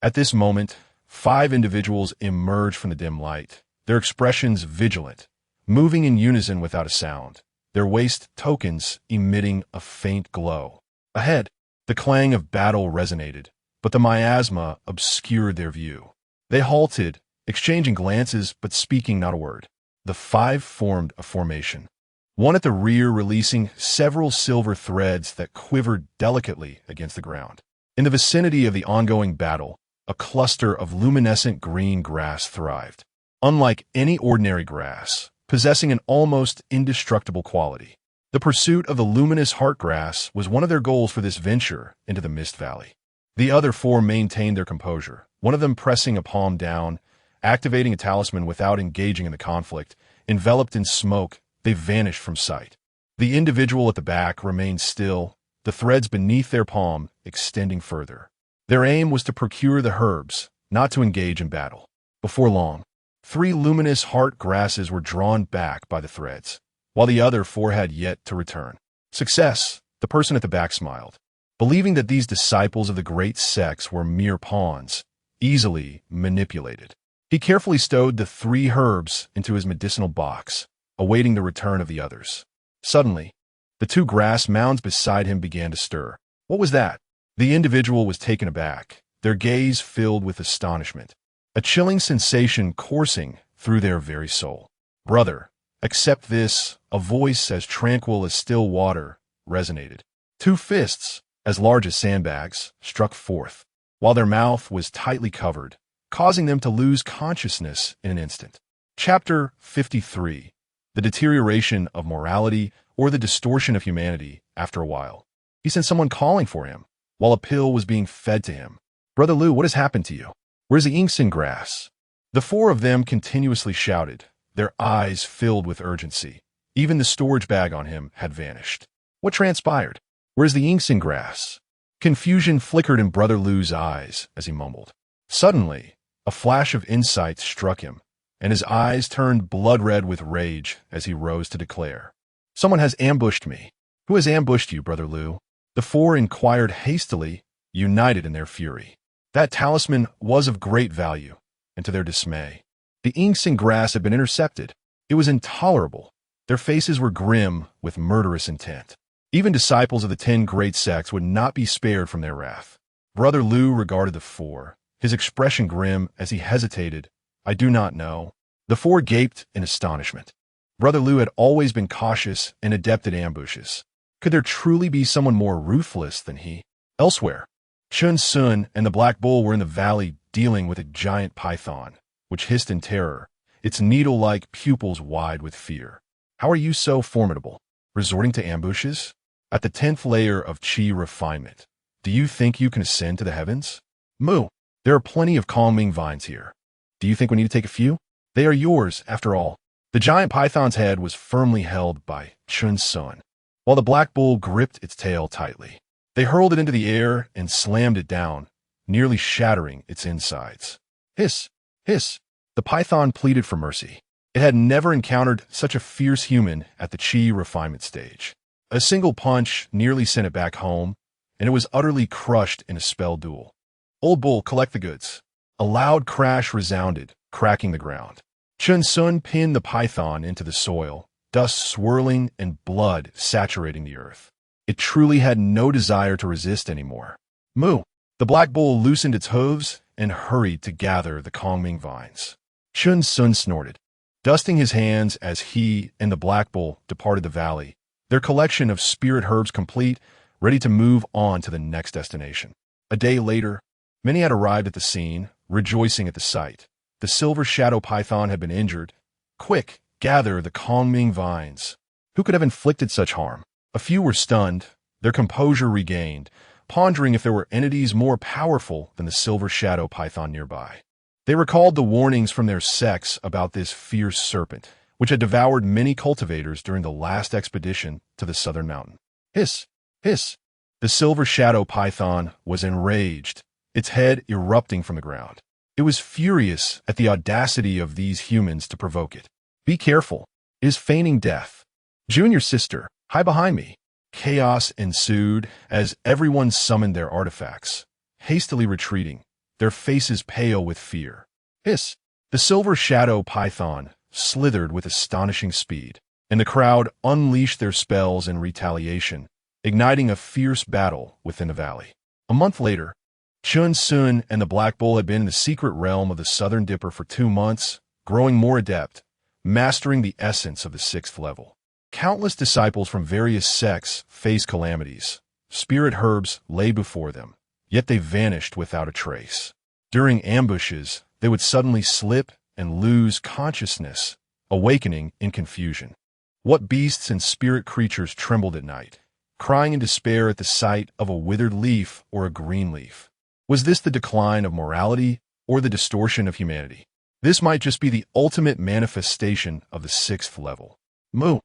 At this moment, 5 individuals emerged from the dim light, their expressions vigilant, moving in unison without a sound, their waist tokens emitting a faint glow. Ahead, the clang of battle resonated, but the miasma obscured their view. They halted, exchanging glances but speaking not a word. The 5 formed a formation, one at the rear releasing several silver threads that quivered delicately against the ground. In the vicinity of the ongoing battle, a cluster of luminescent green grass thrived, unlike any ordinary grass, possessing an almost indestructible quality. The pursuit of the luminous heart grass was one of their goals for this venture into the Mist Valley. The other 4 maintained their composure, one of them pressing a palm down, activating a talisman without engaging in the conflict. Enveloped in smoke, they vanished from sight. The individual at the back remained still, the threads beneath their palm extending further. Their aim was to procure the herbs, not to engage in battle. Before long, 3 luminous heart grasses were drawn back by the threads, while the other 4 had yet to return. Success, the person at the back smiled, believing that these disciples of the great sex were mere pawns, easily manipulated. He carefully stowed the 3 herbs into his medicinal box, awaiting the return of the others. Suddenly, the 2 grass mounds beside him began to stir. What was that? The individual was taken aback, their gaze filled with astonishment, a chilling sensation coursing through their very soul. Brother, accept this, a voice as tranquil as still water resonated. 2 fists, as large as sandbags, struck forth, while their mouth was tightly covered, causing them to lose consciousness in an instant. Chapter 53. The deterioration of morality or the distortion of humanity after a while. He sent someone calling for him, while a pill was being fed to him. Brother Lu, what has happened to you? Where's the Yingxin grass? The 4 of them continuously shouted, their eyes filled with urgency. Even the storage bag on him had vanished. What transpired? Where's the Yingxin grass? Confusion flickered in Brother Lu's eyes as he mumbled. Suddenly, a flash of insight struck him, and his eyes turned blood-red with rage as he rose to declare. Someone has ambushed me. Who has ambushed you, Brother Lu? The 4 inquired hastily, united in their fury. That talisman was of great value, and to their dismay, the Yingxin grass had been intercepted. It was intolerable. Their faces were grim with murderous intent. Even disciples of the 10 great sects would not be spared from their wrath. Brother Lu regarded the 4, his expression grim as he hesitated. I do not know. The 4 gaped in astonishment. Brother Lu had always been cautious and adept at ambushes. Could there truly be someone more ruthless than he? Elsewhere, Chen Xun and the Black Bull were in the valley dealing with a giant python, which hissed in terror, its needle-like pupils wide with fear. How are you so formidable? Resorting to ambushes? At the 10th layer of Qi refinement, do you think you can ascend to the heavens? Mu, there are plenty of calming vines here. Do you think we need to take a few? They are yours, after all. The giant python's head was firmly held by Chen Xun, while the Black Bull gripped its tail tightly. They hurled it into the air and slammed it down, nearly shattering its insides. Hiss, hiss, the python pleaded for mercy. It had never encountered such a fierce human at the Qi refinement stage. A single punch nearly sent it back home, and it was utterly crushed in a spell duel. Old Bull, collect the goods. A loud crash resounded, cracking the ground. Chen Xun pinned the python into the soil, dust swirling and blood saturating the earth. It truly had no desire to resist anymore. Moo! The Black Bull loosened its hooves and hurried to gather the Kongming vines. Chen Xun snorted, dusting his hands as he and the Black Bull departed the valley, their collection of spirit herbs complete, ready to move on to the next destination. A day later, many had arrived at the scene, rejoicing at the sight. The silver shadow python had been injured. Quick, gather the Kongming vines. Who could have inflicted such harm? A few were stunned, their composure regained, pondering if there were entities more powerful than the silver shadow python nearby. They recalled the warnings from their sects about this fierce serpent, which had devoured many cultivators during the last expedition to the southern mountain. Hiss! Hiss! The silver shadow python was enraged, its head erupting from the ground. It was furious at the audacity of these humans to provoke it. Be careful. It is feigning death. Junior sister, hide behind me. Chaos ensued as everyone summoned their artifacts, hastily retreating, their faces pale with fear. Hiss! The silver shadow python slithered with astonishing speed, and the crowd unleashed their spells in retaliation, igniting a fierce battle within the valley. A month later, Chen Xun and the Black Bull had been in the secret realm of the Southern Dipper for 2 months, growing more adept, mastering the essence of the 6th level. Countless disciples from various sects faced calamities. Spirit herbs lay before them, yet they vanished without a trace. During ambushes, they would suddenly slip and lose consciousness, awakening in confusion. What beasts and spirit creatures trembled at night, crying in despair at the sight of a withered leaf or a green leaf? Was this the decline of morality or the distortion of humanity? This might just be the ultimate manifestation of the 6th level. Moo!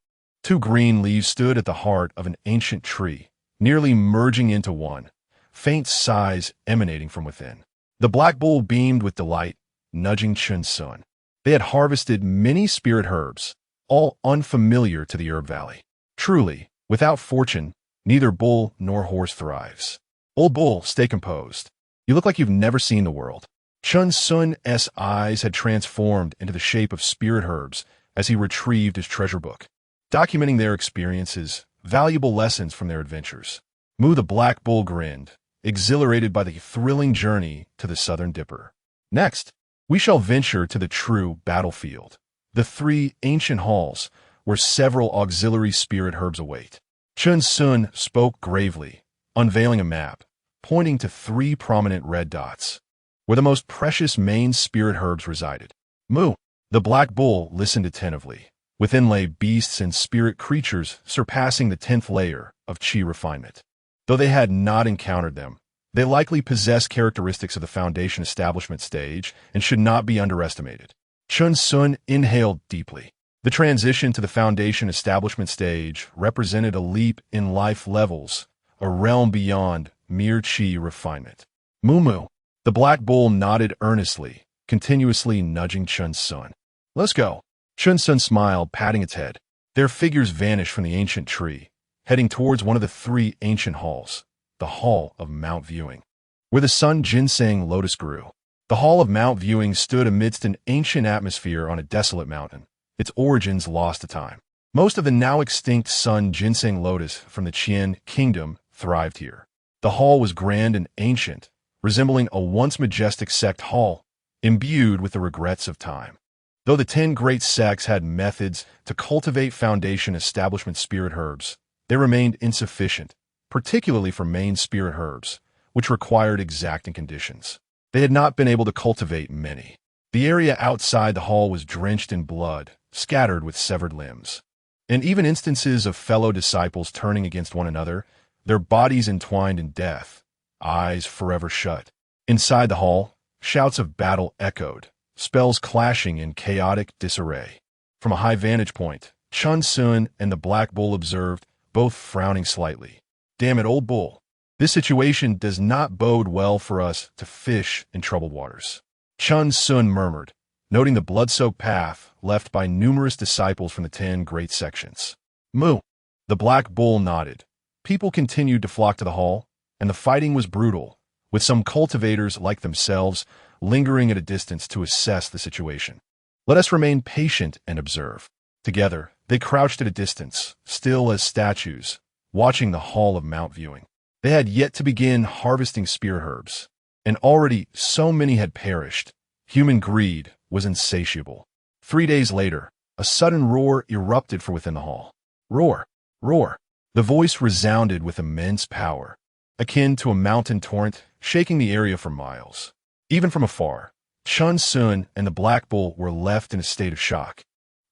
2 green leaves stood at the heart of an ancient tree, nearly merging into one, faint sighs emanating from within. The Black Bull beamed with delight, nudging Chen Xun. They had harvested many spirit herbs, all unfamiliar to the Herb Valley. Truly, without fortune, neither bull nor horse thrives. Old bull, stay composed. You look like you've never seen the world. Chen Xun's eyes had transformed into the shape of spirit herbs as he retrieved his treasure book, documenting their experiences, valuable lessons from their adventures. Moo the Black Bull grinned, exhilarated by the thrilling journey to the Southern Dipper. Next, we shall venture to the true battlefield, the 3 ancient halls where several auxiliary spirit herbs await. Chen Xun spoke gravely, unveiling a map, pointing to 3 prominent red dots, where the most precious main spirit herbs resided. Moo! The Black Bull listened attentively. Within lay beasts and spirit creatures surpassing the 10th layer of chi refinement. Though they had not encountered them, they likely possess characteristics of the Foundation establishment stage and should not be underestimated. Chen Xun inhaled deeply. The transition to the Foundation establishment stage represented a leap in life levels, a realm beyond mere chi refinement. Moo! The Black Bull nodded earnestly, continuously nudging Chen Xun. Let's go. Chen Xun smiled, patting its head. Their figures vanished from the ancient tree, heading towards one of the 3 ancient halls, the Hall of Mount Viewing, where the sun ginseng lotus grew. The Hall of Mount Viewing stood amidst an ancient atmosphere on a desolate mountain, its origins lost to time. Most of the now extinct sun ginseng lotus from the Qian kingdom thrived here. The hall was grand and ancient, resembling a once majestic sect hall, imbued with the regrets of time. Though the 10 great sects had methods to cultivate Foundation establishment spirit herbs, they remained insufficient, particularly for main spirit herbs, which required exacting conditions. They had not been able to cultivate many. The area outside the hall was drenched in blood, scattered with severed limbs. And even instances of fellow disciples turning against one another, their bodies entwined in death, eyes forever shut. Inside the hall, shouts of battle echoed, spells clashing in chaotic disarray. From a high vantage point, Chen Xun and the Black Bull observed, both frowning slightly. Damn it, old bull. This situation does not bode well for us to fish in troubled waters. Chen Xun murmured, noting the blood-soaked path left by numerous disciples from the 10 great sections. Moo! The Black Bull nodded. People continued to flock to the hall, and the fighting was brutal, with some cultivators like themselves lingering at a distance to assess the situation. Let us remain patient and observe. Together, they crouched at a distance, still as statues, watching the Hall of Mount Viewing. They had yet to begin harvesting spirit herbs, and already so many had perished. Human greed was insatiable. 3 days later, a sudden roar erupted from within the hall. Roar! Roar! The voice resounded with immense power, akin to a mountain torrent shaking the area for miles. Even from afar, Chen Xun and the Black Bull were left in a state of shock,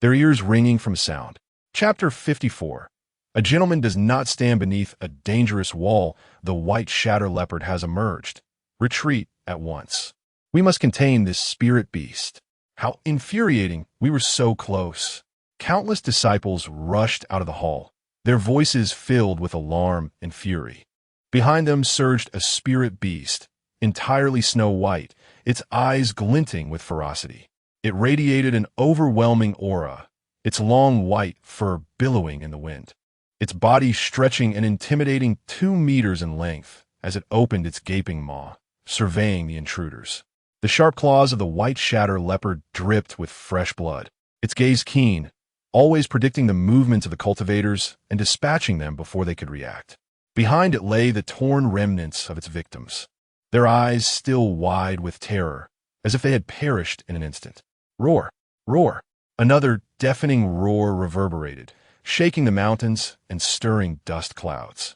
their ears ringing from sound. Chapter 54. A gentleman does not stand beneath a dangerous wall. The white shadow leopard has emerged. Retreat at once. We must contain this spirit beast. How infuriating. We were so close. Countless disciples rushed out of the hall, their voices filled with alarm and fury. Behind them surged a spirit beast, entirely snow-white, its eyes glinting with ferocity. It radiated an overwhelming aura, its long white fur billowing in the wind, its body stretching an intimidating 2 meters in length as it opened its gaping maw, surveying the intruders. The sharp claws of the white shadow leopard dripped with fresh blood, its gaze keen, always predicting the movements of the cultivators and dispatching them before they could react. Behind it lay the torn remnants of its victims, their eyes still wide with terror, as if they had perished in an instant. Roar! Roar! Another deafening roar reverberated, shaking the mountains and stirring dust clouds.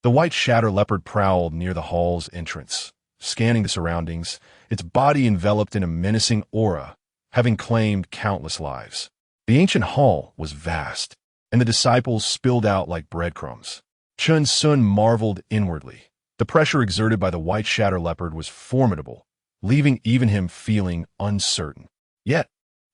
The white shadow leopard prowled near the hall's entrance, scanning the surroundings, its body enveloped in a menacing aura, having claimed countless lives. The ancient hall was vast, and the disciples spilled out like breadcrumbs. Chen Xun marveled inwardly. The pressure exerted by the white shadow leopard was formidable, leaving even him feeling uncertain. Yet,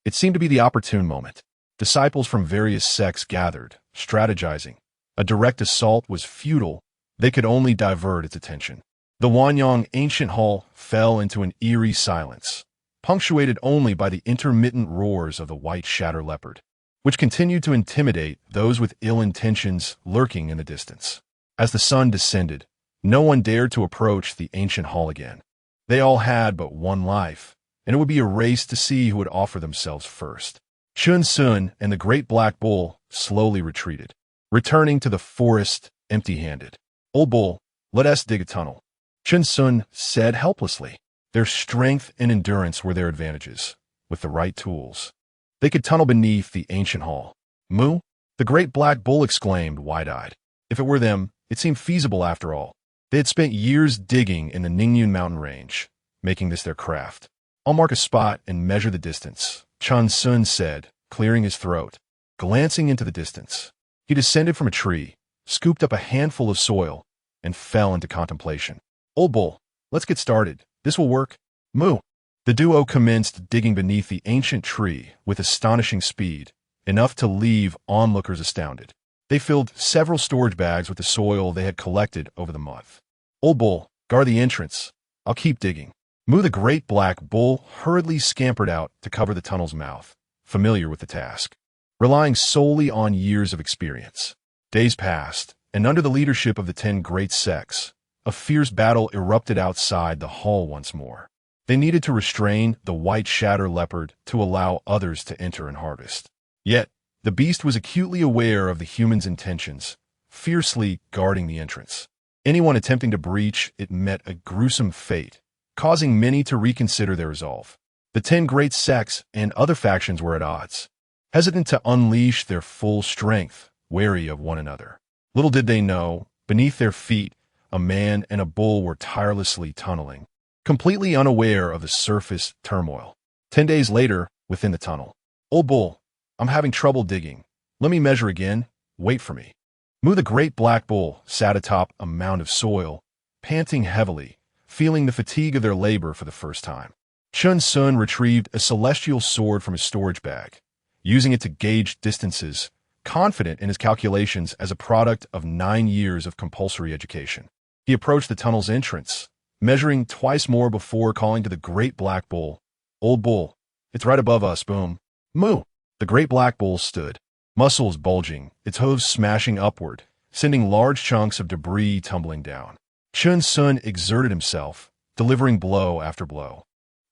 it seemed to be the opportune moment. Disciples from various sects gathered, strategizing. A direct assault was futile. They could only divert its attention. The Wanyang ancient hall fell into an eerie silence, punctuated only by the intermittent roars of the white shadow leopard, which continued to intimidate those with ill intentions lurking in the distance. As the sun descended, no one dared to approach the ancient hall again. They all had but one life, and it would be a race to see who would offer themselves first. Chen Xun and the great black bull slowly retreated, returning to the forest empty-handed. "Old bull, let us dig a tunnel," Chen Xun said helplessly. Their strength and endurance were their advantages. With the right tools, they could tunnel beneath the ancient hall. "Moo!" the great black bull exclaimed, wide-eyed. If it were them, it seemed feasible after all. They had spent years digging in the Ningyun mountain range, making this their craft. "I'll mark a spot and measure the distance," Chen Xun said, clearing his throat. Glancing into the distance, he descended from a tree, scooped up a handful of soil, and fell into contemplation. "Old bull, let's get started. This will work." "Moo!" The duo commenced digging beneath the ancient tree with astonishing speed, enough to leave onlookers astounded. They filled several storage bags with the soil they had collected over the month. "Old bull, guard the entrance. I'll keep digging." Moo the great black bull hurriedly scampered out to cover the tunnel's mouth, familiar with the task, relying solely on years of experience. Days passed, and under the leadership of the 10 great sects, a fierce battle erupted outside the hall once more. They needed to restrain the white shadow leopard to allow others to enter and harvest. Yet, the beast was acutely aware of the humans' intentions, fiercely guarding the entrance. Anyone attempting to breach it met a gruesome fate, causing many to reconsider their resolve. The 10 great sects and other factions were at odds, hesitant to unleash their full strength, wary of one another. Little did they know, beneath their feet, a man and a bull were tirelessly tunneling, completely unaware of the surface turmoil. 10 days later, within the tunnel. "Old bull, I'm having trouble digging. Let me measure again. Wait for me." Moo the great black bull sat atop a mound of soil, panting heavily, feeling the fatigue of their labor for the first time. Chen Xun retrieved a celestial sword from his storage bag, using it to gauge distances, confident in his calculations as a product of 9 years of compulsory education. He approached the tunnel's entrance, measuring twice more before calling to the great black bull. "Old bull, it's right above us, boom." "Moo!" The great black bull stood, muscles bulging, its hooves smashing upward, sending large chunks of debris tumbling down. Chen Xun exerted himself, delivering blow after blow.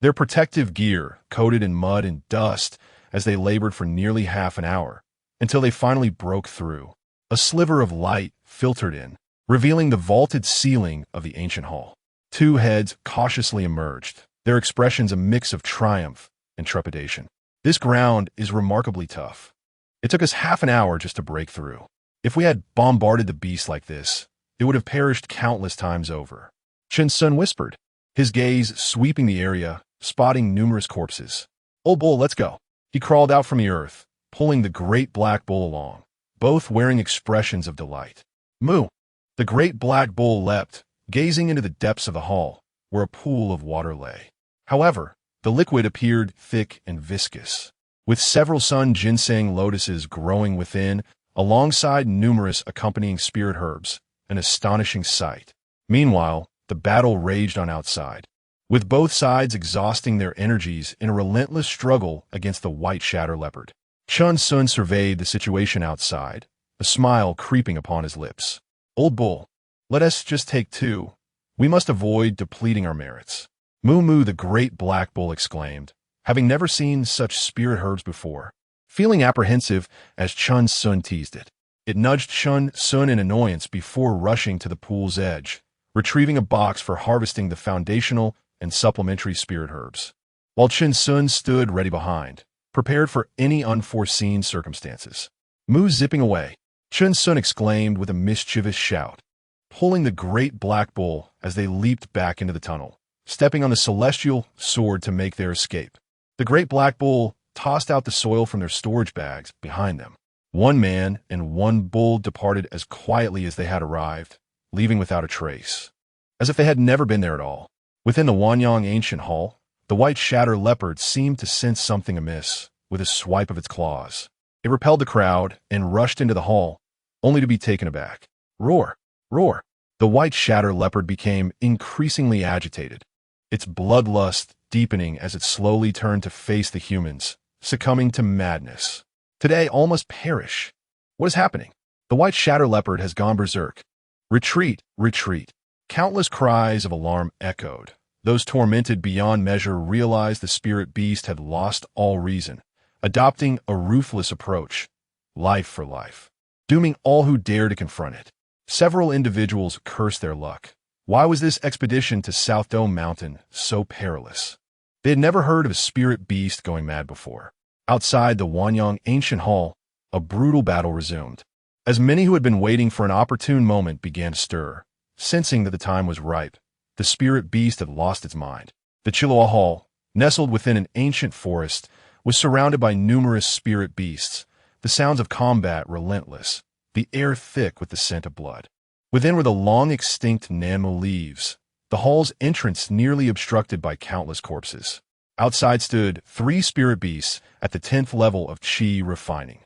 Their protective gear coated in mud and dust as they labored for nearly half an hour, until they finally broke through. A sliver of light filtered in, revealing the vaulted ceiling of the ancient hall. 2 heads cautiously emerged, their expressions a mix of triumph and trepidation. "This ground is remarkably tough. It took us half an hour just to break through. If we had bombarded the beast like this, it would have perished countless times over." Chen Xun whispered, his gaze sweeping the area, spotting numerous corpses. "Old bull, let's go." He crawled out from the earth, pulling the great black bull along, both wearing expressions of delight. Moo! The great black bull leapt, gazing into the depths of the hall, where a pool of water lay. However, the liquid appeared thick and viscous, with several sun ginseng lotuses growing within, alongside numerous accompanying spirit herbs, an astonishing sight. Meanwhile, the battle raged on outside, with both sides exhausting their energies in a relentless struggle against the white shatter leopard. Chen Xun surveyed the situation outside, a smile creeping upon his lips. Old bull, let us just take two. We must avoid depleting our merits. Moo Moo, the great black bull, exclaimed, having never seen such spirit herbs before. Feeling apprehensive as Chen Xun teased it, it nudged Chen Xun in annoyance before rushing to the pool's edge, retrieving a box for harvesting the foundational and supplementary spirit herbs, while Chen Xun stood ready behind, prepared for any unforeseen circumstances. Moo zipping away, Chen Xun exclaimed with a mischievous shout, pulling the great black bull as they leaped back into the tunnel, stepping on the celestial sword to make their escape. The great black bull tossed out the soil from their storage bags behind them. One man and one bull departed as quietly as they had arrived, leaving without a trace, as if they had never been there at all. Within the Wanyang ancient hall, the white shatter leopard seemed to sense something amiss with a swipe of its claws. It repelled the crowd and rushed into the hall, only to be taken aback. Roar! Roar! The white shatter leopard became increasingly agitated, its bloodlust deepening as it slowly turned to face the humans, succumbing to madness. Today all must perish. What is happening? The white shatter leopard has gone berserk. Retreat! Retreat! Countless cries of alarm echoed. Those tormented beyond measure realized the spirit beast had lost all reason, adopting a ruthless approach, life for life, dooming all who dare to confront it. Several individuals cursed their luck. Why was this expedition to South Dome Mountain so perilous? They had never heard of a spirit beast going mad before. Outside the Wanyang ancient hall, a brutal battle resumed, as many who had been waiting for an opportune moment began to stir. Sensing that the time was ripe, the spirit beast had lost its mind. The Chilua Hall, nestled within an ancient forest, was surrounded by numerous spirit beasts, the sounds of combat relentless, the air thick with the scent of blood. Within were the long-extinct Nanmo leaves, the hall's entrance nearly obstructed by countless corpses. Outside stood 3 spirit beasts at the 10th level of Qi refining,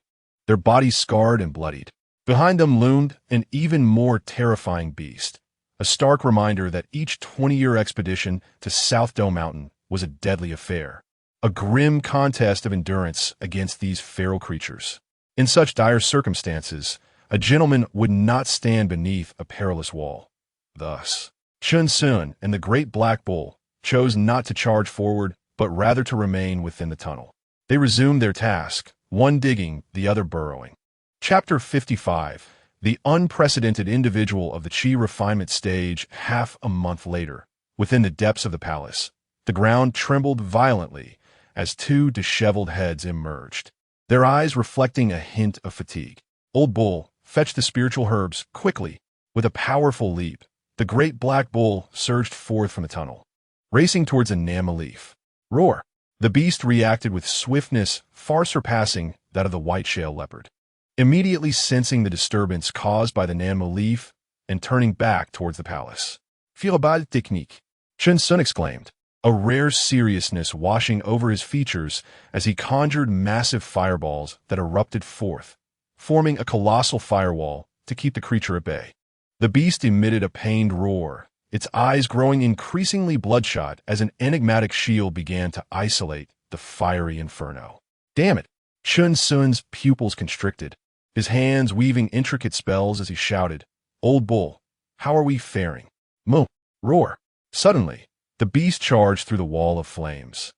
their bodies scarred and bloodied. Behind them loomed an even more terrifying beast, a stark reminder that each 20-year expedition to South Dome Mountain was a deadly affair, a grim contest of endurance against these feral creatures. In such dire circumstances, a gentleman would not stand beneath a perilous wall. Thus, Chen Xun and the great black bull chose not to charge forward, but rather to remain within the tunnel. They resumed their task, one digging, the other burrowing. Chapter 55. The unprecedented individual of the Qi refinement stage. Half a month later, within the depths of the palace, the ground trembled violently as 2 disheveled heads emerged, their eyes reflecting a hint of fatigue. Old bull, fetch the spiritual herbs, quickly. With a powerful leap, the great black bull surged forth from the tunnel, racing towards a Nama leaf. Roar! The beast reacted with swiftness far surpassing that of the white shale leopard, immediately sensing the disturbance caused by the Nanmo leaf and turning back towards the palace. Firabad technique, Chen Xun exclaimed, a rare seriousness washing over his features as he conjured massive fireballs that erupted forth, forming a colossal firewall to keep the creature at bay. The beast emitted a pained roar, its eyes growing increasingly bloodshot as an enigmatic shield began to isolate the fiery inferno. Damn it! Chen Xun's pupils constricted, his hands weaving intricate spells as he shouted, Old bull, how are we faring? Moo! Roar! Suddenly, the beast charged through the wall of flames,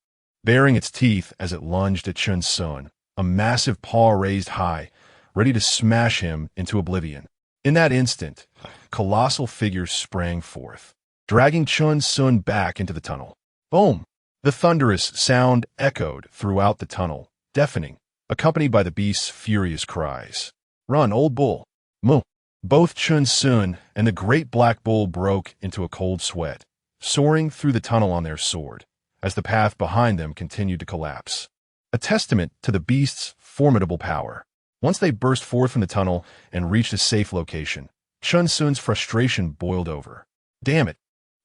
baring its teeth as it lunged at Chen Xun, a massive paw raised high, ready to smash him into oblivion. In that instant, a colossal figure sprang forth, dragging Chen Xun back into the tunnel. Boom! The thunderous sound echoed throughout the tunnel, deafening, accompanied by the beast's furious cries. Run, old bull! Moo! Both Chen Xun and the great black bull broke into a cold sweat, soaring through the tunnel on their sword, as the path behind them continued to collapse. A testament to the beast's formidable power. Once they burst forth from the tunnel and reached a safe location, Chen Xun's frustration boiled over. Damn it!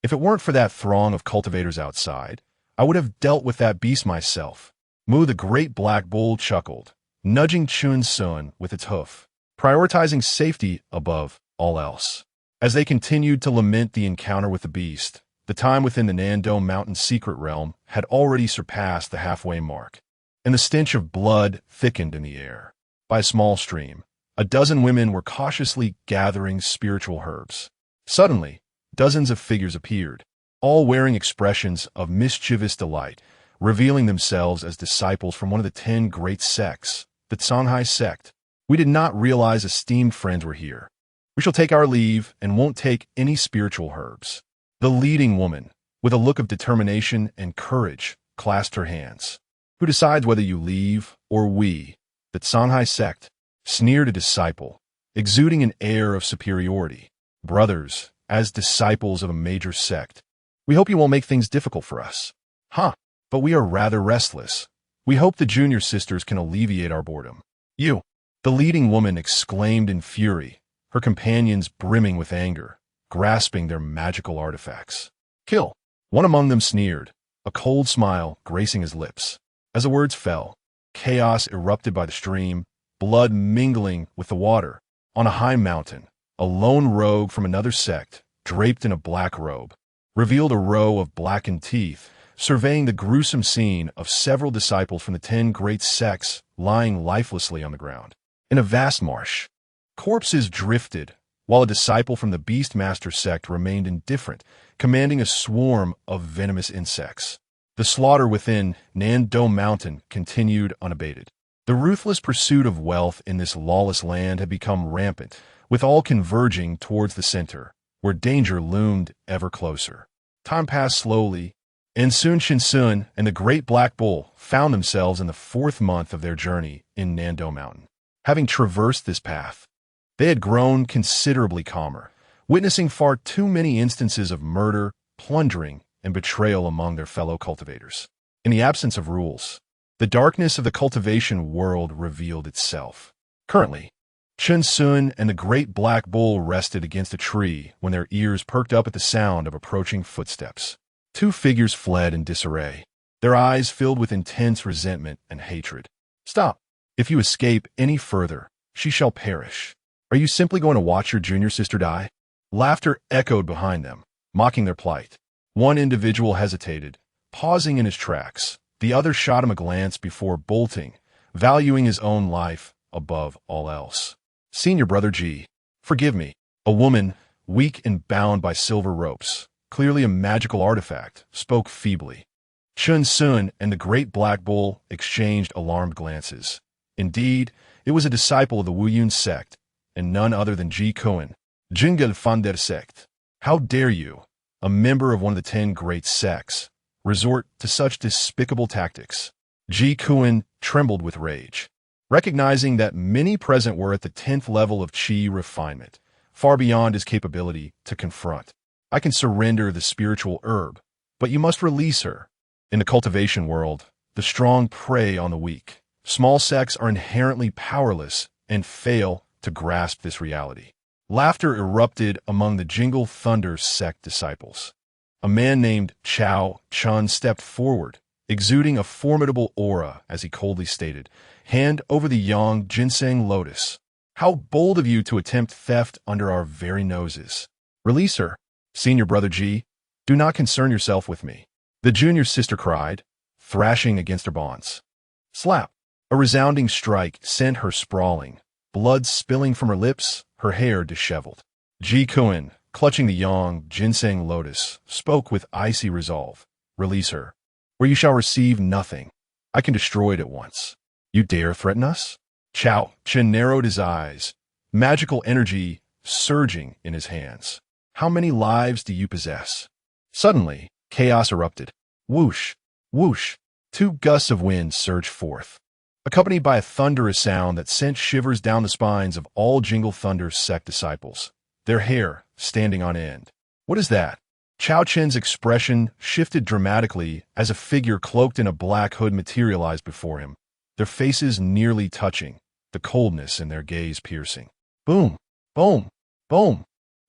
If it weren't for that throng of cultivators outside, I would have dealt with that beast myself. Mu the great black bull chuckled, nudging Chen Xun with its hoof, prioritizing safety above all else. As they continued to lament the encounter with the beast, the time within the Nando Mountain secret realm had already surpassed the halfway mark, and the stench of blood thickened in the air. By a small stream, a dozen women were cautiously gathering spiritual herbs. Suddenly, dozens of figures appeared, all wearing expressions of mischievous delight, revealing themselves as disciples from one of the 10 great sects, the Songhai sect. We did not realize esteemed friends were here. We shall take our leave and won't take any spiritual herbs. The leading woman, with a look of determination and courage, clasped her hands. Who decides whether you leave or we? The Songhai sect, sneered a disciple, exuding an air of superiority. Brothers, as disciples of a major sect, we hope you won't make things difficult for us. Huh, but we are rather restless. We hope the junior sisters can alleviate our boredom. You, the leading woman exclaimed in fury, her companions brimming with anger, grasping their magical artifacts. Kill! One among them sneered, a cold smile gracing his lips. As the words fell, chaos erupted by the stream, blood mingling with the water. On a high mountain, a lone rogue from another sect, draped in a black robe, revealed a row of blackened teeth, surveying the gruesome scene of several disciples from the 10 great sects lying lifelessly on the ground. In a vast marsh, corpses drifted, while a disciple from the Beastmaster sect remained indifferent, commanding a swarm of venomous insects. The slaughter within Nando Mountain continued unabated. The ruthless pursuit of wealth in this lawless land had become rampant, with all converging towards the center, where danger loomed ever closer. Time passed slowly, and soon Chen Xun and the Great Black Bull found themselves in the 4th month of their journey in Nando Mountain. Having traversed this path, they had grown considerably calmer, witnessing far too many instances of murder, plundering, and betrayal among their fellow cultivators. In the absence of rules, the darkness of the cultivation world revealed itself. Currently, Chen Xun and the Great Black Bull rested against a tree when their ears perked up at the sound of approaching footsteps. 2 figures fled in disarray, their eyes filled with intense resentment and hatred. Stop! If you escape any further, she shall perish. Are you simply going to watch your junior sister die? Laughter echoed behind them, mocking their plight. One individual hesitated, pausing in his tracks. The other shot him a glance before bolting, valuing his own life above all else. Senior Brother G, forgive me. A woman, weak and bound by silver ropes, clearly a magical artifact, spoke feebly. Chen Xun and the Great Black Bull exchanged alarmed glances. Indeed, it was a disciple of the Wuyun sect, and none other than Ji Kuan, Jingel van der sect. How dare you, a member of one of the 10 great sects, resort to such despicable tactics? Ji Kuan trembled with rage, recognizing that many present were at the 10th level of qi refinement, far beyond his capability to confront. I can surrender the spiritual herb, but you must release her. In the cultivation world, the strong prey on the weak. Small sects are inherently powerless and fail to grasp this reality. Laughter erupted among the Jingle Thunder sect disciples. A man named Chao Chun stepped forward, exuding a formidable aura as he coldly stated, "Hand over the Yang Ginseng Lotus. How bold of you to attempt theft under our very noses. Release her. Senior Brother G, do not concern yourself with me." The junior sister cried, thrashing against her bonds. Slap! A resounding strike sent her sprawling, blood spilling from her lips, her hair disheveled. Ji Kuan, clutching the Yang Ginseng Lotus, spoke with icy resolve. "Release her, or you shall receive nothing. I can destroy it at once. You dare threaten us?" Chao Chen narrowed his eyes, magical energy surging in his hands. "How many lives do you possess?" Suddenly, chaos erupted. Whoosh! Whoosh! 2 gusts of wind surged forth, accompanied by a thunderous sound that sent shivers down the spines of all Jingle Thunder sect disciples, their hair standing on end. "What is that?" Chao Chen's expression shifted dramatically as a figure cloaked in a black hood materialized before him, their faces nearly touching, the coldness in their gaze piercing. Boom, boom, boom.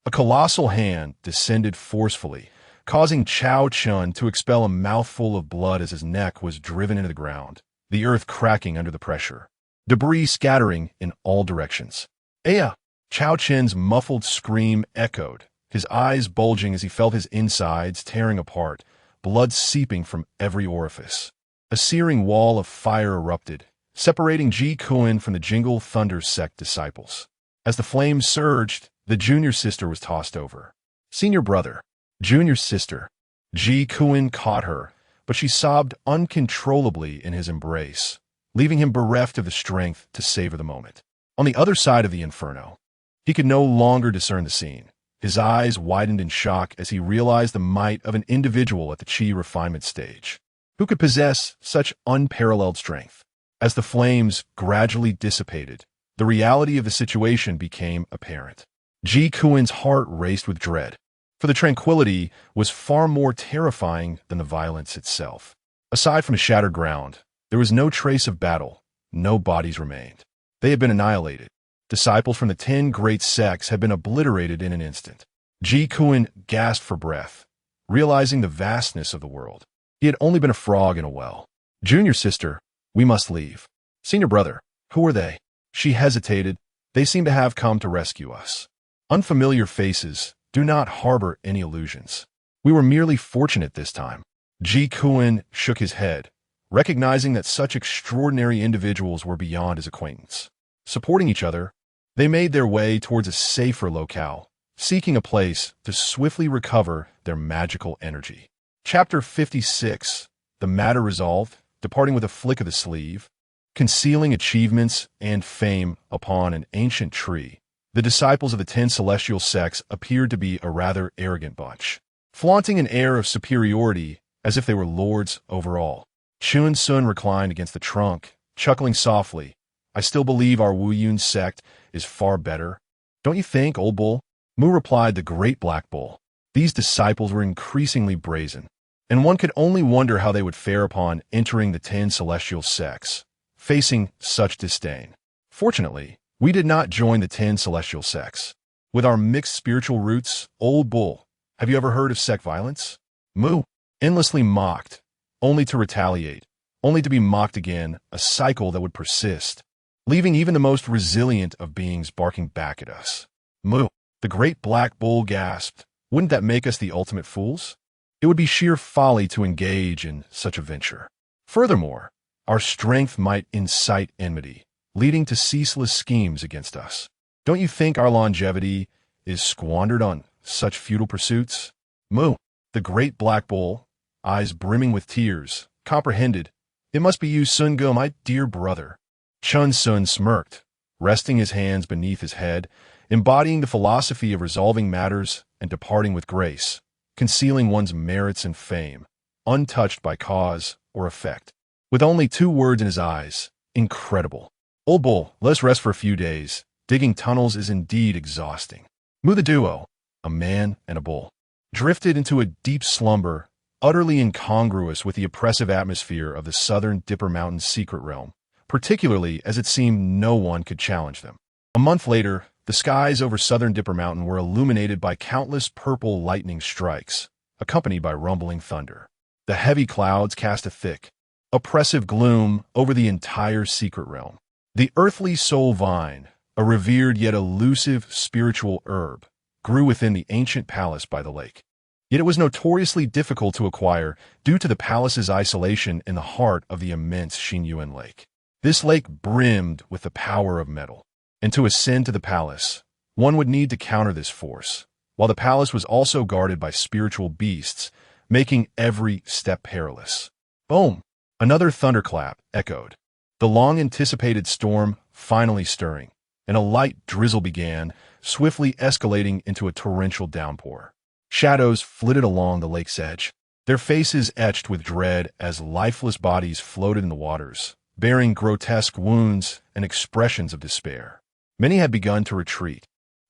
A colossal hand descended forcefully, causing Chen Xun to expel a mouthful of blood as his neck was driven into the ground, the earth cracking under the pressure. Debris scattering in all directions. Aya! Chen Xun's muffled scream echoed, his eyes bulging as he felt his insides tearing apart, blood seeping from every orifice. A searing wall of fire erupted, separating Ji Kun from the Jingle Thunder sect disciples. As the flames surged, the junior sister was tossed over. Senior brother. Junior sister. Ji Kun caught her, but she sobbed uncontrollably in his embrace, leaving him bereft of the strength to savor the moment. On the other side of the inferno, he could no longer discern the scene. His eyes widened in shock as he realized the might of an individual at the chi refinement stage. Who could possess such unparalleled strength? As the flames gradually dissipated, the reality of the situation became apparent. Ji Kun's heart raced with dread, for the tranquility was far more terrifying than the violence itself. Aside from shattered ground, there was no trace of battle, no bodies remained. They had been annihilated. Disciples from the 10 great sects had been obliterated in an instant. Ji Kun gasped for breath, realizing the vastness of the world. He had only been a frog in a well. Junior sister, we must leave. Senior brother, who are they? She hesitated. They seem to have come to rescue us. Unfamiliar faces do not harbor any illusions. We were merely fortunate this time. Ji Kun shook his head, recognizing that such extraordinary individuals were beyond his acquaintance. Supporting each other, they made their way towards a safer locale, seeking a place to swiftly recover their magical energy. Chapter 56. The matter resolved, departing with a flick of the sleeve, concealing achievements and fame upon an ancient tree. The disciples of the 10 celestial sects appeared to be a rather arrogant bunch, flaunting an air of superiority as if they were lords over all. Chen Xun reclined against the trunk, chuckling softly. I still believe our Wu Yun sect is far better. Don't you think, old bull? Mu replied, the great black bull. These disciples were increasingly brazen, and one could only wonder how they would fare upon entering the 10 celestial sects, facing such disdain. Fortunately, we did not join the 10 celestial sects. With our mixed spiritual roots, old bull, have you ever heard of sect violence? Mu endlessly mocked, only to retaliate, only to be mocked again, a cycle that would persist, leaving even the most resilient of beings barking back at us. Mu, the great black bull gasped. Wouldn't that make us the ultimate fools? It would be sheer folly to engage in such a venture. Furthermore, our strength might incite enmity, leading to ceaseless schemes against us. Don't you think our longevity is squandered on such futile pursuits? Mu, the great black bull, eyes brimming with tears, comprehended. It must be you, Sun Go, my dear brother. Chen Xun smirked, resting his hands beneath his head, embodying the philosophy of resolving matters and departing with grace, concealing one's merits and fame, untouched by cause or effect. With only 2 words in his eyes, incredible. Old bull, let's rest for a few days. Digging tunnels is indeed exhausting. Mu the duo, a man and a bull, drifted into a deep slumber, utterly incongruous with the oppressive atmosphere of the southern Dipper Mountain's secret realm, particularly as it seemed no one could challenge them. A month later, the skies over southern Dipper Mountain were illuminated by countless purple lightning strikes, accompanied by rumbling thunder. The heavy clouds cast a thick, oppressive gloom over the entire secret realm. The earthly soul vine, a revered yet elusive spiritual herb, grew within the ancient palace by the lake. Yet it was notoriously difficult to acquire due to the palace's isolation in the heart of the immense Xinyuan Lake. This lake brimmed with the power of metal, and to ascend to the palace, one would need to counter this force, while the palace was also guarded by spiritual beasts, making every step perilous. Boom! Another thunderclap echoed, the long-anticipated storm finally stirring, and a light drizzle began, swiftly escalating into a torrential downpour. Shadows flitted along the lake's edge, their faces etched with dread as lifeless bodies floated in the waters, bearing grotesque wounds and expressions of despair. Many had begun to retreat,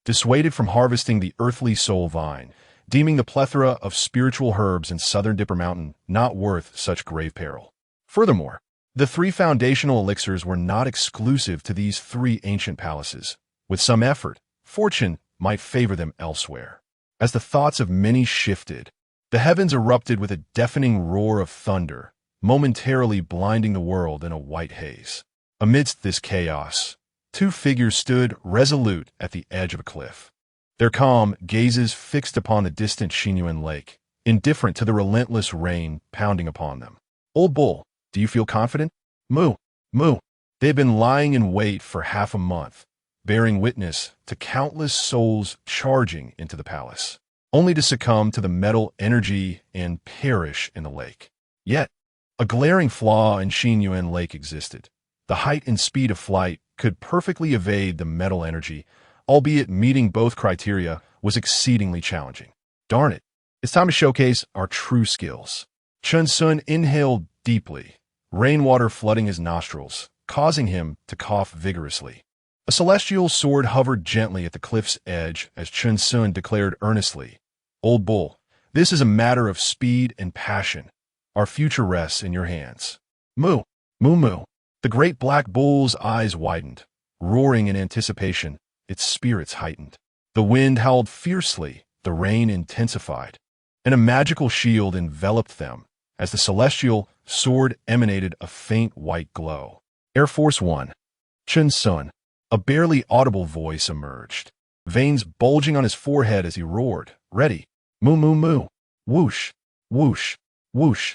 dissuaded from harvesting the earthly soul vine, deeming the plethora of spiritual herbs in southern Dipper Mountain not worth such grave peril. Furthermore, The three foundational elixirs were not exclusive to these three ancient palaces. With some effort, fortune might favor them elsewhere. As the thoughts of many shifted, the heavens erupted with a deafening roar of thunder, momentarily blinding the world in a white haze. Amidst this chaos, two figures stood resolute at the edge of a cliff, their calm gazes fixed upon the distant Xinyuan lake, indifferent to the relentless rain pounding upon them. Old Bull, do you feel confident? Moo, moo. They had been lying in wait for half a month, bearing witness to countless souls charging into the palace, only to succumb to the metal energy and perish in the lake. Yet, a glaring flaw in Xinyuan Lake existed. The height and speed of flight could perfectly evade the metal energy, albeit meeting both criteria was exceedingly challenging. Darn it, it's time to showcase our true skills. Chen Xun inhaled deeply, rainwater flooding his nostrils, causing him to cough vigorously. A celestial sword hovered gently at the cliff's edge as Chen Xun declared earnestly, Old Bull, this is a matter of speed and passion. Our future rests in your hands. Moo, moo moo. The great black bull's eyes widened, roaring in anticipation, its spirits heightened. The wind howled fiercely, the rain intensified, and a magical shield enveloped them as the celestial sword emanated a faint white glow. Air Force One. Chen Xun. A barely audible voice emerged, veins bulging on his forehead as he roared, ready. Moo moo moo. Whoosh, whoosh, whoosh.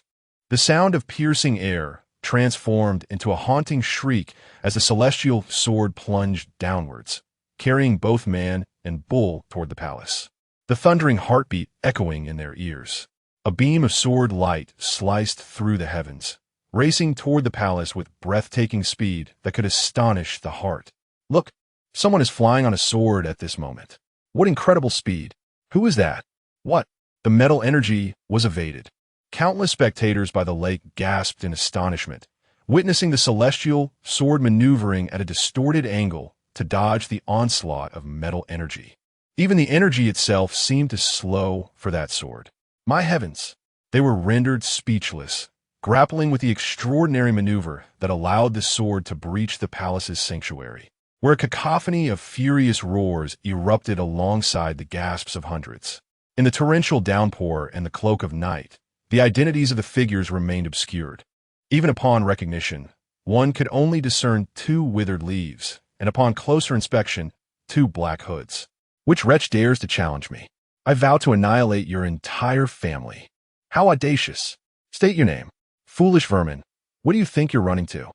The sound of piercing air transformed into a haunting shriek as the celestial sword plunged downwards, carrying both man and bull toward the palace. The thundering heartbeat echoing in their ears. A beam of sword light sliced through the heavens, racing toward the palace with breathtaking speed that could astonish the heart. Look, someone is flying on a sword at this moment. What incredible speed! Who is that? What? The metal energy was evaded. Countless spectators by the lake gasped in astonishment, witnessing the celestial sword maneuvering at a distorted angle to dodge the onslaught of metal energy. Even the energy itself seemed to slow for that sword. My heavens! They were rendered speechless, grappling with the extraordinary maneuver that allowed the sword to breach the palace's sanctuary, where a cacophony of furious roars erupted alongside the gasps of hundreds. In the torrential downpour and the cloak of night, the identities of the figures remained obscured. Even upon recognition, one could only discern two withered leaves, and upon closer inspection, two black hoods. Which wretch dares to challenge me? I vow to annihilate your entire family. How audacious! State your name. Foolish vermin, what do you think you're running to?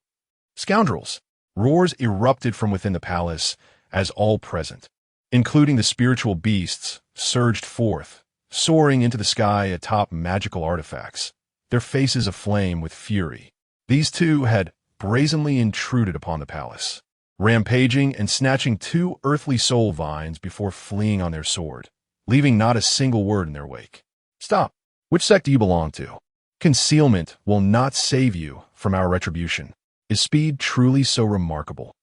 Scoundrels! Roars erupted from within the palace as all present, including the spiritual beasts, surged forth, soaring into the sky atop magical artifacts, their faces aflame with fury. These two had brazenly intruded upon the palace, rampaging and snatching two earthly soul vines before fleeing on their sword, leaving not a single word in their wake. Stop! Which sect do you belong to? Concealment will not save you from our retribution. Is speed truly so remarkable?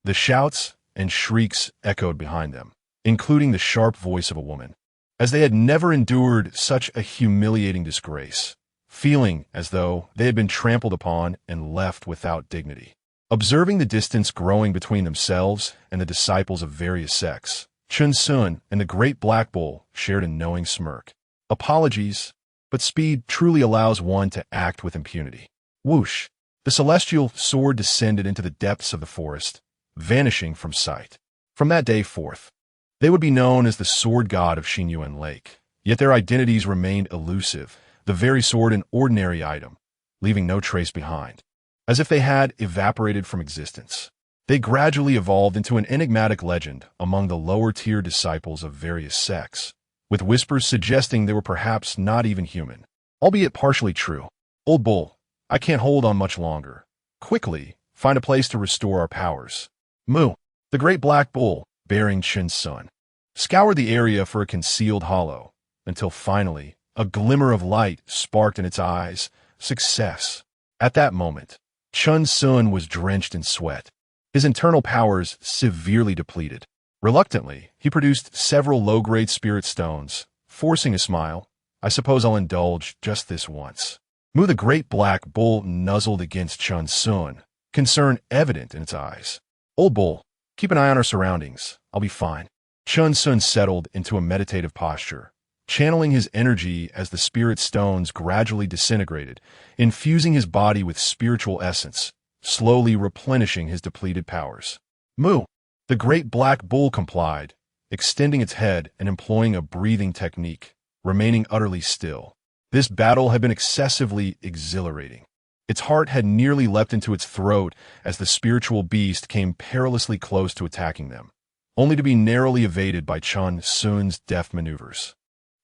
The shouts and shrieks echoed behind them, including the sharp voice of a woman, as they had never endured such a humiliating disgrace, feeling as though they had been trampled upon and left without dignity. Observing the distance growing between themselves and the disciples of various sects, Chen Xun and the great black bull shared a knowing smirk. Apologies, but speed truly allows one to act with impunity. Whoosh! The celestial sword descended into the depths of the forest, vanishing from sight. From that day forth, they would be known as the sword god of Xinyuan Lake, yet their identities remained elusive, the very sword an ordinary item, leaving no trace behind. As if they had evaporated from existence, they gradually evolved into an enigmatic legend among the lower-tier disciples of various sects, with whispers suggesting they were perhaps not even human, albeit partially true. Old Bull, I can't hold on much longer. Quickly, find a place to restore our powers. Moo, the great black bull, bearing Chen Xun, scoured the area for a concealed hollow, until finally, a glimmer of light sparked in its eyes. Success. At that moment, Chen Xun was drenched in sweat, his internal powers severely depleted. Reluctantly, he produced several low-grade spirit stones, forcing a smile. I suppose I'll indulge just this once. Mu, the great black bull, nuzzled against Chen Xun, concern evident in its eyes. Old bull, keep an eye on our surroundings. I'll be fine. Chen Xun settled into a meditative posture, channeling his energy as the spirit stones gradually disintegrated, infusing his body with spiritual essence, slowly replenishing his depleted powers. Mu, the great black bull, complied, extending its head and employing a breathing technique, remaining utterly still. This battle had been excessively exhilarating. Its heart had nearly leapt into its throat as the spiritual beast came perilously close to attacking them, only to be narrowly evaded by Chen Xun's deft maneuvers.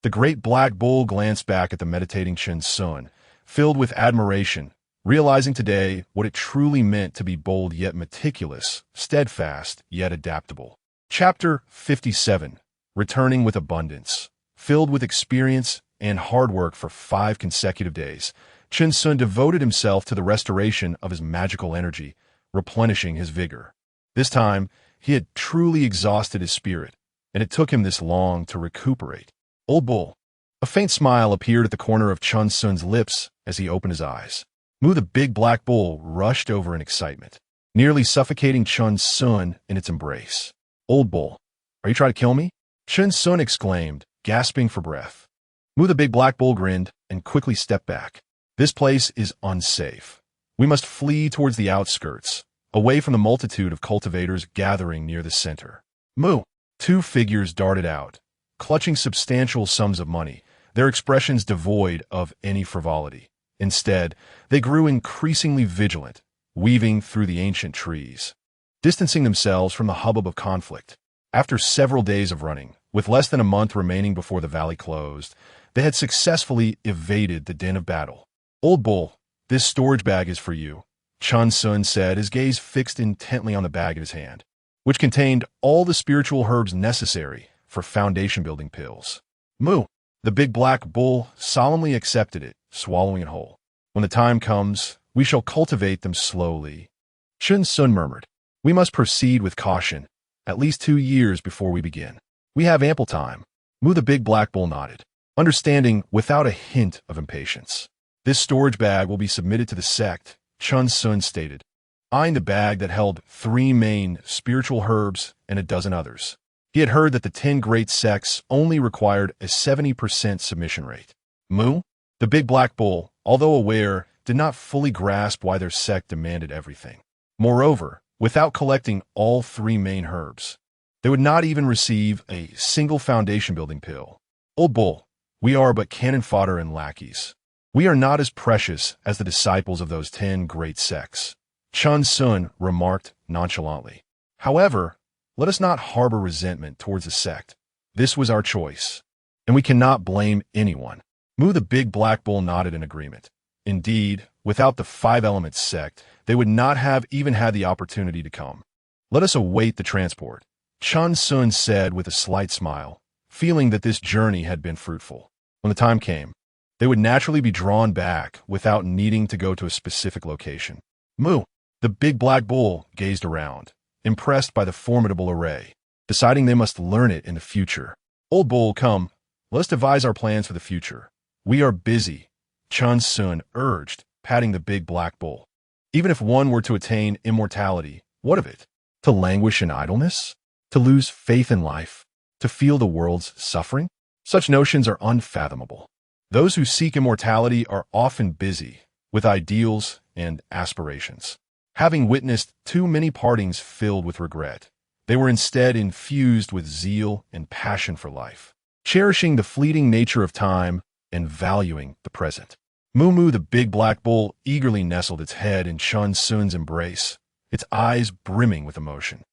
The great black bull glanced back at the meditating Chen Xun, filled with admiration, realizing today what it truly meant to be bold yet meticulous, steadfast yet adaptable. Chapter 57. Returning with Abundance. Filled with experience and hard work for 5 consecutive days, Chen Xun devoted himself to the restoration of his magical energy, replenishing his vigor. This time, he had truly exhausted his spirit, and it took him this long to recuperate. Old bull. A faint smile appeared at the corner of Chen Xun's lips as he opened his eyes. Mu, the big black bull, rushed over in excitement, nearly suffocating Chen Xun in its embrace. Old bull, are you trying to kill me? Chen Xun exclaimed, gasping for breath. Mu, the big black bull, grinned and quickly stepped back. This place is unsafe. We must flee towards the outskirts, away from the multitude of cultivators gathering near the center. Mu. 2 figures darted out, clutching substantial sums of money, their expressions devoid of any frivolity. Instead, they grew increasingly vigilant, weaving through the ancient trees, distancing themselves from the hubbub of conflict. After several days of running, with less than a month remaining before the valley closed, they had successfully evaded the din of battle. Old bull, this storage bag is for you, Chen Xun said, his gaze fixed intently on the bag in his hand, which contained all the spiritual herbs necessary for foundation-building pills. Mu, the big black bull, solemnly accepted it, swallowing it whole. When the time comes, we shall cultivate them slowly. Chen Xun murmured, we must proceed with caution, at least 2 years before we begin. We have ample time. Mu, the big black bull, nodded, understanding without a hint of impatience. This storage bag will be submitted to the sect, Chen Xun stated, eyeing the bag that held 3 main spiritual herbs and a dozen others. He had heard that the 10 great sects only required a 70% submission rate. Mu, the big black bull, although aware, did not fully grasp why their sect demanded everything. Moreover, without collecting all 3 main herbs, they would not even receive a single foundation-building pill. Old bull, we are but cannon fodder and lackeys. We are not as precious as the disciples of those 10 great sects, Chen Xun remarked nonchalantly. However, let us not harbor resentment towards the sect. This was our choice, and we cannot blame anyone. Mu, the big black bull, nodded in agreement. Indeed, without the 5 Elements sect, they would not have even had the opportunity to come. Let us await the transport, Chen Xun said with a slight smile, feeling that this journey had been fruitful. When the time came, they would naturally be drawn back without needing to go to a specific location. Mu, the big black bull, gazed around, impressed by the formidable array, deciding they must learn it in the future. Old bull, come, let us devise our plans for the future. We are busy, Chen Xun urged, patting the big black bull. Even if one were to attain immortality, what of it? To languish in idleness? To lose faith in life? To feel the world's suffering? Such notions are unfathomable. Those who seek immortality are often busy with ideals and aspirations. Having witnessed too many partings filled with regret, they were instead infused with zeal and passion for life, cherishing the fleeting nature of time and valuing the present. Mu, the big black bull, eagerly nestled its head in Chen Xun's embrace, its eyes brimming with emotion.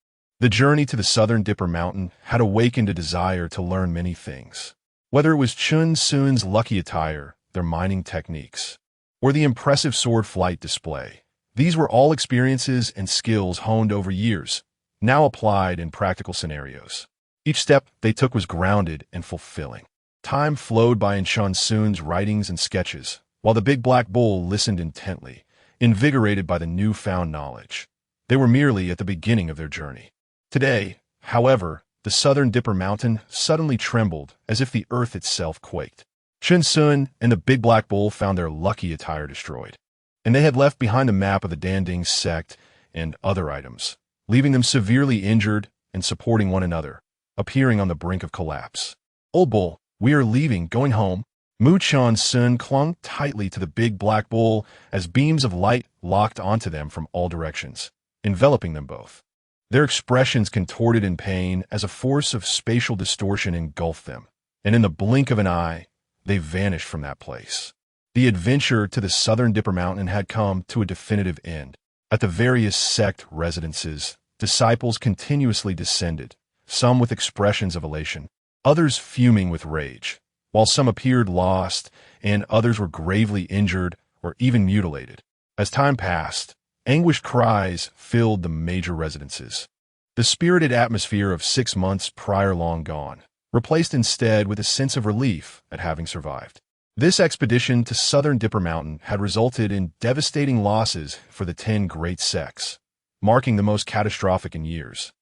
The journey to the southern Dipper Mountain had awakened a desire to learn many things. Whether it was Chen Xun's lucky attire, their mining techniques, or the impressive sword flight display, these were all experiences and skills honed over years, now applied in practical scenarios. Each step they took was grounded and fulfilling. Time flowed by in Chen Xun's writings and sketches, while the big black bull listened intently, invigorated by the newfound knowledge. They were merely at the beginning of their journey. Today, however, the southern Dipper Mountain suddenly trembled as if the earth itself quaked. Chen Xun and the Big Black Bull found their lucky attire destroyed, and they had left behind a map of the Danding sect and other items, leaving them severely injured and supporting one another, appearing on the brink of collapse. Old Bull, we are leaving, going home. Chen Xun clung tightly to the Big Black Bull as beams of light locked onto them from all directions, enveloping them both. Their expressions contorted in pain as a force of spatial distortion engulfed them, and in the blink of an eye, they vanished from that place. The adventure to the southern Dipper Mountain had come to a definitive end. At the various sect residences, disciples continuously descended, some with expressions of elation, others fuming with rage, while some appeared lost and others were gravely injured or even mutilated. As time passed, anguished cries filled the major residences. The spirited atmosphere of 6 months prior long gone, replaced instead with a sense of relief at having survived. This expedition to southern Dipper Mountain had resulted in devastating losses for the 10 great sects, marking the most catastrophic in years,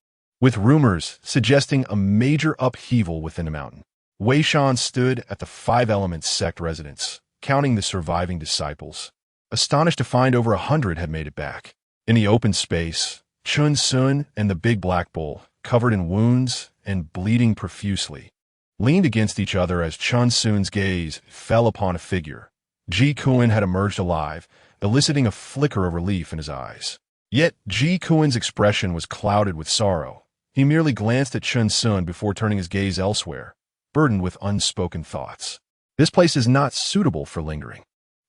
with rumors suggesting a major upheaval within the mountain. Wei Shan stood at the 5 Elements sect residence, counting the surviving disciples, astonished to find over 100 had made it back. In the open space, Chen Xun and the Big Black Bull, covered in wounds and bleeding profusely, leaned against each other as Chen Xun's gaze fell upon a figure. Ji Kuan had emerged alive, eliciting a flicker of relief in his eyes. Yet Ji Kuan's expression was clouded with sorrow. He merely glanced at Chen Xun before turning his gaze elsewhere, burdened with unspoken thoughts. This place is not suitable for lingering.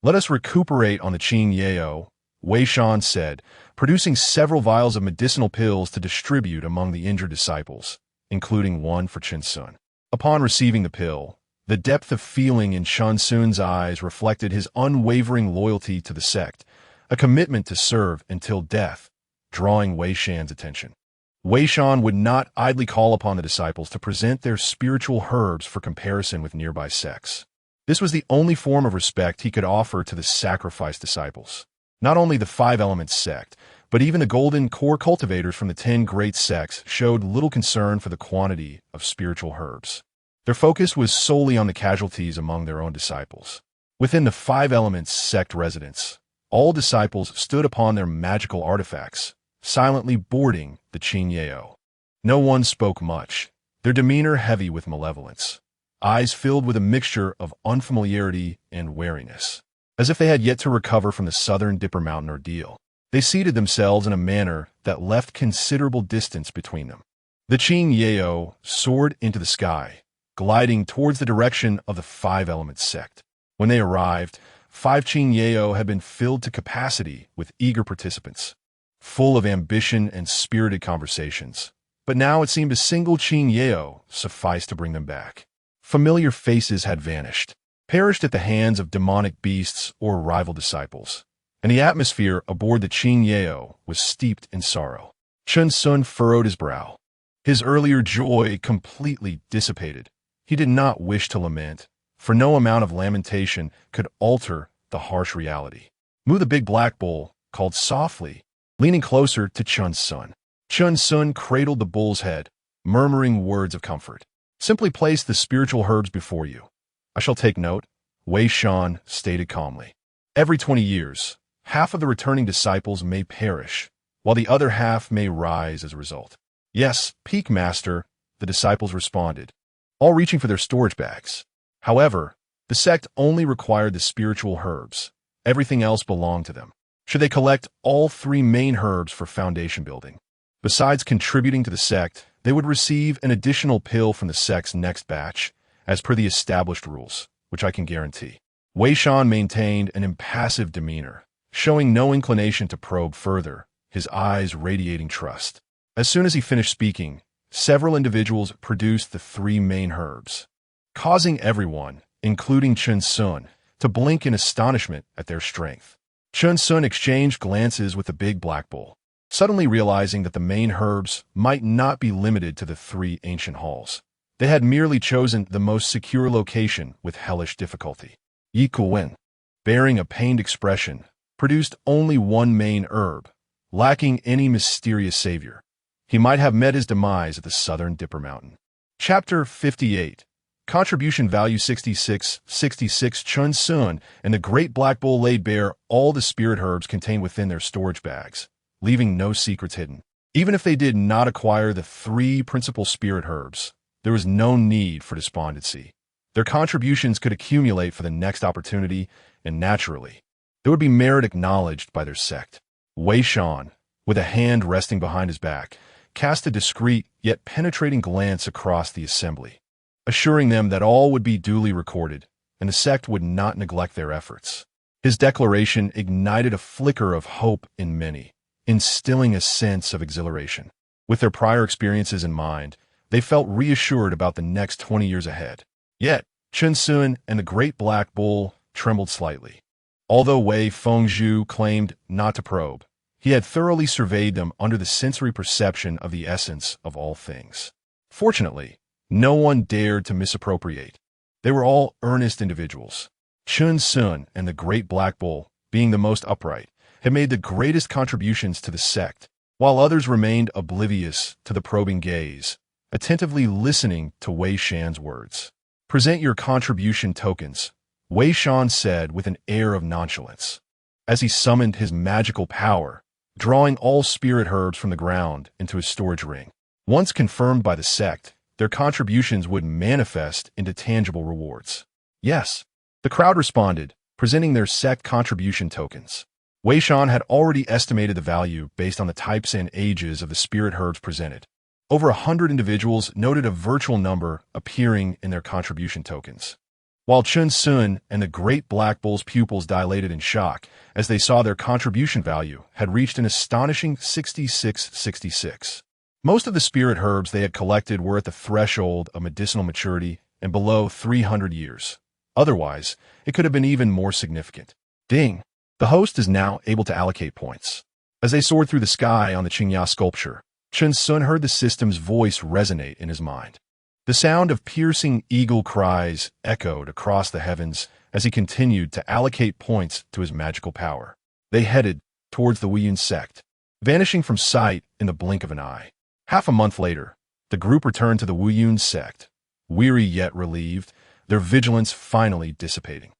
Let us recuperate on the Qing Yao, Wei Shan said, producing several vials of medicinal pills to distribute among the injured disciples, including one for Chen Xun. Upon receiving the pill, the depth of feeling in Chen Xun's eyes reflected his unwavering loyalty to the sect, a commitment to serve until death, drawing Wei Shan's attention. Wei Shan would not idly call upon the disciples to present their spiritual herbs for comparison with nearby sects. This was the only form of respect he could offer to the sacrificed disciples. Not only the 5 Elements sect, but even the golden core cultivators from the 10 great sects showed little concern for the quantity of spiritual herbs. Their focus was solely on the casualties among their own disciples. Within the 5 Elements sect residence, all disciples stood upon their magical artifacts, silently boarding the Qing Yao. No one spoke much, their demeanor heavy with malevolence, eyes filled with a mixture of unfamiliarity and wariness, as if they had yet to recover from the southern Dipper Mountain ordeal. They seated themselves in a manner that left considerable distance between them. The Qing Yao soared into the sky, gliding towards the direction of the 5 Elements sect. When they arrived, 5 Qing Yao had been filled to capacity with eager participants, full of ambition and spirited conversations. But now it seemed a single Qing Yao sufficed to bring them back. Familiar faces had vanished, perished at the hands of demonic beasts or rival disciples, and the atmosphere aboard the Qing Yao was steeped in sorrow. Chen Xun furrowed his brow. His earlier joy completely dissipated. He did not wish to lament, for no amount of lamentation could alter the harsh reality. Mu the Big Black Bull called softly, leaning closer to Chen Xun. Chen Xun cradled the bull's head, murmuring words of comfort. Simply place the spiritual herbs before you. I shall take note, Wei Shan stated calmly. Every 20 years, half of the returning disciples may perish, while the other half may rise as a result. Yes, Peak Master, the disciples responded, all reaching for their storage bags. However, the sect only required the spiritual herbs. Everything else belonged to them. Should they collect all 3 main herbs for foundation building? Besides contributing to the sect, they would receive an additional pill from the sect's next batch, as per the established rules, which I can guarantee. Wei Shan maintained an impassive demeanor, showing no inclination to probe further, his eyes radiating trust. As soon as he finished speaking, several individuals produced the 3 main herbs, causing everyone, including Chen Xun, to blink in astonishment at their strength. Chen Xun exchanged glances with the Big Black Bull, suddenly realizing that the main herbs might not be limited to the 3 ancient halls. They had merely chosen the most secure location with hellish difficulty. Yi Kuwen, bearing a pained expression, produced only 1 main herb, lacking any mysterious savior. He might have met his demise at the southern Dipper Mountain. Chapter 58. Contribution value 66. Chen Xun and the Great Black Bull laid bare all the spirit herbs contained within their storage bags, leaving no secrets hidden. Even if they did not acquire the 3 principal spirit herbs, there was no need for despondency. Their contributions could accumulate for the next opportunity, and naturally, they would be merit acknowledged by their sect. Wei Shan, with a hand resting behind his back, cast a discreet yet penetrating glance across the assembly, assuring them that all would be duly recorded, and the sect would not neglect their efforts. His declaration ignited a flicker of hope in many, instilling a sense of exhilaration. With their prior experiences in mind, they felt reassured about the next 20 years ahead. Yet, Chen Xun and the Great Black Bull trembled slightly. Although Wei Fengzhu claimed not to probe, he had thoroughly surveyed them under the sensory perception of the essence of all things. Fortunately, no one dared to misappropriate. They were all earnest individuals. Chen Xun and the Great Black Bull, being the most upright, had made the greatest contributions to the sect, while others remained oblivious to the probing gaze, attentively listening to Wei Shan's words. "Present your contribution tokens," Wei Shan said with an air of nonchalance, as he summoned his magical power, drawing all spirit herbs from the ground into his storage ring. Once confirmed by the sect, their contributions would manifest into tangible rewards. Yes, the crowd responded, presenting their sect contribution tokens. Wei Shan had already estimated the value based on the types and ages of the spirit herbs presented. Over 100 individuals noted a virtual number appearing in their contribution tokens. While Chen Xun and the Great Black Bull's pupils dilated in shock as they saw their contribution value had reached an astonishing 66. Most of the spirit herbs they had collected were at the threshold of medicinal maturity and below 300 years. Otherwise, it could have been even more significant. Ding! The host is now able to allocate points. As they soared through the sky on the Qingya sculpture, Chen Xun heard the system's voice resonate in his mind. The sound of piercing eagle cries echoed across the heavens as he continued to allocate points to his magical power. They headed towards the Wuyun sect, vanishing from sight in the blink of an eye. Half a month later, the group returned to the Wuyun sect, weary yet relieved, their vigilance finally dissipating.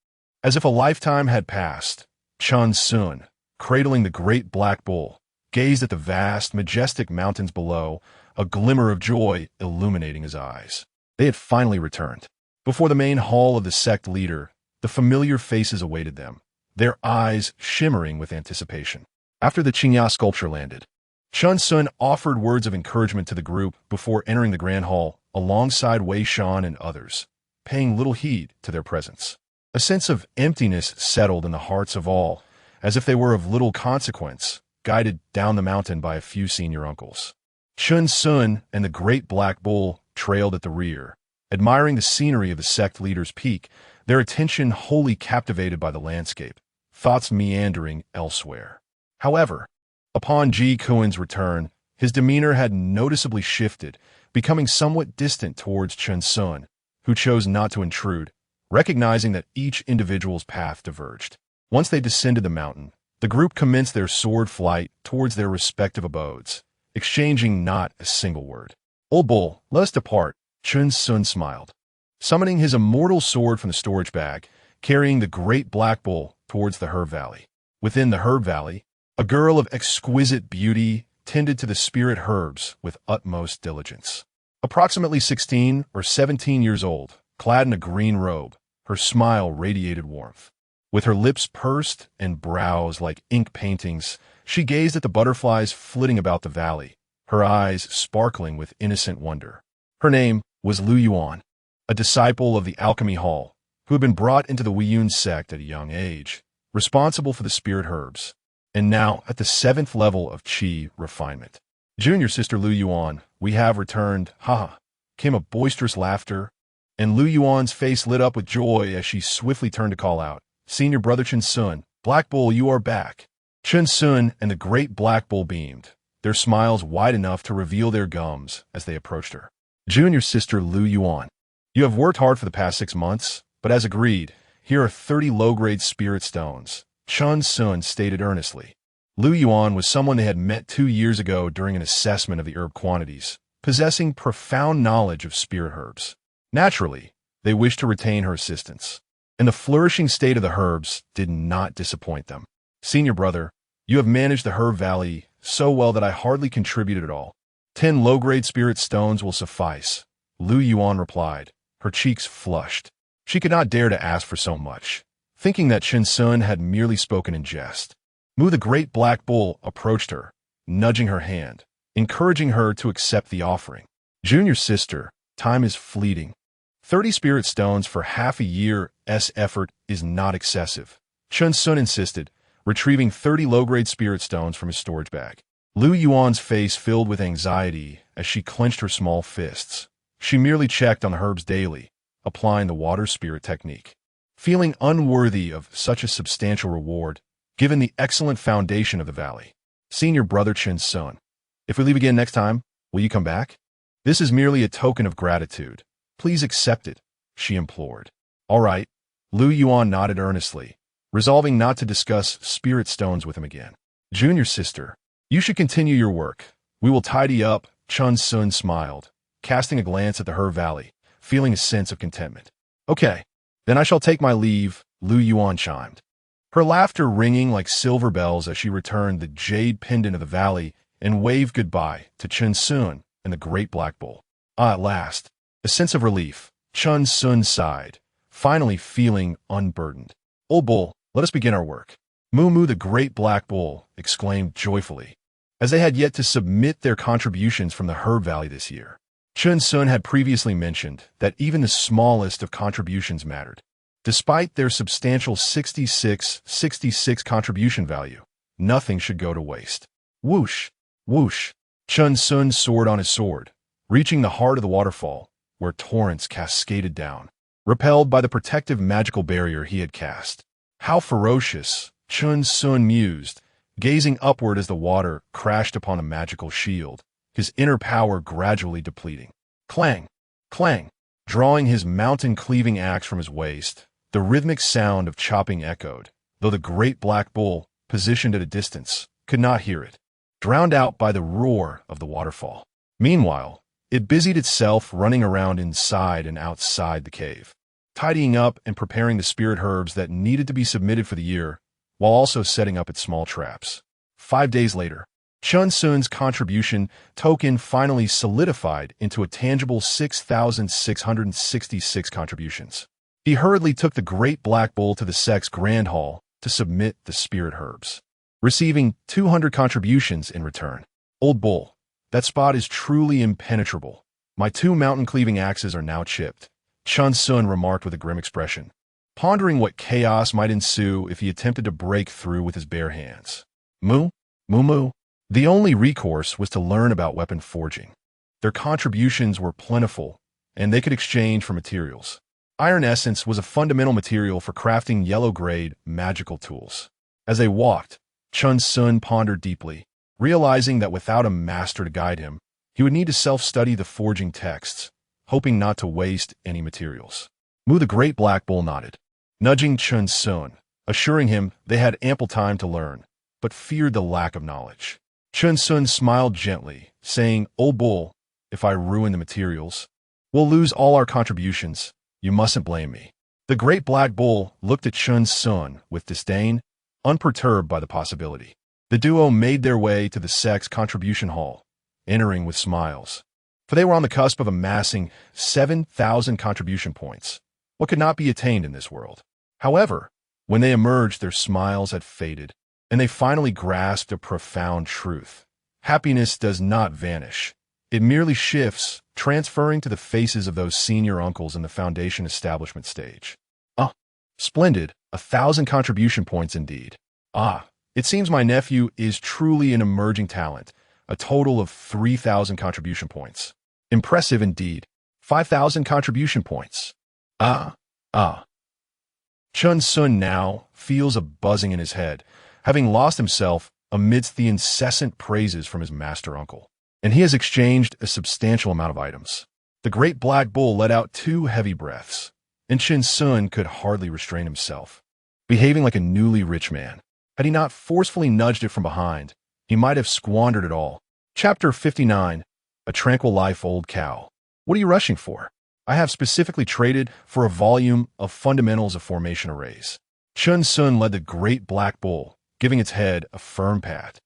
As if a lifetime had passed, Chen Xun, cradling the Great Black Bull, gazed at the vast, majestic mountains below, a glimmer of joy illuminating his eyes. They had finally returned. Before the main hall of the sect leader, the familiar faces awaited them, their eyes shimmering with anticipation. After the Qingya sculpture landed, Chen Xun offered words of encouragement to the group before entering the grand hall alongside Wei Shan and others, paying little heed to their presence. A sense of emptiness settled in the hearts of all, as if they were of little consequence, guided down the mountain by a few senior uncles. Chen Xun and the Great Black Bull trailed at the rear, admiring the scenery of the sect leader's peak, their attention wholly captivated by the landscape, thoughts meandering elsewhere. However, upon Ji Kuen's return, his demeanor had noticeably shifted, becoming somewhat distant towards Chen Xun, who chose not to intrude, recognizing that each individual's path diverged. Once they descended the mountain, the group commenced their sword flight towards their respective abodes, exchanging not a single word. "Old bull, let us depart," Chen Xun smiled, summoning his immortal sword from the storage bag, carrying the Great Black Bull towards the Herb Valley. Within the Herb Valley, a girl of exquisite beauty tended to the spirit herbs with utmost diligence. Approximately 16 or 17 years old, clad in a green robe, her smile radiated warmth. With her lips pursed and brows like ink paintings, she gazed at the butterflies flitting about the valley, her eyes sparkling with innocent wonder. Her name was Lu Yuan, a disciple of the Alchemy Hall, who had been brought into the Wuyun sect at a young age, responsible for the spirit herbs, and now at the 7th level of Qi refinement. "Junior sister Lu Yuan, we have returned, haha," came a boisterous laughter, and Lu Yuan's face lit up with joy as she swiftly turned to call out, "Senior brother Chen Xun, Black Bull, you are back." Chen Xun and the Great Black Bull beamed, their smiles wide enough to reveal their gums as they approached her. "Junior sister Lu Yuan, you have worked hard for the past 6 months, but as agreed, here are 30 low-grade spirit stones," Chen Xun stated earnestly. Lu Yuan was someone they had met 2 years ago during an assessment of the herb quantities, possessing profound knowledge of spirit herbs. Naturally, They wished to retain her assistance. And the flourishing state of the herbs did not disappoint them. Senior brother, you have managed the herb valley so well that I hardly contributed at all. 10 low-grade spirit stones will suffice, Lu Yuan replied, her cheeks flushed. She could not dare to ask for so much, thinking that Chen Xun had merely spoken in jest. Mu the Great Black Bull approached her, nudging her hand, encouraging her to accept the offering. Junior sister, time is fleeting. 30 spirit stones for half a year's effort is not excessive, Chen Xun insisted, retrieving 30 low-grade spirit stones from his storage bag. Lu Yuan's face filled with anxiety as she clenched her small fists. She merely checked on the herbs daily, applying the water spirit technique. Feeling unworthy of such a substantial reward, given the excellent foundation of the valley. Senior brother Chen Xun, if we leave again next time, will you come back? This is merely a token of gratitude. Please accept it, she implored. All right, Lu Yuan nodded earnestly, resolving not to discuss spirit stones with him again. Junior sister, you should continue your work. We will tidy up, Chen Xun smiled, casting a glance at the herb valley, feeling a sense of contentment. Okay, then I shall take my leave, Lu Yuan chimed, her laughter ringing like silver bells as she returned the jade pendant of the valley and waved goodbye to Chen Xun and the Great Black Bull. At last, a sense of relief, Chen Xun sighed, finally feeling unburdened. Old Bull, let us begin our work. Mu the Great Black Bull exclaimed joyfully, as they had yet to submit their contributions from the herb valley this year. Chen Xun had previously mentioned that even the smallest of contributions mattered. Despite their substantial 66 contribution value, nothing should go to waste. Whoosh, whoosh, Chen Xun soared on his sword, reaching the heart of the waterfall, where torrents cascaded down, repelled by the protective magical barrier he had cast. How ferocious, Chen Xun mused, gazing upward as the water crashed upon a magical shield, his inner power gradually depleting. Clang, clang, drawing his mountain-cleaving axe from his waist, the rhythmic sound of chopping echoed, though the Great Black Bull, positioned at a distance, could not hear it, drowned out by the roar of the waterfall. Meanwhile, it busied itself running around inside and outside the cave, tidying up and preparing the spirit herbs that needed to be submitted for the year, while also setting up its small traps. 5 days later, Chen Xun's contribution token finally solidified into a tangible 6,666 contributions. He hurriedly took the Great Black Bull to the sect's Grand Hall to submit the spirit herbs, receiving 200 contributions in return. Old Bull, that spot is truly impenetrable. My 2 mountain-cleaving axes are now chipped, Chen Xun remarked with a grim expression, pondering what chaos might ensue if he attempted to break through with his bare hands. Mu. The only recourse was to learn about weapon forging. Their contributions were plentiful, and they could exchange for materials. Iron essence was a fundamental material for crafting yellow-grade magical tools. As they walked, Chen Xun pondered deeply, realizing that without a master to guide him, he would need to self-study the forging texts, hoping not to waste any materials. Mu the Great Black Bull nodded, nudging Chen Xun, assuring him they had ample time to learn, but feared the lack of knowledge. Chen Xun smiled gently, saying, Old Bull, if I ruin the materials, we'll lose all our contributions. You mustn't blame me. The Great Black Bull looked at Chen Xun with disdain, unperturbed by the possibility. The duo made their way to the sect's contribution hall, entering with smiles, for they were on the cusp of amassing 7,000 contribution points, what could not be attained in this world. However, when they emerged, their smiles had faded, and they finally grasped a profound truth. Happiness does not vanish. It merely shifts, transferring to the faces of those senior uncles in the foundation establishment stage. Splendid, 1,000 contribution points indeed. It seems my nephew is truly an emerging talent, a total of 3,000 contribution points. Impressive indeed. 5,000 contribution points. Chen Xun now feels a buzzing in his head, having lost himself amidst the incessant praises from his master uncle. And he has exchanged a substantial amount of items. The Great Black Bull let out 2 heavy breaths, and Chen Xun could hardly restrain himself, behaving like a newly rich man. Had he not forcefully nudged it from behind, he might have squandered it all. Chapter 59, A Tranquil Life, Old Cow. What are you rushing for? I have specifically traded for a volume of fundamentals of formation arrays. Chen Xun led the great black bull, giving its head a firm pat.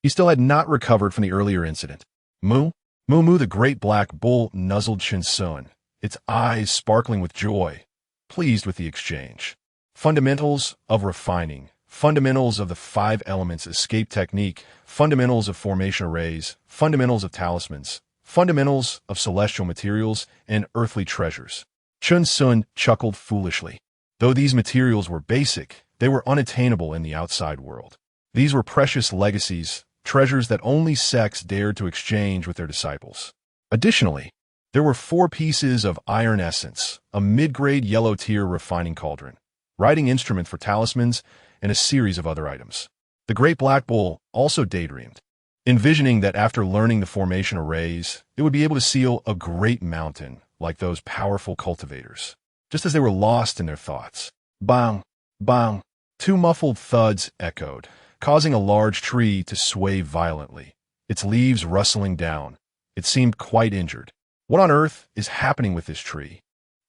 He still had not recovered from the earlier incident. Moo? Moo, the great black bull nuzzled Chen Xun, its eyes sparkling with joy, pleased with the exchange. Fundamentals of refining, fundamentals of the 5 elements escape technique, fundamentals of formation arrays, fundamentals of talismans, fundamentals of celestial materials, and earthly treasures. Chen Xun chuckled foolishly. Though these materials were basic, they were unattainable in the outside world. These were precious legacies, treasures that only sects dared to exchange with their disciples. Additionally, there were 4 pieces of iron essence, a mid-grade yellow-tier refining cauldron, writing instrument for talismans, and a series of other items. The great black bull also daydreamed, envisioning that after learning the formation arrays, it would be able to seal a great mountain like those powerful cultivators. Just as they were lost in their thoughts, bang, bang, 2 muffled thuds echoed, causing a large tree to sway violently, its leaves rustling down. It seemed quite injured. What on earth is happening with this tree?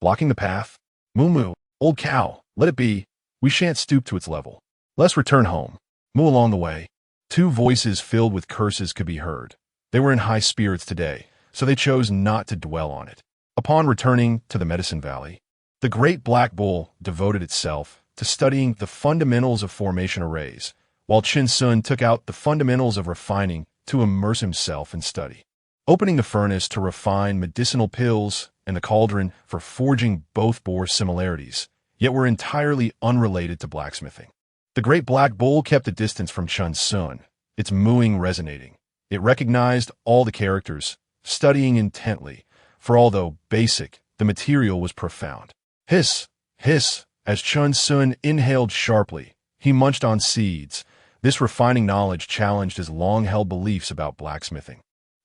Blocking the path? Moo, old cow, let it be. We shan't stoop to its level. Let's return home. Moo along the way. 2 voices filled with curses could be heard. They were in high spirits today, so they chose not to dwell on it. Upon returning to the Medicine Valley, the great black bull devoted itself to studying the fundamentals of formation arrays, while Chen Xun took out the fundamentals of refining to immerse himself in study. Opening the furnace to refine medicinal pills and the cauldron for forging both bore similarities, yet were entirely unrelated to blacksmithing. The great black bull kept a distance from Chen Xun, its mooing resonating. It recognized all the characters, studying intently, for although basic, the material was profound. Hiss, hiss, as Chen Xun inhaled sharply, he munched on seeds. This refining knowledge challenged his long-held beliefs about blacksmithing,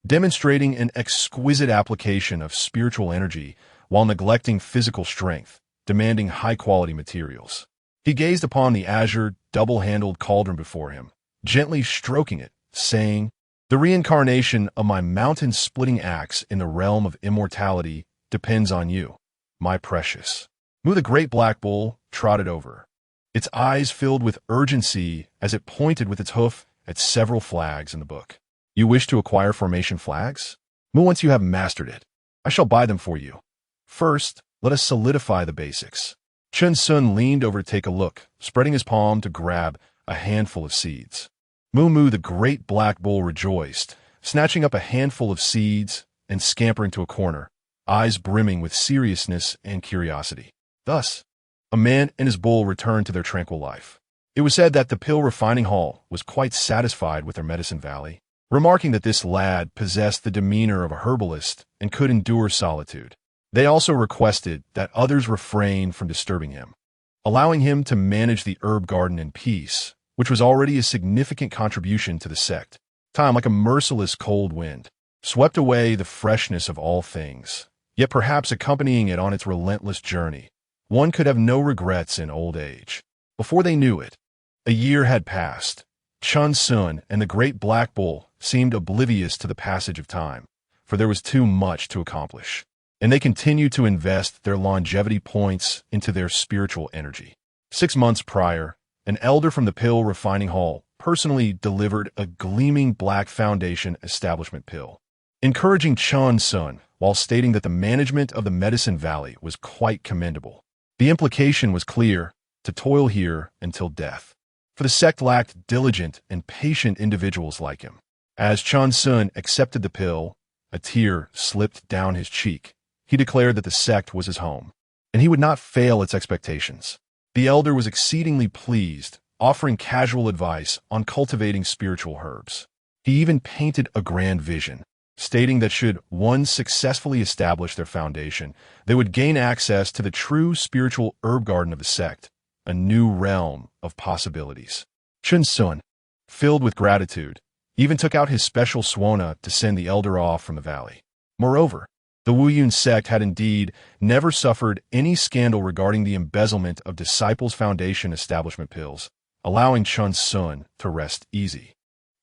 demonstrating an exquisite application of spiritual energy while neglecting physical strength, demanding high-quality materials. He gazed upon the azure, double-handled cauldron before him, gently stroking it, saying, "The reincarnation of my mountain-splitting axe in the realm of immortality depends on you, my precious." Moo the great black bull trotted over, its eyes filled with urgency as it pointed with its hoof at several flags in the book. "You wish to acquire formation flags? Moo, once you have mastered it, I shall buy them for you. First, let us solidify the basics." Chen Xun leaned over to take a look, spreading his palm to grab a handful of seeds. Moo the great black bull rejoiced, snatching up a handful of seeds and scampering to a corner, eyes brimming with seriousness and curiosity. Thus, a man and his bull returned to their tranquil life. It was said that the pill refining hall was quite satisfied with their Medicine Valley, remarking that this lad possessed the demeanor of a herbalist and could endure solitude. They also requested that others refrain from disturbing him, allowing him to manage the herb garden in peace, which was already a significant contribution to the sect. Time, like a merciless cold wind, swept away the freshness of all things, yet perhaps accompanying it on its relentless journey. One could have no regrets in old age. Before they knew it, a year had passed. Chen Xun and the great black bull seemed oblivious to the passage of time, for there was too much to accomplish, and they continued to invest their longevity points into their spiritual energy. 6 months prior, an elder from the pill refining hall personally delivered a gleaming black foundation establishment pill, encouraging Chen Xun while stating that the management of the Medicine Valley was quite commendable. The implication was clear: to toil here until death. For the sect lacked diligent and patient individuals like him. As Chen Xun accepted the pill, a tear slipped down his cheek. He declared that the sect was his home, and he would not fail its expectations. The elder was exceedingly pleased, offering casual advice on cultivating spiritual herbs. He even painted a grand vision, stating that should one successfully establish their foundation, they would gain access to the true spiritual herb garden of the sect, a new realm of possibilities. Chen Xun, filled with gratitude, even took out his special swana to send the elder off from the valley. Moreover, the Wuyun sect had indeed never suffered any scandal regarding the embezzlement of Disciples' Foundation establishment pills, allowing Chen Xun to rest easy.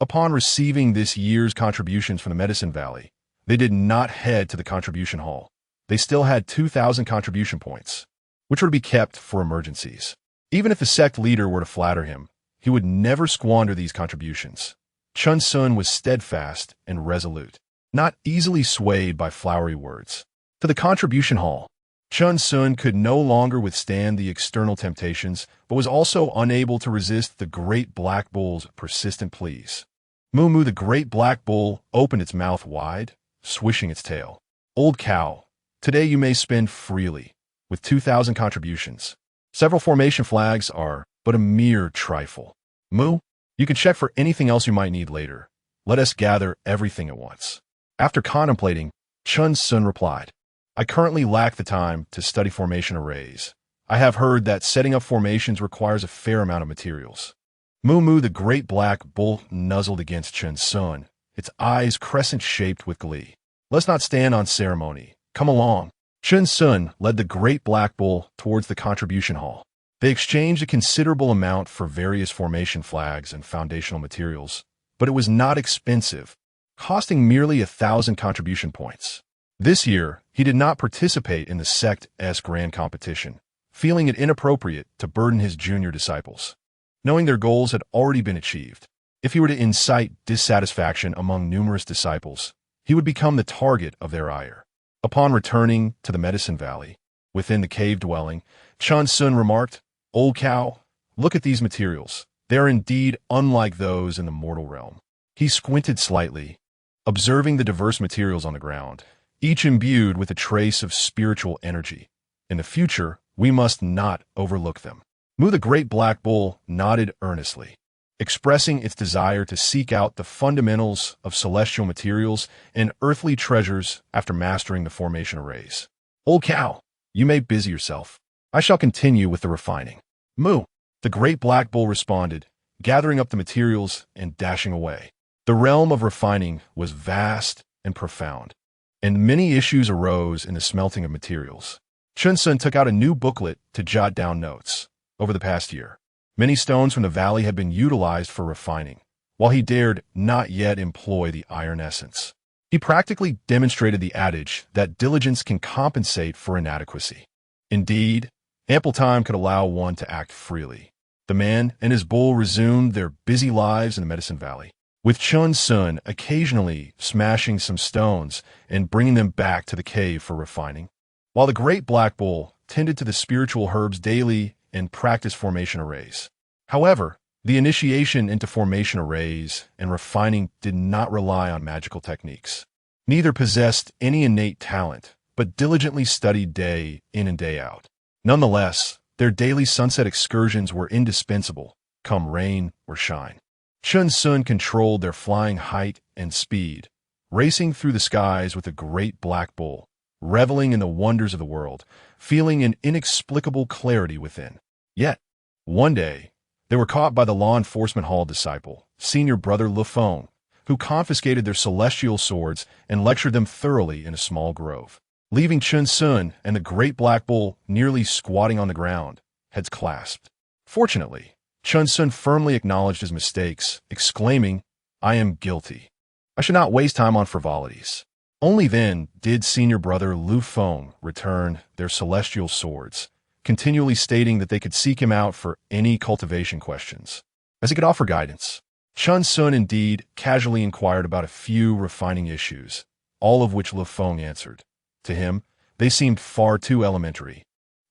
Upon receiving this year's contributions from the Medicine Valley, they did not head to the contribution hall. they still had 2,000 contribution points, which were to be kept for emergencies. Even if the sect leader were to flatter him, he would never squander these contributions. Chen Xun was steadfast and resolute, not easily swayed by flowery words. To the contribution hall, Chen Xun could no longer withstand the external temptations, but was also unable to resist the great black bull's persistent pleas. Moo, the great black bull, opened its mouth wide, swishing its tail. Old cow, today you may spend freely, with 2,000 contributions. Several formation flags are but a mere trifle. Moo, you can check for anything else you might need later. Let us gather everything at once. After contemplating, Chen Xun replied, I currently lack the time to study formation arrays. I have heard that setting up formations requires a fair amount of materials. Moo, the great black bull, nuzzled against Chen Xun, its eyes crescent-shaped with glee. Let's not stand on ceremony. Come along. Chen Xun led the great black bull towards the contribution hall. They exchanged a considerable amount for various formation flags and foundational materials, but it was not expensive, costing merely 1,000 contribution points. This year, he did not participate in the sect's grand competition, feeling it inappropriate to burden his junior disciples. Knowing their goals had already been achieved, if he were to incite dissatisfaction among numerous disciples, he would become the target of their ire. Upon returning to the Medicine Valley, within the cave dwelling, Chen Xun remarked, Old cow, look at these materials. They are indeed unlike those in the mortal realm. He squinted slightly, observing the diverse materials on the ground, each imbued with a trace of spiritual energy. In the future, we must not overlook them. Moo, the great black bull, nodded earnestly, expressing its desire to seek out the fundamentals of celestial materials and earthly treasures after mastering the formation arrays. Old cow, you may busy yourself. I shall continue with the refining. Moo, the great black bull responded, gathering up the materials and dashing away. The realm of refining was vast and profound, and many issues arose in the smelting of materials. Chen Xun took out a new booklet to jot down notes. Over the past year, many stones from the valley had been utilized for refining, while he dared not yet employ the iron essence. He practically demonstrated the adage that diligence can compensate for inadequacy. Indeed, ample time could allow one to act freely. The man and his bull resumed their busy lives in the Medicine Valley, with Chen Xun occasionally smashing some stones and bringing them back to the cave for refining, while the great black bull tended to the spiritual herbs daily and practiced formation arrays. However, the initiation into formation arrays and refining did not rely on magical techniques. Neither possessed any innate talent, but diligently studied day in and day out. Nonetheless, their daily sunset excursions were indispensable, come rain or shine. Chen Xun controlled their flying height and speed, racing through the skies with a great black bull, reveling in the wonders of the world, feeling an inexplicable clarity within. Yet, one day, they were caught by the law enforcement hall disciple, senior brother Le Fong, who confiscated their celestial swords and lectured them thoroughly in a small grove, leaving Chen Xun and the great black bull nearly squatting on the ground, heads clasped. Fortunately, Chen Xun firmly acknowledged his mistakes, exclaiming, I am guilty. I should not waste time on frivolities. Only then did senior brother Lu Feng return their celestial swords, continually stating that they could seek him out for any cultivation questions, as he could offer guidance. Chen Xun indeed casually inquired about a few refining issues, all of which Lu Feng answered. To him, they seemed far too elementary,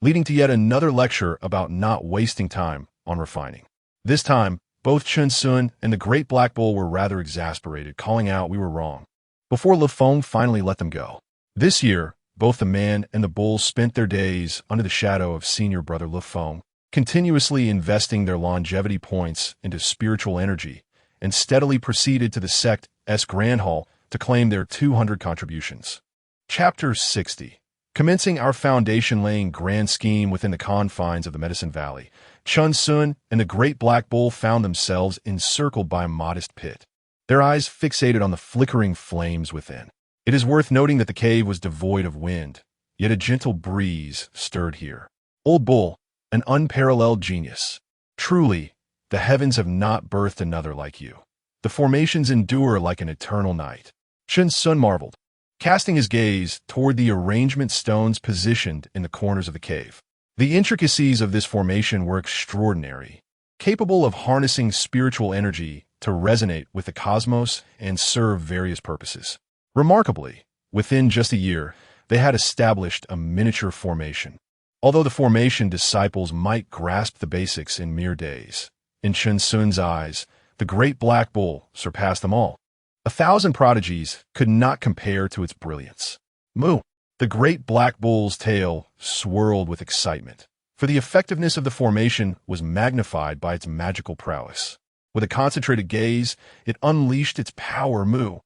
leading to yet another lecture about not wasting time on refining. This time, both Chen Xun and the great black bull were rather exasperated, calling out we were wrong, before Le Feng finally let them go. This year, both the man and the bull spent their days under the shadow of senior brother Le Feng, continuously investing their longevity points into spiritual energy, and steadily proceeded to the sect's Grand Hall to claim their 200 contributions. Chapter 60. Commencing our foundation-laying grand scheme within the confines of the Medicine Valley, Chen Xun and the great black bull found themselves encircled by a modest pit, their eyes fixated on the flickering flames within. It is worth noting that the cave was devoid of wind, yet a gentle breeze stirred here. Old bull, an unparalleled genius. Truly, the heavens have not birthed another like you. The formations endure like an eternal night. Chen Xun marveled, casting his gaze toward the arrangement stones positioned in the corners of the cave. The intricacies of this formation were extraordinary, capable of harnessing spiritual energy to resonate with the cosmos and serve various purposes. Remarkably, within just a year, they had established a miniature formation. Although the formation disciples might grasp the basics in mere days, in Chen Xun's eyes, the great black bull surpassed them all. 1,000 prodigies could not compare to its brilliance. Moo! The great black bull's tail swirled with excitement, for the effectiveness of the formation was magnified by its magical prowess. With a concentrated gaze, it unleashed its power. Moo!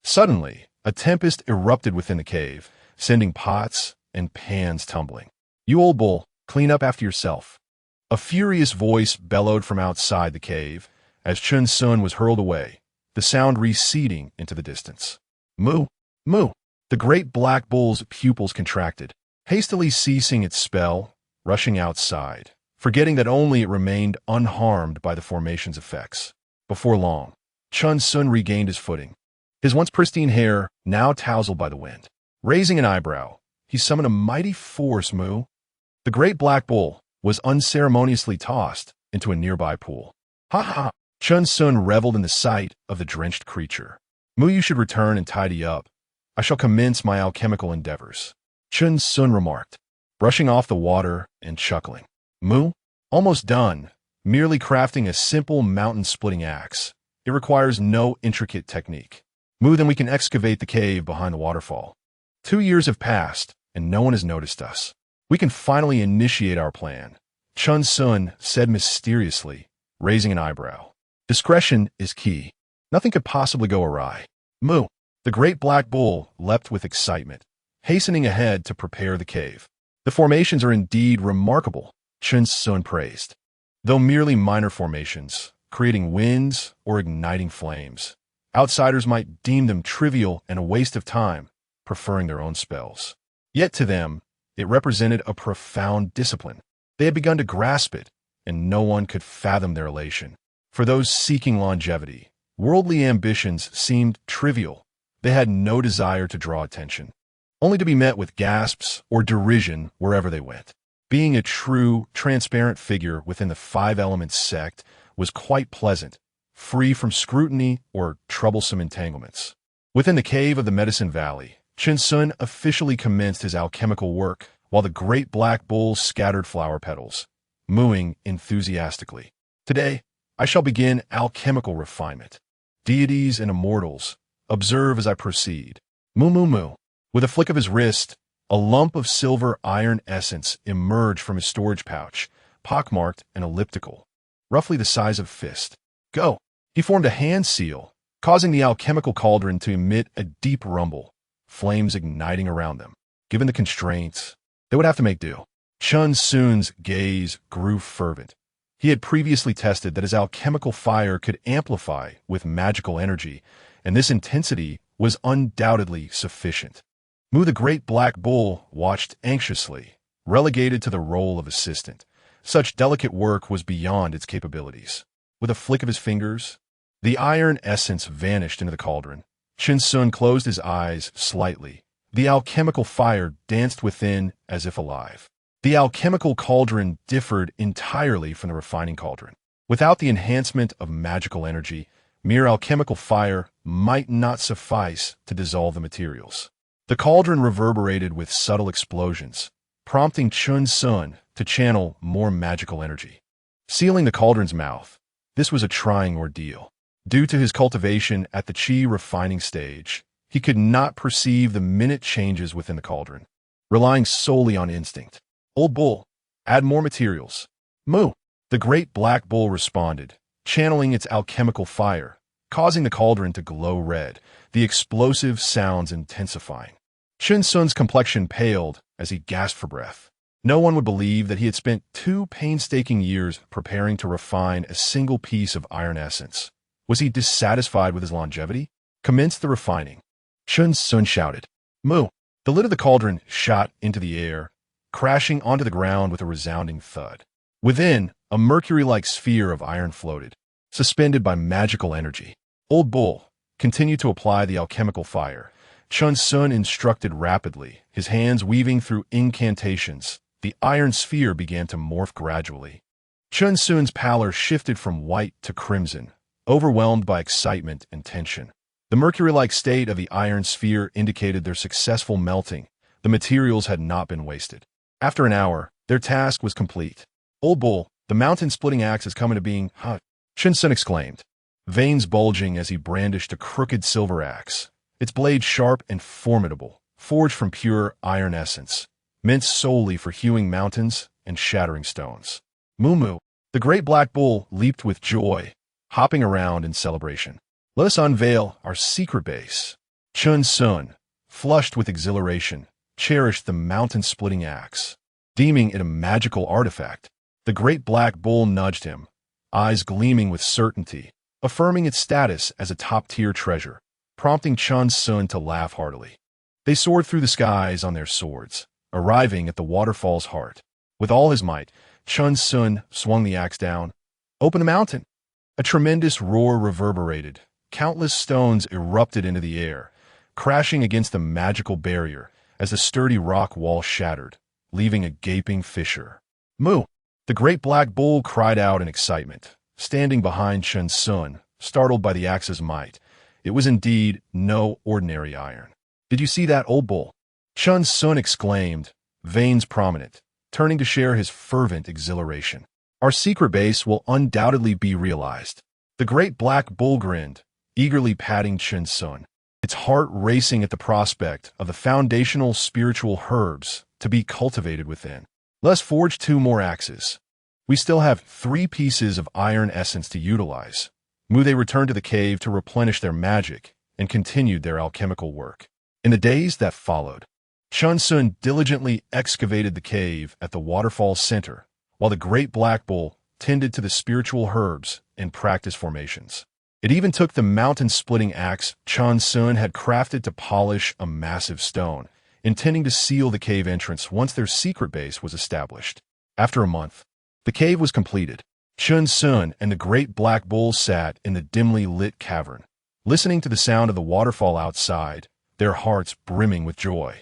Suddenly, a tempest erupted within the cave, sending pots and pans tumbling. "You old bull, clean up after yourself." A furious voice bellowed from outside the cave as Chen Xun was hurled away, the sound receding into the distance. "Moo! Moo!" The great black bull's pupils contracted, hastily ceasing its spell, rushing outside, forgetting that only it remained unharmed by the formation's effects. Before long, Chen Xun regained his footing, his once pristine hair now tousled by the wind. Raising an eyebrow, he summoned a mighty force. Moo! The great black bull was unceremoniously tossed into a nearby pool. "Ha ha!" Chen Xun reveled in the sight of the drenched creature. "Moo, you should return and tidy up. I shall commence my alchemical endeavors," Chen Xun remarked, brushing off the water and chuckling. "Moo? Almost done, merely crafting a simple mountain-splitting axe. It requires no intricate technique. Moo, then we can excavate the cave behind the waterfall. 2 years have passed, and no one has noticed us. We can finally initiate our plan," Chen Xun said mysteriously, raising an eyebrow. "Discretion is key. Nothing could possibly go awry." "Moo!" The great black bull leapt with excitement, hastening ahead to prepare the cave. "The formations are indeed remarkable," Chen Xun praised. Though merely minor formations, creating winds or igniting flames, outsiders might deem them trivial and a waste of time, preferring their own spells. Yet to them, it represented a profound discipline. They had begun to grasp it, and no one could fathom their elation. For those seeking longevity, worldly ambitions seemed trivial. They had no desire to draw attention, only to be met with gasps or derision wherever they went. Being a true, transparent figure within the Five Elements sect was quite pleasant, free from scrutiny or troublesome entanglements. Within the cave of the Medicine Valley, Chen Xun officially commenced his alchemical work while the great black bull scattered flower petals, mooing enthusiastically. "Today, I shall begin alchemical refinement. Deities and immortals, observe as I proceed." Moo moo moo. With a flick of his wrist, a lump of silver iron essence emerged from his storage pouch, pockmarked and elliptical, roughly the size of a fist. "Go!" He formed a hand seal, causing the alchemical cauldron to emit a deep rumble, flames igniting around them. Given the constraints, they would have to make do. Chen Xun's gaze grew fervent. He had previously tested that his alchemical fire could amplify with magical energy, and this intensity was undoubtedly sufficient. Moo, the great black bull, watched anxiously, relegated to the role of assistant. Such delicate work was beyond its capabilities. With a flick of his fingers, the iron essence vanished into the cauldron. Chen Xun closed his eyes slightly. The alchemical fire danced within as if alive. The alchemical cauldron differed entirely from the refining cauldron. Without the enhancement of magical energy, mere alchemical fire might not suffice to dissolve the materials. The cauldron reverberated with subtle explosions, prompting Chen Xun to channel more magical energy. Sealing the cauldron's mouth, this was a trying ordeal. Due to his cultivation at the qi refining stage, he could not perceive the minute changes within the cauldron, relying solely on instinct. "Old bull, add more materials." "Moo!" The great black bull responded, channeling its alchemical fire, causing the cauldron to glow red, the explosive sounds intensifying. Chen Xun's complexion paled as he gasped for breath. No one would believe that he had spent 2 painstaking years preparing to refine a single piece of iron essence. Was he dissatisfied with his longevity? "Commence the refining." Chen Xun shouted. "Moo!" The lid of the cauldron shot into the air, crashing onto the ground with a resounding thud. Within, a mercury-like sphere of iron floated, suspended by magical energy. "Old bull, continue to apply the alchemical fire." Chen Xun instructed rapidly, his hands weaving through incantations. The iron sphere began to morph gradually. Chen Xun's pallor shifted from white to crimson, overwhelmed by excitement and tension. The mercury-like state of the iron sphere indicated their successful melting. The materials had not been wasted. After an hour, their task was complete. "Old bull, the mountain-splitting axe has come into being, huh?" Chen Xun exclaimed, veins bulging as he brandished a crooked silver axe. Its blade sharp and formidable, forged from pure iron essence, meant solely for hewing mountains and shattering stones. Moo! The great black bull leaped with joy, hopping around in celebration. "Let us unveil our secret base." Chen Xun, flushed with exhilaration, cherished the mountain-splitting axe, deeming it a magical artifact. The great black bull nudged him, eyes gleaming with certainty, affirming its status as a top-tier treasure, prompting Chen Xun to laugh heartily. They soared through the skies on their swords, arriving at the waterfall's heart. With all his might, Chen Xun swung the axe down. "Open the mountain!" A tremendous roar reverberated. Countless stones erupted into the air, crashing against the magical barrier as the sturdy rock wall shattered, leaving a gaping fissure. "Moo!" The great black bull cried out in excitement, standing behind Chen Xun, startled by the axe's might. It was indeed no ordinary iron. "Did you see that, old bull?" Chen Xun exclaimed, veins prominent, turning to share his fervent exhilaration. "Our secret base will undoubtedly be realized." The great black bull grinned, eagerly patting Chen Xun, its heart racing at the prospect of the foundational spiritual herbs to be cultivated within. "Let's forge 2 more axes. We still have 3 pieces of iron essence to utilize." They returned to the cave to replenish their magic and continued their alchemical work. In the days that followed, Chen Xun diligently excavated the cave at the waterfall's center, while the great black bull tended to the spiritual herbs and practice formations. It even took the mountain-splitting axe Chen Xun had crafted to polish a massive stone, intending to seal the cave entrance once their secret base was established. After a month, the cave was completed. Chen Xun and the great black bull sat in the dimly lit cavern, listening to the sound of the waterfall outside, their hearts brimming with joy.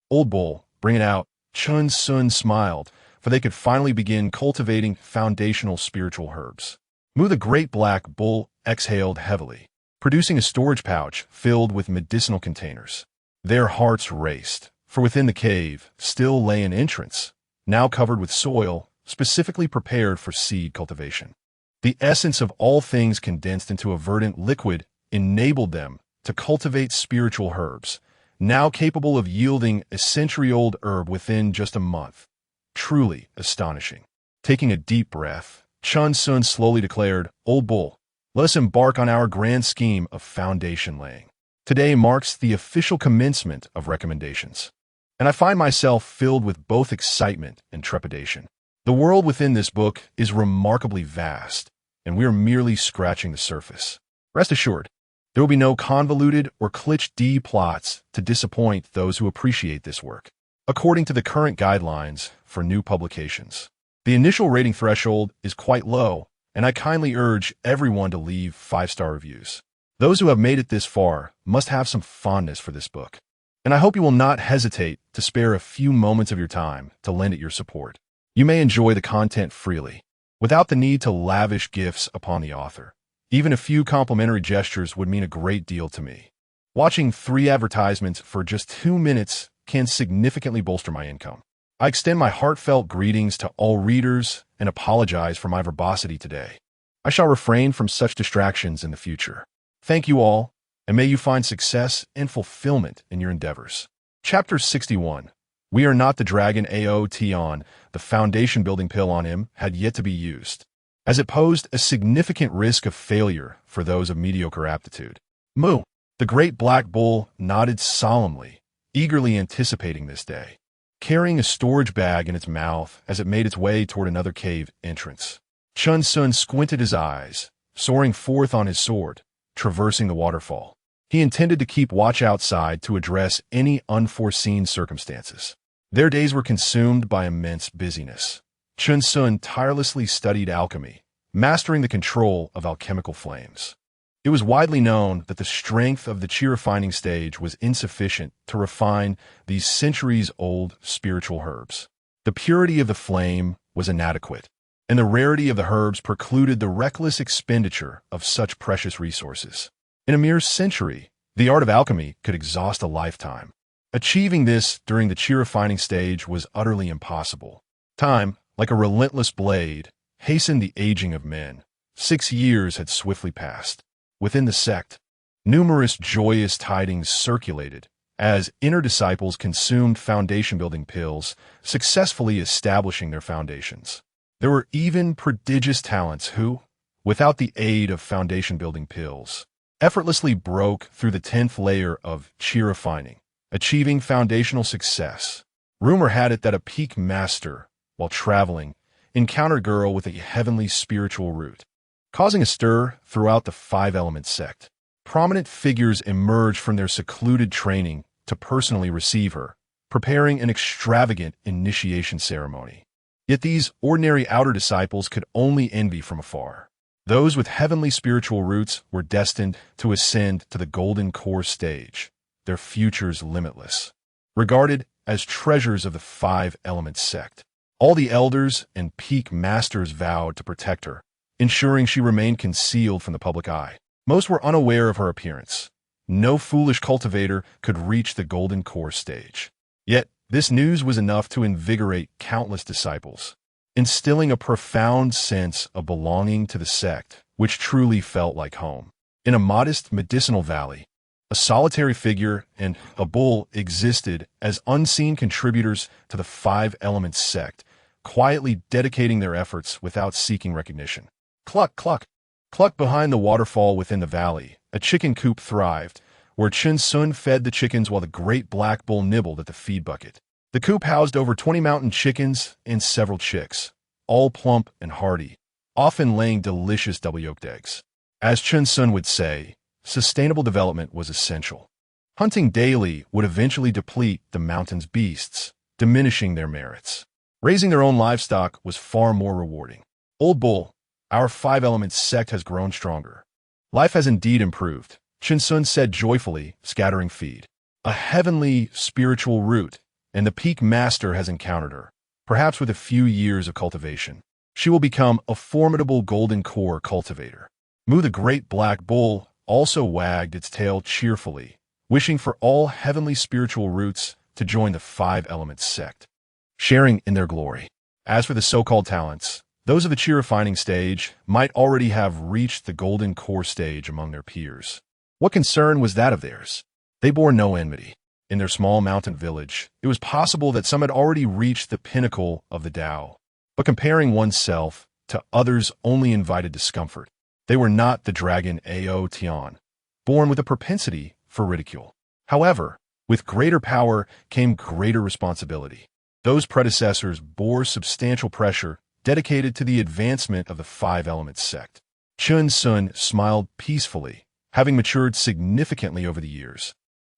"Old bull, bring it out." Chen Xun smiled, for they could finally begin cultivating foundational spiritual herbs. The great black bull exhaled heavily, producing a storage pouch filled with medicinal containers. Their hearts raced, for within the cave still lay an entrance, now covered with soil, specifically prepared for seed cultivation. The essence of all things condensed into a verdant liquid enabled them to cultivate spiritual herbs, now capable of yielding a century-old herb within just a month. Truly astonishing. Taking a deep breath, Chen Xun slowly declared, "Old bull, let us embark on our grand scheme of foundation laying. Today marks the official commencement of recommendations, and I find myself filled with both excitement and trepidation. The world within this book is remarkably vast, and we are merely scratching the surface. Rest assured, there will be no convoluted or cliché plots to disappoint those who appreciate this work. According to the current guidelines for new publications, the initial rating threshold is quite low, and I kindly urge everyone to leave 5-star reviews. Those who have made it this far must have some fondness for this book, and I hope you will not hesitate to spare a few moments of your time to lend it your support. You may enjoy the content freely, without the need to lavish gifts upon the author. Even a few complimentary gestures would mean a great deal to me. Watching 3 advertisements for just 2 minutes can significantly bolster my income. I extend my heartfelt greetings to all readers and apologize for my verbosity today. I shall refrain from such distractions in the future. Thank you all, and may you find success and fulfillment in your endeavors. Chapter 61. We are not the dragon Aotion. The foundation-building pill on him had yet to be used, as it posed a significant risk of failure for those of mediocre aptitude. The great black bull nodded solemnly, eagerly anticipating this day, carrying a storage bag in its mouth as it made its way toward another cave entrance. Chen Xun squinted his eyes, soaring forth on his sword, traversing the waterfall. He intended to keep watch outside to address any unforeseen circumstances. Their days were consumed by immense busyness. Chen Xun tirelessly studied alchemy, mastering the control of alchemical flames. It was widely known that the strength of the chi refining stage was insufficient to refine these centuries-old spiritual herbs. The purity of the flame was inadequate, and the rarity of the herbs precluded the reckless expenditure of such precious resources. In a mere century, the art of alchemy could exhaust a lifetime. Achieving this during the chi refining stage was utterly impossible. Time, like a relentless blade, hastened the aging of men. 6 years had swiftly passed. Within the sect, numerous joyous tidings circulated as inner disciples consumed foundation-building pills, successfully establishing their foundations. There were even prodigious talents who, without the aid of foundation-building pills, effortlessly broke through the 10th layer of chi refining, achieving foundational success. Rumor had it that a peak master, while traveling, encountered a girl with a heavenly spiritual root, causing a stir throughout the five-element sect. Prominent figures emerged from their secluded training to personally receive her, preparing an extravagant initiation ceremony. Yet these ordinary outer disciples could only envy from afar. Those with heavenly spiritual roots were destined to ascend to the golden core stage, their futures limitless. Regarded as treasures of the five-element sect, all the elders and peak masters vowed to protect her, ensuring she remained concealed from the public eye. Most were unaware of her appearance. No foolish cultivator could reach the golden core stage. Yet, this news was enough to invigorate countless disciples, instilling a profound sense of belonging to the sect, which truly felt like home. In a modest medicinal valley, a solitary figure and a bull existed as unseen contributors to the five-element sect, quietly dedicating their efforts without seeking recognition. Cluck, cluck. Cluck behind the waterfall within the valley, a chicken coop thrived, where Chen Xun fed the chickens while the great black bull nibbled at the feed bucket. The coop housed over 20 mountain chickens and several chicks, all plump and hardy, often laying delicious double-yolked eggs. As Chen Xun would say, sustainable development was essential. Hunting daily would eventually deplete the mountain's beasts, diminishing their merits. Raising their own livestock was far more rewarding. Old Bull, our five-element sect has grown stronger. Life has indeed improved, Chen Xun said joyfully, scattering feed. A heavenly, spiritual root, and the peak master has encountered her, perhaps with a few years of cultivation. She will become a formidable golden core cultivator. Mu the great black bull also wagged its tail cheerfully, wishing for all heavenly spiritual roots to join the five-element sect, sharing in their glory. As for the so-called talents, those of the chi refining stage might already have reached the golden core stage among their peers. What concern was that of theirs? They bore no enmity. In their small mountain village, it was possible that some had already reached the pinnacle of the Tao. But comparing oneself to others only invited discomfort. They were not the dragon Ao Tian, born with a propensity for ridicule. However, with greater power came greater responsibility. Those predecessors bore substantial pressure dedicated to the advancement of the five-element sect. Chen Xun smiled peacefully, having matured significantly over the years.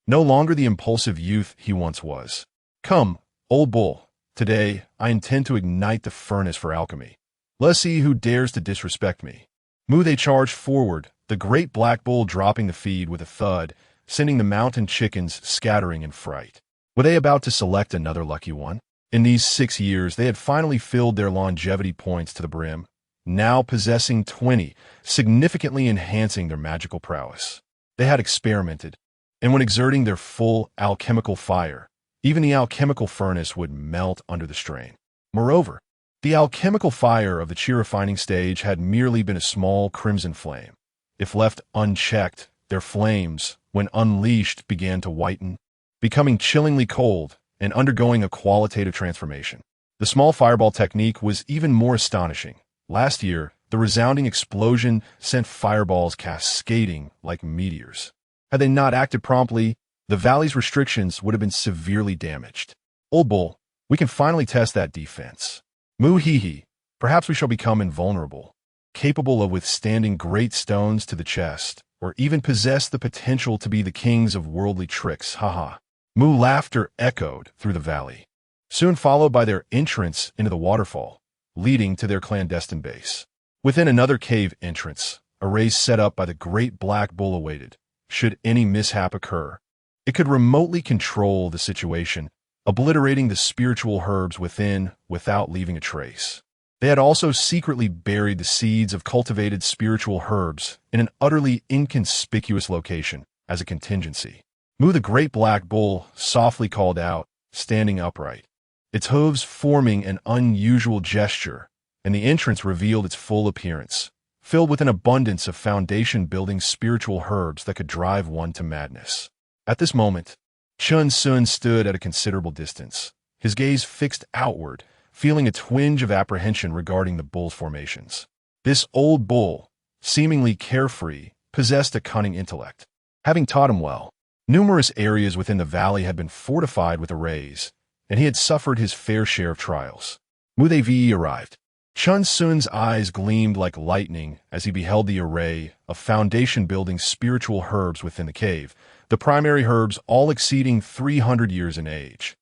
No longer the impulsive youth he once was. Come, old bull, today I intend to ignite the furnace for alchemy. Let's see who dares to disrespect me. Mu they charged forward, the great black bull dropping the feed with a thud, sending the mountain chickens scattering in fright. Were they about to select another lucky one? In these 6 years, they had finally filled their longevity points to the brim, now possessing 20, significantly enhancing their magical prowess. They had experimented, and when exerting their full alchemical fire, even the alchemical furnace would melt under the strain. Moreover, the alchemical fire of the chi refining stage had merely been a small crimson flame. If left unchecked, their flames, when unleashed, began to whiten, becoming chillingly cold, and undergoing a qualitative transformation. The small fireball technique was even more astonishing. Last year, the resounding explosion sent fireballs cascading like meteors. Had they not acted promptly, the valley's restrictions would have been severely damaged. Old bull, we can finally test that defense. Mu hee, perhaps we shall become invulnerable, capable of withstanding great stones to the chest, or even possess the potential to be the kings of worldly tricks, haha. Mu laughter echoed through the valley, soon followed by their entrance into the waterfall, leading to their clandestine base. Within another cave entrance, arrays set up by the great black bull awaited, should any mishap occur. It could remotely control the situation, obliterating the spiritual herbs within without leaving a trace. They had also secretly buried the seeds of cultivated spiritual herbs in an utterly inconspicuous location as a contingency. Mu the great black bull softly called out, standing upright, its hooves forming an unusual gesture, and the entrance revealed its full appearance, filled with an abundance of foundation-building spiritual herbs that could drive one to madness. At this moment, Chen Xun stood at a considerable distance, his gaze fixed outward, feeling a twinge of apprehension regarding the bull's formations. This old bull, seemingly carefree, possessed a cunning intellect. Having taught him well, numerous areas within the valley had been fortified with arrays, and he had suffered his fair share of trials. Mundane arrived. Chen Xun's eyes gleamed like lightning as he beheld the array of foundation-building spiritual herbs within the cave, the primary herbs all exceeding 300 years in age,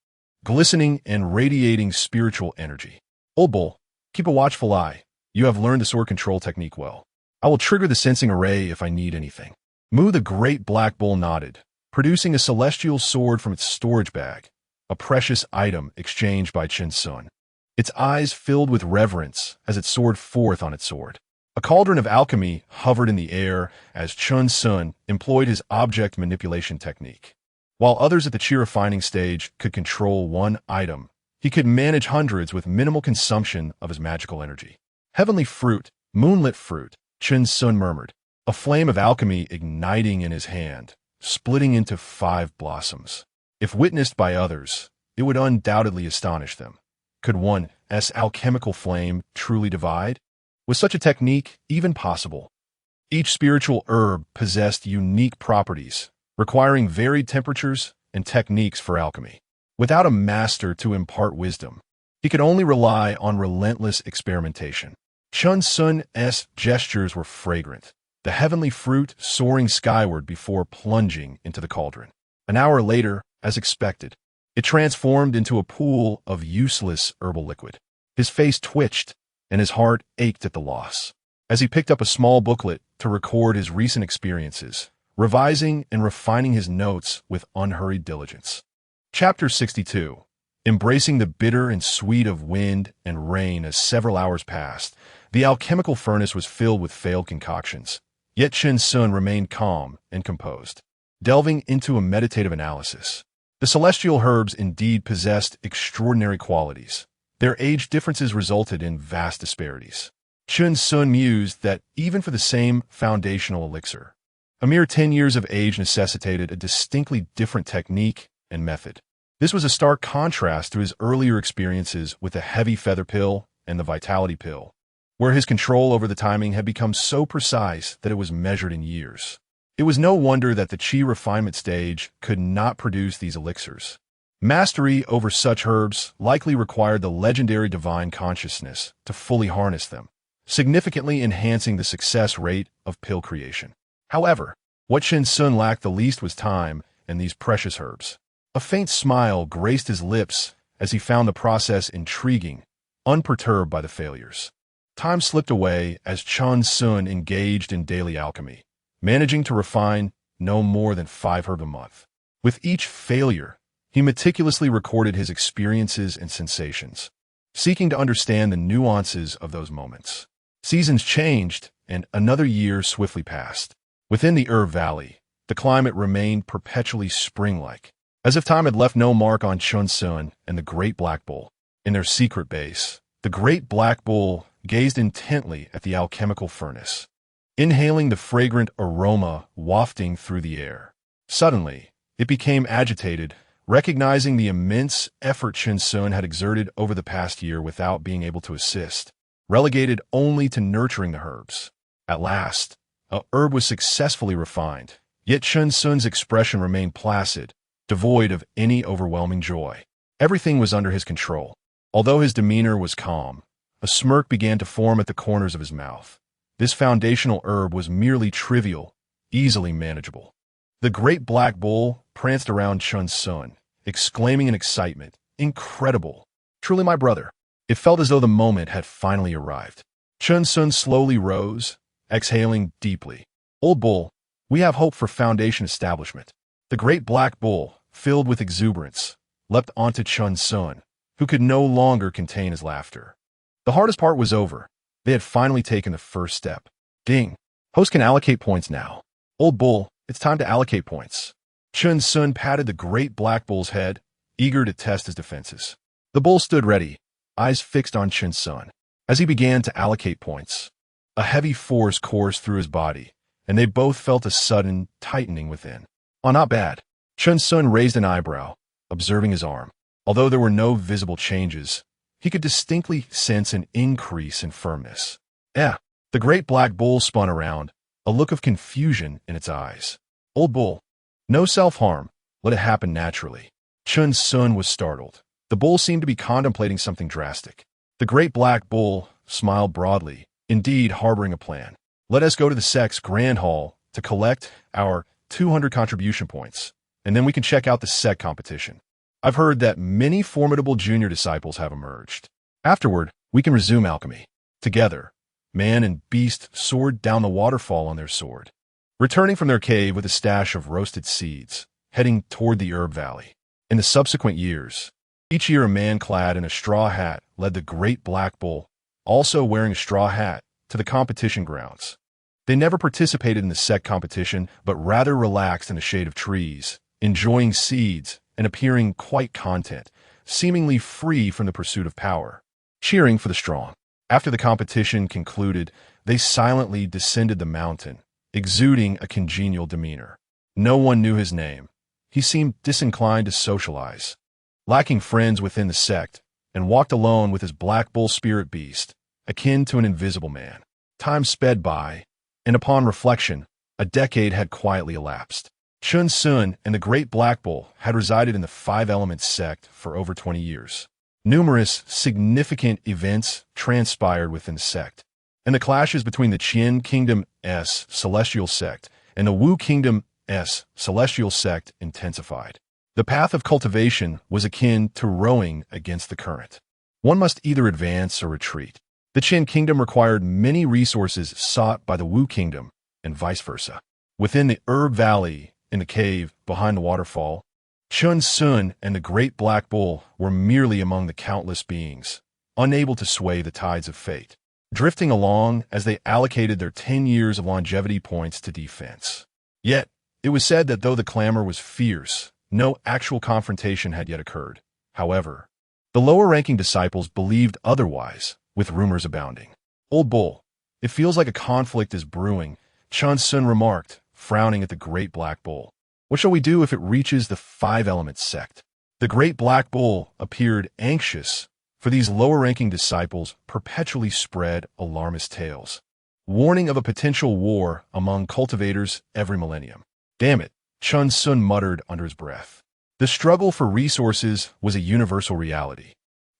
glistening and radiating spiritual energy. Old bull, keep a watchful eye. You have learned the sword control technique well. I will trigger the sensing array if I need anything. Mu the great black bull nodded, producing a celestial sword from its storage bag, a precious item exchanged by Chen Xun. Its eyes filled with reverence as it soared forth on its sword. A cauldron of alchemy hovered in the air as Chen Xun employed his object manipulation technique. While others at the chi refining stage could control one item, he could manage hundreds with minimal consumption of his magical energy. Heavenly fruit, moonlit fruit, Chen Xun murmured, a flame of alchemy igniting in his hand, splitting into 5 blossoms. If witnessed by others, it would undoubtedly astonish them. Could one's alchemical flame truly divide? Was such a technique even possible? Each spiritual herb possessed unique properties, requiring varied temperatures and techniques for alchemy. Without a master to impart wisdom, he could only rely on relentless experimentation. Chen Xun's gestures were fragrant, the heavenly fruit soaring skyward before plunging into the cauldron. An hour later, as expected, it transformed into a pool of useless herbal liquid. His face twitched, and his heart ached at the loss. As he picked up a small booklet to record his recent experiences, revising and refining his notes with unhurried diligence. Chapter 62. Embracing the bitter and sweet of wind and rain. As several hours passed, the alchemical furnace was filled with failed concoctions, yet Chen Xun remained calm and composed. Delving into a meditative analysis, the celestial herbs indeed possessed extraordinary qualities. Their age differences resulted in vast disparities. Chen Xun mused that even for the same foundational elixir, a mere 10 years of age necessitated a distinctly different technique and method. This was a stark contrast to his earlier experiences with the heavy feather pill and the vitality pill, where his control over the timing had become so precise that it was measured in years. It was no wonder that the chi refinement stage could not produce these elixirs. Mastery over such herbs likely required the legendary divine consciousness to fully harness them, significantly enhancing the success rate of pill creation. However, what Chen Xun lacked the least was time and these precious herbs. A faint smile graced his lips as he found the process intriguing, unperturbed by the failures. Time slipped away as Chen Xun engaged in daily alchemy, managing to refine no more than 5 herbs a month. With each failure, he meticulously recorded his experiences and sensations, seeking to understand the nuances of those moments. Seasons changed, and another year swiftly passed. Within the Herb Valley, the climate remained perpetually spring-like, as if time had left no mark on Chen Xun and the Great Black Bull. In their secret base, the Great Black Bull gazed intently at the alchemical furnace, inhaling the fragrant aroma wafting through the air. Suddenly, it became agitated, recognizing the immense effort Chen Xun had exerted over the past year without being able to assist, relegated only to nurturing the herbs. At last, a herb was successfully refined, yet Chen Xun's expression remained placid, devoid of any overwhelming joy. Everything was under his control. Although his demeanor was calm, a smirk began to form at the corners of his mouth. This foundational herb was merely trivial, easily manageable. The Great Black Bull pranced around Chen Xun, exclaiming in excitement, "Incredible! Truly my brother!" It felt as though the moment had finally arrived. Chen Xun slowly rose, exhaling deeply. Old Bull, we have hope for Foundation establishment. The great black bull, filled with exuberance, leapt onto Chen Xun, who could no longer contain his laughter. The hardest part was over. They had finally taken the first step. Ding. Host can allocate points now. Old Bull, it's time to allocate points. Chen Xun patted the great black bull's head, eager to test his defenses. The bull stood ready, eyes fixed on Chen Xun. As he began to allocate points, a heavy force coursed through his body, and they both felt a sudden tightening within. Oh, not bad. Chen Xun raised an eyebrow, observing his arm. Although there were no visible changes, he could distinctly sense an increase in firmness. The great black bull spun around, a look of confusion in its eyes. Old Bull, no self-harm. Let it happen naturally. Chen Xun was startled. The bull seemed to be contemplating something drastic. The great black bull smiled broadly, indeed harboring a plan. Let us go to the sect's grand hall to collect our 200 contribution points, and then we can check out the sect competition. I've heard that many formidable junior disciples have emerged. Afterward, we can resume alchemy. Together, man and beast soared down the waterfall on their sword, returning from their cave with a stash of roasted seeds, heading toward the herb valley. In the subsequent years, each year a man clad in a straw hat led the great black bull, also wearing a straw hat, to the competition grounds. They never participated in the sect competition, but rather relaxed in the shade of trees, enjoying seeds and appearing quite content, seemingly free from the pursuit of power, cheering for the strong. After the competition concluded, they silently descended the mountain, exuding a congenial demeanor. No one knew his name. He seemed disinclined to socialize, lacking friends within the sect, and walked alone with his black bull spirit beast, akin to an invisible man. Time sped by, and upon reflection, a decade had quietly elapsed. Chen Xun and the great black bull had resided in the Five Elements sect for over 20 years. Numerous significant events transpired within the sect, and the clashes between the Qian Kingdom's celestial sect and the Wu Kingdom's celestial sect intensified. The path of cultivation was akin to rowing against the current. One must either advance or retreat. The Qian Kingdom required many resources sought by the Wu Kingdom, and vice versa. Within the herb valley, in the cave behind the waterfall, Chen Xun and the great black bull were merely among the countless beings, unable to sway the tides of fate, drifting along as they allocated their 10 years of longevity points to defense. Yet, it was said that though the clamor was fierce, no actual confrontation had yet occurred. However, the lower-ranking disciples believed otherwise, with rumors abounding. Old Bull, it feels like a conflict is brewing, Chen Xun remarked, frowning at the great black bull. What shall we do if it reaches the Five Elements sect? The great black bull appeared anxious, for these lower-ranking disciples perpetually spread alarmist tales, warning of a potential war among cultivators every millennium. Damn it, Chen Xun muttered under his breath. The struggle for resources was a universal reality.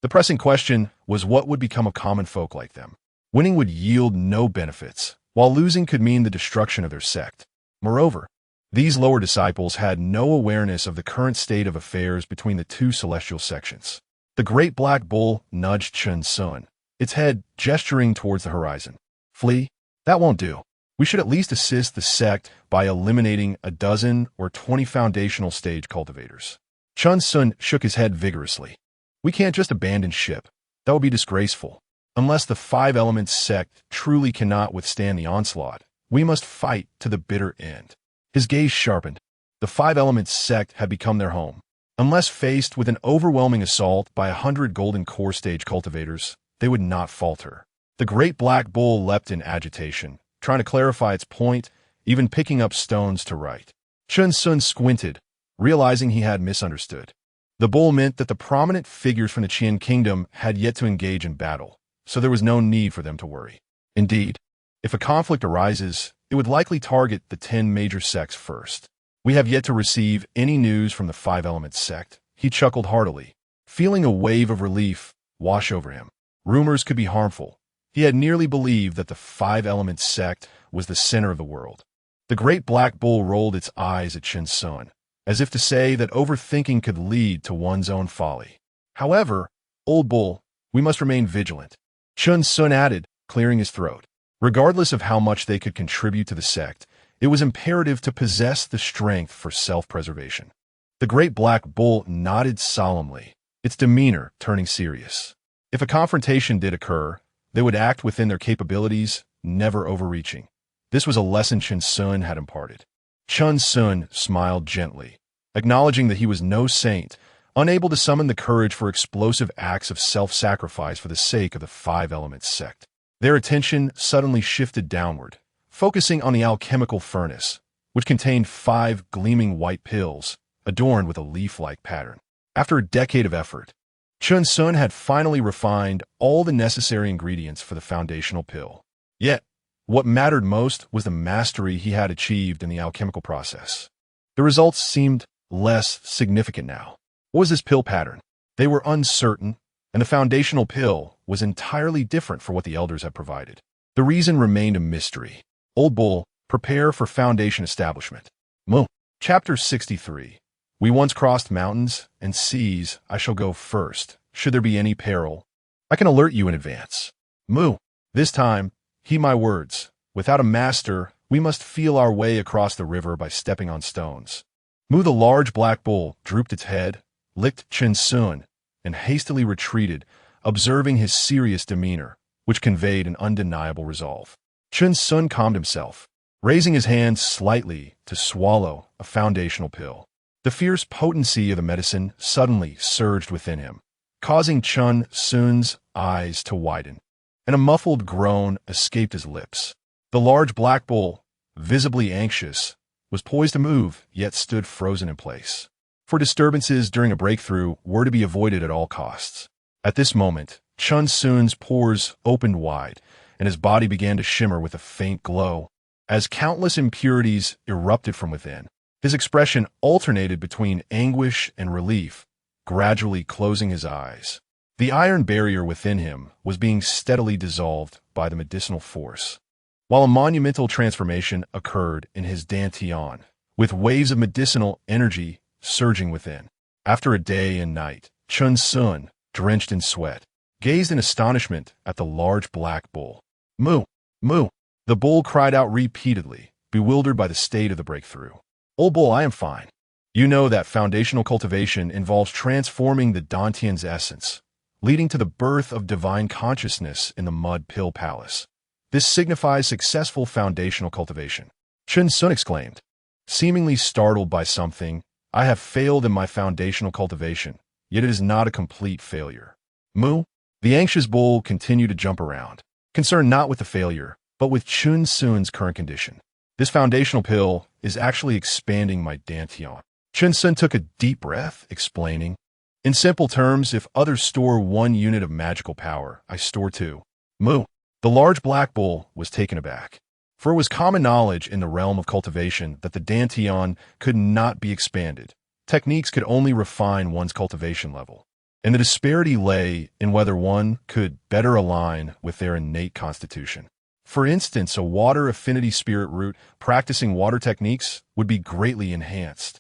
The pressing question was what would become of common folk like them. Winning would yield no benefits, while losing could mean the destruction of their sect. Moreover, these lower disciples had no awareness of the current state of affairs between the two celestial sections. The great black bull nudged Chen Xun, its head gesturing towards the horizon. Flee? That won't do. We should at least assist the sect by eliminating a dozen or 20 foundational stage cultivators. Chen Xun shook his head vigorously. We can't just abandon ship. That would be disgraceful. Unless the Five Elements sect truly cannot withstand the onslaught, we must fight to the bitter end. His gaze sharpened. The Five Elements sect had become their home. Unless faced with an overwhelming assault by 100 golden core stage cultivators, they would not falter. The great black bull leapt in agitation, trying to clarify its point, even picking up stones to write. Chen Xun squinted, realizing he had misunderstood. The bull meant that the prominent figures from the Qian Kingdom had yet to engage in battle, so there was no need for them to worry. Indeed, if a conflict arises, it would likely target the 10 major sects first. We have yet to receive any news from the Five Elements sect. He chuckled heartily, feeling a wave of relief wash over him. Rumors could be harmful. He had nearly believed that the Five Elements sect was the center of the world. The great black bull rolled its eyes at Chen Xun, as if to say that overthinking could lead to one's own folly. However, Old Bull, we must remain vigilant. Chen Xun added, clearing his throat. Regardless of how much they could contribute to the sect, it was imperative to possess the strength for self-preservation. The great black bull nodded solemnly, its demeanor turning serious. If a confrontation did occur, they would act within their capabilities, never overreaching. This was a lesson Chen Xun had imparted. Chen Xun smiled gently, acknowledging that he was no saint, unable to summon the courage for explosive acts of self-sacrifice for the sake of the Five Elements sect. Their attention suddenly shifted downward, focusing on the alchemical furnace, which contained 5 gleaming white pills, adorned with a leaf-like pattern. After a decade of effort, Chen Xun had finally refined all the necessary ingredients for the foundational pill. Yet, what mattered most was the mastery he had achieved in the alchemical process. The results seemed less significant now. What was this pill pattern? They were uncertain, and the foundational pill was entirely different from what the elders had provided. The reason remained a mystery. Old Bull, prepare for foundation establishment. Moo. Chapter 63. We once crossed mountains and seas. I shall go first. Should there be any peril, I can alert you in advance. Moo. This time, heed my words. Without a master, we must feel our way across the river by stepping on stones. Moo the large black bull drooped its head, licked Chen Xun, and hastily retreated, observing his serious demeanor, which conveyed an undeniable resolve. Chen Xun calmed himself, raising his hand slightly to swallow a foundational pill. The fierce potency of the medicine suddenly surged within him, causing Chen Xun's eyes to widen, and a muffled groan escaped his lips. The large black bull, visibly anxious, was poised to move, yet stood frozen in place. For disturbances during a breakthrough were to be avoided at all costs. At this moment, Chen Xun's pores opened wide, and his body began to shimmer with a faint glow. As countless impurities erupted from within, his expression alternated between anguish and relief, gradually closing his eyes. The iron barrier within him was being steadily dissolved by the medicinal force, while a monumental transformation occurred in his dantian, with waves of medicinal energy surging within. After a day and night, Chen Xun, drenched in sweat, gazed in astonishment at the large black bull. Moo! Moo! The bull cried out repeatedly, bewildered by the state of the breakthrough. Old bull, I am fine. You know that foundational cultivation involves transforming the Dantian's essence, leading to the birth of divine consciousness in the mud pill palace. This signifies successful foundational cultivation. Chen Xun exclaimed, seemingly startled by something. I have failed in my foundational cultivation, yet it is not a complete failure. Moo? The anxious bull continued to jump around, concerned not with the failure, but with Chen Xun's current condition. This foundational pill is actually expanding my dantian. Chen Xun took a deep breath, explaining, in simple terms, if others store 1 unit of magical power, I store 2. Moo. The large black bull was taken aback, for it was common knowledge in the realm of cultivation that the dantian could not be expanded. Techniques could only refine one's cultivation level, and the disparity lay in whether one could better align with their innate constitution. For instance, a water affinity spirit root practicing water techniques would be greatly enhanced,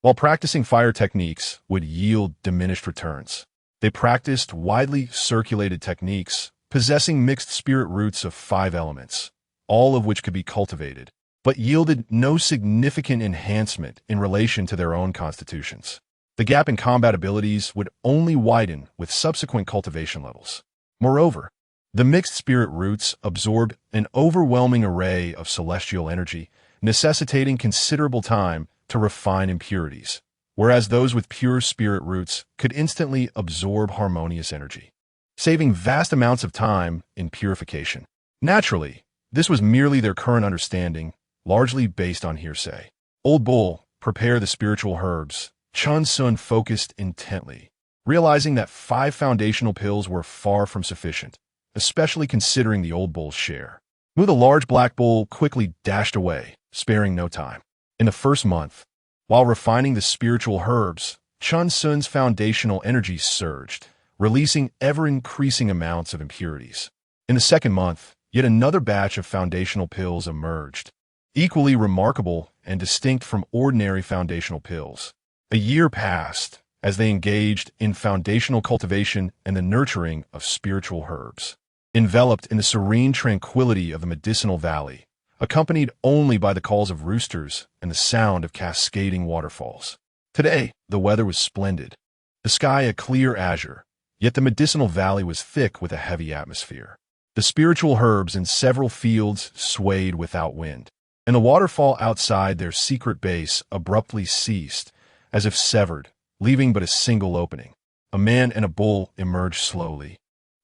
while practicing fire techniques would yield diminished returns. They practiced widely circulated techniques, possessing mixed spirit roots of 5 elements, all of which could be cultivated, but yielded no significant enhancement in relation to their own constitutions. The gap in combat abilities would only widen with subsequent cultivation levels. Moreover, the mixed spirit roots absorbed an overwhelming array of celestial energy, necessitating considerable time to refine impurities, whereas those with pure spirit roots could instantly absorb harmonious energy, saving vast amounts of time in purification. Naturally, this was merely their current understanding, largely based on hearsay. Old bull, prepare the spiritual herbs. Chen Xun focused intently, realizing that 5 foundational pills were far from sufficient, especially considering the old bull's share. Moo the large black bull quickly dashed away, sparing no time. In the first month, while refining the spiritual herbs, Chen Xun's foundational energy surged, releasing ever-increasing amounts of impurities. In the second month, yet another batch of foundational pills emerged, equally remarkable and distinct from ordinary foundational pills. A year passed as they engaged in foundational cultivation and the nurturing of spiritual herbs. enveloped in the serene tranquility of the medicinal valley, accompanied only by the calls of roosters and the sound of cascading waterfalls. Today, the weather was splendid, the sky a clear azure, yet the medicinal valley was thick with a heavy atmosphere. The spiritual herbs in several fields swayed without wind, and the waterfall outside their secret base abruptly ceased, as if severed, leaving but a single opening. A man and a bull emerged slowly,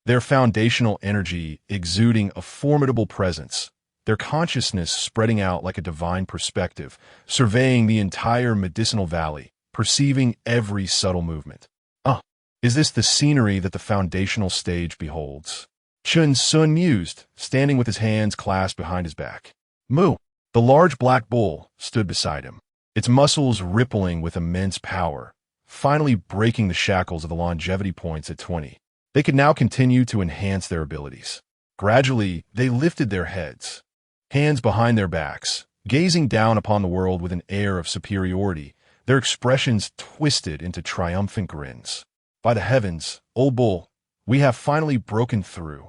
their foundational energy exuding a formidable presence, their consciousness spreading out like a divine perspective, surveying the entire medicinal valley, perceiving every subtle movement. Is this the scenery that the foundational stage beholds? Chen Xun mused, standing with his hands clasped behind his back. Moo, the large black bull, stood beside him, its muscles rippling with immense power, finally breaking the shackles of the longevity points at 20. They could now continue to enhance their abilities. Gradually, they lifted their heads, hands behind their backs, gazing down upon the world with an air of superiority, their expressions twisted into triumphant grins. By the heavens, old bull, we have finally broken through.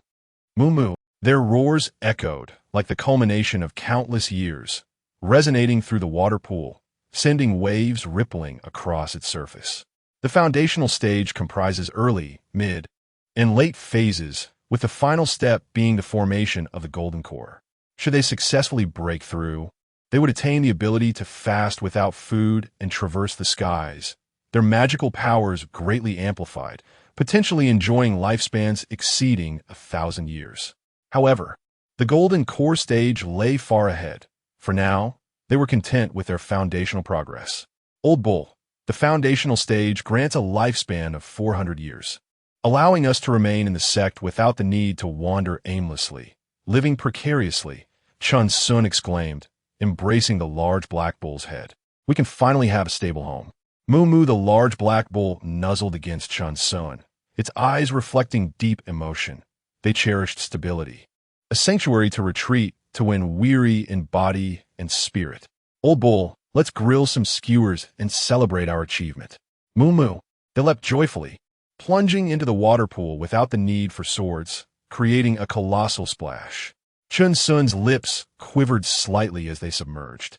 Moo moo, their roars echoed like the culmination of countless years, resonating through the water pool, sending waves rippling across its surface. The foundational stage comprises early, mid, and late phases, with the final step being the formation of the golden core. Should they successfully break through, they would attain the ability to fast without food and traverse the skies, their magical powers greatly amplified, potentially enjoying lifespans exceeding 1,000 years. However, the golden core stage lay far ahead. For now, they were content with their foundational progress. Old bull, the foundational stage grants a lifespan of 400 years, allowing us to remain in the sect without the need to wander aimlessly, living precariously, Chen Xun exclaimed, embracing the large black bull's head. We can finally have a stable home. Moo moo, the large black bull, nuzzled against Chen Xun, its eyes reflecting deep emotion. They cherished stability, a sanctuary to retreat to when weary in body and spirit. Old bull, let's grill some skewers and celebrate our achievement. Moo moo, they leapt joyfully, plunging into the water pool without the need for swords, creating a colossal splash. Chen Xun's lips quivered slightly as they submerged.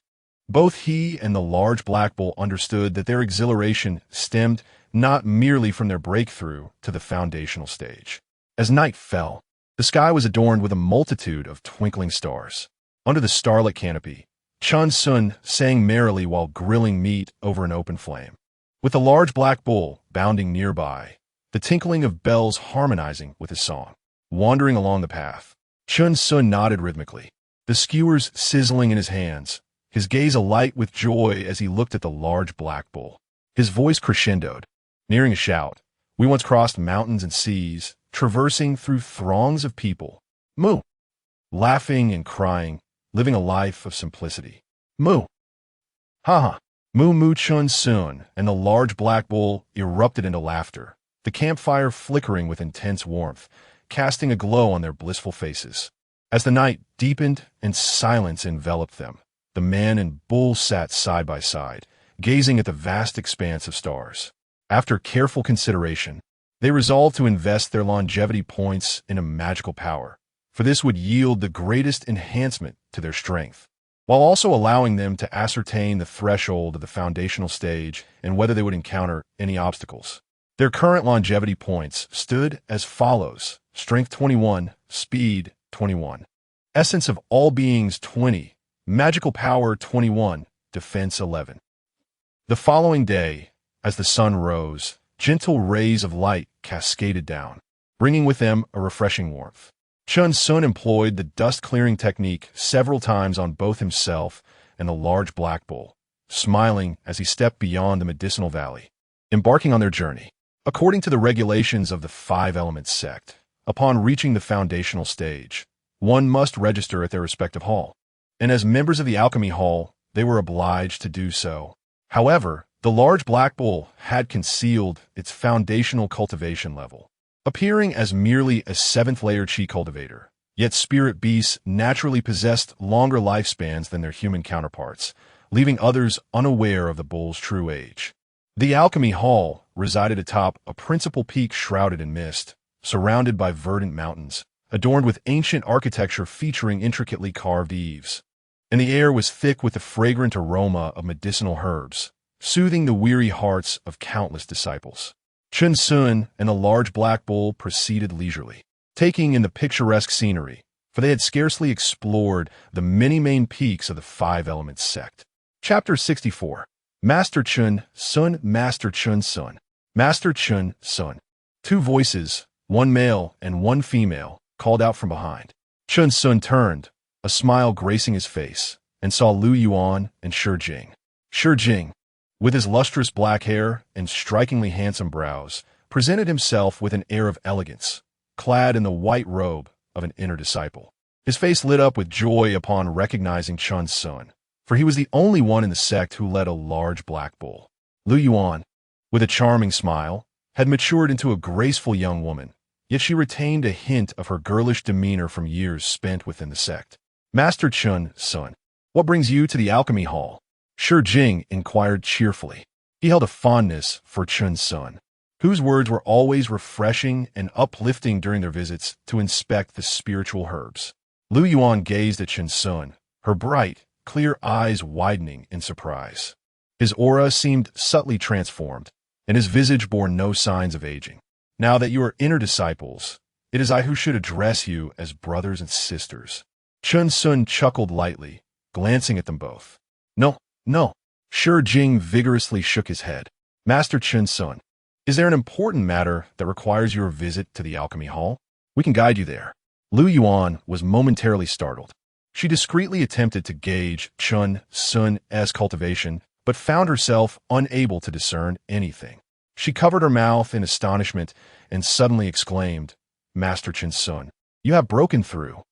Both he and the large black bull understood that their exhilaration stemmed not merely from their breakthrough to the foundational stage. As night fell, the sky was adorned with a multitude of twinkling stars. Under the starlit canopy, Chen Xun sang merrily while grilling meat over an open flame. With the large black bull bounding nearby, the tinkling of bells harmonizing with his song. Wandering along the path, Chen Xun nodded rhythmically, the skewers sizzling in his hands, his gaze alight with joy as he looked at the large black bull. His voice crescendoed, nearing a shout. We once crossed mountains and seas, traversing through throngs of people. Moo! Laughing and crying, living a life of simplicity. Moo! Ha ha! Moo moo. Chen Xun and the large black bull erupted into laughter, the campfire flickering with intense warmth, casting a glow on their blissful faces. As the night deepened and silence enveloped them, the man and bull sat side by side, gazing at the vast expanse of stars. After careful consideration, they resolved to invest their longevity points in a magical power, for this would yield the greatest enhancement to their strength, while also allowing them to ascertain the threshold of the foundational stage and whether they would encounter any obstacles. Their current longevity points stood as follows: Strength 21, Speed 21, Essence of All Beings 20, Magical Power 21, Defense 11. The following day, as the sun rose, gentle rays of light cascaded down, bringing with them a refreshing warmth. Chen Xun employed the dust-clearing technique several times on both himself and the large black bull, smiling as he stepped beyond the medicinal valley, embarking on their journey. According to the regulations of the Five Elements sect, upon reaching the foundational stage, one must register at their respective hall, and as members of the Alchemy Hall, they were obliged to do so. However, the large black bull had concealed its foundational cultivation level, appearing as merely a 7th-layer chi cultivator. Yet spirit beasts naturally possessed longer lifespans than their human counterparts, leaving others unaware of the bull's true age. The Alchemy Hall resided atop a principal peak shrouded in mist, surrounded by verdant mountains, adorned with ancient architecture featuring intricately carved eaves. And the air was thick with the fragrant aroma of medicinal herbs, soothing the weary hearts of countless disciples. Chen Xun and the large black bull proceeded leisurely, taking in the picturesque scenery, for they had scarcely explored the many main peaks of the Five Elements sect. Chapter 64. Master Chen Xun. Master Chen Xun. Master Chen Xun. Two voices, one male and one female, called out from behind. Chen Xun turned, a smile gracing his face, and saw Lu Yuan and Shi Jing. Shi Jing, with his lustrous black hair and strikingly handsome brows, presented himself with an air of elegance, clad in the white robe of an inner disciple. His face lit up with joy upon recognizing Chen Xun, for he was the only one in the sect who led a large black bull. Lu Yuan, with a charming smile, had matured into a graceful young woman, yet she retained a hint of her girlish demeanor from years spent within the sect. Master Chen Xun, what brings you to the alchemy hall? Shi Jing inquired cheerfully. He held a fondness for Chen Xun, whose words were always refreshing and uplifting during their visits to inspect the spiritual herbs. Lu Yuan gazed at Chen Xun, her bright, clear eyes widening in surprise. His aura seemed subtly transformed, and his visage bore no signs of aging. Now that you are inner disciples, it is I who should address you as brothers and sisters. Chen Xun chuckled lightly, glancing at them both. No, no. Shi Jing vigorously shook his head. Master Chen Xun, is there an important matter that requires your visit to the alchemy hall? We can guide you there. Lu Yuan was momentarily startled. She discreetly attempted to gauge Chen Xun's cultivation, but found herself unable to discern anything. She covered her mouth in astonishment and suddenly exclaimed, Master Chen Xun, you have broken through.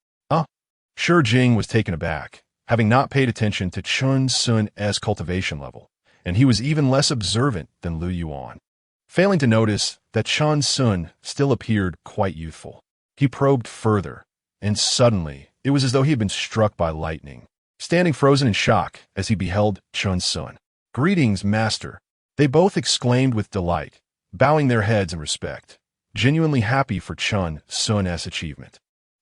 Shi Jing was taken aback, having not paid attention to Chen Xun's cultivation level, and he was even less observant than Lu Yuan. Failing to notice that Chen Xun still appeared quite youthful, he probed further, and suddenly it was as though he had been struck by lightning, standing frozen in shock as he beheld Chen Xun. Greetings, Master, they both exclaimed with delight, bowing their heads in respect, genuinely happy for Chen Xun's achievement.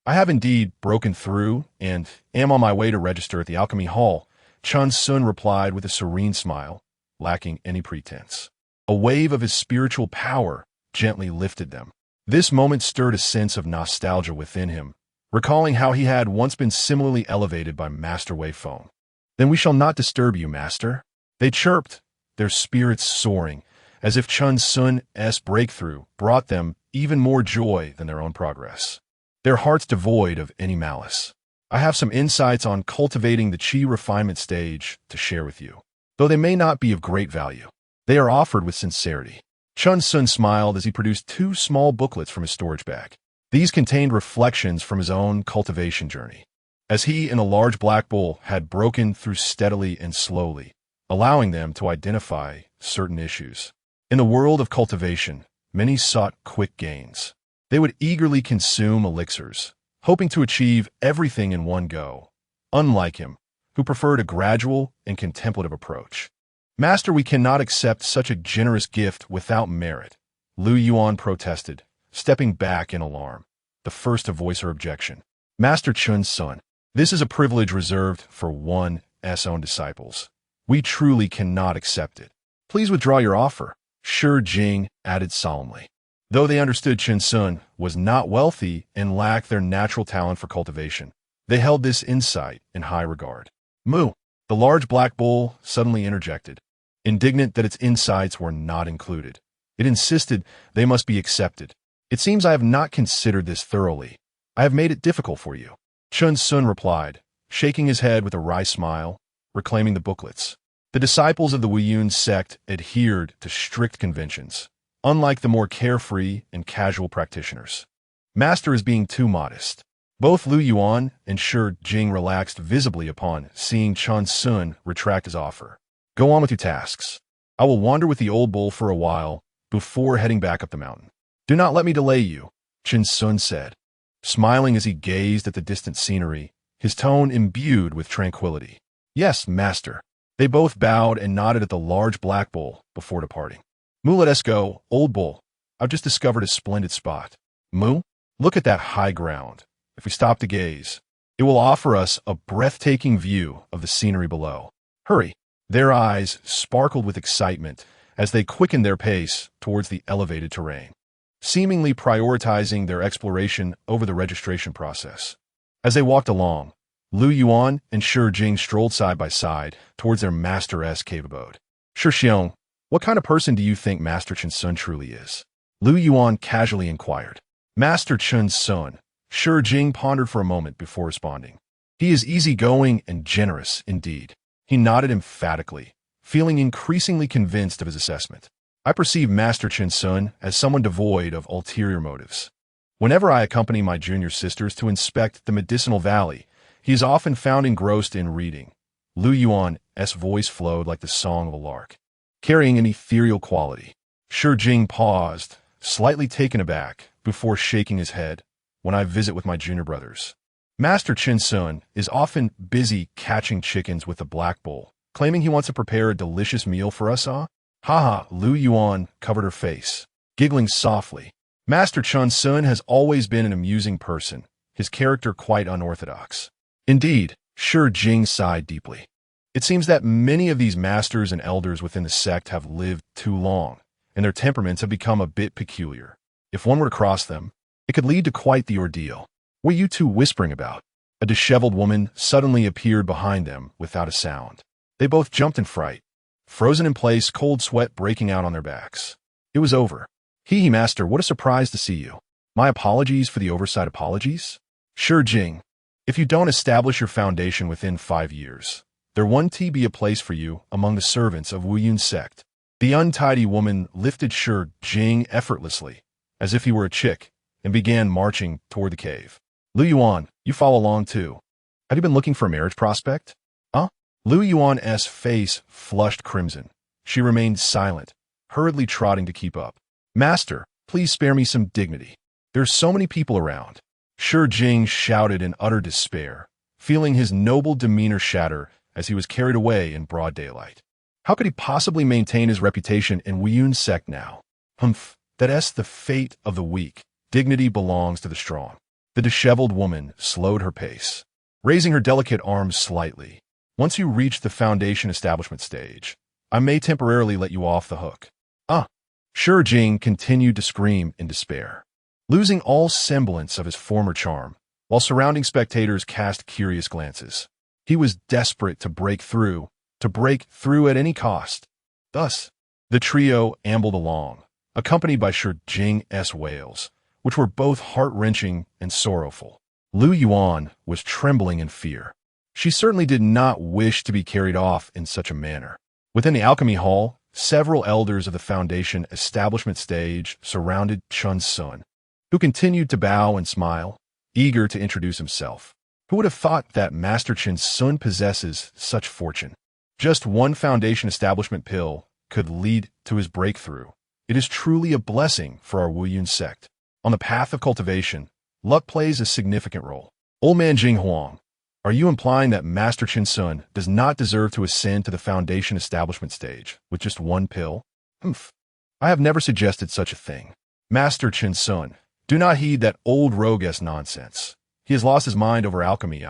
I have indeed broken through and am on my way to register at the alchemy hall, Chen Xun replied with a serene smile, lacking any pretense. A wave of his spiritual power gently lifted them. This moment stirred a sense of nostalgia within him, recalling how he had once been similarly elevated by Master Wei Feng. Then we shall not disturb you, Master. They chirped, their spirits soaring, as if Chen Xun's breakthrough brought them even more joy than their own progress. Their hearts devoid of any malice. I have some insights on cultivating the qi refinement stage to share with you, though they may not be of great value. They are offered with sincerity. Chen Xun smiled as he produced two small booklets from his storage bag. These contained reflections from his own cultivation journey, as he and a large black bull had broken through steadily and slowly, allowing them to identify certain issues. In the world of cultivation, many sought quick gains. They would eagerly consume elixirs, hoping to achieve everything in one go, unlike him, who preferred a gradual and contemplative approach. Master, we cannot accept such a generous gift without merit, Lu Yuan protested, stepping back in alarm, the first to voice her objection. Master Chen Xun, this is a privilege reserved for one's own disciples. We truly cannot accept it. Please withdraw your offer, Shi Jing added solemnly. Though they understood Chen Xun was not wealthy and lacked their natural talent for cultivation, they held this insight in high regard. Moo, the large black bull suddenly interjected, indignant that its insights were not included. It insisted they must be accepted. It seems I have not considered this thoroughly. I have made it difficult for you. Chen Xun replied, shaking his head with a wry smile, reclaiming the booklets. The disciples of the Weiyun sect adhered to strict conventions, unlike the more carefree and casual practitioners. Master is being too modest. Both Lu Yuan and Shi Jing relaxed visibly upon seeing Chen Xun retract his offer. Go on with your tasks. I will wander with the old bull for a while before heading back up the mountain. Do not let me delay you, Chen Xun said, smiling as he gazed at the distant scenery, his tone imbued with tranquility. Yes, Master. They both bowed and nodded at the large black bull before departing. Moo, let us go, old bull. I've just discovered a splendid spot. Moo, look at that high ground, if we stop to gaze, it will offer us a breathtaking view of the scenery below. Hurry! Their eyes sparkled with excitement as they quickened their pace towards the elevated terrain, seemingly prioritizing their exploration over the registration process. As they walked along, Lu Yuan and Shi Jing strolled side by side towards their master-esque cave abode. Shi Xiong, what kind of person do you think Master Chen Xun truly is? Lu Yuan casually inquired. Master Chen Xun. Shi Jing pondered for a moment before responding. He is easygoing and generous indeed. He nodded emphatically, feeling increasingly convinced of his assessment. I perceive Master Chen Xun as someone devoid of ulterior motives. Whenever I accompany my junior sisters to inspect the medicinal valley, he is often found engrossed in reading. Lu Yuan's voice flowed like the song of a lark, carrying an ethereal quality. Shi Jing paused, slightly taken aback, before shaking his head. When I visit with my junior brothers, Master Chen Xun is often busy catching chickens with a black bull, claiming he wants to prepare a delicious meal for us all. Haha, Lu Yuan covered her face, giggling softly. Master Chen Xun has always been an amusing person, his character quite unorthodox. Indeed, Shi Jing sighed deeply. It seems that many of these masters and elders within the sect have lived too long, and their temperaments have become a bit peculiar. If one were to cross them, it could lead to quite the ordeal. What are you two whispering about? A disheveled woman suddenly appeared behind them without a sound. They both jumped in fright, frozen in place, cold sweat breaking out on their backs. It was over. Hee master, what a surprise to see you. My apologies for the oversight. Apologies? Shi Jing, if you don't establish your foundation within 5 years, there won't be a place for you among the servants of Wu Yun's sect. The untidy woman lifted Shi Jing effortlessly, as if he were a chick, and began marching toward the cave. Lu Yuan, you follow along too. Have you been looking for a marriage prospect? Huh? Lu Yuan's face flushed crimson. She remained silent, hurriedly trotting to keep up. Master, please spare me some dignity. There's so many people around. Shi Jing shouted in utter despair, feeling his noble demeanor shatter as he was carried away in broad daylight. How could he possibly maintain his reputation in Wu Yun's sect now? Humph, that's the fate of the weak. Dignity belongs to the strong. The disheveled woman slowed her pace, raising her delicate arms slightly. Once you reach the foundation establishment stage, I may temporarily let you off the hook. Shi Jing continued to scream in despair, losing all semblance of his former charm, while surrounding spectators cast curious glances. He was desperate to break through at any cost. Thus, the trio ambled along, accompanied by Shi Jing's wails, which were both heart-wrenching and sorrowful. Lu Yuan was trembling in fear. She certainly did not wish to be carried off in such a manner. Within the alchemy hall, several elders of the foundation establishment stage surrounded Chen Xun, who continued to bow and smile, eager to introduce himself. Who would have thought that Master Chen Xun possesses such fortune? Just one foundation establishment pill could lead to his breakthrough. It is truly a blessing for our Wu Yun sect. On the path of cultivation, luck plays a significant role. Old man Jing Huang, are you implying that Master Chen Xun does not deserve to ascend to the foundation establishment stage with just one pill? Humph. I have never suggested such a thing. Master Chen Xun, do not heed that old rogue's nonsense. He has lost his mind over alchemy,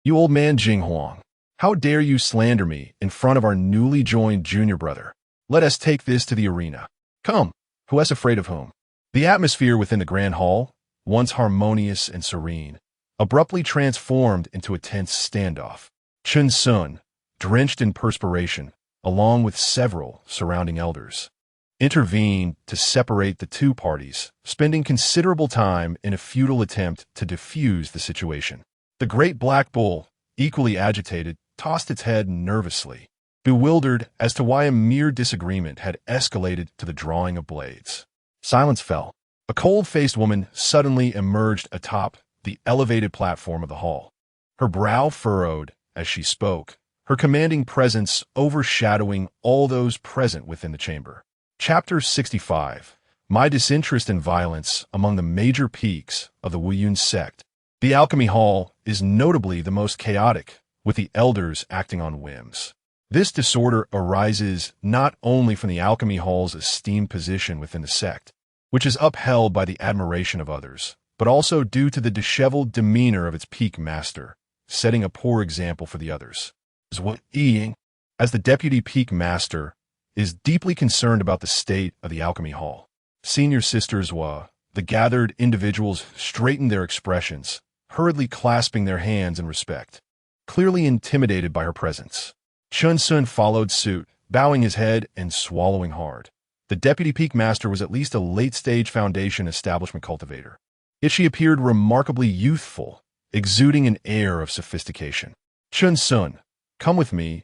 You old man Jing Huang, how dare you slander me in front of our newly joined junior brother? Let us take this to the arena. Come, who is afraid of whom? The atmosphere within the grand hall, once harmonious and serene, abruptly transformed into a tense standoff. Chen Xun, drenched in perspiration, along with several surrounding elders, intervened to separate the two parties, spending considerable time in a futile attempt to defuse the situation. The great black bull, equally agitated, tossed its head nervously, bewildered as to why a mere disagreement had escalated to the drawing of blades. Silence fell. A cold-faced woman suddenly emerged atop the elevated platform of the hall. Her brow furrowed as she spoke, her commanding presence overshadowing all those present within the chamber. Chapter 65. My disinterest in violence among the major peaks of the Wu Yun sect. The alchemy hall is notably the most chaotic, with the elders acting on whims. This disorder arises not only from the alchemy hall's esteemed position within the sect, which is upheld by the admiration of others, but also due to the disheveled demeanor of its peak master, setting a poor example for the others. Zhuo Ying, as the deputy peak master, is deeply concerned about the state of the alchemy hall. Senior Sister Zhuo, the gathered individuals straightened their expressions, hurriedly clasping their hands in respect, clearly intimidated by her presence. Chen Xun followed suit, bowing his head and swallowing hard. The deputy peak master was at least a late-stage foundation establishment cultivator. Yet she appeared remarkably youthful, exuding an air of sophistication. Chen Xun, come with me,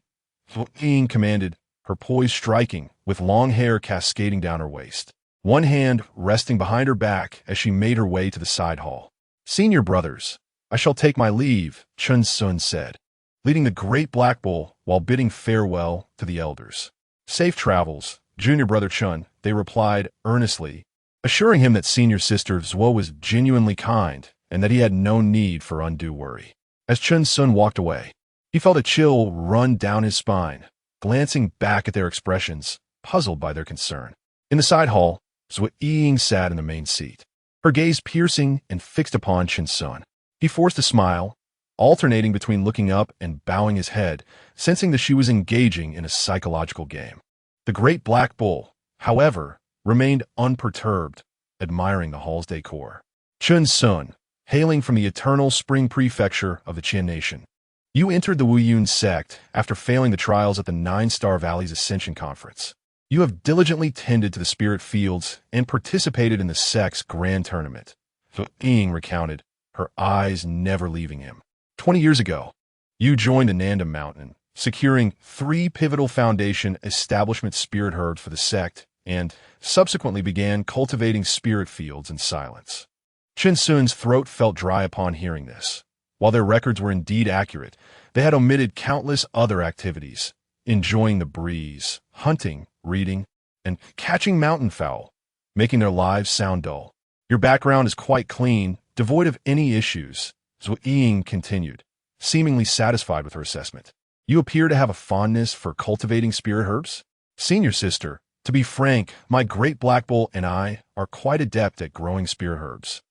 Ying commanded, her poise striking, with long hair cascading down her waist. One hand resting behind her back as she made her way to the side hall. Senior brothers, I shall take my leave, Chen Xun said, leading the great black bull while bidding farewell to the elders. Safe travels, junior brother Chen, they replied earnestly, assuring him that senior sister Zhuo was genuinely kind and that he had no need for undue worry. As Chen Xun walked away, he felt a chill run down his spine, glancing back at their expressions, puzzled by their concern. In the side hall, Zhuo Ying sat in the main seat, her gaze piercing and fixed upon Chen Xun. He forced a smile, alternating between looking up and bowing his head, sensing that she was engaging in a psychological game. The great black bull, however, remained unperturbed, admiring the hall's decor. Chen Xun, hailing from the eternal spring prefecture of the Qian nation. You entered the Wuyun sect after failing the trials at the Nine-Star Valley's Ascension Conference. You have diligently tended to the spirit fields and participated in the sect's grand tournament. Zhuo Ying recounted, her eyes never leaving him. 20 years ago, you joined the Nanda Mountain, securing 3 pivotal foundation establishment spirit herbs for the sect, and subsequently began cultivating spirit fields in silence. Chen Xun's throat felt dry upon hearing this. While their records were indeed accurate, they had omitted countless other activities, enjoying the breeze, hunting, reading, and catching mountain fowl, making their lives sound dull. Your background is quite clean, devoid of any issues, Zhuo Ying continued, seemingly satisfied with her assessment. You appear to have a fondness for cultivating spirit herbs? Senior sister, to be frank, my great black bull and I are quite adept at growing spirit herbs.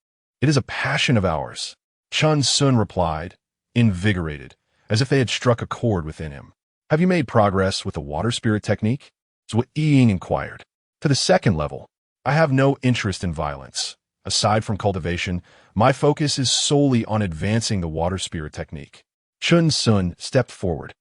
It is a passion of ours, Chen Xun replied, invigorated, as if they had struck a chord within him. Have you made progress with the water spirit technique? Zhuo Ying inquired. To the second level, I have no interest in violence. Aside from cultivation, my focus is solely on advancing the water spirit technique. Chen Xun stepped forward,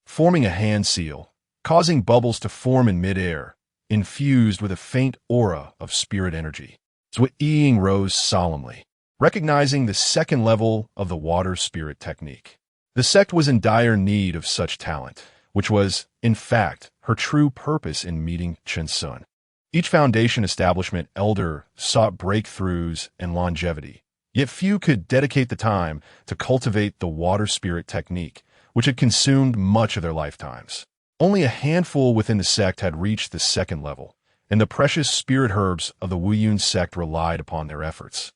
forming a hand seal, causing bubbles to form in midair, infused with a faint aura of spirit energy. Zhuo Ying rose solemnly, recognizing the second level of the water spirit technique. The sect was in dire need of such talent, which was, in fact, her true purpose in meeting Chen Xun. Each foundation establishment elder sought breakthroughs and longevity, yet few could dedicate the time to cultivate the water spirit technique, which had consumed much of their lifetimes. Only a handful within the sect had reached the second level, and the precious spirit herbs of the Wuyun sect relied upon their efforts.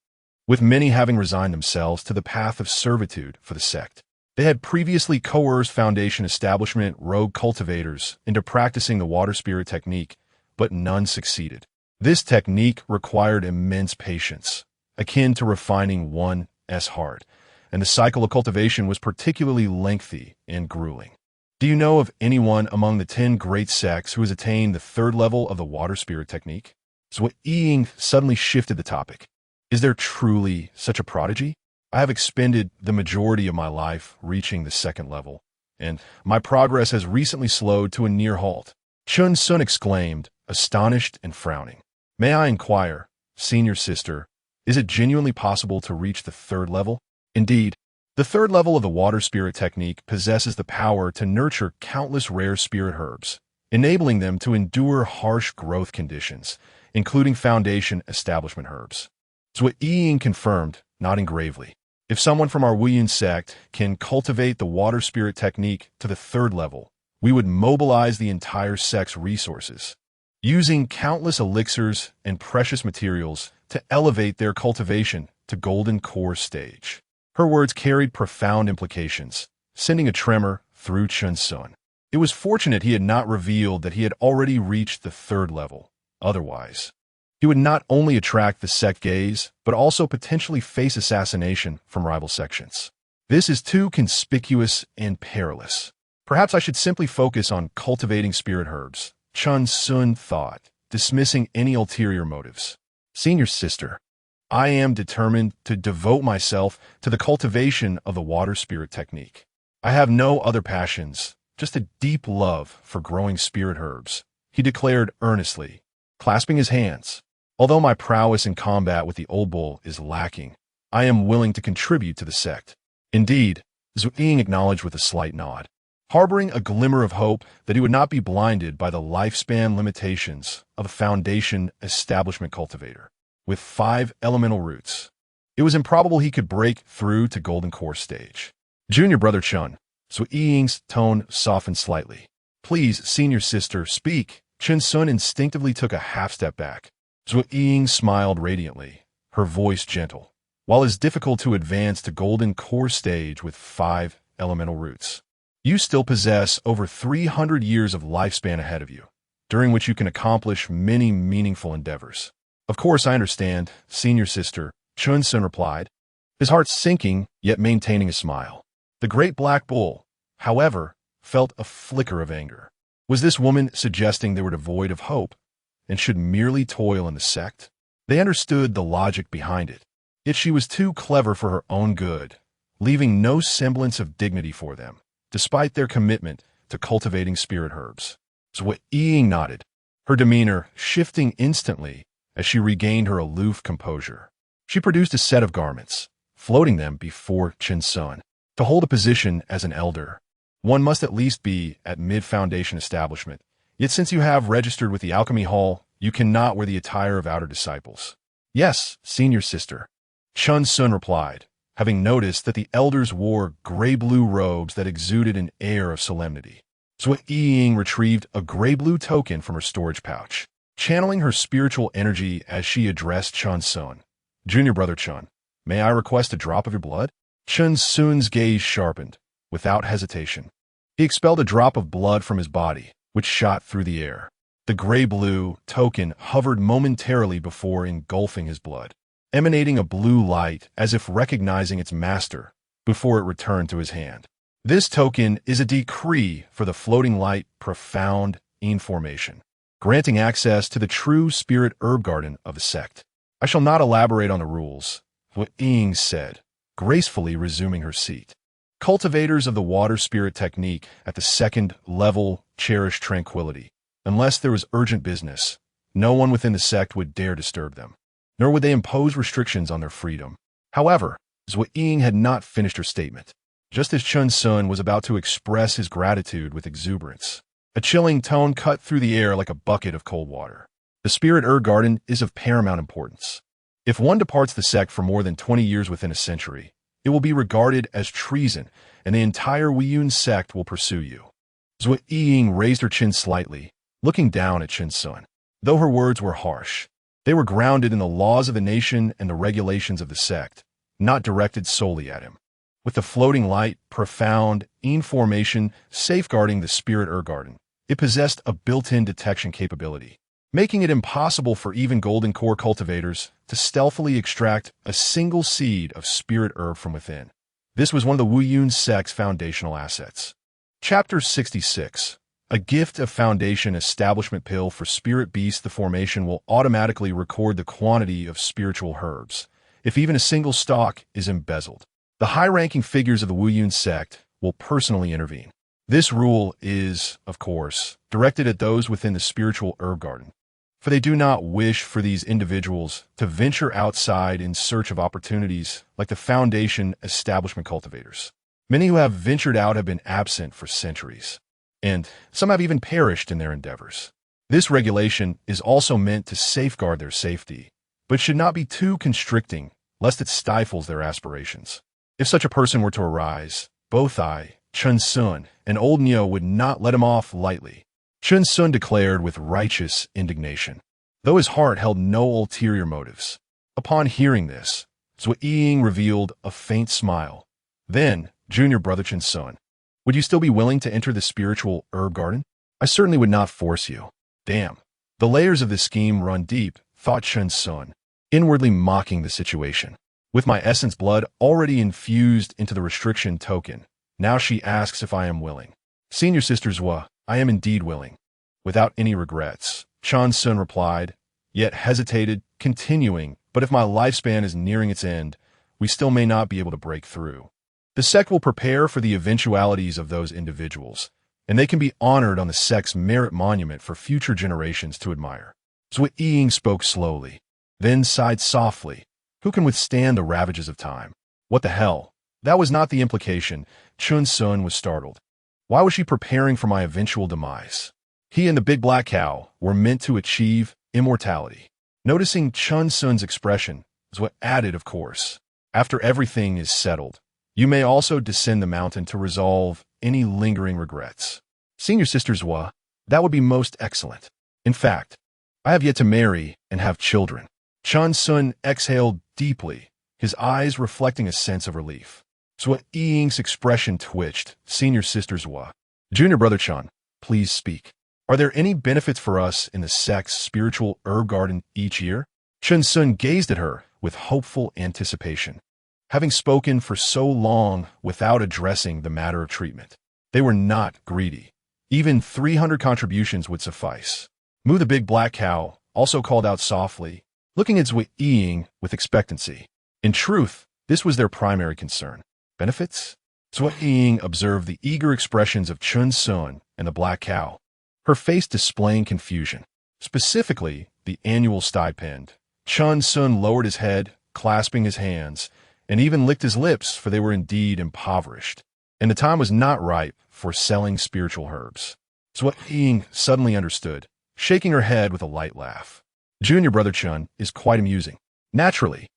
With many having resigned themselves to the path of servitude for the sect, they had previously coerced foundation establishment rogue cultivators into practicing the water spirit technique, but none succeeded. This technique required immense patience, akin to refining one's heart, and the cycle of cultivation was particularly lengthy and grueling. Do you know of anyone among the 10 great sects who has attained the third level of the water spirit technique? Zhuo Ying suddenly shifted the topic. Is there truly such a prodigy? I have expended the majority of my life reaching the second level, and my progress has recently slowed to a near halt. Chen Xun exclaimed, astonished and frowning. May I inquire, senior sister, is it genuinely possible to reach the third level? Indeed, the third level of the water spirit technique possesses the power to nurture countless rare spirit herbs, enabling them to endure harsh growth conditions, including foundation establishment herbs. Zhuo Ying confirmed, nodding gravely. If someone from our Wuyun sect can cultivate the water spirit technique to the third level, we would mobilize the entire sect's resources, using countless elixirs and precious materials to elevate their cultivation to golden core stage. Her words carried profound implications, sending a tremor through Chen Xun. It was fortunate he had not revealed that he had already reached the third level. Otherwise, He would not only attract the sect gaze, but also potentially face assassination from rival sections. This is too conspicuous and perilous. Perhaps I should simply focus on cultivating spirit herbs, Chen Xun thought, dismissing any ulterior motives. Senior sister, I am determined to devote myself to the cultivation of the water spirit technique. I have no other passions, just a deep love for growing spirit herbs, he declared earnestly, clasping his hands. Although my prowess in combat with the old bull is lacking, I am willing to contribute to the sect. Indeed, Zhu Ying acknowledged with a slight nod, harboring a glimmer of hope that he would not be blinded by the lifespan limitations of a foundation establishment cultivator. With 5 elemental roots, it was improbable he could break through to golden core stage. Junior brother Chun, Zhu Ying's tone softened slightly. Please, senior sister, speak. Chen Xun instinctively took a half step back. Zhu Ying smiled radiantly, her voice gentle. While it's difficult to advance to golden core stage with 5 elemental roots, you still possess over 300 years of lifespan ahead of you, during which you can accomplish many meaningful endeavors. Of course I understand, senior sister, Chen Xun replied, his heart sinking yet maintaining a smile. The great black bull, however, felt a flicker of anger. Was this woman suggesting they were devoid of hope and should merely toil in the sect? They understood the logic behind it, yet she was too clever for her own good, leaving no semblance of dignity for them, despite their commitment to cultivating spirit herbs. Zhu Ying nodded, her demeanor shifting instantly as she regained her aloof composure. She produced a set of garments, floating them before Chen Xun. To hold a position as an elder, one must at least be at mid-foundation establishment. Yet since you have registered with the Alchemy Hall, you cannot wear the attire of outer disciples. Yes, senior sister, Chen Xun replied, having noticed that the elders wore gray-blue robes that exuded an air of solemnity. Zhu Ying retrieved a gray-blue token from her storage pouch, channeling her spiritual energy as she addressed Chen Xun. Junior brother Chen, may I request a drop of your blood? Chen Xun's gaze sharpened, without hesitation. He expelled a drop of blood from his body, which shot through the air. The gray-blue token hovered momentarily before engulfing his blood, emanating a blue light as if recognizing its master before it returned to his hand. This token is a decree for the floating light profound information, granting access to the true spirit herb garden of the sect. I shall not elaborate on the rules, Wu Ying said, gracefully resuming her seat. Cultivators of the water spirit technique at the second level cherish tranquility. Unless there was urgent business, no one within the sect would dare disturb them, nor would they impose restrictions on their freedom. However, Zhu Ying had not finished her statement. Just as Chen Xun was about to express his gratitude with exuberance, a chilling tone cut through the air like a bucket of cold water. The spirit herb garden is of paramount importance. If one departs the sect for more than 20 years within a century, it will be regarded as treason, and the entire Weiyun sect will pursue you. Zhu Ying raised her chin slightly, looking down at Chen Xun. Though her words were harsh, they were grounded in the laws of the nation and the regulations of the sect, not directed solely at him. With the floating light, profound, information safeguarding the spirit herb garden, it possessed a built-in detection capability, making it impossible for even golden core cultivators to stealthily extract a single seed of spirit herb from within. This was one of the Weiyun sect's foundational assets. Chapter 66. A gift of foundation establishment pill for spirit beasts. The formation will automatically record the quantity of spiritual herbs, if even a single stalk is embezzled. The high-ranking figures of the Weiyun sect will personally intervene. This rule is, of course, directed at those within the spiritual herb garden, for they do not wish for these individuals to venture outside in search of opportunities like the foundation establishment cultivators. Many who have ventured out have been absent for centuries, and some have even perished in their endeavors. This regulation is also meant to safeguard their safety, but should not be too constricting, lest it stifles their aspirations. If such a person were to arise, both I, Chen Xun, and old Neo would not let him off lightly, Chen Xun declared with righteous indignation, though his heart held no ulterior motives. Upon hearing this, Zhu Ying revealed a faint smile. Then, junior brother Chen Xun, would you still be willing to enter the spiritual herb garden? I certainly would not force you. Damn. The layers of this scheme run deep, thought Chen Xun, inwardly mocking the situation. With my essence blood already infused into the restriction token, now she asks if I am willing. Senior Sister Zhua, I am indeed willing. Without any regrets, Chen Xun replied, yet hesitated, continuing, but if my lifespan is nearing its end, we still may not be able to break through. The sect will prepare for the eventualities of those individuals, and they can be honored on the sect's merit monument for future generations to admire. Zhua Ying spoke slowly, then sighed softly. Who can withstand the ravages of time? What the hell? That was not the implication. Chen Xun was startled. Why was she preparing for my eventual demise? He and the big black cow were meant to achieve immortality. Noticing Chen Xun's expression, Zhua added, of course, after everything is settled, you may also descend the mountain to resolve any lingering regrets. Senior Sister Zhua, that would be most excellent. In fact, I have yet to marry and have children. Chen Xun exhaled deeply, his eyes reflecting a sense of relief. Zhua Ying's expression twitched. Senior Sister Zhua, Junior Brother Chen, please speak. Are there any benefits for us in the sect's spiritual herb garden each year? Chen Xun gazed at her with hopeful anticipation. Having spoken for so long without addressing the matter of treatment, they were not greedy. Even 300 contributions would suffice. Mu the big black cow also called out softly, looking at Zhua Ying with expectancy. In truth, this was their primary concern. Benefits? Zhua Ying observed the eager expressions of Chen Xun and the black cow, her face displaying confusion. Specifically, the annual stipend. Chen Xun lowered his head, clasping his hands, and even licked his lips, for they were indeed impoverished, and the time was not ripe for selling spiritual herbs. Zhua Ying suddenly understood, shaking her head with a light laugh. Junior Brother Chen is quite amusing. Naturally,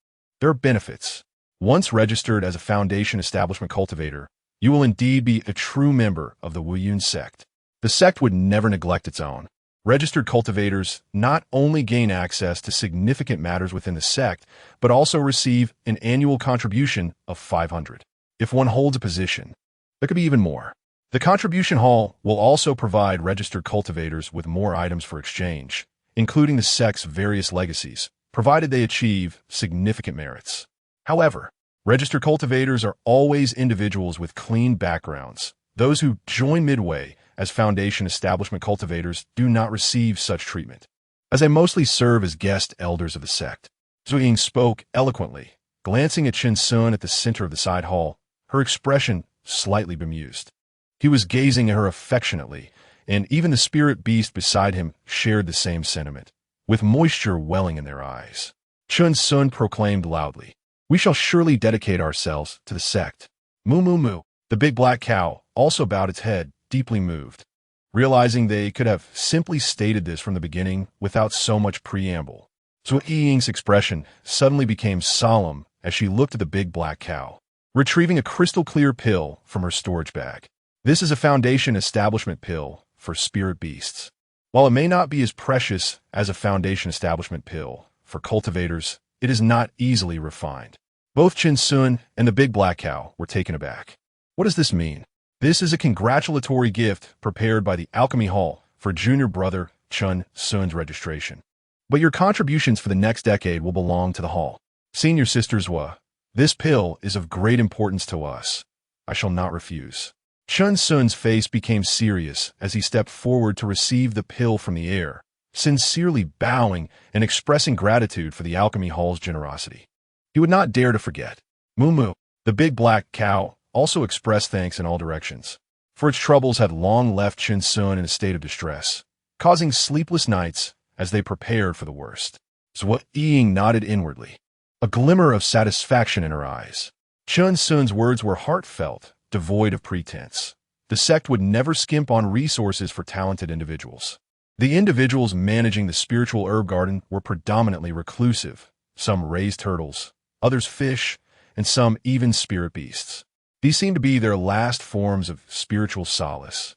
there are benefits. Once registered as a Foundation Establishment cultivator, you will indeed be a true member of the Wuyun sect. The sect would never neglect its own. Registered cultivators not only gain access to significant matters within the sect, but also receive an annual contribution of 500. If one holds a position, there could be even more. The contribution hall will also provide registered cultivators with more items for exchange, including the sect's various legacies, provided they achieve significant merits. However, registered cultivators are always individuals with clean backgrounds. Those who join midway as Foundation Establishment cultivators do not receive such treatment, as they mostly serve as guest elders of the sect. Zhua Ying spoke eloquently, glancing at Chen Xun at the center of the side hall, her expression slightly bemused. He was gazing at her affectionately, and even the spirit beast beside him shared the same sentiment, with moisture welling in their eyes. Chen Xun proclaimed loudly, "We shall surely dedicate ourselves to the sect." Moo moo moo. The big black cow also bowed its head, deeply moved, realizing they could have simply stated this from the beginning without so much preamble. Zhua Ying's expression suddenly became solemn as she looked at the big black cow, retrieving a crystal-clear pill from her storage bag. This is a Foundation Establishment pill for spirit beasts. While it may not be as precious as a Foundation Establishment pill for cultivators, it is not easily refined. Both Chen Xun and the big black cow were taken aback. What does this mean? This is a congratulatory gift prepared by the Alchemy Hall for Junior Brother Chen Xun's registration. But your contributions for the next decade will belong to the hall. Senior Sister Zhua, this pill is of great importance to us. I shall not refuse. Chen Xun's face became serious as he stepped forward to receive the pill from the air, sincerely bowing and expressing gratitude for the Alchemy Hall's generosity. He would not dare to forget. Moo moo, the big black cow, also expressed thanks in all directions, for its troubles had long left Chen Xun in a state of distress, causing sleepless nights as they prepared for the worst. Zhua Ying nodded inwardly, a glimmer of satisfaction in her eyes. Chen Xun's words were heartfelt, devoid of pretense. The sect would never skimp on resources for talented individuals. The individuals managing the spiritual herb garden were predominantly reclusive. Some raised turtles, others fish, and some even spirit beasts. These seemed to be their last forms of spiritual solace,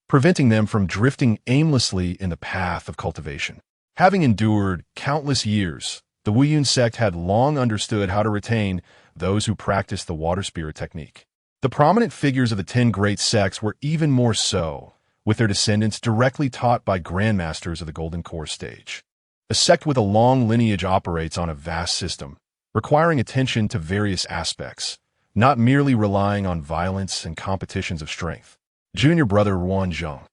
preventing them from drifting aimlessly in the path of cultivation. Having endured countless years, the Wuyun sect had long understood how to retain those who practiced the water spirit technique. The prominent figures of the 10 great sects were even more so, with their descendants directly taught by grandmasters of the Golden Core stage. A sect with a long lineage operates on a vast system, requiring attention to various aspects, not merely relying on violence and competitions of strength. Junior brother Ruanzhong,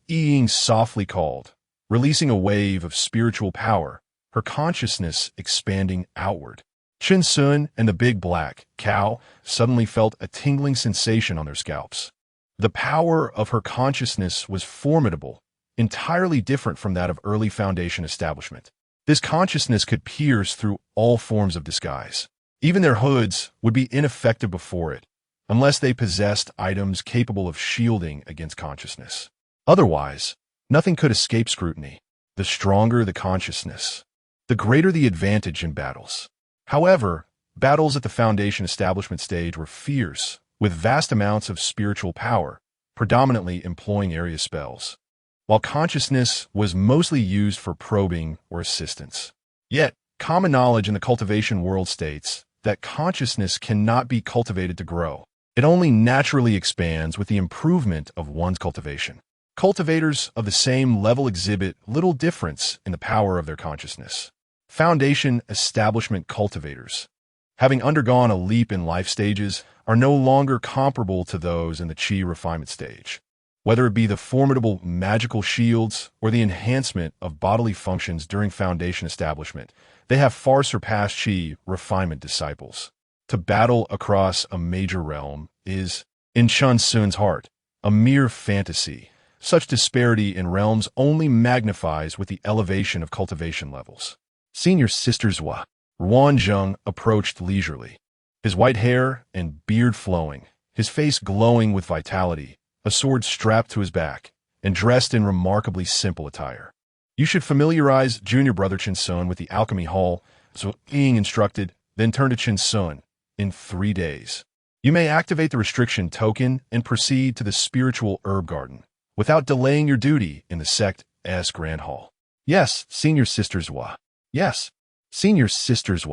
Ying softly called, releasing a wave of spiritual power, her consciousness expanding outward. Chen Xun and the big black cow suddenly felt a tingling sensation on their scalps. The power of her consciousness was formidable, entirely different from that of early Foundation establishment. This consciousness could pierce through all forms of disguise. Even their hoods would be ineffective before it, unless they possessed items capable of shielding against consciousness. Otherwise, nothing could escape scrutiny. The stronger the consciousness, the greater the advantage in battles. However, battles at the Foundation establishment stage were fierce, with vast amounts of spiritual power, predominantly employing area spells, while consciousness was mostly used for probing or assistance. Yet, common knowledge in the cultivation world states that consciousness cannot be cultivated to grow. It only naturally expands with the improvement of one's cultivation. Cultivators of the same level exhibit little difference in the power of their consciousness. Foundation establishment cultivators, having undergone a leap in life stages, are no longer comparable to those in the Qi refinement stage. Whether it be the formidable magical shields or the enhancement of bodily functions during Foundation establishment, they have far surpassed Qi refinement disciples. To battle across a major realm is, in Chen Xun's heart, a mere fantasy. Such disparity in realms only magnifies with the elevation of cultivation levels. Senior Sisters Ruanzhong approached leisurely, his white hair and beard flowing, his face glowing with vitality, a sword strapped to his back, and dressed in remarkably simple attire. You should familiarize junior brother Chen Xun with the alchemy hall, so Ying instructed, then turned to Chen Xun. In 3 days, you may activate the restriction token and proceed to the spiritual herb garden, without delaying your duty in the sect's Grand Hall. Yes, Senior Sisters Yes, Senior Sisters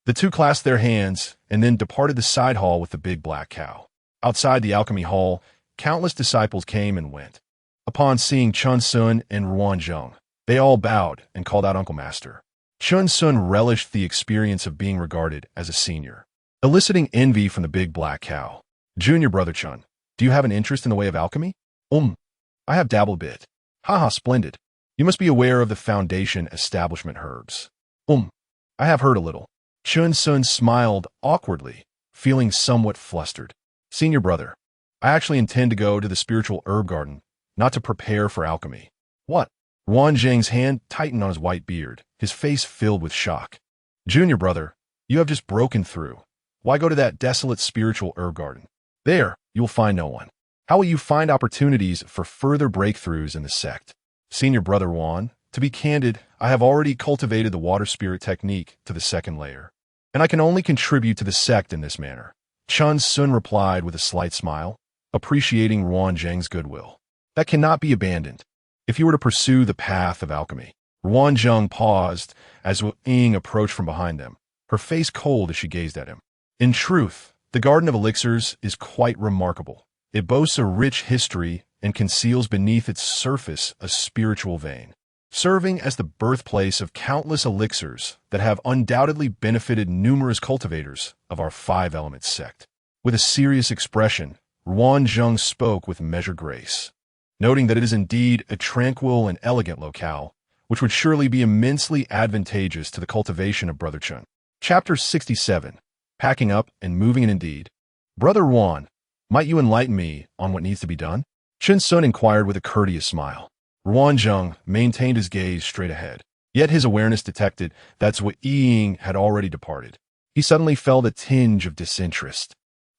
The two clasped their hands and then departed the side hall with the big black cow. Outside the alchemy hall, countless disciples came and went. Upon seeing Chen Xun and Ruanzhong, they all bowed and called out Uncle Master. Chen Xun relished the experience of being regarded as a senior, eliciting envy from the big black cow. Junior brother Chen, do you have an interest in the way of alchemy? I have dabbled a bit. Haha, splendid. You must be aware of the Foundation establishment herbs. I have heard a little. Chen Xun smiled awkwardly, feeling somewhat flustered. Senior brother, I actually intend to go to the spiritual herb garden, not to prepare for alchemy. What? Ruanzhang's hand tightened on his white beard, his face filled with shock. Junior brother, you have just broken through. Why go to that desolate spiritual herb garden? There, you will find no one. How will you find opportunities for further breakthroughs in the sect? Senior brother Juan, to be candid, I have already cultivated the water spirit technique to the second layer, and I can only contribute to the sect in this manner. Chen Xun replied with a slight smile, appreciating Ruanzhang's goodwill. That cannot be abandoned. If you were to pursue the path of alchemy. Ruanzhong paused as Ying approached from behind them, her face cold as she gazed at him. In truth, the Garden of Elixirs is quite remarkable. It boasts a rich history and conceals beneath its surface a spiritual vein, serving as the birthplace of countless elixirs that have undoubtedly benefited numerous cultivators of our five elements sect. With a serious expression, Ruanzhong spoke with measured grace, noting that it is indeed a tranquil and elegant locale, which would surely be immensely advantageous to the cultivation of Brother Chen. Chapter 67. Packing up and moving in indeed. Brother Ruan, might you enlighten me on what needs to be done? Chen Xun inquired with a courteous smile. Ruanzhong maintained his gaze straight ahead, yet his awareness detected that Ying had already departed. He suddenly felt a tinge of disinterest.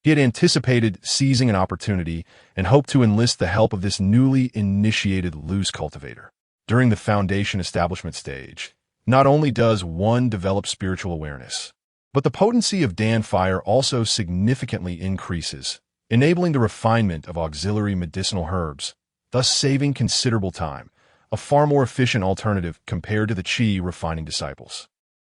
He had anticipated seizing an opportunity and hoped to enlist the help of this newly initiated loose cultivator. During the Foundation establishment stage, not only does one develop spiritual awareness, but the potency of Dan fire also significantly increases, enabling the refinement of auxiliary medicinal herbs, thus saving considerable time, a far more efficient alternative compared to the Qi refining disciples.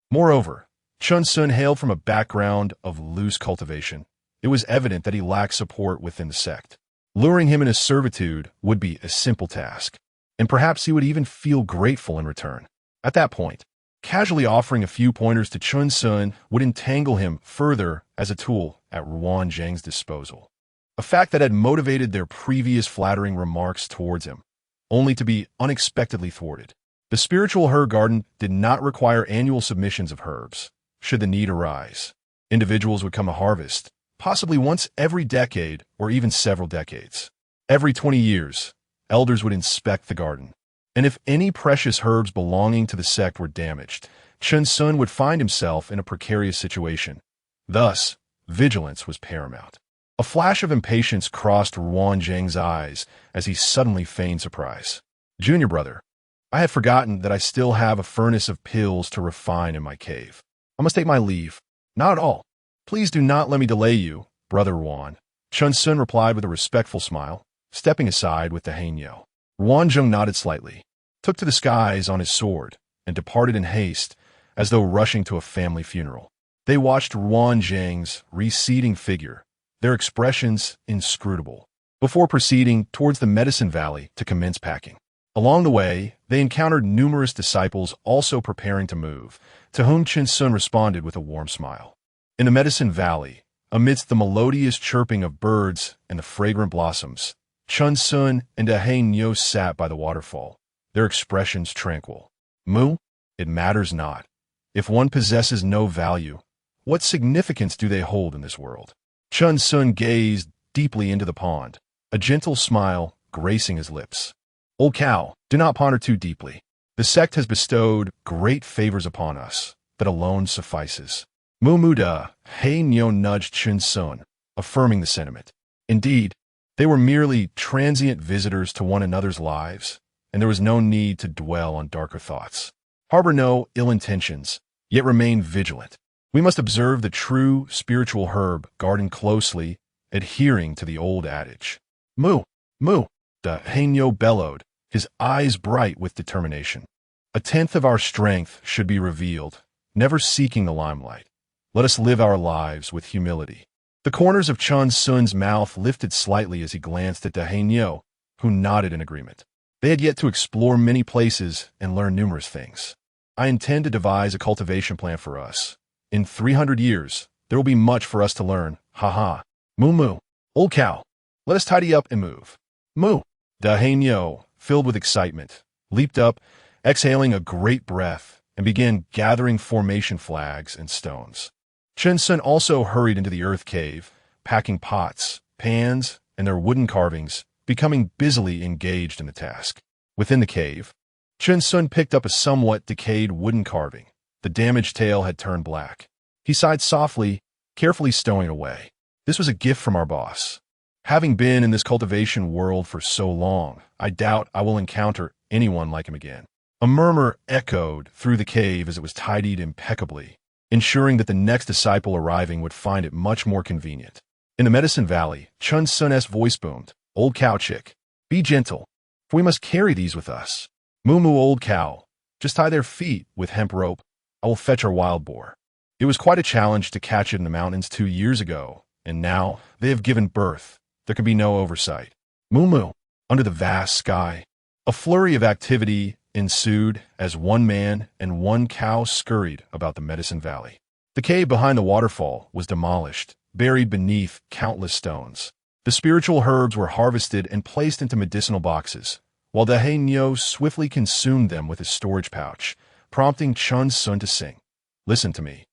Moreover, Chen Xun hailed from a background of loose cultivation. It was evident that he lacked support within the sect. Luring him into servitude would be a simple task, and perhaps he would even feel grateful in return. At that point, Casually offering a few pointers to Chen Xun would entangle him further as a tool at Ruan Zhang's disposal. A fact that had motivated their previous flattering remarks towards him, only to be unexpectedly thwarted. The spiritual herb garden did not require annual submissions of herbs, should the need arise. Individuals would come to harvest, possibly once every decade or even several decades. Every 20 years, elders would inspect the garden. And if any precious herbs belonging to the sect were damaged, Chen Xun would find himself in a precarious situation. Thus, vigilance was paramount. A flash of impatience crossed Ruan Zhang's eyes as he suddenly feigned surprise. Junior brother, I had forgotten that I still have a furnace of pills to refine in my cave. I must take my leave. Not at all. Please do not let me delay you, brother Ruan. Chen Xun replied with a respectful smile, stepping aside with the Hainyo. Ruan Zheng nodded slightly, took to the skies on his sword, and departed in haste, as though rushing to a family funeral. They watched Ruan Zheng's receding figure, their expressions inscrutable, before proceeding towards the Medicine Valley to commence packing. Along the way, they encountered numerous disciples also preparing to move, to whom Chen Xun responded with a warm smile. In the Medicine Valley, amidst the melodious chirping of birds and the fragrant blossoms, Chen Xun and Hainyo sat by the waterfall, their expressions tranquil. Mu, it matters not. If one possesses no value, what significance do they hold in this world? Chen Xun gazed deeply into the pond, a gentle smile gracing his lips. Old cow, do not ponder too deeply. The sect has bestowed great favors upon us. That alone suffices. Mumuda, Hainyo nudged Chen Xun, affirming the sentiment. Indeed, they were merely transient visitors to one another's lives, and there was no need to dwell on darker thoughts. Harbor no ill intentions, yet remain vigilant. We must observe the true spiritual herb garden closely, adhering to the old adage. Moo, moo, the Hainyo bellowed, his eyes bright with determination. A tenth of our strength should be revealed, never seeking the limelight. Let us live our lives with humility. The corners of Chen Xun's mouth lifted slightly as he glanced at the Hainyo, who nodded in agreement. They had yet to explore many places and learn numerous things. I intend to devise a cultivation plan for us. In 300 years, there will be much for us to learn. Ha ha. Moo moo. Old cow. Let us tidy up and move. Moo. The Hainyo, filled with excitement, leaped up, exhaling a great breath, and began gathering formation flags and stones. Chen Xun also hurried into the earth cave, packing pots, pans, and their wooden carvings, becoming busily engaged in the task. Within the cave, Chen Xun picked up a somewhat decayed wooden carving. The damaged tail had turned black. He sighed softly, carefully stowing it away. This was a gift from our boss. Having been in this cultivation world for so long, I doubt I will encounter anyone like him again. A murmur echoed through the cave as it was tidied impeccably, ensuring that the next disciple arriving would find it much more convenient. In the Medicine Valley, Chen Xun's voice boomed. Old cow chick, be gentle, for we must carry these with us. Moo moo old cow, just tie their feet with hemp rope. I will fetch our wild boar. It was quite a challenge to catch it in the mountains 2 years ago, and now they have given birth. There can be no oversight. Moo moo, under the vast sky. A flurry of activity ensued as one man and one cow scurried about the Medicine Valley. The cave behind the waterfall was demolished, buried beneath countless stones. The spiritual herbs were harvested and placed into medicinal boxes, while the Hainyo swiftly consumed them with his storage pouch, prompting Chen Xun to sing. Listen to me.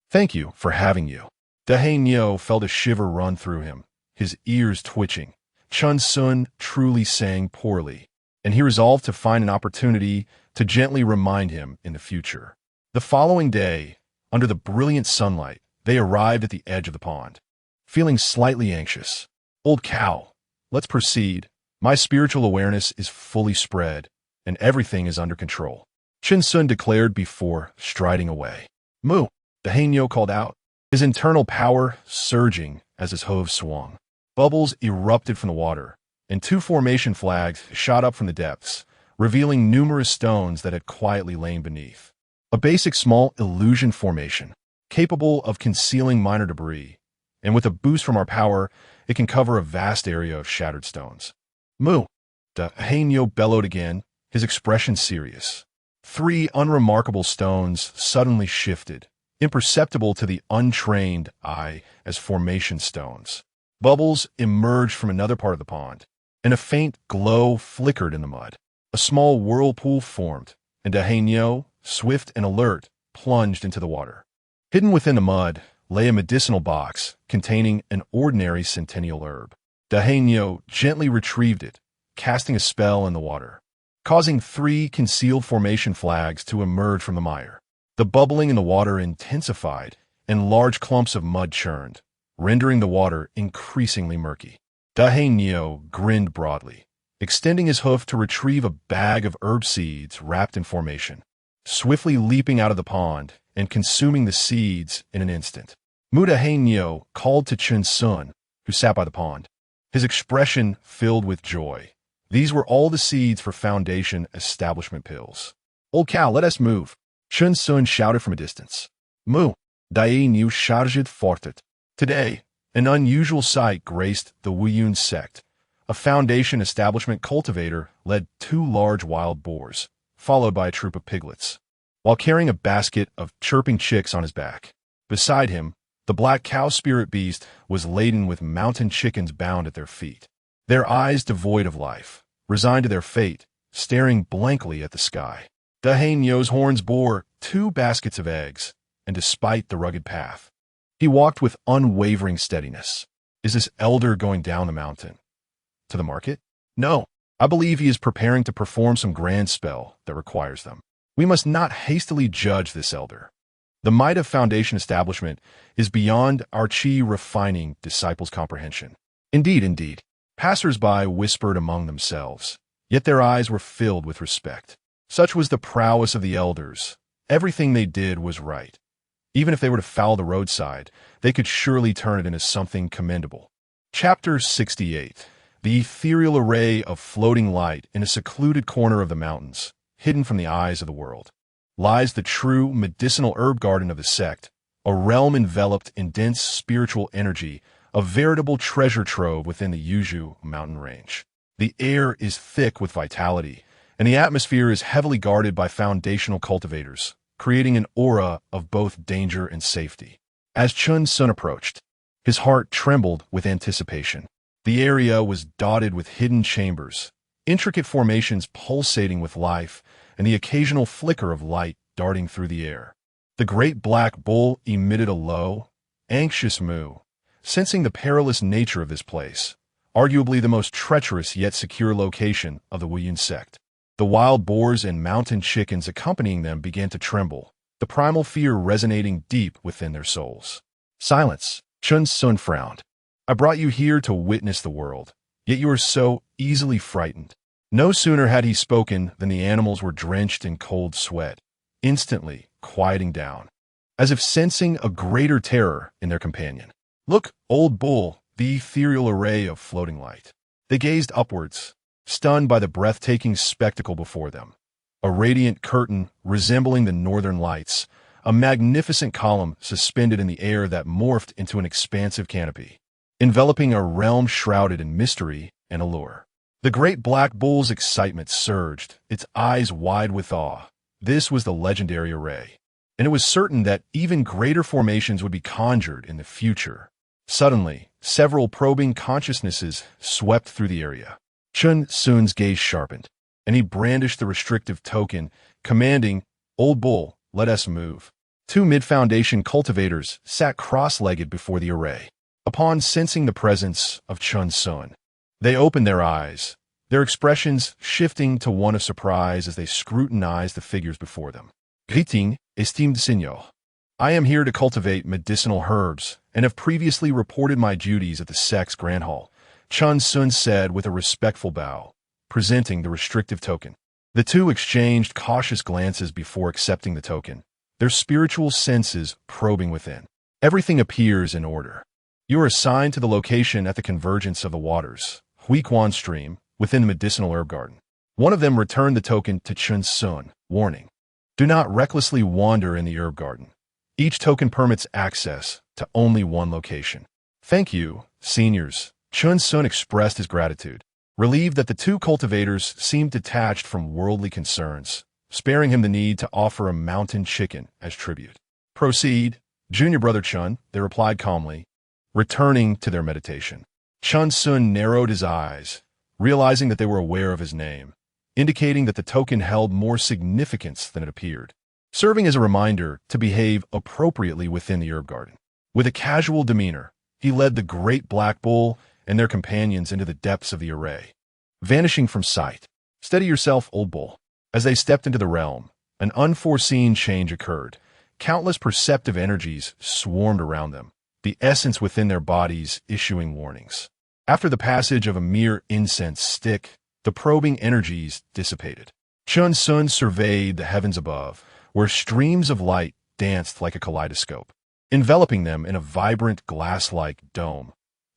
Thank you for having you. The Hainyo felt a shiver run through him, his ears twitching. Chen Xun truly sang poorly, and he resolved to find an opportunity to gently remind him in the future. The following day, under the brilliant sunlight, they arrived at the edge of the pond. Feeling slightly anxious, old cow, let's proceed. My spiritual awareness is fully spread, and everything is under control. Chen Xun declared before striding away. Moo, the Hainyo called out, his internal power surging as his hooves swung. Bubbles erupted from the water, and 2 formation flags shot up from the depths, revealing numerous stones that had quietly lain beneath. A basic small illusion formation, capable of concealing minor debris, and with a boost from our power, it can cover a vast area of shattered stones. Moo, the Hainyo bellowed again, his expression serious. Three unremarkable stones suddenly shifted, imperceptible to the untrained eye as formation stones. Bubbles emerged from another part of the pond, and a faint glow flickered in the mud. A small whirlpool formed, and Dahenyo, swift and alert, plunged into the water. Hidden within the mud lay a medicinal box containing an ordinary centennial herb. Dahenyo gently retrieved it, casting a spell in the water, causing three concealed formation flags to emerge from the mire. The bubbling in the water intensified, and large clumps of mud churned, rendering the water increasingly murky. Dahenyo grinned broadly, extending his hoof to retrieve a bag of herb seeds wrapped in formation, swiftly leaping out of the pond and consuming the seeds in an instant. Dahenyo called to Chen Xun, who sat by the pond, his expression filled with joy. These were all the seeds for foundation establishment pills. "Old cow, let us move," Chen Xun shouted from a distance. "Moo," Dahenyo charged fortet. Today, an unusual sight graced the Wuyun sect. A foundation establishment cultivator led two large wild boars, followed by a troop of piglets, while carrying a basket of chirping chicks on his back. Beside him, the black cow spirit beast was laden with mountain chickens bound at their feet, their eyes devoid of life, resigned to their fate, staring blankly at the sky. Dahenyo's horns bore two baskets of eggs, and despite the rugged path, he walked with unwavering steadiness. Is this elder going down the mountain? To the market? No, I believe he is preparing to perform some grand spell that requires them. We must not hastily judge this elder. The might of foundation establishment is beyond our chi refining disciples' comprehension. Indeed, passers-by whispered among themselves, yet their eyes were filled with respect. Such was the prowess of the elders. Everything they did was right. Even if they were to foul the roadside, they could surely turn it into something commendable. Chapter 68. The ethereal array of floating light in a secluded corner of the mountains, hidden from the eyes of the world, lies the true medicinal herb garden of the sect, a realm enveloped in dense spiritual energy, a veritable treasure trove within the Yuju mountain range. The air is thick with vitality, and the atmosphere is heavily guarded by foundational cultivators, creating an aura of both danger and safety. As Chen Xun approached, his heart trembled with anticipation. The area was dotted with hidden chambers, intricate formations pulsating with life, and the occasional flicker of light darting through the air. The great black bull emitted a low, anxious moo, sensing the perilous nature of this place, arguably the most treacherous yet secure location of the Wuyun sect. The wild boars and mountain chickens accompanying them began to tremble, the primal fear resonating deep within their souls. "Silence," Chen Xun frowned. "I brought you here to witness the world, yet you are so easily frightened." No sooner had he spoken than the animals were drenched in cold sweat, instantly quieting down, as if sensing a greater terror in their companion. "Look, old bull," the ethereal array of floating light. They gazed upwards, stunned by the breathtaking spectacle before them. A radiant curtain resembling the northern lights, a magnificent column suspended in the air that morphed into an expansive canopy, enveloping a realm shrouded in mystery and allure. The great black bull's excitement surged, its eyes wide with awe. This was the legendary array, and it was certain that even greater formations would be conjured in the future. Suddenly, several probing consciousnesses swept through the area. Chen Xun's gaze sharpened, and he brandished the restrictive token, commanding, "Old bull, let us move." Two mid-foundation cultivators sat cross-legged before the array. Upon sensing the presence of Chen Xun, they opened their eyes, their expressions shifting to one of surprise as they scrutinized the figures before them. "Greeting, esteemed Signor. I am here to cultivate medicinal herbs and have previously reported my duties at the sect's Grand Hall," Chen Xun said with a respectful bow, presenting the restrictive token. The two exchanged cautious glances before accepting the token, their spiritual senses probing within. Everything appears in order. You are assigned to the location at the convergence of the waters, Huiquan Stream, within the medicinal herb garden. One of them returned the token to Chen Xun, warning, "Do not recklessly wander in the herb garden. Each token permits access to only one location." "Thank you, seniors." Chen Xun expressed his gratitude, relieved that the two cultivators seemed detached from worldly concerns, sparing him the need to offer a mountain chicken as tribute. Proceed, junior brother Chen, they replied calmly, returning to their meditation. Chen Xun narrowed his eyes, realizing that they were aware of his name, indicating that the token held more significance than it appeared, serving as a reminder to behave appropriately within the herb garden. With a casual demeanor, he led the great black bull and their companions into the depths of the array, vanishing from sight. Steady yourself, old bull. As they stepped into the realm, an unforeseen change occurred. Countless perceptive energies swarmed around them, the essence within their bodies issuing warnings. After the passage of a mere incense stick, the probing energies dissipated. Chen Xun surveyed the heavens above, where streams of light danced like a kaleidoscope, enveloping them in a vibrant glass-like dome,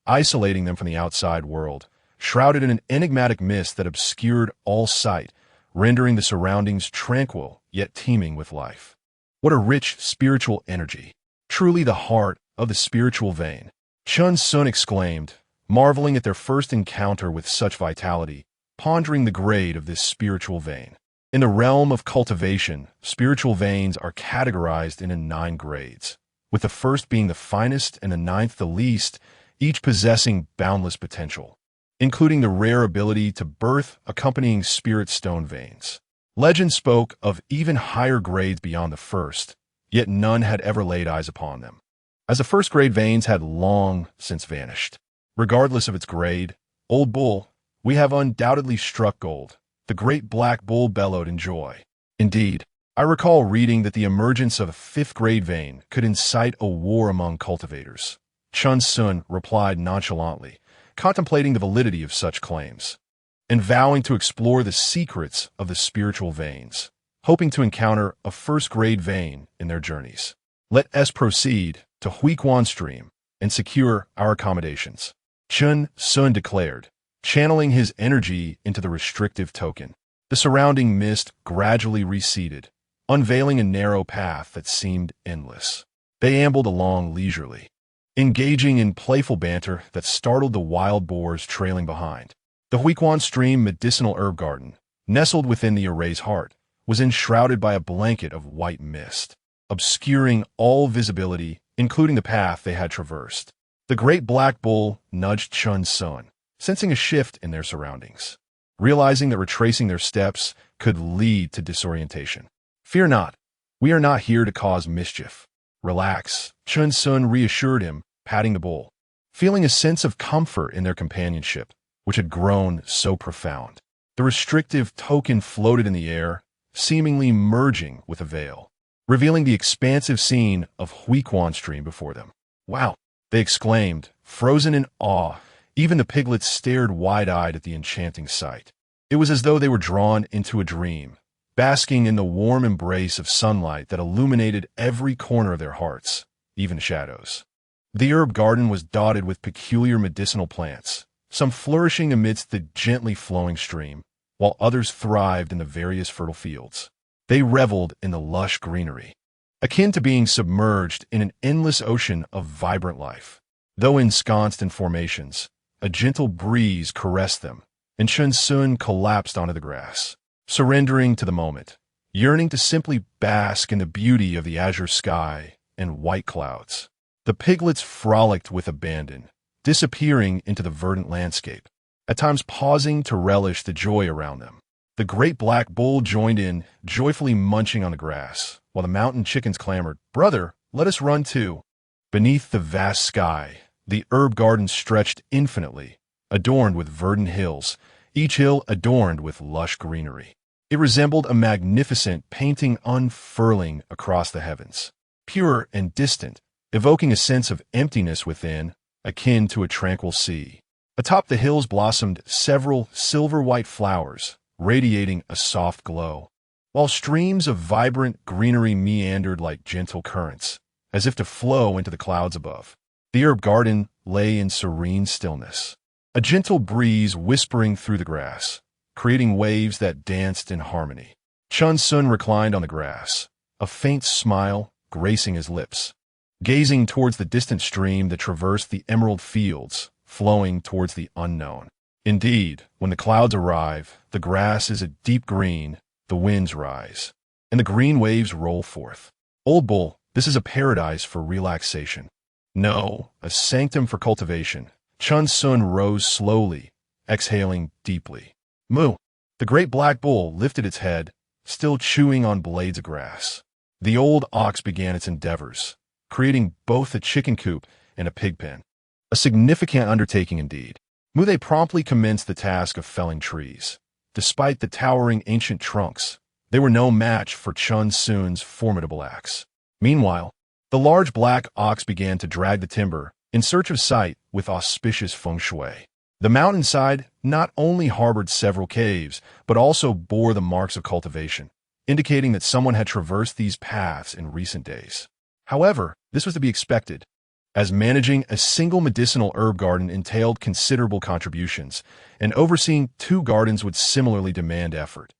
isolating them from the outside world, shrouded in an enigmatic mist that obscured all sight, rendering the surroundings tranquil yet teeming with life. What a rich spiritual energy! Truly the heart of the spiritual vein, Chen Xun exclaimed, marveling at their first encounter with such vitality, pondering the grade of this spiritual vein. In the realm of cultivation, spiritual veins are categorized into 9 grades, with the first being the finest and the 9th the least, each possessing boundless potential, including the rare ability to birth accompanying spirit stone veins. Legend spoke of even higher grades beyond the first, yet none had ever laid eyes upon them, as the first grade veins had long since vanished. Regardless of its grade, old bull, we have undoubtedly struck gold, the great black bull bellowed in joy. Indeed, I recall reading that the emergence of a 5th grade vein could incite a war among cultivators. Chen Xun replied nonchalantly, contemplating the validity of such claims, and vowing to explore the secrets of the spiritual veins, hoping to encounter a 1st grade vein in their journeys. Let us proceed to Huiquan Stream and secure our accommodations, Chen Xun declared, channeling his energy into the restrictive token. The surrounding mist gradually receded, unveiling a narrow path that seemed endless. They ambled along leisurely, engaging in playful banter that startled the wild boars trailing behind. The Huiquan Stream medicinal herb garden, nestled within the array's heart, was enshrouded by a blanket of white mist, obscuring all visibility, including the path they had traversed. The great black bull nudged Chen Xun, sensing a shift in their surroundings, realizing that retracing their steps could lead to disorientation. Fear not, we are not here to cause mischief. Relax, Chen Xun reassured him, patting the bull, feeling a sense of comfort in their companionship, which had grown so profound. The restrictive token floated in the air, seemingly merging with a veil, revealing the expansive scene of Huiquan Stream before them. Wow, they exclaimed, frozen in awe. Even the piglets stared wide-eyed at the enchanting sight. It was as though they were drawn into a dream, basking in the warm embrace of sunlight that illuminated every corner of their hearts, even shadows. The herb garden was dotted with peculiar medicinal plants, some flourishing amidst the gently flowing stream, while others thrived in the various fertile fields. They reveled in the lush greenery, akin to being submerged in an endless ocean of vibrant life. Though ensconced in formations, a gentle breeze caressed them, and Chen Xun collapsed onto the grass, surrendering to the moment, yearning to simply bask in the beauty of the azure sky and white clouds. The piglets frolicked with abandon, disappearing into the verdant landscape, at times pausing to relish the joy around them. The great black bull joined in, joyfully munching on the grass, while the mountain chickens clamored, "Brother, let us run too." Beneath the vast sky, the herb garden stretched infinitely, adorned with verdant hills, each hill adorned with lush greenery. It resembled a magnificent painting unfurling across the heavens, pure and distant, evoking a sense of emptiness within, akin to a tranquil sea. Atop the hills blossomed several silver-white flowers, radiating a soft glow, while streams of vibrant greenery meandered like gentle currents, as if to flow into the clouds above. The herb garden lay in serene stillness, a gentle breeze whispering through the grass, creating waves that danced in harmony. Chen Xun reclined on the grass, a faint smile gracing his lips, gazing towards the distant stream that traversed the emerald fields, flowing towards the unknown. Indeed, when the clouds arrive, the grass is a deep green, the winds rise, and the green waves roll forth. Old Bull, this is a paradise for relaxation. No, a sanctum for cultivation. Chen Xun rose slowly, exhaling deeply. Moo! The great black bull lifted its head, still chewing on blades of grass. The old ox began its endeavors, creating both a chicken coop and a pig pen. A significant undertaking indeed. Moo promptly commenced the task of felling trees. Despite the towering ancient trunks, they were no match for Chen Xun's formidable axe. Meanwhile, the large black ox began to drag the timber in search of sight with auspicious feng shui. The mountainside not only harbored several caves, but also bore the marks of cultivation, indicating that someone had traversed these paths in recent days. However, this was to be expected, as managing a single medicinal herb garden entailed considerable contributions, and overseeing 2 gardens would similarly demand effort.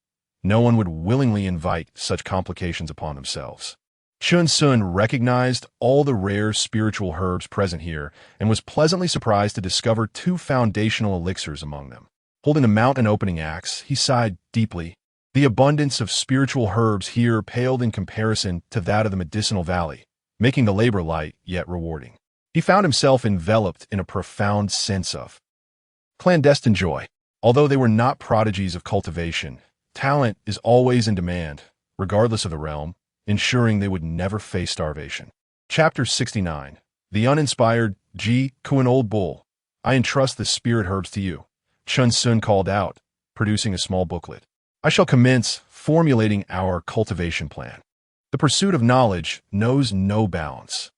No one would willingly invite such complications upon themselves. Chen Xun recognized all the rare spiritual herbs present here and was pleasantly surprised to discover 2 foundational elixirs among them. Holding the mountain opening axe, he sighed deeply. The abundance of spiritual herbs here paled in comparison to that of the medicinal valley, making the labor light yet rewarding. He found himself enveloped in a profound sense of clandestine joy. Although they were not prodigies of cultivation, talent is always in demand, regardless of the realm, ensuring they would never face starvation. Chapter 69. The Uninspired G. Kuan Old Bull. I entrust the spirit herbs to you, Chen Xun called out, producing a small booklet. I shall commence formulating our cultivation plan. The pursuit of knowledge knows no bounds.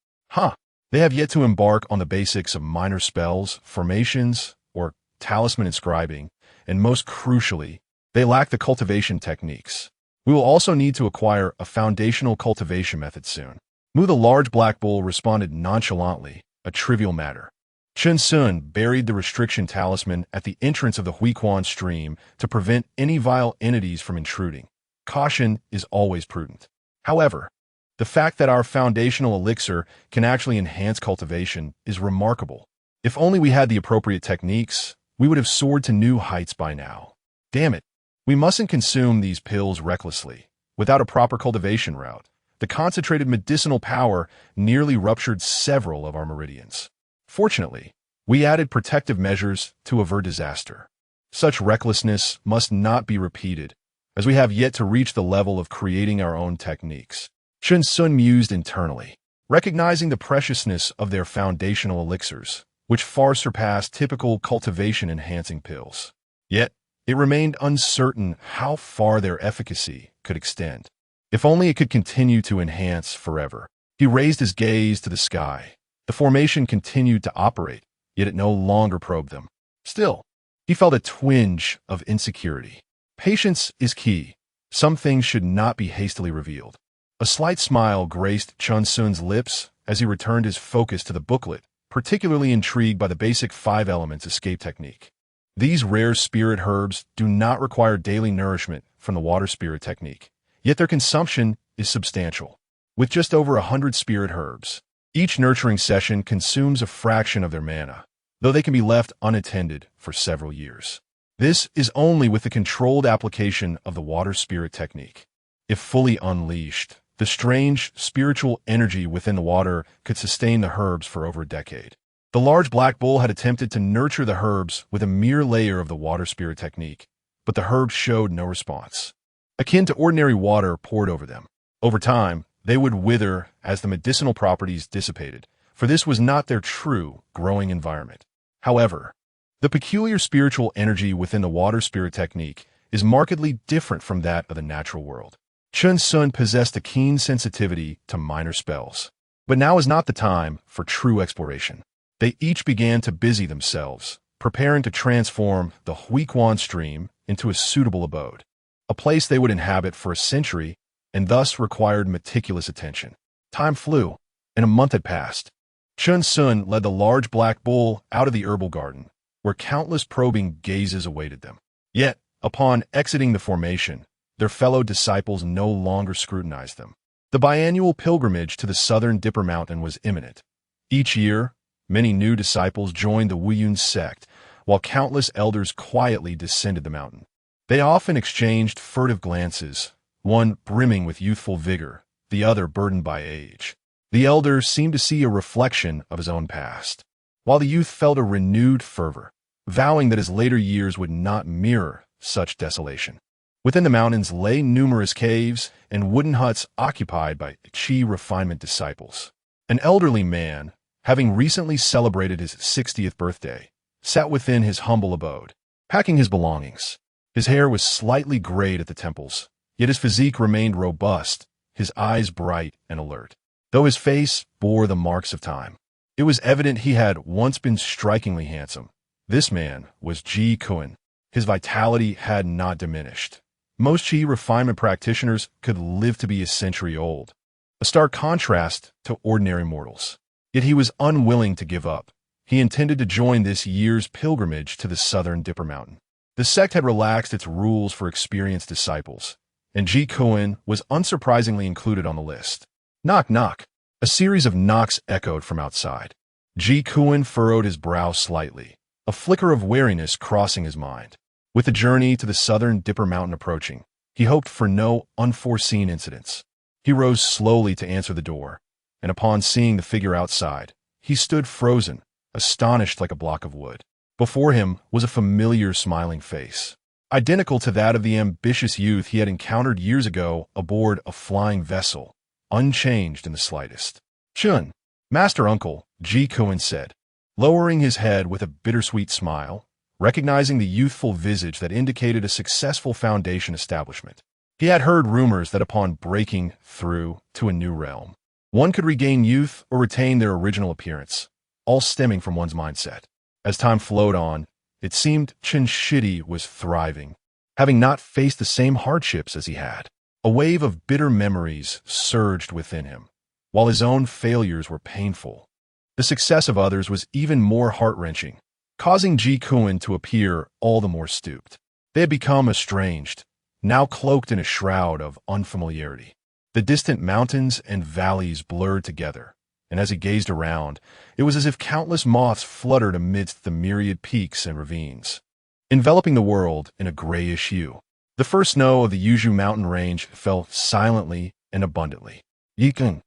They have yet to embark on the basics of minor spells, formations, or talisman inscribing, and most crucially, they lack the cultivation techniques. We will also need to acquire a foundational cultivation method soon. Moo the large black bull responded nonchalantly, a trivial matter. Chen Xun buried the restriction talisman at the entrance of the Huiquan stream to prevent any vile entities from intruding. Caution is always prudent. However, the fact that our foundational elixir can actually enhance cultivation is remarkable. If only we had the appropriate techniques, we would have soared to new heights by now. Damn it. We mustn't consume these pills recklessly. Without a proper cultivation route, the concentrated medicinal power nearly ruptured several of our meridians. Fortunately, we added protective measures to avert disaster. Such recklessness must not be repeated, as we have yet to reach the level of creating our own techniques. Chen Xun mused internally, recognizing the preciousness of their foundational elixirs, which far surpassed typical cultivation-enhancing pills. Yet, it remained uncertain how far their efficacy could extend. If only it could continue to enhance forever. He raised his gaze to the sky. The formation continued to operate, yet it no longer probed them. Still, he felt a twinge of insecurity. Patience is key. Some things should not be hastily revealed. A slight smile graced Chen Xun's lips as he returned his focus to the booklet, particularly intrigued by the basic 5 elements escape technique. These rare spirit herbs do not require daily nourishment from the water spirit technique, yet their consumption is substantial. With just over 100 spirit herbs, each nurturing session consumes a fraction of their mana, though they can be left unattended for several years. This is only with the controlled application of the water spirit technique. If fully unleashed, the strange spiritual energy within the water could sustain the herbs for over a decade. The large black bull had attempted to nurture the herbs with a mere layer of the water spirit technique, but the herbs showed no response. Akin to ordinary water poured over them. Over time, they would wither as the medicinal properties dissipated, for this was not their true growing environment. However, the peculiar spiritual energy within the water spirit technique is markedly different from that of the natural world. Chen Xun possessed a keen sensitivity to minor spells, but now is not the time for true exploration. They each began to busy themselves, preparing to transform the Huiquan stream into a suitable abode, a place they would inhabit for a century and thus required meticulous attention. Time flew, and a month had passed. Chen Xun led the large black bull out of the herbal garden, where countless probing gazes awaited them. Yet, upon exiting the formation, their fellow disciples no longer scrutinized them. The biannual pilgrimage to the southern Dipper Mountain was imminent. Each year, many new disciples joined the Wuyun sect, while countless elders quietly descended the mountain. They often exchanged furtive glances, one brimming with youthful vigor, the other burdened by age. The elder seemed to see a reflection of his own past, while the youth felt a renewed fervor, vowing that his later years would not mirror such desolation. Within the mountains lay numerous caves and wooden huts occupied by Qi refinement disciples. An elderly man, having recently celebrated his 60th birthday, sat within his humble abode, packing his belongings. His hair was slightly grayed at the temples, yet his physique remained robust, his eyes bright and alert, though his face bore the marks of time. It was evident he had once been strikingly handsome. This man was Ji Kun. His vitality had not diminished. Most Qi refinement practitioners could live to be a century old, a stark contrast to ordinary mortals. Yet he was unwilling to give up. He intended to join this year's pilgrimage to the southern Dipper Mountain. The sect had relaxed its rules for experienced disciples, and Ji Kun was unsurprisingly included on the list. Knock, knock. A series of knocks echoed from outside. Ji Kun furrowed his brow slightly, a flicker of wariness crossing his mind. With the journey to the southern Dipper Mountain approaching, he hoped for no unforeseen incidents. He rose slowly to answer the door, and upon seeing the figure outside, he stood frozen, astonished like a block of wood. Before him was a familiar smiling face, identical to that of the ambitious youth he had encountered years ago aboard a flying vessel, unchanged in the slightest. "Chun, Master Uncle," Ji Kun said, lowering his head with a bittersweet smile, recognizing the youthful visage that indicated a successful foundation establishment. He had heard rumors that upon breaking through to a new realm, one could regain youth or retain their original appearance, all stemming from one's mindset. As time flowed on, it seemed Chen Xun was thriving, having not faced the same hardships as he had. A wave of bitter memories surged within him, while his own failures were painful. The success of others was even more heart-wrenching, causing Ji Kun to appear all the more stooped. They had become estranged, now cloaked in a shroud of unfamiliarity. The distant mountains and valleys blurred together, and as he gazed around, it was as if countless moths fluttered amidst the myriad peaks and ravines, enveloping the world in a grayish hue. The first snow of the Yuzhu mountain range fell silently and abundantly. "Yiken."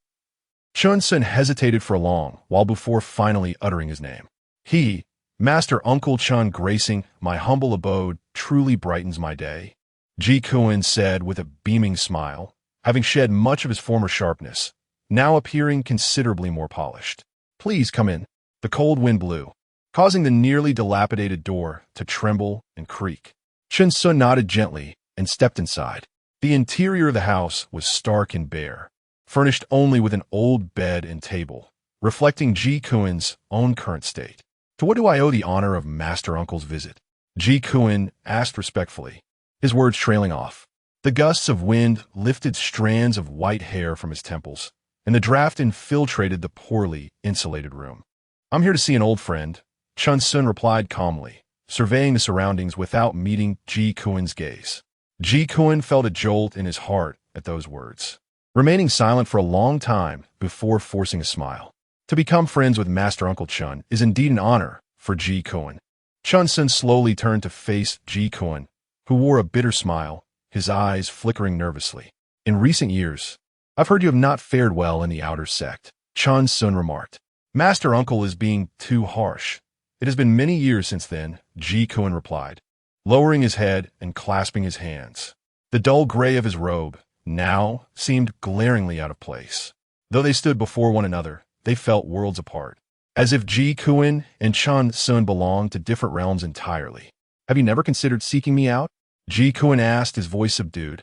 Chen Xun hesitated for long while before finally uttering his name. "He, Master Uncle Chen, gracing my humble abode, truly brightens my day," Ji Kun said with a beaming smile, having shed much of his former sharpness, now appearing considerably more polished. "Please come in." The cold wind blew, causing the nearly dilapidated door to tremble and creak. Chen Xun nodded gently and stepped inside. The interior of the house was stark and bare, furnished only with an old bed and table, reflecting Ji Kun's own current state. "To what do I owe the honor of Master Uncle's visit?" Ji Kun asked respectfully, his words trailing off. The gusts of wind lifted strands of white hair from his temples, and the draft infiltrated the poorly insulated room. "I'm here to see an old friend," Chen Xun replied calmly, surveying the surroundings without meeting Ji Kun's gaze. Ji Kun felt a jolt in his heart at those words, remaining silent for a long time before forcing a smile. To become friends with Master Uncle Chen is indeed an honor for Ji Kun. Chen Xun slowly turned to face Ji Kun, who wore a bitter smile, his eyes flickering nervously. "In recent years, I've heard you have not fared well in the outer sect," Chen Xun remarked. "Master Uncle is being too harsh." "It has been many years since then," Ji Kun replied, lowering his head and clasping his hands. The dull gray of his robe now seemed glaringly out of place. Though they stood before one another, they felt worlds apart, as if Ji Kun and Chen Xun belonged to different realms entirely. "Have you never considered seeking me out?" Ji Kun asked, his voice subdued.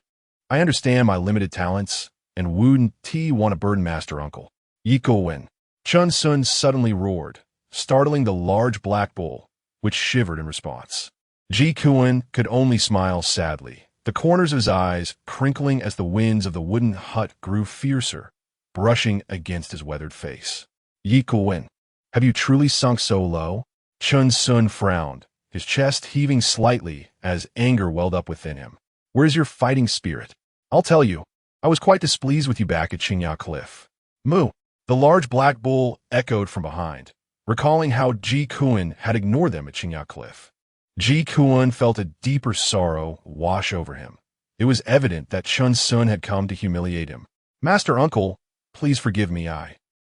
"I understand my limited talents, and wouldn't want to burden Master Uncle." "Yi Kun," Chen Xun suddenly roared, startling the large black bull, which shivered in response. Ji Kun could only smile sadly, the corners of his eyes crinkling as the winds of the wooden hut grew fiercer, brushing against his weathered face. "Yi Kun, have you truly sunk so low?" Chen Xun frowned, his chest heaving slightly as anger welled up within him. "Where's your fighting spirit? I'll tell you, I was quite displeased with you back at Qingya Cliff." "Moo!" The large black bull echoed from behind, recalling how Ji Kun had ignored them at Qingya Cliff. Ji Kuan felt a deeper sorrow wash over him. It was evident that Chen Xun had come to humiliate him. "Master Uncle, please forgive me,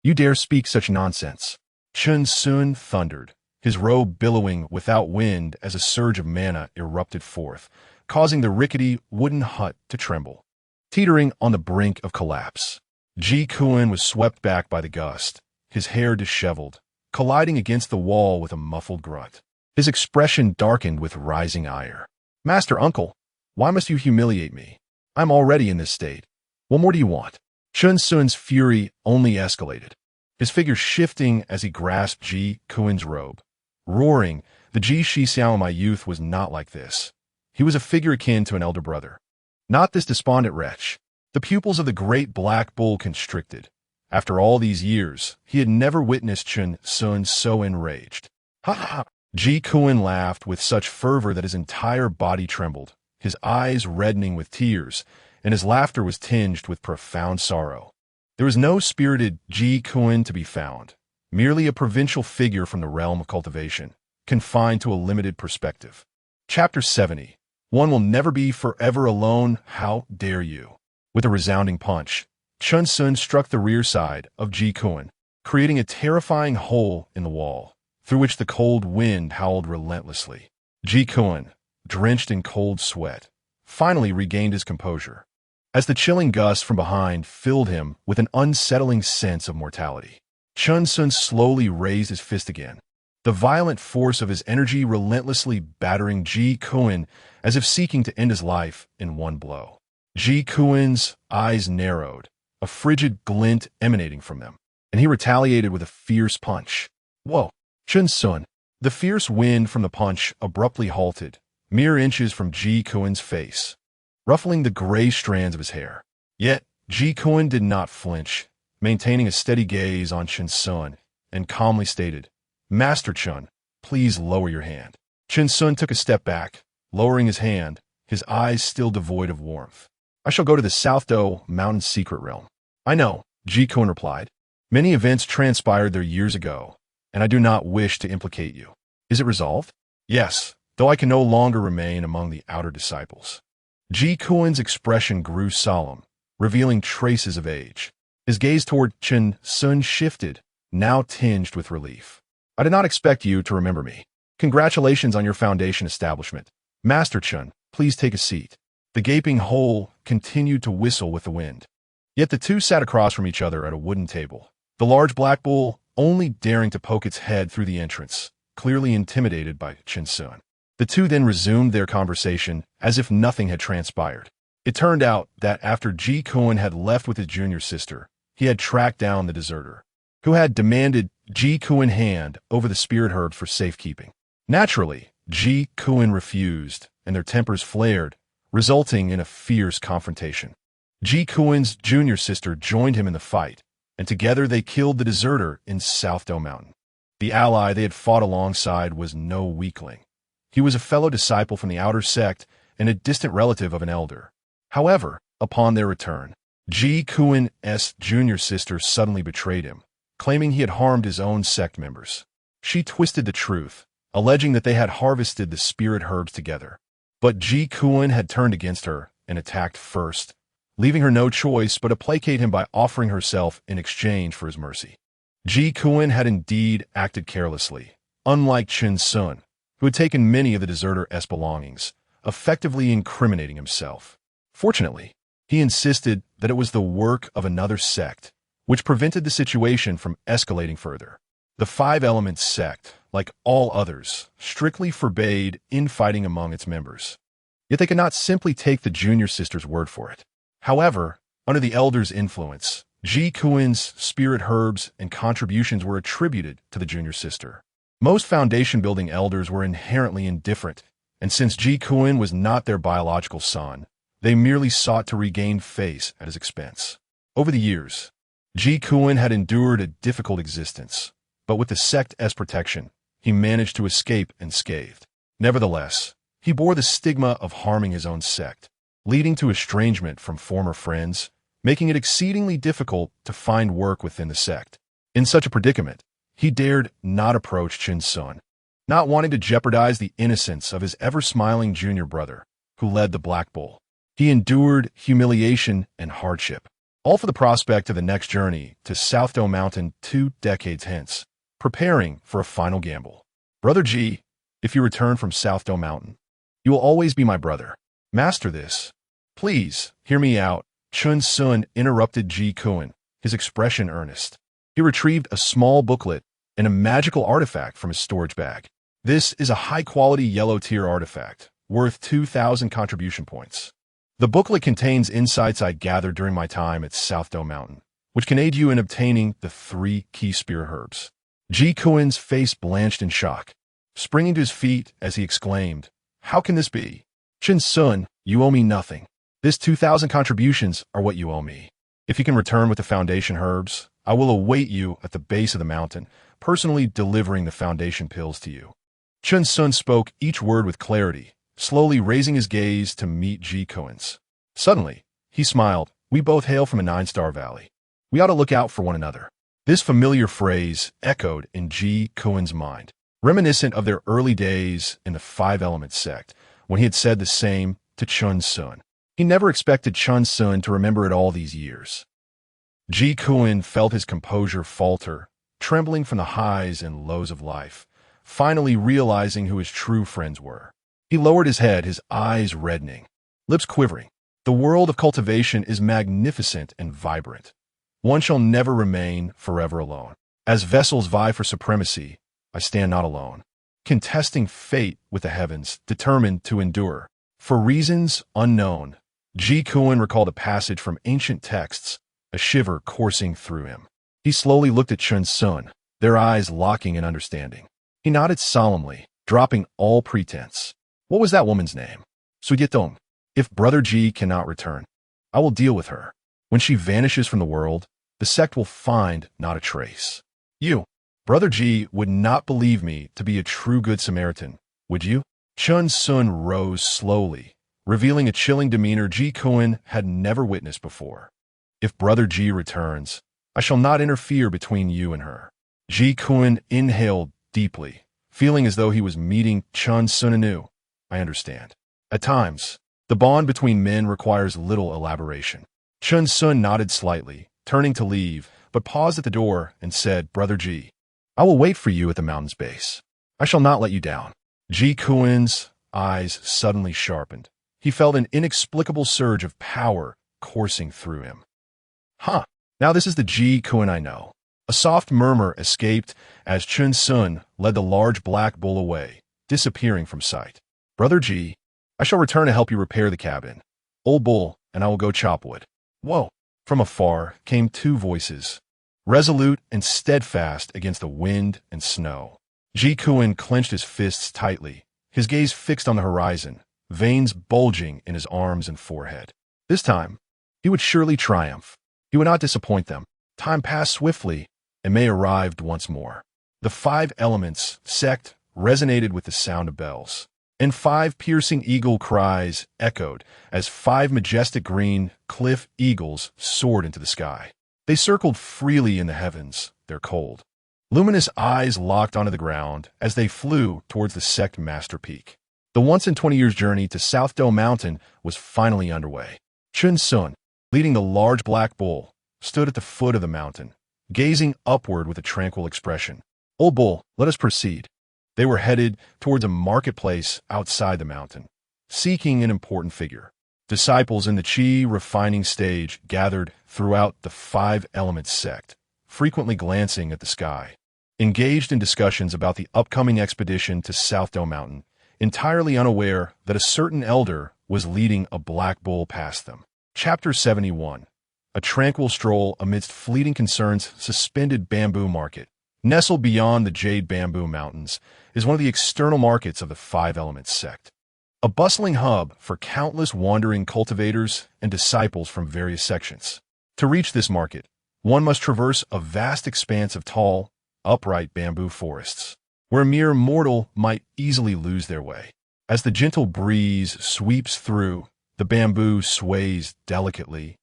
You dare speak such nonsense." Chen Xun thundered, his robe billowing without wind as a surge of mana erupted forth, causing the rickety wooden hut to tremble. Teetering on the brink of collapse, Ji Kuan was swept back by the gust, his hair disheveled, colliding against the wall with a muffled grunt. His expression darkened with rising ire. "Master Uncle, why must you humiliate me? I'm already in this state. What more do you want?" Chen Sun's fury only escalated, his figure shifting as he grasped Ji Kuan's robe. Roaring, "The Ji Xixiao of my youth was not like this. He was a figure akin to an elder brother. Not this despondent wretch." The pupils of the great black bull constricted. After all these years, he had never witnessed Chen Xun so enraged. "Ha ha!" Ji Kuan laughed with such fervor that his entire body trembled, his eyes reddening with tears, and his laughter was tinged with profound sorrow. There was no spirited Ji Kuan to be found, merely a provincial figure from the realm of cultivation, confined to a limited perspective. Chapter 70. One will never be forever alone, how dare you? With a resounding punch, Chen Xun struck the rear side of Ji Kuan, creating a terrifying hole in the wall, through which the cold wind howled relentlessly. Ji Kuan, drenched in cold sweat, finally regained his composure, as the chilling gust from behind filled him with an unsettling sense of mortality. Chen Xun slowly raised his fist again, the violent force of his energy relentlessly battering Ji Kuan as if seeking to end his life in one blow. Ji Kuan's eyes narrowed, a frigid glint emanating from them, and he retaliated with a fierce punch. "Whoa, Chen Xun!" The fierce wind from the punch abruptly halted, mere inches from Ji Kuan's face, ruffling the gray strands of his hair. Yet, Ji Kuan did not flinch, maintaining a steady gaze on Chen Xun, and calmly stated, "Master Chen, please lower your hand." Chen Xun took a step back, lowering his hand, his eyes still devoid of warmth. "I shall go to the South Do Mountain Secret Realm." "I know," Ji Kuan replied. "Many events transpired there years ago, and I do not wish to implicate you. Is it resolved?" "Yes, though I can no longer remain among the outer disciples." Ji Kuan's expression grew solemn, revealing traces of age. His gaze toward Chen Xun shifted, now tinged with relief. "I did not expect you to remember me. Congratulations on your foundation establishment. Master Chen, please take a seat." The gaping hole continued to whistle with the wind. Yet the two sat across from each other at a wooden table, the large black bull only daring to poke its head through the entrance, clearly intimidated by Chen Xun. The two then resumed their conversation as if nothing had transpired. It turned out that after Ji Kuan had left with his junior sister, he had tracked down the deserter, who had demanded Ji Kuan's hand over the spirit herbs for safekeeping. Naturally, Ji Kuan refused, and their tempers flared, resulting in a fierce confrontation. Ji Kuan's junior sister joined him in the fight, and together they killed the deserter in South Do Mountain. The ally they had fought alongside was no weakling. He was a fellow disciple from the outer sect and a distant relative of an elder. However, upon their return, Ji Kuan's junior sister suddenly betrayed him, claiming he had harmed his own sect members. She twisted the truth, alleging that they had harvested the spirit herbs together. But Ji Kuan had turned against her and attacked first, leaving her no choice but to placate him by offering herself in exchange for his mercy. Ji Kuan had indeed acted carelessly, unlike Chen Xun, who had taken many of the deserter's belongings, effectively incriminating himself. Fortunately, he insisted that it was the work of another sect, which prevented the situation from escalating further. The Five Elements sect, like all others, strictly forbade infighting among its members. Yet they could not simply take the junior sister's word for it. However, under the elder's influence, Ji Kuan's spirit herbs and contributions were attributed to the junior sister. Most foundation-building elders were inherently indifferent, and since Ji Kuan was not their biological son, they merely sought to regain face at his expense. Over the years, Ji Kuan had endured a difficult existence, but with the sect's protection, he managed to escape unscathed. Nevertheless, he bore the stigma of harming his own sect, leading to estrangement from former friends, making it exceedingly difficult to find work within the sect. In such a predicament, he dared not approach Chen Xun. not wanting to jeopardize the innocence of his ever-smiling junior brother, who led the Black Bull. He endured humiliation and hardship, all for the prospect of the next journey to South Doe Mountain 2 decades hence, preparing for a final gamble. Brother G, if you return from South Doe Mountain, you will always be my brother. Master this. Please, hear me out. Chen Xun interrupted Ji Kuan, his expression earnest. He retrieved a small booklet and a magical artifact from his storage bag. This is a high-quality yellow-tier artifact, worth 2,000 contribution points. The booklet contains insights I gathered during my time at South Doe Mountain, which can aid you in obtaining the 3 key spear herbs. Ji Kuan's face blanched in shock, springing to his feet as he exclaimed, "How can this be? Chen Xun, you owe me nothing. This 2,000 contributions are what you owe me. If you can return with the foundation herbs, I will await you at the base of the mountain, personally delivering the foundation pills to you." Chen Xun spoke each word with clarity, slowly raising his gaze to meet Ji Kuan's. Suddenly, he smiled. "We both hail from a 9-star valley. We ought to look out for one another." This familiar phrase echoed in Ji Kuan's mind, reminiscent of their early days in the 5-element sect, when he had said the same to Chen Xun. He never expected Chen Xun to remember it all these years. Ji Kuan felt his composure falter, trembling from the highs and lows of life, finally realizing who his true friends were. He lowered his head, his eyes reddening, lips quivering. The world of cultivation is magnificent and vibrant. One shall never remain forever alone. As vessels vie for supremacy, I stand not alone, contesting fate with the heavens, determined to endure. For reasons unknown, Ji Kuan recalled a passage from ancient texts, a shiver coursing through him. He slowly looked at Chen Xun, their eyes locking in understanding. He nodded solemnly, dropping all pretense. What was that woman's name? Suyetong. If Brother Ji cannot return, I will deal with her. When she vanishes from the world, the sect will find not a trace. You, Brother Ji, would not believe me to be a true good Samaritan, would you? Chen Xun rose slowly, revealing a chilling demeanor Ji Kuan had never witnessed before. If Brother Ji returns, I shall not interfere between you and her. Ji Kuan inhaled deeply, feeling as though he was meeting Chen Xun anew. I understand. At times, the bond between men requires little elaboration. Chen Xun nodded slightly, turning to leave, but paused at the door and said, Brother Ji, I will wait for you at the mountain's base. I shall not let you down. Ji Kuan's eyes suddenly sharpened. He felt an inexplicable surge of power coursing through him. Now this is the Ji Kuan I know. A soft murmur escaped as Chen Xun led the large black bull away, disappearing from sight. Brother Ji, I shall return to help you repair the cabin. Old bull, and I will go chop wood. Whoa! From afar came 2 voices, resolute and steadfast against the wind and snow. Ji Kuan clenched his fists tightly, his gaze fixed on the horizon, veins bulging in his arms and forehead. This time, he would surely triumph. He would not disappoint them. Time passed swiftly, and May arrived once more. The 5 elements sect resonated with the sound of bells, and 5 piercing eagle cries echoed as 5 majestic green cliff eagles soared into the sky. They circled freely in the heavens, their cold, luminous eyes locked onto the ground as they flew towards the sect master peak. The once-in-20 years journey to South Doe Mountain was finally underway. Chen Xun, leading the large black bull, stood at the foot of the mountain, gazing upward with a tranquil expression. Old bull, let us proceed. They were headed towards a marketplace outside the mountain, seeking an important figure. Disciples in the Qi refining stage gathered throughout the 5 elements sect, frequently glancing at the sky, engaged in discussions about the upcoming expedition to South Doe Mountain, entirely unaware that a certain elder was leading a black bull past them. Chapter 71. A tranquil stroll amidst fleeting concerns. Suspended bamboo market, nestled beyond the Jade Bamboo Mountains, is one of the external markets of the 5 elements sect. A bustling hub for countless wandering cultivators and disciples from various sections. To reach this market, one must traverse a vast expanse of tall, upright bamboo forests, where a mere mortal might easily lose their way. As the gentle breeze sweeps through, the bamboo sways delicately,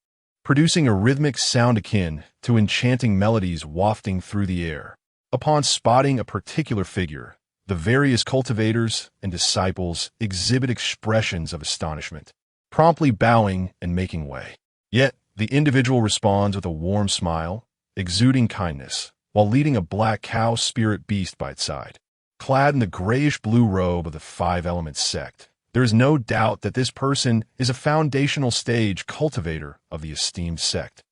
producing a rhythmic sound akin to enchanting melodies wafting through the air. Upon spotting a particular figure, The various cultivators and disciples exhibit expressions of astonishment, promptly bowing and making way. Yet, the individual responds with a warm smile, exuding kindness, while leading a black cow spirit beast by its side. Clad in the grayish-blue robe of the Five Elements sect, there is no doubt that this person is a foundational stage cultivator of the esteemed sect.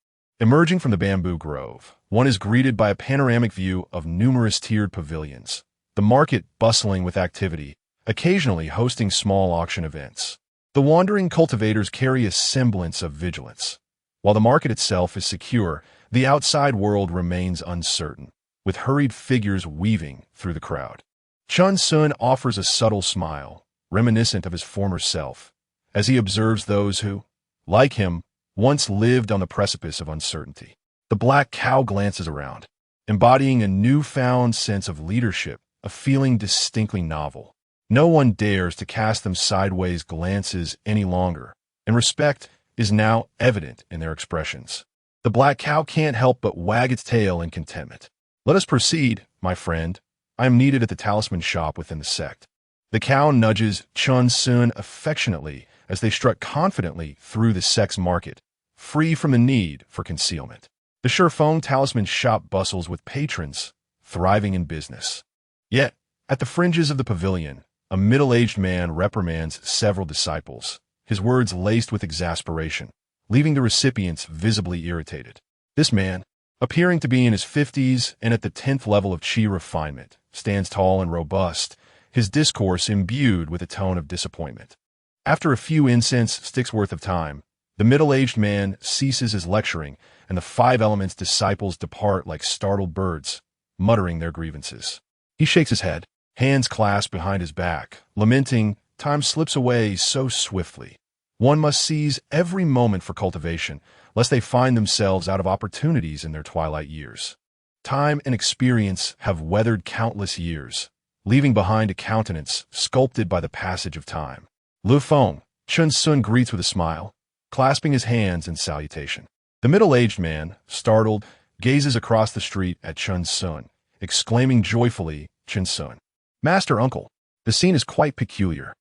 Emerging from the bamboo grove, one is greeted by a panoramic view of numerous tiered pavilions, the market bustling with activity, occasionally hosting small auction events. The wandering cultivators carry a semblance of vigilance. While the market itself is secure, the outside world remains uncertain, with hurried figures weaving through the crowd. Chen Xun offers a subtle smile, reminiscent of his former self, as he observes those who, like him, once lived on the precipice of uncertainty. The black cow glances around, embodying a newfound sense of leadership, a feeling distinctly novel. No one dares to cast them sideways glances any longer, and respect is now evident in their expressions. The black cow can't help but wag its tail in contentment. Let us proceed, my friend. I am needed at the talisman shop within the sect. The cow nudges Chen Xun affectionately as they strut confidently through the sect's market, free from the need for concealment. The Shurfeng talisman shop bustles with patrons, thriving in business. Yet, at the fringes of the pavilion, a middle-aged man reprimands several disciples, his words laced with exasperation, leaving the recipients visibly irritated. This man, appearing to be in his 50s and at the 10th level of chi refinement, stands tall and robust, his discourse imbued with a tone of disappointment. After a few incense sticks worth of time, the middle-aged man ceases his lecturing, and the Five Elements disciples depart like startled birds, muttering their grievances. He shakes his head, hands clasped behind his back, lamenting, time slips away so swiftly. One must seize every moment for cultivation, lest they find themselves out of opportunities in their twilight years. Time and experience have weathered countless years, leaving behind a countenance sculpted by the passage of time. Lu Feng, Chen Xun greets with a smile, clasping his hands in salutation. The middle-aged man, startled, gazes across the street at Chen Xun, exclaiming joyfully, Chen Xun, Master Uncle, the scene is quite peculiar.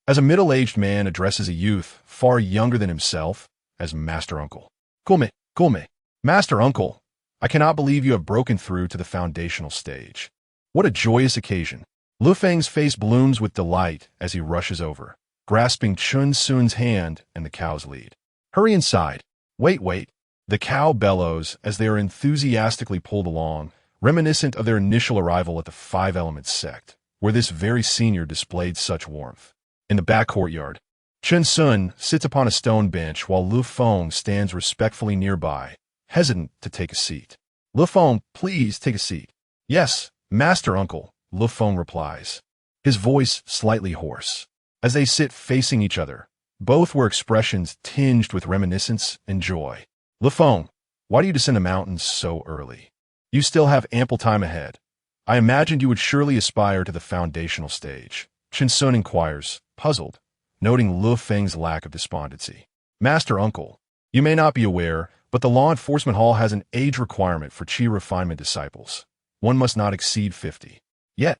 As a middle-aged man addresses a youth far younger than himself as Master Uncle. Gulme, Master Uncle, I cannot believe you have broken through to the foundational stage. What a joyous occasion. Lu Feng's face blooms with delight as he rushes over, grasping Chen Xun's hand and the cow's lead. Hurry inside. Wait. The cow bellows as they are enthusiastically pulled along, reminiscent of their initial arrival at the Five Elements sect, where this very senior displayed such warmth. In the back courtyard, Chen Xun sits upon a stone bench while Lu Feng stands respectfully nearby, hesitant to take a seat. Lu Feng, please take a seat. Yes, Master Uncle, Lu Feng replies, his voice slightly hoarse. As they sit facing each other, both were expressions tinged with reminiscence and joy. Lu Feng, why do you descend the mountains so early? You still have ample time ahead. I imagined you would surely aspire to the foundational stage. Chen Xun inquires, puzzled, noting Lu Feng's lack of despondency. Master Uncle, you may not be aware, but the law enforcement hall has an age requirement for chi refinement disciples. One must not exceed 50. Yet,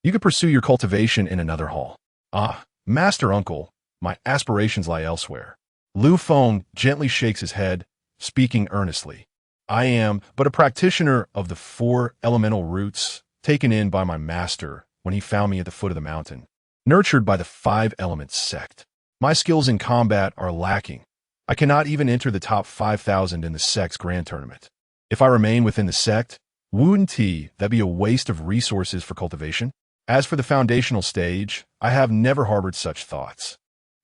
you could pursue your cultivation in another hall. Ah, Master Uncle, my aspirations lie elsewhere. Lu Feng gently shakes his head, speaking earnestly. I am but a practitioner of the 4 elemental roots, taken in by my master when he found me at the foot of the mountain, nurtured by the 5 Elements sect. My skills in combat are lacking. I cannot even enter the top 5,000 in the sect's grand tournament. If I remain within the sect, wouldn't that be a waste of resources for cultivation? As for the foundational stage, I have never harbored such thoughts.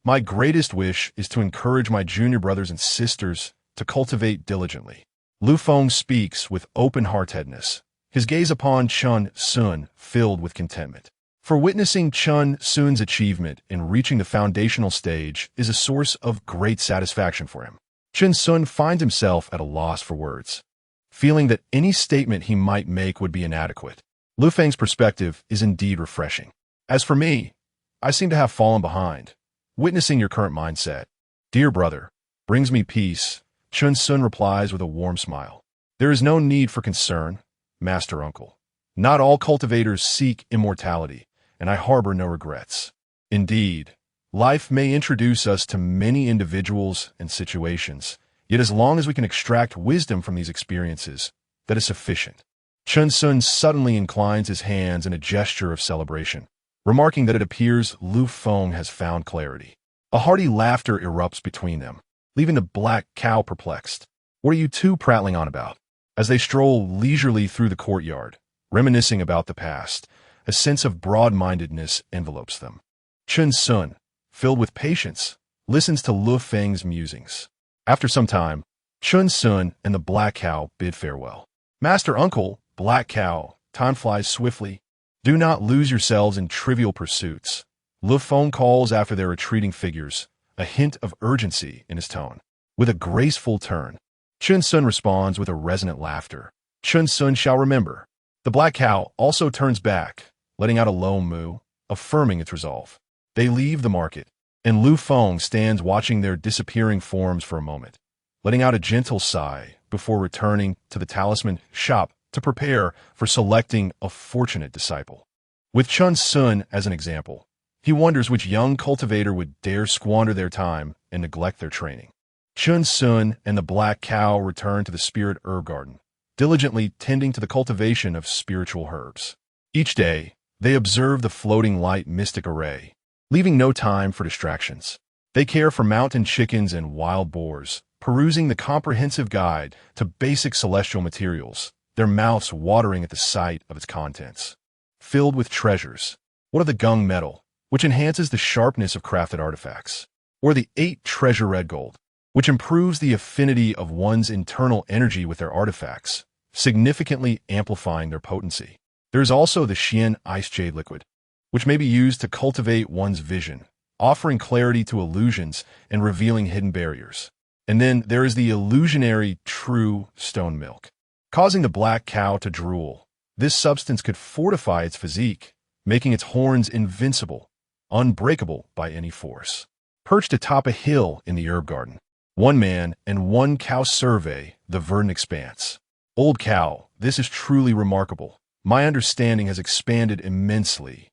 My greatest wish is to encourage my junior brothers and sisters to cultivate diligently. Lu Feng speaks with open-heartedness, his gaze upon Chen Xun filled with contentment. For witnessing Chen Xun's achievement in reaching the foundational stage is a source of great satisfaction for him. Chen Xun finds himself at a loss for words, feeling that any statement he might make would be inadequate. Lu Feng's perspective is indeed refreshing. As for me, I seem to have fallen behind. Witnessing your current mindset, dear brother, brings me peace, Chen Xun replies with a warm smile. There is no need for concern, Master Uncle. Not all cultivators seek immortality, and I harbor no regrets. Indeed, life may introduce us to many individuals and situations, yet as long as we can extract wisdom from these experiences, that is sufficient. Chen Xun suddenly inclines his hands in a gesture of celebration, remarking that it appears Lu Feng has found clarity. A hearty laughter erupts between them, leaving the black cow perplexed. What are you two prattling on about? As they stroll leisurely through the courtyard, reminiscing about the past, a sense of broad-mindedness envelopes them. Chen Xun, filled with patience, listens to Lu Feng's musings. After some time, Chen Xun and the black cow bid farewell. Master Uncle, Black Cow, time flies swiftly. Do not lose yourselves in trivial pursuits. Lu Feng calls after their retreating figures, a hint of urgency in his tone. With a graceful turn, Chen Xun responds with a resonant laughter. Chen Xun shall remember. The black cow also turns back, letting out a low moo, affirming its resolve. They leave the market, and Lu Feng stands watching their disappearing forms for a moment, letting out a gentle sigh before returning to the talisman shop to prepare for selecting a fortunate disciple. With Chen Xun as an example, he wonders which young cultivator would dare squander their time and neglect their training. Chen Xun and the black cow return to the spirit herb garden, diligently tending to the cultivation of spiritual herbs. Each day, they observe the floating light mystic array, leaving no time for distractions. They care for mountain chickens and wild boars, perusing the comprehensive guide to basic celestial materials, their mouths watering at the sight of its contents. Filled with treasures, what of the gung metal, which enhances the sharpness of crafted artifacts, or the 8 treasure red gold, which improves the affinity of one's internal energy with their artifacts, significantly amplifying their potency. There is also the Xian ice jade liquid, which may be used to cultivate one's vision, offering clarity to illusions and revealing hidden barriers. And then there is the illusionary true stone milk, causing the black cow to drool. This substance could fortify its physique, making its horns invincible, unbreakable by any force. Perched atop a hill in the herb garden, one man and one cow survey the verdant expanse. Old cow, this is truly remarkable. My understanding has expanded immensely.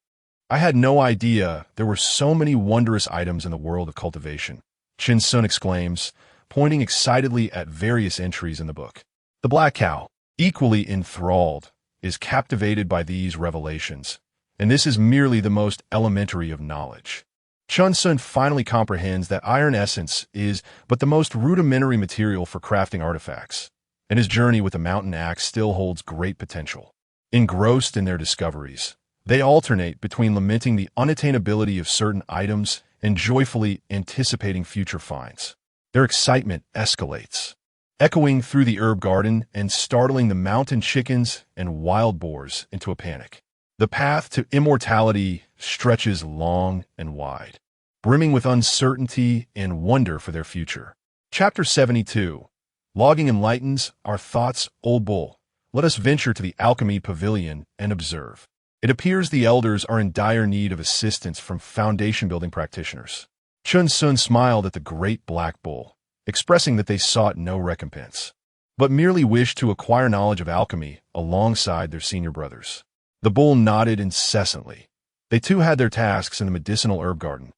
I had no idea there were so many wondrous items in the world of cultivation, Chen Xun exclaims, pointing excitedly at various entries in the book. The black cow, equally enthralled, is captivated by these revelations, and this is merely the most elementary of knowledge. Chen Xun finally comprehends that iron essence is but the most rudimentary material for crafting artifacts, and his journey with the mountain axe still holds great potential. Engrossed in their discoveries, they alternate between lamenting the unattainability of certain items and joyfully anticipating future finds. Their excitement escalates, echoing through the herb garden and startling the mountain chickens and wild boars into a panic. The path to immortality stretches long and wide, brimming with uncertainty and wonder for their future. Chapter 72. Logging enlightens our thoughts, old bull. Let us venture to the alchemy pavilion and observe. It appears the elders are in dire need of assistance from foundation-building practitioners. Chen Xun smiled at the great black bull, expressing that they sought no recompense, but merely wished to acquire knowledge of alchemy alongside their senior brothers. The bull nodded incessantly. They too had their tasks in the medicinal herb garden,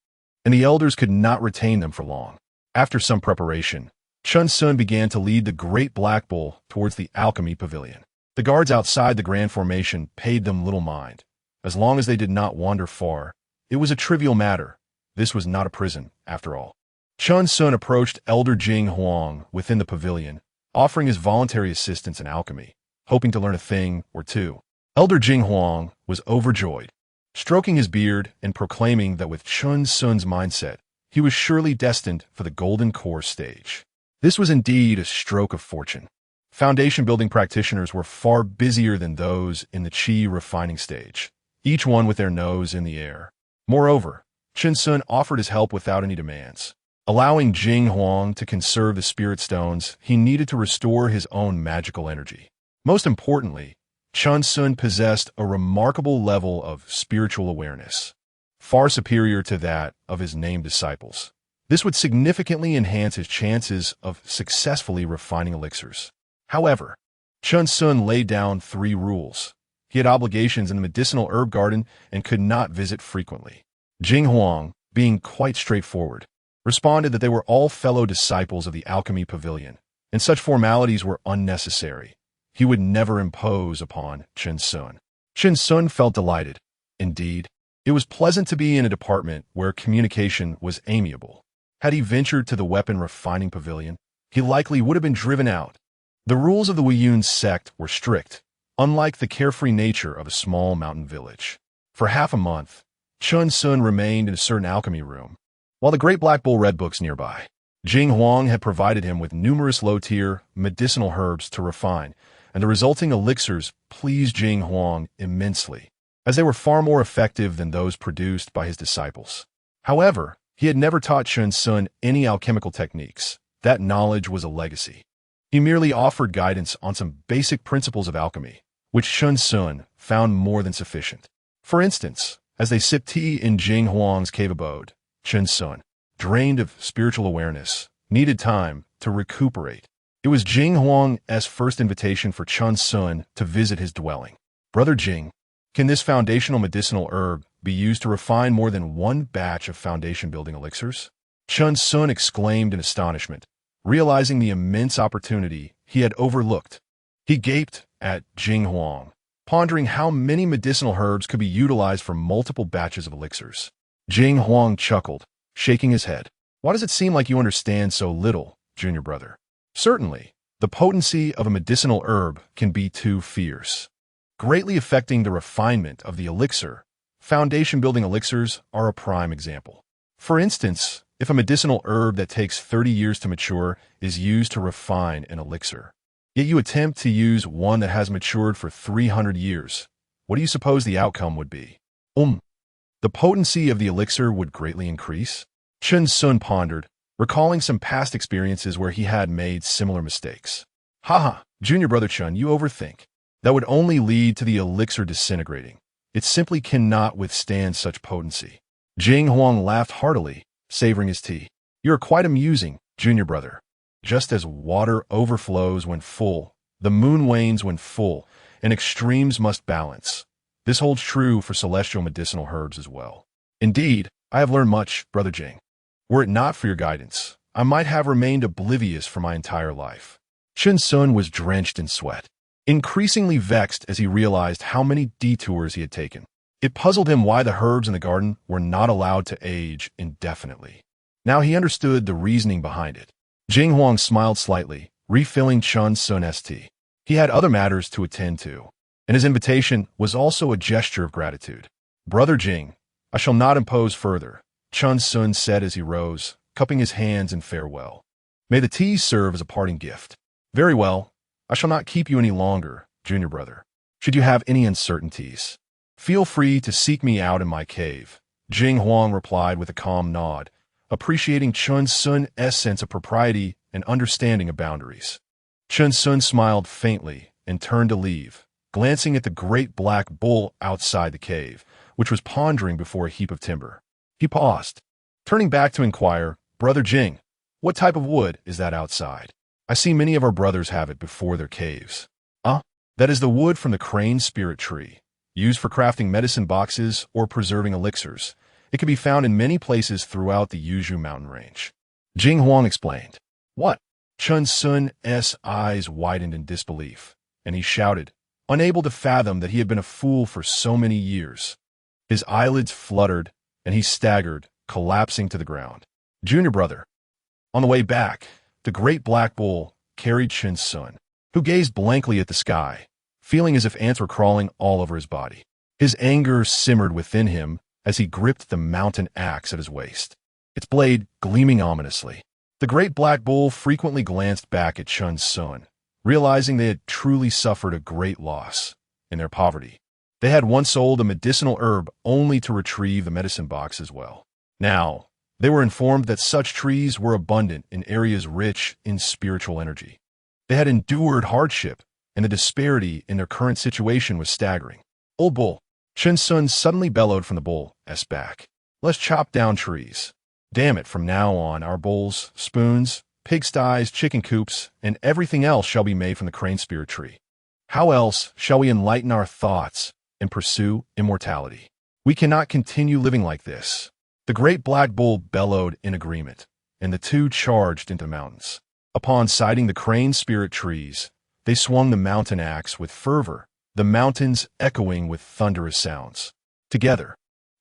and the elders could not retain them for long. After some preparation, Chen Xun began to lead the great black bull towards the alchemy pavilion. The guards outside the grand formation paid them little mind. As long as they did not wander far, it was a trivial matter. This was not a prison, after all. Chen Xun approached Elder Jing Huang within the pavilion, offering his voluntary assistance in alchemy, hoping to learn a thing or two. Elder Jing Huang was overjoyed, stroking his beard and proclaiming that with Chen Xun's mindset, he was surely destined for the golden core stage. This was indeed a stroke of fortune. Foundation-building practitioners were far busier than those in the qi refining stage, each one with their nose in the air. Moreover, Chen Xun offered his help without any demands. Allowing Jing Huang to conserve the spirit stones, he needed to restore his own magical energy. Most importantly, Chen Xun possessed a remarkable level of spiritual awareness, far superior to that of his named disciples. This would significantly enhance his chances of successfully refining elixirs. However, Chen Xun laid down 3 rules. He had obligations in the medicinal herb garden and could not visit frequently. Jing Huang, being quite straightforward, responded that they were all fellow disciples of the alchemy pavilion, and such formalities were unnecessary. He would never impose upon Chen Xun. Chen Xun felt delighted. Indeed, it was pleasant to be in a department where communication was amiable. Had he ventured to the weapon refining pavilion, he likely would have been driven out. The rules of the Weiyun sect were strict, unlike the carefree nature of a small mountain village. For half a month, Chen Xun remained in a certain alchemy room, while the Great Black Bull read books nearby. Jing Huang had provided him with numerous low-tier medicinal herbs to refine, and the resulting elixirs pleased Jing Huang immensely, as they were far more effective than those produced by his disciples. However, he had never taught Chen Xun any alchemical techniques. That knowledge was a legacy. He merely offered guidance on some basic principles of alchemy, which Chen Xun found more than sufficient. For instance, as they sipped tea in Jing Huang's cave abode, Chen Xun, drained of spiritual awareness, needed time to recuperate. It was Jing Huang's first invitation for Chen Xun to visit his dwelling. Brother Jing, can this foundational medicinal herb be used to refine more than one batch of foundation-building elixirs? Chen Xun exclaimed in astonishment, realizing the immense opportunity he had overlooked. He gaped at Jing Huang, pondering how many medicinal herbs could be utilized for multiple batches of elixirs. Jing Huang chuckled, shaking his head. Why does it seem like you understand so little, junior brother? Certainly, the potency of a medicinal herb can be too fierce, greatly affecting the refinement of the elixir. Foundation-building elixirs are a prime example. For instance, if a medicinal herb that takes 30 years to mature is used to refine an elixir, yet you attempt to use one that has matured for 300 years, what do you suppose the outcome would be? The potency of the elixir would greatly increase? Chen Xun pondered, recalling some past experiences where he had made similar mistakes. Haha, junior brother Chen, you overthink. That would only lead to the elixir disintegrating. It simply cannot withstand such potency. Jing Huang laughed heartily, savoring his tea. You're quite amusing, junior brother. Just as water overflows when full, the moon wanes when full, and extremes must balance. This holds true for celestial medicinal herbs as well. Indeed, I have learned much, Brother Jing. Were it not for your guidance, I might have remained oblivious for my entire life. Chen Xun was drenched in sweat, increasingly vexed as he realized how many detours he had taken. It puzzled him why the herbs in the garden were not allowed to age indefinitely. Now he understood the reasoning behind it. Jing Huang smiled slightly, refilling Chen Xun's tea. He had other matters to attend to, and his invitation was also a gesture of gratitude. Brother Jing, I shall not impose further, Chen Xun said as he rose, cupping his hands in farewell. May the tea serve as a parting gift. Very well, I shall not keep you any longer, junior brother. Should you have any uncertainties, feel free to seek me out in my cave, Jing Huang replied with a calm nod, appreciating Chen Xun's sense of propriety and understanding of boundaries. Chen Xun smiled faintly and turned to leave, glancing at the great black bull outside the cave, which was pondering before a heap of timber. He paused, turning back to inquire, Brother Jing, what type of wood is that outside? I see many of our brothers have it before their caves. That is the wood from the crane spirit tree, used for crafting medicine boxes or preserving elixirs. It can be found in many places throughout the Yuzhu mountain range. Jing Huang explained. What? Chen Xun's eyes widened in disbelief, and he shouted, unable to fathom that he had been a fool for so many years. His eyelids fluttered, and he staggered, collapsing to the ground. Junior brother. On the way back, the great black bull carried Chen Xun, who gazed blankly at the sky, feeling as if ants were crawling all over his body. His anger simmered within him as he gripped the mountain axe at his waist, its blade gleaming ominously. The great black bull frequently glanced back at Chen Xun, realizing they had truly suffered a great loss in their poverty. They had once sold a medicinal herb only to retrieve the medicine box as well. Now, they were informed that such trees were abundant in areas rich in spiritual energy. They had endured hardship, and the disparity in their current situation was staggering. Old bull, Chen Xun suddenly bellowed from the bull's back. Let's chop down trees. Damn it, from now on, our bowls, spoons, pigsties, chicken coops, and everything else shall be made from the crane spirit tree. How else shall we enlighten our thoughts and pursue immortality? We cannot continue living like this. The great black bull bellowed in agreement, and the two charged into the mountains. Upon sighting the crane spirit trees, they swung the mountain axe with fervor, the mountains echoing with thunderous sounds. Together,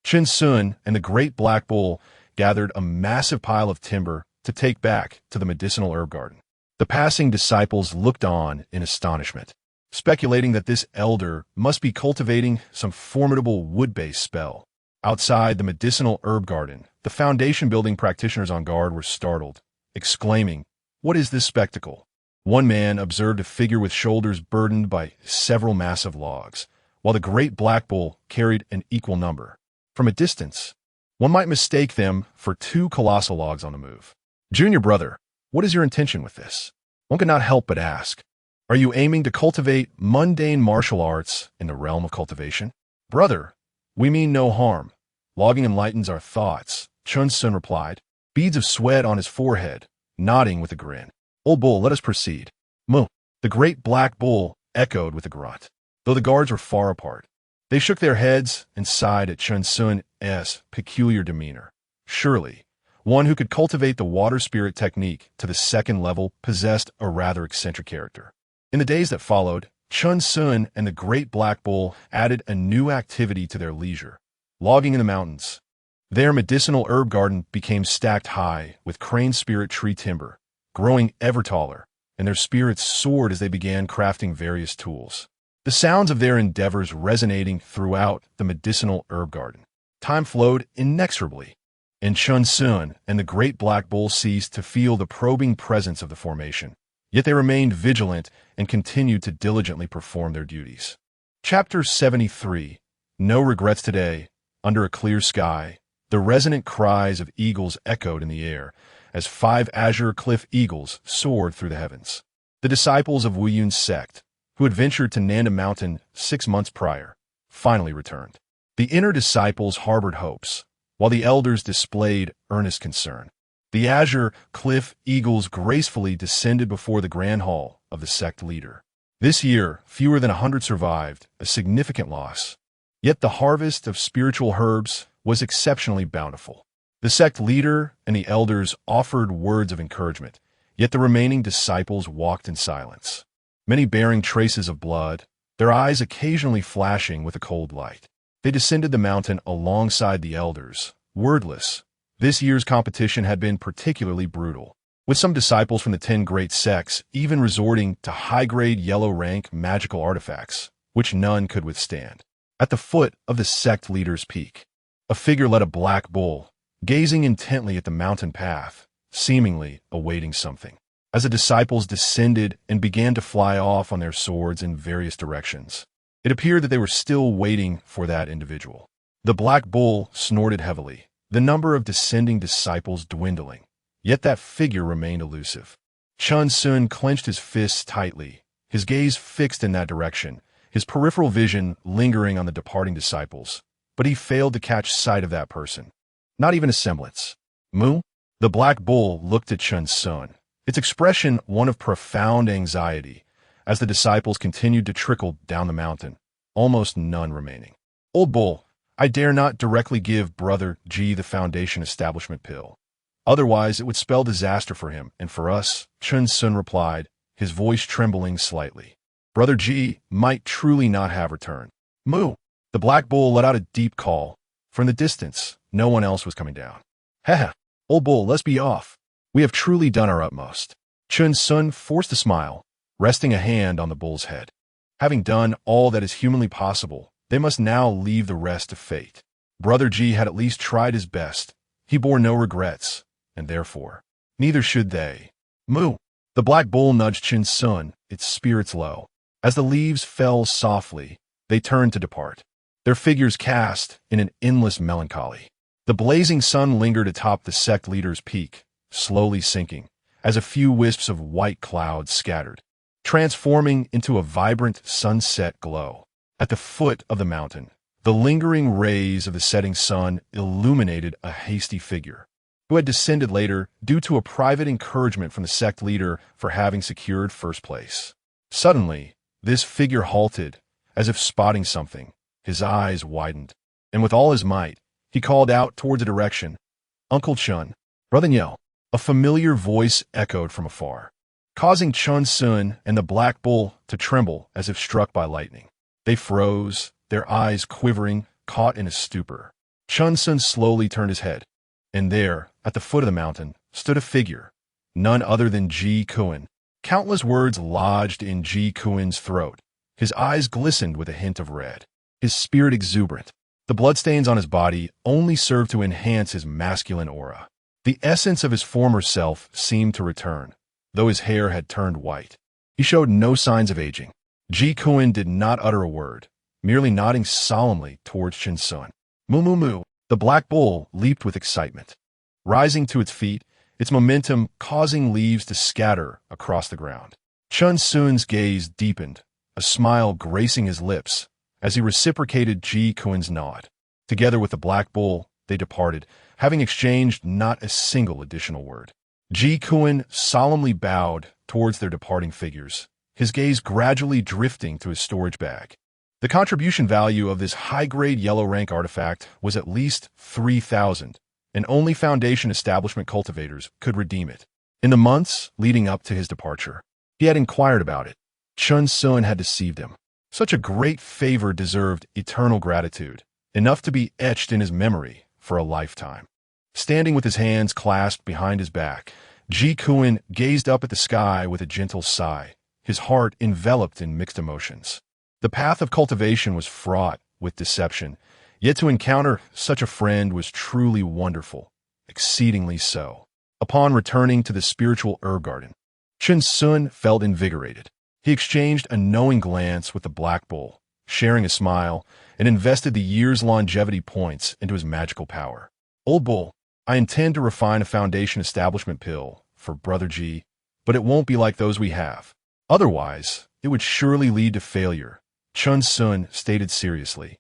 Chen Xun and the great black bull gathered a massive pile of timber to take back to the medicinal herb garden. The passing disciples looked on in astonishment, speculating that this elder must be cultivating some formidable wood-based spell. Outside the medicinal herb garden, the foundation-building practitioners on guard were startled, exclaiming, "What is this spectacle?" One man observed a figure with shoulders burdened by several massive logs, while the great black bull carried an equal number. From a distance, one might mistake them for two colossal logs on the move. "Junior brother, what is your intention with this?" One could not help but ask. "Are you aiming to cultivate mundane martial arts in the realm of cultivation?" "Brother, we mean no harm. Logging enlightens our thoughts," Chen Xun replied, beads of sweat on his forehead, nodding with a grin. "Old bull, let us proceed." "Moo." The great black bull echoed with a grunt. Though the guards were far apart, they shook their heads and sighed at Chen Xun's peculiar demeanor. Surely, one who could cultivate the water spirit technique to the second level possessed a rather eccentric character. In the days that followed, Chen Xun and the great black bull added a new activity to their leisure, logging in the mountains. Their medicinal herb garden became stacked high with crane spirit tree timber, growing ever taller, and their spirits soared as they began crafting various tools. The sounds of their endeavors resonating throughout the medicinal herb garden. Time flowed inexorably, and Chen Xun and the great black bull ceased to feel the probing presence of the formation. Yet they remained vigilant and continued to diligently perform their duties. Chapter 73. No regrets today. Under a clear sky, the resonant cries of eagles echoed in the air as 5 azure cliff eagles soared through the heavens. The disciples of Wu Yun's sect, who had ventured to Nanda Mountain 6 months prior, finally returned. The inner disciples harbored hopes, while the elders displayed earnest concern. The azure cliff eagles gracefully descended before the grand hall of the sect leader. This year, fewer than 100 survived, a significant loss. Yet the harvest of spiritual herbs was exceptionally bountiful. The sect leader and the elders offered words of encouragement, yet the remaining disciples walked in silence, many bearing traces of blood, their eyes occasionally flashing with a cold light. They descended the mountain alongside the elders, wordless. This year's competition had been particularly brutal, with some disciples from the 10 great sects even resorting to high-grade yellow-rank magical artifacts, which none could withstand. At the foot of the sect leader's peak, a figure led a black bull, gazing intently at the mountain path, seemingly awaiting something. As the disciples descended and began to fly off on their swords in various directions, it appeared that they were still waiting for that individual. The black bull snorted heavily, the number of descending disciples dwindling, yet that figure remained elusive. Chen Xun clenched his fists tightly, his gaze fixed in that direction, his peripheral vision lingering on the departing disciples, but he failed to catch sight of that person. Not even a semblance. "Moo?" The black bull looked at Chen Xun, its expression one of profound anxiety, as the disciples continued to trickle down the mountain, almost none remaining. "Old bull, I dare not directly give Brother G the foundation establishment pill. Otherwise, it would spell disaster for him and for us," Chen Xun replied, his voice trembling slightly. Brother G might truly not have returned. "Moo!" The black bull let out a deep call. From the distance, no one else was coming down. "Heh, old bull, let's be off. We have truly done our utmost." Chen Xun forced a smile, resting a hand on the bull's head. Having done all that is humanly possible, they must now leave the rest to fate. Brother G had at least tried his best. He bore no regrets, and therefore, neither should they. "Moo!" The black bull nudged Chen Xun, its spirits low. As the leaves fell softly, they turned to depart, their figures cast in an endless melancholy. The blazing sun lingered atop the sect leader's peak, slowly sinking, as a few wisps of white cloud scattered, transforming into a vibrant sunset glow. At the foot of the mountain, the lingering rays of the setting sun illuminated a hasty figure, who had descended later due to a private encouragement from the sect leader for having secured first place. Suddenly, This figure halted, as if spotting something. His eyes widened, and with all his might, he called out towards a direction. "Uncle Chun, Brother Niel." A familiar voice echoed from afar, causing Chen Xun and the Black Bull to tremble as if struck by lightning. They froze, their eyes quivering, caught in a stupor. Chen Xun slowly turned his head, and there, at the foot of the mountain, stood a figure, none other than Ji Kuan. Countless words lodged in Ji Kuan's throat. His eyes glistened with a hint of red, his spirit exuberant. The bloodstains on his body only served to enhance his masculine aura. The essence of his former self seemed to return, though his hair had turned white. He showed no signs of aging. Ji Kuan did not utter a word, merely nodding solemnly towards Chen Xun. Moo moo moo. The Black Bull leaped with excitement, rising to its feet, its momentum causing leaves to scatter across the ground. Chen Xun's gaze deepened, a smile gracing his lips, as he reciprocated Ji Kuan's nod. Together with the Black Bull, they departed, having exchanged not a single additional word. Ji Kuan solemnly bowed towards their departing figures, his gaze gradually drifting to his storage bag. The contribution value of this high-grade yellow rank artifact was at least 3,000, and only Foundation establishment cultivators could redeem it. In the months leading up to his departure, he had inquired about it. Chen Xun had deceived him. Such a great favor deserved eternal gratitude, enough to be etched in his memory for a lifetime. Standing with his hands clasped behind his back, Ji Kuan gazed up at the sky with a gentle sigh, his heart enveloped in mixed emotions. The path of cultivation was fraught with deception, yet to encounter such a friend was truly wonderful, exceedingly so. Upon returning to the spiritual herb garden, Chen Xun felt invigorated. He exchanged a knowing glance with the Black Bull, sharing a smile, and invested the year's longevity points into his magical power. "Old Bull, I intend to refine a Foundation establishment pill for Brother G, but it won't be like those we have. Otherwise, it would surely lead to failure," Chen Xun stated seriously.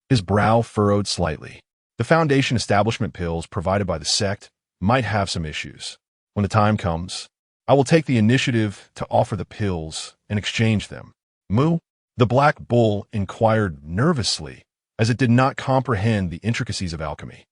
His brow furrowed slightly. The Foundation establishment pills provided by the sect might have some issues. When the time comes, I will take the initiative to offer the pills and exchange them. "Moo?" The Black Bull inquired nervously, as it did not comprehend the intricacies of alchemy.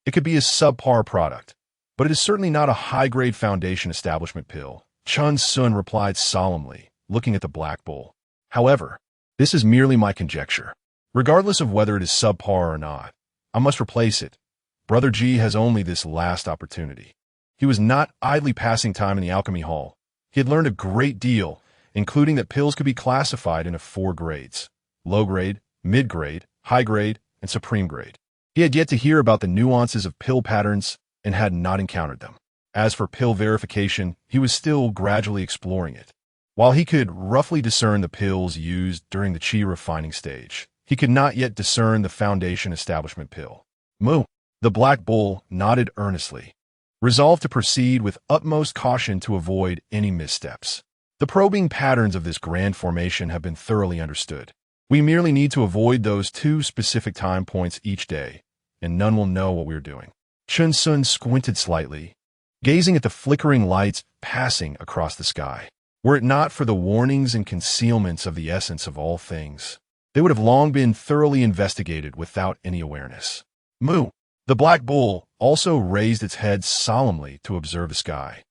It could be a subpar product, but it is certainly not a high-grade Foundation establishment pill, Chen Xun replied solemnly, looking at the Black Bull. "However, this is merely my conjecture. Regardless of whether it is subpar or not, I must replace it. Brother G has only this last opportunity." He was not idly passing time in the alchemy hall. He had learned a great deal, including that pills could be classified into 4 grades: low grade, mid grade, high grade, and supreme grade. He had yet to hear about the nuances of pill patterns and had not encountered them. As for pill verification, he was still gradually exploring it. While he could roughly discern the pills used during the chi refining stage, he could not yet discern the Foundation establishment pill. "Moo." The Black Bull nodded earnestly, resolved to proceed with utmost caution to avoid any missteps. The probing patterns of this grand formation have been thoroughly understood. We merely need to avoid those 2 specific time points each day, and none will know what we are doing. Chen Xun squinted slightly, gazing at the flickering lights passing across the sky. Were it not for the warnings and concealments of the essence of all things, they would have long been thoroughly investigated without any awareness. "Moo." The Black Bull also raised its head solemnly to observe the sky.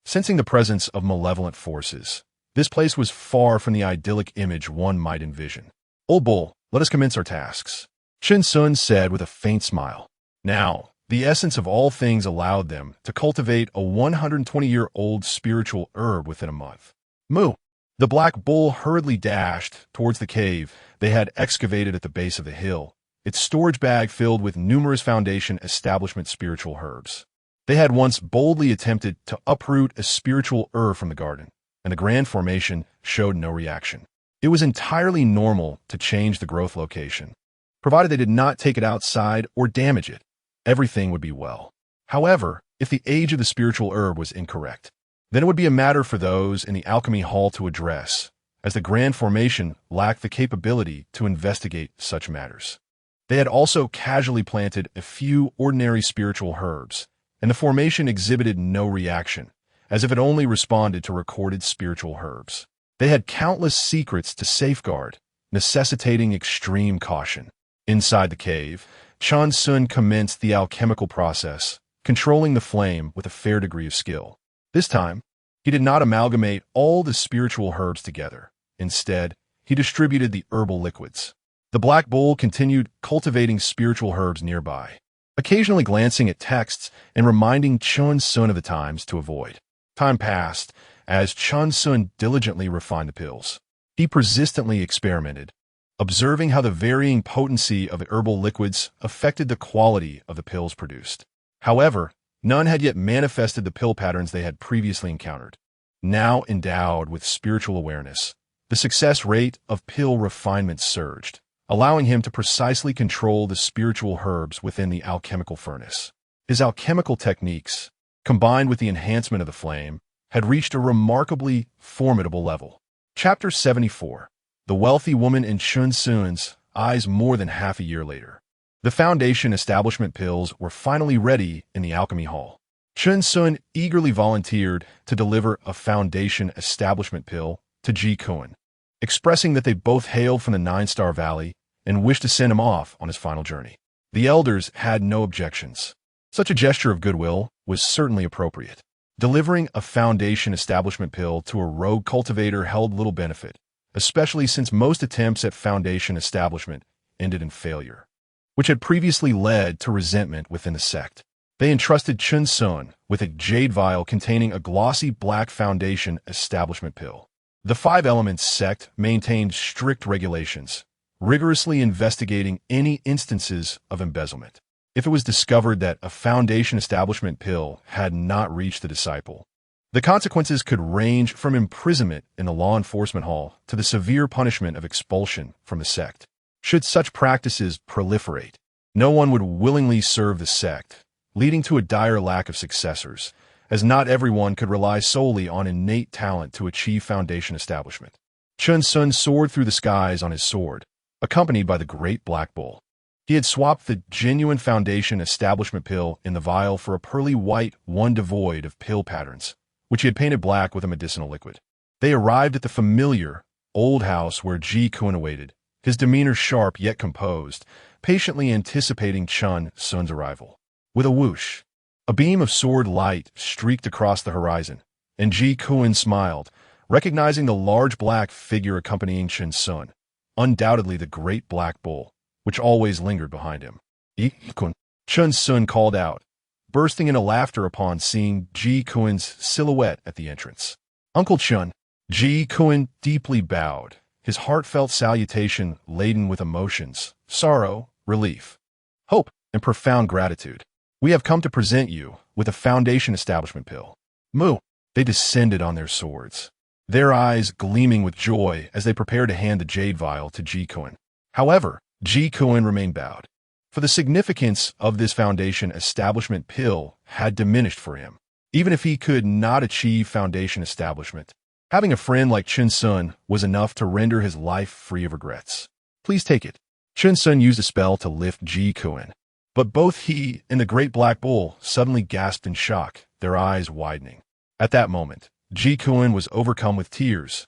Sensing the presence of malevolent forces, this place was far from the idyllic image one might envision. "Old Bull, let us commence our tasks," Chen Xun said with a faint smile. Now, the essence of all things allowed them to cultivate a 120-year-old spiritual herb within a month. "Moo." The Black Bull hurriedly dashed towards the cave they had excavated at the base of the hill, its storage bag filled with numerous Foundation establishment spiritual herbs. They had once boldly attempted to uproot a spiritual herb from the garden, and the grand formation showed no reaction. It was entirely normal to change the growth location. Provided they did not take it outside or damage it, everything would be well. However, if the age of the spiritual herb was incorrect, then it would be a matter for those in the alchemy hall to address, as the grand formation lacked the capability to investigate such matters. They had also casually planted a few ordinary spiritual herbs, and the formation exhibited no reaction, as if it only responded to recorded spiritual herbs. They had countless secrets to safeguard, necessitating extreme caution. Inside the cave, Chen Xun commenced the alchemical process, controlling the flame with a fair degree of skill. This time, he did not amalgamate all the spiritual herbs together. Instead, he distributed the herbal liquids. The black bowl continued cultivating spiritual herbs nearby, occasionally glancing at texts and reminding Chen Xun of the times to avoid. Time passed as Chen Xun diligently refined the pills. He persistently experimented, observing how the varying potency of herbal liquids affected the quality of the pills produced. However, none had yet manifested the pill patterns they had previously encountered. Now endowed with spiritual awareness, the success rate of pill refinement surged, allowing him to precisely control the spiritual herbs within the alchemical furnace. His alchemical techniques, combined with the enhancement of the flame, had reached a remarkably formidable level. Chapter 74. The Wealthy Woman in Chen Xun's Eyes. More than half a year later, the foundation establishment pills were finally ready in the alchemy hall. Chen Xun eagerly volunteered to deliver a foundation establishment pill to Ji Kun, expressing that they both hailed from the Nine-Star Valley and wished to send him off on his final journey. The elders had no objections. Such a gesture of goodwill was certainly appropriate. Delivering a foundation establishment pill to a rogue cultivator held little benefit, especially since most attempts at foundation establishment ended in failure, which had previously led to resentment within the sect. They entrusted Chen Xun with a jade vial containing a glossy black foundation establishment pill. The Five Elements sect maintained strict regulations, rigorously investigating any instances of embezzlement. If it was discovered that a foundation establishment pill had not reached the disciple, the consequences could range from imprisonment in the law enforcement hall to the severe punishment of expulsion from the sect. Should such practices proliferate, no one would willingly serve the sect, leading to a dire lack of successors, as not everyone could rely solely on innate talent to achieve foundation establishment. Chen Xun soared through the skies on his sword, accompanied by the great black bull. He had swapped the genuine foundation establishment pill in the vial for a pearly white one devoid of pill patterns, which he had painted black with a medicinal liquid. They arrived at the familiar, old house where Ji Kun awaited, his demeanor sharp yet composed, patiently anticipating Chen Xun's arrival. With a whoosh, a beam of sword light streaked across the horizon, and Ji Kun smiled, recognizing the large black figure accompanying Chen Xun, undoubtedly the great black bull, which always lingered behind him. Kun, Chen Xun called out, bursting into laughter upon seeing Ji Kun's silhouette at the entrance. Uncle Chen. Ji Kun deeply bowed, his heartfelt salutation laden with emotions, sorrow, relief, hope, and profound gratitude. We have come to present you with a foundation establishment pill. Moo. They descended on their swords, their eyes gleaming with joy as they prepared to hand the jade vial to Ji Kun. However, Ji Kun remained bowed, for the significance of this foundation establishment pill had diminished for him. Even if he could not achieve foundation establishment, having a friend like Chen Xun was enough to render his life free of regrets. Please take it. Chen Xun used a spell to lift Ji Kun, but both he and the great black bull suddenly gasped in shock, their eyes widening. At that moment, Ji Kun was overcome with tears,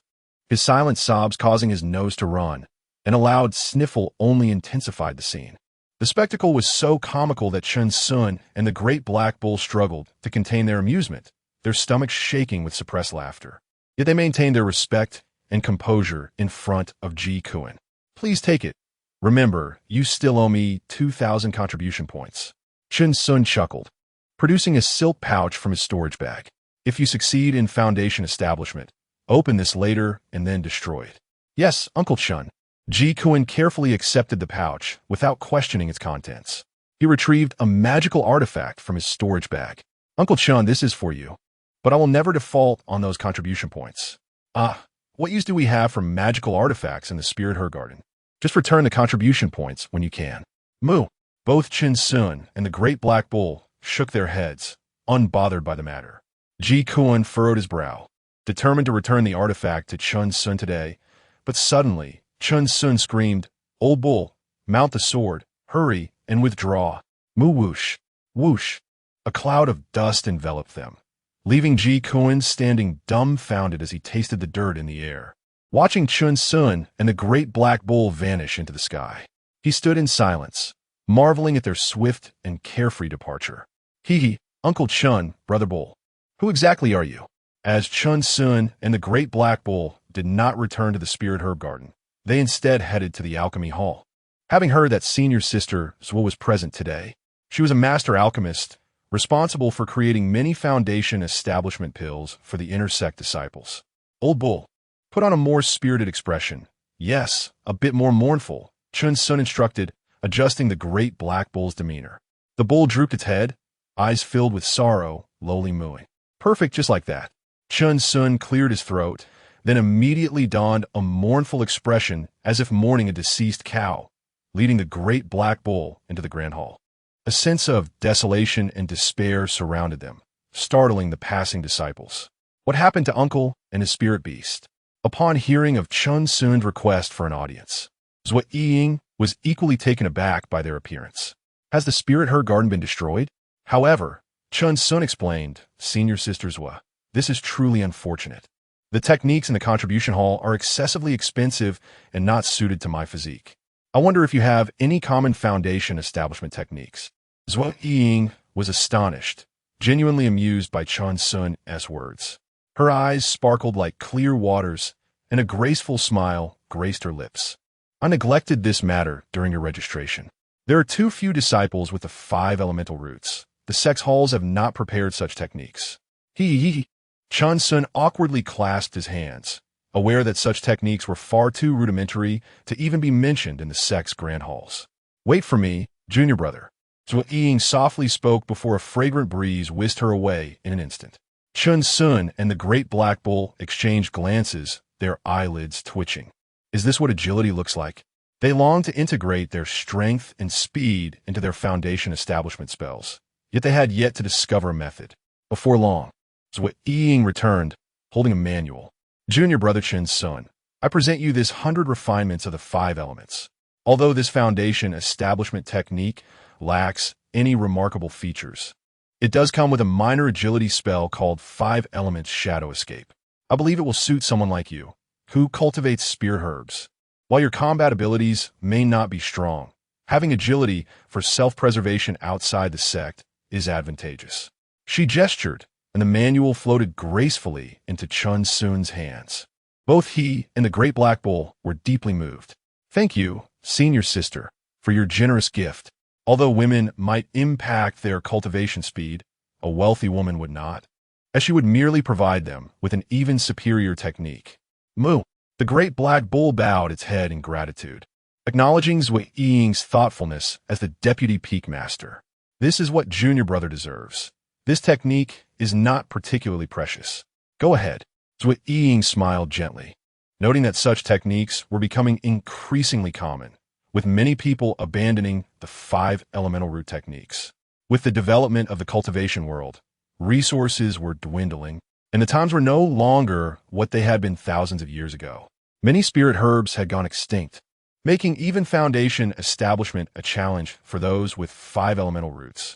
his silent sobs causing his nose to run, and a loud sniffle only intensified the scene. The spectacle was so comical that Chen Xun and the great black bull struggled to contain their amusement, their stomachs shaking with suppressed laughter. Yet they maintained their respect and composure in front of Ji Kun. Please take it. Remember, you still owe me 2,000 contribution points. Chen Xun chuckled, producing a silk pouch from his storage bag. If you succeed in foundation establishment, open this later and then destroy it. Yes, Uncle Chen. Ji Kun carefully accepted the pouch without questioning its contents. He retrieved a magical artifact from his storage bag. Uncle Chen, this is for you, but I will never default on those contribution points. What use do we have for magical artifacts in the Spirit Her Garden? Just return the contribution points when you can. Moo. Both Chen Xun and the great black bull shook their heads, unbothered by the matter. Ji Kun furrowed his brow, determined to return the artifact to Chen Xun today, but suddenly, Chen Xun screamed, Old bull, mount the sword, hurry, and withdraw. Moo whoosh, whoosh. A cloud of dust enveloped them, leaving Ji Kun standing dumbfounded as he tasted the dirt in the air. watching Chen Xun and the great black bull vanish into the sky. He stood in silence, marveling at their swift and carefree departure. Hee, Uncle Chun, Brother Bull. Who exactly are you? As Chen Xun and the great black bull did not return to the spirit herb garden, they instead headed to the alchemy hall. Having heard that senior sister Zhuo was present today, she was a master alchemist, responsible for creating many foundation establishment pills for the inner sect disciples. Old Bull, put on a more spirited expression. Yes, a bit more mournful, Chen Xun instructed, adjusting the great black bull's demeanor. The bull drooped its head, eyes filled with sorrow, lowly mooing. Perfect just like that. Chen Xun cleared his throat, then immediately donned a mournful expression as if mourning a deceased cow, leading the great black bull into the grand hall. A sense of desolation and despair surrounded them, startling the passing disciples. What happened to Uncle and his spirit beast? Upon hearing of Chen Xun's request for an audience, Zhuo Ying was equally taken aback by their appearance. Has the spirit herb garden been destroyed? However, Chen Xun explained, Senior Sister Zhuo, this is truly unfortunate. The techniques in the contribution hall are excessively expensive and not suited to my physique. I wonder if you have any common foundation establishment techniques. Zhuo Ying was astonished, genuinely amused by Chen Xun's words. Her eyes sparkled like clear waters, and a graceful smile graced her lips. I neglected this matter during your registration. There are too few disciples with the 5 elemental roots. The sex halls have not prepared such techniques. Chen Xun awkwardly clasped his hands, aware that such techniques were far too rudimentary to even be mentioned in the sex grand halls. Wait for me, junior brother. Zhuo Ying softly spoke before a fragrant breeze whisked her away in an instant. Chen Xun and the great black bull exchanged glances, their eyelids twitching. Is this what agility looks like? They longed to integrate their strength and speed into their foundation establishment spells, yet they had yet to discover a method. Before long, Zhuo Ying returned, holding a manual. Junior brother Chen Xun, I present you this 100 refinements of the 5 elements. Although this foundation establishment technique lacks any remarkable features, it does come with a minor agility spell called 5 Elements Shadow Escape. I believe it will suit someone like you, who cultivates spirit herbs. While your combat abilities may not be strong, having agility for self-preservation outside the sect is advantageous. She gestured, and the manual floated gracefully into Chen Xun's hands. Both he and the great black bull were deeply moved. Thank you, senior sister, for your generous gift. Although women might impact their cultivation speed, a wealthy woman would not, as she would merely provide them with an even superior technique. Moo. The great black bull bowed its head in gratitude, acknowledging Zhuo Ying's thoughtfulness as the deputy peak master. This is what junior brother deserves. This technique is not particularly precious. Go ahead. Zhuo Ying smiled gently, noting that such techniques were becoming increasingly common, with many people abandoning the 5 elemental root techniques. With the development of the cultivation world, resources were dwindling, and the times were no longer what they had been thousands of years ago. Many spirit herbs had gone extinct, making even foundation establishment a challenge for those with 5 elemental roots.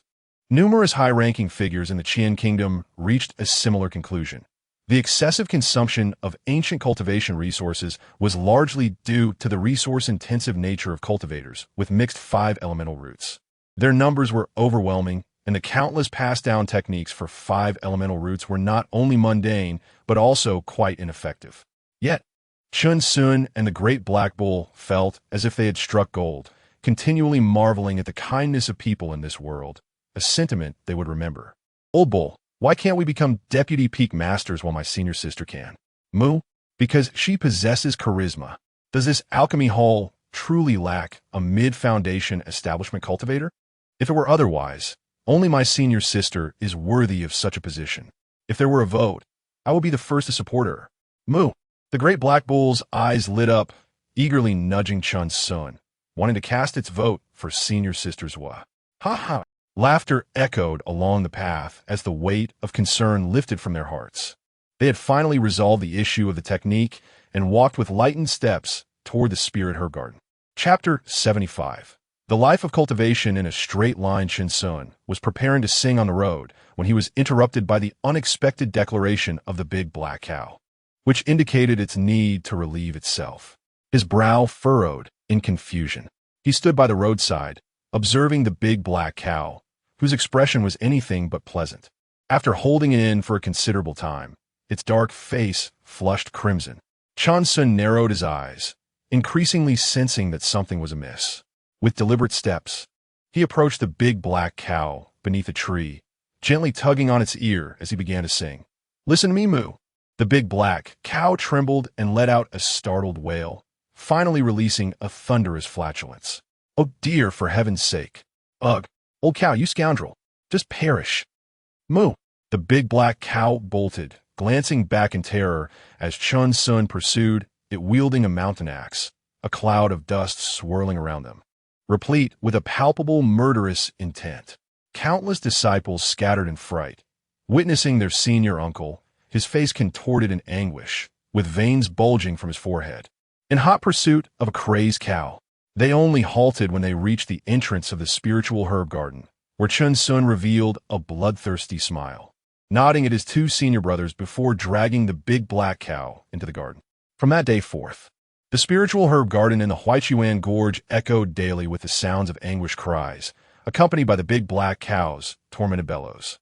Numerous high-ranking figures in the Qian kingdom reached a similar conclusion. The excessive consumption of ancient cultivation resources was largely due to the resource-intensive nature of cultivators with mixed 5 elemental roots. Their numbers were overwhelming, and the countless passed-down techniques for 5 elemental roots were not only mundane, but also quite ineffective. Yet, Chen Xun and the great black bull felt as if they had struck gold, continually marveling at the kindness of people in this world, a sentiment they would remember. Old bull, why can't we become deputy peak masters while my senior sister can? Moo, because she possesses charisma. Does this alchemy hall truly lack a mid-foundation establishment cultivator? If it were otherwise, only my senior sister is worthy of such a position. If there were a vote, I would be the first to support her. Moo. The great black bull's eyes lit up, eagerly nudging Chen Xun, wanting to cast its vote for senior sister Zhuo. Ha ha. Laughter echoed along the path as the weight of concern lifted from their hearts. They had finally resolved the issue of the technique and walked with lightened steps toward the spirit herb garden. Chapter 75. The life of cultivation in a straight line. Chen Xun was preparing to sing on the road when he was interrupted by the unexpected declaration of the big black cow. which indicated its need to relieve itself. His brow furrowed in confusion. He stood by the roadside, observing the big black cow, whose expression was anything but pleasant. After holding it in for a considerable time, its dark face flushed crimson. Chen Xun narrowed his eyes, increasingly sensing that something was amiss. With deliberate steps, he approached the big black cow beneath a tree, gently tugging on its ear as he began to sing. "Listen to me, Moo." The big black cow trembled and let out a startled wail, finally releasing a thunderous flatulence. "Oh dear, for heaven's sake. Ugh, old cow, you scoundrel. Just perish." "Moo." The big black cow bolted, glancing back in terror as Chen Xun pursued, it wielding a mountain axe, a cloud of dust swirling around them, replete with a palpable murderous intent. Countless disciples scattered in fright, witnessing their senior uncle, his face contorted in anguish, with veins bulging from his forehead, in hot pursuit of a crazed cow. They only halted when they reached the entrance of the spiritual herb garden, where Chen Xun revealed a bloodthirsty smile, nodding at his two senior brothers before dragging the big black cow into the garden. From that day forth, the spiritual herb garden in the Huaqiuan Gorge echoed daily with the sounds of anguished cries, accompanied by the big black cow's tormented bellows,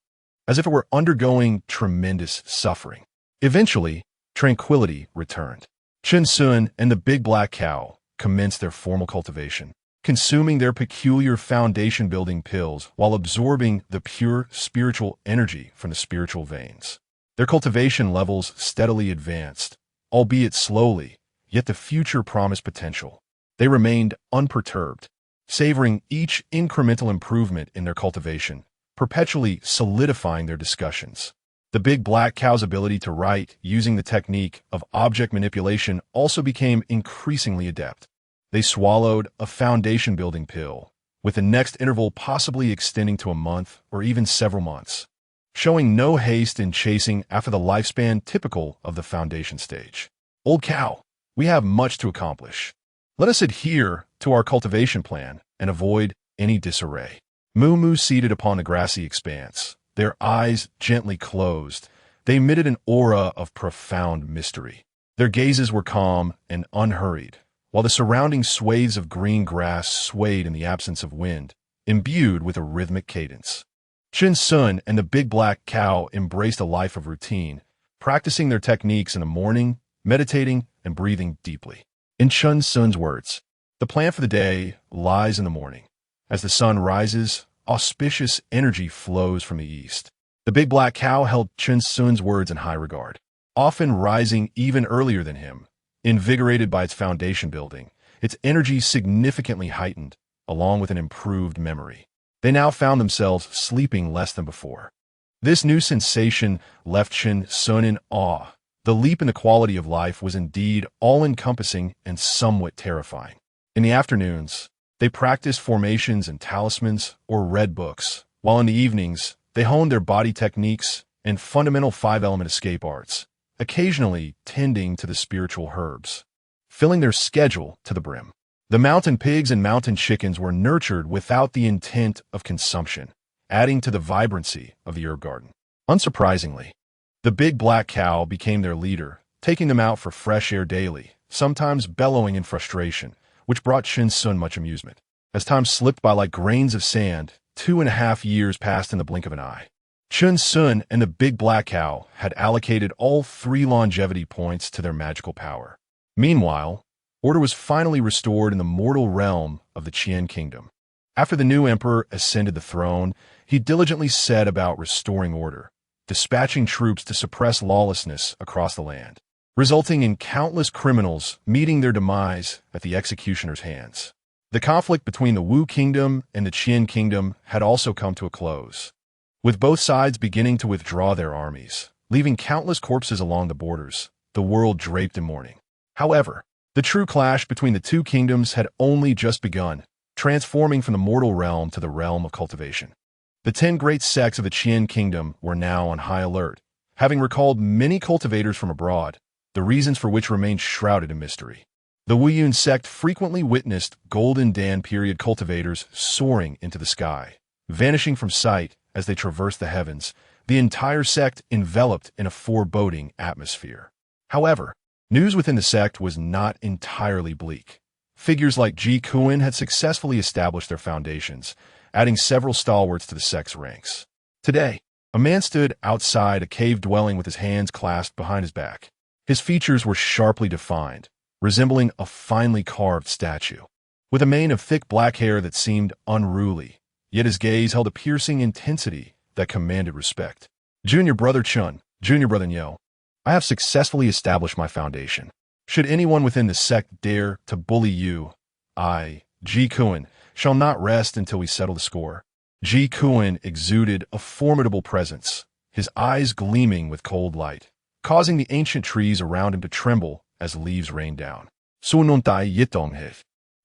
as if it were undergoing tremendous suffering. Eventually, tranquility returned. Chen Xun and the big black cow commenced their formal cultivation, consuming their peculiar foundation-building pills while absorbing the pure spiritual energy from the spiritual veins. Their cultivation levels steadily advanced, albeit slowly, yet the future promised potential. They remained unperturbed, savoring each incremental improvement in their cultivation, perpetually solidifying their discussions. The big black cow's ability to write using the technique of object manipulation also became increasingly adept. They swallowed a foundation-building pill, with the next interval possibly extending to a month or even several months, showing no haste in chasing after the lifespan typical of the foundation stage. "Old cow, we have much to accomplish. Let us adhere to our cultivation plan and avoid any disarray." Moo Moo seated upon the grassy expanse, their eyes gently closed, they emitted an aura of profound mystery. Their gazes were calm and unhurried, while the surrounding swathes of green grass swayed in the absence of wind, imbued with a rhythmic cadence. Chen Xun and the big black cow embraced a life of routine, practicing their techniques in the morning, meditating and breathing deeply. In Chen Xun's words, "The plan for the day lies in the morning. As the sun rises, auspicious energy flows from the east." The big black cow held Chen Xun's words in high regard, often rising even earlier than him. Invigorated by its foundation building, its energy significantly heightened, along with an improved memory. They now found themselves sleeping less than before. This new sensation left Chen Xun in awe. The leap in the quality of life was indeed all-encompassing and somewhat terrifying. In the afternoons, they practiced formations and talismans or read books, while in the evenings, they honed their body techniques and fundamental five-element escape arts, occasionally tending to the spiritual herbs, filling their schedule to the brim. The mountain pigs and mountain chickens were nurtured without the intent of consumption, adding to the vibrancy of the herb garden. Unsurprisingly, the big black cow became their leader, taking them out for fresh air daily, sometimes bellowing in frustration, which brought Chen Xun much amusement. As time slipped by like grains of sand, 2.5 years passed in the blink of an eye. Chen Xun and the big black cow had allocated all 3 longevity points to their magical power. Meanwhile, order was finally restored in the mortal realm of the Qian kingdom. After the new emperor ascended the throne, he diligently set about restoring order, dispatching troops to suppress lawlessness across the land, resulting in countless criminals meeting their demise at the executioner's hands. The conflict between the Wu kingdom and the Qian kingdom had also come to a close, with both sides beginning to withdraw their armies, leaving countless corpses along the borders, the world draped in mourning. However, the true clash between the two kingdoms had only just begun, transforming from the mortal realm to the realm of cultivation. The 10 great sects of the Qian kingdom were now on high alert, having recalled many cultivators from abroad, the reasons for which remained shrouded in mystery. The Wuyun sect frequently witnessed Golden Dan period cultivators soaring into the sky, vanishing from sight as they traversed the heavens, the entire sect enveloped in a foreboding atmosphere. However, news within the sect was not entirely bleak. Figures like Ji Kuan had successfully established their foundations, adding several stalwarts to the sect's ranks. Today, a man stood outside a cave dwelling with his hands clasped behind his back. His features were sharply defined, resembling a finely carved statue. With a mane of thick black hair that seemed unruly, yet his gaze held a piercing intensity that commanded respect. Junior Brother Chun, Junior Brother Nyo, I have successfully established my foundation. Should anyone within the sect dare to bully you, I, Ji Kuan, shall not rest until we settle the score. Ji Kuan exuded a formidable presence, his eyes gleaming with cold light, causing the ancient trees around him to tremble as leaves rained down. Sununtai Yitonghe.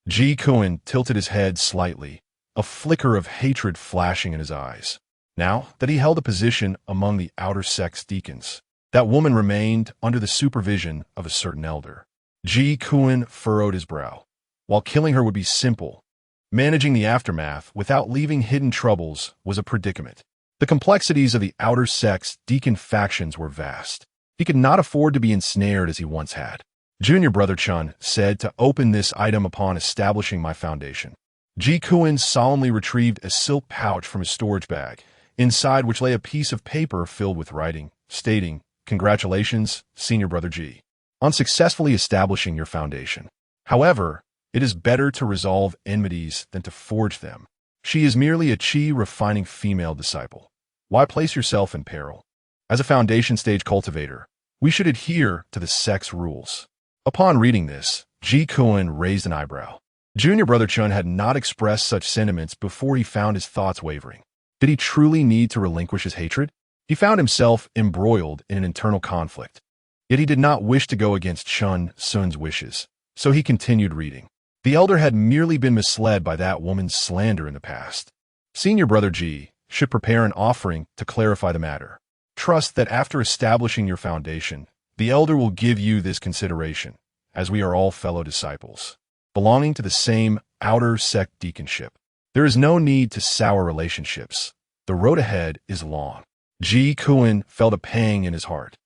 Ji Kuan tilted his head slightly, a flicker of hatred flashing in his eyes. Now that he held a position among the outer sect's deacons, that woman remained under the supervision of a certain elder. Ji Kuan furrowed his brow. While killing her would be simple, managing the aftermath without leaving hidden troubles was a predicament. The complexities of the outer sect's deacon factions were vast. He could not afford to be ensnared as he once had. Junior Brother Chun said to open this item upon establishing my foundation. Ji Kuan solemnly retrieved a silk pouch from his storage bag, inside which lay a piece of paper filled with writing, stating, "Congratulations, Senior Brother Ji, on successfully establishing your foundation. However, it is better to resolve enmities than to forge them. She is merely a chi-refining female disciple. Why place yourself in peril? As a foundation stage cultivator, we should adhere to the sect's rules." Upon reading this, Ji Kuan raised an eyebrow. Junior Brother Chun had not expressed such sentiments before he found his thoughts wavering. Did he truly need to relinquish his hatred? He found himself embroiled in an internal conflict. Yet he did not wish to go against Chen Xun's wishes, so he continued reading. The elder had merely been misled by that woman's slander in the past. Senior Brother Ji should prepare an offering to clarify the matter. Trust that after establishing your foundation, the elder will give you this consideration, as we are all fellow disciples, belonging to the same outer sect deaconship. There is no need to sour relationships. The road ahead is long. Ji Kuan felt a pang in his heart,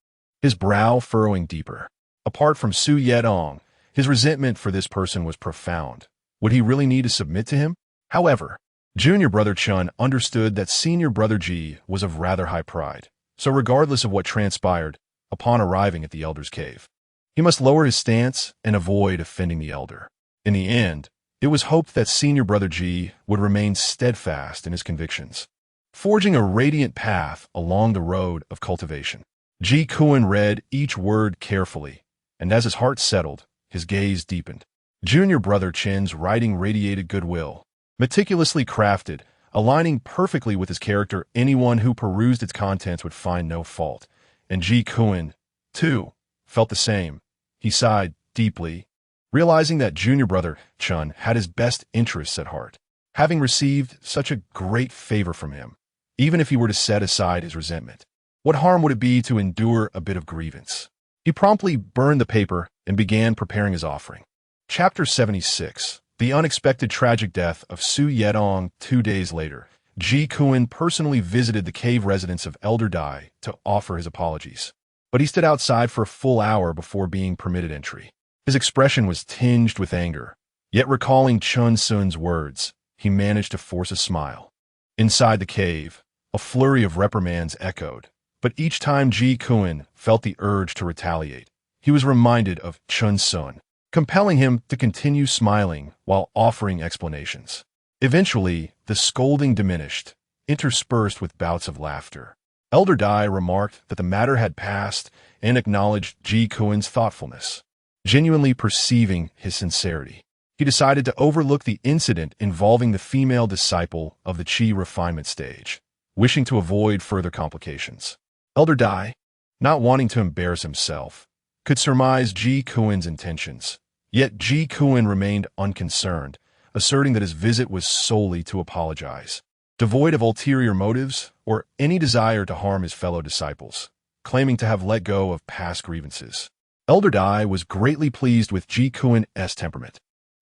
his brow furrowing deeper. Apart from Su Yedong, his resentment for this person was profound. Would he really need to submit to him? However, Junior Brother Chun understood that Senior Brother Ji was of rather high pride, so regardless of what transpired, upon arriving at the elder's cave, he must lower his stance and avoid offending the elder. In the end, it was hoped that Senior Brother Ji would remain steadfast in his convictions, forging a radiant path along the road of cultivation. Ji Kuan read each word carefully, and as his heart settled, his gaze deepened. Junior Brother Chen's writing radiated goodwill, meticulously crafted, aligning perfectly with his character. Anyone who perused its contents would find no fault. And Ji Kuan, too, felt the same. He sighed deeply, realizing that Junior Brother Chun had his best interests at heart, having received such a great favor from him. Even if he were to set aside his resentment, what harm would it be to endure a bit of grievance? He promptly burned the paper and began preparing his offering. Chapter 76. The unexpected tragic death of Su Yedong. 2 days later, Ji Kuan personally visited the cave residence of Elder Dai to offer his apologies. But he stood outside for a full hour before being permitted entry. His expression was tinged with anger, yet recalling Chen Xun's words, he managed to force a smile. Inside the cave, a flurry of reprimands echoed, but each time Ji Kuan felt the urge to retaliate, he was reminded of Chen Xun, compelling him to continue smiling while offering explanations. Eventually, the scolding diminished, interspersed with bouts of laughter. Elder Dai remarked that the matter had passed and acknowledged Ji Kuan's thoughtfulness. Genuinely perceiving his sincerity, he decided to overlook the incident involving the female disciple of the Qi refinement stage, wishing to avoid further complications. Elder Dai, not wanting to embarrass himself, could surmise Ji Kuan's intentions, yet Ji Kuan remained unconcerned, asserting that his visit was solely to apologize, devoid of ulterior motives or any desire to harm his fellow disciples, claiming to have let go of past grievances. Elder Dai was greatly pleased with Ji Kuan's temperament,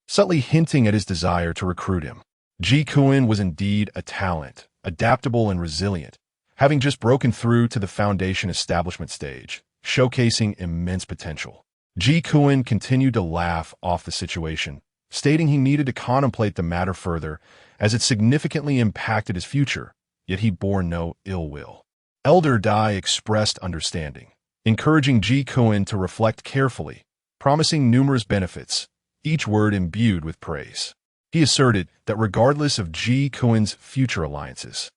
subtly hinting at his desire to recruit him. Ji Kuan was indeed a talent, adaptable and resilient, having just broken through to the foundation establishment stage, showcasing immense potential. Ji Kuan continued to laugh off the situation, stating he needed to contemplate the matter further as it significantly impacted his future, yet he bore no ill will. Elder Dai expressed understanding, encouraging Ji Kuan to reflect carefully, promising numerous benefits, each word imbued with praise. He asserted that regardless of Ji Kuan's future alliances,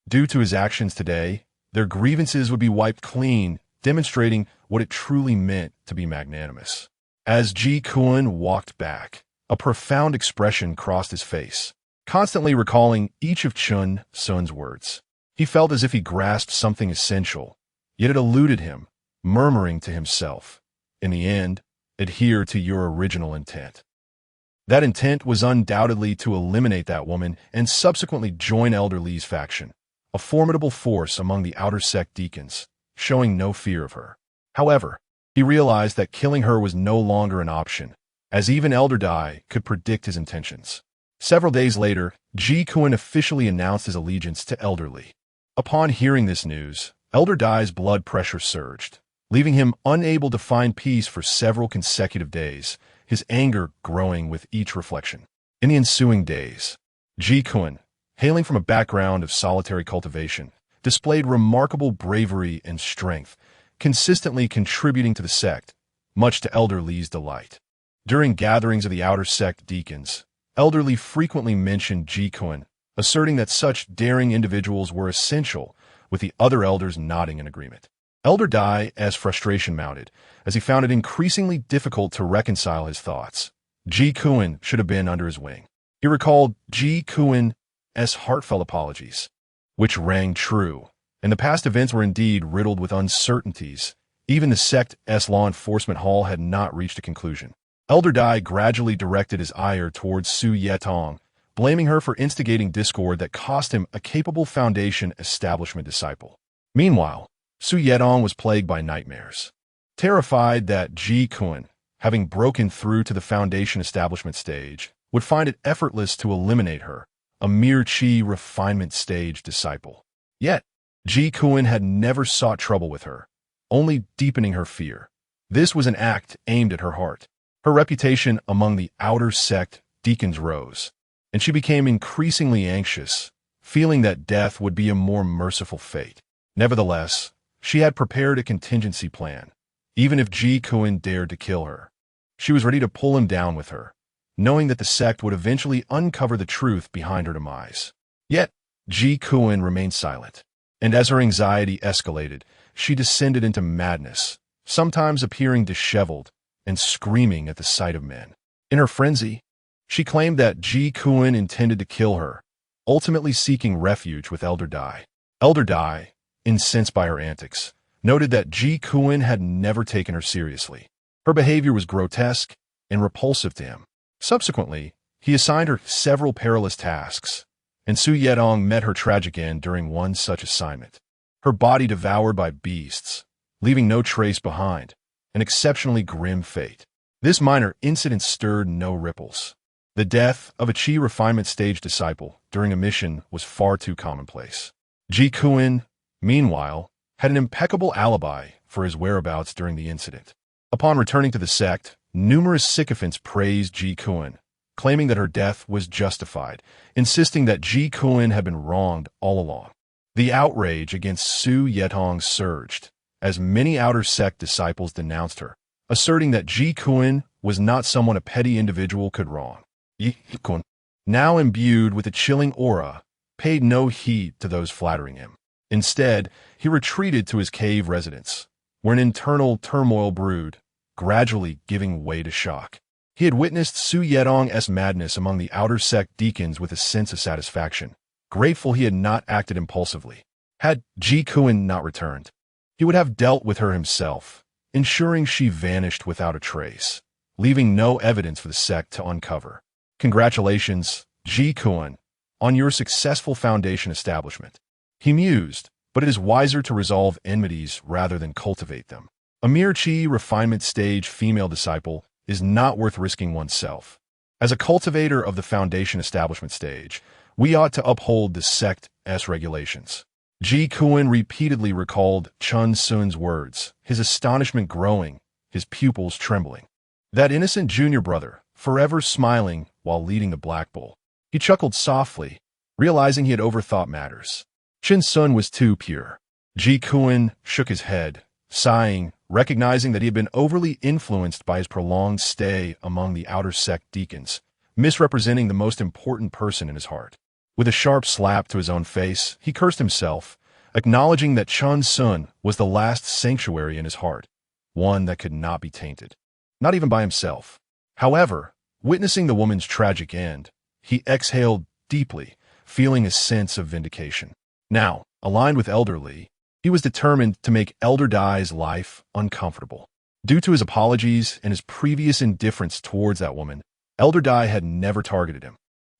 due to his actions today, their grievances would be wiped clean, demonstrating what it truly meant to be magnanimous. As Ji Kuan walked back, a profound expression crossed his face, constantly recalling each of Chen Xun's words. He felt as if he grasped something essential, yet it eluded him, murmuring to himself, "In the end, adhere to your original intent." That intent was undoubtedly to eliminate that woman and subsequently join Elder Li's faction, a formidable force among the outer sect deacons, showing no fear of her. However, he realized that killing her was no longer an option, as even Elder Dai could predict his intentions. Several days later, Ji Kuan officially announced his allegiance to Elder Li. Upon hearing this news, Elder Dai's blood pressure surged, leaving him unable to find peace for several consecutive days, his anger growing with each reflection. In the ensuing days, Ji Kuan, hailing from a background of solitary cultivation, displayed remarkable bravery and strength, consistently contributing to the sect, much to Elder Li's delight. During gatherings of the outer sect deacons, Elder Li frequently mentioned Ji Kuan, asserting that such daring individuals were essential, with the other elders nodding in agreement. Elder Dai, as frustration mounted, as he found it increasingly difficult to reconcile his thoughts. Ji Kuan should have been under his wing. He recalled Ji Kuan's heartfelt apologies, which rang true, and the past events were indeed riddled with uncertainties. Even the sect's law enforcement hall had not reached a conclusion. Elder Dai gradually directed his ire towards Su Yetong, blaming her for instigating discord that cost him a capable Foundation establishment disciple. Meanwhile, Su Yetong was plagued by nightmares. Terrified that Ji Kuan, having broken through to the Foundation establishment stage, would find it effortless to eliminate her, a mere chi refinement stage disciple. Yet, Ji Kuan had never sought trouble with her, only deepening her fear. This was an act aimed at her heart. Her reputation among the outer sect deacons rose, and she became increasingly anxious, feeling that death would be a more merciful fate. Nevertheless, she had prepared a contingency plan. Even if Ji Kuan dared to kill her, she was ready to pull him down with her, knowing that the sect would eventually uncover the truth behind her demise. Yet, Ji Kuan remained silent, and as her anxiety escalated, she descended into madness, sometimes appearing disheveled and screaming at the sight of men. In her frenzy, she claimed that Ji Kuan intended to kill her, ultimately seeking refuge with Elder Dai. Elder Dai, incensed by her antics, noted that Ji Kuan had never taken her seriously. Her behavior was grotesque and repulsive to him. Subsequently, he assigned her several perilous tasks, and Su Yetong met her tragic end during one such assignment. Her body devoured by beasts, leaving no trace behind, an exceptionally grim fate. This minor incident stirred no ripples. The death of a chi refinement stage disciple during a mission was far too commonplace. Ji Kuan, meanwhile, had an impeccable alibi for his whereabouts during the incident. Upon returning to the sect, numerous sycophants praised Ji Kuan, claiming that her death was justified, insisting that Ji Kuan had been wronged all along. The outrage against Su Yetong surged, as many outer sect disciples denounced her, asserting that Ji Kuan was not someone a petty individual could wrong. Ji Kuan, now imbued with a chilling aura, paid no heed to those flattering him. Instead, he retreated to his cave residence, where an internal turmoil brewed, gradually giving way to shock. He had witnessed Su Yetong's madness among the outer sect deacons with a sense of satisfaction, grateful he had not acted impulsively. Had Ji Kuan not returned, he would have dealt with her himself, ensuring she vanished without a trace, leaving no evidence for the sect to uncover. Congratulations, Ji Kuan, on your successful Foundation establishment. He mused, but it is wiser to resolve enmities rather than cultivate them. A mere chi refinement stage female disciple is not worth risking oneself. As a cultivator of the Foundation establishment stage, we ought to uphold the sect's regulations. Ji Kuan repeatedly recalled Chen Xun's words, his astonishment growing, his pupils trembling. That innocent junior brother, forever smiling while leading the Black Bull. He chuckled softly, realizing he had overthought matters. Chen Xun was too pure. Ji Kuan shook his head, sighing, recognizing that he had been overly influenced by his prolonged stay among the outer sect deacons, misrepresenting the most important person in his heart. With a sharp slap to his own face, he cursed himself, acknowledging that Chen Xun was the last sanctuary in his heart, one that could not be tainted. Not even by himself. However, witnessing the woman's tragic end, he exhaled deeply, feeling a sense of vindication. Now, aligned with Elder Li, he was determined to make Elder Dai's life uncomfortable. Due to his apologies and his previous indifference towards that woman, Elder Dai had never targeted him.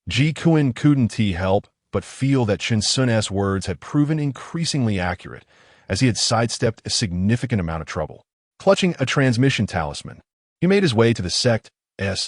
Ji Kuan couldn't help but feel that Chen Xun's words had proven increasingly accurate, as he had sidestepped a significant amount of trouble. Clutching a transmission talisman, he made his way to the sect's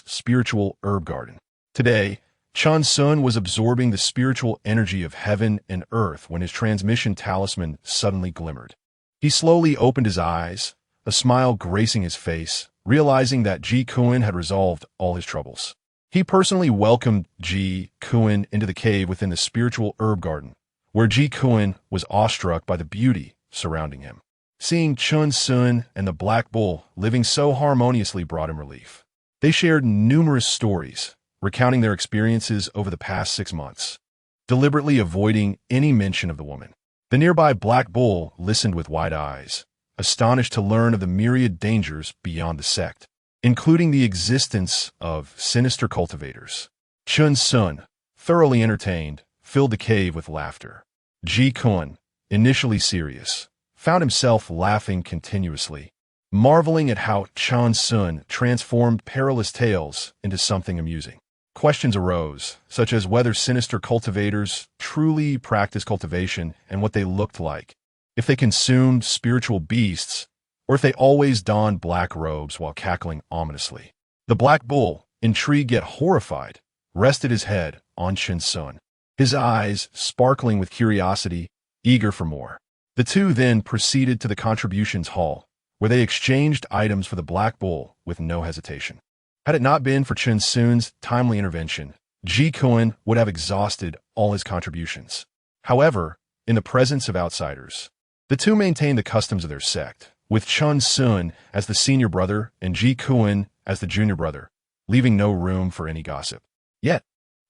spiritual herb garden. Today, Chen Xun was absorbing the spiritual energy of heaven and earth when his transmission talisman suddenly glimmered. He slowly opened his eyes, a smile gracing his face, realizing that Ji Kuan had resolved all his troubles. He personally welcomed Ji Kuan into the cave within the spiritual herb garden, where Ji Kuan was awestruck by the beauty surrounding him. Seeing Chen Xun and the Black Bull living so harmoniously brought him relief. They shared numerous stories, recounting their experiences over the past 6 months, deliberately avoiding any mention of the woman. The nearby Black Bull listened with wide eyes, astonished to learn of the myriad dangers beyond the sect, including the existence of sinister cultivators. Chen Xun, thoroughly entertained, filled the cave with laughter. Ji Kuan, initially serious, found himself laughing continuously, marveling at how Chen Xun transformed perilous tales into something amusing. Questions arose, such as whether sinister cultivators truly practiced cultivation and what they looked like, if they consumed spiritual beasts, or if they always donned black robes while cackling ominously. The Black Bull, intrigued yet horrified, rested his head on Chen Xun, his eyes sparkling with curiosity, eager for more. The two then proceeded to the contributions hall, where they exchanged items for the Black Bull with no hesitation. Had it not been for Chen Xun's timely intervention, Ji Kuan would have exhausted all his contributions. However, in the presence of outsiders, the two maintained the customs of their sect, with Chen Xun as the senior brother and Ji Kuan as the junior brother, leaving no room for any gossip. Yet,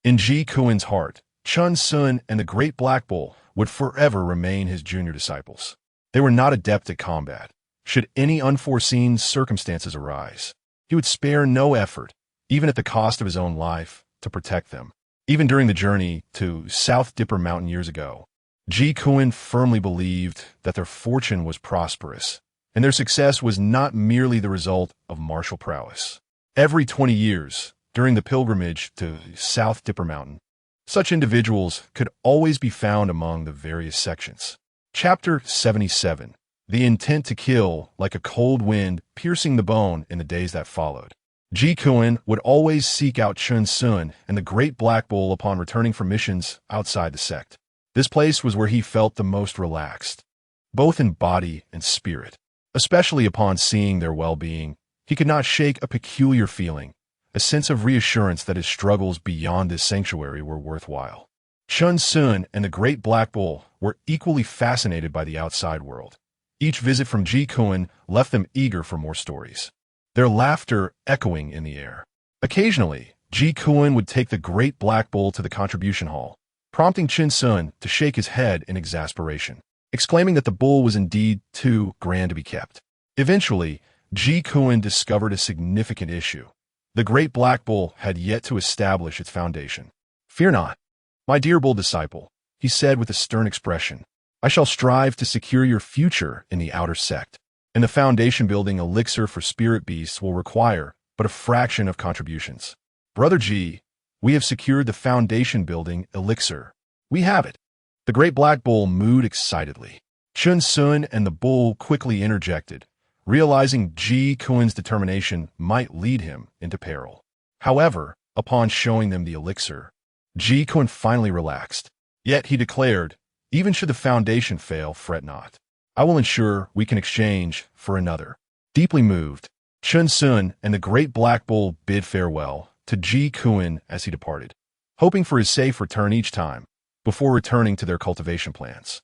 in Ji Kuan's heart, Chen Xun and the Great Black Bull would forever remain his junior disciples. They were not adept at combat. Should any unforeseen circumstances arise, he would spare no effort, even at the cost of his own life, to protect them. Even during the journey to South Dipper Mountain years ago, Ji Kuan firmly believed that their fortune was prosperous, and their success was not merely the result of martial prowess. Every 20 years, during the pilgrimage to South Dipper Mountain, such individuals could always be found among the various sections. Chapter 77. The intent to kill like a cold wind piercing the bone in the days that followed. Ji Kuan would always seek out Chen Xun and the Great Black Bull upon returning from missions outside the sect. This place was where he felt the most relaxed, both in body and spirit. Especially upon seeing their well-being, he could not shake a peculiar feeling, a sense of reassurance that his struggles beyond this sanctuary were worthwhile. Chen Xun and the Great Black Bull were equally fascinated by the outside world. Each visit from Ji Kuan left them eager for more stories, their laughter echoing in the air. Occasionally, Ji Kuan would take the Great Black Bull to the contribution hall, prompting Chen Xun to shake his head in exasperation, exclaiming that the bull was indeed too grand to be kept. Eventually, Ji Kuan discovered a significant issue. The Great Black Bull had yet to establish its foundation. "Fear not, my dear bull disciple," he said with a stern expression. "I shall strive to secure your future in the outer sect, and the foundation-building elixir for spirit beasts will require but a fraction of contributions. Brother Ji, we have secured the foundation-building elixir. We have it." The Great Black Bull mooed excitedly. Chen Xun and the bull quickly interjected, realizing Ji Kuan's determination might lead him into peril. However, upon showing them the elixir, Ji Kuan finally relaxed. Yet he declared, "Even should the foundation fail, fret not. I will ensure we can exchange for another. Deeply moved, Chen Xun and the great black bull bid farewell to Ji Kuan as he departed, hoping for his safe return each time, before returning to their cultivation plants.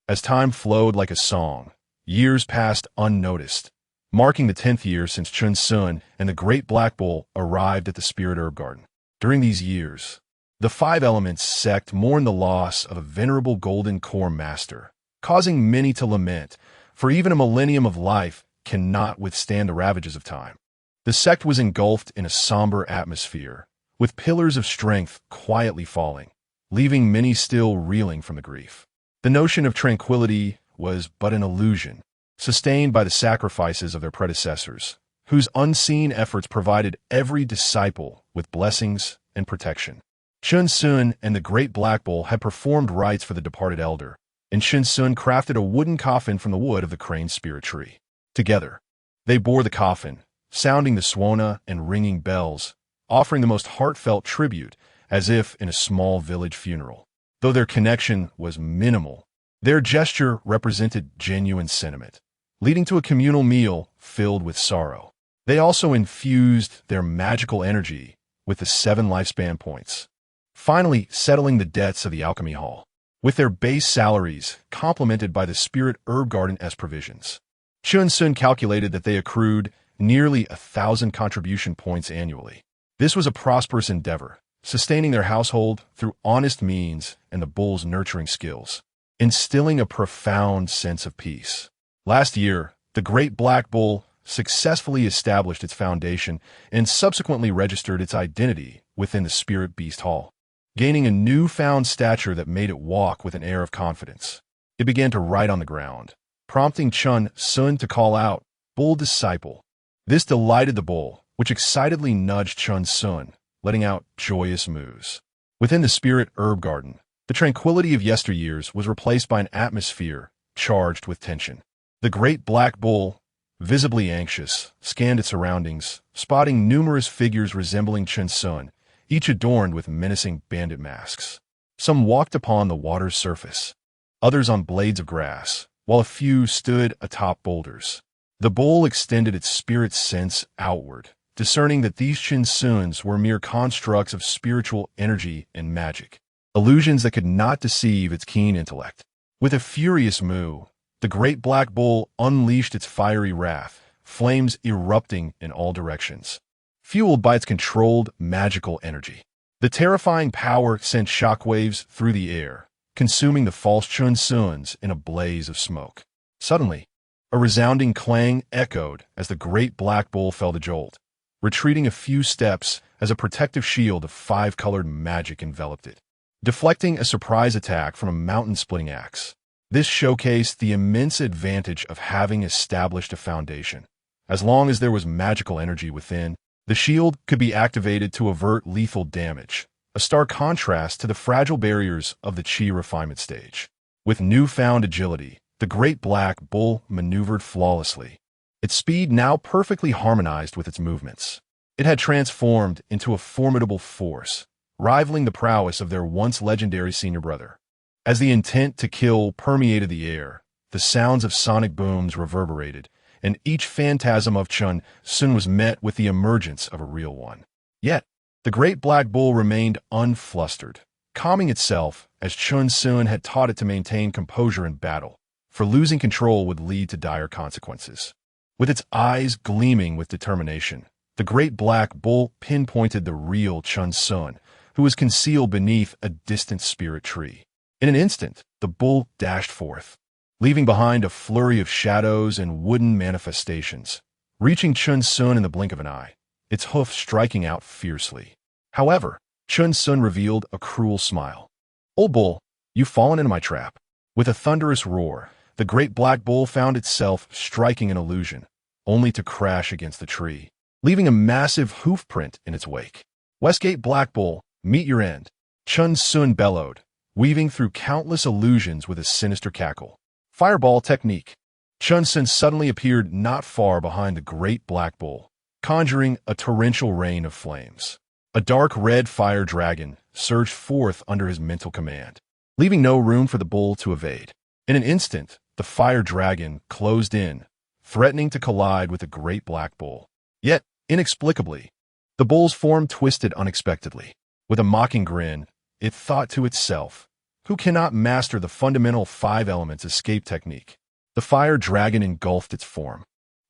As time flowed like a song, years passed unnoticed, marking the 10th year since Chen Xun and the great black bull arrived at the spirit herb garden. During these years, the Five Elements sect mourned the loss of a venerable golden core master, causing many to lament, for even a millennium of life cannot withstand the ravages of time. The sect was engulfed in a somber atmosphere, with pillars of strength quietly falling, leaving many still reeling from the grief. The notion of tranquility was but an illusion, sustained by the sacrifices of their predecessors, whose unseen efforts provided every disciple with blessings and protection. Chen Xun and the great black bull had performed rites for the departed elder, and Chen Xun crafted a wooden coffin from the wood of the crane spirit tree. Together, they bore the coffin, sounding the swana and ringing bells, offering the most heartfelt tribute, as if in a small village funeral. Though their connection was minimal, their gesture represented genuine sentiment, leading to a communal meal filled with sorrow. They also infused their magical energy with the 7 lifespan points, finally settling the debts of the alchemy hall, with their base salaries complemented by the spirit herb garden as provisions. Chen Xun calculated that they accrued nearly 1,000 contribution points annually. This was a prosperous endeavor, sustaining their household through honest means and the bull's nurturing skills, instilling a profound sense of peace. Last year, the great black bull successfully established its foundation and subsequently registered its identity within the Spirit Beast Hall, gaining a newfound stature that made it walk with an air of confidence. It began to write on the ground, prompting Chen Xun to call out, "Bull disciple." This delighted the bull, which excitedly nudged Chen Xun, letting out joyous moos. Within the spirit herb garden, the tranquility of yesteryears was replaced by an atmosphere charged with tension. The great black bull, visibly anxious, scanned its surroundings, spotting numerous figures resembling Chen Xun, each adorned with menacing bandit masks. Some walked upon the water's surface, others on blades of grass, while a few stood atop boulders. The bull extended its spirit sense outward, discerning that these Chen Xuns were mere constructs of spiritual energy and magic, illusions that could not deceive its keen intellect. With a furious moo, the great black bull unleashed its fiery wrath, flames erupting in all directions, fueled by its controlled magical energy. The terrifying power sent shockwaves through the air, consuming the false Chen Xuns in a blaze of smoke. Suddenly, a resounding clang echoed as the great black bull fell to jolt, retreating a few steps as a protective shield of 5-colored magic enveloped it, deflecting a surprise attack from a mountain-splitting axe. This showcased the immense advantage of having established a foundation. As long as there was magical energy within, the shield could be activated to avert lethal damage, a stark contrast to the fragile barriers of the Qi refinement stage. With newfound agility, the great black bull maneuvered flawlessly, its speed now perfectly harmonized with its movements. It had transformed into a formidable force, rivaling the prowess of their once legendary senior brother. As the intent to kill permeated the air, the sounds of sonic booms reverberated, and each phantasm of Chen Xun was met with the emergence of a real one. Yet, the great black bull remained unflustered, calming itself as Chen Xun had taught it to maintain composure in battle, for losing control would lead to dire consequences. With its eyes gleaming with determination, the great black bull pinpointed the real Chen Xun, who was concealed beneath a distant spirit tree. In an instant, the bull dashed forth, leaving behind a flurry of shadows and wooden manifestations, reaching Chen Xun in the blink of an eye, its hoof striking out fiercely. However, Chen Xun revealed a cruel smile. "Old bull, you've fallen into my trap." With a thunderous roar, the great black bull found itself striking an illusion, only to crash against the tree, leaving a massive hoof print in its wake. "Westgate Black Bull, meet your end," Chen Xun bellowed, weaving through countless illusions with a sinister cackle. Fireball technique. Chen Xun suddenly appeared not far behind the great black bull, conjuring a torrential rain of flames. A dark red fire dragon surged forth under his mental command, leaving no room for the bull to evade. In an instant, the fire dragon closed in, threatening to collide with the great black bull. Yet, inexplicably, the bull's form twisted unexpectedly. With a mocking grin, it thought to itself, "Who cannot master the fundamental 5 elements escape technique?" The fire dragon engulfed its form,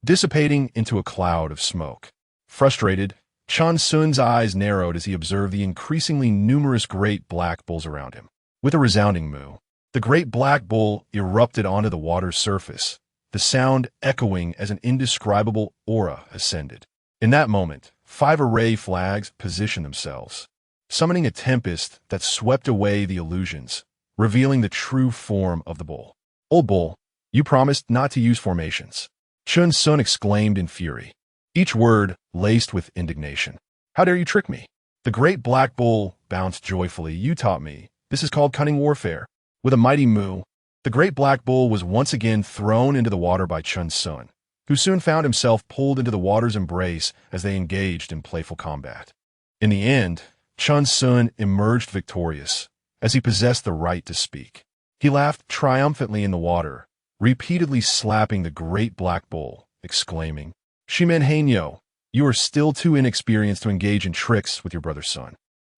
dissipating into a cloud of smoke. Frustrated, Chen Xun's eyes narrowed as he observed the increasingly numerous great black bulls around him. With a resounding moo, the great black bull erupted onto the water's surface, the sound echoing as an indescribable aura ascended. In that moment, 5 array flags positioned themselves, summoning a tempest that swept away the illusions, revealing the true form of the bull. "Old bull, you promised not to use formations," Chen Xun exclaimed in fury, each word laced with indignation. "How dare you trick me?" The great black bull bounced joyfully. "You taught me. This is called cunning warfare." With a mighty moo, the great black bull was once again thrown into the water by Chen Xun, who soon found himself pulled into the water's embrace as they engaged in playful combat. In the end, Chen Xun emerged victorious, as he possessed the right to speak. He laughed triumphantly in the water, repeatedly slapping the great black bull, exclaiming, "Shimenhanyo, you are still too inexperienced to engage in tricks with your brother's son."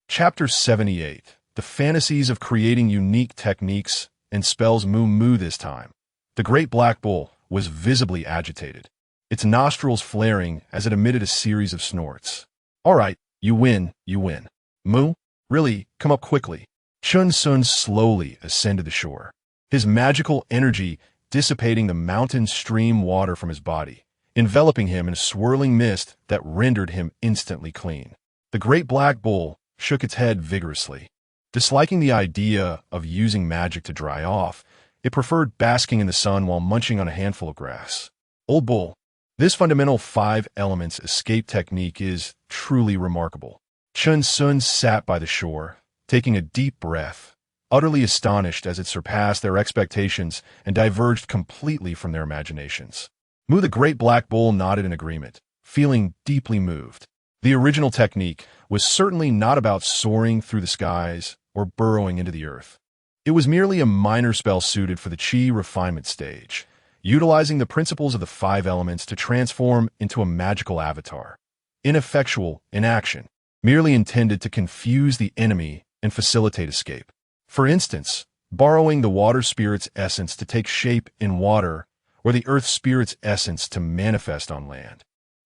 Chapter 78. The fantasies of creating unique techniques and spells. Moo this time. The great black bull was visibly agitated, its nostrils flaring as it emitted a series of snorts. "All right, you win, you win. Moo, really, come up quickly." Chen Xun slowly ascended the shore, his magical energy dissipating the mountain stream water from his body, enveloping him in a swirling mist that rendered him instantly clean. The great black bull shook its head vigorously. Disliking the idea of using magic to dry off, it preferred basking in the sun while munching on a handful of grass. "Old bull, this fundamental 5 elements escape technique is truly remarkable." Chen Xun sat by the shore, taking a deep breath, utterly astonished as it surpassed their expectations and diverged completely from their imaginations. Moo the great black bull nodded in agreement, feeling deeply moved. The original technique was certainly not about soaring through the skies or burrowing into the earth. It was merely a minor spell suited for the Qi refinement stage, utilizing the principles of the 5 elements to transform into a magical avatar. Ineffectual in action, merely intended to confuse the enemy and facilitate escape. For instance, borrowing the water spirit's essence to take shape in water, or the earth spirit's essence to manifest on land.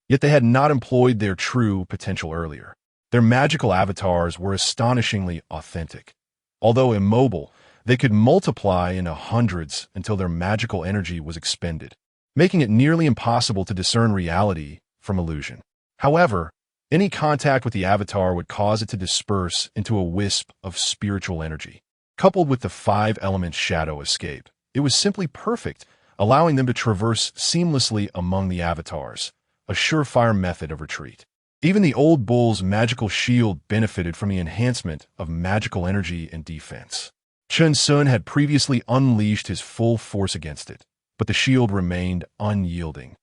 Yet they had not employed their true potential earlier. Their magical avatars were astonishingly authentic. Although immobile, they could multiply into hundreds until their magical energy was expended, making it nearly impossible to discern reality from illusion. However, any contact with the avatar would cause it to disperse into a wisp of spiritual energy. Coupled with the 5 element shadow escape, it was simply perfect, allowing them to traverse seamlessly among the avatars, a surefire method of retreat. Even the old bull's magical shield benefited from the enhancement of magical energy and defense. Chen Xun had previously unleashed his full force against it, but the shield remained unyielding,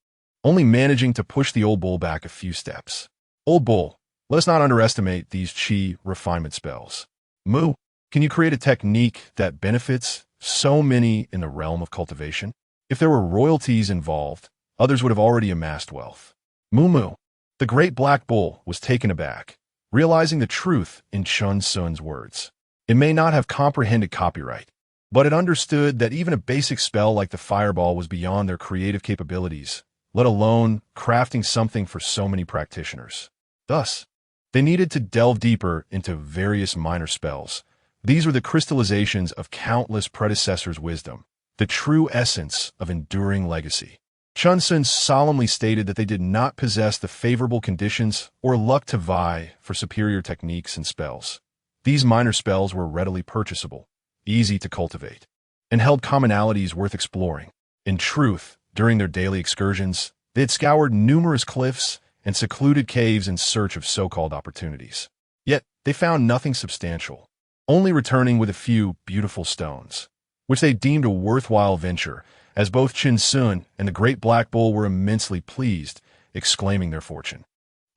only managing to push the old bull back a few steps. "Old bull, let us not underestimate these Qi refinement spells. Moo, can you create a technique that benefits so many in the realm of cultivation? If there were royalties involved, others would have already amassed wealth." Moo. The great black bull was taken aback, realizing the truth in Chen Xun's words. It may not have comprehended copyright, but it understood that even a basic spell like the fireball was beyond their creative capabilities, let alone crafting something for so many practitioners. Thus, they needed to delve deeper into various minor spells. These were the crystallizations of countless predecessors' wisdom, the true essence of enduring legacy. Chen Xun solemnly stated that they did not possess the favorable conditions or luck to vie for superior techniques and spells. These minor spells were readily purchasable, easy to cultivate, and held commonalities worth exploring. In truth, during their daily excursions, they had scoured numerous cliffs and secluded caves in search of so-called opportunities. Yet, they found nothing substantial, only returning with a few beautiful stones, which they deemed a worthwhile venture, as both Chen Xun and the great black bull were immensely pleased, exclaiming their fortune.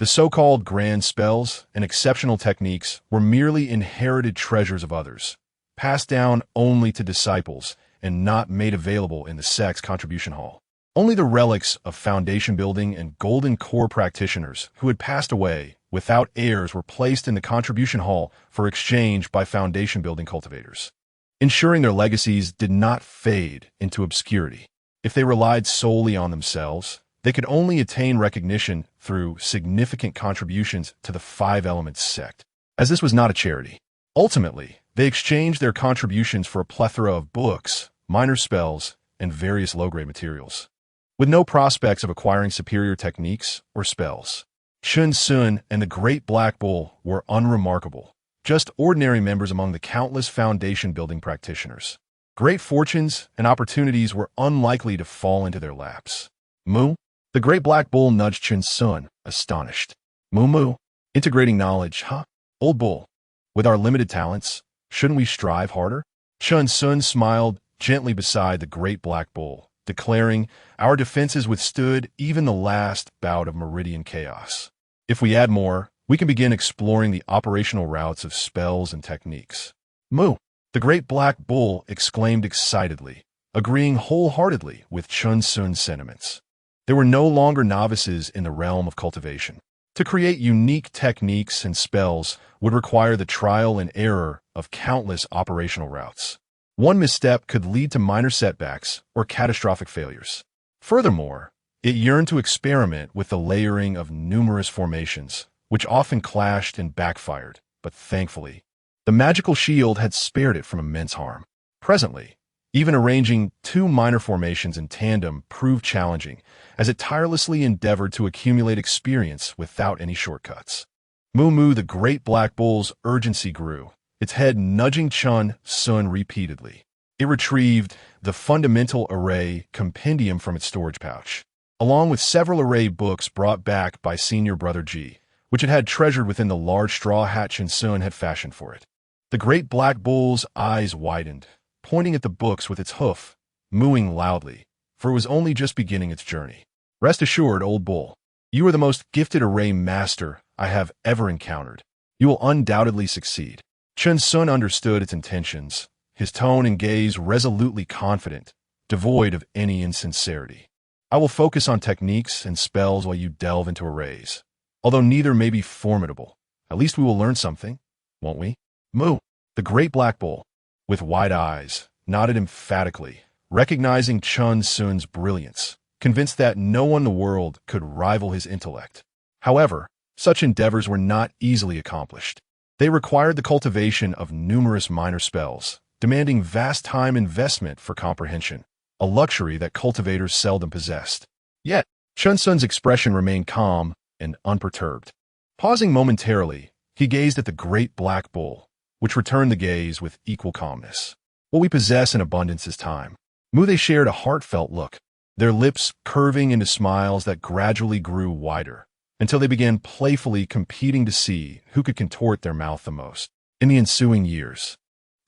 The so-called grand spells and exceptional techniques were merely inherited treasures of others, passed down only to disciples and not made available in the sect's contribution hall. Only the relics of foundation building and golden core practitioners who had passed away without heirs were placed in the contribution hall for exchange by foundation building cultivators, ensuring their legacies did not fade into obscurity. If they relied solely on themselves, they could only attain recognition through significant contributions to the Five Elements sect, as this was not a charity. Ultimately, they exchanged their contributions for a plethora of books, minor spells, and various low-grade materials, with no prospects of acquiring superior techniques or spells. Chen Xun and the Great Black Bull were unremarkable, just ordinary members among the countless foundation-building practitioners. Great fortunes and opportunities were unlikely to fall into their laps. Moo? The Great Black Bull nudged Chen Xun, astonished. Moo? Integrating knowledge, huh? Old Bull, with our limited talents, shouldn't we strive harder? Chen Xun smiled gently beside the Great Black Bull, declaring, our defenses withstood even the last bout of meridian chaos. If we add more, we can begin exploring the operational routes of spells and techniques. Moo! The Great Black Bull exclaimed excitedly, agreeing wholeheartedly with Chen Xun's sentiments. There were no longer novices in the realm of cultivation. To create unique techniques and spells would require the trial and error of countless operational routes. One misstep could lead to minor setbacks or catastrophic failures. Furthermore, it yearned to experiment with the layering of numerous formations, which often clashed and backfired, but thankfully, the magical shield had spared it from immense harm. Presently, even arranging two minor formations in tandem proved challenging, as it tirelessly endeavored to accumulate experience without any shortcuts. Moo, the Great Black Bull's urgency grew, its head nudging Chen Xun repeatedly. It retrieved the fundamental array compendium from its storage pouch, along with several array books brought back by senior brother Ji, which it had treasured within the large straw hat Chen Xun had fashioned for it. The Great Black Bull's eyes widened, pointing at the books with its hoof, mooing loudly, for it was only just beginning its journey. Rest assured, Old Bull, you are the most gifted array master I have ever encountered. You will undoubtedly succeed. Chen Xun understood its intentions, his tone and gaze resolutely confident, devoid of any insincerity. I will focus on techniques and spells while you delve into arrays. Although neither may be formidable, at least we will learn something, won't we? Moo! The Great Black Bull, with wide eyes, nodded emphatically, recognizing Chen Xun's brilliance, convinced that no one in the world could rival his intellect. However, such endeavors were not easily accomplished. They required the cultivation of numerous minor spells, demanding vast time investment for comprehension, a luxury that cultivators seldom possessed. Yet, Chen Xun's expression remained calm and unperturbed. Pausing momentarily, he gazed at the Great Black Bull, which returned the gaze with equal calmness. What we possess in abundance is time. They shared a heartfelt look, their lips curving into smiles that gradually grew wider, until they began playfully competing to see who could contort their mouth the most. In the ensuing years,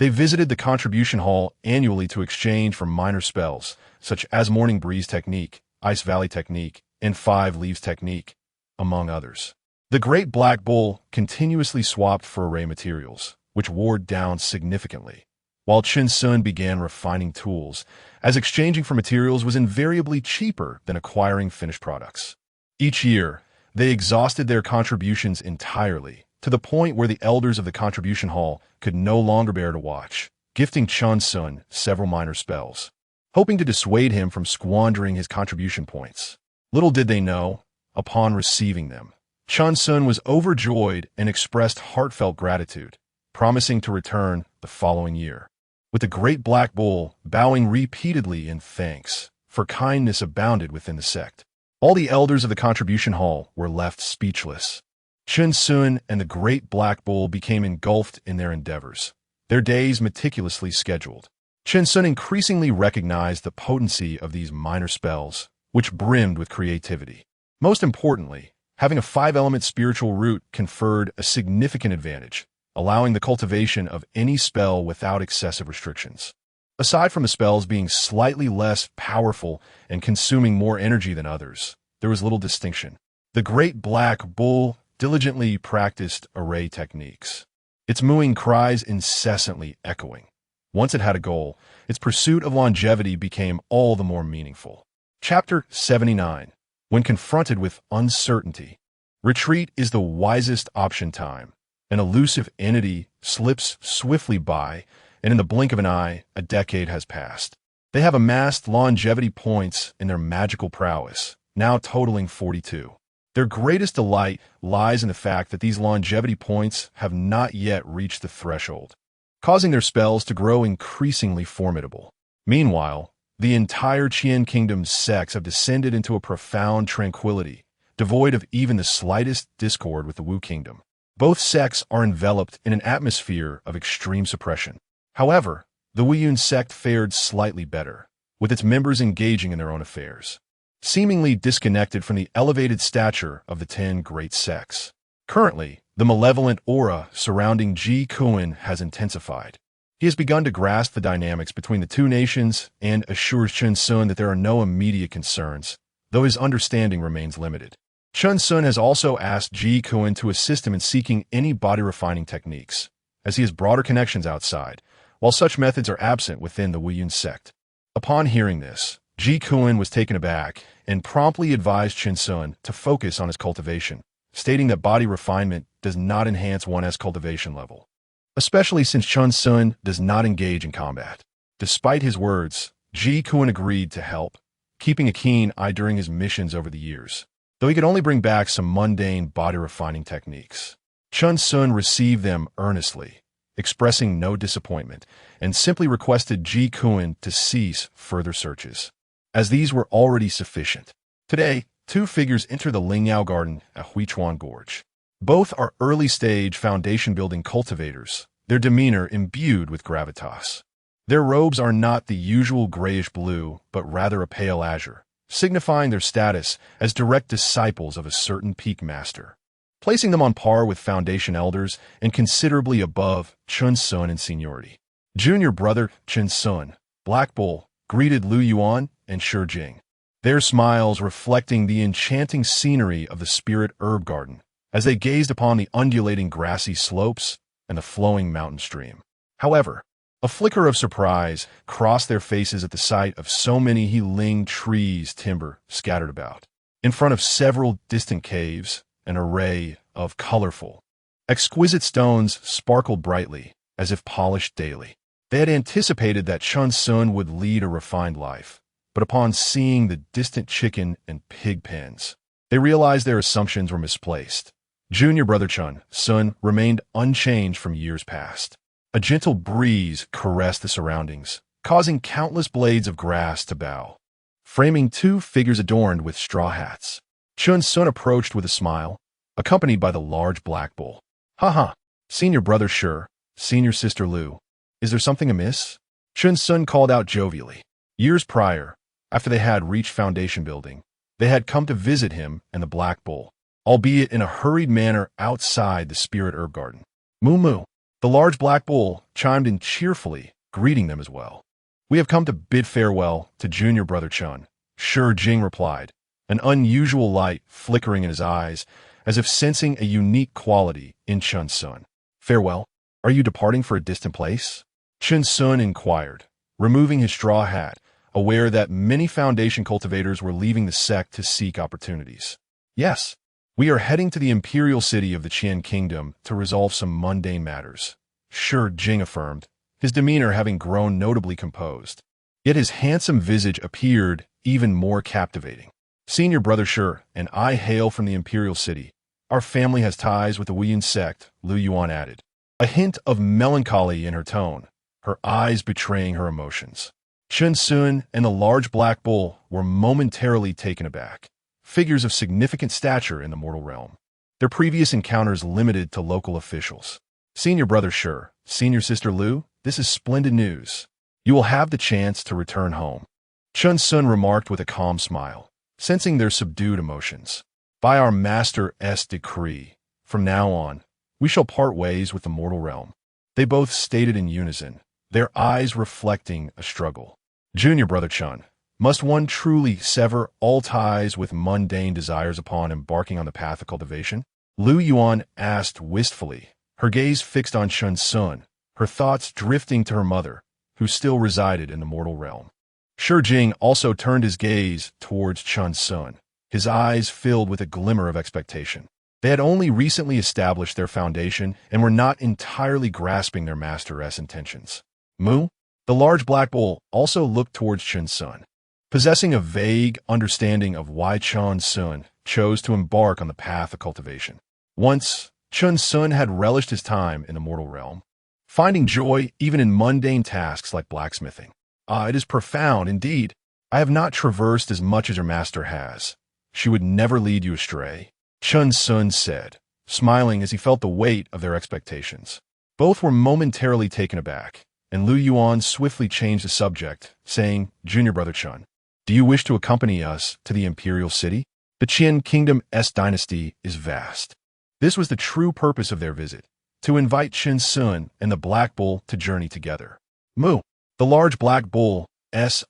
they visited the contribution hall annually to exchange for minor spells, such as Morning Breeze Technique, Ice Valley Technique, and Five Leaves Technique, among others. The Great Black Bull continuously swapped for array materials, which wore down significantly, while Chen Xun began refining tools, as exchanging for materials was invariably cheaper than acquiring finished products. Each year, they exhausted their contributions entirely, to the point where the elders of the contribution hall could no longer bear to watch, gifting Chen Xun several minor spells, hoping to dissuade him from squandering his contribution points. Little did they know, upon receiving them, Chen Xun was overjoyed and expressed heartfelt gratitude, promising to return the following year. With the Great Black Bull bowing repeatedly in thanks, for kindness abounded within the sect. All the elders of the contribution hall were left speechless. Chen Xun and the Great Black Bull became engulfed in their endeavors, their days meticulously scheduled. Chen Xun increasingly recognized the potency of these minor spells, which brimmed with creativity. Most importantly, having a five-element spiritual root conferred a significant advantage, allowing the cultivation of any spell without excessive restrictions. Aside from the spells being slightly less powerful and consuming more energy than others, there was little distinction. The Great Black Bull diligently practiced array techniques, its mooing cries incessantly echoing, Once it had a goal, its pursuit of longevity became all the more meaningful. Chapter 79. When confronted with uncertainty, retreat is the wisest option. Time. An elusive entity slips swiftly by, and in the blink of an eye, a decade has passed. They have amassed longevity points in their magical prowess, now totaling 42. Their greatest delight lies in the fact that these longevity points have not yet reached the threshold, causing their spells to grow increasingly formidable. Meanwhile, the entire Qian kingdom's sects have descended into a profound tranquility, devoid of even the slightest discord with the Wu kingdom. Both sects are enveloped in an atmosphere of extreme suppression. However, the Wuyun sect fared slightly better, with its members engaging in their own affairs, seemingly disconnected from the elevated stature of the 10 great sects. Currently, the malevolent aura surrounding Ji Kuan has intensified. He has begun to grasp the dynamics between the two nations and assures Chen Xun that there are no immediate concerns, though his understanding remains limited. Chen Xun has also asked Ji Kuan to assist him in seeking any body-refining techniques, as he has broader connections outside, while such methods are absent within the Wuyun sect. Upon hearing this, Ji Kuan was taken aback and promptly advised Chen Xun to focus on his cultivation, stating that body refinement does not enhance one's cultivation level, especially since Chen Xun does not engage in combat. Despite his words, Ji Kuan agreed to help, keeping a keen eye during his missions over the years, though he could only bring back some mundane body-refining techniques. Chen Xun received them earnestly, expressing no disappointment, and simply requested Ji Kuan to cease further searches, as these were already sufficient. Today, two figures enter the Lingyao Garden at Huichuan Gorge. Both are early-stage foundation-building cultivators, their demeanor imbued with gravitas. Their robes are not the usual grayish-blue, but rather a pale azure, signifying their status as direct disciples of a certain peak master, placing them on par with foundation elders and considerably above Chen Xun in seniority. Junior brother Chen Xun, Black Bull, greeted Lu Yuan and Shi Jing, their smiles reflecting the enchanting scenery of the Spirit Herb Garden, as they gazed upon the undulating grassy slopes and the flowing mountain stream. However, a flicker of surprise crossed their faces at the sight of so many Heling trees timber scattered about. In front of several distant caves, an array of colorful, exquisite stones sparkled brightly, as if polished daily. They had anticipated that Chen Xun would lead a refined life, but upon seeing the distant chicken and pig pens, they realized their assumptions were misplaced. Junior brother Chen Xun remained unchanged from years past. A gentle breeze caressed the surroundings, causing countless blades of grass to bow, framing two figures adorned with straw hats. Chen Xun approached with a smile, accompanied by the large black bull. "Ha, senior brother Shi, senior sister Lu. Is there something amiss?" Chen Xun called out jovially. Years prior, after they had reached foundation building, they had come to visit him and the black bull, albeit in a hurried manner outside the Spirit Herb Garden. "Moo moo." The large black bull chimed in cheerfully, greeting them as well. "We have come to bid farewell to junior brother Chen," Shi Jing replied, an unusual light flickering in his eyes, as if sensing a unique quality in Chen Xun. "Farewell? Are you departing for a distant place?" Chen Xun inquired, removing his straw hat, aware that many foundation cultivators were leaving the sect to seek opportunities. "Yes. We are heading to the imperial city of the Qian kingdom to resolve some mundane matters," Shi Jing affirmed, his demeanor having grown notably composed. Yet his handsome visage appeared even more captivating. "Senior brother Shi and I hail from the imperial city. Our family has ties with the Wuyun sect," Lu Yuan added, a hint of melancholy in her tone, her eyes betraying her emotions. Chen Xun and the large black bull were momentarily taken aback. Figures of significant stature in the mortal realm, their previous encounters limited to local officials. "Senior brother Shi, senior sister Lu, this is splendid news. You will have the chance to return home," Chen Xun remarked with a calm smile, sensing their subdued emotions. "By our master's decree, from now on, we shall part ways with the mortal realm," they both stated in unison, their eyes reflecting a struggle. "Junior brother Chen, must one truly sever all ties with mundane desires upon embarking on the path of cultivation?" Lu Yuan asked wistfully, her gaze fixed on Chen Xun, her thoughts drifting to her mother, who still resided in the mortal realm. Shi also turned his gaze towards Chen Xun, his eyes filled with a glimmer of expectation. They had only recently established their foundation and were not entirely grasping their master's intentions. Mu, the large black bull, also looked towards Chen Xun, possessing a vague understanding of why Chen Xun chose to embark on the path of cultivation. Once, Chen Xun had relished his time in the mortal realm, finding joy even in mundane tasks like blacksmithing. It is profound indeed. I have not traversed as much as your master has. She would never lead you astray, Chen Xun said, smiling as he felt the weight of their expectations. Both were momentarily taken aback, and Lu Yuan swiftly changed the subject, saying, "Junior brother Chen, do you wish to accompany us to the imperial city? The Qian Kingdom's dynasty is vast." This was the true purpose of their visit, to invite Chen Xun and the Black Bull to journey together. Mu, the large black bull's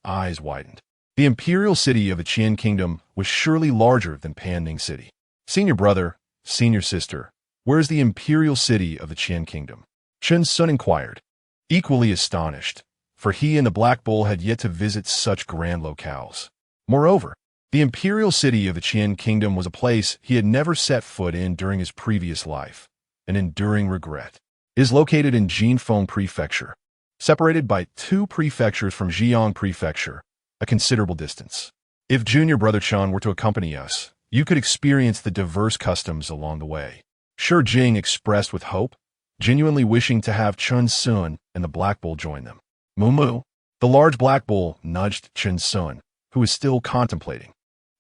eyes widened. The imperial city of the Qian Kingdom was surely larger than Panning City. Senior brother, senior sister, where is the imperial city of the Qian Kingdom? Chen Xun inquired, equally astonished, for he and the Black Bull had yet to visit such grand locales. Moreover, the imperial city of the Qian Kingdom was a place he had never set foot in during his previous life, an enduring regret. It is located in Jinfeng Prefecture, separated by 2 prefectures from Jiang Prefecture, a considerable distance. If Junior Brother Chen were to accompany us, you could experience the diverse customs along the way. Shi Jing expressed with hope, genuinely wishing to have Chen Xun and the Black Bull join them. Mu, the large Black Bull, nudged Chen Xun, who was still contemplating.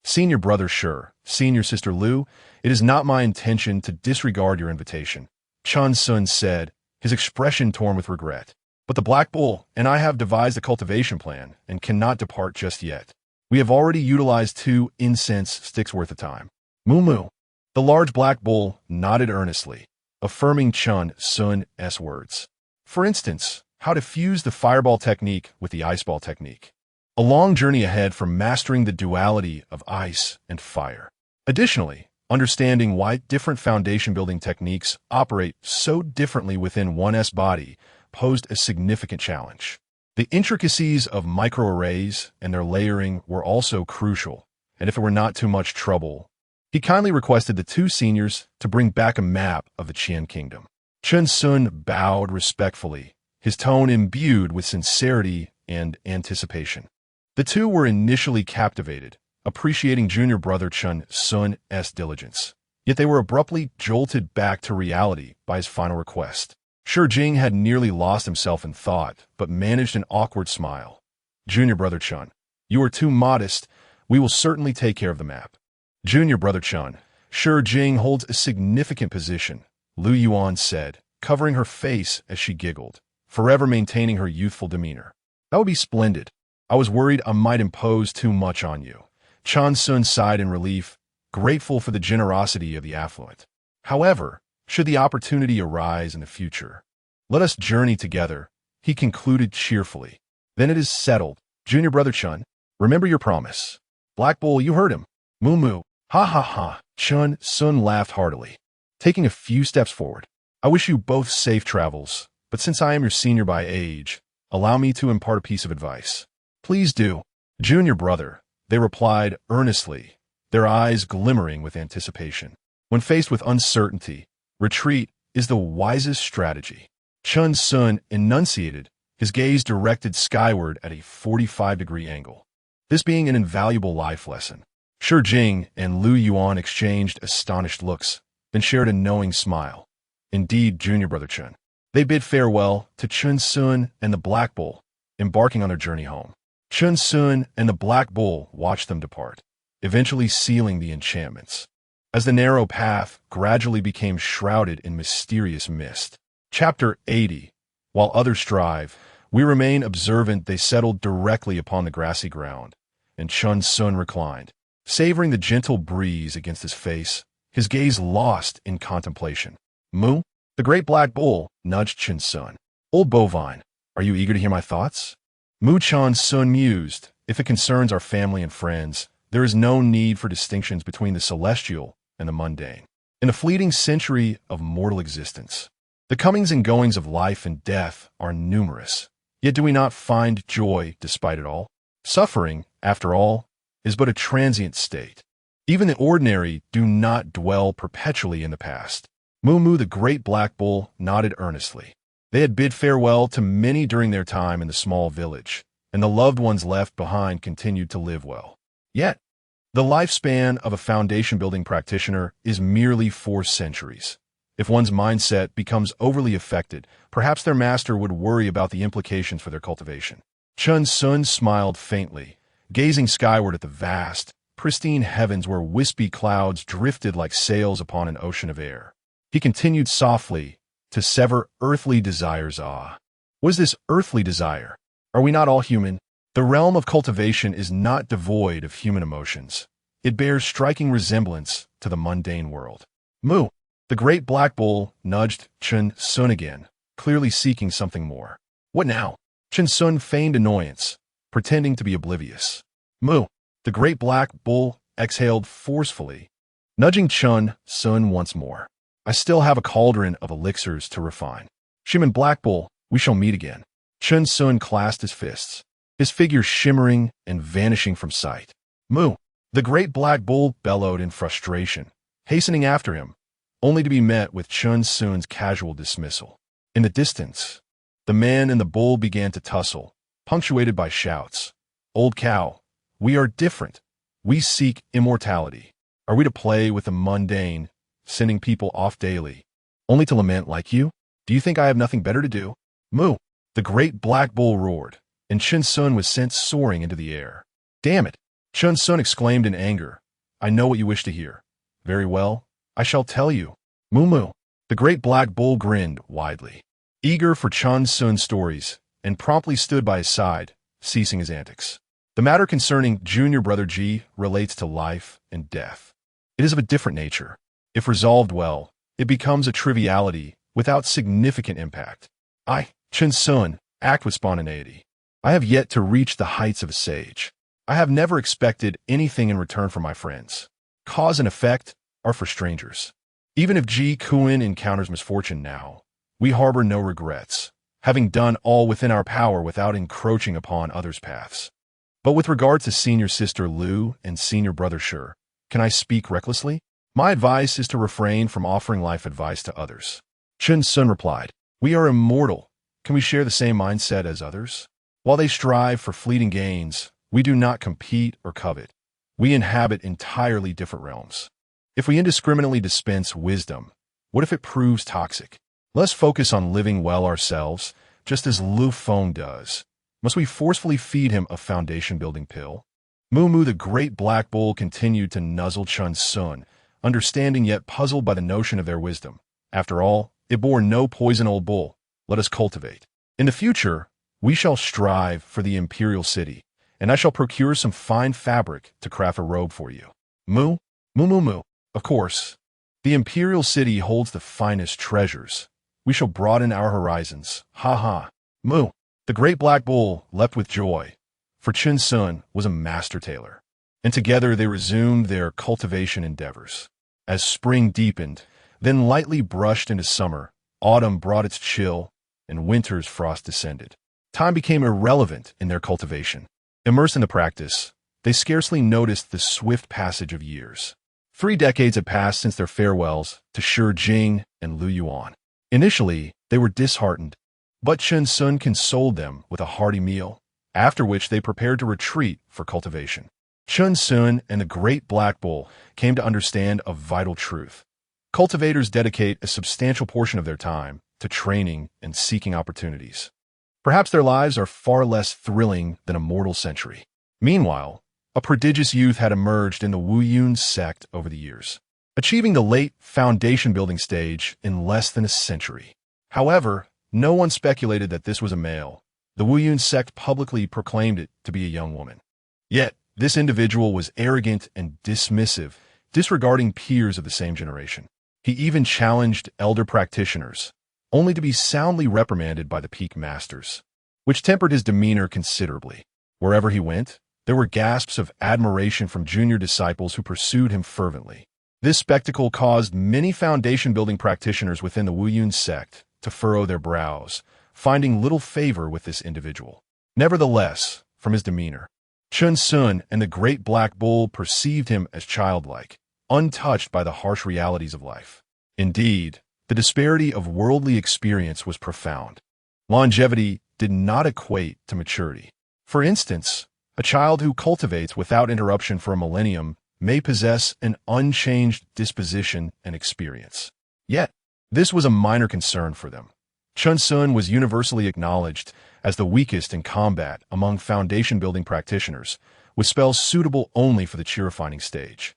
Senior brother Shi, senior sister Lu, it is not my intention to disregard your invitation, Chen Xun said, his expression torn with regret. But the Black Bull and I have devised a cultivation plan and cannot depart just yet. We have already utilized 2 incense sticks worth of time. Mu, the large Black Bull, nodded earnestly, affirming Chen Xun's words. For instance, how to fuse the fireball technique with the ice ball technique. A long journey ahead for mastering the duality of ice and fire. Additionally, understanding why different foundation building techniques operate so differently within one's body posed a significant challenge. The intricacies of microarrays and their layering were also crucial, and if it were not too much trouble, he kindly requested the 2 seniors to bring back a map of the Qian Kingdom. Chen Xun bowed respectfully, his tone imbued with sincerity and anticipation. The 2 were initially captivated, appreciating junior brother Chen Xun's diligence, yet they were abruptly jolted back to reality by his final request. Shi Jing had nearly lost himself in thought, but managed an awkward smile. Junior brother Chen, you are too modest. We will certainly take care of the map. Junior brother Chen, Shi Jing holds a significant position, Lu Yuan said, covering her face as she giggled, forever maintaining her youthful demeanor. That would be splendid. I was worried I might impose too much on you. Chen Xun sighed in relief, grateful for the generosity of the affluent. However, should the opportunity arise in the future, let us journey together, he concluded cheerfully. Then it is settled. Junior brother Chen, remember your promise. Black Bull, you heard him. Mu, ha ha ha. Chen Xun laughed heartily, taking a few steps forward. I wish you both safe travels, but since I am your senior by age, allow me to impart a piece of advice. Please do. Junior brother, they replied earnestly, their eyes glimmering with anticipation. When faced with uncertainty, retreat is the wisest strategy. Chen Xun enunciated, his gaze directed skyward at a 45-degree angle, this being an invaluable life lesson. Shi Jing and Lu Yuan exchanged astonished looks, then shared a knowing smile. Indeed, junior brother Chen. They bid farewell to Chen Xun and the Black Bull, embarking on their journey home. Chen Xun and the Black Bull watched them depart, eventually sealing the enchantments, as the narrow path gradually became shrouded in mysterious mist. Chapter 80. While others strive, we remain observant. They settled directly upon the grassy ground, and Chen Xun reclined, savoring the gentle breeze against his face, his gaze lost in contemplation. Mu, the great Black Bull, nudged Chen Xun. Old bovine, are you eager to hear my thoughts? Mu Chen Xun mused, if it concerns our family and friends, there is no need for distinctions between the celestial and the mundane. In a fleeting century of mortal existence, the comings and goings of life and death are numerous, Yet do we not find joy despite it all? Suffering, after all, is but a transient state. Even the ordinary do not dwell perpetually in the past. Moo the great black bull nodded earnestly. They had bid farewell to many during their time in the small village, and the loved ones left behind continued to live well. Yet, the lifespan of a foundation-building practitioner is merely 4 centuries. If one's mindset becomes overly affected, perhaps their master would worry about the implications for their cultivation. Chen Xun smiled faintly, gazing skyward at the vast, pristine heavens where wispy clouds drifted like sails upon an ocean of air. He continued softly, to sever earthly desires. What is this earthly desire? Are we not all human? The realm of cultivation is not devoid of human emotions. It bears striking resemblance to the mundane world. Moo, the great black bull, nudged Chen Xun again, clearly seeking something more. What now? Chen Xun feigned annoyance, pretending to be oblivious. Moo, the great black bull exhaled forcefully, nudging Chen Xun once more. I still have a cauldron of elixirs to refine. Shaman Black Bull, we shall meet again. Chen Xun clasped his fists, his figure shimmering and vanishing from sight. Moo, the great black bull bellowed in frustration, hastening after him, only to be met with Chen Xun's casual dismissal. In the distance, the man and the bull began to tussle, punctuated by shouts. Old cow, we are different. We seek immortality. Are we to play with the mundane, sending people off daily, only to lament like you? Do you think I have nothing better to do? Moo, the great black bull roared, and Chen Xun was sent soaring into the air. Damn it! Chen Xun exclaimed in anger. I know what you wish to hear. Very well, I shall tell you. Moo, the great black bull grinned widely, eager for Chen Xun's stories, and promptly stood by his side, ceasing his antics. The matter concerning junior brother Ji relates to life and death. It is of a different nature. If resolved well, it becomes a triviality without significant impact. Chen Xun, act with spontaneity. I have yet to reach the heights of a sage. I have never expected anything in return from my friends. Cause and effect are for strangers. Even if Ji Kuan encounters misfortune now, we harbor no regrets, having done all within our power without encroaching upon others' paths. But with regard to senior sister Lu and senior brother Shi, can I speak recklessly? My advice is to refrain from offering life advice to others. Chen Xun replied, we are immortal. Can we share the same mindset as others? While they strive for fleeting gains, we do not compete or covet. We inhabit entirely different realms. If we indiscriminately dispense wisdom, what if it proves toxic? Let's focus on living well ourselves, just as Lu Feng does. Must we forcefully feed him a foundation-building pill? Moo the great black bull continued to nuzzle Chen Xun, understanding yet puzzled by the notion of their wisdom. After all, it bore no poison. Old bull, let us cultivate. In the future, we shall strive for the imperial city, and I shall procure some fine fabric to craft a robe for you. Moo. Of course, the imperial city holds the finest treasures. We shall broaden our horizons. Moo. The great black bull leapt with joy, for Chen Xun was a master tailor, and together they resumed their cultivation endeavors. As spring deepened, then lightly brushed into summer, autumn brought its chill, and winter's frost descended. Time became irrelevant in their cultivation. Immersed in the practice, they scarcely noticed the swift passage of years. 3 decades had passed since their farewells to Shi Jing and Lu Yuan. Initially, they were disheartened, but Chen Xun consoled them with a hearty meal, after which they prepared to retreat for cultivation. Chen Xun and the great black bull came to understand a vital truth. Cultivators dedicate a substantial portion of their time to training and seeking opportunities. Perhaps their lives are far less thrilling than a mortal century. Meanwhile, a prodigious youth had emerged in the Wuyun sect over the years, achieving the late foundation-building stage in less than a century. However, no one speculated that this was a male. The Wuyun sect publicly proclaimed it to be a young woman. Yet, this individual was arrogant and dismissive, disregarding peers of the same generation. He even challenged elder practitioners, only to be soundly reprimanded by the peak masters, which tempered his demeanor considerably. Wherever he went, there were gasps of admiration from junior disciples who pursued him fervently. This spectacle caused many foundation-building practitioners within the Wuyun sect to furrow their brows, finding little favor with this individual. Nevertheless, from his demeanor, Chen Xun and the great black bull perceived him as childlike, untouched by the harsh realities of life. Indeed, the disparity of worldly experience was profound. Longevity did not equate to maturity. For instance, a child who cultivates without interruption for a millennium may possess an unchanged disposition and experience. Yet, this was a minor concern for them. Chen Xun was universally acknowledged as the weakest in combat among foundation-building practitioners, with spells suitable only for the chi-refining stage.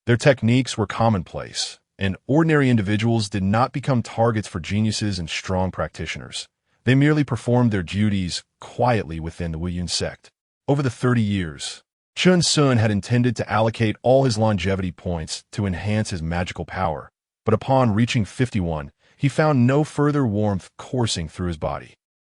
Their techniques were commonplace, and ordinary individuals did not become targets for geniuses and strong practitioners. They merely performed their duties quietly within the Wuyun sect. Over the 30 years, Chen Xun had intended to allocate all his longevity points to enhance his magical power, but upon reaching 51, he found no further warmth coursing through his body,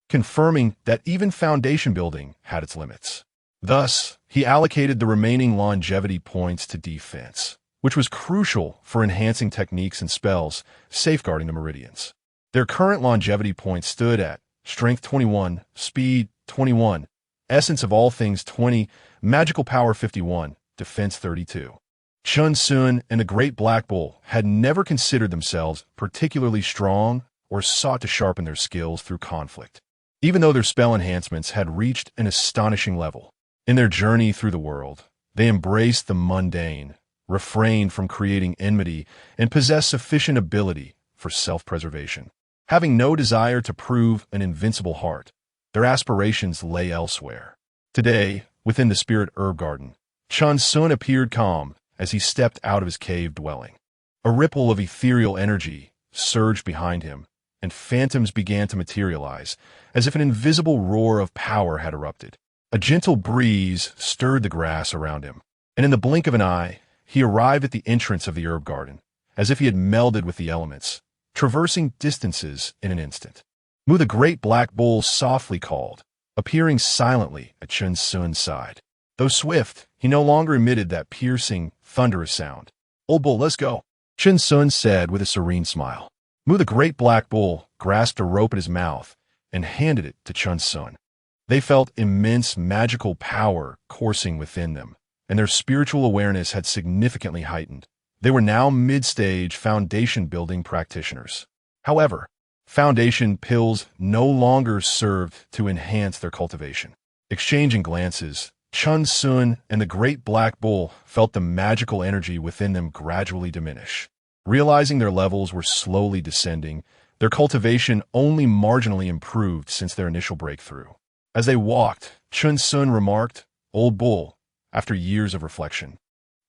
confirming that even foundation building had its limits. Thus, he allocated the remaining longevity points to defense, which was crucial for enhancing techniques and spells, safeguarding the meridians. Their current longevity points stood at Strength 21, Speed 21, Essence of all things 20, Magical Power 51, Defense 32. Chen Xun and the Great Black Bull had never considered themselves particularly strong or sought to sharpen their skills through conflict, even though their spell enhancements had reached an astonishing level. In their journey through the world, they embraced the mundane, refrained from creating enmity, and possessed sufficient ability for self-preservation. Having no desire to prove an invincible heart, their aspirations lay elsewhere. Today, within the spirit herb garden, Chen Xun appeared calm as he stepped out of his cave dwelling. A ripple of ethereal energy surged behind him, and phantoms began to materialize, as if an invisible roar of power had erupted. A gentle breeze stirred the grass around him, and in the blink of an eye, he arrived at the entrance of the herb garden, as if he had melded with the elements, traversing distances in an instant. Mu, the great black bull, softly called, appearing silently at Chen Xun's side. Though swift, he no longer emitted that piercing, thunderous sound. "Old bull, let's go," Chen Xun said with a serene smile. Mu, the great black bull, grasped a rope at his mouth and handed it to Chen Xun. They felt immense magical power coursing within them, and their spiritual awareness had significantly heightened. They were now mid-stage foundation-building practitioners. However, foundation pills no longer served to enhance their cultivation. Exchanging glances, Chen Xun and the great black bull felt the magical energy within them gradually diminish. Realizing their levels were slowly descending, their cultivation only marginally improved since their initial breakthrough. As they walked, Chen Xun remarked, "Old bull, after years of reflection,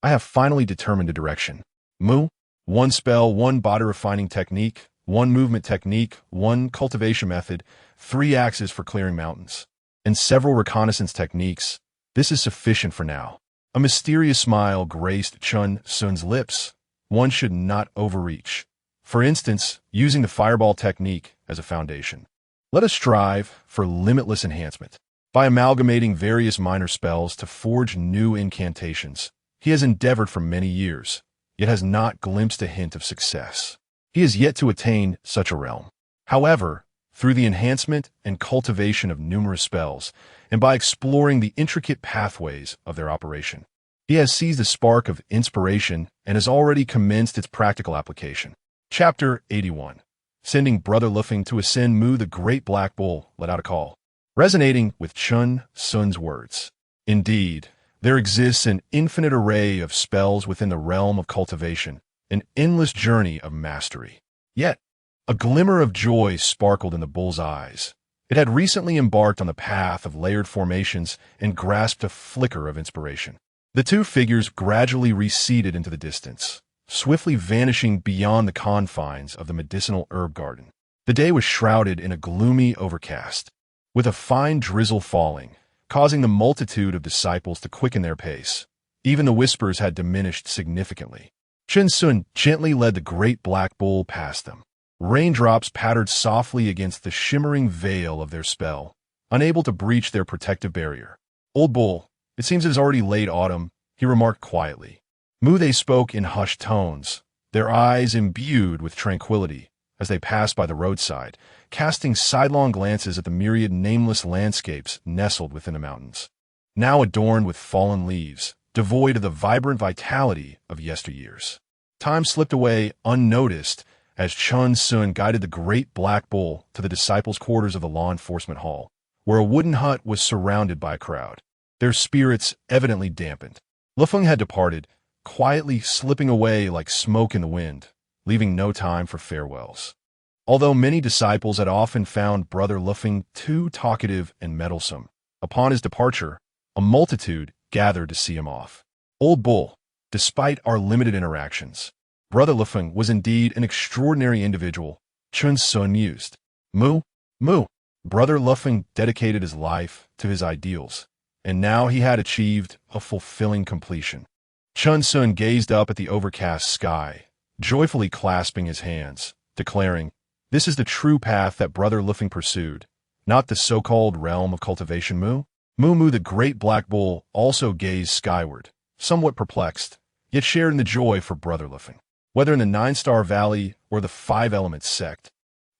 I have finally determined a direction. Mu, one spell, one body refining technique, one movement technique, one cultivation method, 3 axes for clearing mountains, and several reconnaissance techniques. This is sufficient for now." A mysterious smile graced Chen Xun's lips. One should not overreach. For instance, using the fireball technique as a foundation. Let us strive for limitless enhancement. By amalgamating various minor spells to forge new incantations, he has endeavored for many years, yet has not glimpsed a hint of success. He has yet to attain such a realm. However, through the enhancement and cultivation of numerous spells, and by exploring the intricate pathways of their operation, he has seized a spark of inspiration and has already commenced its practical application. Chapter 81. Sending Brother Lufeng to ascend. Mu, the great black bull, let out a call, resonating with Chen Xun's words. Indeed, there exists an infinite array of spells within the realm of cultivation, an endless journey of mastery. Yet, a glimmer of joy sparkled in the bull's eyes. It had recently embarked on the path of layered formations and grasped a flicker of inspiration. The two figures gradually receded into the distance, swiftly vanishing beyond the confines of the medicinal herb garden. The day was shrouded in a gloomy overcast, with a fine drizzle falling, causing the multitude of disciples to quicken their pace. Even the whispers had diminished significantly. Chen Xun gently led the great black bull past them. Raindrops pattered softly against the shimmering veil of their spell, unable to breach their protective barrier. "Old bull, it seems it is already late autumn," he remarked quietly. Mu, they spoke in hushed tones, their eyes imbued with tranquility, as they passed by the roadside, casting sidelong glances at the myriad nameless landscapes nestled within the mountains, now adorned with fallen leaves, devoid of the vibrant vitality of yesteryears. Time slipped away unnoticed as Chen Xun guided the great black bull to the disciples' quarters of the law enforcement hall, where a wooden hut was surrounded by a crowd, their spirits evidently dampened. Lufeng had departed, quietly slipping away like smoke in the wind, leaving no time for farewells. Although many disciples had often found Brother Lufeng too talkative and meddlesome, upon his departure, a multitude gathered to see him off. Old Bull, despite our limited interactions, Brother Lufeng was indeed an extraordinary individual, Chen Xun mused. Moo. Brother Lufeng dedicated his life to his ideals, and now he had achieved a fulfilling completion. Chen Xun gazed up at the overcast sky, joyfully clasping his hands, declaring, "This is the true path that Brother Lufeng pursued, not the so-called realm of cultivation." Moo, the great black bull, also gazed skyward, somewhat perplexed, yet shared in the joy for Brother Lufeng. Whether in the Nine-Star Valley or the Five Elements sect,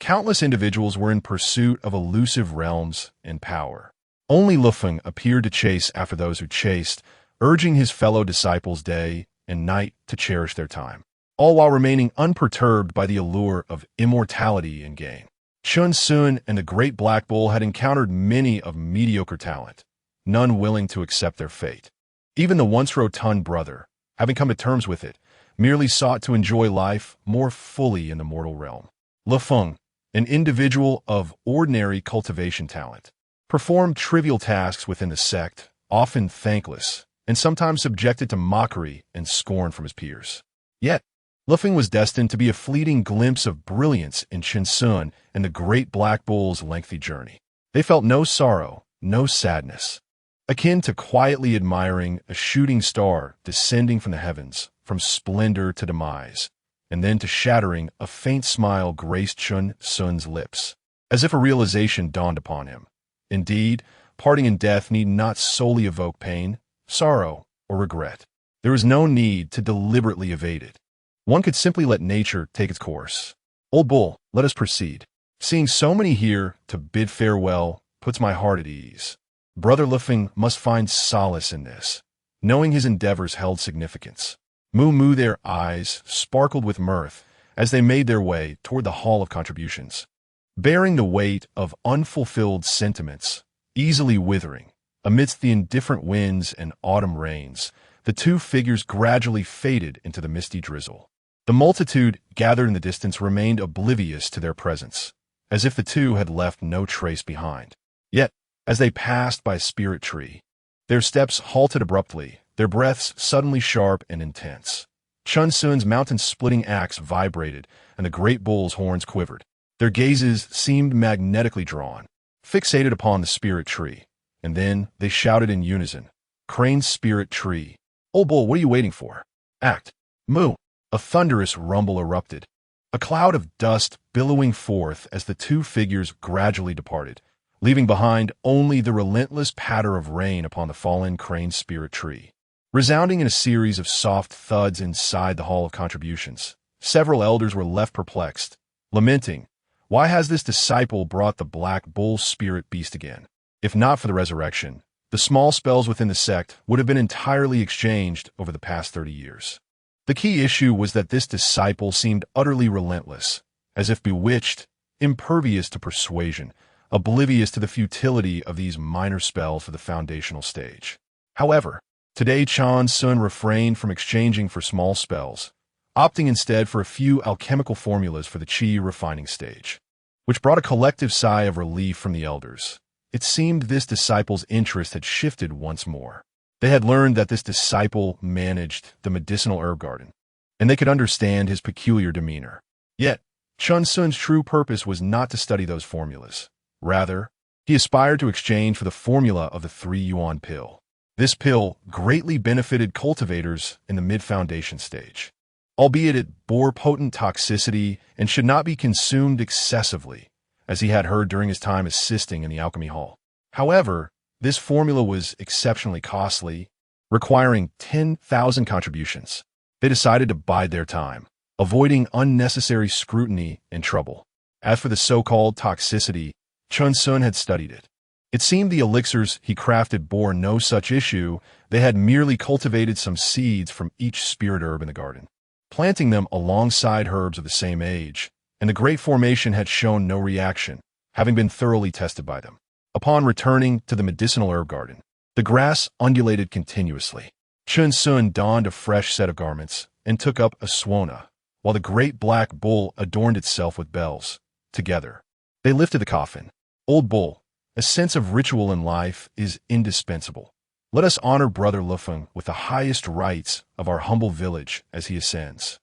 countless individuals were in pursuit of elusive realms and power. Only Lufeng appeared to chase after those who chased, urging his fellow disciples day and night to cherish their time, all while remaining unperturbed by the allure of immortality and gain. Chen Xun and the great black bull had encountered many of mediocre talent, none willing to accept their fate. Even the once rotund brother, having come to terms with it, merely sought to enjoy life more fully in the mortal realm. Lufeng, an individual of ordinary cultivation talent, performed trivial tasks within the sect, often thankless, and sometimes subjected to mockery and scorn from his peers. Yet, Lufeng was destined to be a fleeting glimpse of brilliance in Chen Xun and the great black bull's lengthy journey. They felt no sorrow, no sadness, akin to quietly admiring a shooting star descending from the heavens, from splendor to demise, and then to shattering. A faint smile graced Chen Xun's lips, as if a realization dawned upon him. Indeed, parting in death need not solely evoke pain, sorrow, or regret. There is no need to deliberately evade it. One could simply let nature take its course. Old Bull, let us proceed. Seeing so many here to bid farewell puts my heart at ease. Brother Lufeng must find solace in this, knowing his endeavors held significance. Moo, their eyes sparkled with mirth as they made their way toward the Hall of Contributions, bearing the weight of unfulfilled sentiments, easily withering. Amidst the indifferent winds and autumn rains, the two figures gradually faded into the misty drizzle. The multitude gathered in the distance remained oblivious to their presence, as if the two had left no trace behind. Yet, as they passed by a spirit tree, their steps halted abruptly, their breaths suddenly sharp and intense. Chen Xun's mountain-splitting axe vibrated, and the great bull's horns quivered. Their gazes seemed magnetically drawn, fixated upon the spirit tree, and then they shouted in unison, "Crane's spirit tree. Old Bull, what are you waiting for? Act. Moo." A thunderous rumble erupted, a cloud of dust billowing forth as the two figures gradually departed, leaving behind only the relentless patter of rain upon the fallen Crane's spirit tree. Resounding in a series of soft thuds inside the Hall of Contributions, several elders were left perplexed, lamenting, "Why has this disciple brought the black bull spirit beast again?" If not for the resurrection, the small spells within the sect would have been entirely exchanged over the past 30 years. The key issue was that this disciple seemed utterly relentless, as if bewitched, impervious to persuasion, oblivious to the futility of these minor spells for the foundational stage. However, today Chen Xun refrained from exchanging for small spells, opting instead for a few alchemical formulas for the qi refining stage, which brought a collective sigh of relief from the elders. It seemed this disciple's interest had shifted once more. They had learned that this disciple managed the medicinal herb garden, and they could understand his peculiar demeanor. Yet, Chen Xun's true purpose was not to study those formulas. Rather, he aspired to exchange for the formula of the 3-yuan pill. This pill greatly benefited cultivators in the mid-foundation stage, albeit it bore potent toxicity and should not be consumed excessively, as he had heard during his time assisting in the alchemy hall. However, this formula was exceptionally costly, requiring 10,000 contributions. They decided to bide their time, avoiding unnecessary scrutiny and trouble. As for the so-called toxicity, Chen Xun had studied it. It seemed the elixirs he crafted bore no such issue. They had merely cultivated some seeds from each spirit herb in the garden, planting them alongside herbs of the same age, and the great formation had shown no reaction, having been thoroughly tested by them. Upon returning to the medicinal herb garden, the grass undulated continuously. Chen Xun donned a fresh set of garments and took up a swana, while the great black bull adorned itself with bells. Together, they lifted the coffin. Old bull, a sense of ritual in life is indispensable. Let us honor Brother Lufeng with the highest rites of our humble village as he ascends.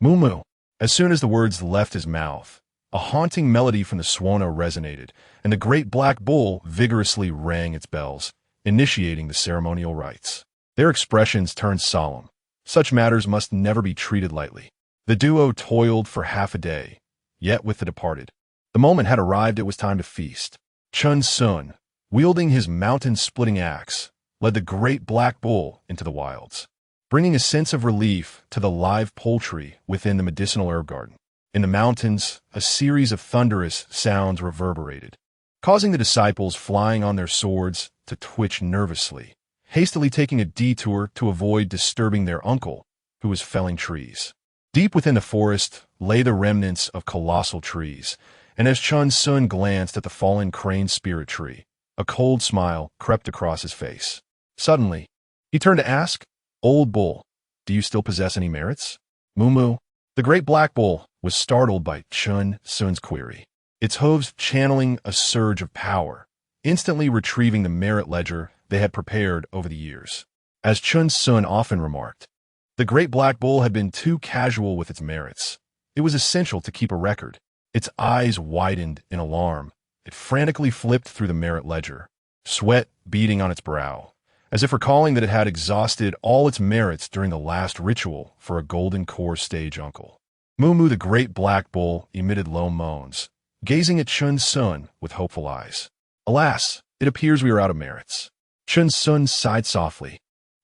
Moo moo. As soon as the words left his mouth, a haunting melody from the swana resonated, and the great black bull vigorously rang its bells, initiating the ceremonial rites. Their expressions turned solemn. Such matters must never be treated lightly. The duo toiled for half a day, yet with the departed. The moment had arrived it was time to feast. Chen Xun, wielding his mountain-splitting axe, led the great black bull into the wilds, bringing a sense of relief to the live poultry within the medicinal herb garden. In the mountains, a series of thunderous sounds reverberated, causing the disciples flying on their swords to twitch nervously, hastily taking a detour to avoid disturbing their uncle, who was felling trees. Deep within the forest lay the remnants of colossal trees, and as Chen Xun glanced at the fallen crane spirit tree, a cold smile crept across his face. Suddenly, he turned to ask, "Old bull, do you still possess any merits?" Moo moo. The great black bull was startled by Chen Xun's query, its hooves channeling a surge of power, instantly retrieving the merit ledger they had prepared over the years. As Chen Xun often remarked, the great black bull had been too casual with its merits. It was essential to keep a record. Its eyes widened in alarm. It frantically flipped through the merit ledger, sweat beading on its brow, as if recalling that it had exhausted all its merits during the last ritual for a golden core stage uncle. Moo moo the great black bull emitted low moans, gazing at Chen Xun with hopeful eyes. Alas, it appears we are out of merits. Chen Xun sighed softly,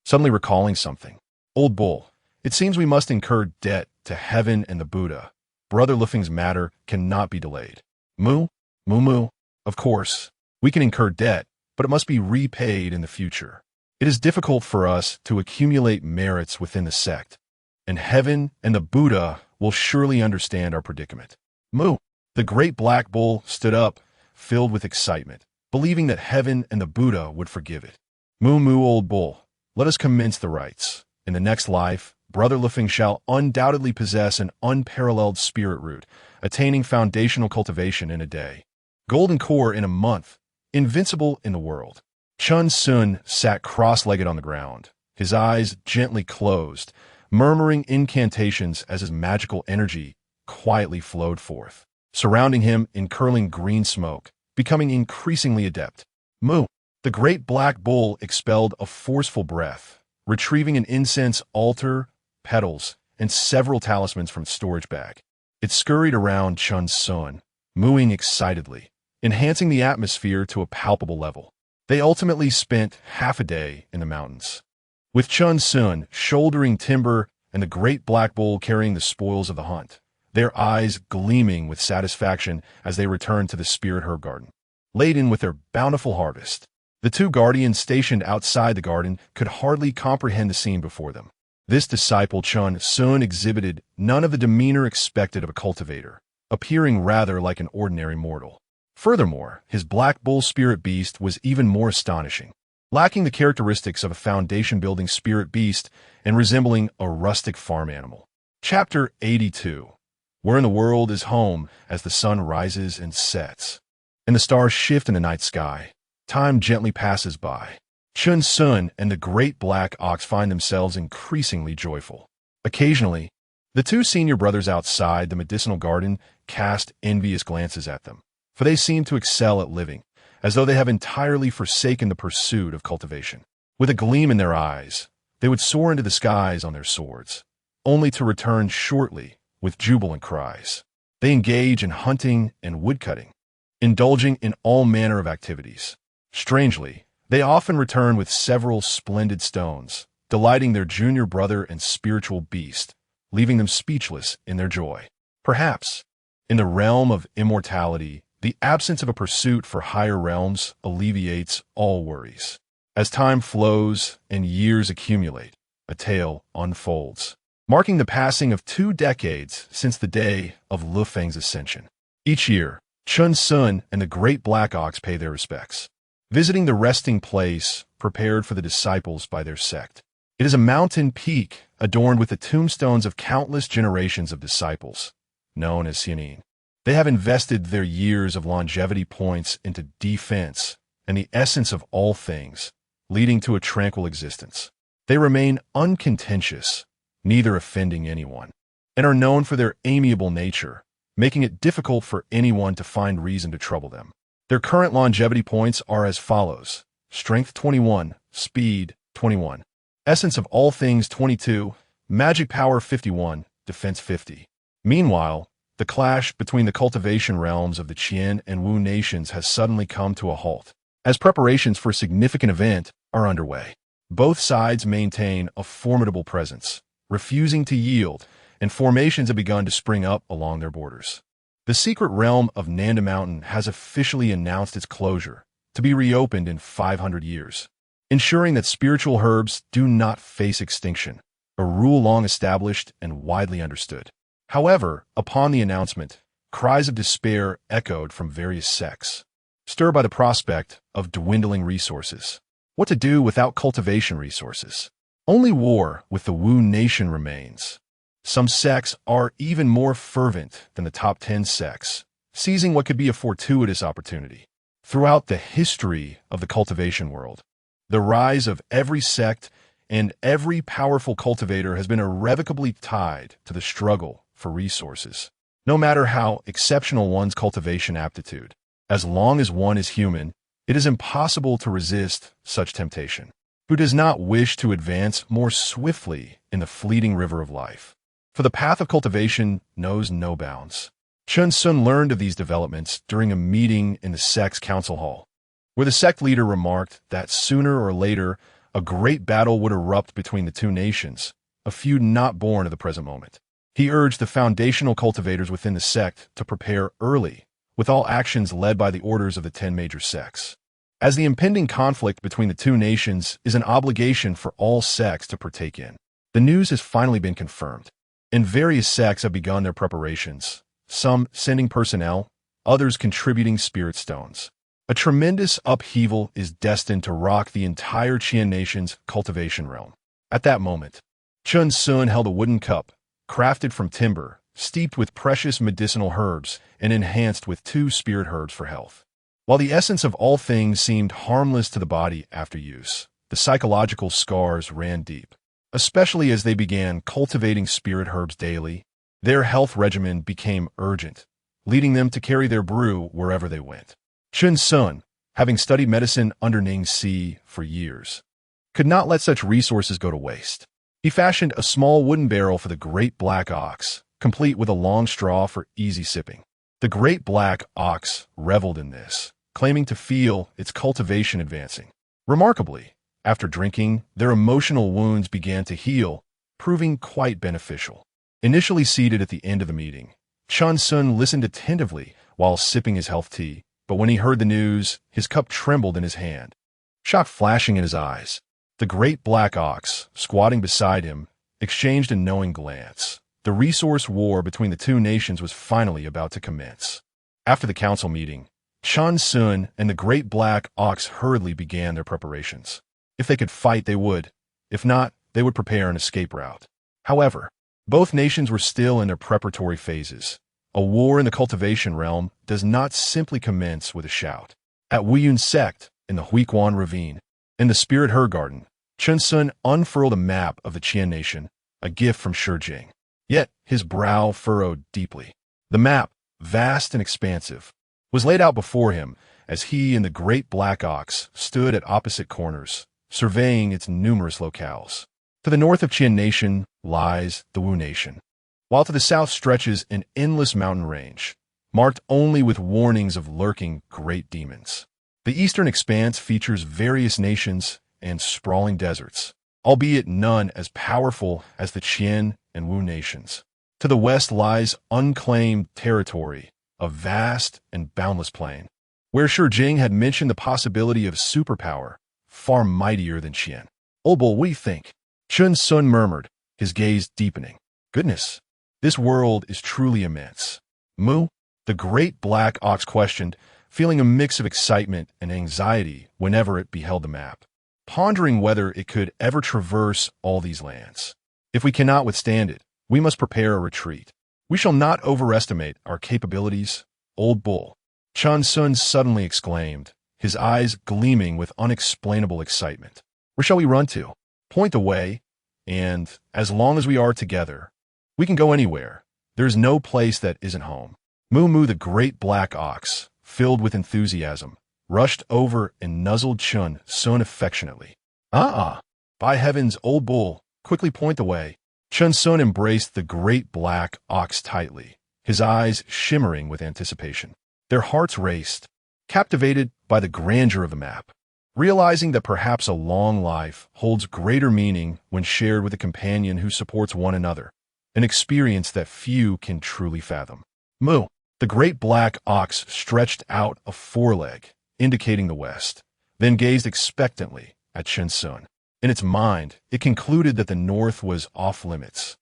suddenly recalling something. Old bull, it seems we must incur debt to heaven and the Buddha. Brother Lufeng's matter cannot be delayed. Moo moo. Of course, we can incur debt, but it must be repaid in the future. It is difficult for us to accumulate merits within the sect, and heaven and the Buddha will surely understand our predicament. Moo. The great black bull stood up, filled with excitement, believing that heaven and the Buddha would forgive it. Moo moo, old bull, let us commence the rites. In the next life, Brother Lufeng shall undoubtedly possess an unparalleled spirit root, attaining foundational cultivation in a day, golden core in a month, invincible in the world. Chen Xun sat cross-legged on the ground, his eyes gently closed, murmuring incantations as his magical energy quietly flowed forth, surrounding him in curling green smoke, becoming increasingly adept. Moo. The great black bull expelled a forceful breath, retrieving an incense altar, petals, and several talismans from its storage bag. It scurried around Chen Xun, mooing excitedly, enhancing the atmosphere to a palpable level. They ultimately spent half a day in the mountains, with Chen Xun shouldering timber and the great black bull carrying the spoils of the hunt, their eyes gleaming with satisfaction as they returned to the spirit herb garden, laden with their bountiful harvest. The two guardians stationed outside the garden could hardly comprehend the scene before them. This disciple Chen Xun exhibited none of the demeanor expected of a cultivator, appearing rather like an ordinary mortal. Furthermore, his black bull spirit beast was even more astonishing, lacking the characteristics of a foundation-building spirit beast and resembling a rustic farm animal. Chapter 82. Where in the world is home as the sun rises and sets, and the stars shift in the night sky, time gently passes by. Chen Xun and the great black ox find themselves increasingly joyful. Occasionally, the two senior brothers outside the medicinal garden cast envious glances at them, for they seem to excel at living, as though they have entirely forsaken the pursuit of cultivation. With a gleam in their eyes, they would soar into the skies on their swords, only to return shortly with jubilant cries. They engage in hunting and woodcutting, indulging in all manner of activities. Strangely, they often return with several splendid stones, delighting their junior brother and spiritual beast, leaving them speechless in their joy. Perhaps, in the realm of immortality, the absence of a pursuit for higher realms alleviates all worries. As time flows and years accumulate, a tale unfolds, marking the passing of 2 decades since the day of Lufeng's ascension. Each year, Chen Xun and the Great Black Ox pay their respects, visiting the resting place prepared for the disciples by their sect. It is a mountain peak adorned with the tombstones of countless generations of disciples, known as Xianin. They have invested their years of longevity points into defense and the essence of all things, leading to a tranquil existence. They remain uncontentious, neither offending anyone, and are known for their amiable nature, making it difficult for anyone to find reason to trouble them. Their current longevity points are as follows: Strength 21, Speed 21, Essence of all things 22, Magic Power 51, Defense 50. Meanwhile, the clash between the cultivation realms of the Qian and Wu nations has suddenly come to a halt, as preparations for a significant event are underway. Both sides maintain a formidable presence, refusing to yield, and formations have begun to spring up along their borders. The secret realm of Nanda Mountain has officially announced its closure, to be reopened in 500 years, ensuring that spiritual herbs do not face extinction, a rule long established and widely understood. However, upon the announcement, cries of despair echoed from various sects, stirred by the prospect of dwindling resources. What to do without cultivation resources? Only war with the Wu nation remains. Some sects are even more fervent than the top 10 sects, seizing what could be a fortuitous opportunity. Throughout the history of the cultivation world, the rise of every sect and every powerful cultivator has been irrevocably tied to the struggle for resources. No matter how exceptional one's cultivation aptitude, as long as one is human, it is impossible to resist such temptation. Who does not wish to advance more swiftly in the fleeting river of life? For the path of cultivation knows no bounds. Chen Xun learned of these developments during a meeting in the sect's council hall, where the sect leader remarked that sooner or later a great battle would erupt between the 2 nations, a feud not born of the present moment. He urged the foundational cultivators within the sect to prepare early, with all actions led by the orders of the 10 major sects, as the impending conflict between the 2 nations is an obligation for all sects to partake in. The news has finally been confirmed, and various sects have begun their preparations, some sending personnel, others contributing spirit stones. A tremendous upheaval is destined to rock the entire Qian nation's cultivation realm. At that moment, Chen Xun held a wooden cup, crafted from timber, steeped with precious medicinal herbs, and enhanced with 2 spirit herbs for health. While the essence of all things seemed harmless to the body after use, the psychological scars ran deep. Especially as they began cultivating spirit herbs daily, their health regimen became urgent, leading them to carry their brew wherever they went. Chen Xun, having studied medicine under Ning Si for years, could not let such resources go to waste. He fashioned a small wooden barrel for the Great Black Ox, complete with a long straw for easy sipping. The Great Black Ox reveled in this, claiming to feel its cultivation advancing. Remarkably, after drinking, their emotional wounds began to heal, proving quite beneficial. Initially seated at the end of the meeting, Chen Xun listened attentively while sipping his health tea, but when he heard the news, his cup trembled in his hand, shock flashing in his eyes. The Great Black Ox, squatting beside him, exchanged a knowing glance. The resource war between the 2 nations was finally about to commence. After the council meeting, Chen Xun and the Great Black Ox hurriedly began their preparations. If they could fight, they would. If not, they would prepare an escape route. However, both nations were still in their preparatory phases. A war in the cultivation realm does not simply commence with a shout. At Wuyun sect, in the Huiquan ravine, in the Spirit Her Garden, Chen Xun unfurled a map of the Qian nation, a gift from Shijing. Yet his brow furrowed deeply. The map, vast and expansive, was laid out before him as he and the Great Black Ox stood at opposite corners, surveying its numerous locales. To the north of Qian nation lies the Wu nation, while to the south stretches an endless mountain range, marked only with warnings of lurking great demons. The eastern expanse features various nations and sprawling deserts, albeit none as powerful as the Qian and Wu nations. To the west lies unclaimed territory, a vast and boundless plain, where Shi Jing had mentioned the possibility of superpower, far mightier than Qian. Old bull, what do you think? Chen Xun murmured, his gaze deepening. Goodness, this world is truly immense. Mu, the great black ox questioned, feeling a mix of excitement and anxiety whenever it beheld the map, pondering whether it could ever traverse all these lands. If we cannot withstand it, we must prepare a retreat. We shall not overestimate our capabilities, old bull. Chen Xun suddenly exclaimed, his eyes gleaming with unexplainable excitement. Where shall we run to? Point the way, and as long as we are together, we can go anywhere. There is no place that isn't home. Moo the great black ox, filled with enthusiasm, rushed over and nuzzled Chen Xun affectionately. By heavens, old bull, quickly point the way. Chen Xun embraced the great black ox tightly, his eyes shimmering with anticipation. Their hearts raced, captivated by the grandeur of the map, realizing that perhaps a long life holds greater meaning when shared with a companion who supports one another, an experience that few can truly fathom. Moo, the great black ox stretched out a foreleg, indicating the west, then gazed expectantly at Chen Xun. In its mind, it concluded that the north was off-limits.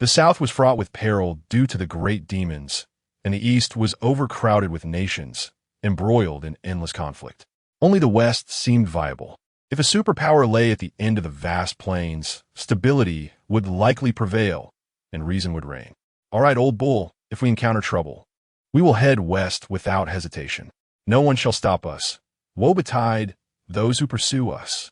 The south was fraught with peril due to the great demons, and the east was overcrowded with nations, embroiled in endless conflict. Only the west seemed viable. If a superpower lay at the end of the vast plains, stability would likely prevail, and reason would reign. All right, old bull, if we encounter trouble, we will head west without hesitation. No one shall stop us. Woe betide those who pursue us.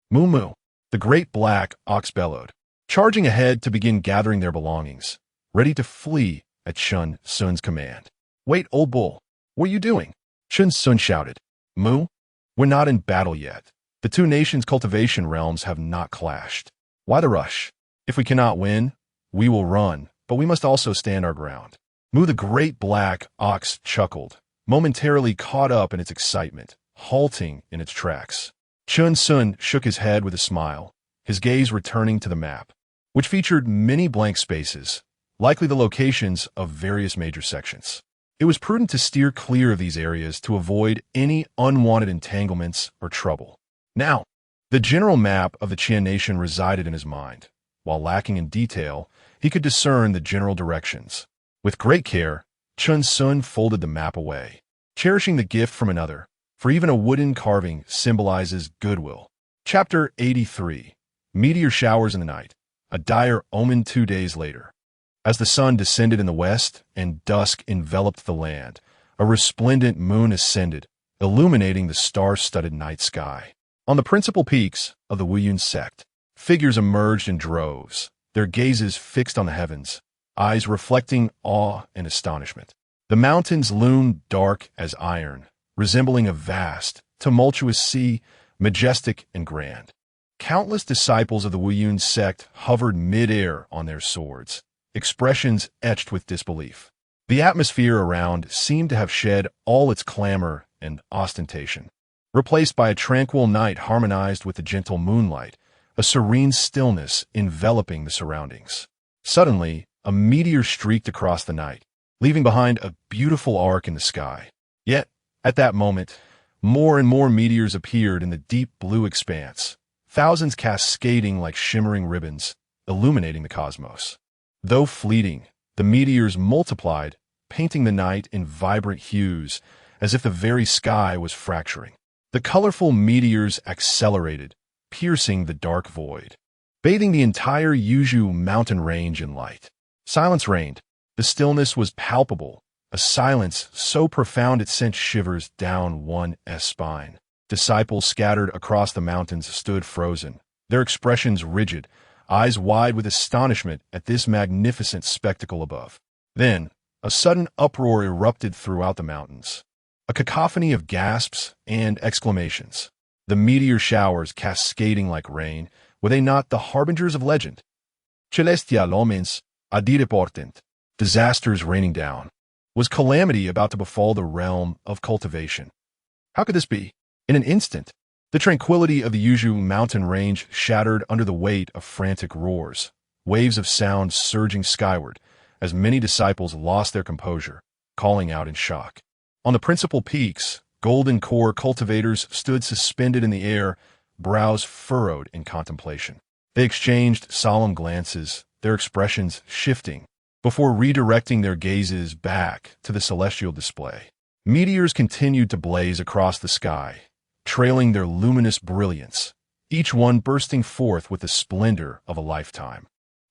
Moo, the great black ox bellowed, charging ahead to begin gathering their belongings, ready to flee at Chen Xun's command. Wait, old bull, what are you doing? Chen Xun shouted. Moo, we're not in battle yet. The two nations' cultivation realms have not clashed. Why the rush? If we cannot win, we will run, but we must also stand our ground. Moo the great black ox chuckled, momentarily caught up in its excitement, halting in its tracks. Chen Xun shook his head with a smile, his gaze returning to the map, which featured many blank spaces, likely the locations of various major sections. It was prudent to steer clear of these areas to avoid any unwanted entanglements or trouble. Now, the general map of the Qian nation resided in his mind. While lacking in detail, he could discern the general directions. With great care, Chen Xun folded the map away, cherishing the gift from another, for even a wooden carving symbolizes goodwill. Chapter 83. Meteor showers in the night, a dire omen 2 days later. As the sun descended in the west and dusk enveloped the land, a resplendent moon ascended, illuminating the star-studded night sky. On the principal peaks of the Wuyun sect, figures emerged in droves, their gazes fixed on the heavens, eyes reflecting awe and astonishment. The mountains loomed dark as iron, resembling a vast, tumultuous sea, majestic and grand. Countless disciples of the Wuyun sect hovered mid-air on their swords, expressions etched with disbelief. The atmosphere around seemed to have shed all its clamor and ostentation, replaced by a tranquil night harmonized with the gentle moonlight, a serene stillness enveloping the surroundings. Suddenly, a meteor streaked across the night, leaving behind a beautiful arc in the sky. Yet, at that moment, more and more meteors appeared in the deep blue expanse, thousands cascading like shimmering ribbons, illuminating the cosmos. Though fleeting, the meteors multiplied, painting the night in vibrant hues, as if the very sky was fracturing. The colorful meteors accelerated, piercing the dark void, bathing the entire Yuzhu mountain range in light. Silence reigned. The stillness was palpable, a silence so profound it sent shivers down one's spine. Disciples scattered across the mountains stood frozen, their expressions rigid, eyes wide with astonishment at this magnificent spectacle above. Then, a sudden uproar erupted throughout the mountains, a cacophony of gasps and exclamations. The meteor showers cascading like rain, were they not the harbingers of legend? Celestial omens adire portent. Disasters raining down. Was calamity about to befall the realm of cultivation? How could this be? In an instant, the tranquility of the Yuzhu mountain range shattered under the weight of frantic roars, waves of sound surging skyward, as many disciples lost their composure, calling out in shock. On the principal peaks, golden core cultivators stood suspended in the air, brows furrowed in contemplation. They exchanged solemn glances, their expressions shifting, before redirecting their gazes back to the celestial display. Meteors continued to blaze across the sky, trailing their luminous brilliance, each one bursting forth with the splendor of a lifetime,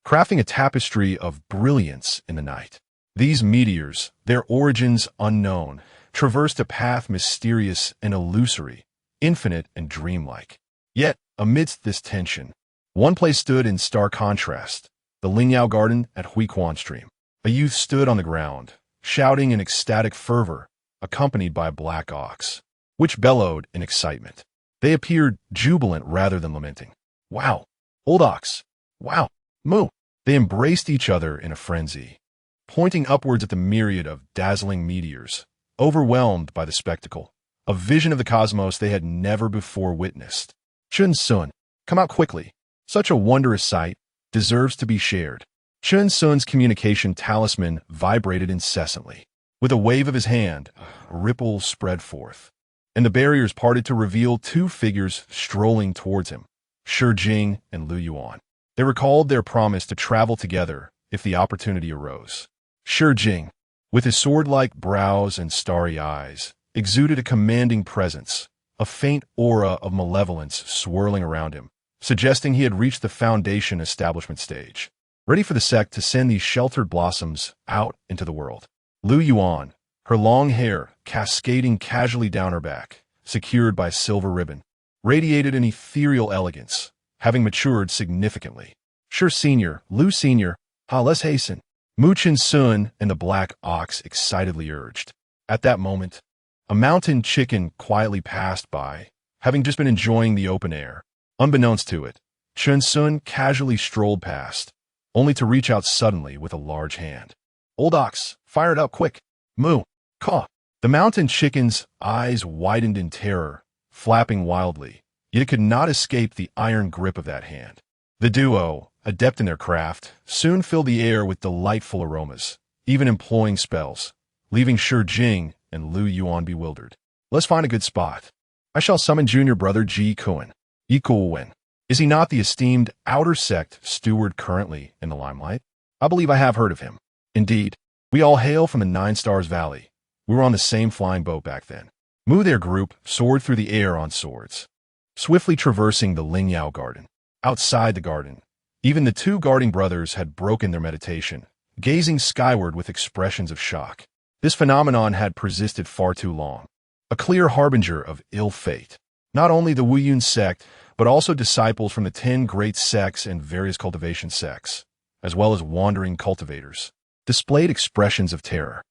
crafting a tapestry of brilliance in the night. These meteors, their origins unknown, traversed a path mysterious and illusory, infinite and dreamlike. Yet, amidst this tension, one place stood in stark contrast, the Lingyao Garden at Huiquan Stream. A youth stood on the ground, shouting in ecstatic fervor, accompanied by a black ox, which bellowed in excitement. They appeared jubilant rather than lamenting. Wow! Old ox! Wow! Moo! They embraced each other in a frenzy, pointing upwards at the myriad of dazzling meteors, overwhelmed by the spectacle, a vision of the cosmos they had never before witnessed. Chen Xun, come out quickly. Such a wondrous sight deserves to be shared. Chen Xun's communication talisman vibrated incessantly. With a wave of his hand, a ripple spread forth, and the barriers parted to reveal two figures strolling towards him, Shi Jing and Lu Yuan. They recalled their promise to travel together if the opportunity arose. Shi Jing, with his sword-like brows and starry eyes, exuded a commanding presence, a faint aura of malevolence swirling around him, suggesting he had reached the foundation establishment stage, ready for the sect to send these sheltered blossoms out into the world. Lu Yuan, her long hair cascading casually down her back, secured by a silver ribbon, radiated an ethereal elegance, having matured significantly. Shi Sr., Lu Sr., let's hasten. Mu Chen Xun and the black ox excitedly urged. At that moment, a mountain chicken quietly passed by, having just been enjoying the open air. Unbeknownst to it, Chen Xun casually strolled past, only to reach out suddenly with a large hand. Old ox, fire it up quick. Moo. Caw. The mountain chicken's eyes widened in terror, flapping wildly, yet it could not escape the iron grip of that hand. The duo, adept in their craft, soon filled the air with delightful aromas, even employing spells, leaving Shi Jing and Lu Yuan bewildered. Let's find a good spot. I shall summon junior brother Ji Kuan. Yi Kuan. Is he not the esteemed outer sect steward currently in the limelight? I believe I have heard of him. Indeed, we all hail from the Nine Stars Valley. We were on the same flying boat back then. Mu, their group, soared through the air on swords, swiftly traversing the Lingyao Garden. Outside the garden, even the two guarding brothers had broken their meditation, gazing skyward with expressions of shock. This phenomenon had persisted far too long, a clear harbinger of ill fate. Not only the Wuyun sect, but also disciples from the 10 great sects and various cultivation sects, as well as wandering cultivators, displayed expressions of terror.